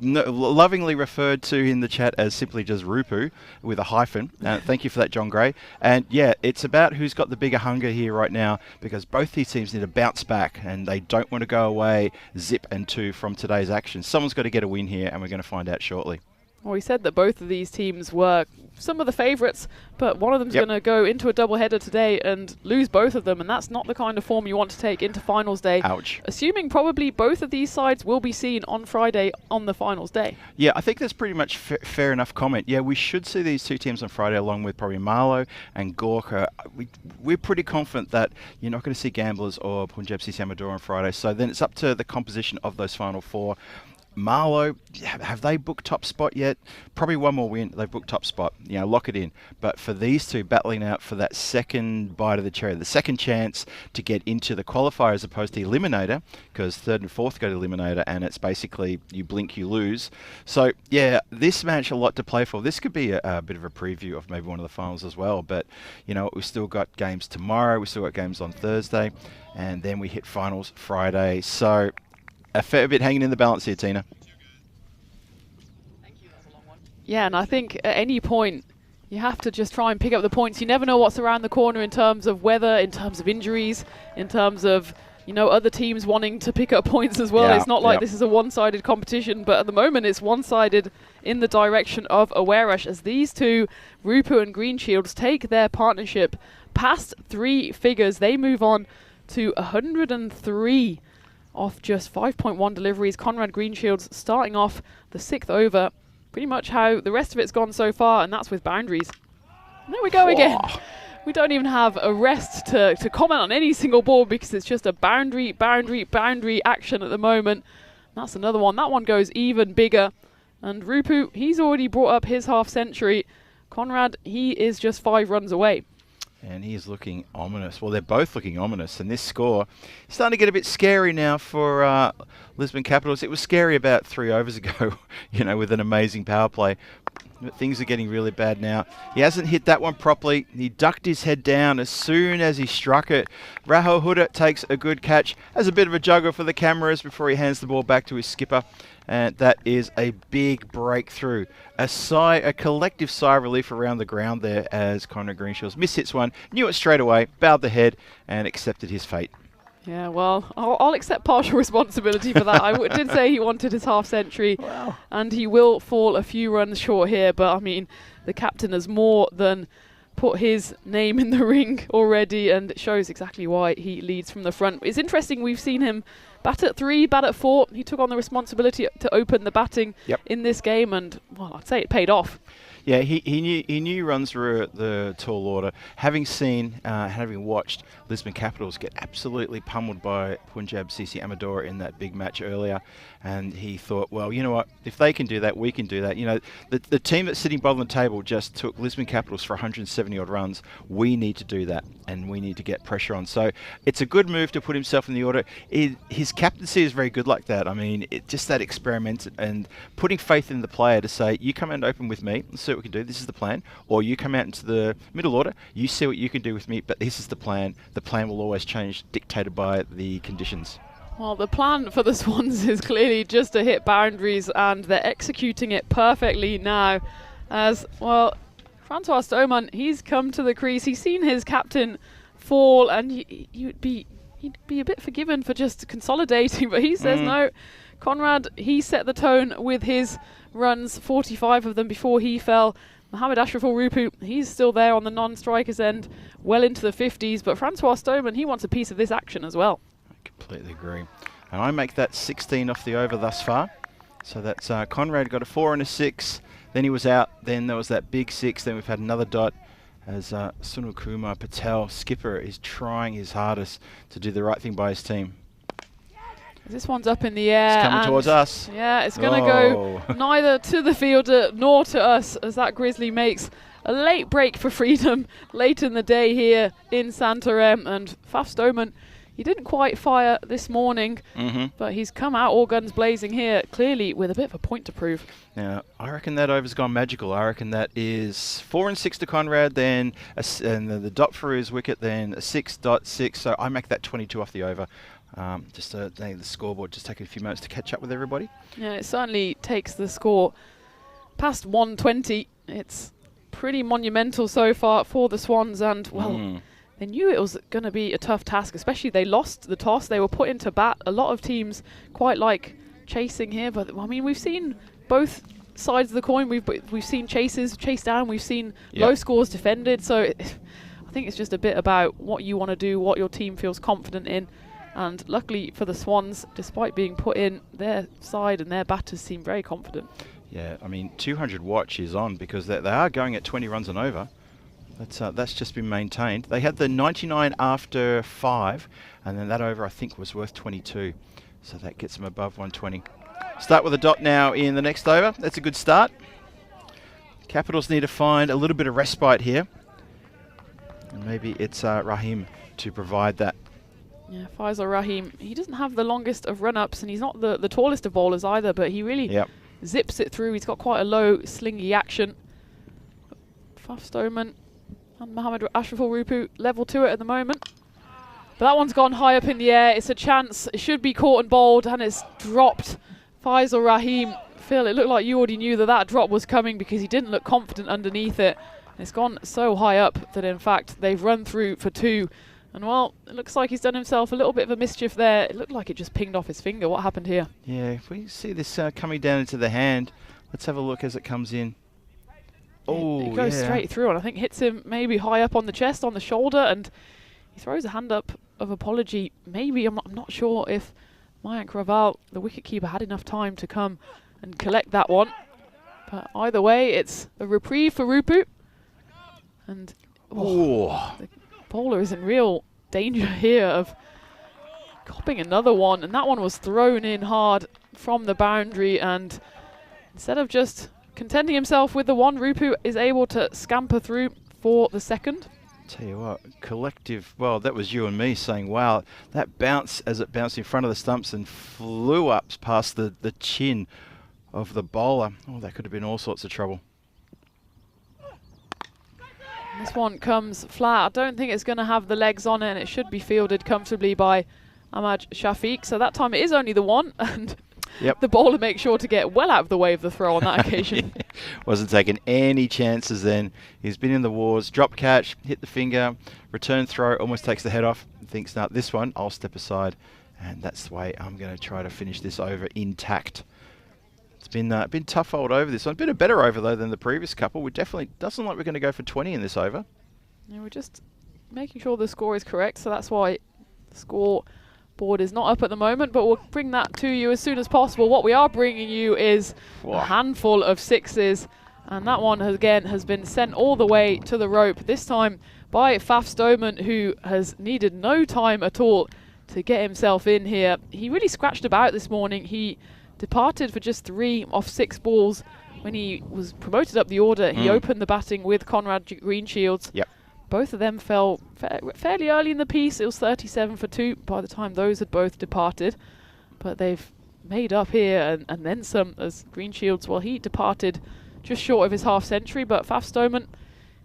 Lovingly referred to in the chat as simply just Rupu with a hyphen. Thank you for that, John Gray. And yeah, it's about who's got the bigger hunger here right now, because both these teams need to bounce back and they don't want to go away zip and two from today's action. Someone's got to get a win here, and we're going to find out shortly. Well, he said that both of these teams were some of the favourites, but one of them's Yep. going to go into a doubleheader today and lose both of them, and that's not the kind of form you want to take into finals day. Ouch. Assuming probably both of these sides will be seen on Friday on the finals day. Yeah, I think that's pretty much fair enough comment. Yeah, we should see these two teams on Friday along with probably Marlo and Gorkha. We're pretty confident that you're not going to see Gamblers or Punjab CC Amador on Friday, so then it's up to the composition of those final four. Marlo, have they booked top spot yet? Probably one more win. They've booked top spot. You know, lock it in. But for these two battling out for that second bite of the cherry, the second chance to get into the qualifier as opposed to the eliminator, because third and fourth go to eliminator, and it's basically you blink, you lose. So, yeah, this match, a lot to play for. This could be a bit of a preview of maybe one of the finals as well. But, you know, we've still got games tomorrow. We've still got games on Thursday. And then we hit finals Friday. So, a fair bit hanging in the balance here, Tina. Yeah, and I think at any point you have to just try and pick up the points. You never know what's around the corner in terms of weather, in terms of injuries, in terms of, you know, other teams wanting to pick up points as well. Yeah, it's not like this is a one-sided competition, but at the moment it's one-sided in the direction of Aarash as these two, Rupu and Green Shields, take their partnership past 3 figures. They move on to 103 off just 5.1 deliveries. Conrad Greenshields starting off the 6th over. Pretty much how the rest of it's gone so far, and that's with boundaries. And there we go again. We don't even have a rest to comment on any single ball because it's just a boundary action at the moment. That's another one. That one goes even bigger. And Rupu, he's already brought up his half century. Conrad, he is just 5 runs away. And he is looking ominous. Well, they're both looking ominous. And this score is starting to get a bit scary now for Lisbon Capitals. It was scary about 3 overs ago, you know, with an amazing power play. But things are getting really bad now. He hasn't hit that one properly. He ducked his head down as soon as he struck it. Rahul Huda takes a good catch. Has a bit of a juggle for the cameras before he hands the ball back to his skipper. And that is a big breakthrough. A collective sigh of relief around the ground there as Conrad Greenshields mishits one, knew it straight away, bowed the head and accepted his fate. Yeah, well, I'll accept partial responsibility for that. I did say he wanted his half century, and he will fall a few runs short here, but I mean, the captain has more than put his name in the ring already, and it shows exactly why he leads from the front. It's interesting, we've seen him bat at 3, bat at 4. He took on the responsibility to open the batting in this game, and, well, I'd say it paid off. Yeah, he knew runs were the tall order. Having seen, having watched Lisbon Capitals get absolutely pummeled by Punjab CC Amador in that big match earlier, and he thought, well, you know what, if they can do that, we can do that. You know, the team that's sitting bottom of the table just took Lisbon Capitals for 170 odd runs. We need to do that, and we need to get pressure on. So it's a good move to put himself in the order. His captaincy is very good like that. I mean, just that experiment and putting faith in the player to say, you come out and open with me, let's see what we can do, this is the plan. Or you come out into the middle order, you see what you can do with me, but this is the plan. The plan will always change, dictated by the conditions. Well, the plan for the Swans is clearly just to hit boundaries, and they're executing it perfectly now. As, well, Francois Stoman, he's come to the crease. He's seen his captain fall, and he'd be a bit forgiven for just consolidating, but he says no. Conrad, he set the tone with his runs, 45 of them before he fell. Mohamed Ashraful Rupu, he's still there on the non-strikers end, well into the 50s, but Francois Stoman, he wants a piece of this action as well. I completely agree. And I make that 16 off the over thus far. So that's Conrad got a 4 and a 6, then he was out, then there was that big 6, then we've had another dot as Sunil Kumar Patel, skipper, is trying his hardest to do the right thing by his team. This one's up in the air. It's coming towards us. Yeah, it's going to go neither to the fielder nor to us, as that Grizzly makes a late break for freedom late in the day here in Santarem. And Faf Stoman, he didn't quite fire this morning, but he's come out all guns blazing here, clearly with a bit of a point to prove. Now, I reckon that over's gone magical. I reckon that is 4 and 6 to Conrad, then the dot for his wicket, then a 6.6. So I make that 22 off the over. Just the scoreboard just taking a few moments to catch up with everybody. Yeah, it certainly takes the score past 120. It's pretty monumental so far for the Swans, and well, they knew it was going to be a tough task, especially they lost the toss. They were put into bat. A lot of teams quite like chasing here, but I mean, we've seen both sides of the coin. We've seen chases chased down, we've seen low scores defended, so I think it's just a bit about what you want to do, what your team feels confident in. And luckily for the Swans, despite being put in, their side and their batters seem very confident. Yeah, I mean, 200 watch is on because they are going at 20 runs and over. That's just been maintained. They had the 99 after 5, and then that over I think was worth 22. So that gets them above 120. Start with a dot now in the next over. That's a good start. Capitals need to find a little bit of respite here. And maybe it's Rahim to provide that. Yeah, Faisal Rahim, he doesn't have the longest of run-ups, and he's not the tallest of bowlers either, but he really zips it through. He's got quite a low, slingy action. Faf Stoneman and Mohammad Ashraful Rupu level to it at the moment. But that one's gone high up in the air. It's a chance. It should be caught and bowled, and it's dropped. Faisal Rahim, Phil, it looked like you already knew that drop was coming because he didn't look confident underneath it. And it's gone so high up that, in fact, they've run through for 2. And, well, it looks like he's done himself a little bit of a mischief there. It looked like it just pinged off his finger. What happened here? Yeah, if we see this coming down into the hand, let's have a look as it comes in. Oh, it goes straight through, and I think hits him maybe high up on the chest, on the shoulder, and he throws a hand up of apology. Maybe, I'm not sure if Mayank Raval, the wicketkeeper, had enough time to come and collect that one. But either way, it's a reprieve for Rupu. And the bowler is in real danger here of copping another one, and that one was thrown in hard from the boundary, and instead of just contenting himself with the one, Rupu is able to scamper through for the second. Tell you what, collective, well, that was you and me saying, wow, that bounce as it bounced in front of the stumps and flew up past the chin of the bowler. Oh, that could have been all sorts of trouble. This one comes flat. I don't think it's going to have the legs on it, and it should be fielded comfortably by Ahmad Shafiq. So that time it is only the one, and the bowler makes sure to get well out of the way of the throw on that occasion. Wasn't taking any chances then. He's been in the wars, drop catch, hit the finger, return throw, almost takes the head off, thinks, now this one, I'll step aside. And that's the way I'm going to try to finish this over intact. It's been tough old over this one. Been a better over, though, than the previous couple. We definitely doesn't look like we're going to go for 20 in this over. Yeah, we're just making sure the score is correct, so that's why the score board is not up at the moment, but we'll bring that to you as soon as possible. What we are bringing you is a handful of 6s, and that one has been sent all the way to the rope, this time by Faf Stoneman, who has needed no time at all to get himself in here. He really scratched about this morning. He departed for just 3 off 6 balls. When he was promoted up the order, he opened the batting with Conrad Greenshields. Both of them fell fairly early in the piece. It was 37 for 2 by the time those had both departed. But they've made up here and then some, as Greenshields, well, he departed just short of his half century, but Faf Stoneman,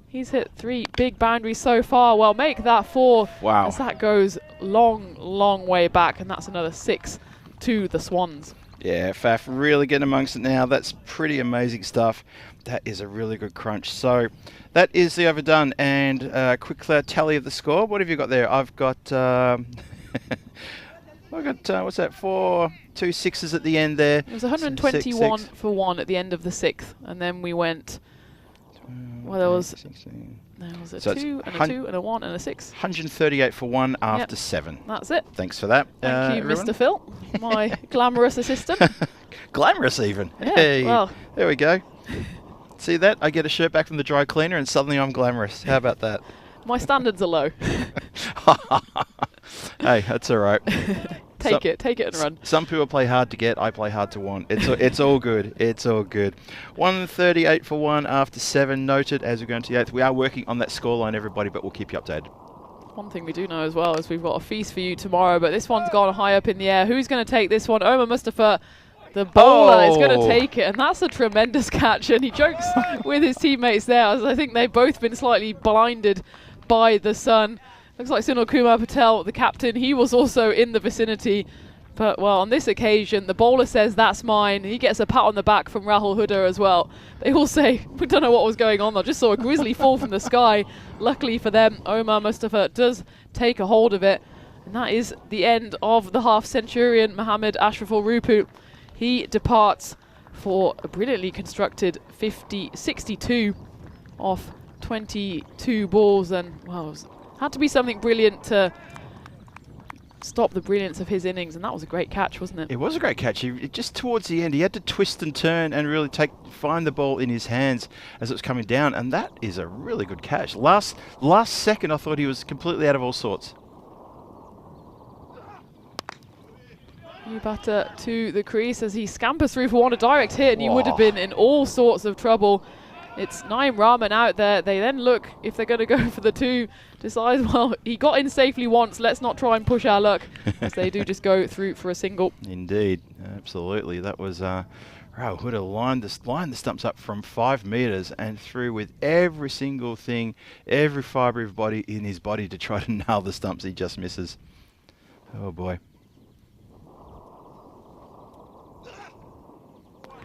he's hit 3 big boundaries so far. Well, make that 4. Wow. As that goes long way back, and that's another 6 to the Swans. Yeah, Faf really getting amongst it now. That's pretty amazing stuff. That is a really good crunch. So that is the overdone, and quick tally of the score. What have you got there? I've got what's that? 4, 2 6s at the end there. It was 121 for 1 at the end of the 6th, and then we went. Well, there was a 2 and a 2 and a 1 and a 6. 138 for 1 after 7. That's it. Thanks for that. Thank you, everyone. Mr. Phil, my glamorous assistant. Glamorous even. Yeah, hey, well. There we go. See that? I get a shirt back from the dry cleaner and suddenly I'm glamorous. How about that? My standards are low. Hey, that's all right. Take it and run. Some people play hard to get, I play hard to want. It's all good. It's all good. 138 for 1 after 7 noted as we go into the 8th. We are working on that scoreline, everybody, but we'll keep you updated. One thing we do know as well is we've got a feast for you tomorrow, but this one's gone high up in the air. Who's going to take this one? Omar Mustafa, the bowler, is going to take it, and that's a tremendous catch, and he jokes with his teammates there, as I think they've both been slightly blinded by the sun. Looks like Sunil Kumar Patel, the captain, he was also in the vicinity. But, well, on this occasion, the bowler says, that's mine. He gets a pat on the back from Rahul Huda as well. They all say, we don't know what was going on. I just saw a grizzly fall from the sky. Luckily for them, Omar Mustafa does take a hold of it. And that is the end of the half-centurion, Mohammad Ashraful Rupu. He departs for a brilliantly constructed 62 off 22 balls, and well, had to be something brilliant to stop the brilliance of his innings, and that was a great catch, wasn't it? It was a great catch. Just towards the end, he had to twist and turn and really find the ball in his hands as it was coming down, and that is a really good catch. Last second, I thought he was completely out of all sorts. New batter to the crease as he scampers through for one, a direct hit, and he would have been in all sorts of trouble. It's Naeem Rahman out there. They then look, if they're going to go for the 2, decide, well, he got in safely once, let's not try and push our luck, as they do just go through for a single. Indeed, absolutely. That was, would have lined the stumps up from 5 metres and through with every single thing, every fibre of body in his body to try to nail the stumps. He just misses. Oh boy.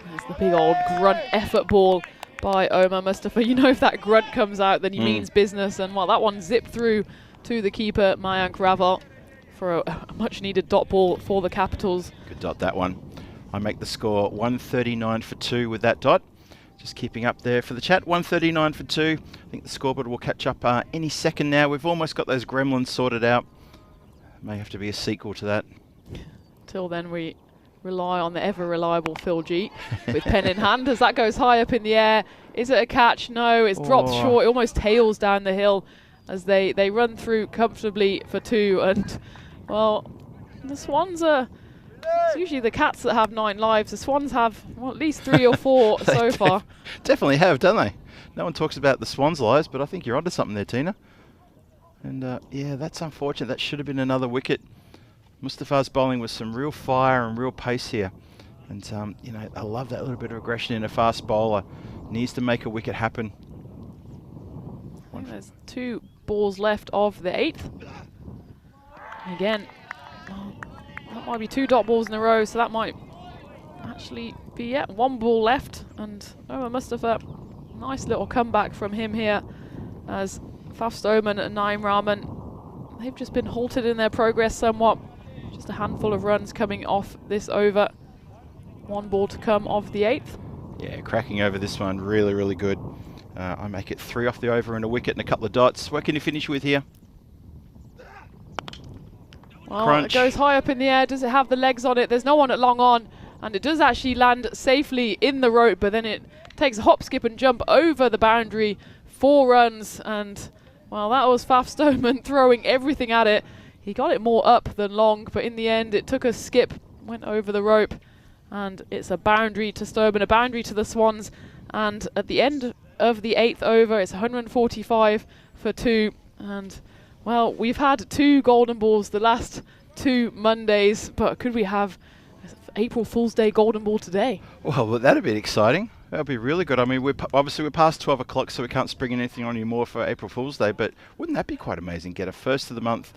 There's the big old grunt effort ball by Omar Mustafa. You know, if that grunt comes out, then he means business. And well, that one zipped through to the keeper, Mayank Raval, for a much needed dot ball for the Capitals. Good dot, that one. I make the score 139 for 2 with that dot. Just keeping up there for the chat, 139 for 2. I think the scoreboard will catch up any second now. We've almost got those gremlins sorted out. May have to be a sequel to that. Till then, we rely on the ever-reliable Phil G with pen in hand as that goes high up in the air. Is it a catch? No, it's dropped short. It almost tails down the hill as they run through comfortably for 2. And, well, the Swans are... It's usually the Cats that have 9 lives. The Swans have, well, at least 3 or 4 so far. Definitely have, don't they? No one talks about the Swans' lives, but I think you're onto something there, Tina. And, yeah, that's unfortunate. That should have been another wicket. Mustafa's bowling with some real fire and real pace here. And, you know, I love that little bit of aggression in a fast bowler. Needs to make a wicket happen. There's 2 balls left of the 8th. Again, that might be 2 dot balls in a row, so that might actually be 1 ball left. And Omar Mustafa, nice little comeback from him here as Faf Stoneman and Naeem Rahman, they've just been halted in their progress somewhat. Just a handful of runs coming off this over. 1 ball to come of the 8th. Yeah, cracking over this one, really, really good. I make it 3 off the over and a wicket and a couple of dots. What can you finish with here? Well, Crunch. It goes high up in the air. Does it have the legs on it? There's no one at long on, and it does actually land safely in the rope, but then it takes a hop, skip and jump over the boundary. 4 runs, and well, that was Faf Stoneman throwing everything at it. He got it more up than long, but in the end it took a skip, went over the rope, and it's a boundary to Stoneman, a boundary to the Swans. And at the end of the 8th over, it's 145 for 2. And well, we've had 2 golden balls the last 2 Mondays, but could we have April Fool's Day golden ball today? Well, that'd be exciting. That'd be really good. I mean, obviously we're past 12 o'clock, so we can't spring anything on you more for April Fool's Day, but wouldn't that be quite amazing? Get a first of the month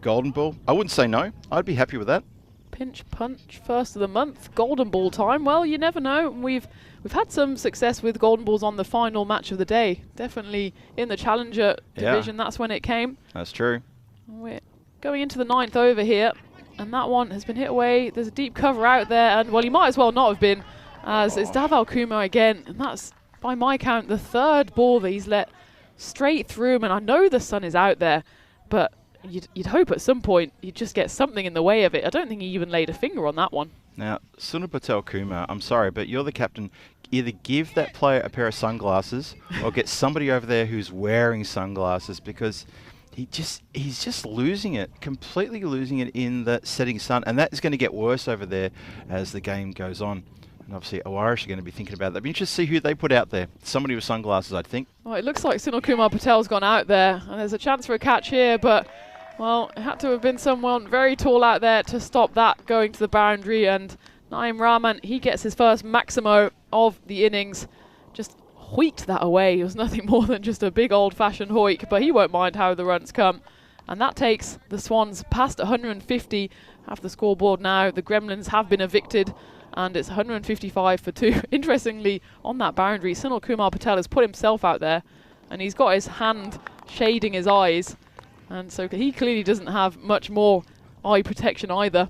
golden ball. I wouldn't say no. I'd be happy with that. Pinch punch, first of the month, golden ball time. Well, you never know. We've had some success with golden balls on the final match of the day. Definitely in the Challenger division, that's when it came. That's true. We're going into the 9th over here, and that one has been hit away. There's a deep cover out there, and well, he might as well not have been, as it's Davao Kumar again, and that's, by my count, the 3rd ball that he's let straight through him. And I know the sun is out there, but you'd hope at some point you'd just get something in the way of it. I don't think he even laid a finger on that one. Now, Sunil Patel Kumar, I'm sorry, but you're the captain. Either give that player a pair of sunglasses or get somebody over there who's wearing sunglasses, because he's just losing it, completely losing it in the setting sun. And that is going to get worse over there as the game goes on. And obviously, Aarash are going to be thinking about that. It'd be interesting to see who they put out there. Somebody with sunglasses, I think. Well, it looks like Sunil Kumar Patel's gone out there, and there's a chance for a catch here, but well, it had to have been someone very tall out there to stop that going to the boundary. And Naeem Rahman, he gets his first Maximo of the innings. Just hoiked that away. It was nothing more than just a big old-fashioned hoik, but he won't mind how the runs come. And that takes the Swans past 150 off the scoreboard now. The Gremlins have been evicted, and it's 155 for 2. Interestingly, on that boundary, Sunil Kumar Patel has put himself out there, and he's got his hand shading his eyes. And so he clearly doesn't have much more eye protection either.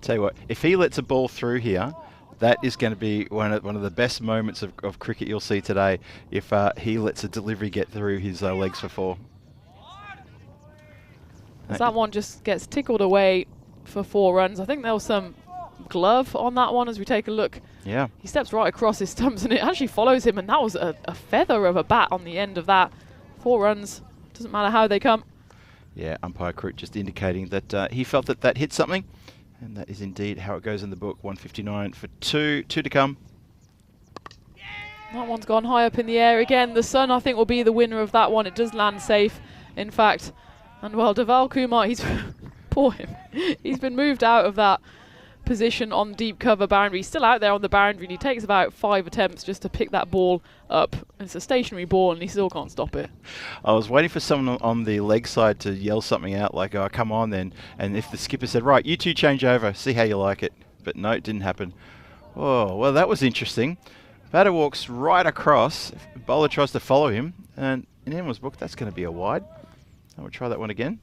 Tell you what, if he lets a ball through here, That is going to be one of the best moments of cricket you'll see today if he lets a delivery get through his legs for 4. As that one just gets tickled away for 4 runs. I think there was some glove on that one as we take a look. Yeah. He steps right across his stumps and it actually follows him, and that was a feather of a bat on the end of that. 4 runs, doesn't matter how they come. Yeah, umpire Crook just indicating that he felt that hit something, and that is indeed how it goes in the book. 159 for 2 to come. That one's gone high up in the air again. The Sun, I think, will be the winner of that one. It does land safe, in fact. And well, Deval Kumar, he's poor him. He's been moved out of that position on deep cover boundary. He's still out there on the boundary, and he takes about 5 attempts just to pick that ball up. It's a stationary ball, and he still can't stop it. I was waiting for someone on the leg side to yell something out like, "Oh, come on then." And if the skipper said, "Right, you two change over, see how you like it." But no, it didn't happen. Oh, well, that was interesting. Batter walks right across. Bowler tries to follow him, and in anyone's book, that's going to be a wide. And we'll try that one again.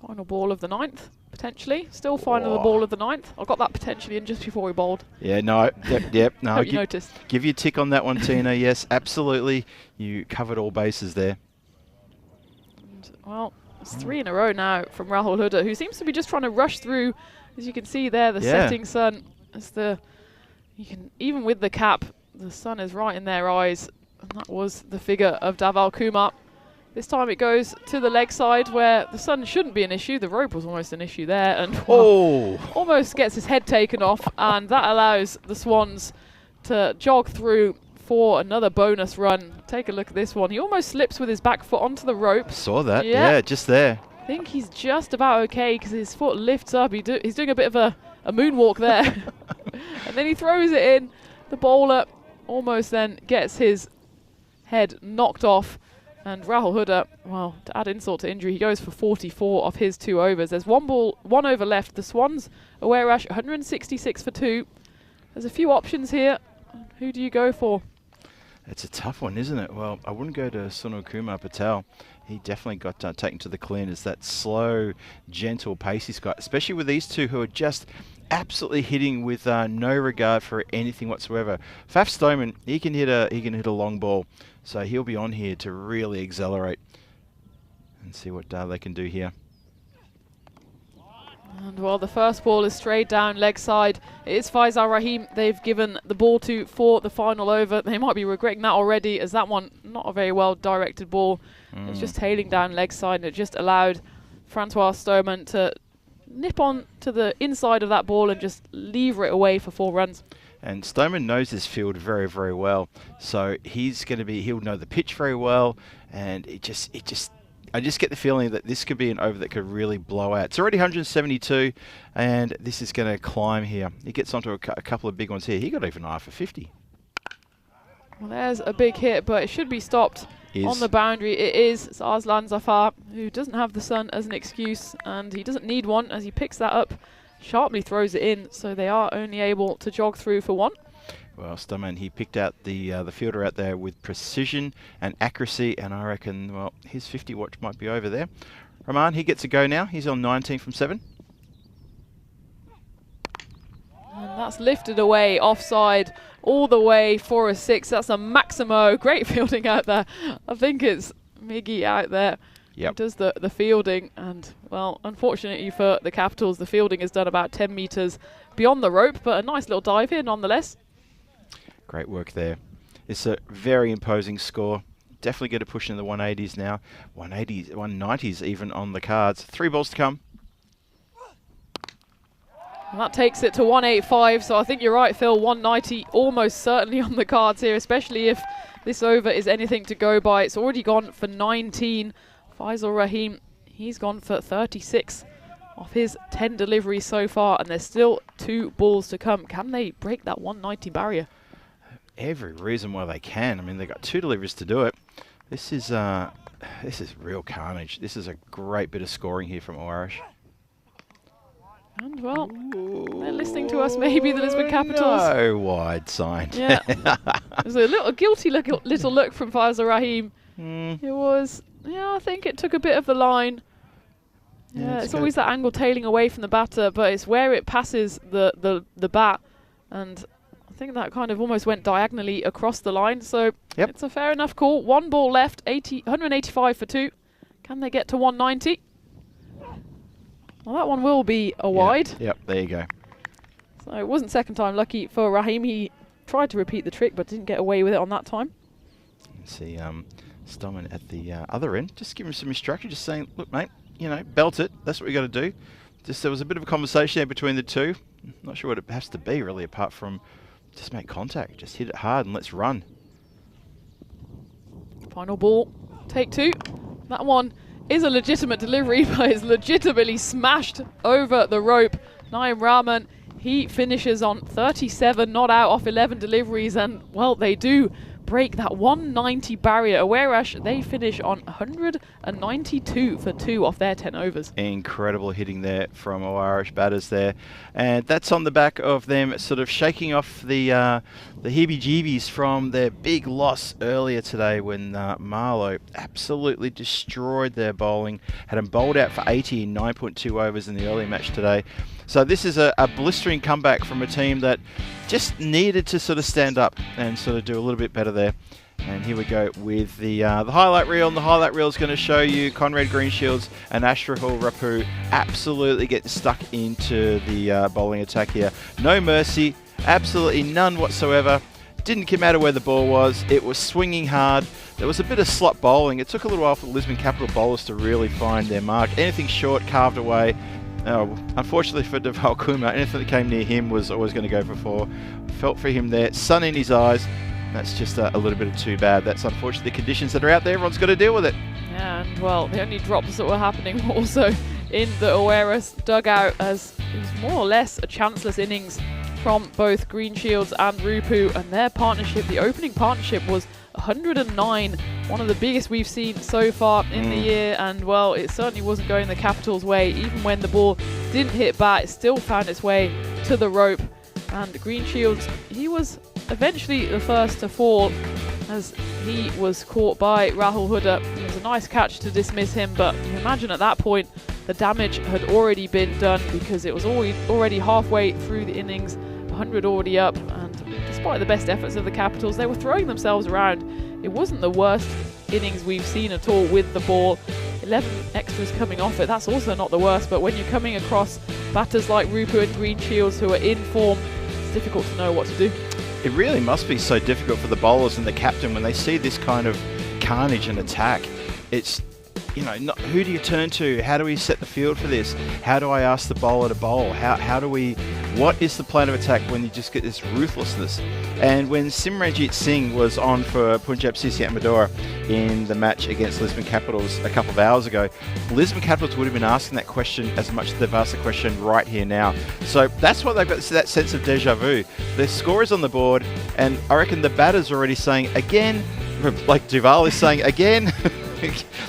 Final ball of the 9th, potentially. Still final ball of the 9th. I got that potentially in just before we bowled. Yeah, no, yep, no. Hope you noticed. Give you a tick on that one, Tina. Yes, absolutely. You covered all bases there. And, well, it's 3 in a row now from Rahul Huda, who seems to be just trying to rush through. As you can see there, the setting sun. Even with the cap, the sun is right in their eyes. And that was the figure of Deval Kumar. This time it goes to the leg side where the sun shouldn't be an issue. The rope was almost an issue there, and almost gets his head taken off, and that allows the Swans to jog through for another bonus run. Take a look at this one. He almost slips with his back foot onto the rope. Saw that, yeah, just there. I think he's just about okay because his foot lifts up. He's doing a bit of a moonwalk there. And then he throws it in. The bowler almost then gets his head knocked off. And Rahul Huda, well, to add insult to injury, he goes for 44 off his 2 overs. There's 1 over left. The Swans away rush 166 for 2. There's a few options here. Who do you go for? It's a tough one, isn't it? Well, I wouldn't go to Sunil Kumar Patel. He definitely got taken to the cleaners. That slow, gentle pace he's got, especially with these two who are just absolutely hitting with no regard for anything whatsoever. Faf Stoneman, he can hit a long ball, so he'll be on here to really accelerate and see what they can do here. And well, the first ball is straight down leg side. It is Faizal Rahim they've given the ball to for the final over. They might be regretting that already, as that one, not a very well directed ball. It's just tailing down leg side, and it just allowed Francois Stoneman to nip on to the inside of that ball and just lever it away for 4 runs. And Stoneman knows this field very, very well. So he'll know the pitch very well, and I just get the feeling that this could be an over that could really blow out. It's already 172, and this is going to climb here. He gets onto a couple of big ones here. He got even high for 50. Well, there's a big hit, but it should be stopped on the boundary. It is. It's Arslan Zafar, who doesn't have the sun as an excuse, and he doesn't need one as he picks that up, sharply throws it in, so they are only able to jog through for 1. Well, Stoneman, he picked out the fielder out there with precision and accuracy, and I reckon, well, his 50 watch might be over there. Rahman, he gets a go now. He's on 19 from 7. And that's lifted away offside all the way for a 6. That's a Maximo. Great fielding out there. I think it's Miggy out there who does the fielding. And, well, unfortunately for the Capitals, the fielding is done about 10 metres beyond the rope, but a nice little dive here nonetheless. Great work there. It's a very imposing score. Definitely get a push in the 180s now. 180s, 190s even on the cards. 3 balls to come. And that takes it to 185, so I think you're right, Phil. 190 almost certainly on the cards here, especially if this over is anything to go by. It's already gone for 19. Faizal Rahim, he's gone for 36 off his 10 deliveries so far, and there's still 2 balls to come. Can they break that 190 barrier? Every reason why they can. I mean, they've got 2 deliveries to do it. This is real carnage. This is a great bit of scoring here from Aarash. And, well, they're listening to us, maybe, the Lisbon Capitals. No wide sign. Yeah. There's a little guilty little look from Faizal Rahim. It was, I think it took a bit of the line. Yeah, it's always that angle tailing away from the batter, but it's where it passes the bat. And I think that kind of almost went diagonally across the line, so Yep. it's a fair enough call. One ball left, 185 for 2. Can they get to 190? Well, that one will be a wide. Yep, there you go. So it wasn't second time lucky for Raheem. He tried to repeat the trick, but didn't get away with it on that time. See Stoneman at the other end, just give him some instruction, just saying, look, mate, you know, belt it. That's what we got to do. Just there was a bit of a conversation there between the two. Not sure what it has to be really, apart from just make contact, just hit it hard and let's run. Final ball, take 2. That one is a legitimate delivery, but is legitimately smashed over the rope. Naeem Rahman, he finishes on 37 not out off 11 deliveries, and well, they do break that 190 barrier. Aarash, they finish on 192 for 2 off their 10 overs. Incredible hitting there from Aarash batters there, and that's on the back of them sort of shaking off the heebie-jeebies from their big loss earlier today when Marlo absolutely destroyed their bowling, had them bowled out for 80 in 9.2 overs in the early match today. So this is a blistering comeback from a team that just needed to sort of stand up and sort of do a little bit better there. And here we go with the highlight reel. And the highlight reel is going to show you Conrad Greenshields and Ashraful Rapu absolutely get stuck into the bowling attack here. No mercy, absolutely none whatsoever. Didn't come out of where the ball was. It was swinging hard. There was a bit of slot bowling. It took a little while for the Lisbon Capital bowlers to really find their mark. Anything short, carved away. Unfortunately for Deval Kuma, anything that came near him was always going to go for 4. Felt for him there. Sun in his eyes. That's just a little bit of too bad. That's unfortunately the conditions that are out there. Everyone's got to deal with it. Yeah, and well, the only drops that were happening were also in the Aarash dugout, as it was more or less a chanceless innings from both Greenshields and Rupu, and their partnership, the opening partnership, was 109, one of the biggest we've seen so far in the year, and well, it certainly wasn't going the Capitals' way. Even when the ball didn't hit bat, it still found its way to the rope, and Greenshields, he was eventually the first to fall as he was caught by Rahul Huda. It was a nice catch to dismiss him, but you imagine at that point the damage had already been done, because it was already halfway through the innings, 100 already up, and despite the best efforts of the Capitals, they were throwing themselves around. It wasn't the worst innings we've seen at all with the ball. 11 extras coming off it, that's also not the worst, but when you're coming across batters like Rupu and Greenshields who are in form, it's difficult to know what to do. It really must be so difficult for the bowlers and the captain when they see this kind of carnage and attack. It's, you know, who do you turn to? How do we set the field for this? How do I ask the bowler to bowl? What is the plan of attack when you just get this ruthlessness? And when Simranjit Singh was on for Punjab CC at Madura in the match against Lisbon Capitals a couple of hours ago, Lisbon Capitals would have been asking that question as much as they've asked the question right here now. So that's why they've got that sense of deja vu. The score is on the board, and I reckon the batter's already saying again, like Duval is saying again.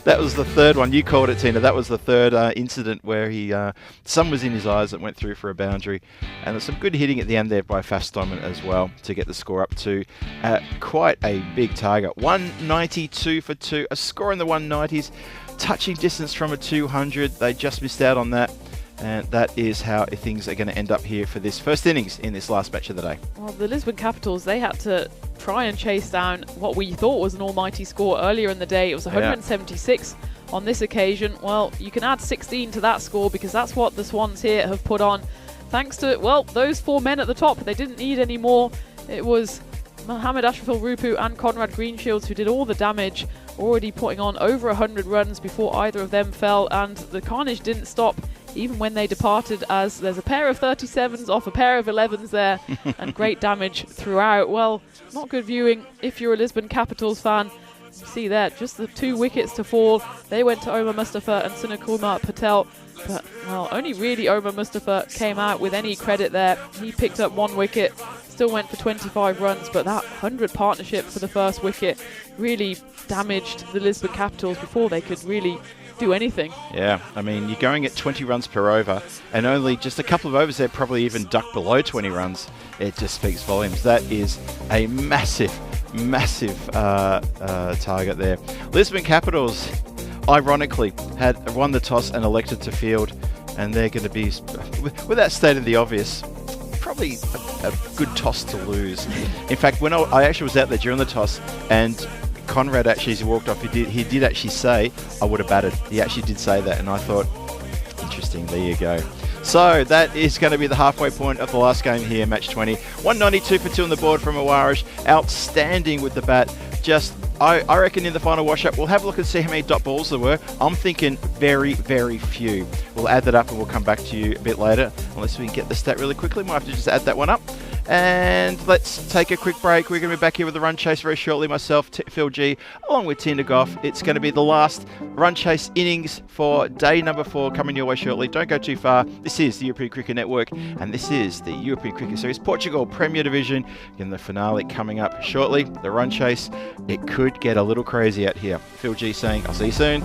That was the third one. You called it, Tina. That was the third incident where sun was in his eyes that went through for a boundary. And there's some good hitting at the end there by Fast Stoneman as well to get the score up to quite a big target. 192 for 2. A score in the 190s. Touching distance from a 200. They just missed out on that. And that is how things are going to end up here for this first innings in this last match of the day. Well, the Lisbon Capitals, they had to try and chase down what we thought was an almighty score earlier in the day. It was 176 on this occasion. Well, you can add 16 to that score, because that's what the Swans here have put on. Thanks to, well, those 4 men at the top. They didn't need any more. It was Mohamed Ashraful Rupu and Conrad Greenshields who did all the damage, already putting on over 100 runs before either of them fell, and the carnage didn't stop even when they departed, as there's a pair of 37s off a pair of 11s there, and great damage throughout. Well, not good viewing if you're a Lisbon Capitals fan. You see there, just the 2 wickets to fall. They went to Omar Mustafa and Sunakumar Patel, but, well, only really Omar Mustafa came out with any credit there. He picked up 1 wicket, still went for 25 runs, but that 100 partnership for the first wicket really damaged the Lisbon Capitals before they could really do anything. Yeah, I mean, you're going at 20 runs per over, and only just a couple of overs there probably even ducked below 20 runs. It just speaks volumes. That is a massive target there. Lisbon Capitals, ironically, had won the toss and elected to field, and they're going to be, without stating the obvious, probably a good toss to lose. In fact, when I actually was out there during the toss, and Conrad actually, as he walked off, he did actually say, I would have batted. He actually did say that, and I thought, interesting, there you go. So that is going to be the halfway point of the last game here, match 20. 192 for 2 on the board from Aarash. Outstanding with the bat. Just, I reckon in the final wash-up, we'll have a look and see how many dot balls there were. I'm thinking very, very few. We'll add that up and we'll come back to you a bit later, unless we can get the stat really quickly. Might have to just add that one up. And let's take a quick break. We're going to be back here with the run chase very shortly. Myself, Phil G, along with Tinder Goff. It's going to be the last run chase innings for day number 4 coming your way shortly. Don't go too far. This is the European Cricket Network, and this is the European Cricket Series Portugal Premier Division. And the finale coming up shortly. The run chase, it could get a little crazy out here. Phil G saying, I'll see you soon.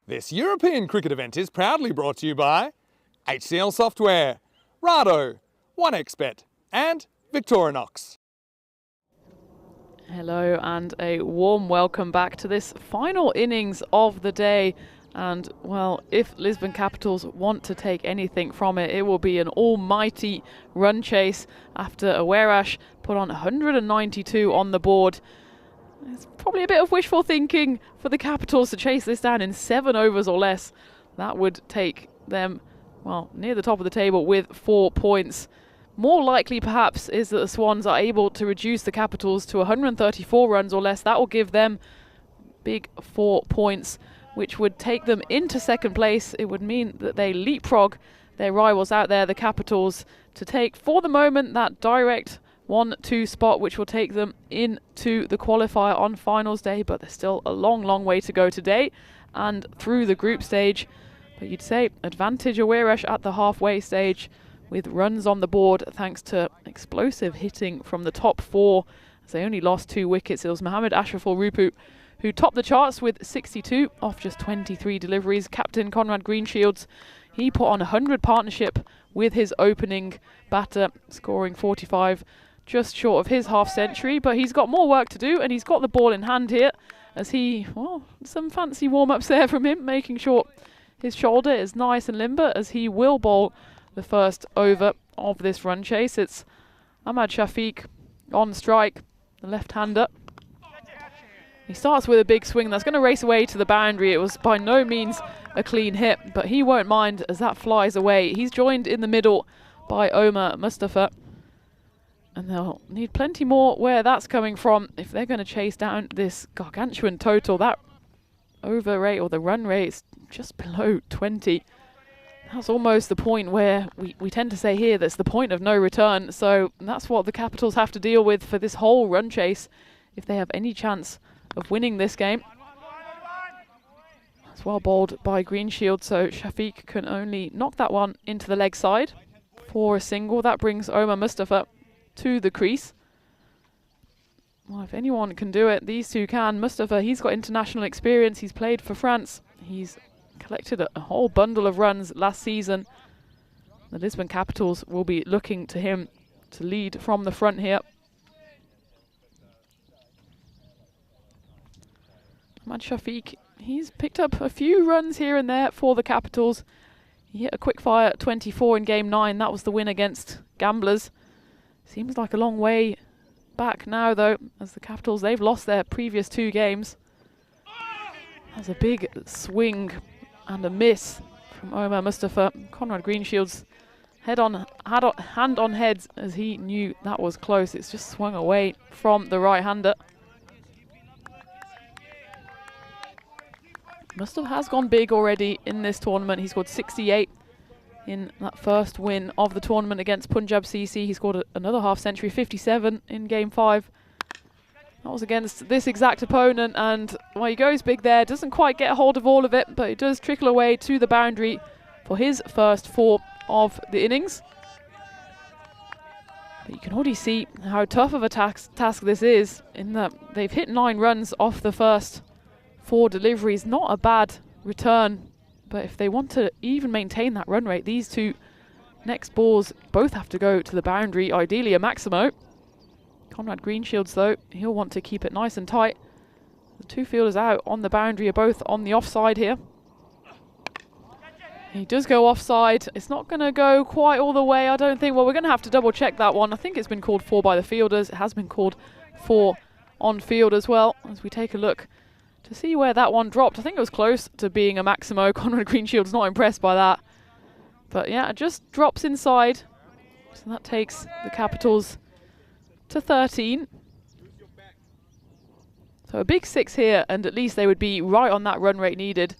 This European cricket event is proudly brought to you by HCL Software, Rado, 1xBet, and Victorinox. Hello and a warm welcome back to this final innings of the day. And, well, if Lisbon Capitals want to take anything from it, it will be an almighty run chase after Aarash put on 192 on the board. It's probably a bit of wishful thinking for the Capitals to chase this down in 7 overs or less. That would take them, well, near the top of the table with 4 points. More likely, perhaps, is that the Swans are able to reduce the Capitals to 134 runs or less. That will give them big 4 points, which would take them into second place. It would mean that they leapfrog their rivals out there, the Capitals, to take, for the moment, that direct 1-2 spot, which will take them into the qualifier on finals day. But there's still a long, long way to go today and through the group stage. But you'd say advantage Aarash at the halfway stage with runs on the board thanks to explosive hitting from the top 4, as they only lost 2 wickets. It was Mohammad Ashraful Rupu who topped the charts with 62 off just 23 deliveries. Captain Conrad Greenshields, he put on 100 partnership with his opening batter, scoring 45, just short of his half century. But he's got more work to do, and he's got the ball in hand here as he, well, some fancy warm-ups there from him, making sure his shoulder is nice and limber as he will bowl the first over of this run chase. It's Ahmad Shafiq on strike, the left-hander. He starts with a big swing that's going to race away to the boundary. It was by no means a clean hit, but he won't mind as that flies away. He's joined in the middle by Omar Mustafa, and they'll need plenty more where that's coming from if they're going to chase down this gargantuan total. That over rate, or the run rate, is just below 20. That's almost the point where we tend to say here that's the point of no return. So that's what the Capitals have to deal with for this whole run chase if they have any chance of winning this game. That's well bowled by Greenshield, so Shafiq can only knock that one into the leg side for a single. That brings Omar Mustafa to the crease. Well, if anyone can do it, these two can. Mustafa, he's got international experience. He's played for France. He's collected a whole bundle of runs last season. The Lisbon Capitals will be looking to him to lead from the front here. Ahmad Shafiq, he's picked up a few runs here and there for the Capitals. He hit a quick fire 24 in game 9. That was the win against Gamblers. Seems like a long way back now, though, as the Capitals, they've lost their previous 2 games. That's a big swing and a miss from Omar Mustafa. Conrad Greenshields hand on head as he knew that was close. It's just swung away from the right-hander. Mustafa has gone big already in this tournament. He scored 68 in that first win of the tournament against Punjab CC. He scored another half century, 57 in game 5. That was against this exact opponent, and well, he goes big there. Doesn't quite get a hold of all of it, but it does trickle away to the boundary for his first 4 of the innings. But you can already see how tough of a task this is, in that they've hit 9 runs off the first 4 deliveries. Not a bad return, but if they want to even maintain that run rate, these 2 next balls both have to go to the boundary, ideally a Maximo. Conrad Greenshields, though, he'll want to keep it nice and tight. The 2 fielders out on the boundary are both on the offside here. He does go offside. It's not going to go quite all the way, I don't think. Well, we're going to have to double check that one. I think it's been called 4 by the fielders. It has been called 4 on field as well, as we take a look to see where that one dropped. I think it was close to being a Maximo. Conrad Greenshields not impressed by that. But yeah, it just drops inside. So that takes the Capitals to 13. So a big 6 here, and at least they would be right on that run rate needed.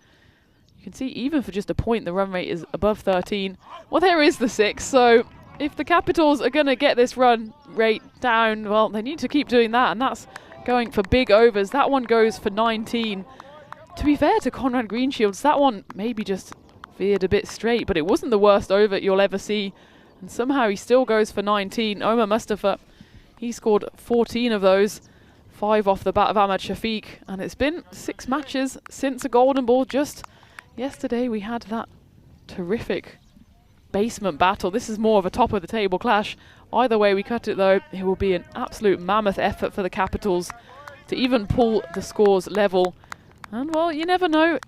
You can see even for just a point the run rate is above 13. Well, there is the 6, so if the Capitals are going to get this run rate down, well, they need to keep doing that, and that's going for big overs. That one goes for 19. To be fair to Conrad Greenshields, that one maybe just veered a bit straight, but it wasn't the worst over you'll ever see, and somehow he still goes for 19. Omar Mustafa, he scored 14 of those, 5 off the bat of Ahmad Shafiq, and it's been 6 matches since a golden ball. Just yesterday we had that terrific basement battle. This is more of a top of the table clash. Either way we cut it though, it will be an absolute mammoth effort for the Capitals to even pull the scores level. And well, you never know.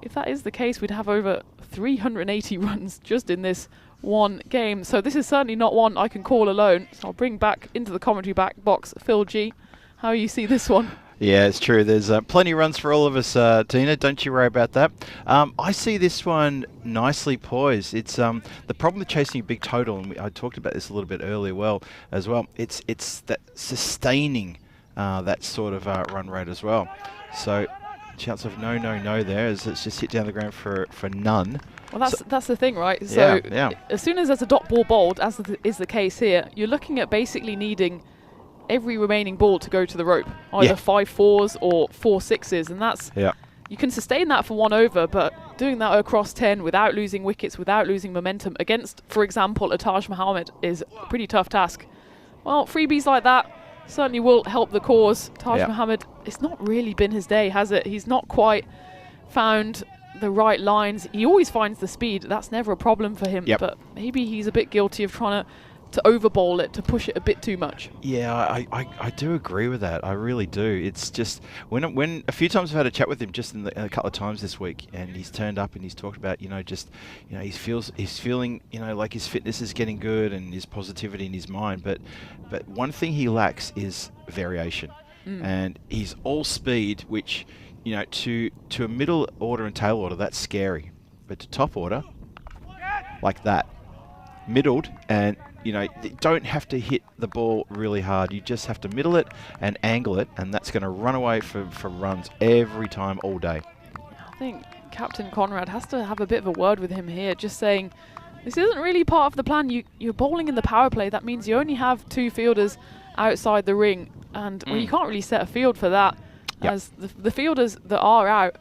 If that is the case, we'd have over 380 runs just in this one game. So this is certainly not one I can call alone. So I'll bring back into the commentary box Phil G. How you see this one? Yeah, it's true. There's plenty of runs for all of us, Tina. Don't you worry about that. I see this one nicely poised. It's the problem with chasing a big total, and I talked about this a little bit earlier as well. It's that sustaining that sort of run rate as well. So chance of no there as it's just hit down the ground for none. Well, that's the thing, right? So yeah. As soon as there's a dot ball bowled, as is the case here, you're looking at basically needing every remaining ball to go to the rope, either 5 4s or 4 6s, and that's you can sustain that for 1 over, but doing that across 10 without losing wickets, without losing momentum against, for example, a Taj Mohammed is a pretty tough task. Well, freebies like that certainly will help the cause. Taj Mohammed, it's not really been his day, has it? He's not quite found the right lines. He always finds the speed. That's never a problem for him, but maybe he's a bit guilty of trying to overbowl it, to push it a bit too much. Yeah, I do agree with that. I really do. It's just when a few times I've had a chat with him just in a couple of times this week, and he's turned up and he's talked about he's feeling like his fitness is getting good and his positivity in his mind, but one thing he lacks is variation, and he's all speed, which to a middle order and tail order that's scary, but to top order like that, middled and you don't have to hit the ball really hard. You just have to middle it and angle it, and that's going to run away for runs every time, all day. I think Captain Conrad has to have a bit of a word with him here, just saying, this isn't really part of the plan. You're bowling in the power play. That means you only have 2 fielders outside the ring, and well, you can't really set a field for that, as the fielders that are out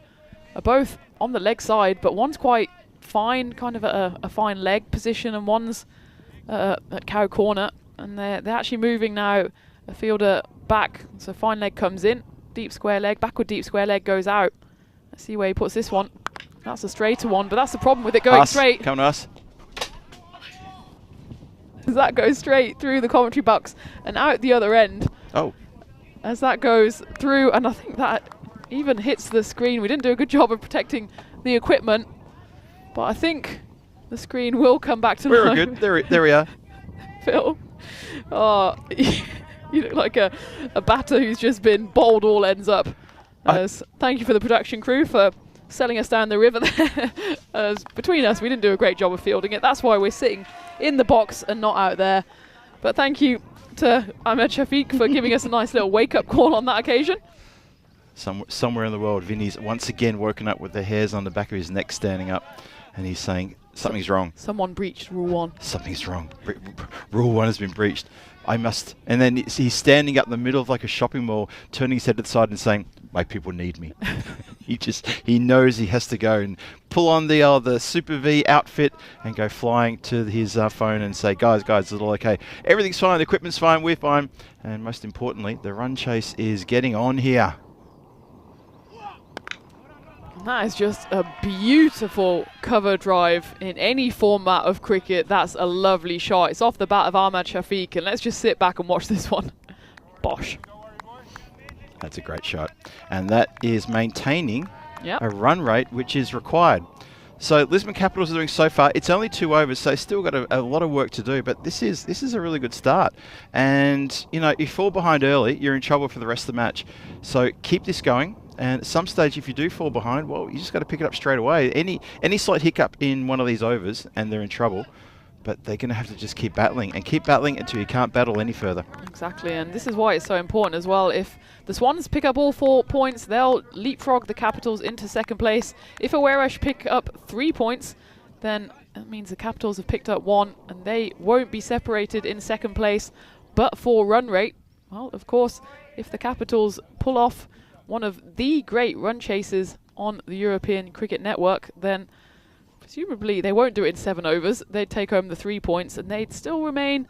are both on the leg side, but one's quite fine, kind of a fine leg position, and one's at cow corner, and they're actually moving now a fielder back. So fine leg comes in, deep square leg, backward deep square leg goes out. Let's see where he puts this one. That's a straighter one, but that's the problem with it going straight. Come to us. That goes straight through the commentary box and out the other end. Oh. As that goes through, and I think that even hits the screen. We didn't do a good job of protecting the equipment, but I think the screen will come back to life. Very good. There we are. Phil, you look like a batter who's just been bowled all ends up. Thank you for the production crew for selling us down the river there. As between us, we didn't do a great job of fielding it. That's why we're sitting in the box and not out there. But thank you to Ahmed Shafiq for giving us a nice little wake-up call on that occasion. Somewhere in the world, Vinny's once again woken up with the hairs on the back of his neck standing up, and he's saying, something's wrong. Someone breached Rule 1. Something's wrong. Rule 1 has been breached. I must. And then he's standing up in the middle of like a shopping mall, turning his head to the side and saying, my people need me. He knows he has to go and pull on the Super V outfit and go flying to his phone and say, guys, is it all okay? Everything's fine. The equipment's fine. We're fine. And most importantly, the run chase is getting on here. That is just a beautiful cover drive in any format of cricket. That's a lovely shot. It's off the bat of Ahmad Shafiq, and let's just sit back and watch this one. Bosh. That's a great shot. And that is maintaining a run rate which is required. So Lisbon Capitals are doing so far, it's only 2 overs, so still got a lot of work to do, but this is a really good start. And if you fall behind early, you're in trouble for the rest of the match. So keep this going. And at some stage, if you do fall behind, well, you just got to pick it up straight away. Any slight hiccup in one of these overs, and they're in trouble. But they're going to have to just keep battling until you can't battle any further. Exactly, and this is why it's so important as well. If the Swans pick up all 4 points, they'll leapfrog the Capitals into second place. If Aarash pick up 3 points, then that means the Capitals have picked up 1, and they won't be separated in second place. But for run rate, well, of course, if the Capitals pull off one of the great run chases on the European Cricket Network, then presumably they won't do it in 7 overs. They'd take home the 3 points, and they'd still remain,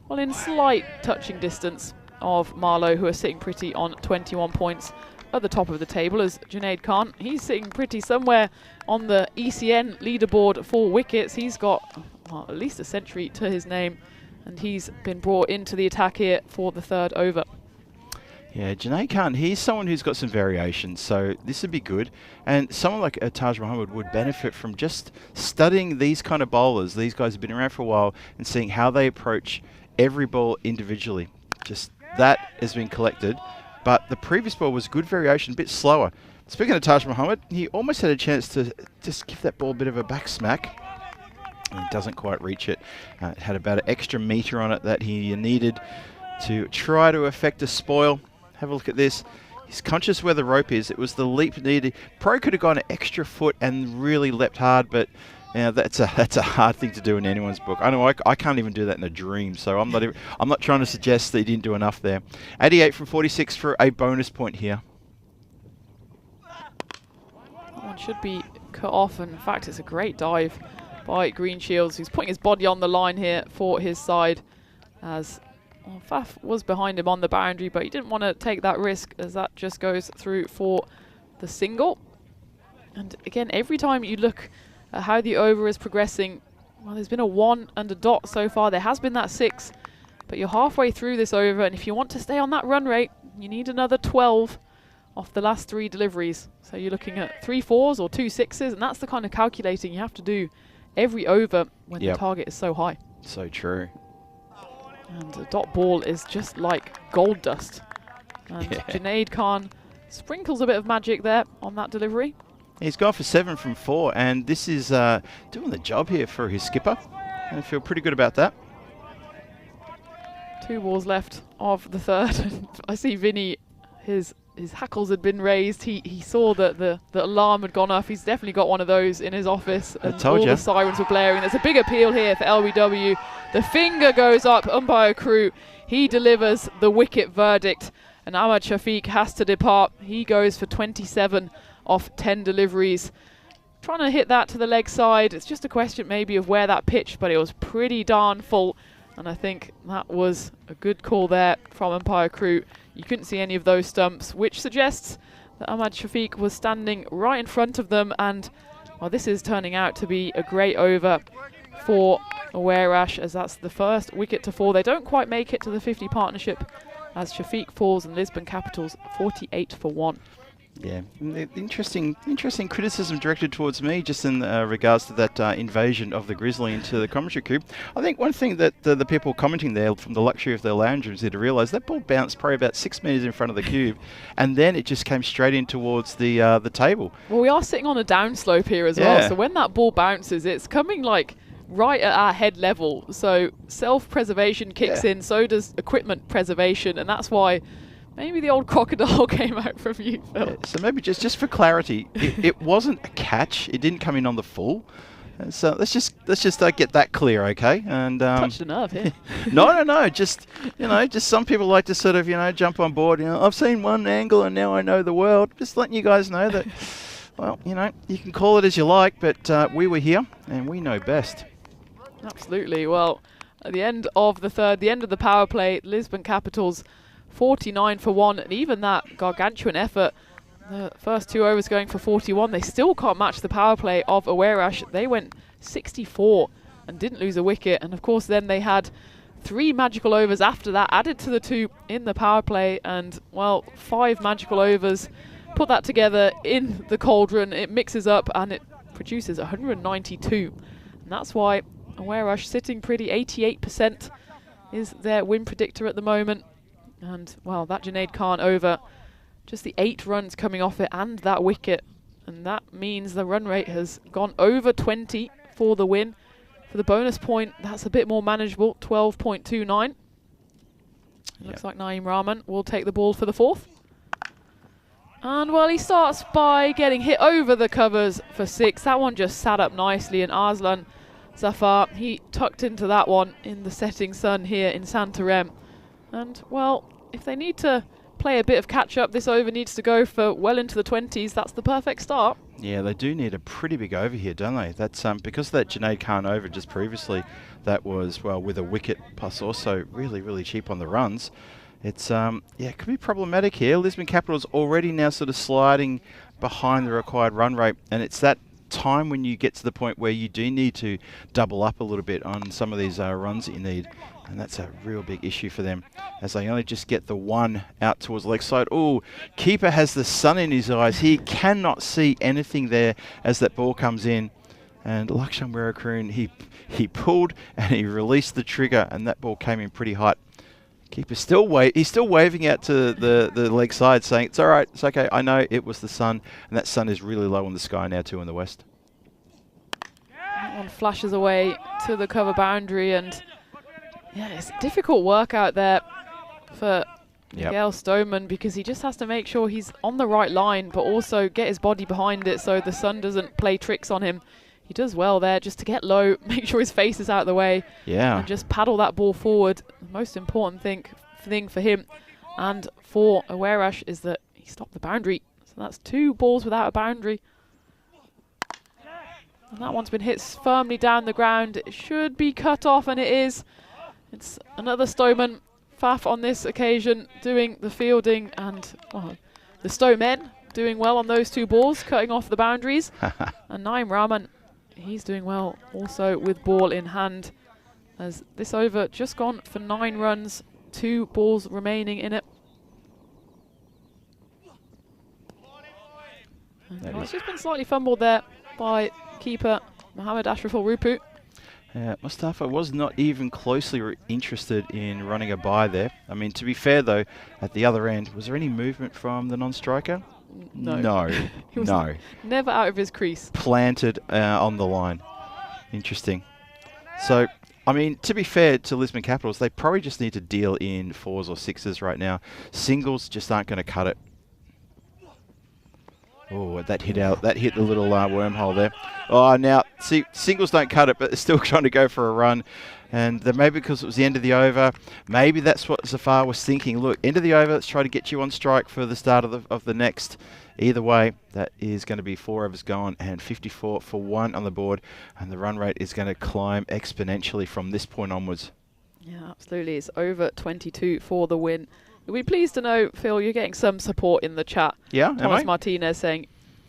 well, in slight touching distance of Marlo, who are sitting pretty on 21 points at the top of the table, as Junaid Khan, he's sitting pretty somewhere on the ECN leaderboard for wickets. He's got well, at least a century to his name, and he's been brought into the attack here for the 3rd over. Yeah, Junaid Khan, he's someone who's got some variation, so this would be good. And someone like Taj Muhammad would benefit from just studying these kind of bowlers. These guys have been around for a while and seeing how they approach every ball individually. Just that has been collected. But the previous ball was good variation, a bit slower. Speaking of Taj Muhammad, he almost had a chance to just give that ball a bit of a back smack. And it doesn't quite reach it. It had about an extra metre on it that he needed to try to affect a spoil. Have a look at this. He's conscious where the rope is. It was the leap needed. Pro could have gone an extra foot and really leapt hard, but that's a hard thing to do in anyone's book. I know I can't even do that in a dream, so I'm not trying to suggest that he didn't do enough there. 88 from 46 for a bonus point here. That one should be cut off, and in fact it's a great dive by Green Shields, who's putting his body on the line here for his side, as Faf was behind him on the boundary, but he didn't want to take that risk, as that just goes through for the single. And again, every time you look at how the over is progressing, well, there's been a 1 and a dot so far. There has been that 6, but you're halfway through this over, and if you want to stay on that run rate, you need another 12 off the last 3 deliveries. So you're looking at 3 4s or 2 6s, and that's the kind of calculating you have to do every over when the target is so high. So true. And the dot ball is just like gold dust. And Junaid Khan sprinkles a bit of magic there on that delivery. He's gone for 7 from 4, and this is doing the job here for his skipper. I feel pretty good about that. 2 balls left of the 3rd. I see Vinny, his hackles had been raised. He saw that the alarm had gone off. He's definitely got one of those in his office. And all the sirens were blaring. There's a big appeal here for LBW. The finger goes up. Umpire Crew, he delivers the wicket verdict. And Ahmad Shafiq has to depart. He goes for 27 off 10 deliveries. Trying to hit that to the leg side. It's just a question maybe of where that pitched, but it was pretty darn full. And I think that was a good call there from Umpire Crew. You couldn't see any of those stumps, which suggests that Ahmad Shafiq was standing right in front of them. And well, this is turning out to be a great over for Aarash, as that's the first wicket to fall. They don't quite make it to the 50 partnership, as Shafiq falls and Lisbon Capitals 48 for 1. Yeah, interesting criticism directed towards me just in regards to that invasion of the Grizzly into the commentary cube. I think one thing that the people commenting there from the luxury of their lounge rooms had to realise, that ball bounced probably about 6 metres in front of the cube, and then it just came straight in towards the table. Well, we are sitting on a downslope here as well, so when that ball bounces, it's coming like right at our head level. So self-preservation kicks in, so does equipment preservation, and that's why maybe the old crocodile came out from you, Phil. Yeah, so maybe just for clarity, it wasn't a catch. It didn't come in on the full. So let's just get that clear, okay? And touched a nerve here. No. Just some people like to sort of jump on board. I've seen one angle and now I know the world. Just letting you guys know that. Well, you can call it as you like, but we were here and we know best. Absolutely. Well, at the end of the 3rd, the end of the power play, Lisbon Capitals 49 for 1, and even that gargantuan effort, the first 2 overs going for 41, they still can't match the power play of Aarash. They went 64 and didn't lose a wicket, and of course then they had 3 magical overs after that added to the 2 in the power play, and well, 5 magical overs. Put that together in the cauldron, it mixes up and it produces 192, and that's why Aarash sitting pretty. 88% is their win predictor at the moment. And, well, that Junaid Khan over, just the 8 runs coming off it and that wicket. And that means the run rate has gone over 20 for the win. For the bonus point, that's a bit more manageable, 12.29. Looks like Naeem Rahman will take the ball for the 4th. And, well, he starts by getting hit over the covers for 6. That one just sat up nicely, and Arslan Zafar, he tucked into that one in the setting sun here in Santarem. And, well, if they need to play a bit of catch-up, this over needs to go for well into the 20s. That's the perfect start. Yeah, they do need a pretty big over here, don't they? That's because of that Junaid Khan over just previously, that was, well, with a wicket, plus also really, really cheap on the runs. It's, it could be problematic here. Lisbon Capitals already now sort of sliding behind the required run rate, and it's that time when you get to the point where you do need to double up a little bit on some of these runs that you need. And that's a real big issue for them, as they only just get the one out towards the leg side. Oh, keeper has the sun in his eyes. He cannot see anything there as that ball comes in. And Lakshman Weerakoon, he pulled and he released the trigger, and that ball came in pretty hot. Keeper he's still waving out to the leg side, saying, it's all right, it's okay, I know it was the sun, and that sun is really low in the sky now too in the west. That one flashes away to the cover boundary, and yeah, it's a difficult work out there for Miguel Stoneman, because he just has to make sure he's on the right line, but also get his body behind it so the sun doesn't play tricks on him. He does well there, just to get low, make sure his face is out of the way, and just paddle that ball forward. The most important thing for him and for Aarash is that he stopped the boundary. So that's 2 balls without a boundary. And that one's been hit firmly down the ground. It should be cut off, and it is. It's another Stoneman Faf on this occasion doing the fielding, and the Stonemen doing well on those 2 balls, cutting off the boundaries. And Naeem Rahman, he's doing well also with ball in hand, as this over just gone for 9 runs, 2 balls remaining in it. It's just been slightly fumbled there by keeper Mohamed Ashraful Rupu. Mustafa was not even closely interested in running a bye there. I mean, to be fair though, at the other end, was there any movement from the non-striker? No. He was never out of his crease. Planted on the line. Interesting. So, I mean, to be fair to Lisbon Capitals, they probably just need to deal in 4s or 6s right now. Singles just aren't going to cut it. Oh, that hit the little wormhole there. Oh, now, see, singles don't cut it, but they're still trying to go for a run. And maybe because it was the end of the over, maybe that's what Zafar was thinking. Look, end of the over, let's try to get you on strike for the start of the next. Either way, that is going to be 4 overs gone and 54 for 1 on the board. And the run rate is going to climb exponentially from this point onwards. Yeah, absolutely. It's over 22 for the win. You'll be pleased to know, Phil, you're getting some support in the chat. Yeah, Thomas Martinez saying,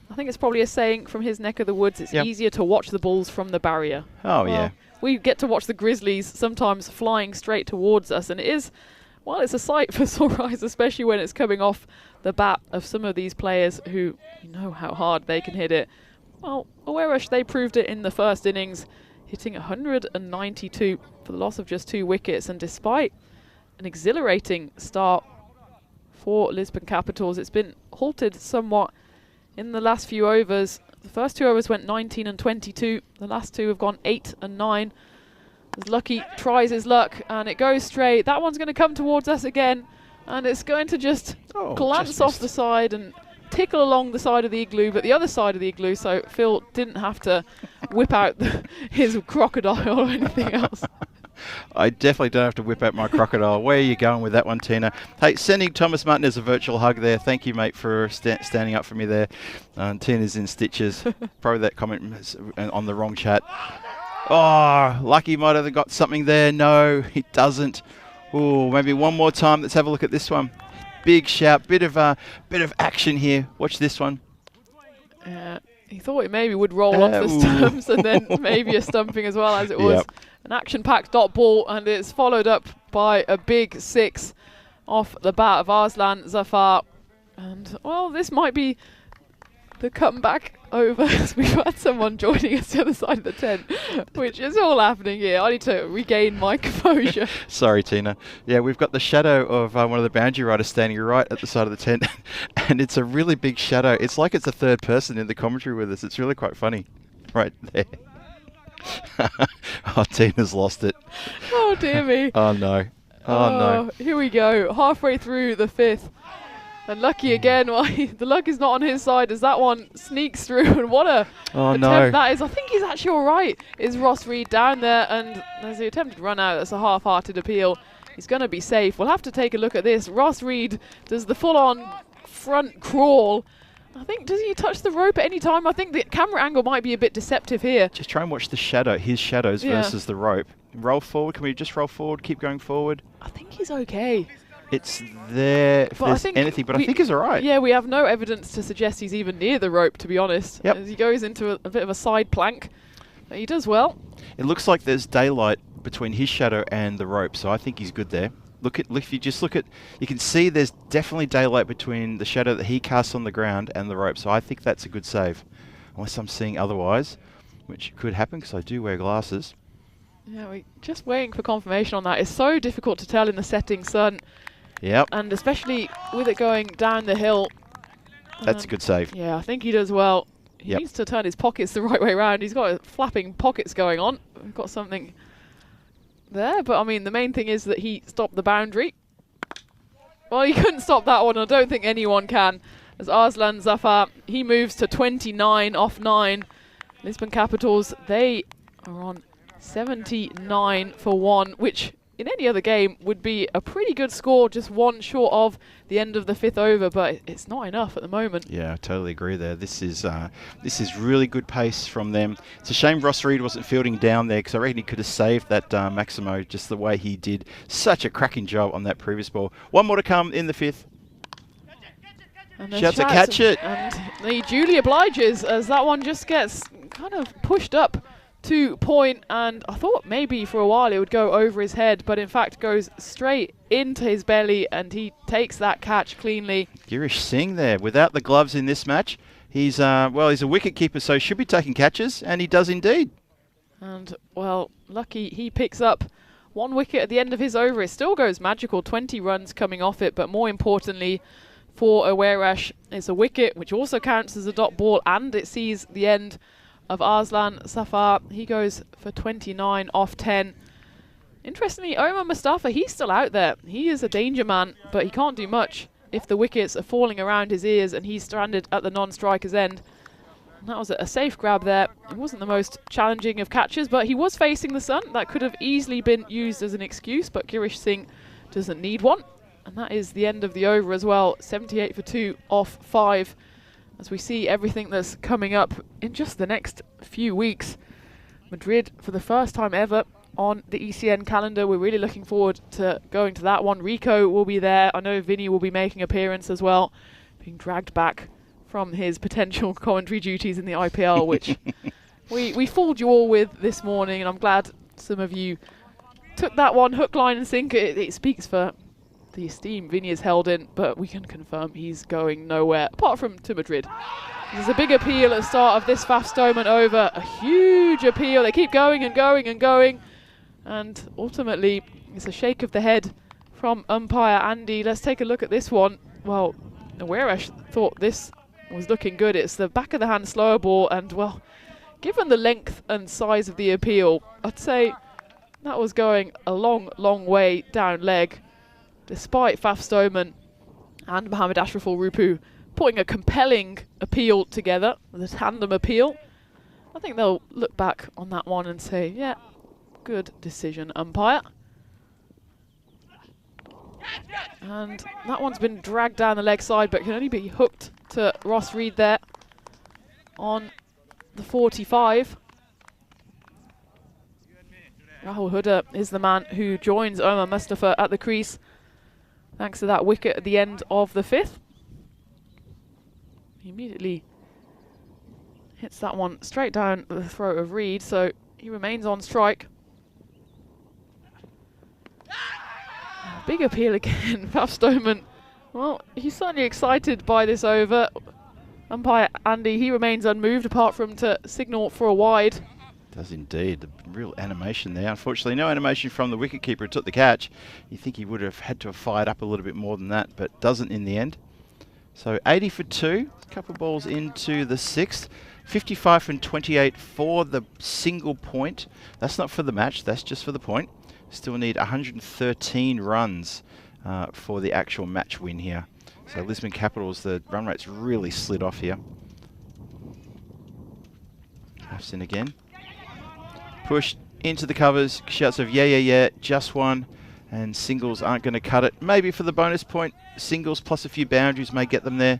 I think it's probably a saying from his neck of the woods, it's easier to watch the Bulls from the barrier. Oh, well, yeah. We get to watch the Grizzlies sometimes flying straight towards us, and it is, well, it's a sight for sore eyes, especially when it's coming off the bat of some of these players who, you know how hard they can hit it. Well, Aarash, they proved it in the first innings, hitting 192 for the loss of just 2 wickets, and despite an exhilarating start for Lisbon Capitals, it's been halted somewhat in the last few overs. The first 2 overs went 19 and 22. The last 2 have gone 8 and 9. As Lucky tries his luck, and it goes straight. That one's going to come towards us again, and it's going to just glance off the side and tickle along the side of the igloo, but the other side of the igloo, so Phil didn't have to whip out his crocodile or anything else. I definitely don't have to whip out my crocodile. Where are you going with that one, Tina? Hey, sending Thomas Martinez a virtual hug there. Thank you, mate, for standing up for me there. Tina's in stitches. Probably that comment on the wrong chat. Oh, Lucky might have got something there. No, he doesn't. Oh, maybe one more time. Let's have a look at this one. Big shout, bit of action here. Watch this one. He thought it maybe would roll off the stumps and then maybe a stumping as well, as it was an action-packed dot ball, and it's followed up by a big 6 off the bat of Arslan Zafar. And, well, this might be the comeback over, as we've had someone joining us the other side of the tent, which is all happening here. I need to regain my composure. Sorry, Tina. Yeah, we've got the shadow of one of the boundary riders standing right at the side of the tent, and it's a really big shadow. It's like it's a third person in the commentary with us. It's really quite funny right there. Oh, Tina's lost it. Oh, dear me. Oh, no. Oh, no. Here we go. Halfway through the 5th. And Lucky again, the luck is not on his side as that one sneaks through. And what a attempt that is. I think he's actually all right. Is Ross Reed down there? And as he attempted to run out, that's a half-hearted appeal. He's going to be safe. We'll have to take a look at this. Ross Reed does the full-on front crawl. I think, does he touch the rope at any time? I think the camera angle might be a bit deceptive here. Just try and watch the shadow, his shadows versus the rope. Roll forward. Can we just roll forward? Keep going forward. I think he's okay. it's there if But I there's think anything, but I think he's all right. Yeah, we have no evidence to suggest he's even near the rope, to be honest. Yep. As he goes into a bit of a side plank. But he does well. It looks like there's daylight between his shadow and the rope, so I think he's good there. If you just look at, you can see there's definitely daylight between the shadow that he casts on the ground and the rope, so I think that's a good save. Unless I'm seeing otherwise, which could happen because I do wear glasses. Yeah, we're just waiting for confirmation on that. It's so difficult to tell in the setting sun. Yep. And especially with it going down the hill. That's a good save. Yeah, I think he does well. He needs to turn his pockets the right way around. He's got flapping pockets going on. We've got something there, but I mean, the main thing is that he stopped the boundary. Well, he couldn't stop that one. I don't think anyone can. As Arslan Zafar, he moves to 29 off 9. Lisbon Capitals, they are on 79 for 1, which in any other game would be a pretty good score, just one short of the end of the 5th over, but it's not enough at the moment. Yeah, I totally agree there. This is really good pace from them. It's a shame Ross Reed wasn't fielding down there, because I reckon he could have saved that Maximo just the way he did. Such a cracking job on that previous ball. One more to come in the 5th. Shouts to catch it. And he duly obliges as that one just gets kind of pushed up to point, and I thought maybe for a while it would go over his head, but in fact goes straight into his belly, and he takes that catch cleanly. Girish Singh there, without the gloves in this match. He's he's a wicket keeper, so he should be taking catches, and he does indeed. And well, lucky he picks up 1 wicket at the end of his over. It still goes magical, 20 runs coming off it, but more importantly for Aarash, it's a wicket which also counts as a dot ball, and it sees the end of Arslan Zafar. He goes for 29 off 10. Interestingly, Omar Mustafa, he's still out there. He is a danger man, but he can't do much if the wickets are falling around his ears and he's stranded at the non-striker's end. And that was a safe grab there. It wasn't the most challenging of catches, but he was facing the sun. That could have easily been used as an excuse, but Girish Singh doesn't need one. And that is the end of the over as well. 78 for 2 off 5. As we see everything that's coming up in just the next few weeks. Madrid, for the first time ever on the ECN calendar. We're really looking forward to going to that one. Rico will be there. I know Vinny will be making appearance as well, being dragged back from his potential commentary duties in the IPL, which we fooled you all with this morning, and I'm glad some of you took that one hook, line and sinker. It speaks for the esteem Vinny is held in, but we can confirm he's going nowhere apart from to Madrid. There's a big appeal at the start of this Faf Stoneman over, a huge appeal. They keep going and going and going, and ultimately it's a shake of the head from umpire Andy. Let's take a look at this one. Well, Aarash thought this was looking good. It's the back of the hand slower ball, and well, given the length and size of the appeal, I'd say that was going a long way down leg. Despite Faf Stoneman and Mohammad Ashraful Rupu putting a compelling appeal together, the tandem appeal, I think they'll look back on that one and say, yeah, good decision, umpire. And that one's been dragged down the leg side, but can only be hooked to Ross Reed there on the 45. Rahul Huda is the man who joins Omar Mustafa at the crease, thanks to that wicket at the end of the 5th. He immediately hits that one straight down the throat of Reed, so he remains on strike. Big appeal again, Faf Stoneman. Well, he's certainly excited by this over. Umpire Andy, he remains unmoved apart from to signal for a wide. Does indeed. The real animation there. Unfortunately, no animation from the wicketkeeper who took the catch. You think he would have had to have fired up a little bit more than that, but doesn't in the end. So 80 for 2, a couple of balls into the 6th. 55 from 28 for the single point. That's not for the match, that's just for the point. Still need 113 runs for the actual match win here. So Lisbon Capitals, the run rate's really slid off here. Halfs in again. Pushed into the covers, shouts of yeah, just one, and singles aren't going to cut it. Maybe for the bonus point, singles plus a few boundaries may get them there.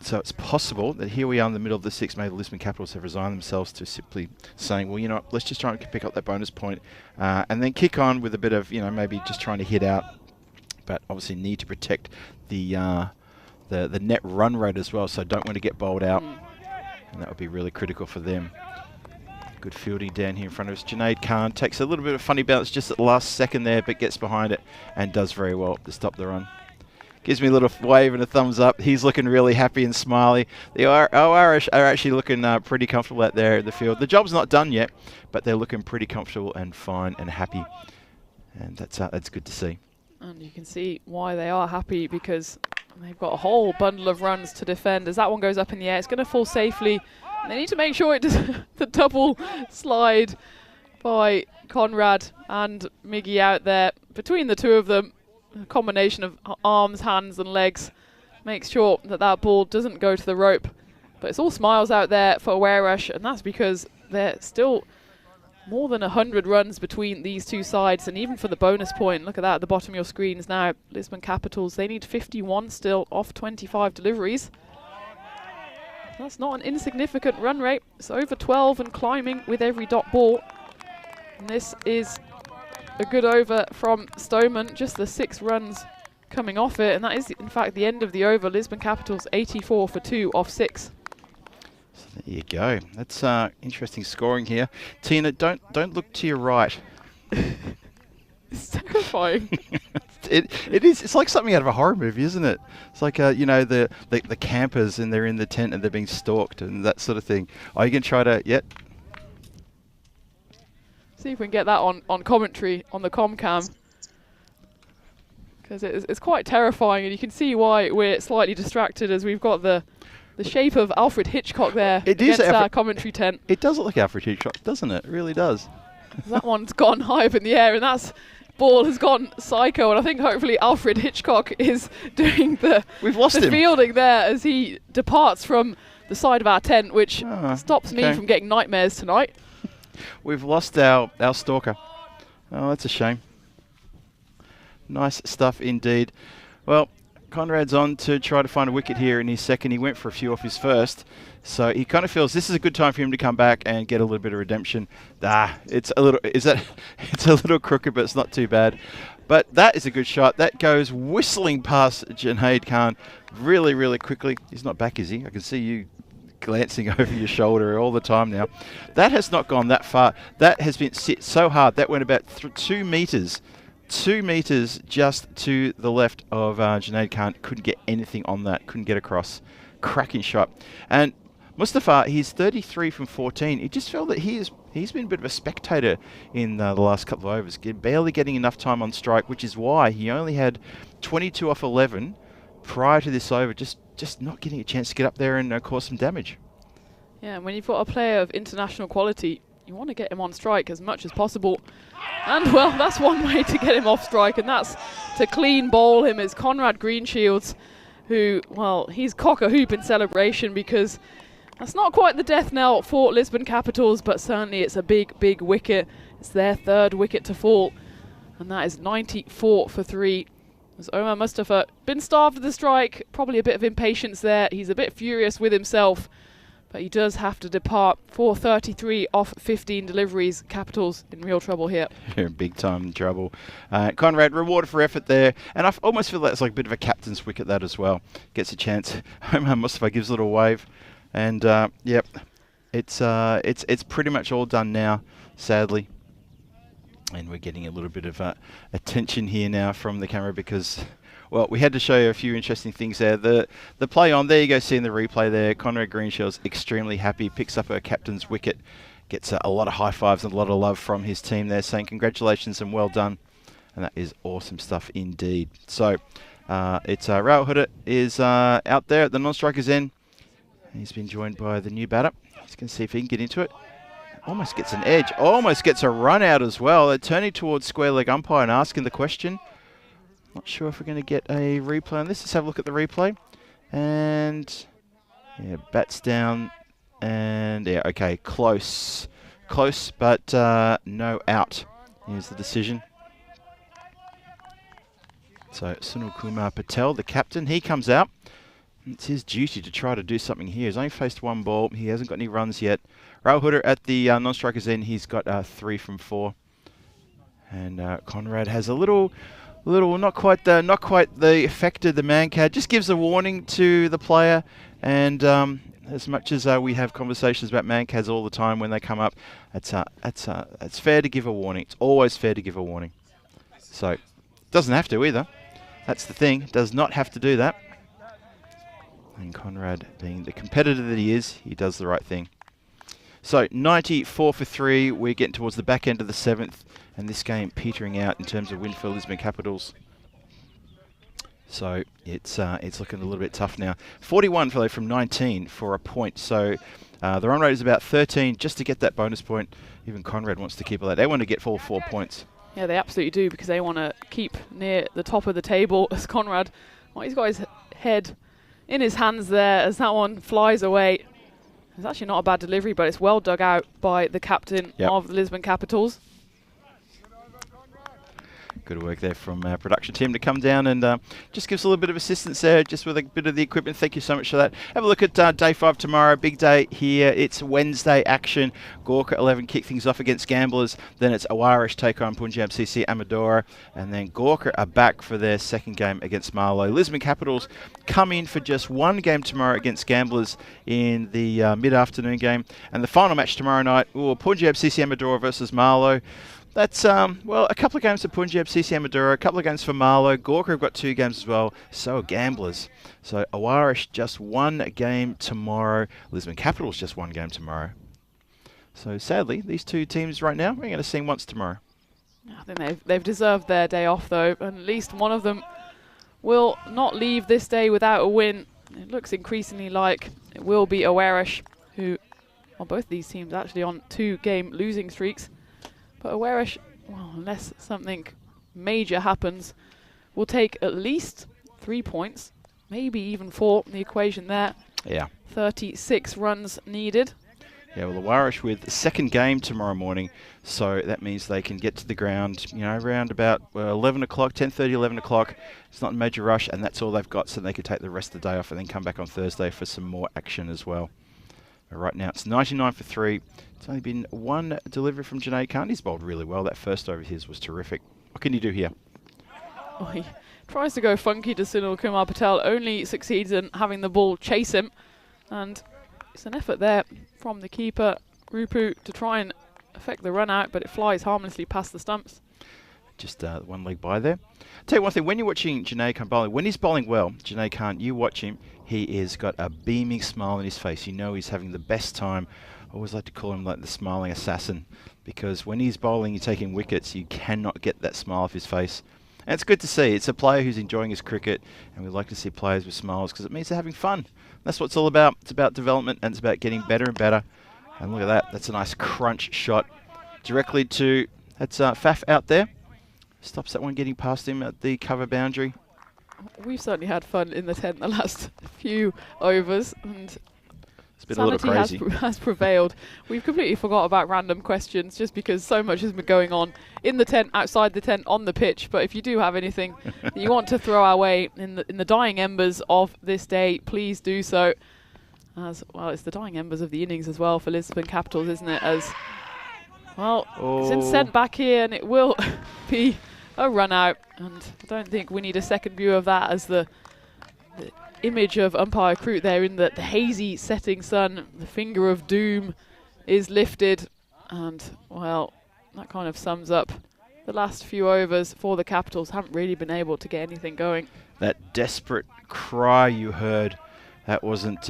So it's possible that here we are in the middle of the 6th, maybe the Lisbon Capitals have resigned themselves to simply saying, well, you know what, let's just try and pick up that bonus point, and then kick on with a bit of, you know, maybe just trying to hit out but obviously need to protect the net run rate as well, so don't want to get bowled out, and that would be really critical for them. Good fielding down here in front of us. Junaid Khan takes a little bit of funny bounce just at the last second there, but gets behind it and does very well to stop the run. Gives me a little wave and a thumbs up. He's looking really happy and smiley. The Aarash are actually looking pretty comfortable out there in the field. The job's not done yet, but they're looking pretty comfortable and fine and happy, and that's good to see. And you can see why they are happy, because they've got a whole bundle of runs to defend. As that one goes up in the air, it's going to fall safely. They need to make sure it does the double slide by Conrad and Miggy out there. Between the two of them, a combination of arms, hands and legs makes sure that that ball doesn't go to the rope. But it's all smiles out there for Aarash, and that's because they're still more than 100 runs between these two sides. And even for the bonus point, look at that at the bottom of your screens now, Lisbon Capitals, they need 51 still off 25 deliveries. That's not an insignificant run rate. It's over 12 and climbing with every dot ball. And this is a good over from Stoneman, just the 6 runs coming off it. And that is, in fact, the end of the over. Lisbon Capitals 84 for 2 off 6. So there you go. That's interesting scoring here. Tina, don't look to your right. It's terrifying. It is. It's like something out of a horror movie, isn't it? It's like you know, the campers and they're in the tent and they're being stalked and that sort of thing. Are you going to try to? Yep. See if we can get that on commentary on the Comcam, because it's quite terrifying, and you can see why we're slightly distracted as we've got the shape of Alfred Hitchcock there against our commentary tent. It does look like Alfred Hitchcock, doesn't it? It really does. That one's gone high up in the air, and that's ball has gone psycho, and I think hopefully Alfred Hitchcock is doing the fielding there as he departs from the side of our tent, which stops me from getting nightmares tonight. We've lost our stalker. Oh, that's a shame. Nice stuff indeed. Well, Conrad's on to try to find a wicket here in his second. He went for a few off his first, so he kind of feels this is a good time for him to come back and get a little bit of redemption. It's a little crooked, but it's not too bad. But that is a good shot. That goes whistling past Junaid Khan really, really quickly. He's not back, is he? I can see you glancing over your shoulder all the time now. That has not gone that far. That has been sit so hard. That went about 2 meters. 2 meters just to the left of Junaid Khan. Couldn't get anything on that. Couldn't get across. Cracking shot. And Mustafa, he's 33 from 14. He just felt that he's been a bit of a spectator in the last couple of overs, barely getting enough time on strike, which is why he only had 22 off 11 prior to this over, just not getting a chance to get up there and cause some damage. Yeah, and when you've got a player of international quality, you want to get him on strike as much as possible. And, well, that's one way to get him off strike, and that's to clean bowl him is Conrad Greenshields, who, well, he's cock-a-hoop in celebration because that's not quite the death knell for Lisbon Capitals, but certainly it's a big, big wicket. It's their 3rd wicket to fall, and that is 94 for 3. As Omar Mustafa been starved of the strike, probably a bit of impatience there. He's a bit furious with himself, but he does have to depart for 33 off 15 deliveries. Capitals in real trouble here. Big time trouble. Conrad rewarded for effort there, and I almost feel that's like a bit of a captain's wicket that as well. Gets a chance. Omar Mustafa gives a little wave, and yep, it's pretty much all done now, sadly. And we're getting a little bit of attention here now from the camera because, well, we had to show you a few interesting things there. The play on, there you go, seeing the replay there. Conrad Greenshields extremely happy, picks up a captain's wicket, gets a lot of high fives and a lot of love from his team there, saying congratulations and well done. And that is awesome stuff indeed. So it's Rahul Huda is out there at the non-striker's end. He's been joined by the new batter. He's going to see if he can get into it. Almost gets an edge, almost gets a run out as well. They're turning towards square leg umpire and asking the question. Not sure if we're going to get a replay on this. Let's have a look at the replay. And yeah, bats down. And yeah, okay, close, but no out. Here's the decision. So Sunil Kumar Patel, the captain, he comes out. It's his duty to try to do something here. He's only faced 1 ball. He hasn't got any runs yet. Rahul Huda at the non-striker's end. He's got 3 from 4. And Conrad has a little little not quite the effect of the Mancad. Just gives a warning to the player, and as much as we have conversations about Mancads all the time when they come up, it's fair to give a warning. It's always fair to give a warning. So doesn't have to either. That's the thing. Does not have to do that. And Conrad, being the competitor that he is, he does the right thing. So 94 for 3. We're getting towards the back end of the 7th, and this game petering out in terms of win for Lisbon Capitals. So it's looking a little bit tough now. 41 from 19 for a point. So the run rate is about 13 just to get that bonus point. Even Conrad wants to keep all that. They want to get full 4 points. Yeah, they absolutely do, because they want to keep near the top of the table as Conrad. Well, he's got his head in his hands there as that one flies away. It's actually not a bad delivery, but it's well dug out by the captain of the Lisbon Capitals. Good work there from our production team to come down and just give us a little bit of assistance there, just with a bit of the equipment. Thank you so much for that. Have a look at day 5 tomorrow. Big day here. It's Wednesday action. Gorkha 11 kick things off against Gamblers. Then it's Aarash take on Punjab CC Amadora. And then Gorkha are back for their second game against Marlo. Lisbon Capitals come in for just one game tomorrow against Gamblers in the mid-afternoon game. And the final match tomorrow night, Punjab CC Amadora versus Marlo. That's, well, a couple of games for Punjab CC Amadora, a couple of games for Marlo. Gorkha have got 2 games as well, so are Gamblers. So Aarash just 1 game tomorrow. Lisbon Capitals just 1 game tomorrow. So sadly, these 2 teams right now, we're going to see them once tomorrow. I think they've deserved their day off, though, and at least one of them will not leave this day without a win. It looks increasingly like it will be Aarash, who, well, both these teams actually on 2-game losing streaks. But Aarash, well, unless something major happens, will take at least 3 points, maybe even 4 in the equation there. Yeah. 36 runs needed. Yeah, well, Aarash with the second game tomorrow morning, so that means they can get to the ground, you know, around about 11 o'clock, 10:30, 11 o'clock. It's not a major rush, and that's all they've got, so they can take the rest of the day off and then come back on Thursday for some more action as well. But right now, it's 99 for 3. It's only been 1 delivery from Junaid Khan. He's bowled really well. That first over his was terrific. What can you do here? Oh, he tries to go funky to Sunil Kumar Patel, only succeeds in having the ball chase him. And it's an effort there from the keeper, Rupu, to try and affect the run out, but it flies harmlessly past the stumps. Just 1 leg by there. Tell you one thing, when you're watching Junaid Khan bowling, when he's bowling well, Junaid Khan, you watch him, he has got a beaming smile on his face. You know he's having the best time. I always like to call him like the smiling assassin, because when he's bowling, you're taking wickets, you cannot get that smile off his face. And it's good to see. It's a player who's enjoying his cricket, and we like to see players with smiles because it means they're having fun. That's what it's all about. It's about development, and it's about getting better and better. And look at that. That's a nice crunch shot directly to, that's Faf out there. Stops that one getting past him at the cover boundary. We've certainly had fun in the tent the last few overs, and it's been a little crazy. Has prevailed. We've completely forgot about random questions just because so much has been going on in the tent, outside the tent, on the pitch. But if you do have anything that you want to throw our way in the dying embers of this day, please do so. As well, it's the dying embers of the innings as well for Lisbon Capitals, isn't it? As well, it's been sent back here, and it will be a run out. And I don't think we need a second view of that, as the image of umpire Crute there in the hazy setting sun, the finger of doom is lifted, and well, that kind of sums up the last few overs for the Capitals. Haven't really been able to get anything going. That desperate cry you heard, that wasn't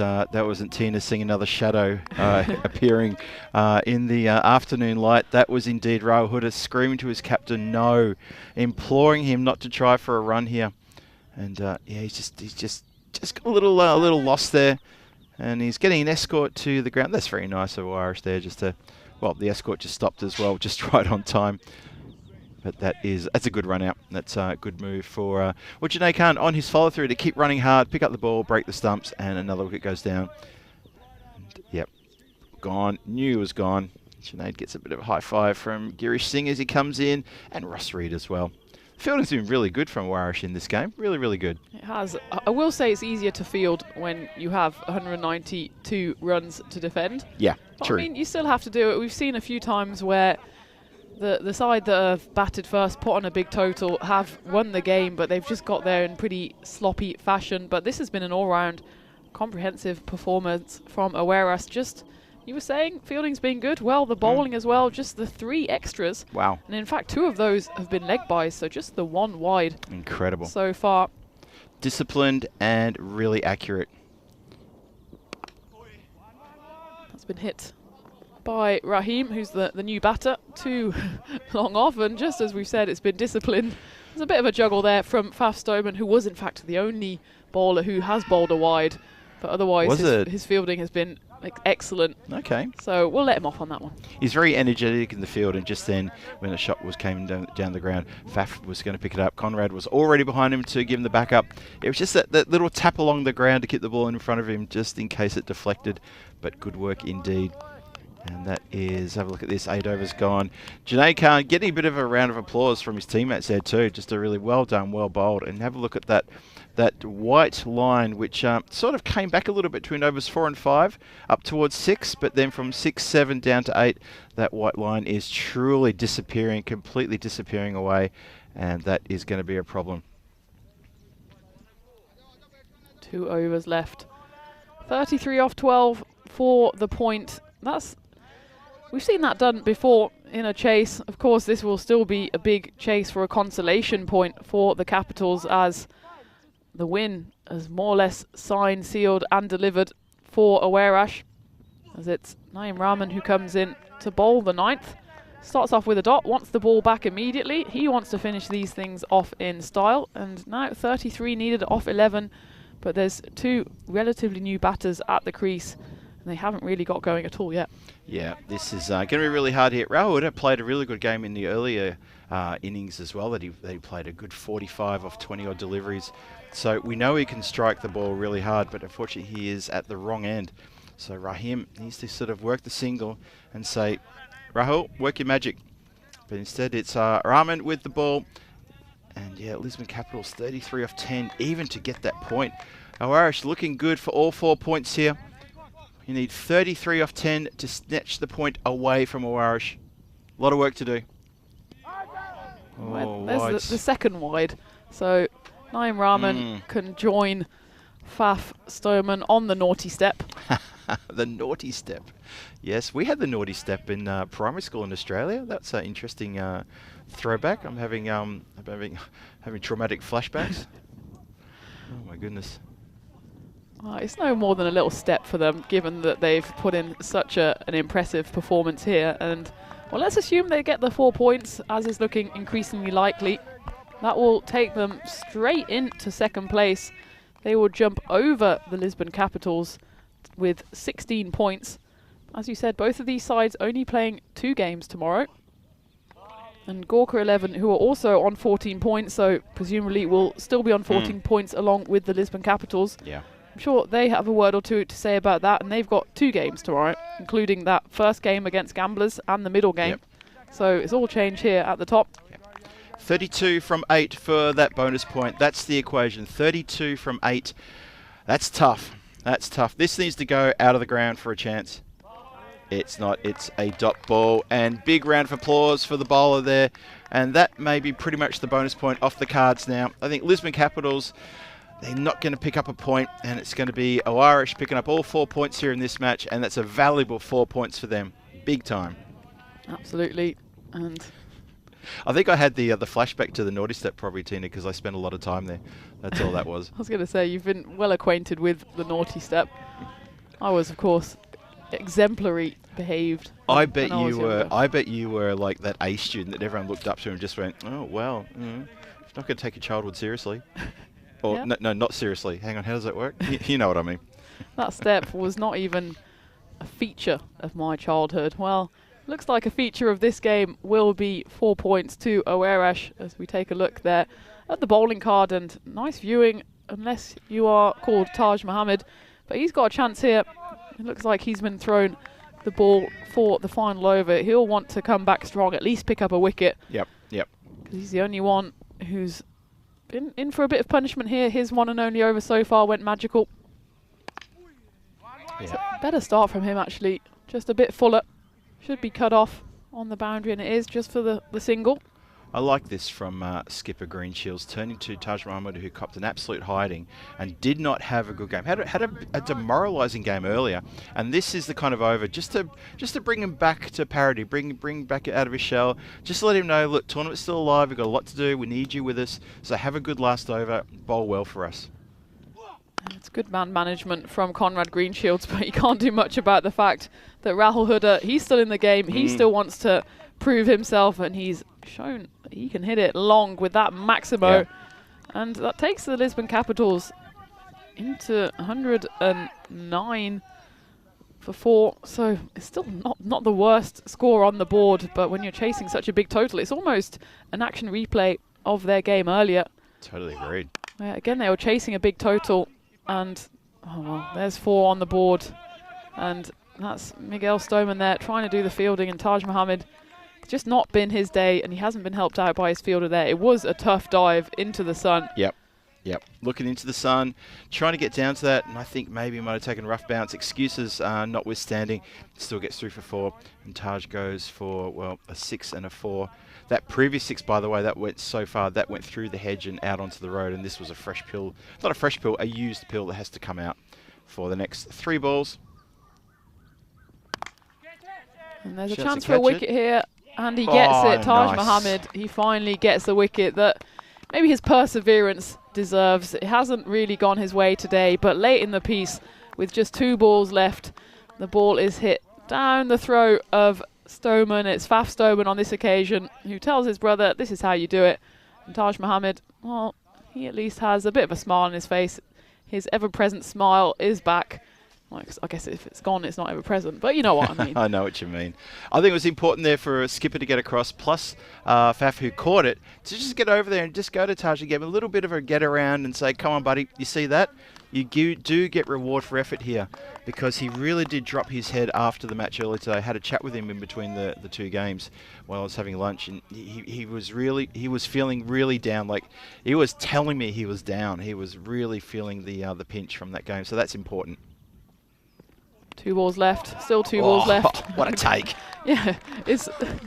Tina singing Another Shadow appearing in the afternoon light. That was indeed Rahul Huda screaming to his captain no, imploring him not to try for a run here. And yeah, he's just got a little lost there, and he's getting an escort to the ground. That's very nice of Aarash there, just to, well, the escort just stopped as well, just right on time. But that's a good run out. That's a good move for Junaid Khan on his follow through to keep running hard, pick up the ball, break the stumps, and another wicket goes down. And, yep, gone. Knew it was gone. Junaid gets a bit of a high five from Girish Singh as he comes in, and Ross Reed as well. Fielding's been really good from Aarash in this game. Really, really good. It has. I will say it's easier to field when you have 192 runs to defend. Yeah, but true. I mean, you still have to do it. We've seen a few times where The side that have batted first, put on a big total, have won the game, but they've just got there in pretty sloppy fashion. But this has been an all-round comprehensive performance from Aarash. Just, you were saying, fielding's been good. Well, the bowling as well, just the 3 extras. Wow. And in fact, 2 of those have been leg buys, so just the 1 wide. Incredible. So far. Disciplined and really accurate. That's been hit by Rahim, who's the new batter, too long off, and just as we've said, it's been disciplined. There's a bit of a juggle there from Faf Stoneman, who was in fact the only bowler who has bowled a wide, but otherwise his fielding has been excellent. Okay. So we'll let him off on that one. He's very energetic in the field, and just then when the shot came down the ground, Faf was going to pick it up. Conrad was already behind him to give him the backup. It was just that little tap along the ground to keep the ball in front of him just in case it deflected, but good work indeed. And that is, have a look at this, 8 overs gone. Janae Khan getting a bit of a round of applause from his teammates there too. Just a really well done, well bowled. And have a look at that white line, which sort of came back a little bit between overs 4 and 5, up towards 6, but then from 6, 7 down to 8, that white line is truly disappearing, completely disappearing away, and that is going to be a problem. 2 overs left. 33 off 12 for the point. We've seen that done before in a chase. Of course, this will still be a big chase for a consolation point for the Capitals, as the win is more or less signed, sealed and delivered for Aarash, as it's Naeem Rahman who comes in to bowl the 9th. Starts off with a dot, wants the ball back immediately. He wants to finish these things off in style, and now 33 needed off 11, but there's 2 relatively new batters at the crease, and they haven't really got going at all yet. Yeah, this is going to be really hard here. Rahul had played a really good game in the earlier innings as well, that he played a good 45 off 20 odd deliveries. So we know he can strike the ball really hard, but unfortunately he is at the wrong end. So Rahim needs to sort of work the single and say, Rahul, work your magic. But instead it's Rahman with the ball. And yeah, Lisbon Capitals 33 off 10, even to get that point. Aarash looking good for all 4 points here. You need 33 off 10 to snatch the point away from Aarash. A lot of work to do. Oh, there's the second wide. So Naeem Rahman can join Faf Stoneman on the naughty step. The naughty step. Yes, we had the naughty step in primary school in Australia. That's an interesting throwback. I'm having traumatic flashbacks. Oh my goodness. It's no more than a little step for them, given that they've put in such an impressive performance here. And well, let's assume they get the 4 points, as is looking increasingly likely. That will take them straight into second place. They will jump over the Lisbon Capitals with 16 points. As you said, both of these sides only playing 2 games tomorrow. And Gorkha 11, who are also on 14 points, so presumably will still be on 14 points along with the Lisbon Capitals. Yeah. I'm sure they have a word or two to say about that, and they've got 2 games tomorrow, including that first game against Gamblers and the middle game. Yep. So it's all changed here at the top. Yep. 32 from 8 for that bonus point. That's the equation. 32 from 8. That's tough. That's tough. This needs to go out of the ground for a chance. It's not. It's a dot ball. And big round of applause for the bowler there. And that may be pretty much the bonus point off the cards now. I think Lisbon Capitals, they're not going to pick up a point, and it's going to be Aarash picking up all 4 points here in this match, and that's a valuable 4 points for them. Big time. Absolutely. And I think I had the flashback to the naughty step probably, Tina, because I spent a lot of time there. That's all that was. I was going to say, you've been well acquainted with the naughty step. I was, of course, exemplary behaved. I bet you were like that A student that everyone looked up to and just went, oh, well, it's not going to take your childhood seriously. Or, yeah. no, not seriously. Hang on, how does that work? You know what I mean. That step was not even a feature of my childhood. Well, looks like a feature of this game will be 4 points to Aarash, as we take a look there at the bowling card. And nice viewing, unless you are called Taj Mohammed. But he's got a chance here. It looks like he's been thrown the ball for the final over. He'll want to come back strong, at least pick up a wicket. Yep. Because he's the only one who's been in for a bit of punishment here. His one and only over so far went magical. Yeah. So better start from him, actually. Just a bit fuller. Should be cut off. on the boundary, and it is just for the single. I like this from skipper Greenshields, turning to Taj Muhammad, who copped an absolute hiding and did not have a good game. Had a demoralising game earlier, and this is the kind of over just to bring him back to parity, bring back out of his shell, just to let him know, look, tournament's still alive, we've got a lot to do, we need you with us, so have a good last over, bowl well for us. It's good man management from Conrad Greenshields, but you can't do much about the fact that Rahul Huda, he's still in the game, he still wants to prove himself, and he's shown that he can hit it long with that Maximo. And that takes the Lisbon Capitals into 109 for 4. So it's still not the worst score on the board, but when you're chasing such a big total, it's almost an action replay of their game earlier. Totally agreed. Again, they were chasing a big total, and oh well, there's 4 on the board, and that's Miguel Stoneman there trying to do the fielding, and Taj Muhammad, it's just not been his day, and he hasn't been helped out by his fielder there. It was a tough dive into the sun. Yep. Looking into the sun, trying to get down to that, and I think maybe he might have taken a rough bounce. Excuses notwithstanding, still gets through for 4, and Taj goes for, well, a 6 and a 4. That previous 6, by the way, that went so far, that went through the hedge and out onto the road, and this was a fresh pill, not a fresh pill, a used pill that has to come out for the next 3 balls. And there's a chance for a wicket here, and he gets it. Taj Muhammad, he finally gets the wicket that maybe his perseverance deserves. It hasn't really gone his way today, but late in the piece, with just 2 balls left, the ball is hit down the throat of Stoneman. It's Faf Stoneman on this occasion who tells his brother, this is how you do it. And Taj Muhammad, well, he at least has a bit of a smile on his face. His ever-present smile is back. Well, I guess if it's gone, it's not ever-present, but you know what I mean. I know what you mean. I think it was important there for a skipper to get across, plus Faf, who caught it, to just get over there and just go to Taj and give him a little bit of a get around and say, come on, buddy, you see that? You do get reward for effort here, because he really did drop his head after the match earlier today. I had a chat with him in between the 2 games while I was having lunch, and he was feeling really down. Like, he was telling me he was down. He was really feeling the pinch from that game, so that's important. 2 balls left, still 2 balls left. What a take. Yeah,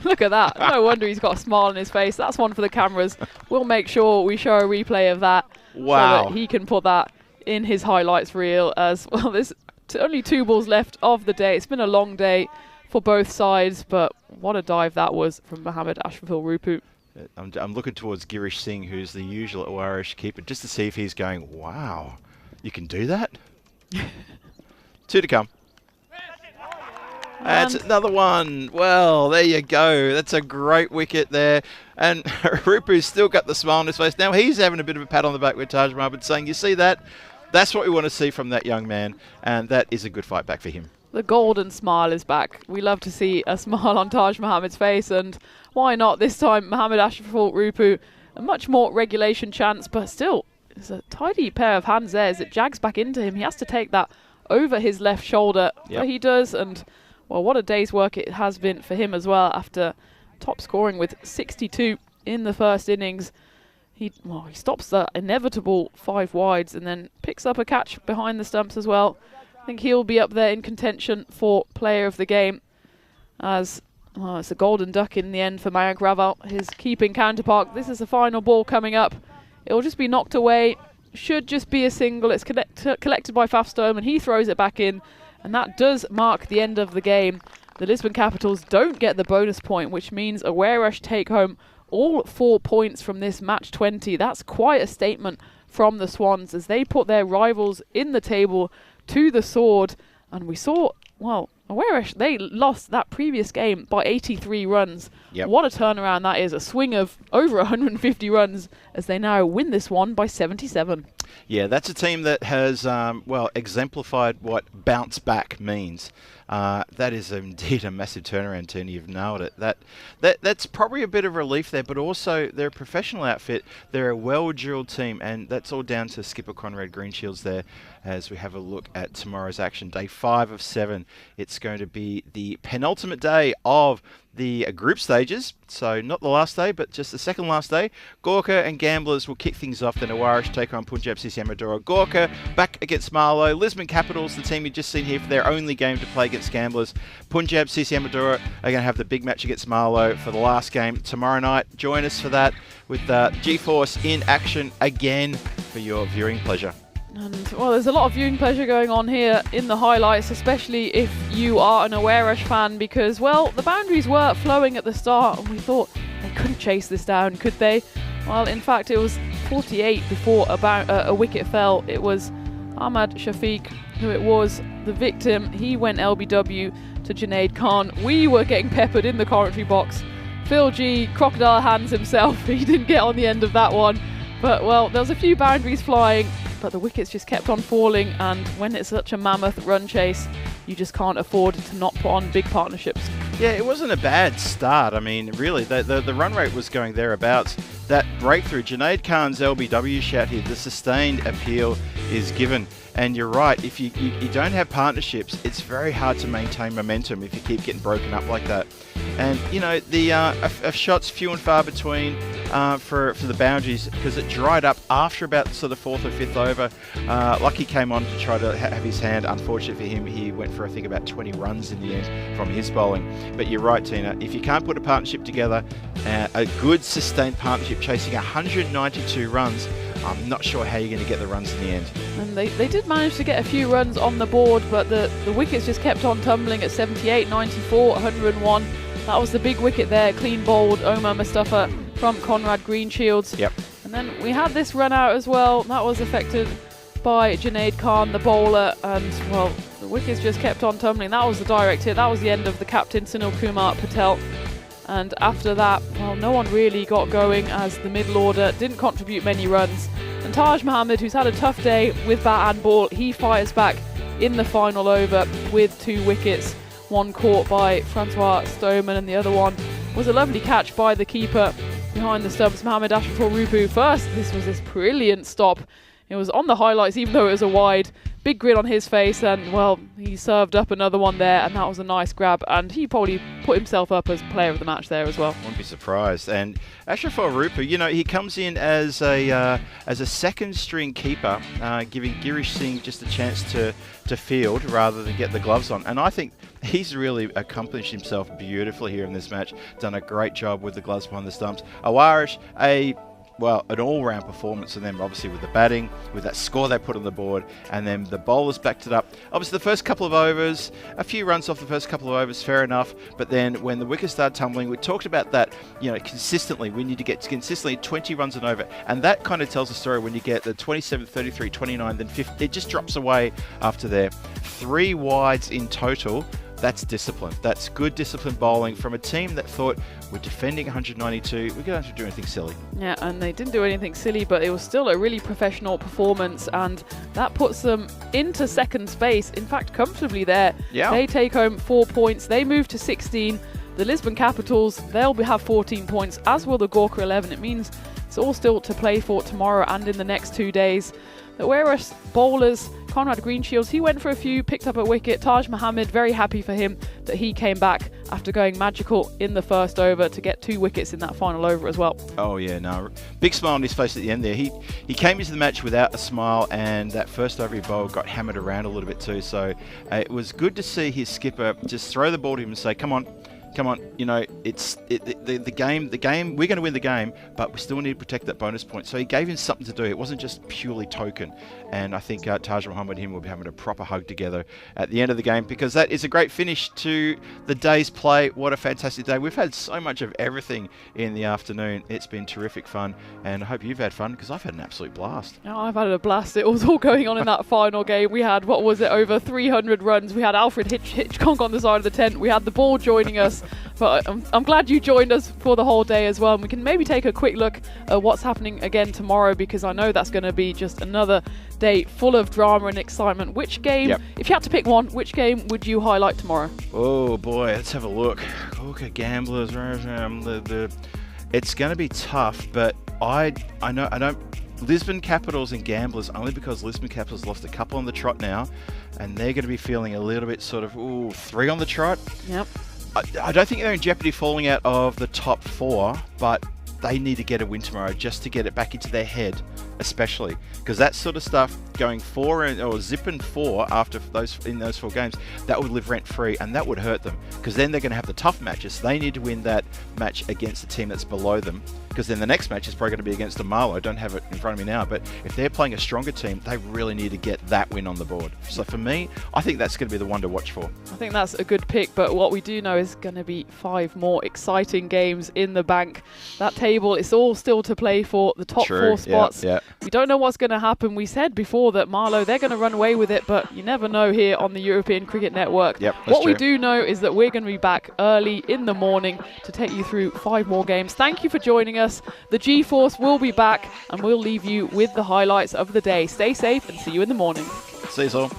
look at that. No wonder he's got a smile on his face. That's one for the cameras. We'll make sure we show a replay of that. Wow. So that he can put that in his highlights reel as well. There's only 2 balls left of the day. It's been a long day for both sides, but what a dive that was from Mohammad Ashraful Rupu. I'm looking towards Girish Singh, who's the usual Aarash keeper, just to see if he's going, wow, you can do that? 2 to come. That's another one. Well, there you go. That's a great wicket there. And Rupu's still got the smile on his face. Now he's having a bit of a pat on the back with Taj Muhammad, saying, you see that? That's what we want to see from that young man. And that is a good fight back for him. The golden smile is back. We love to see a smile on Taj Muhammad's face. And why not this time, Mohammad Ashraful Rupu, a much more regulation chance, but still, it's a tidy pair of hands there as it jags back into him. He has to take that over his left shoulder. Yep. But he does, and well, what a day's work it has been for him as well after top scoring with 62 in the first innings. He stops the inevitable 5 wides and then picks up a catch behind the stumps as well. I think he'll be up there in contention for player of the game, as it's a golden duck in the end for Mayank Raval, his keeping counterpart. This is the final ball coming up. It'll just be knocked away. Should just be a single. It's collected by Faf Stoneman. He throws it back in. And that does mark the end of the game. The Lisbon Capitals don't get the bonus point, which means Aarash take home all 4 points from this match 20. That's quite a statement from the Swans as they put their rivals in the table to the sword. And we saw, well, Aarash, they lost that previous game by 83 runs. Yep. What a turnaround that is. A swing of over 150 runs as they now win this one by 77. Yeah, that's a team that has, exemplified what bounce back means. That is indeed a massive turnaround, Tony. You've nailed it. That's probably a bit of relief there, but also they're a professional outfit. They're a well-drilled team, and that's all down to skipper Conrad Greenshields there as we have a look at tomorrow's action. Day 5 of 7. It's going to be the penultimate day of the group stages, so not the last day, but just the second last day. Gorkha and Gamblers will kick things off, then Aarash take on Punjab CC Amadora. Gorkha back against Marlo. Lisbon Capitals, the team you've just seen here for their only game to play against Gamblers. Punjab CC Amadora are going to have the big match against Marlo for the last game tomorrow night. Join us for that with G-Force in action again for your viewing pleasure. And, well, there's a lot of viewing pleasure going on here in the highlights, especially if you are an Aarash fan, because, well, the boundaries were flowing at the start, and we thought they couldn't chase this down, could they? Well, in fact, it was 48 before a wicket fell. It was Ahmad Shafiq who it was, the victim. He went LBW to Junaid Khan. We were getting peppered in the commentary box. Phil G, crocodile hands himself, he didn't get on the end of that one. But, well, there was a few boundaries flying, but the wickets just kept on falling, and when it's such a mammoth run chase, you just can't afford to not put on big partnerships. Yeah, it wasn't a bad start. I mean, really, the run rate was going thereabouts. That breakthrough, Junaid Khan's LBW shout here, the sustained appeal is given. And you're right, if you don't have partnerships, it's very hard to maintain momentum if you keep getting broken up like that. And, you know, the shots few and far between for the boundaries, because it dried up after about sort of 4th or 5th over. Lucky came on to try to have his hand. Unfortunately for him, he went for, I think, about 20 runs in the end from his bowling. But you're right, Tina, if you can't put a partnership together, a good sustained partnership chasing 192 runs, I'm not sure how you're going to get the runs in the end. And they did manage to get a few runs on the board, but the wickets just kept on tumbling at 78, 94, 101. That was the big wicket there, clean bowled Omar Mustafa from Conrad Greenshields. Yep. And then we had this run out as well. That was affected by Junaid Khan, the bowler, and, well, the wickets just kept on tumbling. That was the direct hit. That was the end of the captain, Sunil Kumar Patel. And after that, well, no one really got going as the middle order didn't contribute many runs. And Taj Mohammed, who's had a tough day with bat and ball, he fires back in the final over with 2 wickets. One caught by Francois Stoneman, and the other one was a lovely catch by the keeper behind the stumps, Mohammed Ashraful Rupu. First, this was this brilliant stop. It was on the highlights, even though it was a wide. Big grin on his face, and, well, he served up another one there, and that was a nice grab, and he probably put himself up as player of the match there as well. Wouldn't be surprised. And Ashraful Rupu, you know, he comes in as a second string keeper, giving Girish Singh just a chance to field rather than get the gloves on. And I think he's really accomplished himself beautifully here in this match. Done a great job with the gloves behind the stumps. Aarash, an all-round performance of them, obviously with the batting, with that score they put on the board, and then the bowlers backed it up. Obviously the first couple of overs, a few runs off the first couple of overs, fair enough, but then when the wickets started tumbling, we talked about that, you know, consistently, we need to get consistently 20 runs and over, and that kind of tells the story when you get the 27, 33, 29, then 50, it just drops away after there. 3 wides in total. That's discipline. That's good disciplined bowling from a team that thought, we're defending 192, we're going to have to do anything silly. Yeah, and they didn't do anything silly, but it was still a really professional performance, and that puts them into second space, in fact, comfortably there. Yeah. They take home 4 points. They move to 16. The Lisbon Capitals, they'll have 14 points, as will the Gorkha 11. It means it's all still to play for tomorrow and in the next 2 days. The Aarash bowlers, Conrad Greenshields, he went for a few, picked up a wicket. Taj Mohammed, very happy for him that he came back after going magical in the first over to get 2 wickets in that final over as well. Oh yeah, no, big smile on his face at the end there. He came into the match without a smile, and that first over he bowled got hammered around a little bit too. So it was good to see his skipper just throw the ball to him and say, come on, you know, the game, we're going to win the game, but we still need to protect that bonus point. So he gave him something to do. It wasn't just purely token. And I think Taj Mohammed and him will be having a proper hug together at the end of the game, because that is a great finish to the day's play. What a fantastic day. We've had so much of everything in the afternoon. It's been terrific fun, and I hope you've had fun, because I've had an absolute blast. Oh, I've had a blast. It was all going on in that final game. We had, what was it, over 300 runs. We had Alfred Hitchcock on the side of the tent. We had the ball joining us. But I'm glad you joined us for the whole day as well. And we can maybe take a quick look at what's happening again tomorrow, because I know that's going to be just another day full of drama and excitement. Which game, if you had to pick one, which game would you highlight tomorrow? Oh boy, let's have a look. Look at Gamblers. It's going to be tough, but I know Lisbon Capitals and Gamblers, only because Lisbon Capitals lost a couple on the trot now, and they're going to be feeling a little bit sort of 3 on the trot. Yep. I don't think they're in jeopardy falling out of the top 4, but they need to get a win tomorrow just to get it back into their head, especially because that sort of stuff going 4 or zipping 4 after those 4 games, that would live rent free, and that would hurt them because then they're going to have the tough matches. They need to win that match against the team that's below them, because then the next match is probably going to be against the Marlo. I don't have it in front of me now, but if they're playing a stronger team, they really need to get that win on the board. So for me, I think that's going to be the one to watch for. I think that's a good pick, but what we do know is going to be 5 more exciting games in the bank. That table is all still to play for the top 4 spots. Yeah. We don't know what's going to happen. We said before that Marlo, they're going to run away with it, but you never know here on the European Cricket Network. Yep, what we do know is that we're going to be back early in the morning to take you through 5 more games. Thank you for joining us. The G-Force will be back, and we'll leave you with the highlights of the day. Stay safe and see you in the morning. See you all.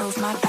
Move my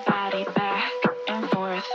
body back and forth.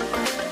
Thank